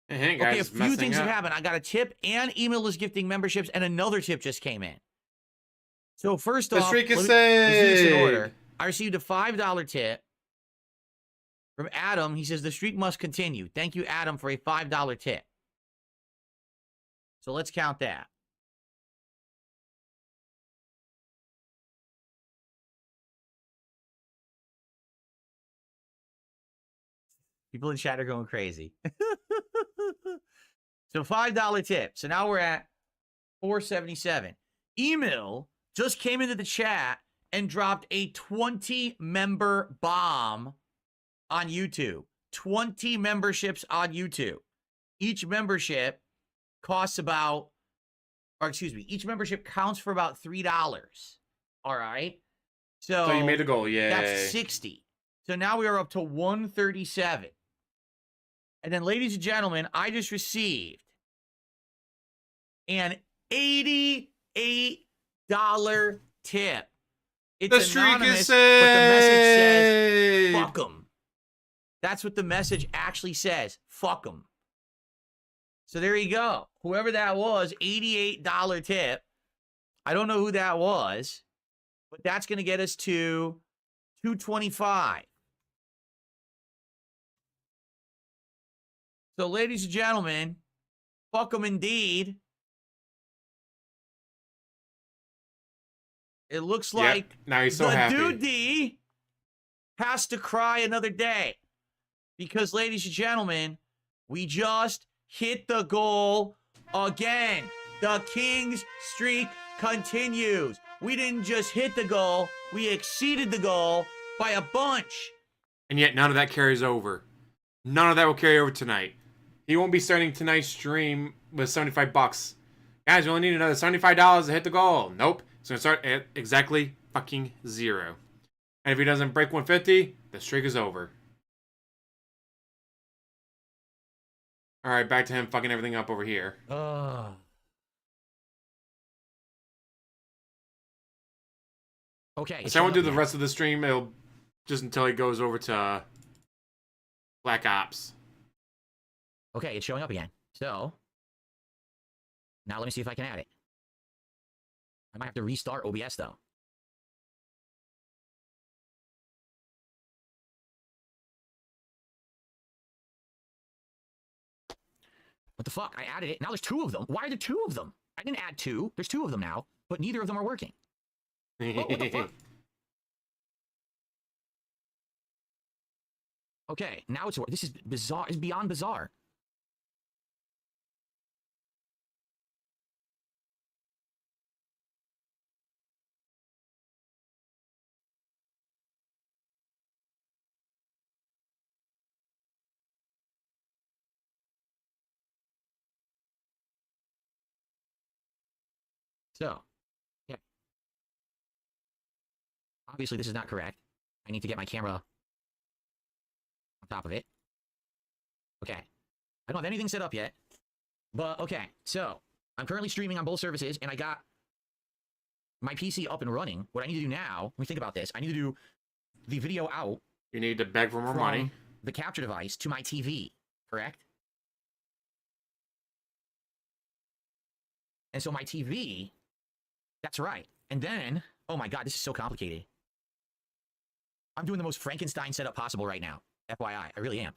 Hey, Okay, a guys, few messing things up. have happened. I got a tip and email is gifting memberships, and another tip just came in. So first The off, streak is let's do this in saved. order. I received a $5 tip from Adam. He says the streak must continue. Thank you, Adam, for a $5 tip. So let's count that. People in chat are going crazy. So $5 tip. So now we're at $4.77. Email just came into the chat and dropped a 20-member bomb on YouTube. 20 memberships on YouTube. Each membership costs about, or excuse me, each membership counts for about $3. All right. So you made a goal, yay. That's 60. So now we are up to 137. And then, ladies and gentlemen, I just received an $88 tip. It's The streak anonymous, is but the message says, saved. fuck 'em. That's what the message actually says. Fuck 'em. So there you go. Whoever that was, $88 tip. I don't know who that was, but that's going to get us to $225. So, ladies and gentlemen, fuck 'em indeed. It looks Yep, like now he's so the happy. dude has to cry another day. Because, ladies and gentlemen, we just hit the goal again. The King's streak continues. We didn't just hit the goal, we exceeded the goal by a bunch. And yet none of that carries over. None of that will carry over tonight. He won't be starting tonight's stream with $75. Guys, we only need another $75 to hit the goal. Nope. It's going to start at exactly fucking 0. And if he doesn't break 150, the streak is over. Alright, back to him fucking everything up over here. Okay. So I won't do the rest of the stream. It'll just until he goes over to Black Ops. Okay, it's showing up again. So, now let me see if I can add it. I might have to restart OBS, though. What the fuck? I added it. Now there's 2 of them. Why are there 2 of them? I didn't add 2. There's 2 of them now, but neither of them are working. Oh, what the fuck? Okay, now it's working. This is bizarre. It's beyond bizarre. So, yeah. Obviously, this is not correct. I need to get my camera on top of it. Okay. I don't have anything set up yet. But, okay. So, I'm currently streaming on both services, and I got my PC up and running. What I need to do now, let me think about this. I need to do the video out. You need to beg for more money. The capture device to my TV, correct? And so my TV, that's right. And then Oh my god, this is so complicated. I'm doing the most Frankenstein setup possible right now. FYI, I really am.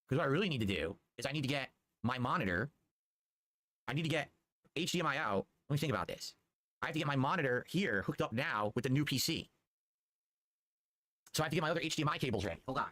Because what I really need to do is I need to get my monitor. I need to get HDMI out. Let me think about this. I have to get my monitor here hooked up now with the new PC. So I have to get my other HDMI cables ready. Hold on.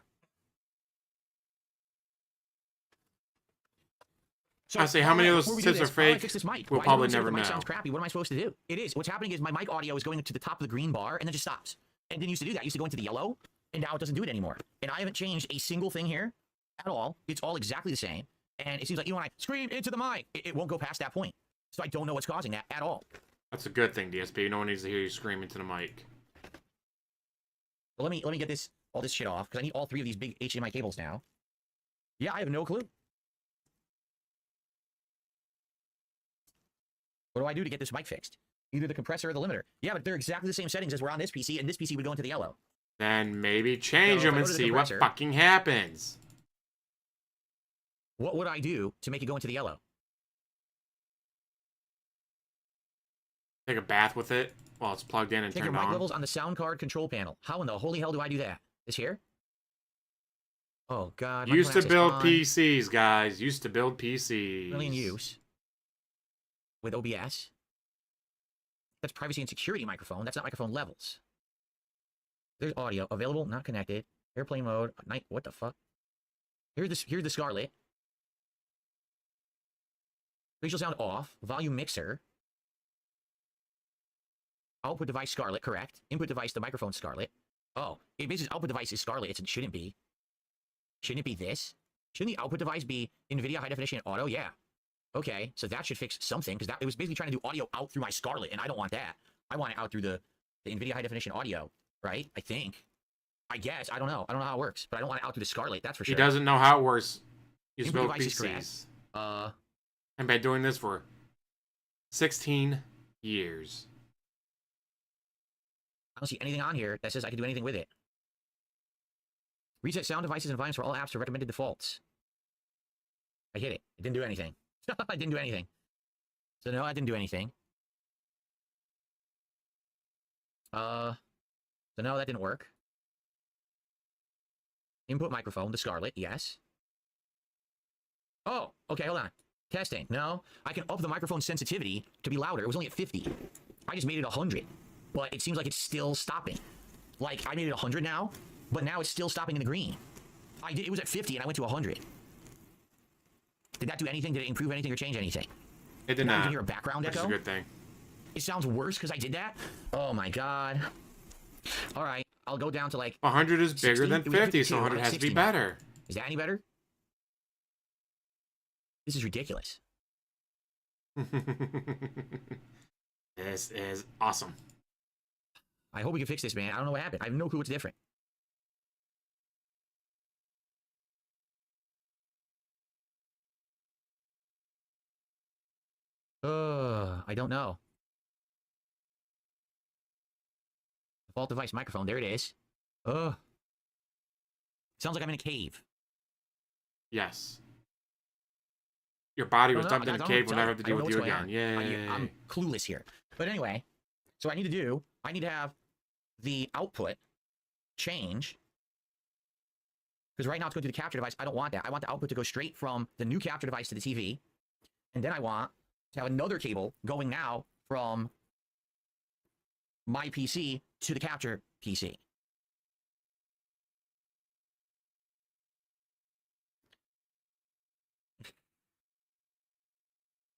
So I say, how many of before those we do tips this, are how do I fake? fix this mic? We'll Why probably does it say never the mic know. sounds crappy. What am I supposed to do? It is. What's happening is my mic audio is going to the top of the green bar and then just stops. And didn't used to do that. It used to go into the yellow, and now it doesn't do it anymore. And I haven't changed a single thing here at all. It's all exactly the same. And it seems like even when I scream into the mic, it won't go past that point. So I don't know what's causing that at all. That's a good thing, DSP. No one needs to hear you scream into the mic. But let me get all this shit off because I need all three of these big HDMI cables now. Yeah, I have no clue. What do I do to get this mic fixed? Either the compressor or the limiter. Yeah, but they're exactly the same settings as were on this PC, and this PC would go into the yellow. Then maybe change So if them I and go to the see what compressor- fucking happens. What would I do to make it go into the yellow? Take a bath with it while it's plugged in and Check your turned mic on. levels on the sound card control panel. How in the holy hell do I do that? This here? Oh, God. Used to microphone build access on. PCs, guys. Used to build PCs. Really in use. With OBS. That's privacy and security microphone. That's not microphone levels. There's audio. Available, not connected. Airplane mode. Night. What the fuck? Here's the Scarlett. Spatial sound off. Volume mixer. Output device Scarlett, correct. Input device, the microphone Scarlett. Oh, it basically output device is Scarlett. It shouldn't be. Shouldn't it be this? Shouldn't the output device be NVIDIA high definition auto? Yeah. Okay, so that should fix something because it was basically trying to do audio out through my Scarlett, and I don't want that. I want it out through the NVIDIA high definition audio, right? I think. I guess. I don't know. I don't know how it works, but I don't want it out through the Scarlett. That's for sure. He doesn't know how it works. He's Input built device is PCs. correct. And been doing this for 16 years. I don't see anything on here that says I can do anything with it. Reset sound devices and volumes for all apps to recommended defaults. I hit it. It didn't do anything. I didn't do anything. So no, I didn't do anything. So no, that didn't work. Input microphone, the Scarlett, yes. Oh, okay, hold on. Testing. No, I can up the microphone sensitivity to be louder. It was only at 50. I just made it 100. But it seems like it's still stopping. Like, I made it 100 now, but now it's still stopping in the green. It was at 50 and I went to 100. Did that do anything? Did it improve anything or change anything? It did now not. You can hear a background Which echo. is a good thing. It sounds worse because I did that? Oh my god. All right, I'll go down to like 100 is bigger 60. than It was 50, 52. so 100 I'm has to be 60 now. better. Is that any better? This is ridiculous. This is awesome. I hope we can fix this, man. I don't know what happened. I have no clue what's different. I don't know. Default device microphone. There it is. Sounds like I'm in a cave. Yes. Your body was I don't dumped know. in a I don't cave. know We'll what never to have to tell deal you. with I you don't know again. what's going on. Yay. I'm clueless here. But anyway, so I need to have the output change. Because right now it's going to the capture device. I don't want that. I want the output to go straight from the new capture device to the TV. And then I want to have another cable going now from my PC to the capture PC.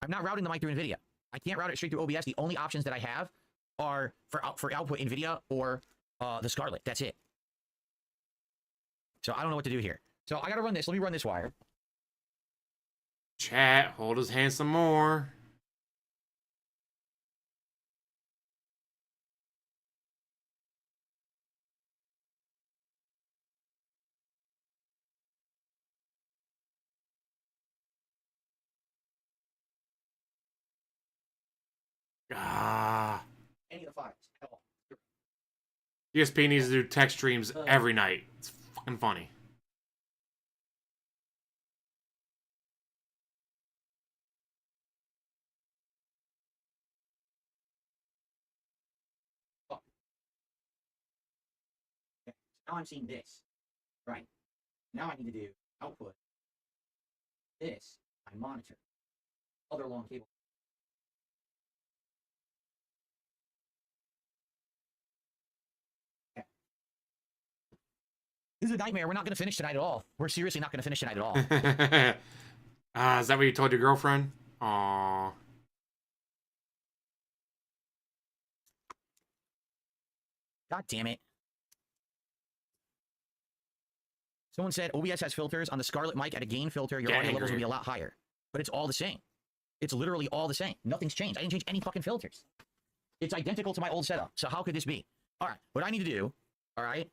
I'm not routing the mic through NVIDIA. I can't route it straight through OBS. The only options that I have are for output NVIDIA or the Scarlett. That's it. So I don't know what to do here. So I got to run this. Let me run this wire. Chat, hold his hand some more. Ah. Any of the files at all. DSP needs to do tech streams every night. It's fucking funny. Now I'm seeing this. Right. Now I need to do output. This, I monitor. Other long cable. Okay. This is a nightmare. We're not going to finish tonight at all. We're seriously not going to finish tonight at all. Is that what you told your girlfriend? Aww. God damn it. Someone said OBS has filters. On the Scarlett mic at a gain filter, your audio levels will be a lot higher. But it's all the same. It's literally all the same. Nothing's changed. I didn't change any fucking filters. It's identical to my old setup. So how could this be? All right. What I need to do, all right?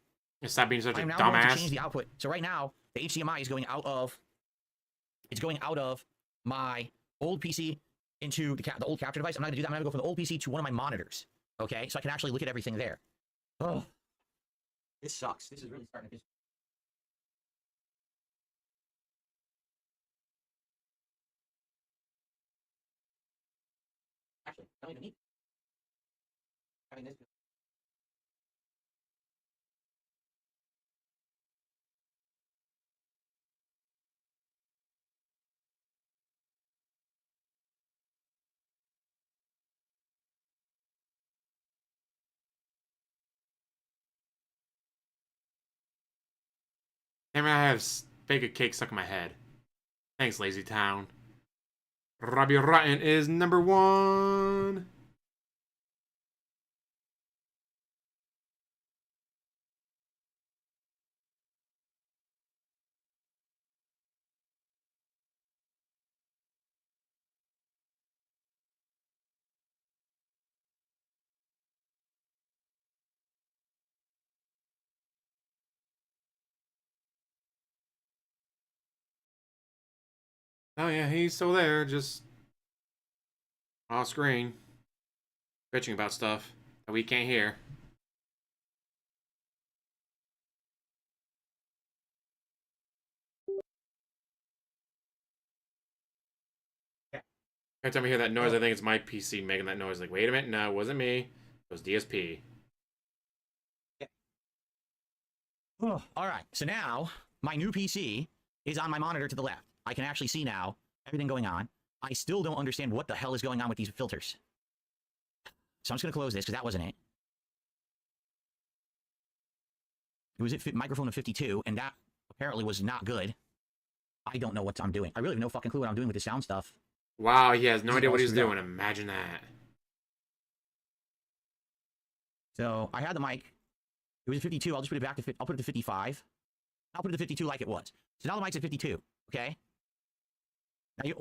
Stop being such a I'm now dumbass. going to change the output. So right now, the HDMI is going out of... It's going out of my old PC into the old capture device. I'm not going to do that. I'm going to go from the old PC to one of my monitors. Okay? So I can actually look at everything there. Oh. This sucks. This is really starting to piss. Actually, I don't even need. I mean, this. Damn it, I have bake a cake stuck in my head. Thanks, Lazy Town. Robbie Rotten is number 1. Oh yeah, he's still there, just off screen, bitching about stuff that we can't hear. Every time I hear that noise, I think it's my PC making that noise. Like, wait a minute, no, it wasn't me. It was DSP. Oh, all right, so now my new PC is on my monitor to the left. I can actually see now everything going on. I still don't understand what the hell is going on with these filters. So I'm just going to close this because that wasn't it. It was at microphone of 52, and that apparently was not good. I don't know what I'm doing. I really have no fucking clue what I'm doing with the sound stuff. Wow, he has no idea what he's doing. Imagine that. So I had the mic. It was at 52. I'll just put it back to I'll put it to 55. I'll put it to 52 like it was. So now the mic's at 52. Okay. Now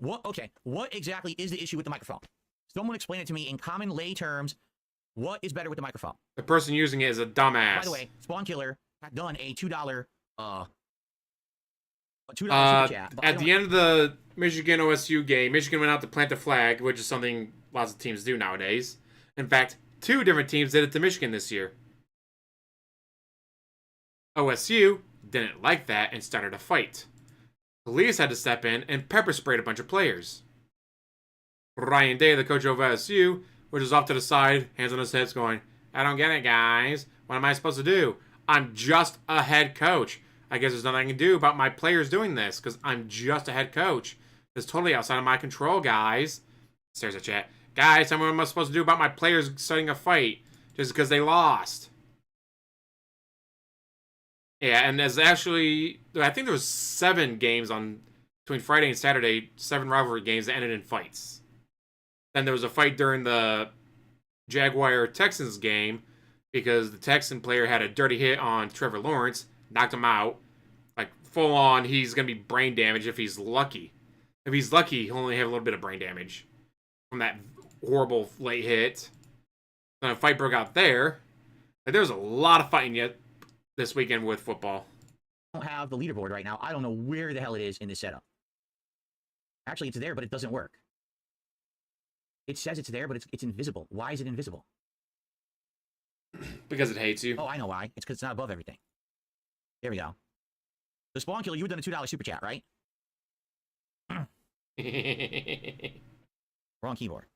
what exactly is the issue with the microphone? Someone explain it to me in common lay terms. What is better with the microphone? The person using it is a dumbass. By the way, Spawn Killer had done a $2 super chat. At the end of the Michigan OSU game, Michigan went out to plant the flag, which is something lots of teams do nowadays. In fact, 2 different teams did it to Michigan this year. OSU didn't like that and started a fight. Police had to step in and pepper sprayed a bunch of players. Ryan Day, the coach of OSU, was just off to the side, hands on his hips, going, I don't get it, guys. What am I supposed to do? I'm just a head coach. I guess there's nothing I can do about my players doing this, because I'm just a head coach. It's totally outside of my control, guys. Stares at chat. Guys, tell me what am I supposed to do about my players starting a fight just because they lost. Yeah, and there's actually, I think there was 7 games on between Friday and Saturday, 7 rivalry games that ended in fights. Then there was a fight during the Jaguar-Texans game because the Texan player had a dirty hit on Trevor Lawrence, knocked him out. Like, full on, he's going to be brain damaged if he's lucky. If he's lucky, he'll only have a little bit of brain damage from that horrible late hit. Then a fight broke out there. Like, there was a lot of fighting yet this weekend with football. I don't have the leaderboard right now. I don't know where the hell it is in this setup. Actually, it's there, but it doesn't work. It says it's there, but it's invisible. Why is it invisible? Because it hates you. Oh, I know why. It's because it's not above everything. There we go. The Spawn Killer, you had done a $2 super chat, right? Wrong keyboard.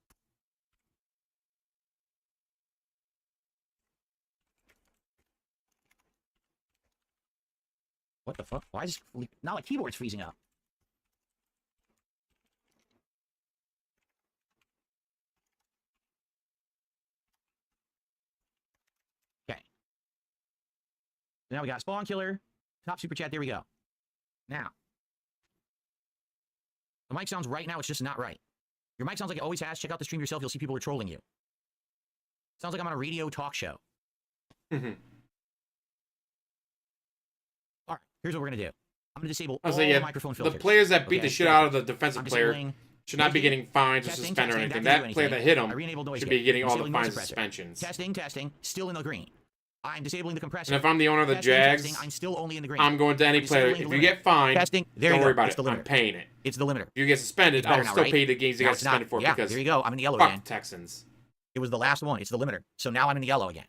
What the fuck? Why is now my keyboard's freezing up? Okay. Now we got Spawn Killer, top super chat. There we go. Now, the mic sounds right now. It's just not right. Your mic sounds like it always has. Check out the stream yourself. You'll see people are trolling you. Sounds like I'm on a radio talk show. Mm-hmm. All right, here's what we're gonna do. I'm gonna disable I was all like, yeah, microphone filters. the players that beat Okay, the shit so out of the defensive I'm player disabling should not be getting fines or testing, suspended or testing, anything. that That didn't do player that anything. hit I him re-enabled noise should gate. be getting I'm all the disabling fines noise and suppressor. suspensions. Testing, still in the green. I'm disabling the compressor. And if I'm the owner of the Testing, Jags, I'm still only in the green. I'm going to any I'm player. disabling If the you limiter. get fined, Testing, there don't you worry go. about It's it. the I'm limiter. paying it. It's the limiter. If you get suspended, It's better I'll now, still right? pay the games you Now got it's not- suspended for yeah, because there you go. I'm in the yellow fuck again. Texans. It was the last one. It's the limiter. So now I'm in the yellow again.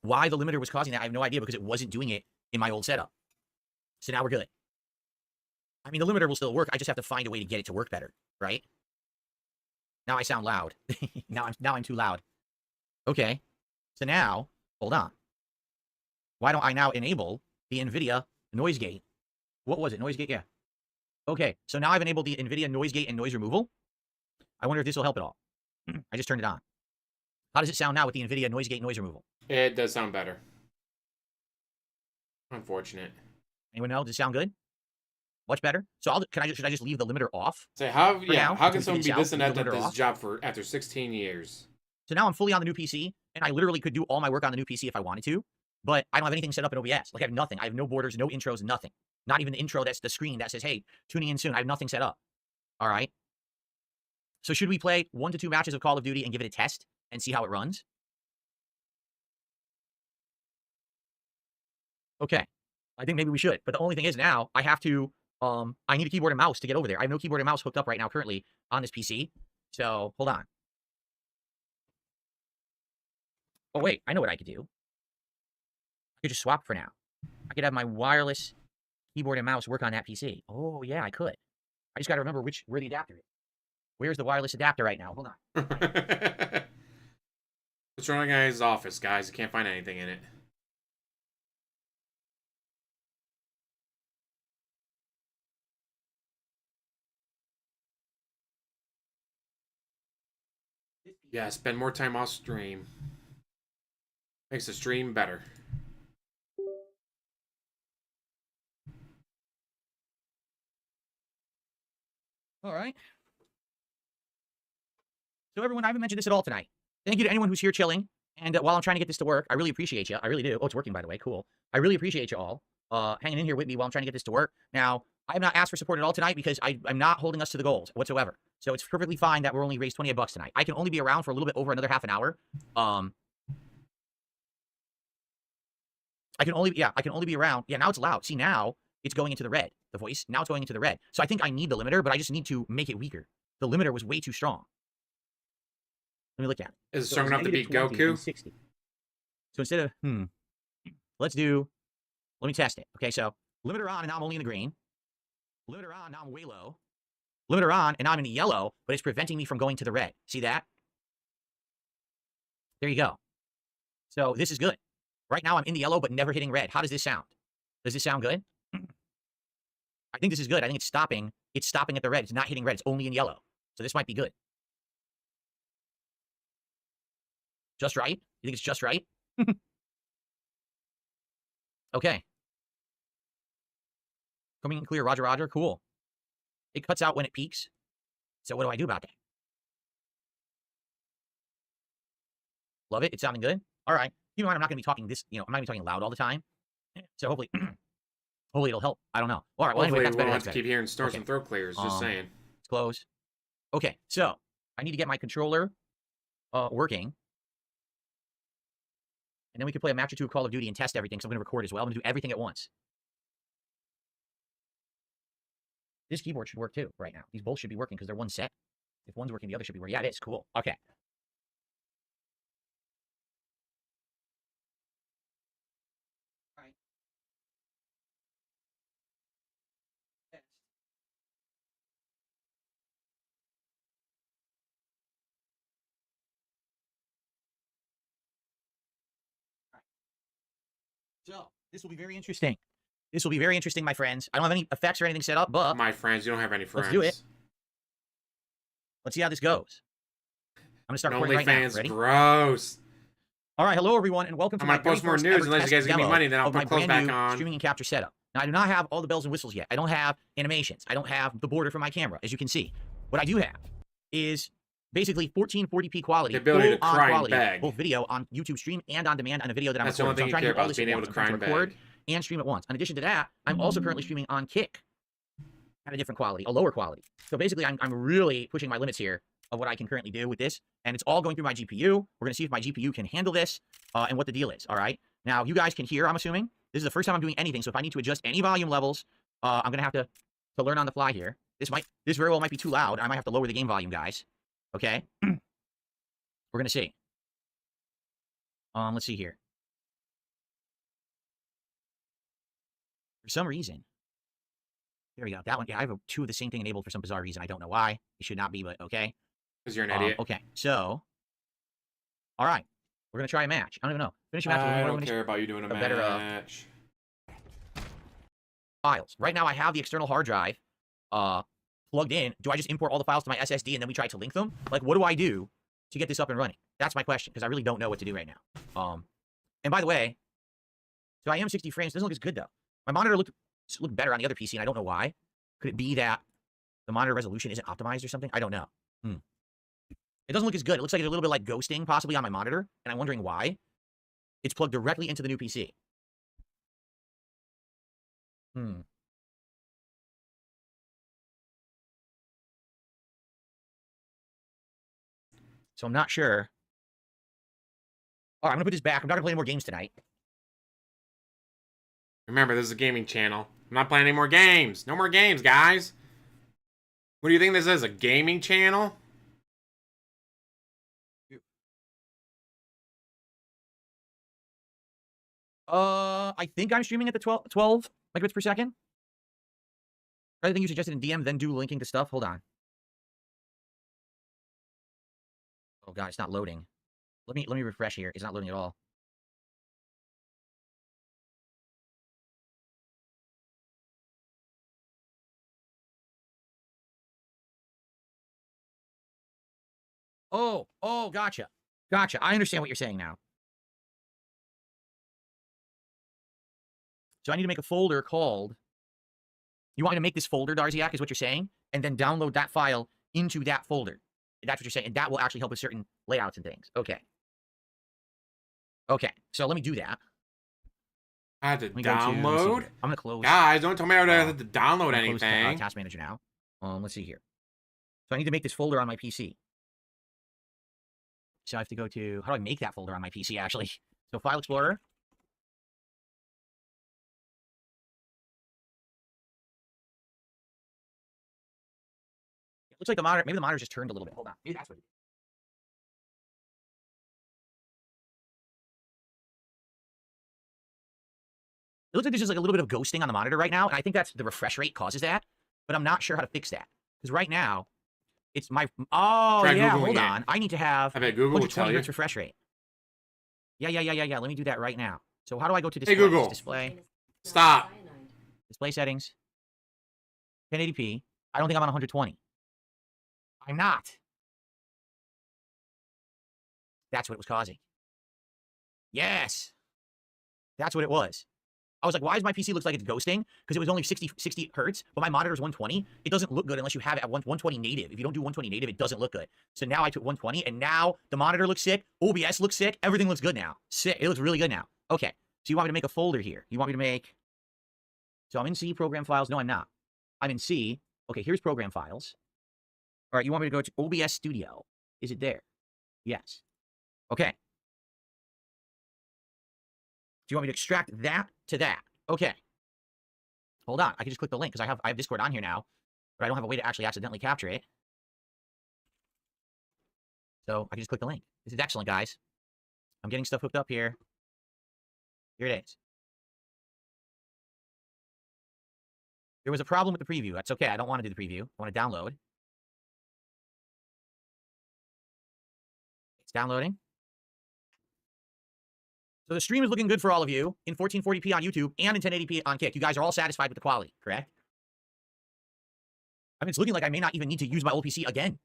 Why the limiter was causing that, I have no idea, because it wasn't doing it in my old setup. So now we're good. I mean, the limiter will still work. I just have to find a way to get it to work better, right? Now I sound loud. now I'm too loud. Okay. So now, hold on. Why don't I now enable the NVIDIA noise gate? What was it? Noise gate? Yeah. Okay. So now I've enabled the NVIDIA noise gate and noise removal. I wonder if this will help at all. I just turned it on. How does it sound now with the NVIDIA noise gate noise removal? It does sound better. Unfortunate. Anyone know? Does it sound good? Much better. So should I just leave the limiter off? Say how? for Yeah. now How until can we someone figure be this this and out? that Leave the at limiter this off? job for after 16 years? So now I'm fully on the new PC, and I literally could do all my work on the new PC if I wanted to, but I don't have anything set up in OBS. Like, I have nothing. I have no borders, no intros, nothing. Not even the intro that's the screen that says, hey, tuning in soon. I have nothing set up. All right. So should we play 1 to 2 matches of Call of Duty and give it a test and see how it runs? Okay. I think maybe we should. But the only thing is now I have to, I need a keyboard and mouse to get over there. I have no keyboard and mouse hooked up right now currently on this PC. So hold on. Oh, wait, I know what I could do. I could just swap for now. I could have my wireless keyboard and mouse work on that PC. Oh, yeah, I could. I just got to remember where the adapter is. Where's the wireless adapter right now? Hold on. It's running out of his office, guys. You can't find anything in it. Yeah, spend more time off stream. Makes the stream better. All right. So everyone, I haven't mentioned this at all tonight. Thank you to anyone who's here chilling. And while I'm trying to get this to work, I really appreciate you. I really do. Oh, it's working, by the way. Cool. I really appreciate you all hanging in here with me while I'm trying to get this to work. Now, I have not asked for support at all tonight because I'm not holding us to the goals whatsoever. So it's perfectly fine that we're only raised $28 tonight. I can only be around for a little bit over another half an hour. I can only be around. Yeah, now it's loud. See, now it's going into the red. The voice, now it's going into the red. So I think I need the limiter, but I just need to make it weaker. The limiter was way too strong. Let me look at it. Is it strong enough to beat Goku? 60. So instead of, let me test it. Okay, so limiter on, and now I'm only in the green. Limiter on, now I'm way low. Limiter on, and now I'm in the yellow, but it's preventing me from going to the red. See that? There you go. So this is good. Right now I'm in the yellow, but never hitting red. How does this sound? Does this sound good? I think this is good. I think it's stopping. It's stopping at the red. It's not hitting red. It's only in yellow. So this might be good. Just right? You think it's just right? Okay. Coming in clear. Roger, roger. Cool. It cuts out when it peaks. So what do I do about that? Love it. It's sounding good. All right. Keep in mind, I'm not going to be talking this, I'm not going to be talking loud all the time. So hopefully, hopefully it'll help. I don't know. All right. Well, anyway, Hopefully that's we better. won't That's have to better. keep hearing snores Okay. and throat clears. Just saying. It's close. Okay. So I need to get my controller working. And then we can play a match or two of Call of Duty and test everything. So I'm going to record as well. I'm going to do everything at once. This keyboard should work too right now. These both should be working because they're one set. If one's working, the other should be working. Yeah, it is. Cool. Okay. So, this will be very interesting. This will be very interesting, my friends. I don't have any effects or anything set up, but... My friends, you don't have any friends. Let's do it. Let's see how this goes. I'm going to start recording right now. Ready? Gross. All right, hello, everyone, and welcome to I'm my gonna post more news unless you guys give me money, then I'll put clothes back on. Streaming and capture setup. Now, I do not have all the bells and whistles yet. I don't have animations. I don't have the border for my camera, as you can see. What I do have is basically 1440p quality, the ability to cry quality, and beg. both video on YouTube stream and on demand on a video that I'm That's recording. the only thing So I'm you care trying to do all about, this being at able once. to I'm cry trying and to record beg. and stream at once. In addition to that, I'm also currently streaming on Kick at a different quality, a lower quality. So basically, I'm really pushing my limits here of what I can currently do with this, and it's all going through my GPU. We're going to see if my GPU can handle this and what the deal is, all right? Now, you guys can hear, I'm assuming. This is the first time I'm doing anything, so if I need to adjust any volume levels, I'm going to have to learn on the fly here. This very well might be too loud. I might have to lower the game volume, guys. Okay? We're going to see. Let's see here. For some reason. There we go. That one, yeah, I have two of the same thing enabled for some bizarre reason. I don't know why. It should not be, but okay. Because you're an idiot. Okay, so. All right. We're going to try a match. I don't even know. Finish a match. I don't care about you doing a match. Files. Right now, I have the external hard drive plugged in. Do I just import all the files to my SSD and then we try to link them? Like, what do I do to get this up and running? That's my question, because I really don't know what to do right now. And by the way, so I am 60 frames. Doesn't look as good, though. My monitor looked better on the other PC, and I don't know why. Could it be that the monitor resolution isn't optimized or something? I don't know. It doesn't look as good. It looks like it's a little bit like ghosting, possibly, on my monitor, and I'm wondering why. It's plugged directly into the new PC. So I'm not sure. All right, I'm going to put this back. I'm not going to play any more games tonight. Remember, this is a gaming channel. I'm not playing any more games. No more games, guys. What do you think this is, a gaming channel? I think I'm streaming at the 12 megabits per second. I think you suggested in DM, then do linking to stuff. Hold on. Oh god, it's not loading. Let me refresh here. It's not loading at all. Oh, gotcha. Gotcha. I understand what you're saying now. So I need to make a folder called... You want me to make this folder, Darziak, is what you're saying? And then download that file into that folder. That's what you're saying. And that will actually help with certain layouts and things. Okay. Okay. So let me do that. I had to download? I'm going to close... Guys, don't tell me I have to download anything. Close, Task Manager now. Let's see here. So I need to make this folder on my PC. So I have to go to... How do I make that folder on my PC, actually? So File Explorer. It looks like the monitor... Maybe the monitor's just turned a little bit. Hold on. Maybe that's what it is. It looks like there's just like a little bit of ghosting on the monitor right now, and I think that's the refresh rate causes that, but I'm not sure how to fix that. Because right now, it's my... Oh, Try yeah, Googling hold it. on. I need to have I bet Google will tell 120 you. hertz refresh rate. Yeah. Let me do that right now. So how do I go to display? Hey, Google. Display. Stop. Display settings. 1080p. I don't think I'm on 120. I'm not. That's what it was causing. Yes. That's what it was. I was like, why does my PC look like it's ghosting? Because it was only 60 hertz, but my monitor is 120. It doesn't look good unless you have it at 120 native. If you don't do 120 native, it doesn't look good. So now I took 120, and now the monitor looks sick. OBS looks sick. Everything looks good now. Sick. It looks really good now. Okay. So you want me to make a folder here. You want me to make... So I'm in C, program files. No, I'm not. I'm in C. Okay, here's program files. All right, you want me to go to OBS Studio. Is it there? Yes. Okay. Do you want me to extract that to that? Okay. Hold on. I can just click the link because I have Discord on here now, but I don't have a way to actually accidentally capture it. So I can just click the link. This is excellent, guys. I'm getting stuff hooked up here. Here it is. There was a problem with the preview. That's okay. I don't want to do the preview. I want to download. It's downloading. So the stream is looking good for all of you in 1440p on YouTube and in 1080p on Kick. You guys are all satisfied with the quality, correct? I mean, it's looking like I may not even need to use my old PC again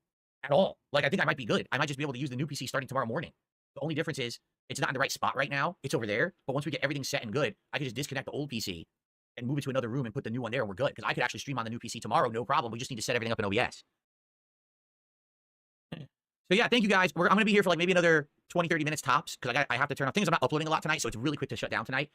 at all. Like, I think I might be good. I might just be able to use the new PC starting tomorrow morning. The only difference is it's not in the right spot right now. It's over there. But once we get everything set and good, I can just disconnect the old PC and move it to another room and put the new one there, and we're good. Because I could actually stream on the new PC tomorrow, no problem. We just need to set everything up in OBS. So yeah, thank you guys. I'm going to be here for like maybe another 20, 30 minutes tops because I have to turn off things. I'm not uploading a lot tonight, so it's really quick to shut down tonight.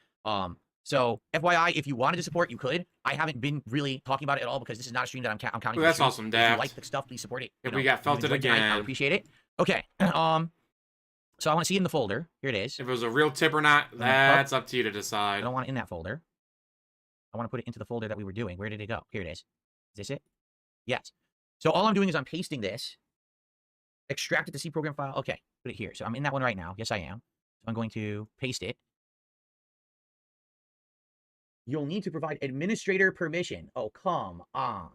So FYI, if you wanted to support, you could. I haven't been really talking about it at all because this is not a stream that I'm counting. Ooh, that's awesome, Dad. If you like the stuff, please support it. If we got felted again, I appreciate it. Okay. So I want to see it in the folder. Here it is. If it was a real tip or not, that's up to you to decide. I don't want it in that folder. I want to put it into the folder that we were doing. Where did it go? Here it is. Is this it? Yes. So all I'm doing is I'm pasting this. Extract it to C program file. Okay, put it here. So I'm in that one right now. Yes, I am. So I'm going to paste it. You'll need to provide administrator permission. Oh, come on.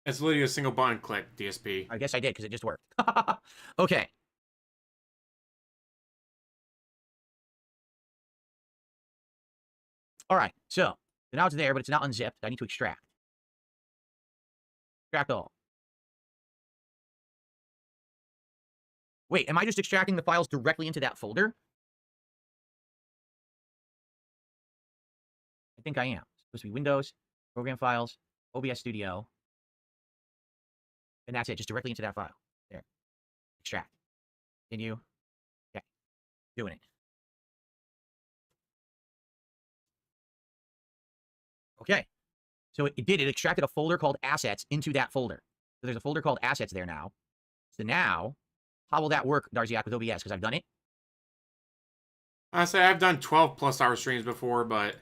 It's literally a single button click, DSP. I guess I did because it just worked. Okay. All right. So now it's there, but it's not unzipped. I need to extract. Extract all. Wait, am I just extracting the files directly into that folder? I think I am. It's supposed to be Windows, Program Files, OBS Studio. And that's it, just directly into that file. There. Extract. Continue. Okay. Doing it. Okay. So it did. It extracted a folder called Assets into that folder. So there's a folder called Assets there now. So now, how will that work, Darziak, with OBS? Because I've done it. I say I've done 12+ hour streams before, but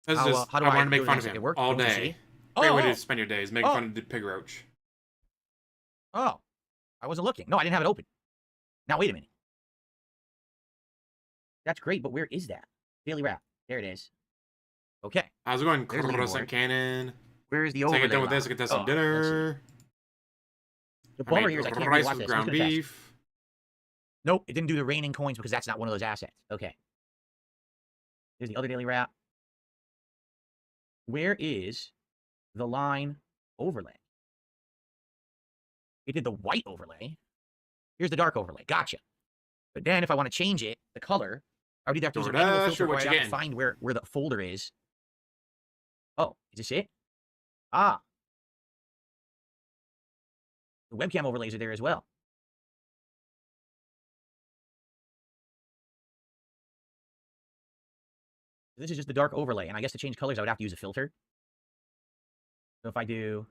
this is just, how do I I want to make do fun this? of him It worked? all Let me day. see. Great way Oh, to spend your days, making fun of the pig roach. Oh, I wasn't looking. No, I didn't have it open. Now, wait a minute. That's great, but where is that? Daily Wrap. There it is. Okay. How's it going, There's the Crescent leaderboard. Cannon? Where is the Take overlay? it done with line? this, I can test some Oh, let's see. dinner. The I bummer made here is I can't rice watch with this. ground Let me confess. beef. Nope, it didn't do the raining coins because that's not one of those assets. Okay. Here's the other daily wrap. Where is the line overlay? It did the white overlay. Here's the dark overlay. Gotcha. But then if I want to change it, the color, I would either have to use a manual DoorDash, filter or or what I you have to getting? find where the folder is. Oh, is this it? Ah. The webcam overlays are there as well. This is just the dark overlay, and I guess to change colors, I would have to use a filter. So if I do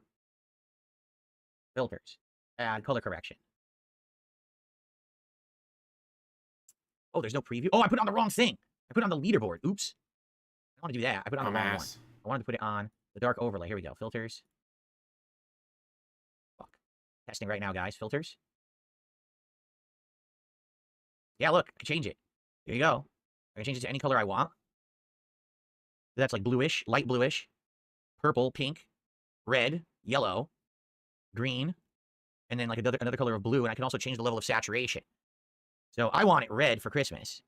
filters, add color correction. Oh, there's no preview. Oh, I put it on the wrong thing. I put it on the leaderboard. Oops. I don't want to do that. I put it on the wrong one. I wanted to put it on the dark overlay. Here we go. Filters. Fuck. Testing right now, guys. Filters. Yeah, look. I can change it. There you go. I can change it to any color I want. That's like bluish, light bluish, purple, pink, red, yellow, green, and then like another color of blue. And I can also change the level of saturation. So I want it red for Christmas.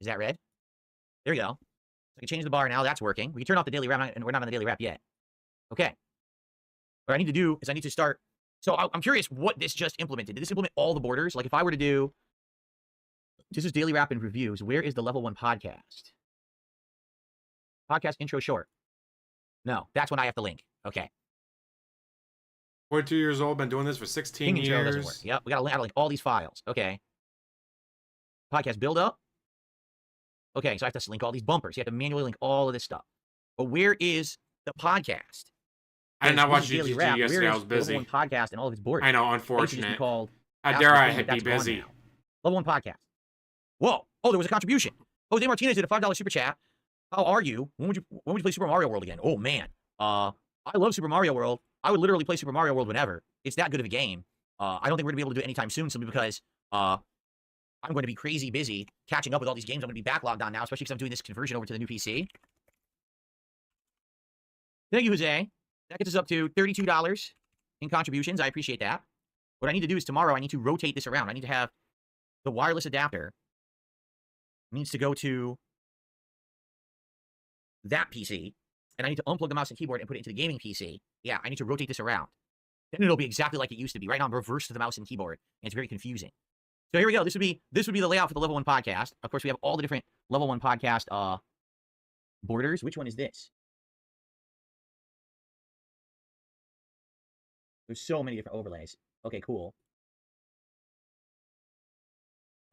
Is that red? There we go. I can change the bar now. That's working. We can turn off the daily wrap, and we're not on the daily wrap yet. Okay. What I need to do is I need to start. So I'm curious what this just implemented. Did this implement all the borders? Like if I were to do, this is daily wrap and reviews. Where is the level 1 podcast? Podcast intro short. No, that's when I have to link. Okay. 42 years old, been doing this for 16 Intro doesn't work. years. Yep, we got to link all these files. Okay. Podcast build up. Okay, so I have to link all these bumpers. You have to manually link all of this stuff. But where is the podcast? I did not watch Daily GGG Wrap. yesterday. Where I is was the Level busy. 1 podcast and all of its borders? I know, It should just be unfortunate. called How Ask dare the I King, but be that's gone busy? now. Level 1 podcast. Whoa. Oh, there was a contribution. Jose Martinez did a $5 super chat. How are you? When would you play Super Mario World again? Oh man. I love Super Mario World. I would literally play Super Mario World whenever. It's that good of a game. I don't think we're gonna be able to do it anytime soon, simply because I'm going to be crazy busy catching up with all these games I'm going to be backlogged on now, especially because I'm doing this conversion over to the new PC. Thank you, Jose. That gets us up to $32 in contributions. I appreciate that. What I need to do is tomorrow I need to rotate this around. I need to have the wireless adapter needs to go to that PC, and I need to unplug the mouse and keyboard and put it into the gaming PC. Yeah, I need to rotate this around. Then it'll be exactly like it used to be. Right now, I'm reversed to the mouse and keyboard, and it's very confusing. So here we go. This would be the layout for the Level 1 podcast. Of course, we have all the different Level 1 podcast borders. Which one is this? There's so many different overlays. Okay, cool.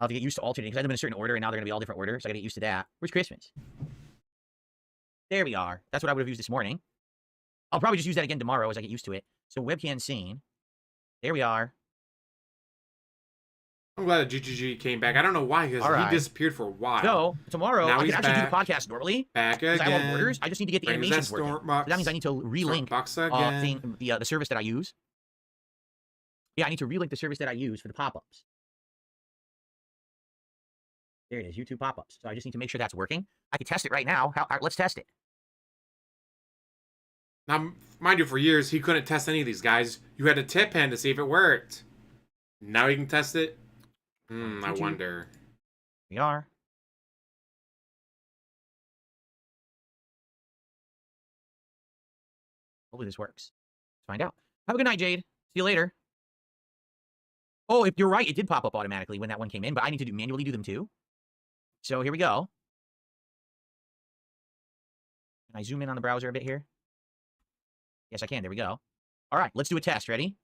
I'll have to get used to alternating because I had them in a certain order, and now they're going to be all different orders. So I got to get used to that. Where's Christmas? There we are. That's what I would have used this morning. I'll probably just use that again tomorrow as I get used to it. So webcam scene. There we are. I'm glad that GGG came back. I don't know why, because he disappeared for a while. So tomorrow now I can actually back. do the podcast normally. Back again. I have all the orders. I just need to get the Brings animations working. So that means I need to relink the service that I use. Yeah, I need to relink the service that I use for the pop-ups. There it is, YouTube pop-ups. So I just need to make sure that's working. I can test it right now. Let's test it. Now, mind you, for years, he couldn't test any of these guys. You had to tip him to see if it worked. Now he can test it? I wonder. We are. Hopefully this works. Let's find out. Have a good night, Jade. See you later. Oh, if you're right, it did pop up automatically when that one came in, but I need to manually do them too. So here we go. Can I zoom in on the browser a bit here? Yes, I can. There we go. All right, let's do a test. Ready?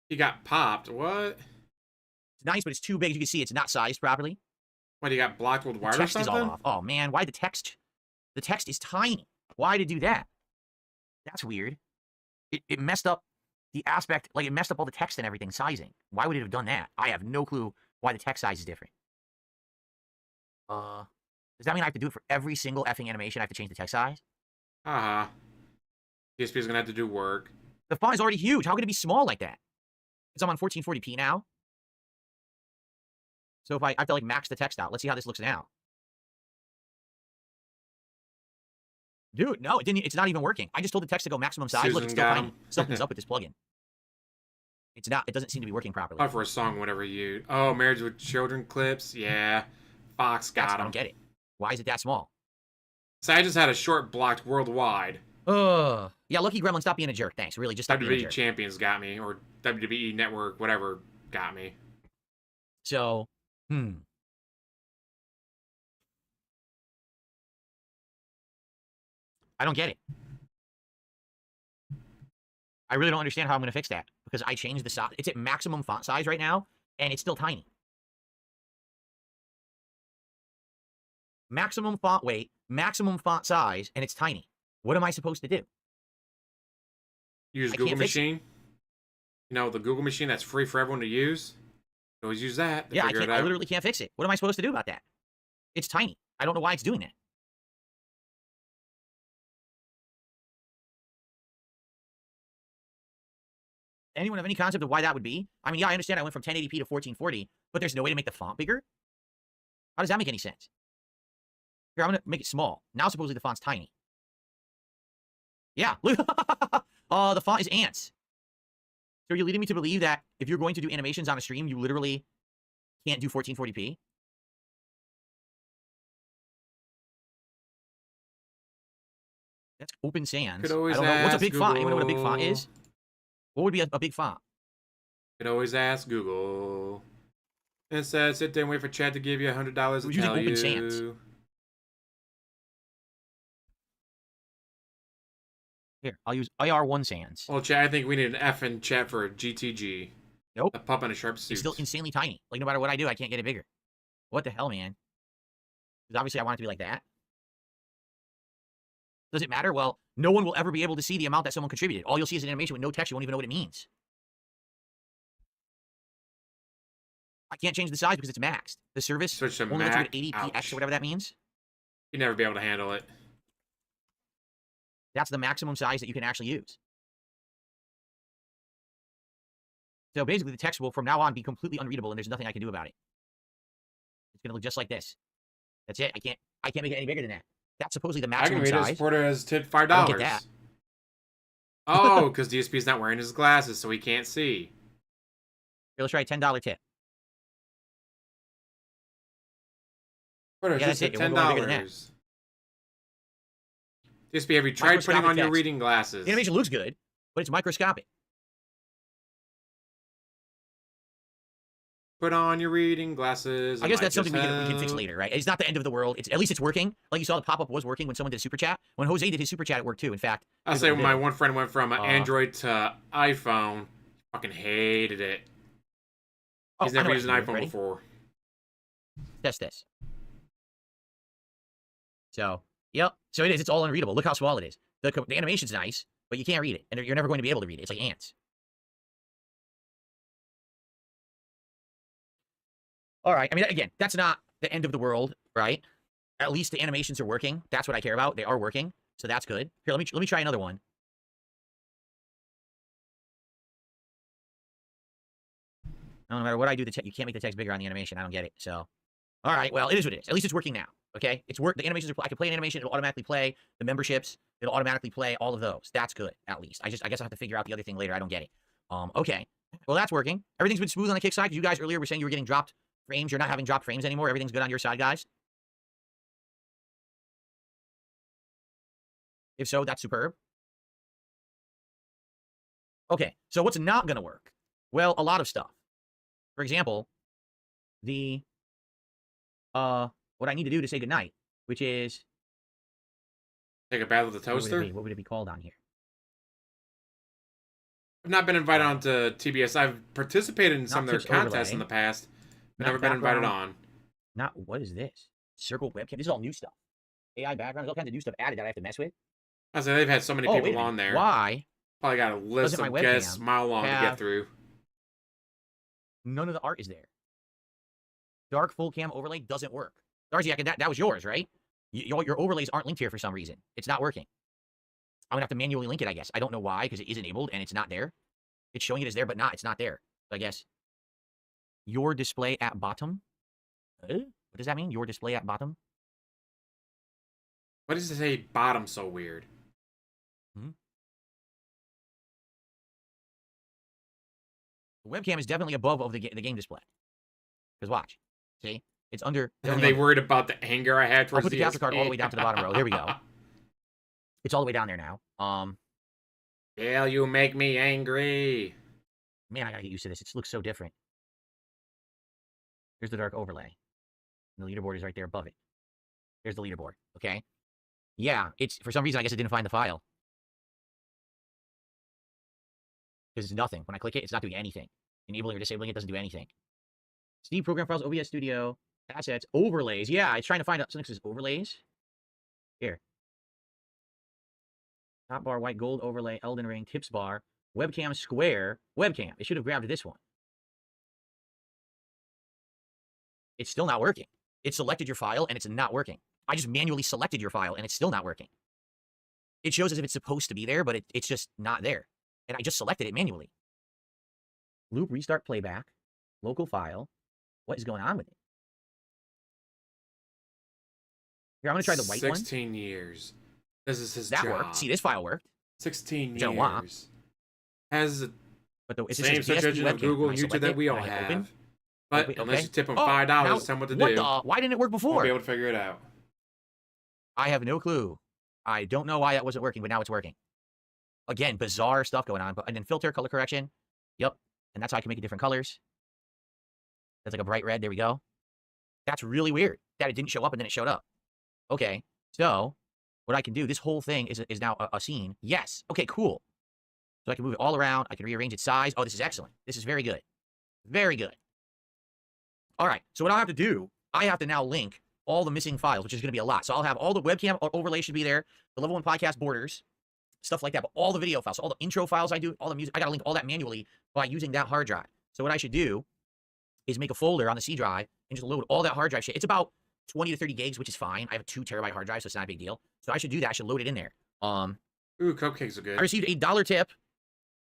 He got popped. What? It's nice, but it's too big. As you can see, it's not sized properly. What, he got blocked with wire or text something? is all off. Oh, man. Why the text? The text is tiny. Why to do that? That's weird. It messed up the aspect, like it messed up all the text and everything, sizing. Why would it have done that? I have no clue why the text size is different. Does that mean I have to do it for every single effing animation? I have to change the text size? DSP is going to have to do work. The font is already huge. How can it be small like that? Because I'm on 1440p now. So if I have to like max the text out. Let's see how this looks now. Dude, no, it's not even working. I just told the text to go maximum size. Look, it's still tiny. Something's up with this plugin. It doesn't seem to be working properly. Oh, for a song, whatever you... Oh, Marriage with Children clips? Yeah. Fox got him. I don't get it. Why is it that small? So I just had a short blocked worldwide. Yeah, Lucky Gremlin, stop being a jerk. Thanks. Really, just stop being a jerk. WWE Champions got me, or WWE Network, whatever, got me. So, I don't get it. I really don't understand how I'm going to fix that, because I changed the size. It's at maximum font size right now, and it's still tiny. Maximum font weight, maximum font size, and it's tiny. What am I supposed to do? Use Google Machine. You know, the Google Machine that's free for everyone to use. Always use that. Yeah, I literally can't fix it. What am I supposed to do about that? It's tiny. I don't know why it's doing that. Anyone have any concept of why that would be? I mean, yeah, I understand I went from 1080p to 1440, but there's no way to make the font bigger? How does that make any sense? Here, I'm going to make it small. Now, supposedly, the font's tiny. Yeah, look. The font is ants. So you're leading me to believe that if you're going to do animations on a stream, you literally can't do 1440p? That's open sans. I don't know. What's a big font? Anyone know what a big font is? What would be a big font? Could always ask Google. Instead, sit there and wait for Chad to give you $100 to tell you. Open sans. Here, I'll use IR1 sans. Well, Chad, I think we need an F in chat for a GTG. Nope. A pup in a sharp suit. It's still insanely tiny. Like, no matter what I do, I can't get it bigger. What the hell, man? Because obviously I want it to be like that. Does it matter? Well, no one will ever be able to see the amount that someone contributed. All you'll see is an animation with no text. You won't even know what it means. I can't change the size because it's maxed. The service Switch to only lets you at 80px or whatever that means. You'd never be able to handle it. That's the maximum size that you can actually use. So basically, the text will from now on be completely unreadable, and there's nothing I can do about it. It's gonna look just like this. That's it. I can't make it any bigger than that. That's supposedly the maximum size. I can read it. Supporter has tipped $5. I don't get that. Oh, because DSP's not wearing his glasses, so he can't see. Here, let's try a $10 tip. What are Yeah, just that's it. at It won't go any bigger than that. $10? DSP, have you tried putting on your text. reading glasses? The animation looks good, but it's microscopic. Put on your reading glasses. I guess that's just something we can fix later, right? It's not the end of the world. At least it's working. Like you saw, the pop-up was working when someone did a super chat. When Jose did his super chat, it worked too. In fact, I'll here's say what when he my did. one friend went from Android to iPhone, fucking hated it. He's I know never what used to an do. iPhone Ready? before. Test this. So, yep. So it is. It's all unreadable. Look how small it is. The animation's nice, but you can't read it, and you're never going to be able to read it. It's like ants. All right. I mean, again, that's not the end of the world, right? At least the animations are working. That's what I care about. They are working, so that's good. Here, let me try another one. No matter what I do, you can't make the text bigger on the animation. I don't get it. So, all right. Well, it is what it is. At least it's working now. Okay, it's work. The animations are. I can play an animation. It'll automatically play the memberships. It'll automatically play all of those. That's good. At least. I guess I'll have to figure out the other thing later. I don't get it. Okay. Well, that's working. Everything's been smooth on the kick side. You guys earlier were saying you were getting dropped frames. You're not having dropped frames anymore. Everything's good on your side, guys. If so, that's superb. Okay. So what's not going to work? Well, a lot of stuff. For example, what I need to do to say goodnight, which is take a bath with the toaster. What would it be called on here? I've not been invited on to TBS. I've participated in some of their contests in the past. Never been invited on. What is this? Circle webcam. This is all new stuff. AI background. There's all kinds of new stuff added that I have to mess with. I say they've had so many people on there. Why? Probably got a list of guests mile long to get through. None of the art is there. Dark full cam overlay doesn't work. Darcy, that was yours, right? Your overlays aren't linked here for some reason. It's not working. I'm gonna have to manually link it, I guess. I don't know why, because it is enabled and it's not there. It's showing it as there, but it's not there. So I guess your display at bottom. What does that mean? Your display at bottom? Why does it say bottom so weird? The webcam is definitely above of the game display. Because watch. See? It's under. And they worried about the anger I had towards I'll put the capture card all the way down to the bottom row. There we go. It's all the way down there now. Yeah, you make me angry. Man, I gotta get used to this. It looks so different. Here's the dark overlay. And the leaderboard is right there above it. Here's the leaderboard. Okay. Yeah, it's for some reason I guess it didn't find the file. Because it's nothing. When I click it, it's not doing anything. Enabling or disabling it doesn't do anything. Steam program files, OBS Studio, assets, overlays. Yeah, it's trying to find out something that says overlays. Here. Top bar, white, gold overlay, Elden Ring, tips bar, webcam, square, webcam. It should have grabbed this one. It's still not working. It selected your file and it's not working. I just manually selected your file and it's still not working. It shows as if it's supposed to be there, but it's just not there. And I just selected it manually. Loop, restart, playback, local file. What is going on with it? Here, I'm going to try the white 16 years. This is his job. job. Worked. See, this file worked. 16 years. Has the but same search engine of Google and YouTube that we all have. But unless you tip them $5, tell them what to do. Why didn't it work before? Won't be able to figure it out. I have no clue. I don't know why that wasn't working, but now it's working. Again, bizarre stuff going on. And then filter, color correction. Yep. And that's how I can make it different colors. That's like a bright red. There we go. That's really weird that it didn't show up and then it showed up. Okay. So what I can do, this whole thing is now a scene. Yes. Okay, cool. So I can move it all around. I can rearrange its size. Oh, this is excellent. This is very good. Very good. All right. So what I have to do, I have to now link all the missing files, which is going to be a lot. So I'll have all the webcam overlay should be there, the level 1 podcast borders, stuff like that, but all the video files, all the intro files I do, all the music, I got to link all that manually by using that hard drive. So what I should do is make a folder on the C drive and just load all that hard drive shit. It's about 20 to 30 gigs, which is fine. I have a 2 terabyte hard drive, so it's not a big deal. So I should do that. I should load it in there. Ooh, cupcakes are good. I received a $1 tip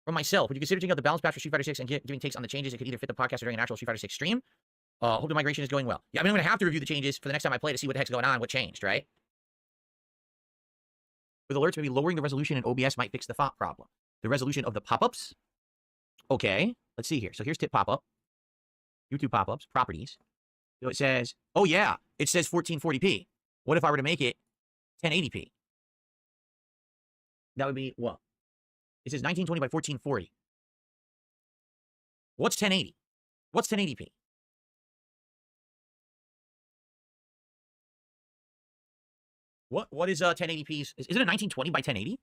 from myself. Would you consider checking out the balance patch for Street Fighter 6 and giving takes on the changes? It could either fit the podcast or during an actual Street Fighter 6 stream. Hope the migration is going well. Yeah, I mean, I'm going to have to review the changes for the next time I play to see what the heck's going on, what changed, right? With alerts, maybe lowering the resolution in OBS might fix the font problem. The resolution of the pop-ups. Okay, let's see here. So here's tip pop-up. YouTube pop-ups, properties. So it says, oh yeah, it says 1440p. What if I were to make it 1080p? That would be what? It says 1920 by 1440. What's 1080? What's 1080p? What is 1080p? Is it a 1920 by 1080?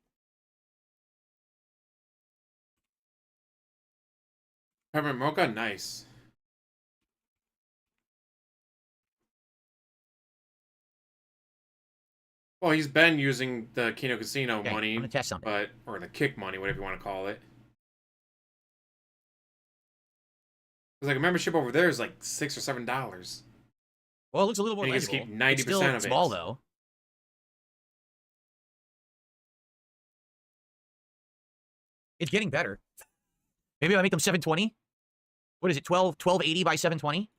Peppermint mocha, nice. Well, he's been using the Kino Casino money, I'm gonna test something. or the kick money, whatever you want to call it. It's like a membership over there is like $6 or $7. Well, it looks a little more and you just legible. keep 90% It's still of it. small though. It's getting better. Maybe I make them 720. What is it? 1280 by 720?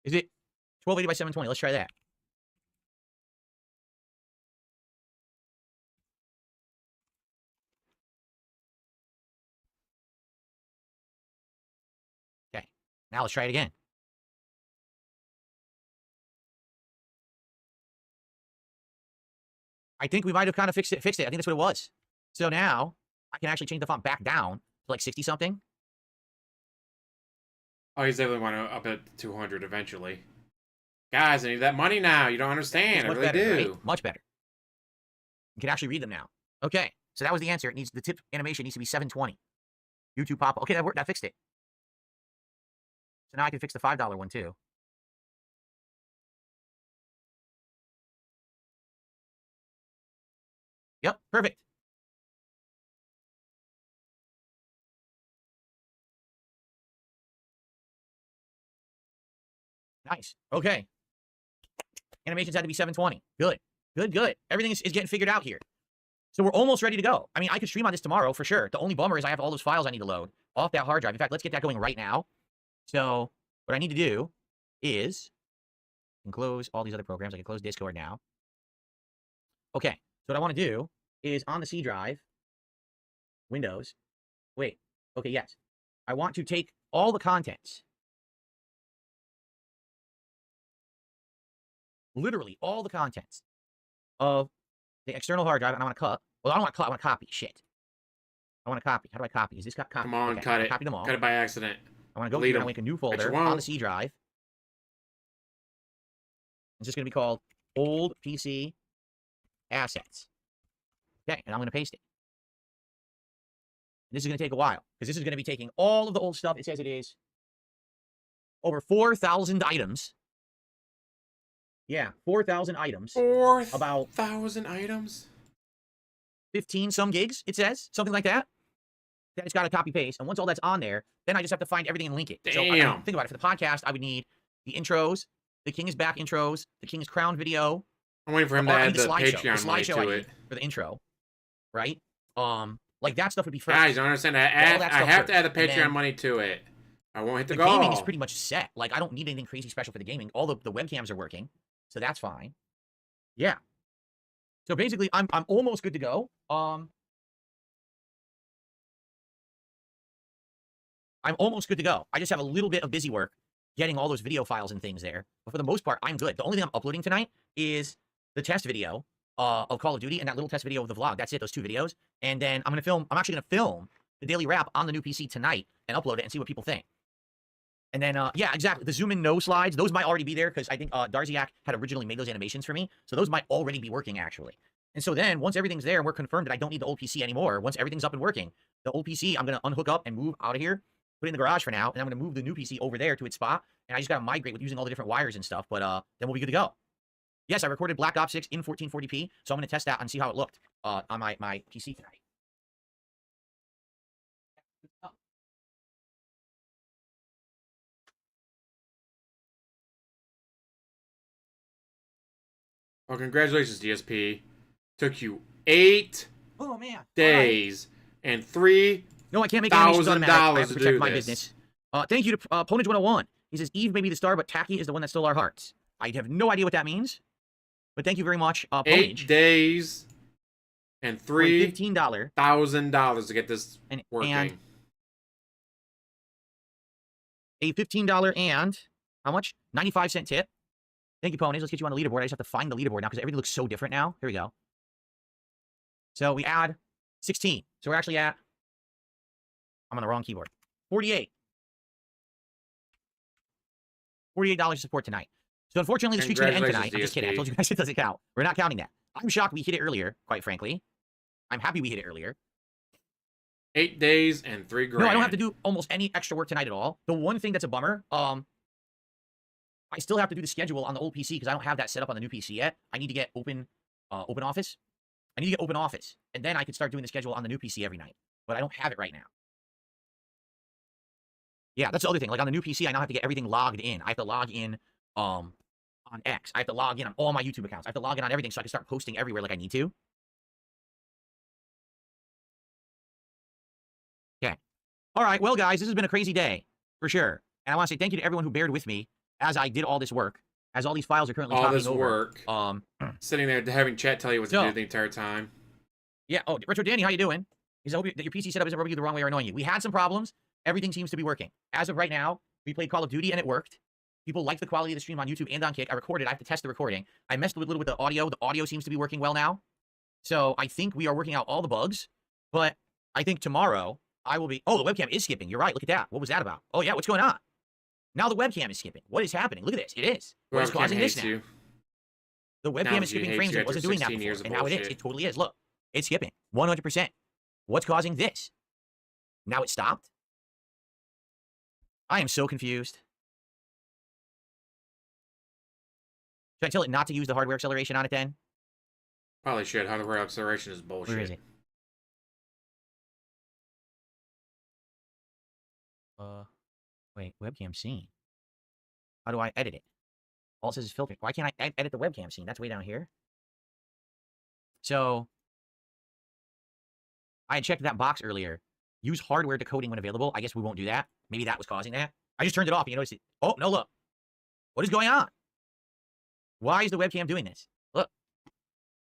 Is it 1280 by 720? Let's try that. Okay. Now let's try it again. I think we might have kind of fixed it. I think that's what it was. So now I can actually change the font back down to like 60 something. Oh, he's definitely want to up it to 200 eventually. Guys, I need that money now. You don't understand. I Much really better, do. right? Much better. You can actually read them now. Okay, so that was the answer. It needs the tip animation needs to be 720. YouTube pop. Okay, that worked. That fixed it. So now I can fix the $5 one too. Yep, perfect. Nice. Okay. Animations had to be 720. Good. Good, good. Everything is getting figured out here. So we're almost ready to go. I mean, I could stream on this tomorrow for sure. The only bummer is I have all those files I need to load off that hard drive. In fact, let's get that going right now. So what I need to do is I can close all these other programs. I can close Discord now. Okay. So what I want to do is on the C drive, Windows. Wait. Okay, yes. I want to take all the contents. Literally all the contents of the external hard drive, and I want to cut. Well, I don't want to cut. I want to copy. Shit. I want to copy. How do I copy? Is this got copy? Come on, okay, cut it. Copy them all. Cut it by accident. I want to go Delete here and them. make a new Bet you folder won't. on the C drive. It's just going to be called Old PC Assets. Okay, and I'm going to paste it. This is going to take a while because this is going to be taking all of the old stuff. It says it is over 4,000 items. Yeah, 4,000 items. 4,000 items? 15 some gigs, it says. Something like that. Then it's got to copy paste. And once all that's on there, then I just have to find everything and link it. Damn. So think about it. For the podcast, I would need the intros, the King is Back intros, the King is Crown video. I'm waiting for him to add the Patreon money to it. For the intro. Right? Like that stuff would be first. Guys, you don't understand. I have to add the Patreon money to it. I won't hit the goal. Gaming is pretty much set. Like, I don't need anything crazy special for the gaming. All the webcams are working. So that's fine. Yeah. So basically, I'm almost good to go. I'm almost good to go. I just have a little bit of busy work getting all those video files and things there. But for the most part, I'm good. The only thing I'm uploading tonight is the test video of Call of Duty and that little test video of the vlog. That's it, those 2 videos. And then I'm actually going to film the daily wrap on the new PC tonight and upload it and see what people think. And then, yeah, exactly. The zoom in no slides, those might already be there because I think Darziak had originally made those animations for me. So those might already be working, actually. And so then, once everything's there and we're confirmed that I don't need the old PC anymore, once everything's up and working, the old PC, I'm going to unhook up and move out of here, put it in the garage for now, and I'm going to move the new PC over there to its spot. And I just got to migrate with using all the different wires and stuff, but then we'll be good to go. Yes, I recorded Black Ops 6 in 1440p, so I'm going to test that and see how it looked on my PC tonight. Well, congratulations, DSP. Took you 8 days and No, I can't make animations automatic. I have $3,000 to to protect do my this. business. Thank you to Ponage 101. He says, Eve may be the star, but Tacky is the one that stole our hearts. I have no idea what that means. But thank you very much, 8 Ponage. days and $15 $3,000 to get this working. And a $15 and how much? 95-cent tip. Thank you, ponies. Let's get you on the leaderboard. I just have to find the leaderboard now because everything looks so different now. Here we go. So we add 16. So we're actually at, I'm on the wrong keyboard. 48. $48 support tonight. So unfortunately, the streak's going to end tonight. I'm just kidding. I told you guys it doesn't count. We're not counting that. I'm shocked we hit it earlier, quite frankly. I'm happy we hit it earlier. 8 days and $3 grand. No, I don't have to do almost any extra work tonight at all. The one thing that's a bummer, I still have to do the schedule on the old PC because I don't have that set up on the new PC yet. I need to get open office. I need to get open office, and then I can start doing the schedule on the new PC every night. But I don't have it right now. Yeah, that's the other thing. Like on the new PC, I now have to get everything logged in. I have to log in on X. I have to log in on all my YouTube accounts. I have to log in on everything so I can start posting everywhere like I need to. Okay. All right. Well, guys, this has been a crazy day for sure. And I want to say thank you to everyone who bared with me as I did all this work, as all these files are currently all copying this over. work. Sitting there having chat tell you what to do the entire time. Yeah. Oh, Retro Danny, how you doing? He said, I hope that your PC setup isn't rubbing you the wrong way or annoying you. We had some problems. Everything seems to be working. As of right now, we played Call of Duty and it worked. People like the quality of the stream on YouTube and on Kick. I recorded. I have to test the recording. I messed with a little with the audio. The audio seems to be working well now. So I think we are working out all the bugs. But I think tomorrow I will be... Oh, the webcam is skipping. You're right. Look at that. What was that about? Oh, yeah. What's going on? Now the webcam is skipping. What is happening? Look at this. It is. What is causing this now? The webcam is skipping frames. It wasn't doing that before. And now it is. It totally is. Look. It's skipping. 100%. What's causing this? Now it stopped? I am so confused. Should I tell it not to use the hardware acceleration on it then? Probably should. Hardware acceleration is bullshit. Where is it? Wait, webcam scene. How do I edit it? All it says is filter. Why can't I edit the webcam scene? That's way down here. So, I had checked that box earlier. Use hardware decoding when available. I guess we won't do that. Maybe that was causing that. I just turned it off and you notice it. Oh, no, look. What is going on? Why is the webcam doing this? Look.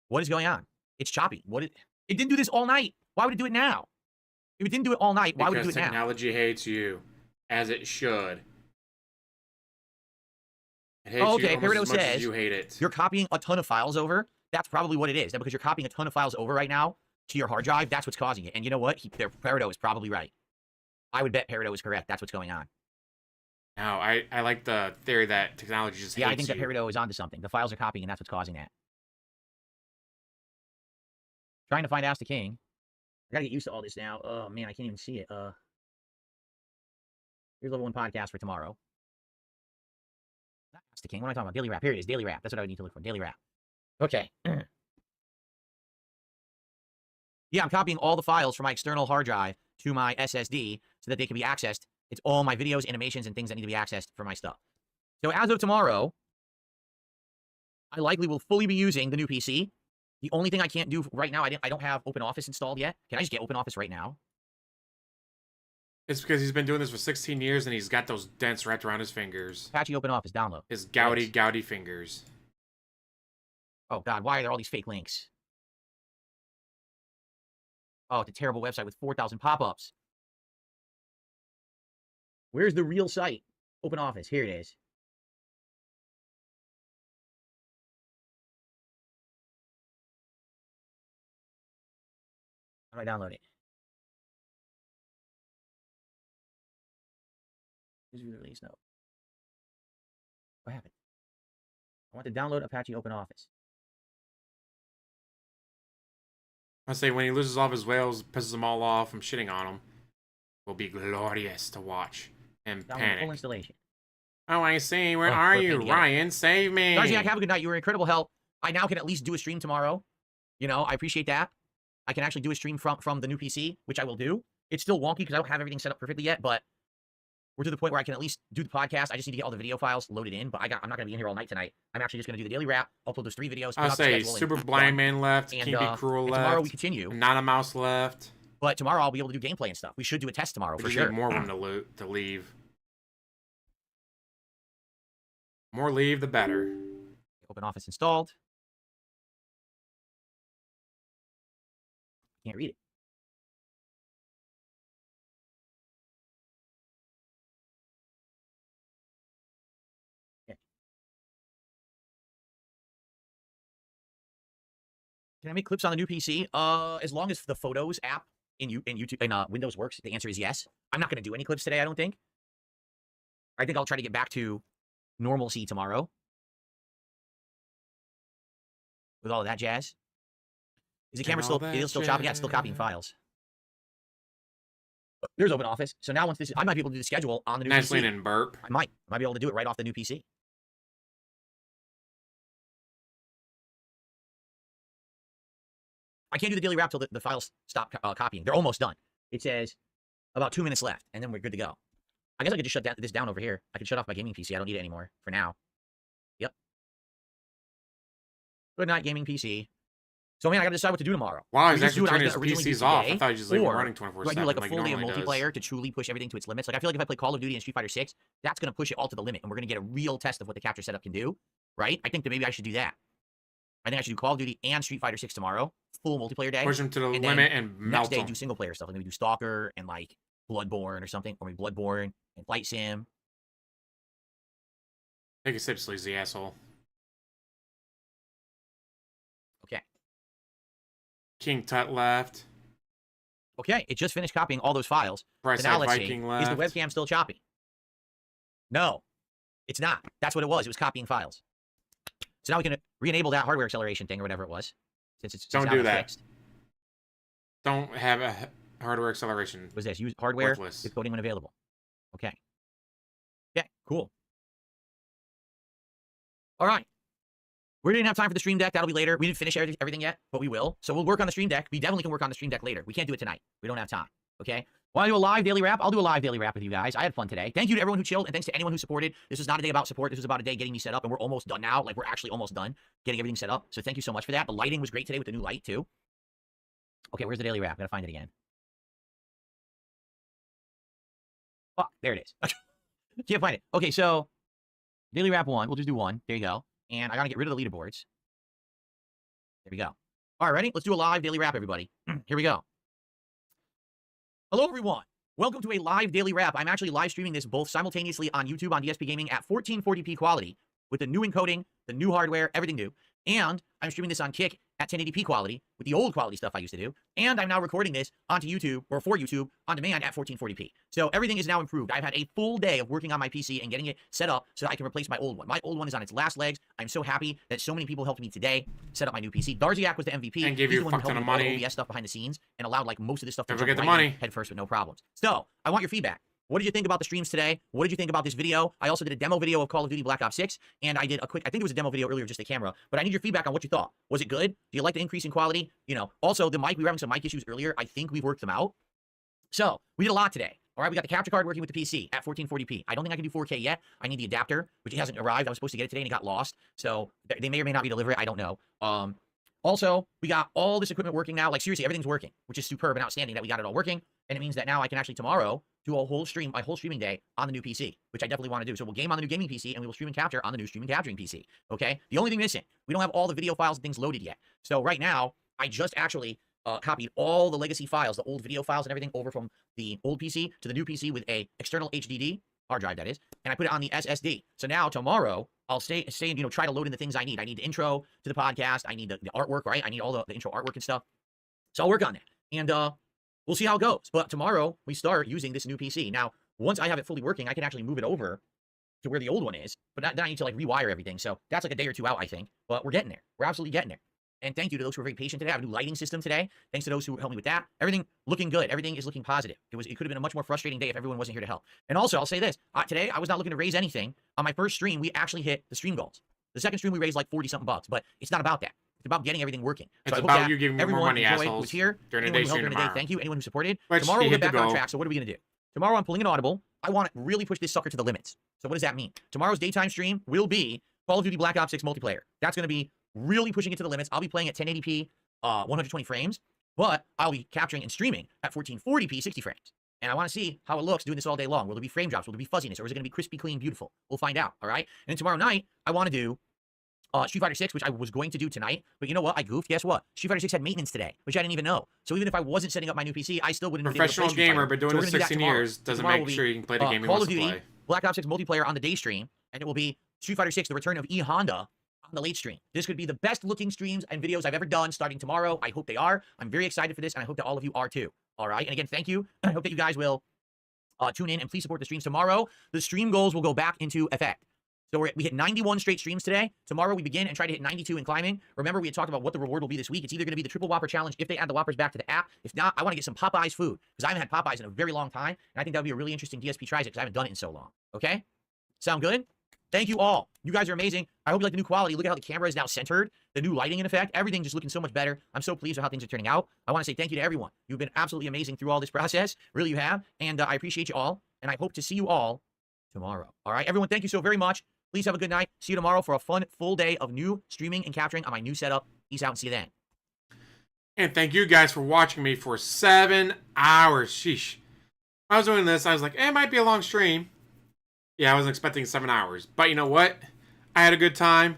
What is going on? It's choppy. It didn't do this all night. Why would it do it now? If it didn't do it all night, why would it do it now? Because technology hates you. As it should. It hates okay, you almost as much as says you hate it. You're copying a ton of files over. That's probably what it is. Now, because you're copying a ton of files over right now to your hard drive, that's what's causing it. And you know what? Peridot is probably right. I would bet Peridot is correct. That's what's going on. No, I like the theory that technology just hates I think you. that Peridot is onto something. The files are copying, and that's what's causing that. Trying to find Ask the King. I gotta get used to all this now. Oh, man, I can't even see it. Here's level 1 podcast for tomorrow. Not Ask the King. What am I talking about? Daily Wrap. Here it is. Daily Wrap. That's what I would need to look for. Daily Wrap. Okay. Yeah, I'm copying all the files from my external hard drive to my SSD so that they can be accessed. It's all my videos, animations, and things that need to be accessed for my stuff. So as of tomorrow, I likely will fully be using the new PC. The only thing I can't do right now, I don't have OpenOffice installed yet. Can I just get OpenOffice right now? It's because he's been doing this for 16 years and he's got those dents wrapped around his fingers. Apache OpenOffice download. His gouty fingers. Oh, God, why are there all these fake links? Oh, it's a terrible website with 4,000 pop-ups. Where's the real site? OpenOffice. Here it is. How do I download it? Here's the release note. What happened? I want to download Apache OpenOffice. I say when he loses all of his whales, pisses them all off from shitting on them, will be glorious to watch and Download panic. full installation. Oh, I see. Where are you, Ryan? Save me. Darziak, have a good night. You were incredible help. I now can at least do a stream tomorrow. You know, I appreciate that. I can actually do a stream from the new PC, which I will do. It's still wonky because I don't have everything set up perfectly yet, but we're to the point where I can at least do the podcast. I just need to get all the video files loaded in, but I'm not going to be in here all night tonight. I'm actually just going to do the daily wrap, upload those 3 videos. I'll say Super Blind Man left, and, King Be Cruel left. tomorrow we continue. Not a Mouse left. But tomorrow I'll be able to do gameplay and stuff. We should do a test tomorrow for We sure. need more room to leave. More leave, the better. OpenOffice installed. Can't read it. Can I make clips on the new PC? As long as the Photos app in YouTube in Windows works, the answer is yes. I'm not going to do any clips today, I don't think. I think I'll try to get back to normalcy tomorrow with all of that jazz. Is the camera still? It's still chopping. Yeah, it's still copying files. There's Open Office. So now once this, I might be able to do the schedule on the new PC. Nice lean and burp. I might be able to do it right off the new PC. I can't do the daily wrap till the files stop copying. They're almost done. It says about 2 minutes left, and then we're good to go. I guess I could just shut this down over here. I could shut off my gaming PC. I don't need it anymore for now. Yep. Good night, gaming PC. So, man, I got to decide what to do tomorrow. Wow, he's Just actually do what I turning was his originally PCs do off. I today, thought he was just like or running 24/7. do I do like a full day of normally multiplayer does. to truly push everything to its limits? Like, I feel like if I play Call of Duty and Street Fighter 6, that's going to push it all to the limit, and we're going to get a real test of what the capture setup can do, right? I think that maybe I should do that. I think I should do Call of Duty and Street Fighter 6 tomorrow, full multiplayer day. Push them to the and limit and next melt day them. do single player stuff. Like maybe do Stalker and like Bloodborne or something, or maybe Bloodborne and Flight Sim. Take a sip, sleazy asshole. Okay. King Tut left. Okay, it just finished copying all those files. Price So now let's see. Viking Is the left. webcam still choppy? No, it's not. That's what it was. It was copying files. So now we can re-enable that hardware acceleration thing or whatever it was. Since Don't now do it's that. fixed. Don't have a hardware acceleration. What's this? Use hardware Worthless. with coding when available. Okay. Yeah, cool. All right. We didn't have time for the stream deck. That'll be later. We didn't finish everything yet, but we will. So we'll work on the stream deck. We definitely can work on the stream deck later. We can't do it tonight. We don't have time. Okay? Want to do a live daily wrap? I'll do a live daily wrap with you guys. I had fun today. Thank you to everyone who chilled, and thanks to anyone who supported. This was not a day about support. This was about a day getting me set up, and we're almost done now. Like, we're actually almost done getting everything set up. So thank you so much for that. The lighting was great today with the new light, too. Okay, where's the daily wrap? I gotta find it again. Fuck, there it is. Can't find it. Okay, so daily wrap 1. We'll just do 1. There you go. And I gotta get rid of the leaderboards. There we go. All right, ready? Let's do a live daily wrap, everybody. Here we go. Hello, everyone. Welcome to a live daily wrap. I'm actually live streaming this both simultaneously on YouTube on DSP Gaming at 1440p quality with the new encoding, the new hardware, everything new. And I'm streaming this on Kick at 1080p quality with the old quality stuff I used to do. And I'm now recording this onto YouTube, or for YouTube, on demand at 1440p. So everything is now improved. I've had a full day of working on my PC and getting it set up so that I can replace my old one. My old one is on its last legs. I'm so happy that so many people helped me today set up my new PC. Darziak was the MVP. And gave He's you the a one who fuck ton helped of me with all the money. OBS stuff behind the scenes and allowed like most of this stuff to Don't jump forget the right in money. head first with no problems. So I want your feedback. What did you think about the streams today? What did you think about this video? I also did a demo video of Call of Duty Black Ops 6, and I did a quick, I think it was a demo video earlier, just the camera, but I need your feedback on what you thought. Was it good? Do you like the increase in quality? You know, also the mic, we were having some mic issues earlier. I think we've worked them out. So we did a lot today. All right, we got the capture card working with the PC at 1440p. I don't think I can do 4K yet. I need the adapter, which hasn't arrived. I was supposed to get it today and it got lost. So they may or may not be delivered. I don't know. Also, we got all this equipment working now. Like, seriously, everything's working, which is superb and outstanding that we got it all working. And it means that now I can actually tomorrow do a whole stream, my whole streaming day on the new PC, which I definitely want to do. So we'll game on the new gaming PC and we will stream and capture on the new streaming capturing PC. Okay? The only thing missing, we don't have all the video files and things loaded yet. So right now, I just actually copied all the legacy files, the old video files and everything over from the old PC to the new PC with a external HDD, hard drive that is, and I put it on the SSD. So now tomorrow, I'll stay and, you know, try to load in the things I need. I need the intro to the podcast. I need the artwork, right? I need all the intro artwork and stuff. So I'll work on that. And we'll see how it goes. But tomorrow, we start using this new PC. Now, once I have it fully working, I can actually move it over to where the old one is. But then I need to, like, rewire everything. So that's like a day or two out, I think. But we're getting there. We're absolutely getting there. And thank you to those who were very patient today. I have a new lighting system today. Thanks to those who helped me with that. Everything looking good. Everything is looking positive. It could have been a much more frustrating day if everyone wasn't here to help. And also, I'll say this. Today, I was not looking to raise anything. On my first stream, we actually hit the stream goals. The second stream, we raised like 40-something bucks. But it's not about that. It's about getting everything working. It's I hope about that you giving me more everyone money, enjoyed assholes. who was here. During the Anyone day who helped stream during the day, tomorrow. thank you. Anyone who supported. Which Tomorrow, we'll you get hit back the on goal. track. So what are we going to do? Tomorrow, I'm pulling an audible. I want to really push this sucker to the limits. So what does that mean? Tomorrow's daytime stream will be Call of Duty Black Ops 6 multiplayer. That's going to be really pushing it to the limits. I'll be playing at 1080p, 120 frames, but I'll be capturing and streaming at 1440p, 60 frames. And I want to see how it looks doing this all day long. Will there be frame drops? Will there be fuzziness? Or is it going to be crispy, clean, beautiful? We'll find out, all right? And then tomorrow night, I want to do Street Fighter 6, which I was going to do tonight. But you know what? I goofed. Guess what? Street Fighter 6 had maintenance today, which I didn't even know. So even if I wasn't setting up my new PC, I still wouldn't have been able to play Professional Street gamer, Fighter. but doing So we're this gonna do that 16 tomorrow. years doesn't Tomorrow make will sure be, you can play the game you Call want of to Duty, play. Black Ops 6 multiplayer on the day stream, and it will be Street Fighter 6, the return of E Honda the late stream. This could be the best looking streams and videos I've ever done starting tomorrow. I hope they are. I'm very excited for this, and I hope that all of you are too. All right. And again, thank you. I hope that you guys will tune in and please support the streams tomorrow. The stream goals will go back into effect. So we hit 91 straight streams today. Tomorrow we begin and try to hit 92 and climbing. Remember, we had talked about what the reward will be this week. It's either going to be the Triple Whopper Challenge if they add the Whoppers back to the app. If not, I want to get some Popeyes food because I haven't had Popeyes in a very long time. And I think that would be a really interesting DSP tries it because I haven't done it in so long. Okay? Sound good? Thank you all. You guys are amazing. I hope you like the new quality. Look at how the camera is now centered. The new lighting in effect. Everything just looking so much better. I'm so pleased with how things are turning out. I want to say thank you to everyone. You've been absolutely amazing through all this process. Really, you have. And I appreciate you all. And I hope to see you all tomorrow. All right, everyone, thank you so very much. Please have a good night. See you tomorrow for a fun, full day of new streaming and capturing on my new setup. Peace out and see you then. And thank you guys for watching me for 7 hours. Sheesh. When I was doing this, I was like, it might be a long stream. Yeah, I wasn't expecting 7 hours. But you know what? I had a good time.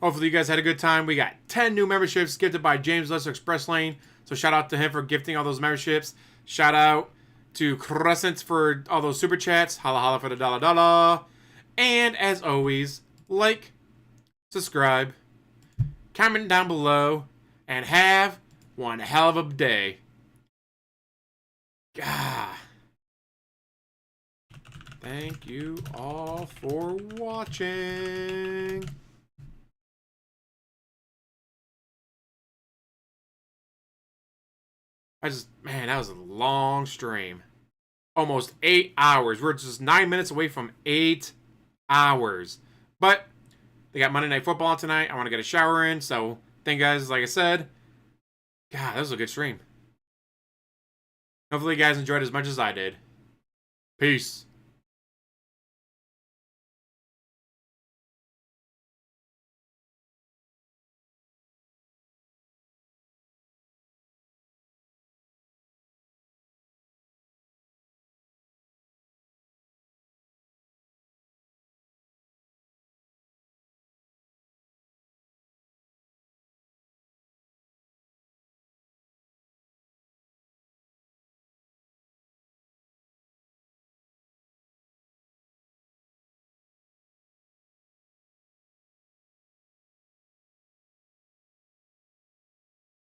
Hopefully you guys had a good time. We got 10 new memberships gifted by James Lesser Express Lane. So shout out to him for gifting all those memberships. Shout out to Crescent for all those super chats. Holla holla for the dollar dollar. And as always, like, subscribe, comment down below, and have one hell of a day. God. Thank you all for watching. Man, that was a long stream. Almost 8 hours. We're just 9 minutes away from 8 hours. But they got Monday Night Football tonight. I want to get a shower in. So, thank you guys. Like I said, God, that was a good stream. Hopefully you guys enjoyed as much as I did. Peace.